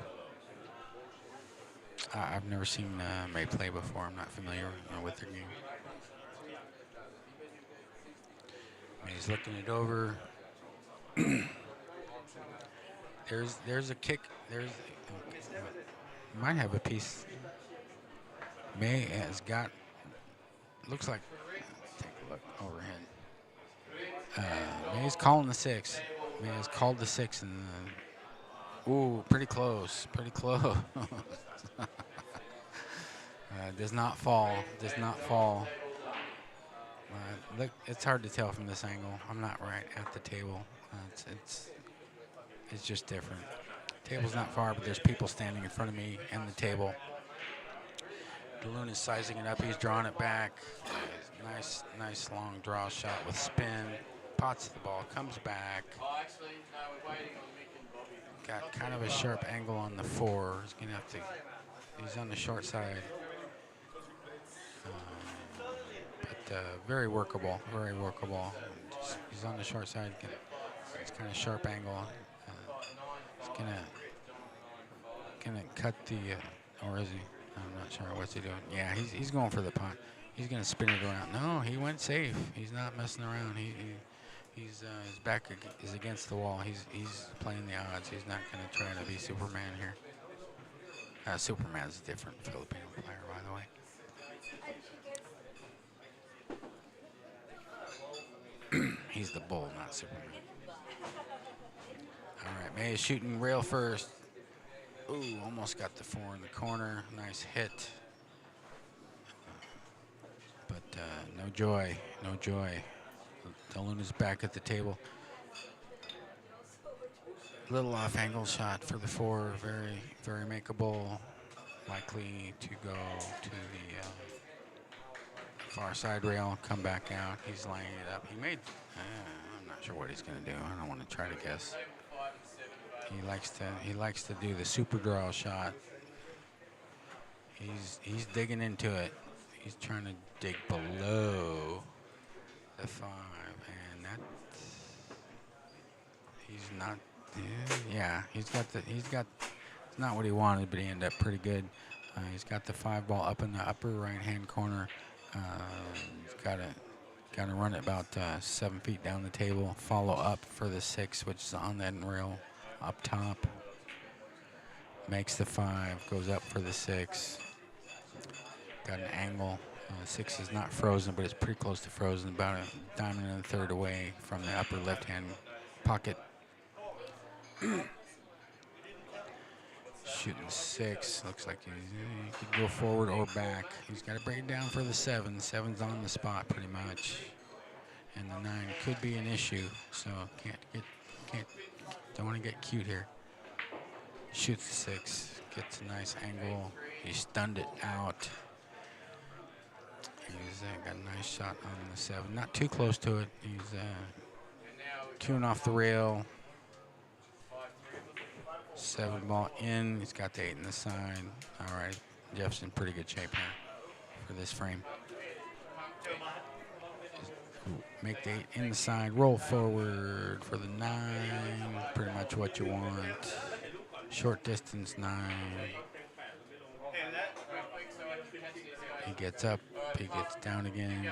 [SPEAKER 1] I've never seen May play before. I'm not familiar with their game. May's looking it over. There's a kick. Might have a piece. May has got. Looks like. Take a look overhead. May's calling the 6. May has called the 6 and. Ooh, pretty close. Pretty close. Does not fall. Does not fall. Look, it's hard to tell from this angle. I'm not right at the table. It's just different. Table's not far, but there's people standing in front of me and the table. DeLune is sizing it up. He's drawing it back. Nice long draw shot with spin. Pots the ball, comes back. Got kind of a sharp angle on the 4. He's gonna have to. He's on the short side. Very workable, very workable. He's on the short side. It's kind of sharp angle. He's gonna cut the, or is he? I'm not sure. What's he doing? Yeah, he's going for the pot. He's gonna spin it around. No, he went safe. He's not messing around. His back is against the wall. He's playing the odds. He's not gonna try to be Superman here. Superman's a different Filipino player, by the way. He's the bull, not Superman. All right, May is shooting rail first. Ooh, almost got the 4 in the corner. Nice hit. But no joy, no joy. DeLune is back at the table. Little off angle shot for the 4. Very, very makeable. Likely to go to the far side rail, come back out. He's lining it up. He made, I'm not sure what he's going to do. I don't want to try to guess. He likes to do the super draw shot. He's digging into it. He's trying to dig below the 5, and that he's not. Yeah, it's not what he wanted, but he ended up pretty good. He's got the 5 ball up in the upper right-hand corner. He's got to run it about 7 feet down the table. Follow up for the 6, which is on that rail up top. Makes the 5, goes up for the 6. Got an angle. 6 is not frozen, but it's pretty close to frozen. About a diamond and a third away from the upper left-hand pocket. Shooting 6. Looks like he could go forward or back. He's got to break it down for the 7. 7's on the spot pretty much. And the 9 could be an issue, so don't want to get cute here. Shoots the 6, gets a nice angle. He stunned it out. He's got a nice shot on the 7. Not too close to it. He's cueing off the rail. 7 ball in. He's got the 8 in the side. All right, Jeff's in pretty good shape here for this frame. Make the 8 in the side. Roll forward for the 9. Pretty much what you want. Short distance 9. He gets up. He gets down again.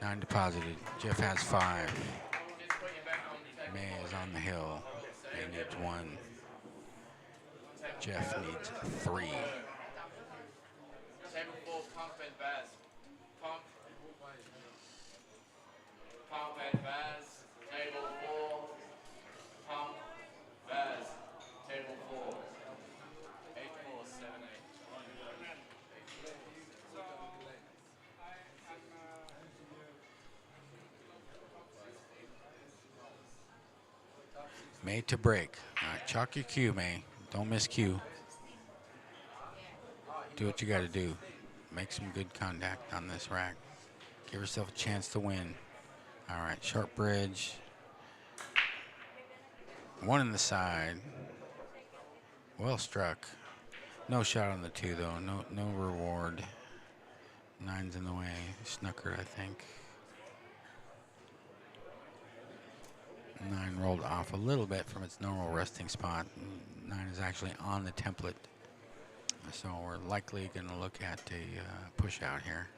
[SPEAKER 1] 9 deposited. Jeff has 5. May is on the hill. May needs 1. Jeff needs 3.
[SPEAKER 5] Table 4, Pump and Baz. Pump. Pump and Baz. Table 4. Pump. Baz. Table 4. 8, 4, 7, 8.
[SPEAKER 1] May to break. All right, chalk your cue, May. Don't miss cue. Do what you got to do. Make some good contact on this rack. Give yourself a chance to win. All right, sharp bridge. 1 in the side. Well struck. No shot on the 2 though. No reward. 9's in the way. Snookered, I think. 9 rolled off a little bit from its normal resting spot. 9 is actually on the template. So we're likely going to look at a push out here.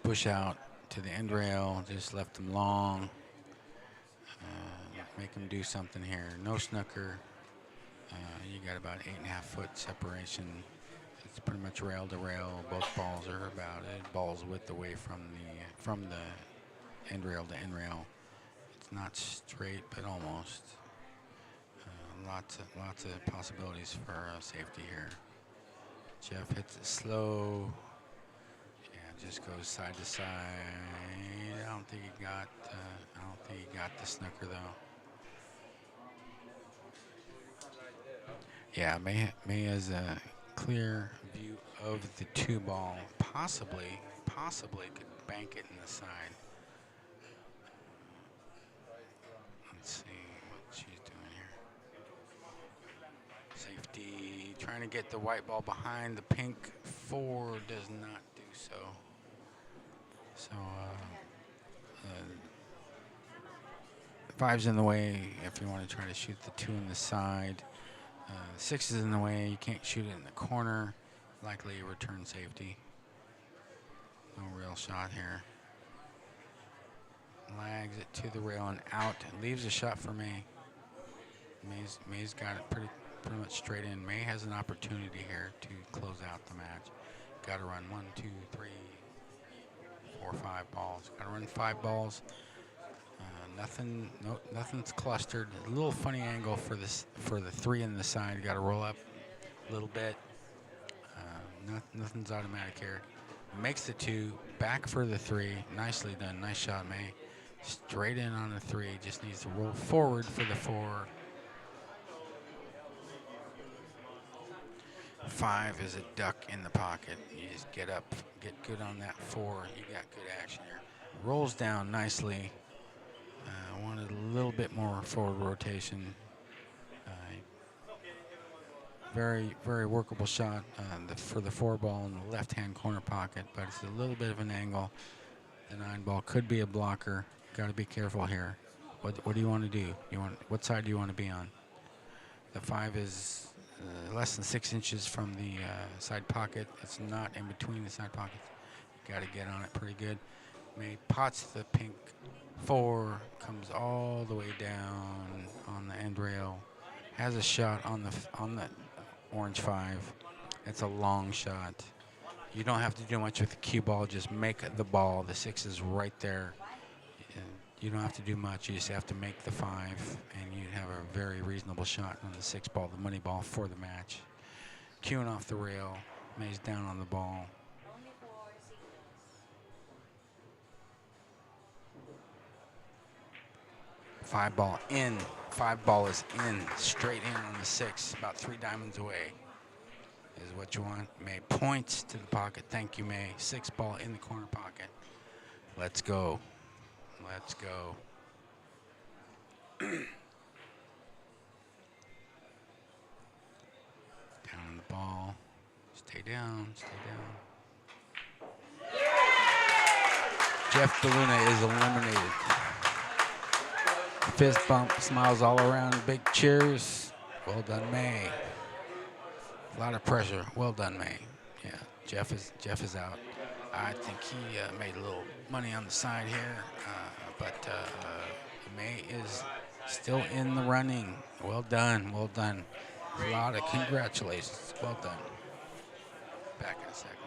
[SPEAKER 1] Push out to the end rail, just left them long. Make them do something here. No snooker. You got about 8.5 foot separation. It's pretty much rail to rail. Both balls are about it. Balls width away from the end rail to end rail. It's not straight, but almost. Lots of possibilities for safety here. Jeff hits it slow. Yeah, just goes side to side. I don't think he got the snooker though. Yeah, May has a clear view of the 2 ball. Possibly could bank it in the side. Let's see what she's doing here. Safety, trying to get the white ball behind the pink 4, does not do so. So 5's in the way if you want to try to shoot the 2 in the side. 6 is in the way, you can't shoot it in the corner. Likely a return safety. No real shot here. Lags it to the rail and out. Leaves a shot for May. May's got it pretty much straight in. May has an opportunity here to close out the match. Got to run 1, 2, 3, 4, 5 balls. Got to run 5 balls. Nothing's clustered. A little funny angle for the 3 in the side. Got to roll up a little bit. Nothing's automatic here. Makes the 2, back for the 3. Nicely done. Nice shot, May. Straight in on the 3. Just needs to roll forward for the 4. 5 is a duck in the pocket. You just get up, get good on that 4. You got good action here. Rolls down nicely. Wanted a little bit more forward rotation. Very workable shot for the 4 ball in the left-hand corner pocket, but it's a little bit of an angle. The 9 ball could be a blocker. Got to be careful here. What do you want to do? What side do you want to be on? The 5 is less than 6 inches from the side pocket. It's not in between the side pockets. Got to get on it pretty good. May pots the pink 4, comes all the way down on the end rail. Has a shot on the orange 5. It's a long shot. You don't have to do much with the cue ball. Just make the ball. The 6 is right there. You don't have to do much. You just have to make the 5, and you have a very reasonable shot on the 6 ball, the money ball for the match. Cueing off the rail. May's down on the ball. Five ball in. 5 ball is in. Straight in on the 6. About 3 diamonds away is what you want. May points to the pocket. Thank you, May. 6 ball in the corner pocket. Let's go. Let's go. Down on the ball. Stay down. Stay down. Jeff DeLuna is eliminated. Fist bump, smiles all around, big cheers. Well done, May. A lot of pressure. Well done, May. Yeah, Jeff is out. I think he made a little money on the side here, but May is still in the running. Well done, well done. A lot of congratulations. Well done. Back in a second.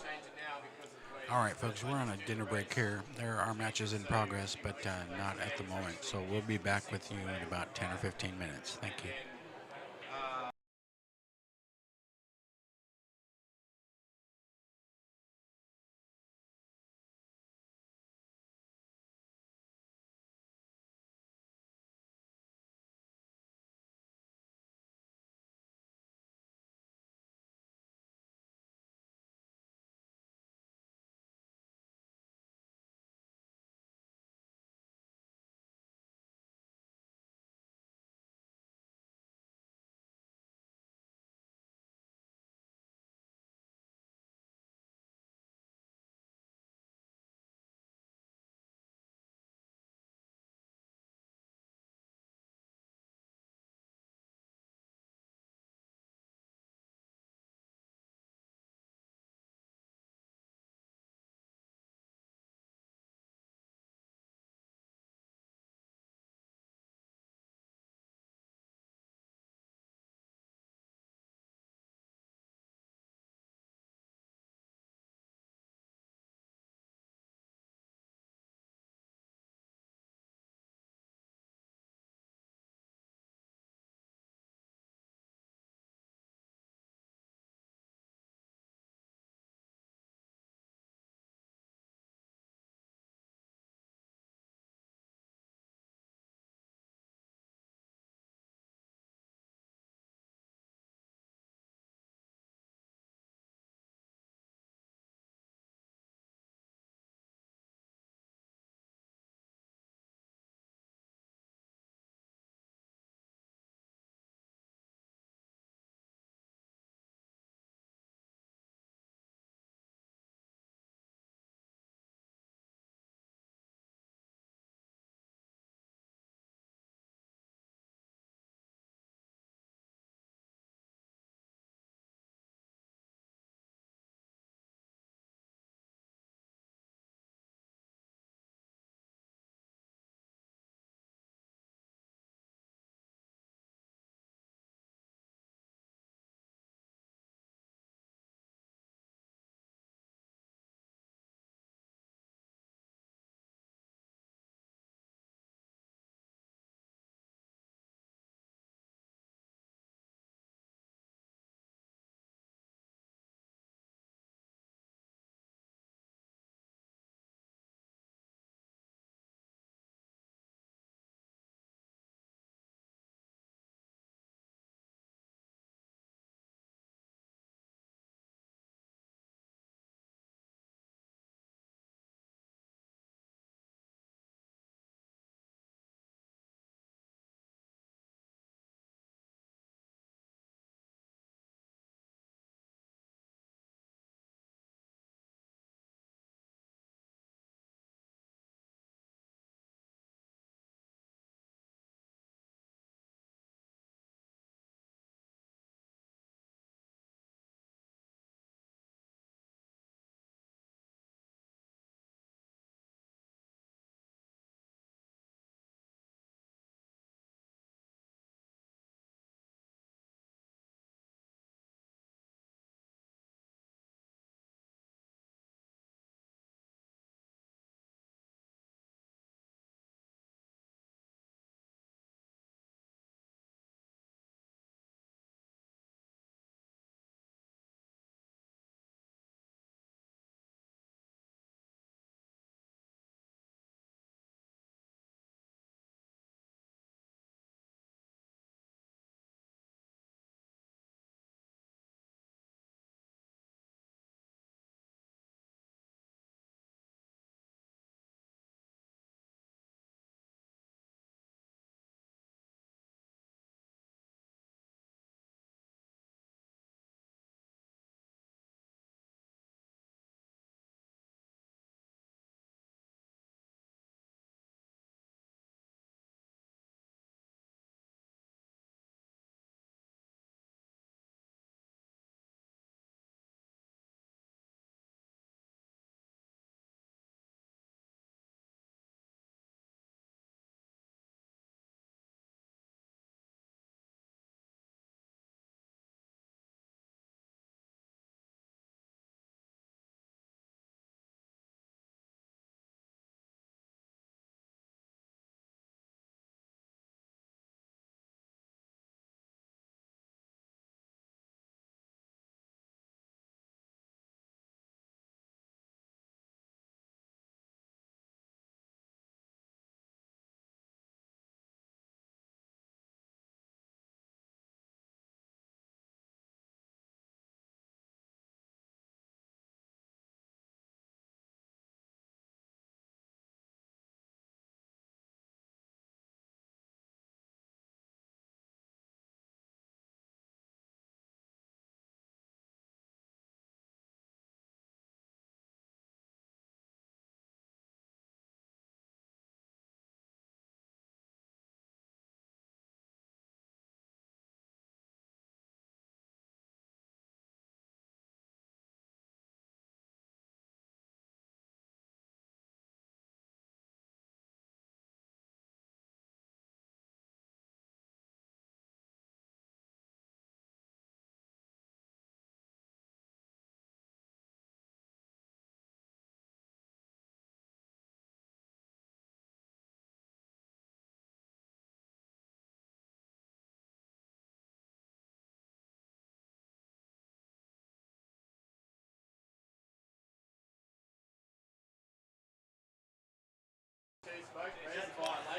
[SPEAKER 5] change it now because of where.
[SPEAKER 1] All right, folks, we're on a dinner break here. There are matches in progress, but not at the moment. So we'll be back with you in about 10 or 15 minutes. Thank you.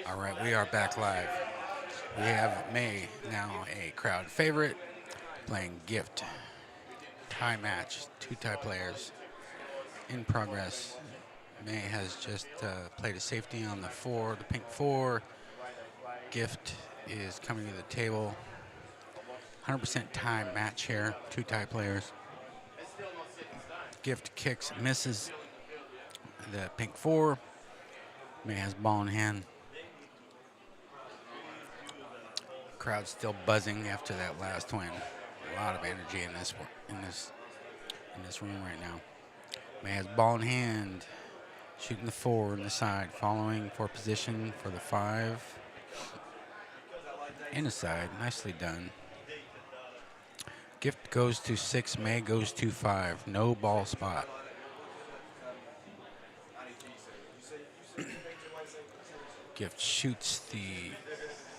[SPEAKER 1] All right, we are back live. We have May, now a crowd favorite, playing Gift. Tie match, two tie players in progress. May has just played a safety on the 4, the pink 4. Gift is coming to the table. 100% tie match here, two tie players. Gift kicks, misses the pink 4. May has ball in hand. Crowd's still buzzing after that last win. A lot of energy in this room right now. May has ball in hand, shooting the 4 in the side, following for position for the 5. In the side, nicely done. Gift goes to 6, May goes to 5. No ball spot. Gift shoots the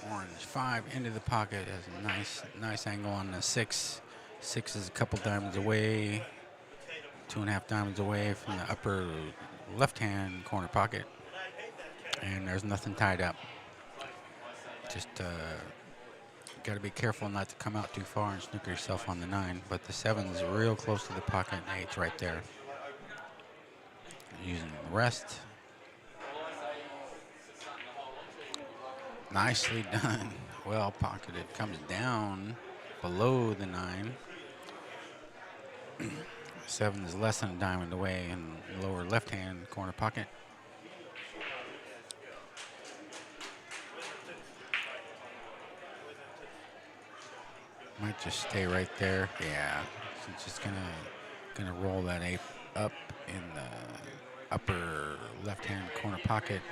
[SPEAKER 1] orange 5 into the pocket. Has a nice angle on the 6. 6 is a couple diamonds away. 2.5 diamonds away from the upper left-hand corner pocket. And there's nothing tied up. Just got to be careful not to come out too far and snooker yourself on the 9. But the 7's real close to the pocket, and 8's right there. Using the rest. Nicely done. Well pocketed. Comes down below the 9. 7 is less than a diamond away in lower left-hand corner pocket. Might just stay right there. Yeah, she's just gonna roll that 8 up in the upper left-hand corner pocket.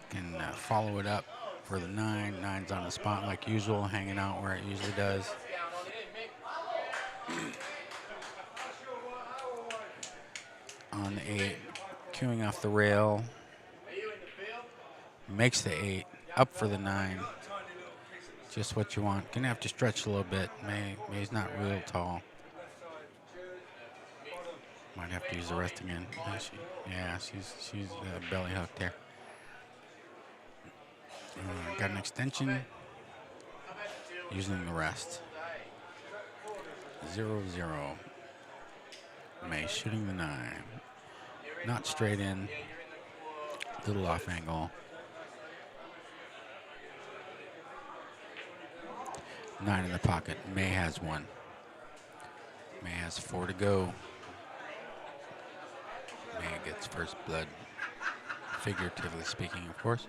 [SPEAKER 1] Can follow it up for the 9. 9's on the spot like usual, hanging out where it usually does. On the 8, queuing off the rail. Makes the 8, up for the 9. Just what you want. Gonna have to stretch a little bit. May's not real tall. Might have to use the rest again. Yeah, she's belly hooked there. Got an extension. Using the rest. 0-0. May shooting the 9. Not straight in. Little off angle. 9 in the pocket. May has 1. May has 4 to go. May gets first blood. Figuratively speaking, of course.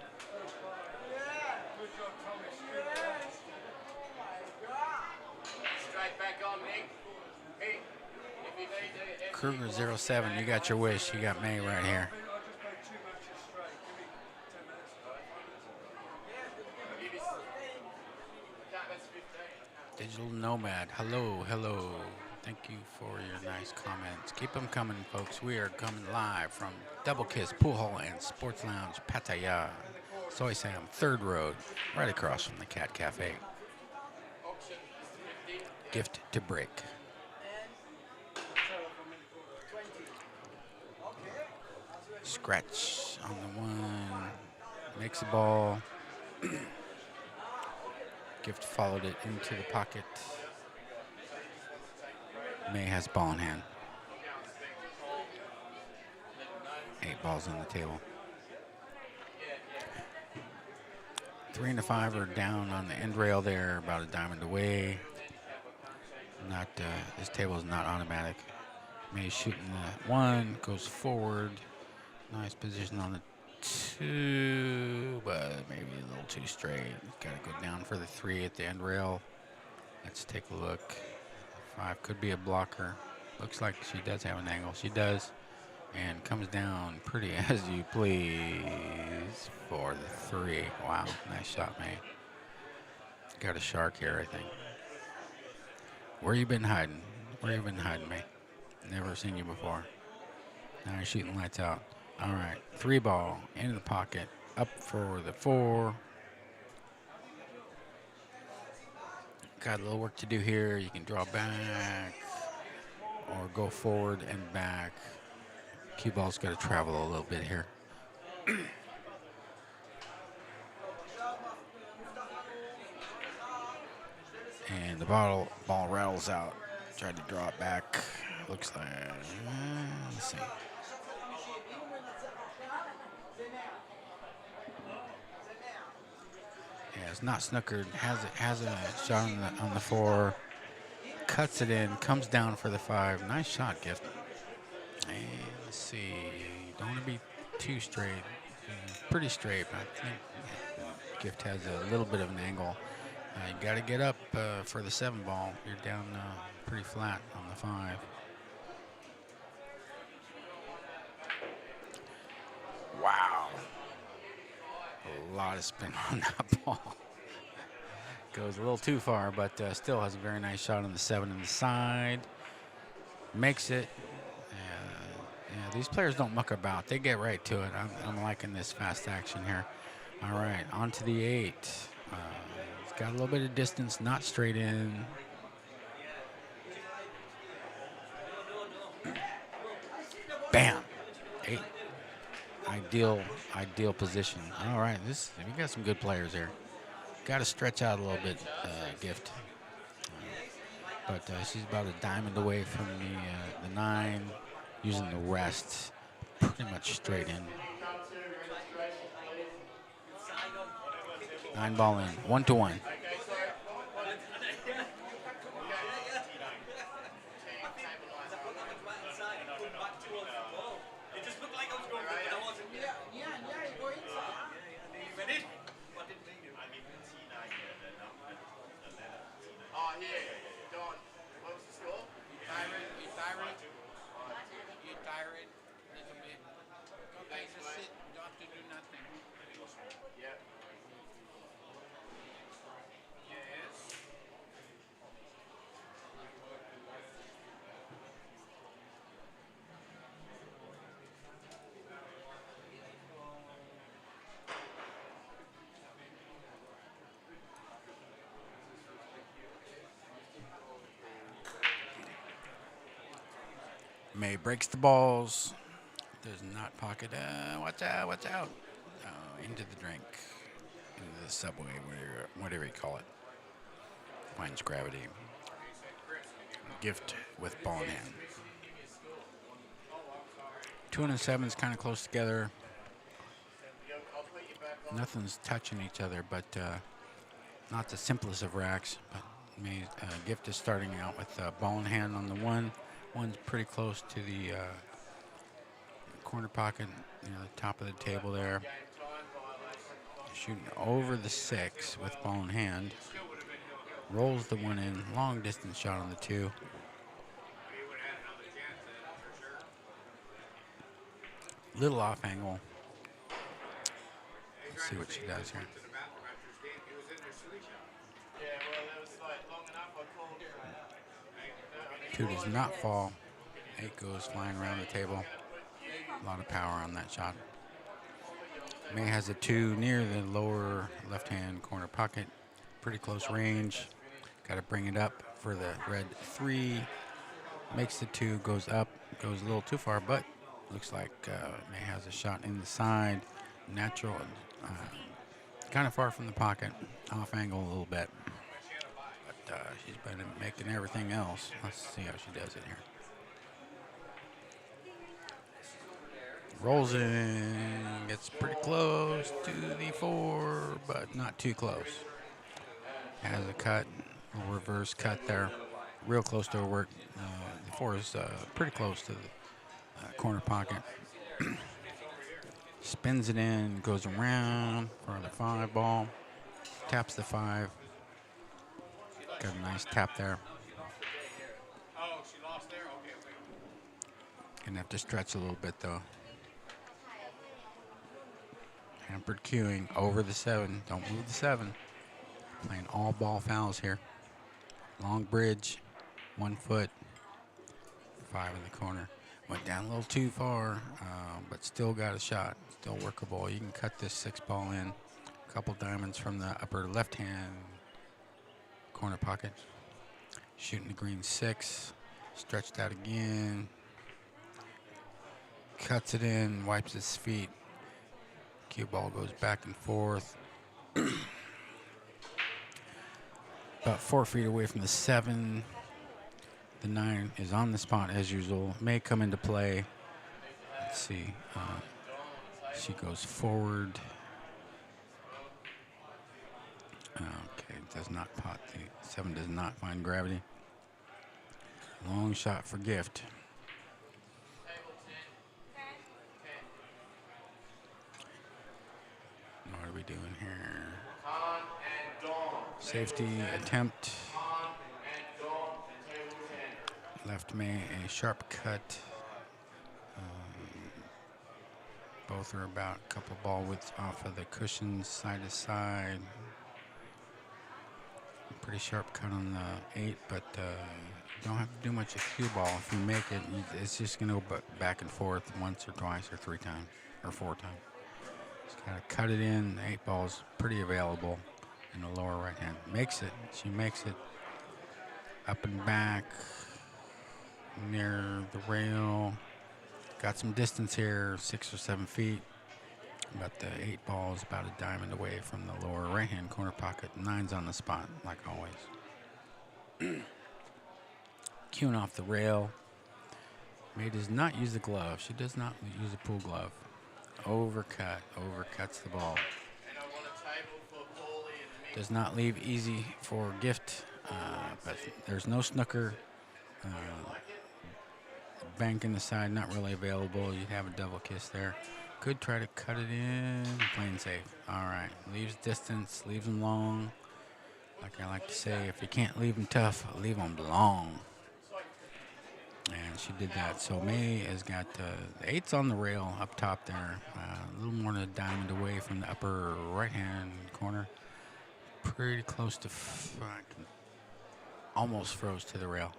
[SPEAKER 1] Kruger 07, you got your wish. You got May right here. Digital Nomad, hello. Thank you for your nice comments. Keep them coming, folks. We are coming live from Double Kiss Pool Hall and Sports Lounge, Pattaya. Soy Sam, 3rd Road, right across from the Cat Cafe. Gift to break. Scratch on the 1. Makes the ball. Gift followed it into the pocket. May has ball in hand. 8 balls on the table. 3 and a 5 are down on the end rail there, about a diamond away. This table is not automatic. May shooting the 1, goes forward. Nice position on the 2, but maybe a little too straight. Got to go down for the 3 at the end rail. Let's take a look. 5 could be a blocker. Looks like she does have an angle. She does. And comes down pretty as you please for the 3. Wow, nice shot, May. Got a shark here, I think. Where you been hiding? Where you been hiding, May? Never seen you before. Now you're shooting lights out. All right, 3 ball into the pocket, up for the 4. Got a little work to do here. You can draw back or go forward and back. Cue ball's got to travel a little bit here. The ball rattles out. Tried to draw it back. Looks like. Let's see. Yeah, it's not snookered. Has a shot on the 4. Cuts it in. Comes down for the 5. Nice shot, Gift. And let's see. Don't want to be too straight. Pretty straight, but I think Gift has a little bit of an angle. You got to get up for the 7 ball. You're down pretty flat on the 5. Wow. A lot of spin on that ball. Goes a little too far, but still has a very nice shot on the 7 on the side. Makes it. Yeah, these players don't muck about. They get right to it. I'm liking this fast action here. All right, on to the 8. It's got a little bit of distance, not straight in. Bam. 8. Ideal position. All right, we got some good players here. Got to stretch out a little bit, Gift. But she's about a diamond away from the 9, using the rest pretty much straight in. 9 ball in, 1-1. May breaks the balls. Does not pocket. Watch out. Into the drink. Into the subway, whatever you call it. Finds gravity. Gift with ball in hand. 2 and 7 is kind of close together. Nothing's touching each other, but not the simplest of racks. But Gift is starting out with ball in hand on the 1. One's pretty close to the corner pocket, the top of the table there. Shooting over the 6 with ball in hand. Rolls the 1 in, long distance shot on the 2. Little off angle. Let's see what she does here. 2 does not fall. 8 goes flying around the table. A lot of power on that shot. May has a 2 near the lower left-hand corner pocket. Pretty close range. Got to bring it up for the red 3. Makes the 2, goes up, goes a little too far, but looks like May has a shot in the side. Natural, kind of far from the pocket. Off angle a little bit. She's been making everything else. Let's see how she does it here. Rolls in, gets pretty close to the 4, but not too close. Has a cut, a reverse cut there. Real close to her work. The 4 is pretty close to the corner pocket. Spins it in, goes around for the 5 ball. Taps the 5. Got a nice tap there. Gonna have to stretch a little bit though. Hampered queuing over the 7. Don't move the 7. Playing all ball fouls here. Long bridge, 1 foot, 5 in the corner. Went down a little too far, but still got a shot. Still workable. You can cut this 6 ball in. A couple diamonds from the upper left-hand corner pocket. Shooting the green 6. Stretched out again. Cuts it in, wipes his feet. Cue ball goes back and forth. about 4 feet away from the 7. The 9 is on the spot as usual. May come into play. Let's see. She goes forward. Okay, does not pot. The 7 does not find gravity. Long shot for gift. What are we doing here? Safety attempt. Left May a sharp cut. Both are about a couple ball widths off of the cushions, side to side. Pretty sharp cut on the 8, but don't have to do much of cue ball. If you make it, it's just going to go back and forth once or twice or 3 times or 4 times. Just got to cut it in. The 8 ball is pretty available in the lower right hand. Makes it. She makes it up and back near the rail. Got some distance here, 6 or 7 feet. But the 8 ball is about a diamond away from the lower right-hand corner pocket. 9's on the spot, like always. Cueing off the rail. May does not use the glove. She does not use a pool glove. Overcuts the ball. Does not leave easy for gift, but there's no snooker. Bank in the side, not really available. You'd have a double kiss there. Could try to cut it in. Playing safe. All right. Leaves distance. Leaves them long. Like I like to say, if you can't leave them tough, leave them long. And she did that. So May has got the 8's on the rail up top there. A little more than a diamond away from the upper right-hand corner. Pretty close to almost froze to the rail.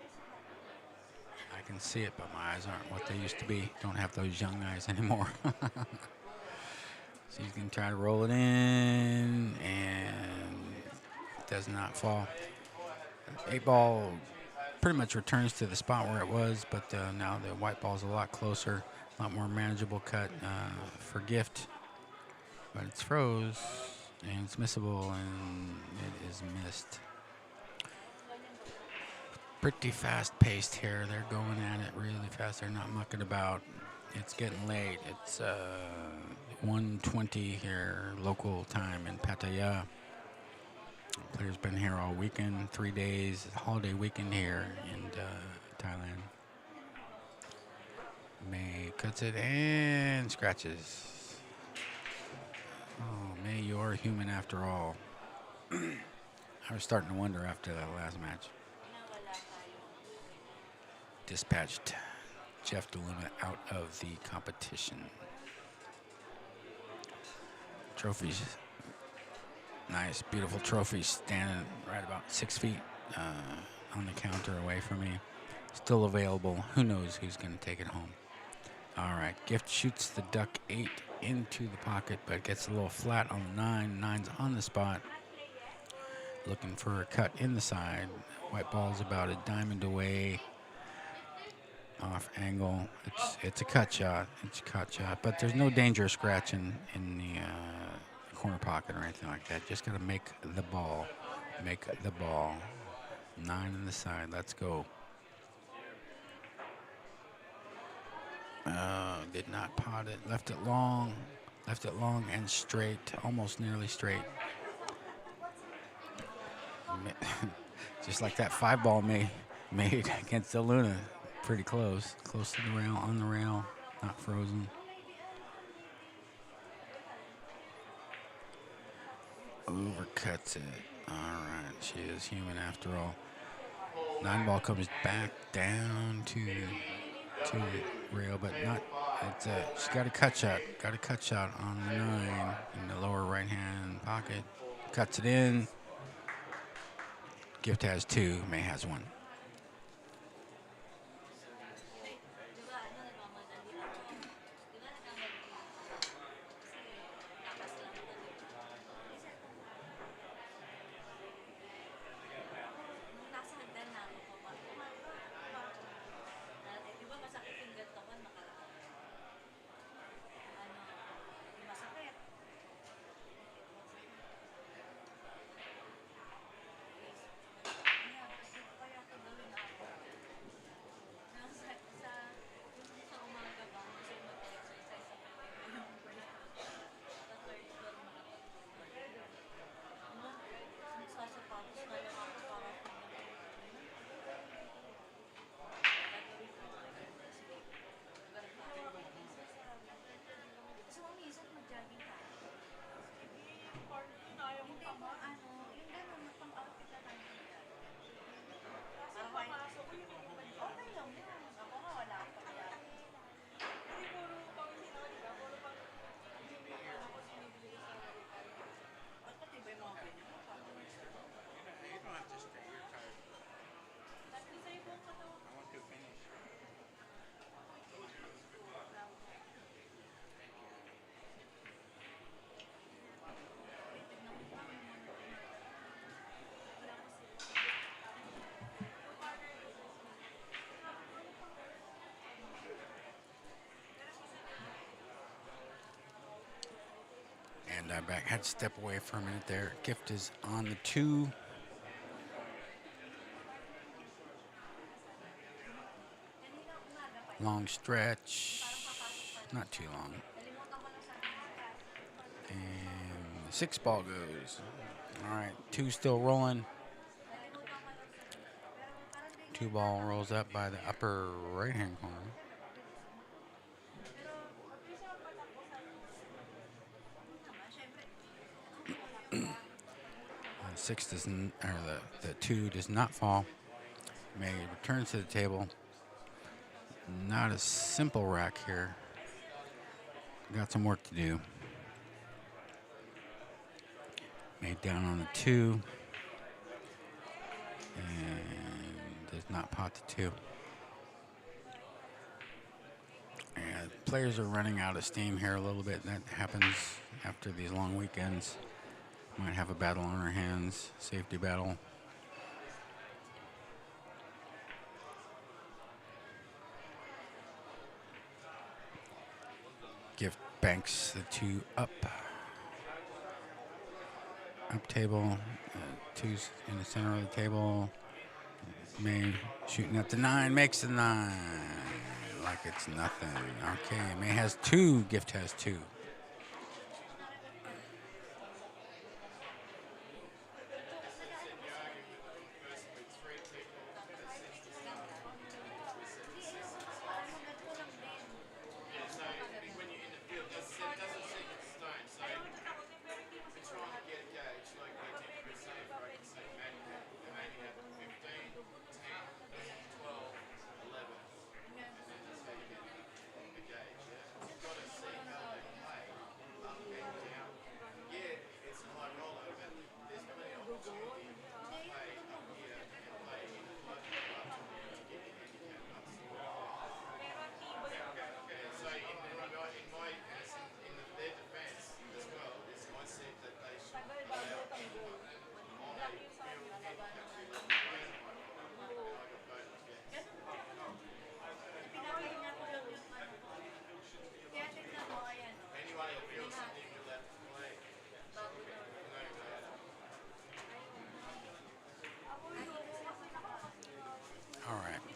[SPEAKER 1] I can see it, but my eyes aren't what they used to be. Don't have those young eyes anymore. She's going to try to roll it in, and it does not fall. 8 ball pretty much returns to the spot where it was, but now the white ball is a lot closer, a lot more manageable cut for gift. But it's froze, and it's missable, and it is missed. Pretty fast-paced here. They're going at it really fast. They're not mucking about. It's getting late. It's 1:20 here, local time in Pattaya. Players been here all weekend, 3 days, holiday weekend here in Thailand. May cuts it and scratches. Oh, May, you are human after all. I was starting to wonder after that last match. Dispatched Jeff DeLuna out of the competition. Trophies. Nice, beautiful trophies standing right about 6 feet on the counter away from me. Still available. Who knows who's going to take it home. All right, gift shoots the duck 8 into the pocket, but gets a little flat on the 9. 9's on the spot. Looking for a cut in the side. White ball's about a diamond away. Off angle. It's a cut shot. It's a cut shot, but there's no danger of scratching in the corner pocket or anything like that. Just got to make the ball. Make the ball. 9 in the side. Let's go. Did not pot it. Left it long. Left it long and straight. Almost nearly straight. Just like that 5 ball made against the Luna. Pretty close. Close to the rail, on the rail, not frozen. Overcuts it. All right, she is human after all. 9 ball comes back down to the rail, but not. She's got a cut shot. Got a cut shot on the 9 in the lower right hand pocket. Cuts it in. Gift has 2. May has 1. And I back had to step away for a minute there. Gift is on the 2. Long stretch. Not too long. And the 6 ball goes. All right, 2 still rolling. 2 ball rolls up by the upper right-hand corner. 6 doesn't, or the 2 does not fall. May returns to the table. Not a simple rack here. Got some work to do. Made down on the 2. And does not pot the 2. And players are running out of steam here a little bit. That happens after these long weekends. Might have a battle on our hands, safety battle. Gift banks the 2 up. Up table. 2's in the center of the table. May shooting at the 9, makes the 9. Like it's nothing. Okay, May has 2, Gift has 2.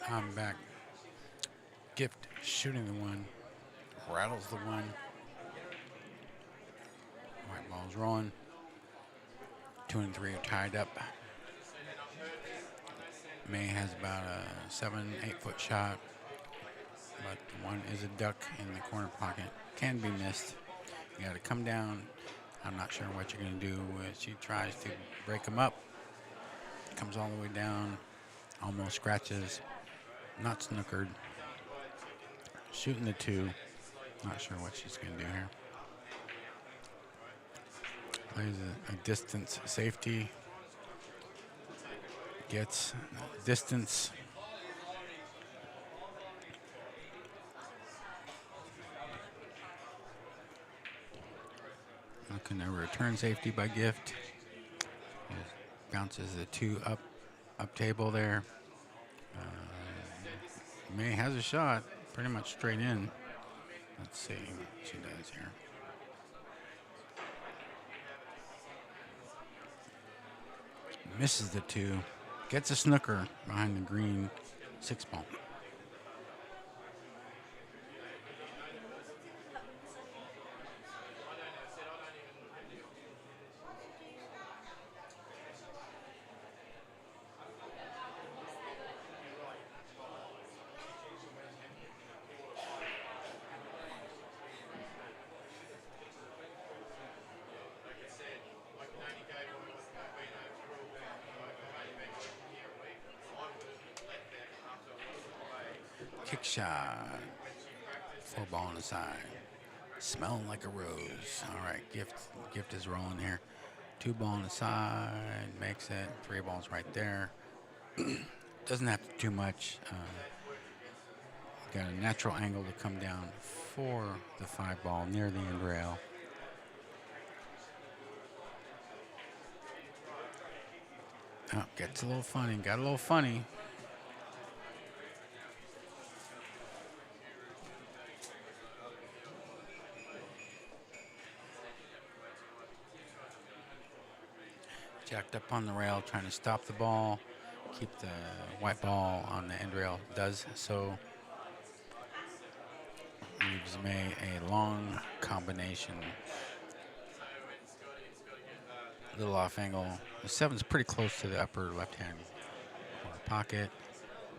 [SPEAKER 1] I'm back. Gift shooting the 1. Rattles the 1. White ball's rolling. 2 and 3 are tied up. May has about a 7-8 foot shot. But the 1 is a duck in the corner pocket. Can be missed. You got to come down. I'm not sure what you're going to do. She tries to break them up. Comes all the way down. Almost scratches. Not snookered. Shooting the 2. Not sure what she's going to do here. Plays a distance safety. Gets distance. Looking at a return safety by Gift. Bounces the 2 up table there. May has a shot, pretty much straight in. Let's see what she does here. Misses the 2. Gets a snooker behind the green 6 ball. Kick shot. 4 ball on the side. Smelling like a rose. All right, Gift is rolling here. 2 ball on the side. Makes it. 3 balls right there. Doesn't have to do too much. Got a natural angle to come down for the 5 ball near the end rail. Oh, gets a little funny. Got a little funny. Jacked up on the rail, trying to stop the ball, keep the white ball on the end rail. Does so. Leaves May a long combination. A little off angle. The 7's pretty close to the upper left-hand corner pocket.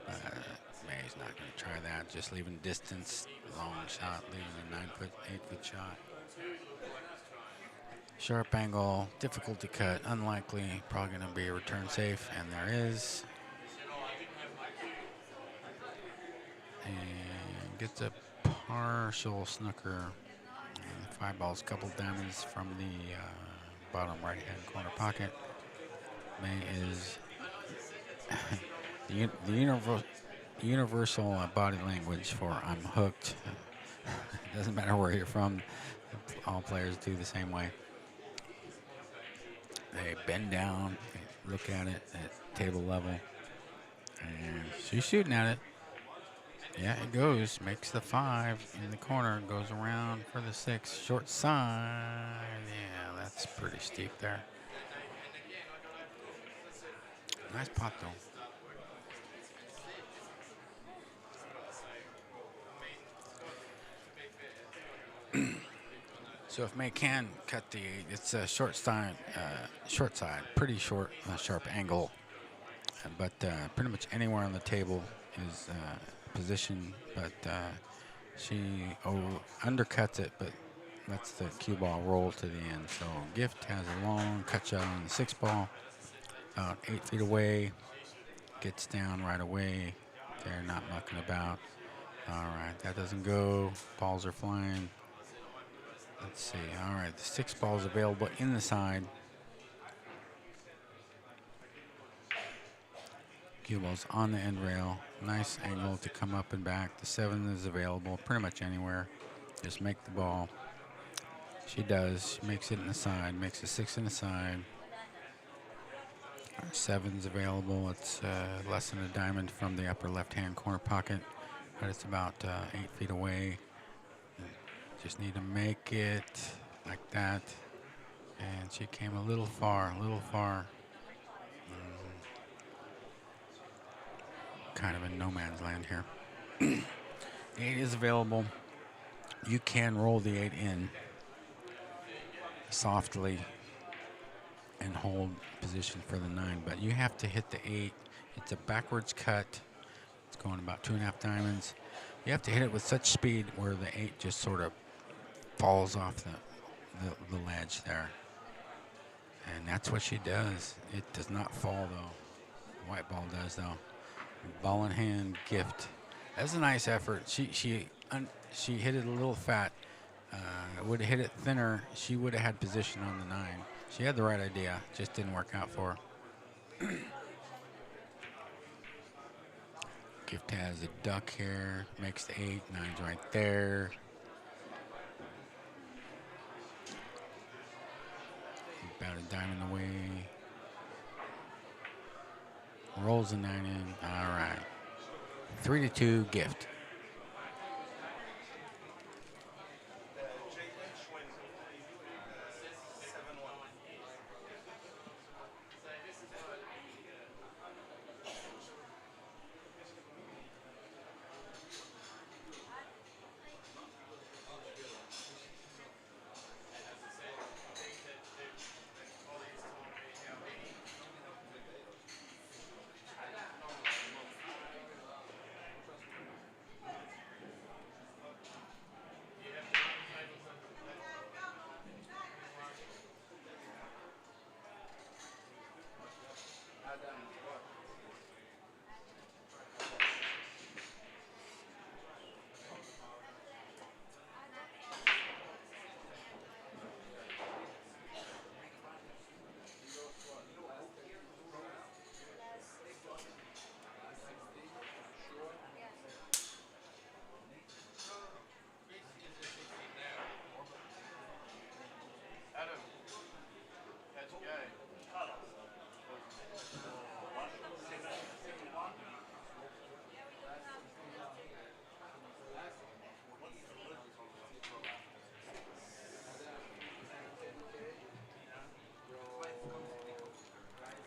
[SPEAKER 1] May's not going to try that. Just leaving distance. Long shot, leaving a 9-foot, 8-foot shot. Sharp angle, difficult to cut, unlikely. Probably going to be a return safe, and there is. And gets a partial snooker. And 5 balls, couple diamonds from the bottom right-hand corner pocket. May is the universal body language for "I'm hooked." It doesn't matter where you're from. All players do the same way. They bend down, they look at it at table level, and she's shooting at it. Yeah, it goes. Makes the 5 in the corner. Goes around for the 6. Short side. Yeah, that's pretty steep there. Nice pot, though. So if May can cut the 8, it's a short side, pretty short, sharp angle. But pretty much anywhere on the table is positioned, but she undercuts it, but lets the cue ball roll to the end. So Gift has a long cut shot on the 6 ball, about 8 feet away, gets down right away. They're not mucking about. All right, that doesn't go. Balls are flying. Let's see. All right, the 6 ball's available in the side. Cue ball's on the end rail. Nice angle to come up and back. The 7 is available pretty much anywhere. Just make the ball. She does. She makes it in the side. Makes a 6 in the side. 7's available. It's less than a diamond from the upper left-hand corner pocket, but it's about 8 feet away. Just need to make it like that. And she came a little far, kind of in no man's land here. The 8 is available. You can roll the 8 in softly and hold position for the 9, but you have to hit the 8. It's a backwards cut. It's going about 2.5 diamonds. You have to hit it with such speed where the 8 just sort of falls off the ledge there. And that's what she does. It does not fall, though. The white ball does, though. Ball in hand, Gift. That's a nice effort. She hit it a little fat. Would have hit it thinner. She would have had position on the 9. She had the right idea. Just didn't work out for her. Gift has a duck here. Makes the 8. 9's right there. About a diamond away. Rolls the 9 in. All right. 3-2, Gift.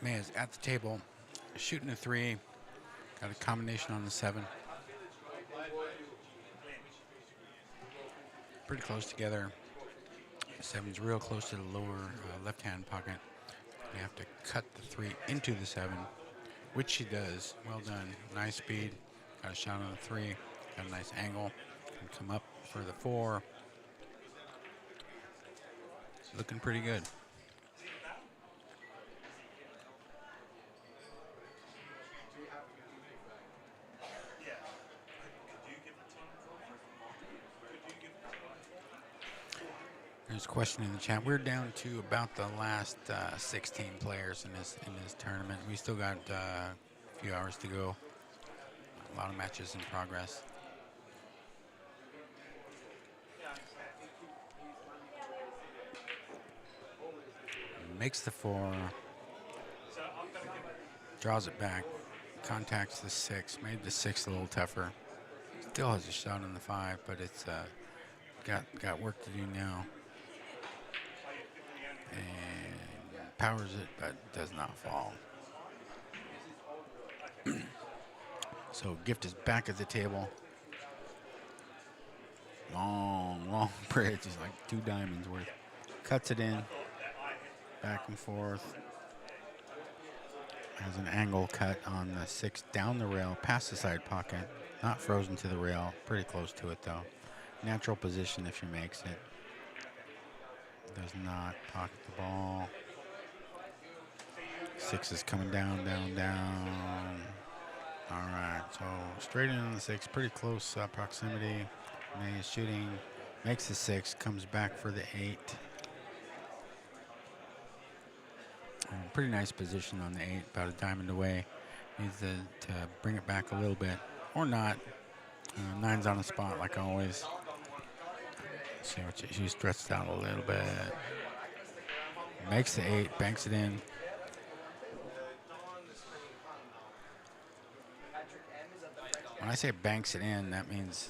[SPEAKER 1] May is at the table, shooting a 3. Got a combination on the 7. Pretty close together. The 7's real close to the lower left-hand pocket. You have to cut the 3 into the 7, which she does. Well done. Nice speed. Got a shot on the 3. Got a nice angle. Can come up for the 4. It's looking pretty good. There's a question in the chat. We're down to about the last 16 players in this tournament. We still got a few hours to go. A lot of matches in progress. Makes the 4. Draws it back. Contacts the 6. Made the 6 a little tougher. Still has a shot on the 5, but it's got work to do now. And powers it, but does not fall. So Gift is back at the table. Long bridge is like 2 diamonds worth. Cuts it in, back and forth. Has an angle cut on the 6 down the rail, past the side pocket. Not frozen to the rail, pretty close to it though. Natural position if she makes it. Does not pocket the ball. 6 is coming down, down, down. All right, so straight in on the 6, pretty close proximity. May is shooting, makes the 6, comes back for the 8. Pretty nice position on the 8, about a diamond away. Needs to bring it back a little bit, or not. 9's on the spot like always. See what she stretched out a little bit. Makes the 8, banks it in. When I say banks it in, that means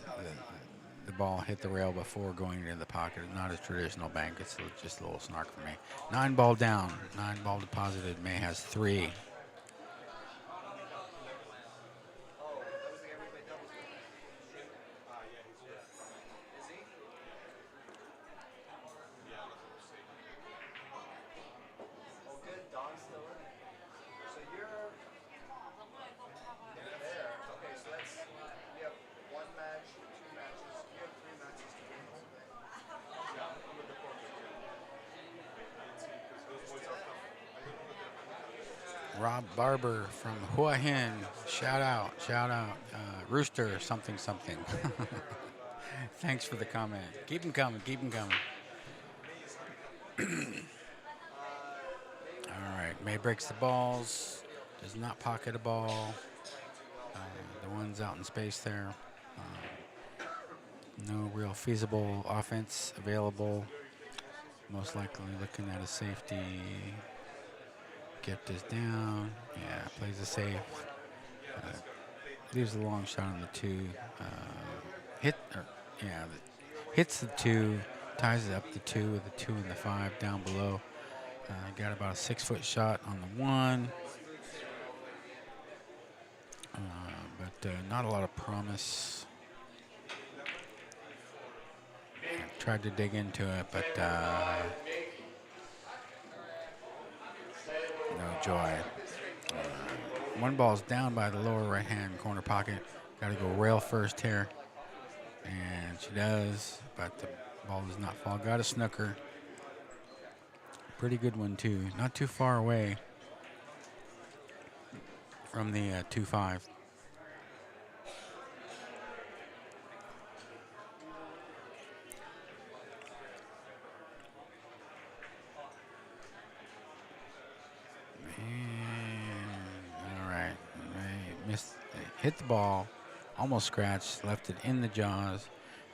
[SPEAKER 1] the ball hit the rail before going into the pocket. It's not a traditional bank. It's just a little snark for me. 9 ball down. 9 ball deposited. May has 3. Rob Barber from Hua Hin. Shout out. Rooster something. Thanks for the comment. Keep them coming. All right, May breaks the balls. Does not pocket a ball. The one's out in space there. No real feasible offense available. Most likely looking at a safety. Gift is down. Yeah, plays it safe. Leaves a long shot on the 2. Hits the 2. Ties it up the 2 with the 2 and the 5 down below. Got about a 6-foot shot on the 1. But not a lot of promise. Tried to dig into it, but no joy. 1 ball's down by the lower right-hand corner pocket. Got to go rail first here. And she does, but the ball does not fall. Got a snooker. Pretty good one, too. Not too far away from the 2-5. Hit the ball, almost scratched, left it in the jaws.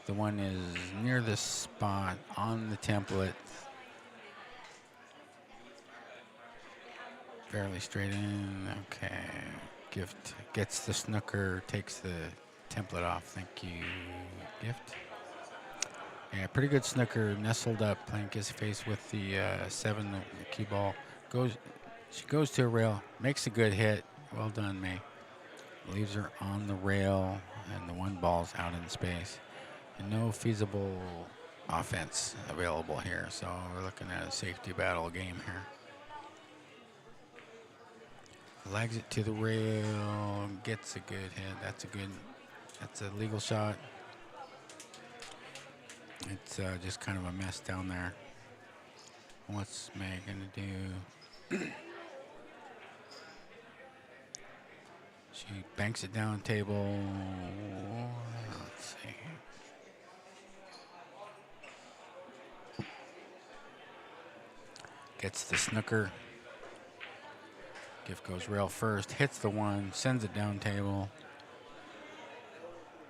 [SPEAKER 1] The one is near the spot on the template. Fairly straight in. Okay. Gift gets the snooker, takes the template off. Thank you, Gift. Yeah, pretty good snooker, nestled up, playing kiss face with the 7, the cue ball. She goes to a rail, makes a good hit. Well done, May. Leaves her on the rail, and the one ball's out in space. And no feasible offense available here, so we're looking at a safety battle game here. Legs it to the rail, gets a good hit. That's a legal shot. It's just kind of a mess down there. What's May gonna do? She banks it down table. Let's see. Gets the snooker. Gift goes rail first, hits the one, sends it down table,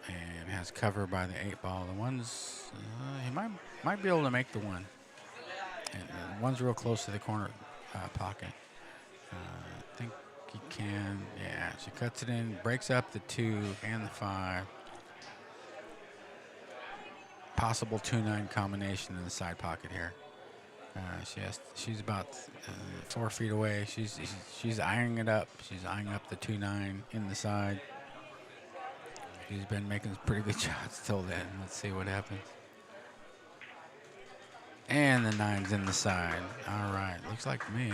[SPEAKER 1] and has cover by the 8-ball. The one's he might be able to make the one. And the one's real close to the corner pocket. I think he can. Yeah, she cuts it in, breaks up the 2 and the 5. Possible 2-9 combination in the side pocket here. She's about 4 feet away. She's eyeing it up. She's eyeing up the 2-9 in the side. She's been making pretty good shots till then. Let's see what happens. And the 9's in the side. All right, looks like me.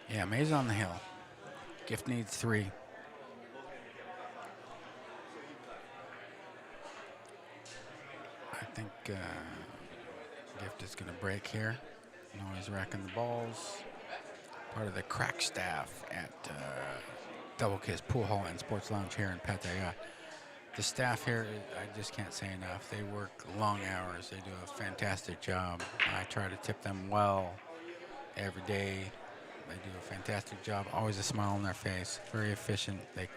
[SPEAKER 1] Yeah, May's on the hill. Gift needs 3. I think Gift is going to break here. He's racking the balls. Part of the crack staff at Double Kiss Pool Hall and Sports Lounge here in Pattaya. The staff here, I just can't say enough. They work long hours. They do a fantastic job. I try to tip them well every day. They do a fantastic job. Always a smile on their face. Very efficient. They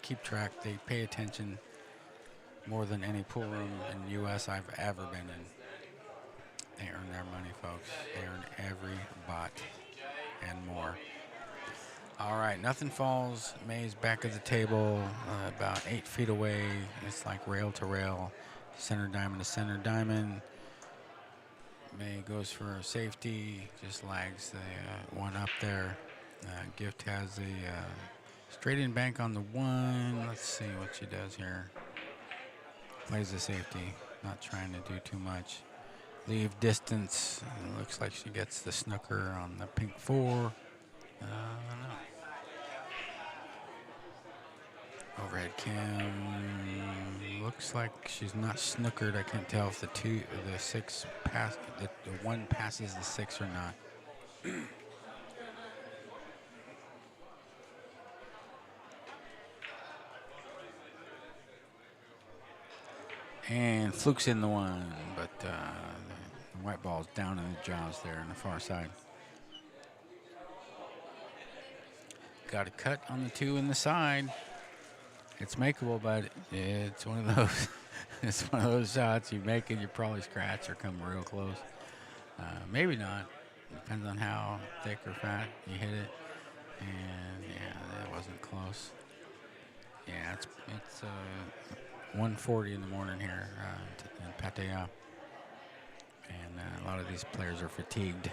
[SPEAKER 1] keep track. They pay attention more than any pool room in the U.S. I've ever been in. They earn their money, folks. They earn every baht and more. All right, nothing falls. May's back at the table, about 8 feet away. It's like rail to rail, center diamond to center diamond. May goes for a safety, just lags the one up there. Gift has a straight in bank on the 1. Let's see what she does here. Plays the safety, not trying to do too much. Leave distance. Looks like she gets the snooker on the pink 4. No. Overhead cam. Looks like she's not snookered. I can't tell if the 6 pass, the 1 passes the 6 or not. And flukes in the 1, but the white ball's down in the jaws there on the far side. Got a cut on the 2 in the side. It's makeable, but it's one of those. It's one of those shots you make it, you probably scratch or come real close. Maybe not. Depends on how thick or fat you hit it. And yeah, that wasn't close. Yeah, it's 1:40 in the morning here in Pattaya, and a lot of these players are fatigued.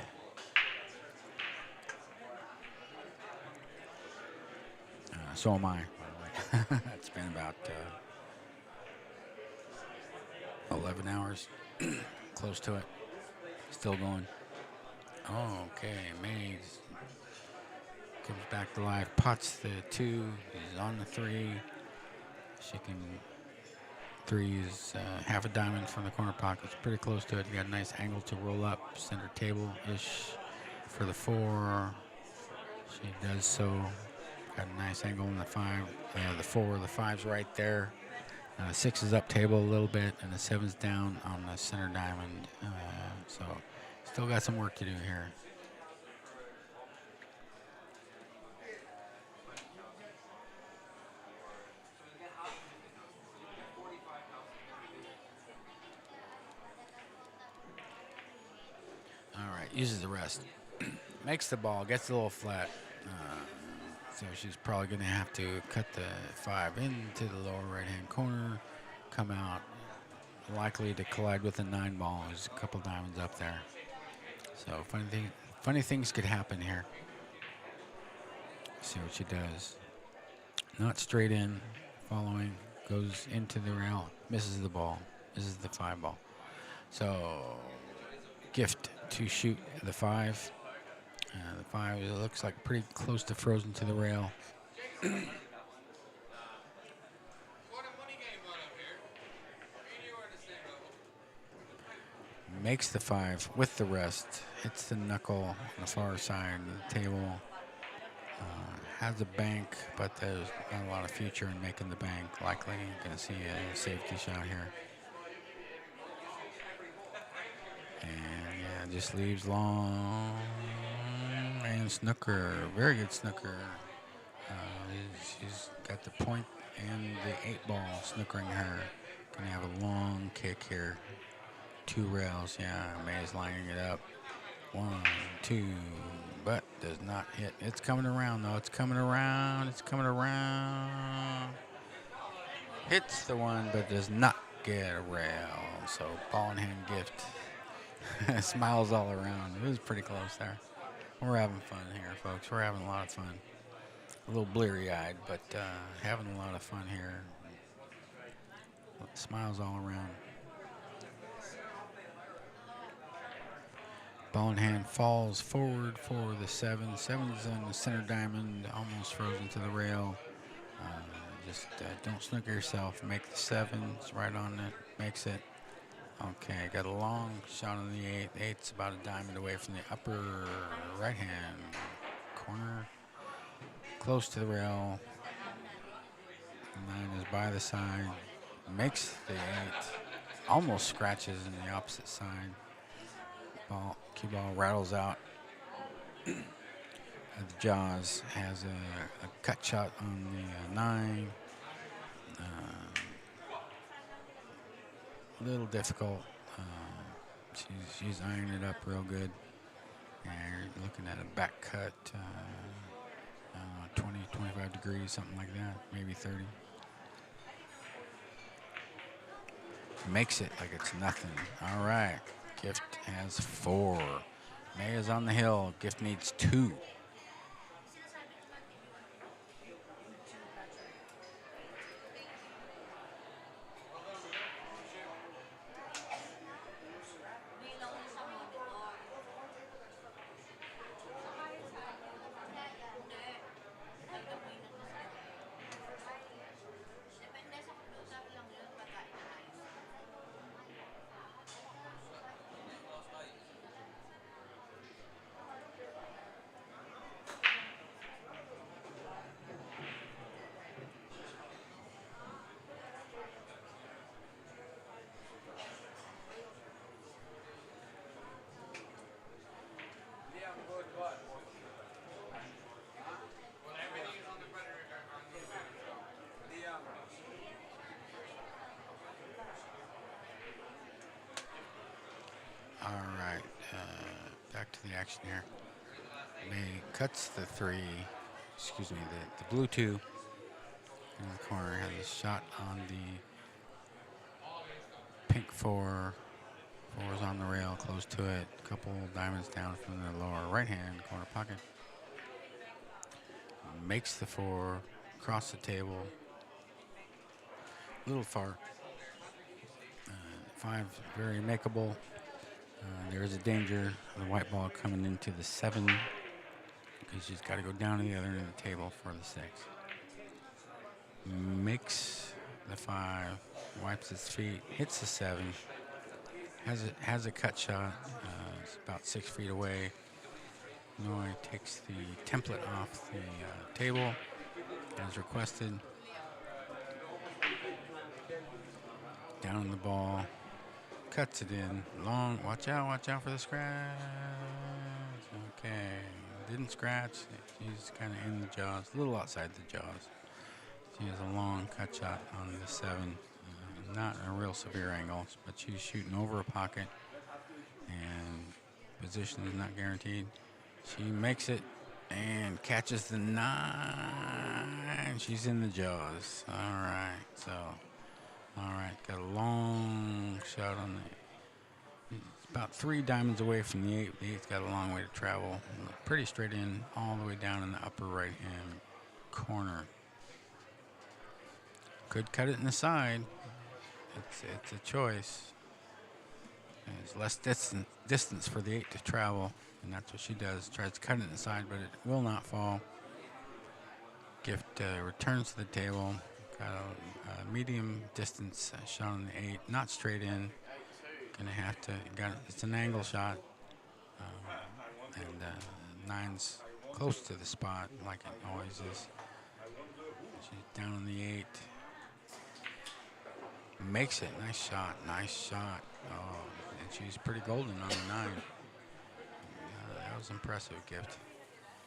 [SPEAKER 1] So am I. It's been about 11 hours, close to it. Still going. Oh, okay, Mays comes back to life, pots the 2, he's on the 3. She can 3 is half a diamond from the corner pocket. It's pretty close to it. You got a nice angle to roll up, center table-ish for the 4. She does so. Got a nice angle in the 5. The 4, the 5's right there. 6 is up table a little bit, and the 7's down on the center diamond. So still got some work to do here. All right, uses the rest. Makes the ball, gets a little flat. So she's probably going to have to cut the 5 into the lower right-hand corner, come out, likely to collide with the 9 ball. There's a couple diamonds up there. So funny things could happen here. See what she does. Not straight in, following, goes into the rail, misses the ball, misses the 5 ball. So gift to shoot the 5. The 5 it looks like pretty close to frozen to the rail. Makes the 5 with the rest. Hits the knuckle on the far side of the table. Has a bank, but there's not a lot of future in making the bank. Likely going to see a safety shot here. And yeah, just leaves long. And snooker, very good snooker. She's got the point and the 8 ball snookering her. Gonna have a long kick here. 2 rails, yeah. May's lining it up. 1, 2, but does not hit. It's coming around though. It's coming around. It's coming around. Hits the 1, but does not get a rail. So ball in hand gift. Smiles all around. It was pretty close there. We're having fun here, folks. We're having a lot of fun. A little bleary-eyed, but having a lot of fun here. Smiles all around. Ball in hand falls forward for the 7. 7's on the center diamond, almost frozen to the rail. Just don't snooker yourself. Make the 7. It's right on it. Makes it. Okay, got a long shot on the 8. 8's about a diamond away from the upper right-hand corner. Close to the rail. 9 is by the side. Makes the 8. Almost scratches in the opposite side. Cue ball rattles out. The jaws has a cut shot on the 9. A little difficult. She's ironing it up real good. And looking at a back cut, 20, 25 degrees, something like that, maybe 30. Makes it like it's nothing. All right. Gift has 4. May is on the hill. Gift needs 2. All right, back to the action here. May cuts the 3, excuse me, the blue 2 in the corner. Has a shot on the pink 4. 4's on the rail, close to it. Couple diamonds down from the lower right-hand corner pocket. Makes the 4, across the table. A little far. 5 very makeable. There is a danger of the white ball coming into the 7 because she's got to go down to the other end of the table for the 6. Makes the 5, wipes its feet, hits the 7, has a cut shot. It's about 6 feet away. Noi takes the template off the table as requested. Down the ball. Cuts it in. Long. Watch out for the scratch. Okay. Didn't scratch. She's kind of in the jaws. A little outside the jaws. She has a long cut shot on the 7. Not a real severe angle, but she's shooting over a pocket. And position is not guaranteed. She makes it and catches the 9. She's in the jaws. All right, so, all right, got a long shot on the. It's about 3 diamonds away from the 8. The 8's got a long way to travel. Pretty straight in, all the way down in the upper right-hand corner. Could cut it in the side. It's a choice. There's less distance for the 8 to travel, and that's what she does. Tries to cut it inside, but it will not fall. Gift returns to the table. Got a medium distance shot on the 8, not straight in. Gonna have to. It's an angle shot, and 9's close to the spot, like it always is. She's down on the 8. Makes it. Nice shot. Nice shot. Oh, and she's pretty golden on the 9. That was impressive, Gift.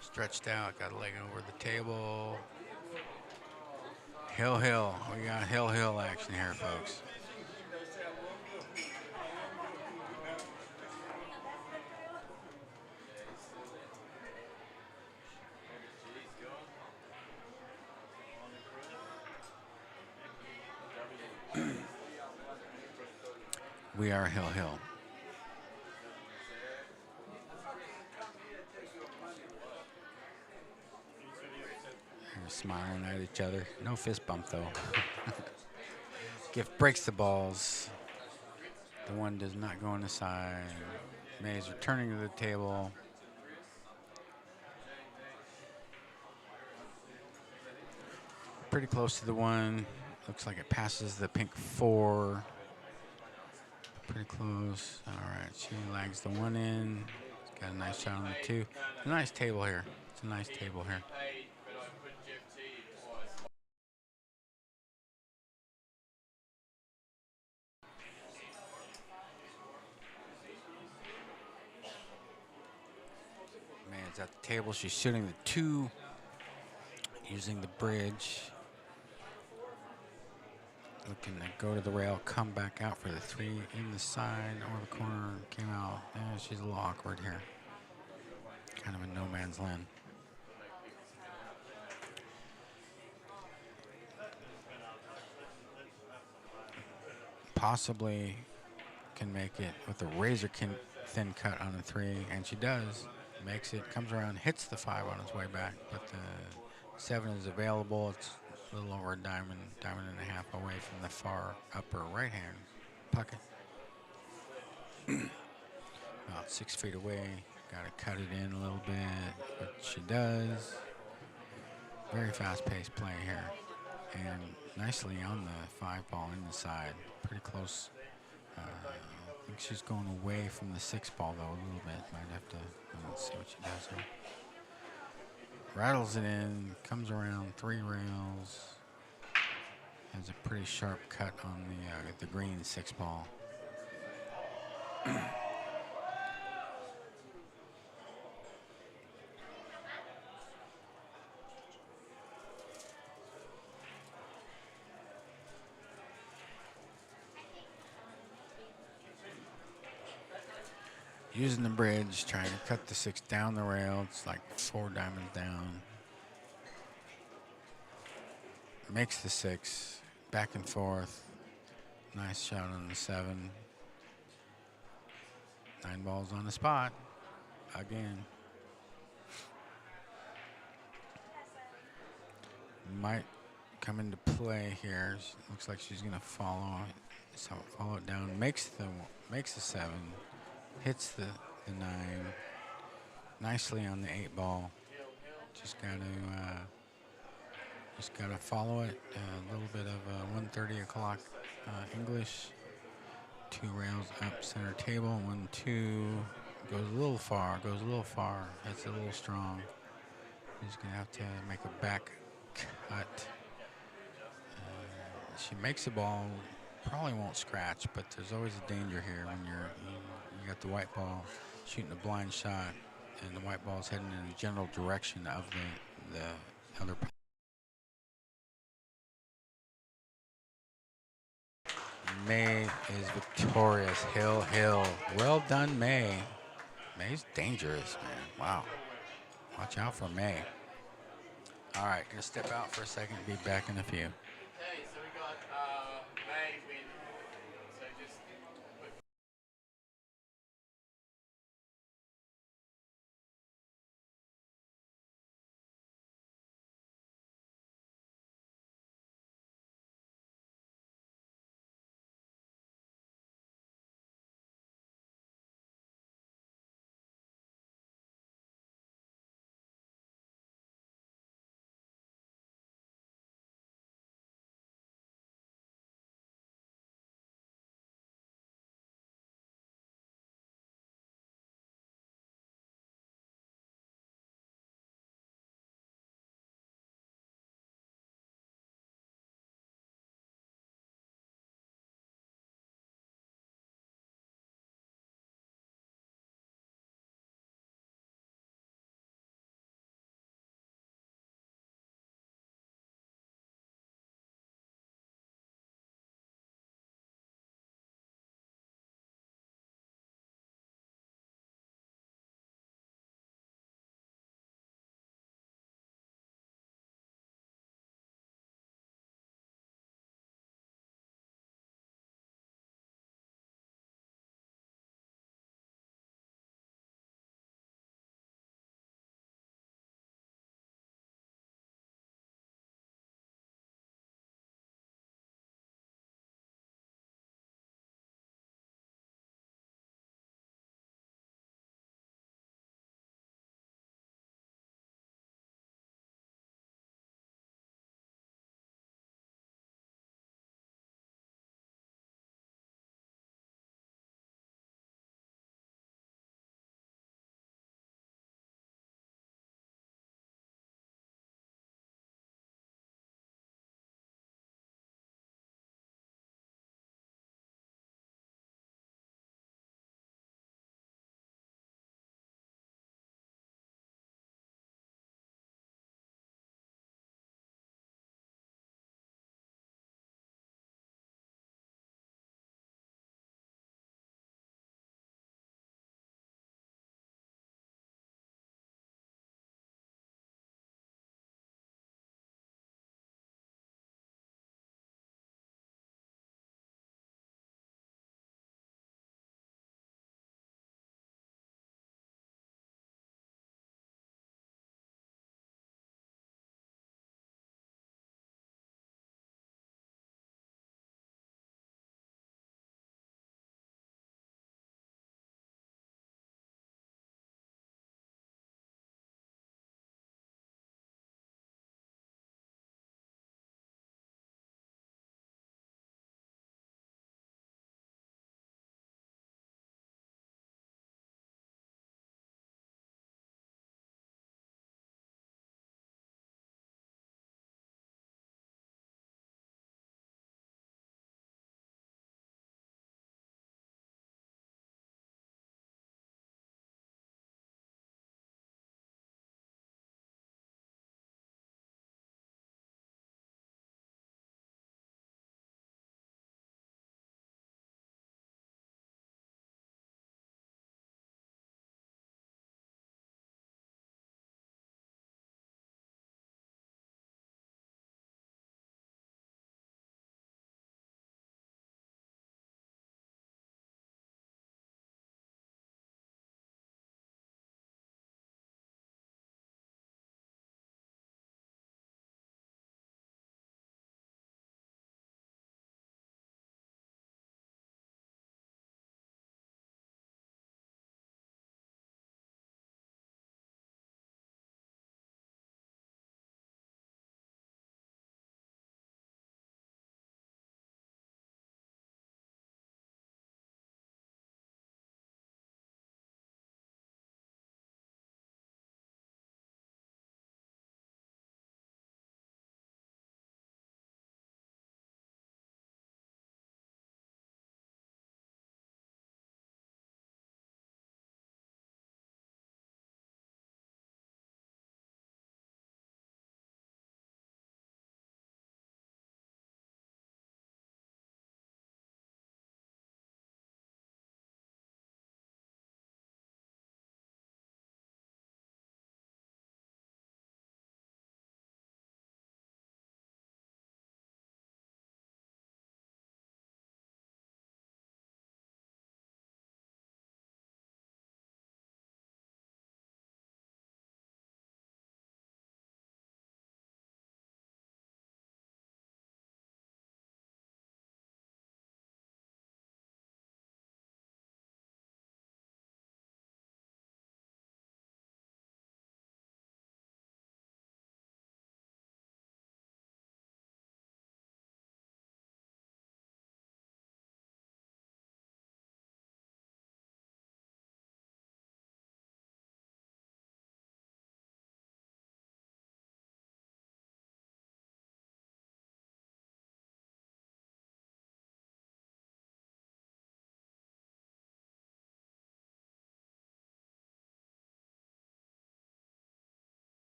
[SPEAKER 1] Stretched out. Got a leg over the table. Hill. We got hill action here, folks. We are hill. They're smiling at each other. No fist bump, though. Gift breaks the balls. The 1 does not go on the side. May is returning to the table. Pretty close to the 1. Looks like it passes the pink 4. Pretty close. All right, she lags the 1 in. It's got a nice shot on the 2. It's a nice table here. It's a nice table here. Man's at the table. She's shooting the 2, using the bridge. Looking to go to the rail, come back out for the 3 in the side or the corner. Came out. She's a little awkward here. Kind of a no man's land. Possibly can make it with a razor thin cut on the 3, and she does. Makes it, comes around, hits the 5 on its way back, but the 7 is available. It's a little over a diamond and a half away from the far upper right-hand pocket. About 6 feet away. Got to cut it in a little bit, but she does. Very fast-paced play here, and nicely on the 5 ball in the side. Pretty close. I think she's going away from the 6 ball though a little bit. Might have to see what she does here. Rattles it in, comes around 3 rails. Has a pretty sharp cut on the green 6 ball. Using the bridge, trying to cut the 6 down the rail. It's like 4 diamonds down. Makes the 6, back and forth. Nice shot on the 7. 9 balls on the spot. Again. Might come into play here. Looks like she's gonna follow it down. Makes the 7. Hits the 9 nicely on the 8 ball. Just gotta follow it. A little bit of 1:30 o'clock English. 2 rails up center table. 1, 2 goes a little far. Hits a little strong. He's gonna have to make a back cut. She makes the ball. Probably won't scratch, but there's always a danger here when you got the white ball shooting a blind shot, and the white ball is heading in the general direction of the other. May is victorious. Hill. Well done, May. May's dangerous, man. Wow. Watch out for May. All right, gonna step out for a second. Be back in a few.
[SPEAKER 5] Okay, so we got May win. So just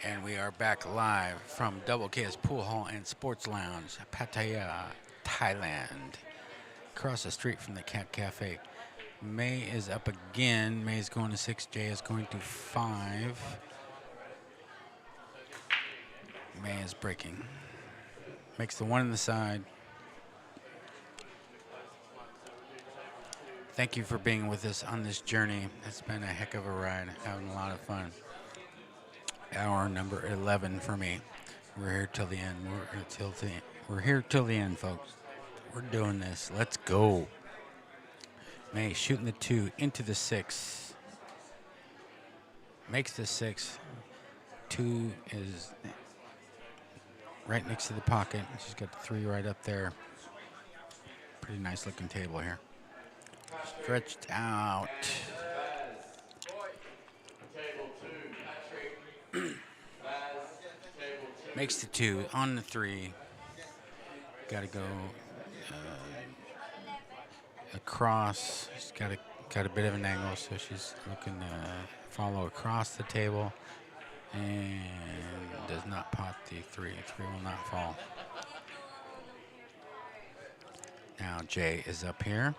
[SPEAKER 1] And we are back live from Double Kiss Pool Hall and Sports Lounge, Pattaya, Thailand. Across the street from the Cat Cafe. May is up again. May is going to 6. Jay is going to 5. May is breaking. Makes the 1 on the side. Thank you for being with us on this journey. It's been a heck of a ride. Having a lot of fun. Hour number 11 for me. We're here till the end. We're here till the end, folks. We're doing this. Let's go. May shooting the 2 into the 6. Makes the 6. 2 is right next to the pocket. She's got the 3 right up there. Pretty nice looking table here. Stretched out. Makes the 2 on the 3. Got to go across. She's got a bit of an angle, so she's looking to follow across the table, and does not pot the 3. 3 will not fall. Now Jay is up here.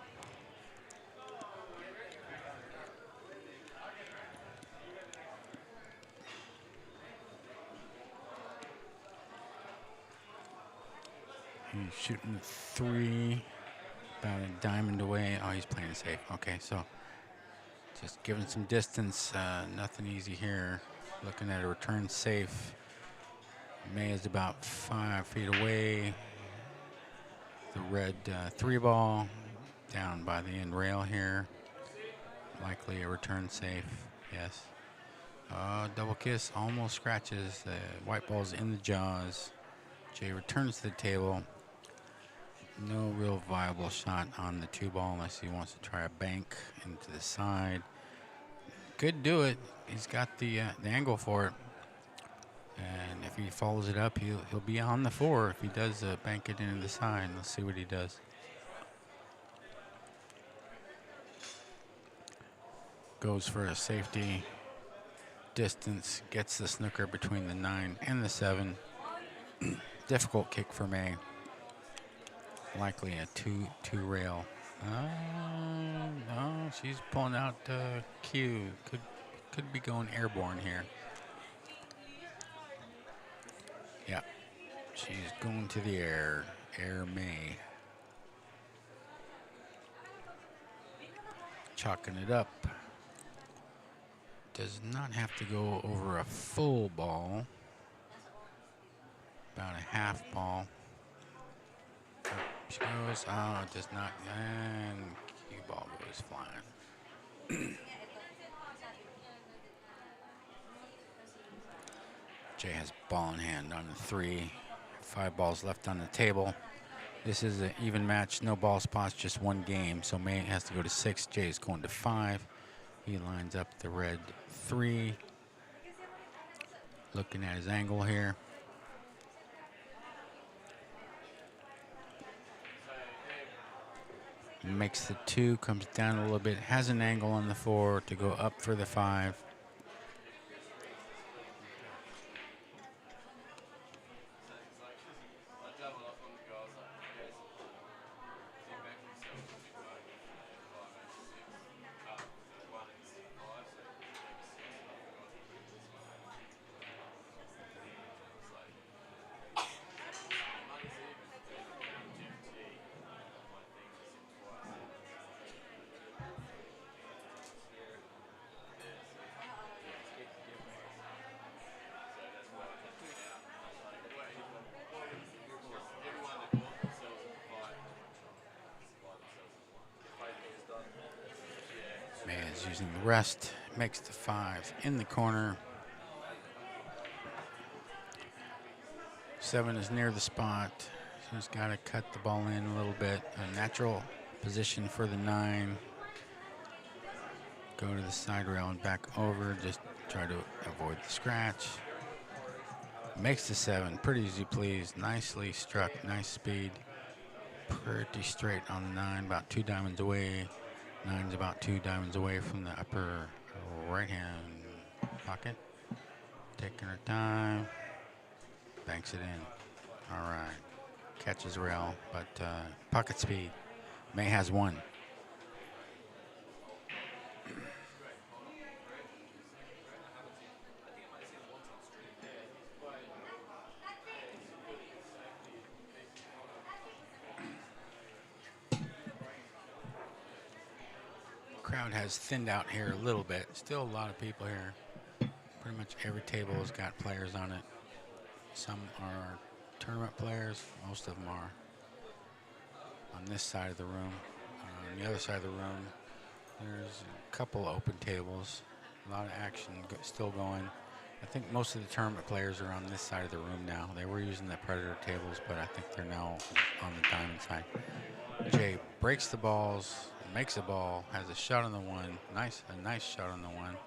[SPEAKER 1] He's shooting 3, about a diamond away. Oh, he's playing safe. Okay, so just giving some distance. Nothing easy here. Looking at a return safe. May is about 5 feet away. The red 3 ball down by the end rail here. Likely a return safe. Yes. Double kiss almost scratches. The white ball's in the jaws. Jay returns to the table. No real viable shot on the 2 ball unless he wants to try a bank into the side. Could do it. He's got the angle for it. And if he follows it up, he'll be on the 4. If he does bank it into the side, let's see what he does. Goes for a safety distance. Gets the snooker between the 9 and the 7. Difficult kick for May. Likely a 2 rail. No, she's pulling out Q. Could be going airborne here. Yeah, she's going to the air. Air May. Chalking it up. Does not have to go over a full ball. About a half ball. She goes, oh, it does not, and cue ball goes flying. Jay has ball in hand on the 3. 5 balls left on the table. This is an even match, no ball spots, just 1 game. So May has to go to 6. Jay is going to 5. He lines up the red 3. Looking at his angle here. Makes the 2, comes down a little bit, has an angle on the 4 to go up for the 5. May is using the rest, makes the 5 in the corner. 7 is near the spot. She's got to cut the ball in a little bit. A natural position for the 9. Go to the side rail and back over. Just try to avoid the scratch. Makes the 7. Pretty easy, please. Nicely struck. Nice speed. Pretty straight on the 9. About 2 diamonds away. 9's about 2 diamonds away from the upper right-hand pocket. taking her time. Banks it in. All right. Catches rail, but pocket speed. May has one. Crowd has thinned out here a little bit. Still a lot of people here. Pretty much every table has got players on it. Some are tournament players. Most of them are on this side of the room. On the other side of the room, there's a couple open tables. A lot of action still going. I think most of the tournament players are on this side of the room now. They were using the Predator tables, but I think they're now on the Diamond side. Jay breaks the balls, makes a ball, has a shot on the one. A nice shot on the one.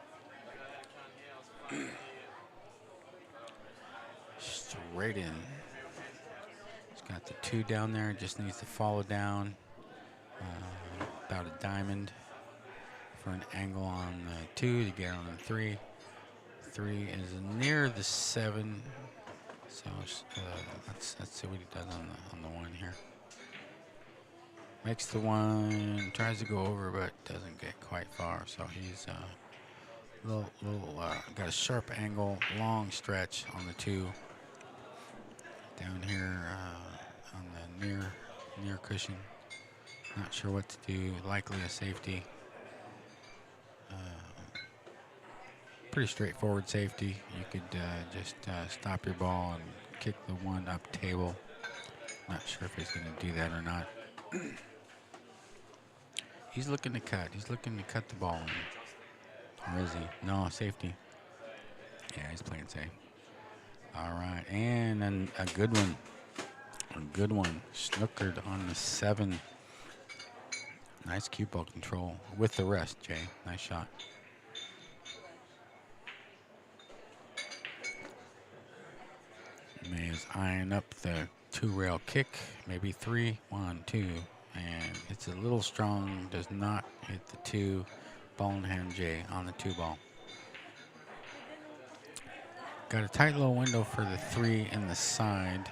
[SPEAKER 1] Straight in. He's got the 2 down there, just needs to follow down. About a diamond for an angle on the 2 to get on the 3. 3 is near the 7. So let's see what he does on the 1 here. Makes the 1, tries to go over, but doesn't get quite far. So he's got a sharp angle, long stretch on the 2. Down here on the near cushion. Not sure what to do. Likely a safety. Pretty straightforward safety. You could just stop your ball and kick the 1 up table. Not sure if he's going to do that or not. He's looking to cut. He's looking to cut the ball in. Or is he? No, safety. Yeah, he's playing safe. All right, and then a good one. A good one. Snookered on the 7. Nice cue ball control with the rest, Jay. Nice shot. May is eyeing up the 2-rail kick, maybe 3, 1, 2, and it's a little strong. Does not hit the 2. Ball in hand, Jay on the 2 ball. Got a tight little window for the 3 in the side,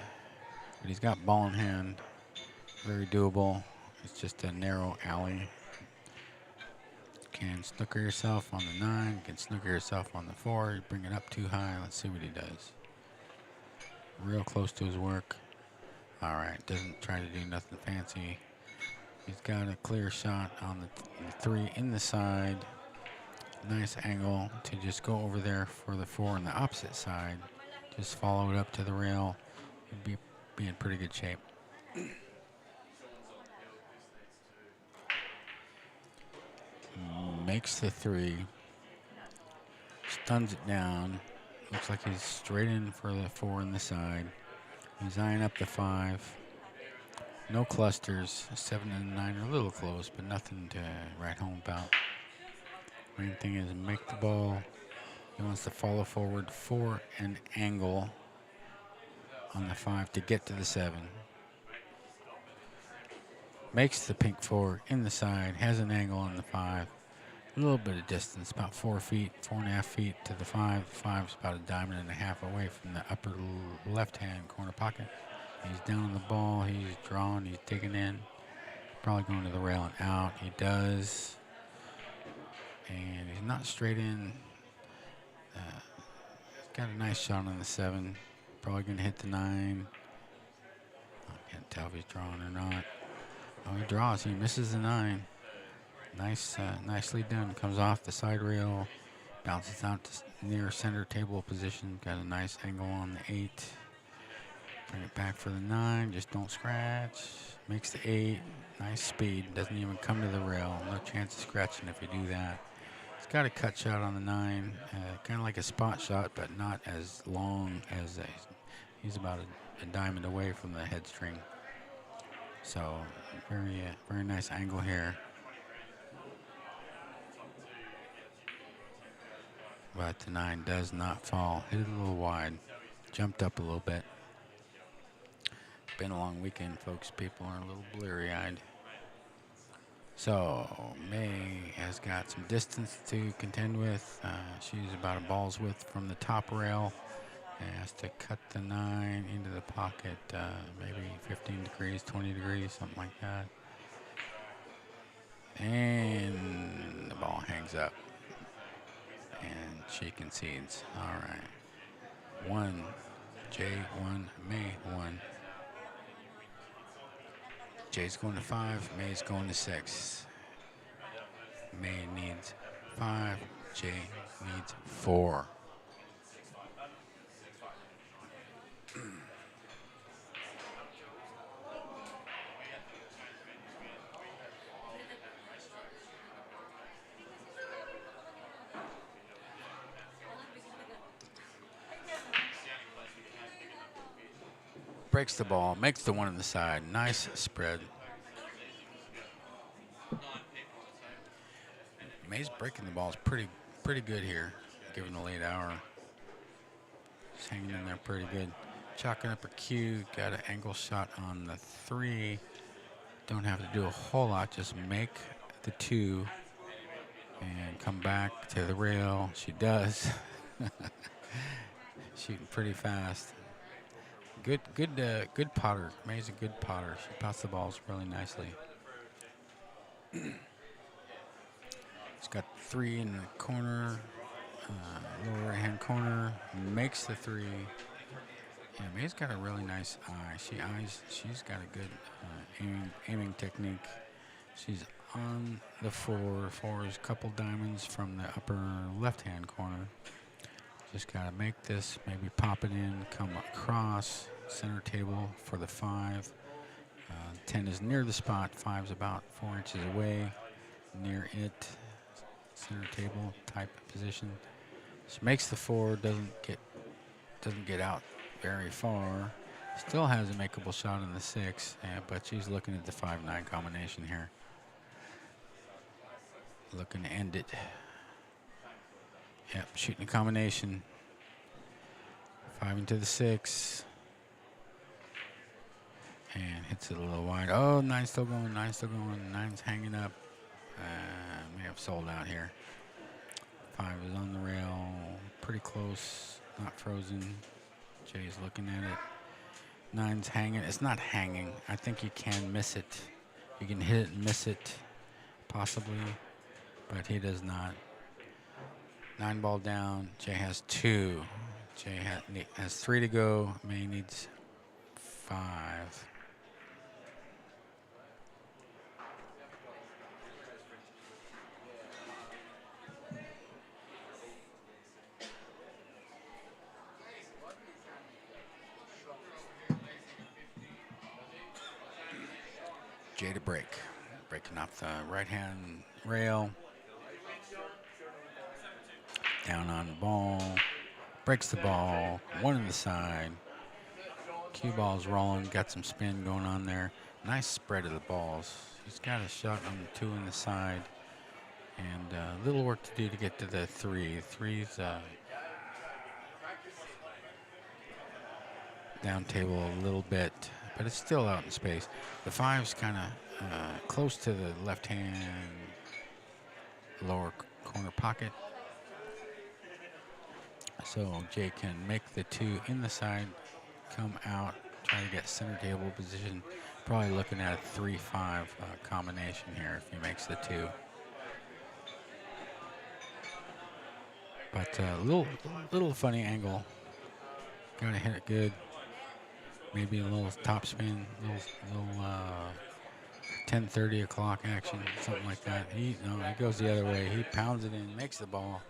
[SPEAKER 1] but he's got ball in hand. Very doable. It's just a narrow alley. Can snooker yourself on the 9. Can snooker yourself on the 4. You bring it up too high. Let's see what he does. Real close to his work. All right, doesn't try to do nothing fancy. He's got a clear shot on the 3 in the side. Nice angle to just go over there for the 4 on the opposite side. Just follow it up to the rail. He'd be in pretty good shape. Makes the 3. Stuns it down. Looks like he's straight in for the 4 in the side. He's eyeing up the 5. No clusters. 7 and 9 are a little close, but nothing to write home about. Main thing is make the ball. He wants to follow forward for an angle on the 5 to get to the 7. Makes the pink 4 in the side. Has an angle on the 5. A little bit of distance, about 4 feet, 4.5 feet to the 5. The 5's about a diamond and a half away from the upper left-hand corner pocket. He's down on the ball. He's drawn. He's digging in. Probably going to the rail and out. He does. And he's not straight in. Got a nice shot on the 7. Probably going to hit the 9. I can't tell if he's drawing or not. Oh, he draws. He misses the 9. Nice, nicely done. Comes off the side rail, bounces out to near center table position. Got a nice angle on the 8. Bring it back for the 9. Just don't scratch. Makes the 8. Nice speed. Doesn't even come to the rail. No chance of scratching if you do that. He's got a cut shot on the 9. Kind of like a spot shot, but not as long as he's about a diamond away from the head string. So very nice angle here. But the 9 does not fall. Hit it a little wide. Jumped up a little bit. Been a long weekend, folks. People are a little bleary-eyed. So May has got some distance to contend with. She's about a ball's width from the top rail. And has to cut the 9 into the pocket, maybe 15 degrees, 20 degrees, something like that. And the ball hangs up. And she concedes. All right. 1, J1, May 1. Jay's going to 5, May's going to 6. May needs 5, Jay needs 4. Breaks the ball, makes the 1 on the side. Nice spread. May's breaking the balls pretty good here, given the late hour. She's hanging in there pretty good. Chalking up her cue, got an angle shot on the 3. Don't have to do a whole lot, just make the 2 and come back to the rail. She does. Shooting pretty fast. Good potter. May's a good potter. She pots the balls really nicely. She's got 3 in the corner, lower right-hand corner. Makes the 3. Yeah, May's got a really nice eye. She's got a good aiming technique. She's on the 4. 4 is a couple diamonds from the upper left-hand corner. Just got to make this, maybe pop it in, come across, center table for the 5. 10 is near the spot, 5 is about 4 inches away, near it, center table type position. She makes the 4, doesn't get out very far. Still has a makeable shot on the 6, but she's looking at the 5-9 combination here. Looking to end it. Yep, shooting a combination. 5 into the 6. And hits it a little wide. Oh, 9's still going, 9's still going. 9's hanging up. May have sold out here. 5 is on the rail. Pretty close. Not frozen. Jay's looking at it. 9's hanging. It's not hanging. I think you can miss it. You can hit it and miss it, possibly. But he does not. 9 ball down. Jay has 2. Jay has 3 to go. May needs 5. Jay to break. Breaking off the right-hand rail. Down on the ball. Breaks the ball. 1 on the side. Cue ball's rolling. Got some spin going on there. Nice spread of the balls. He's got a shot on the 2 on the side. And a little work to do to get to the 3. 3's down table a little bit, but it's still out in space. The 5's kind of close to the left-hand lower corner pocket. So Jay can make the 2 in the side, come out, try to get center table position. Probably looking at a 3-5 combination here if he makes the 2. But little funny angle. Gotta hit it good. Maybe a little top spin, little 10:30 o'clock action, something like that. He goes the other way. He pounds it in, makes the ball,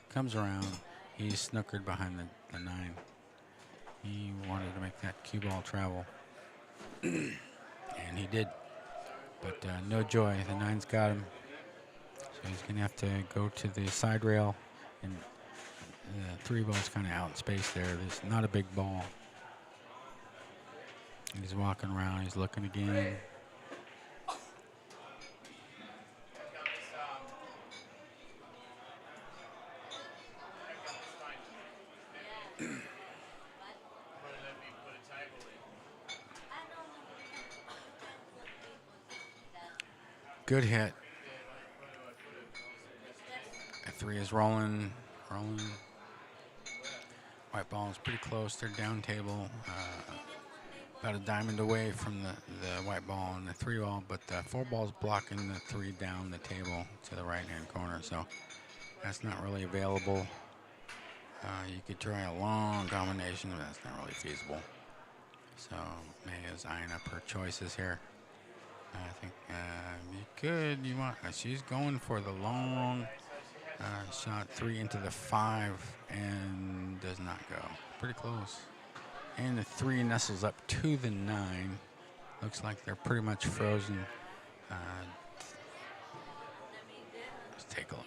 [SPEAKER 1] comes around. He's snookered behind the 9. He wanted to make that cue ball travel, and he did. But no joy. The 9's got him. So he's going to have to go to the side rail, and the 3 ball's kind of out in space there. There's not a big ball. He's walking around. He's looking again. Good hit. The 3 is rolling. White ball is pretty close. They're down table. About a diamond away from the white ball and the 3 ball, but the 4 ball's blocking the 3 down the table to the right-hand corner, so that's not really available. You could try a long combination, but that's not really feasible. So May is eyeing up her choices here. I think you could. She's going for the long shot 3 into the 5 and does not go. Pretty close. And the 3 nestles up to the 9. Looks like they're pretty much frozen. Let's take a look.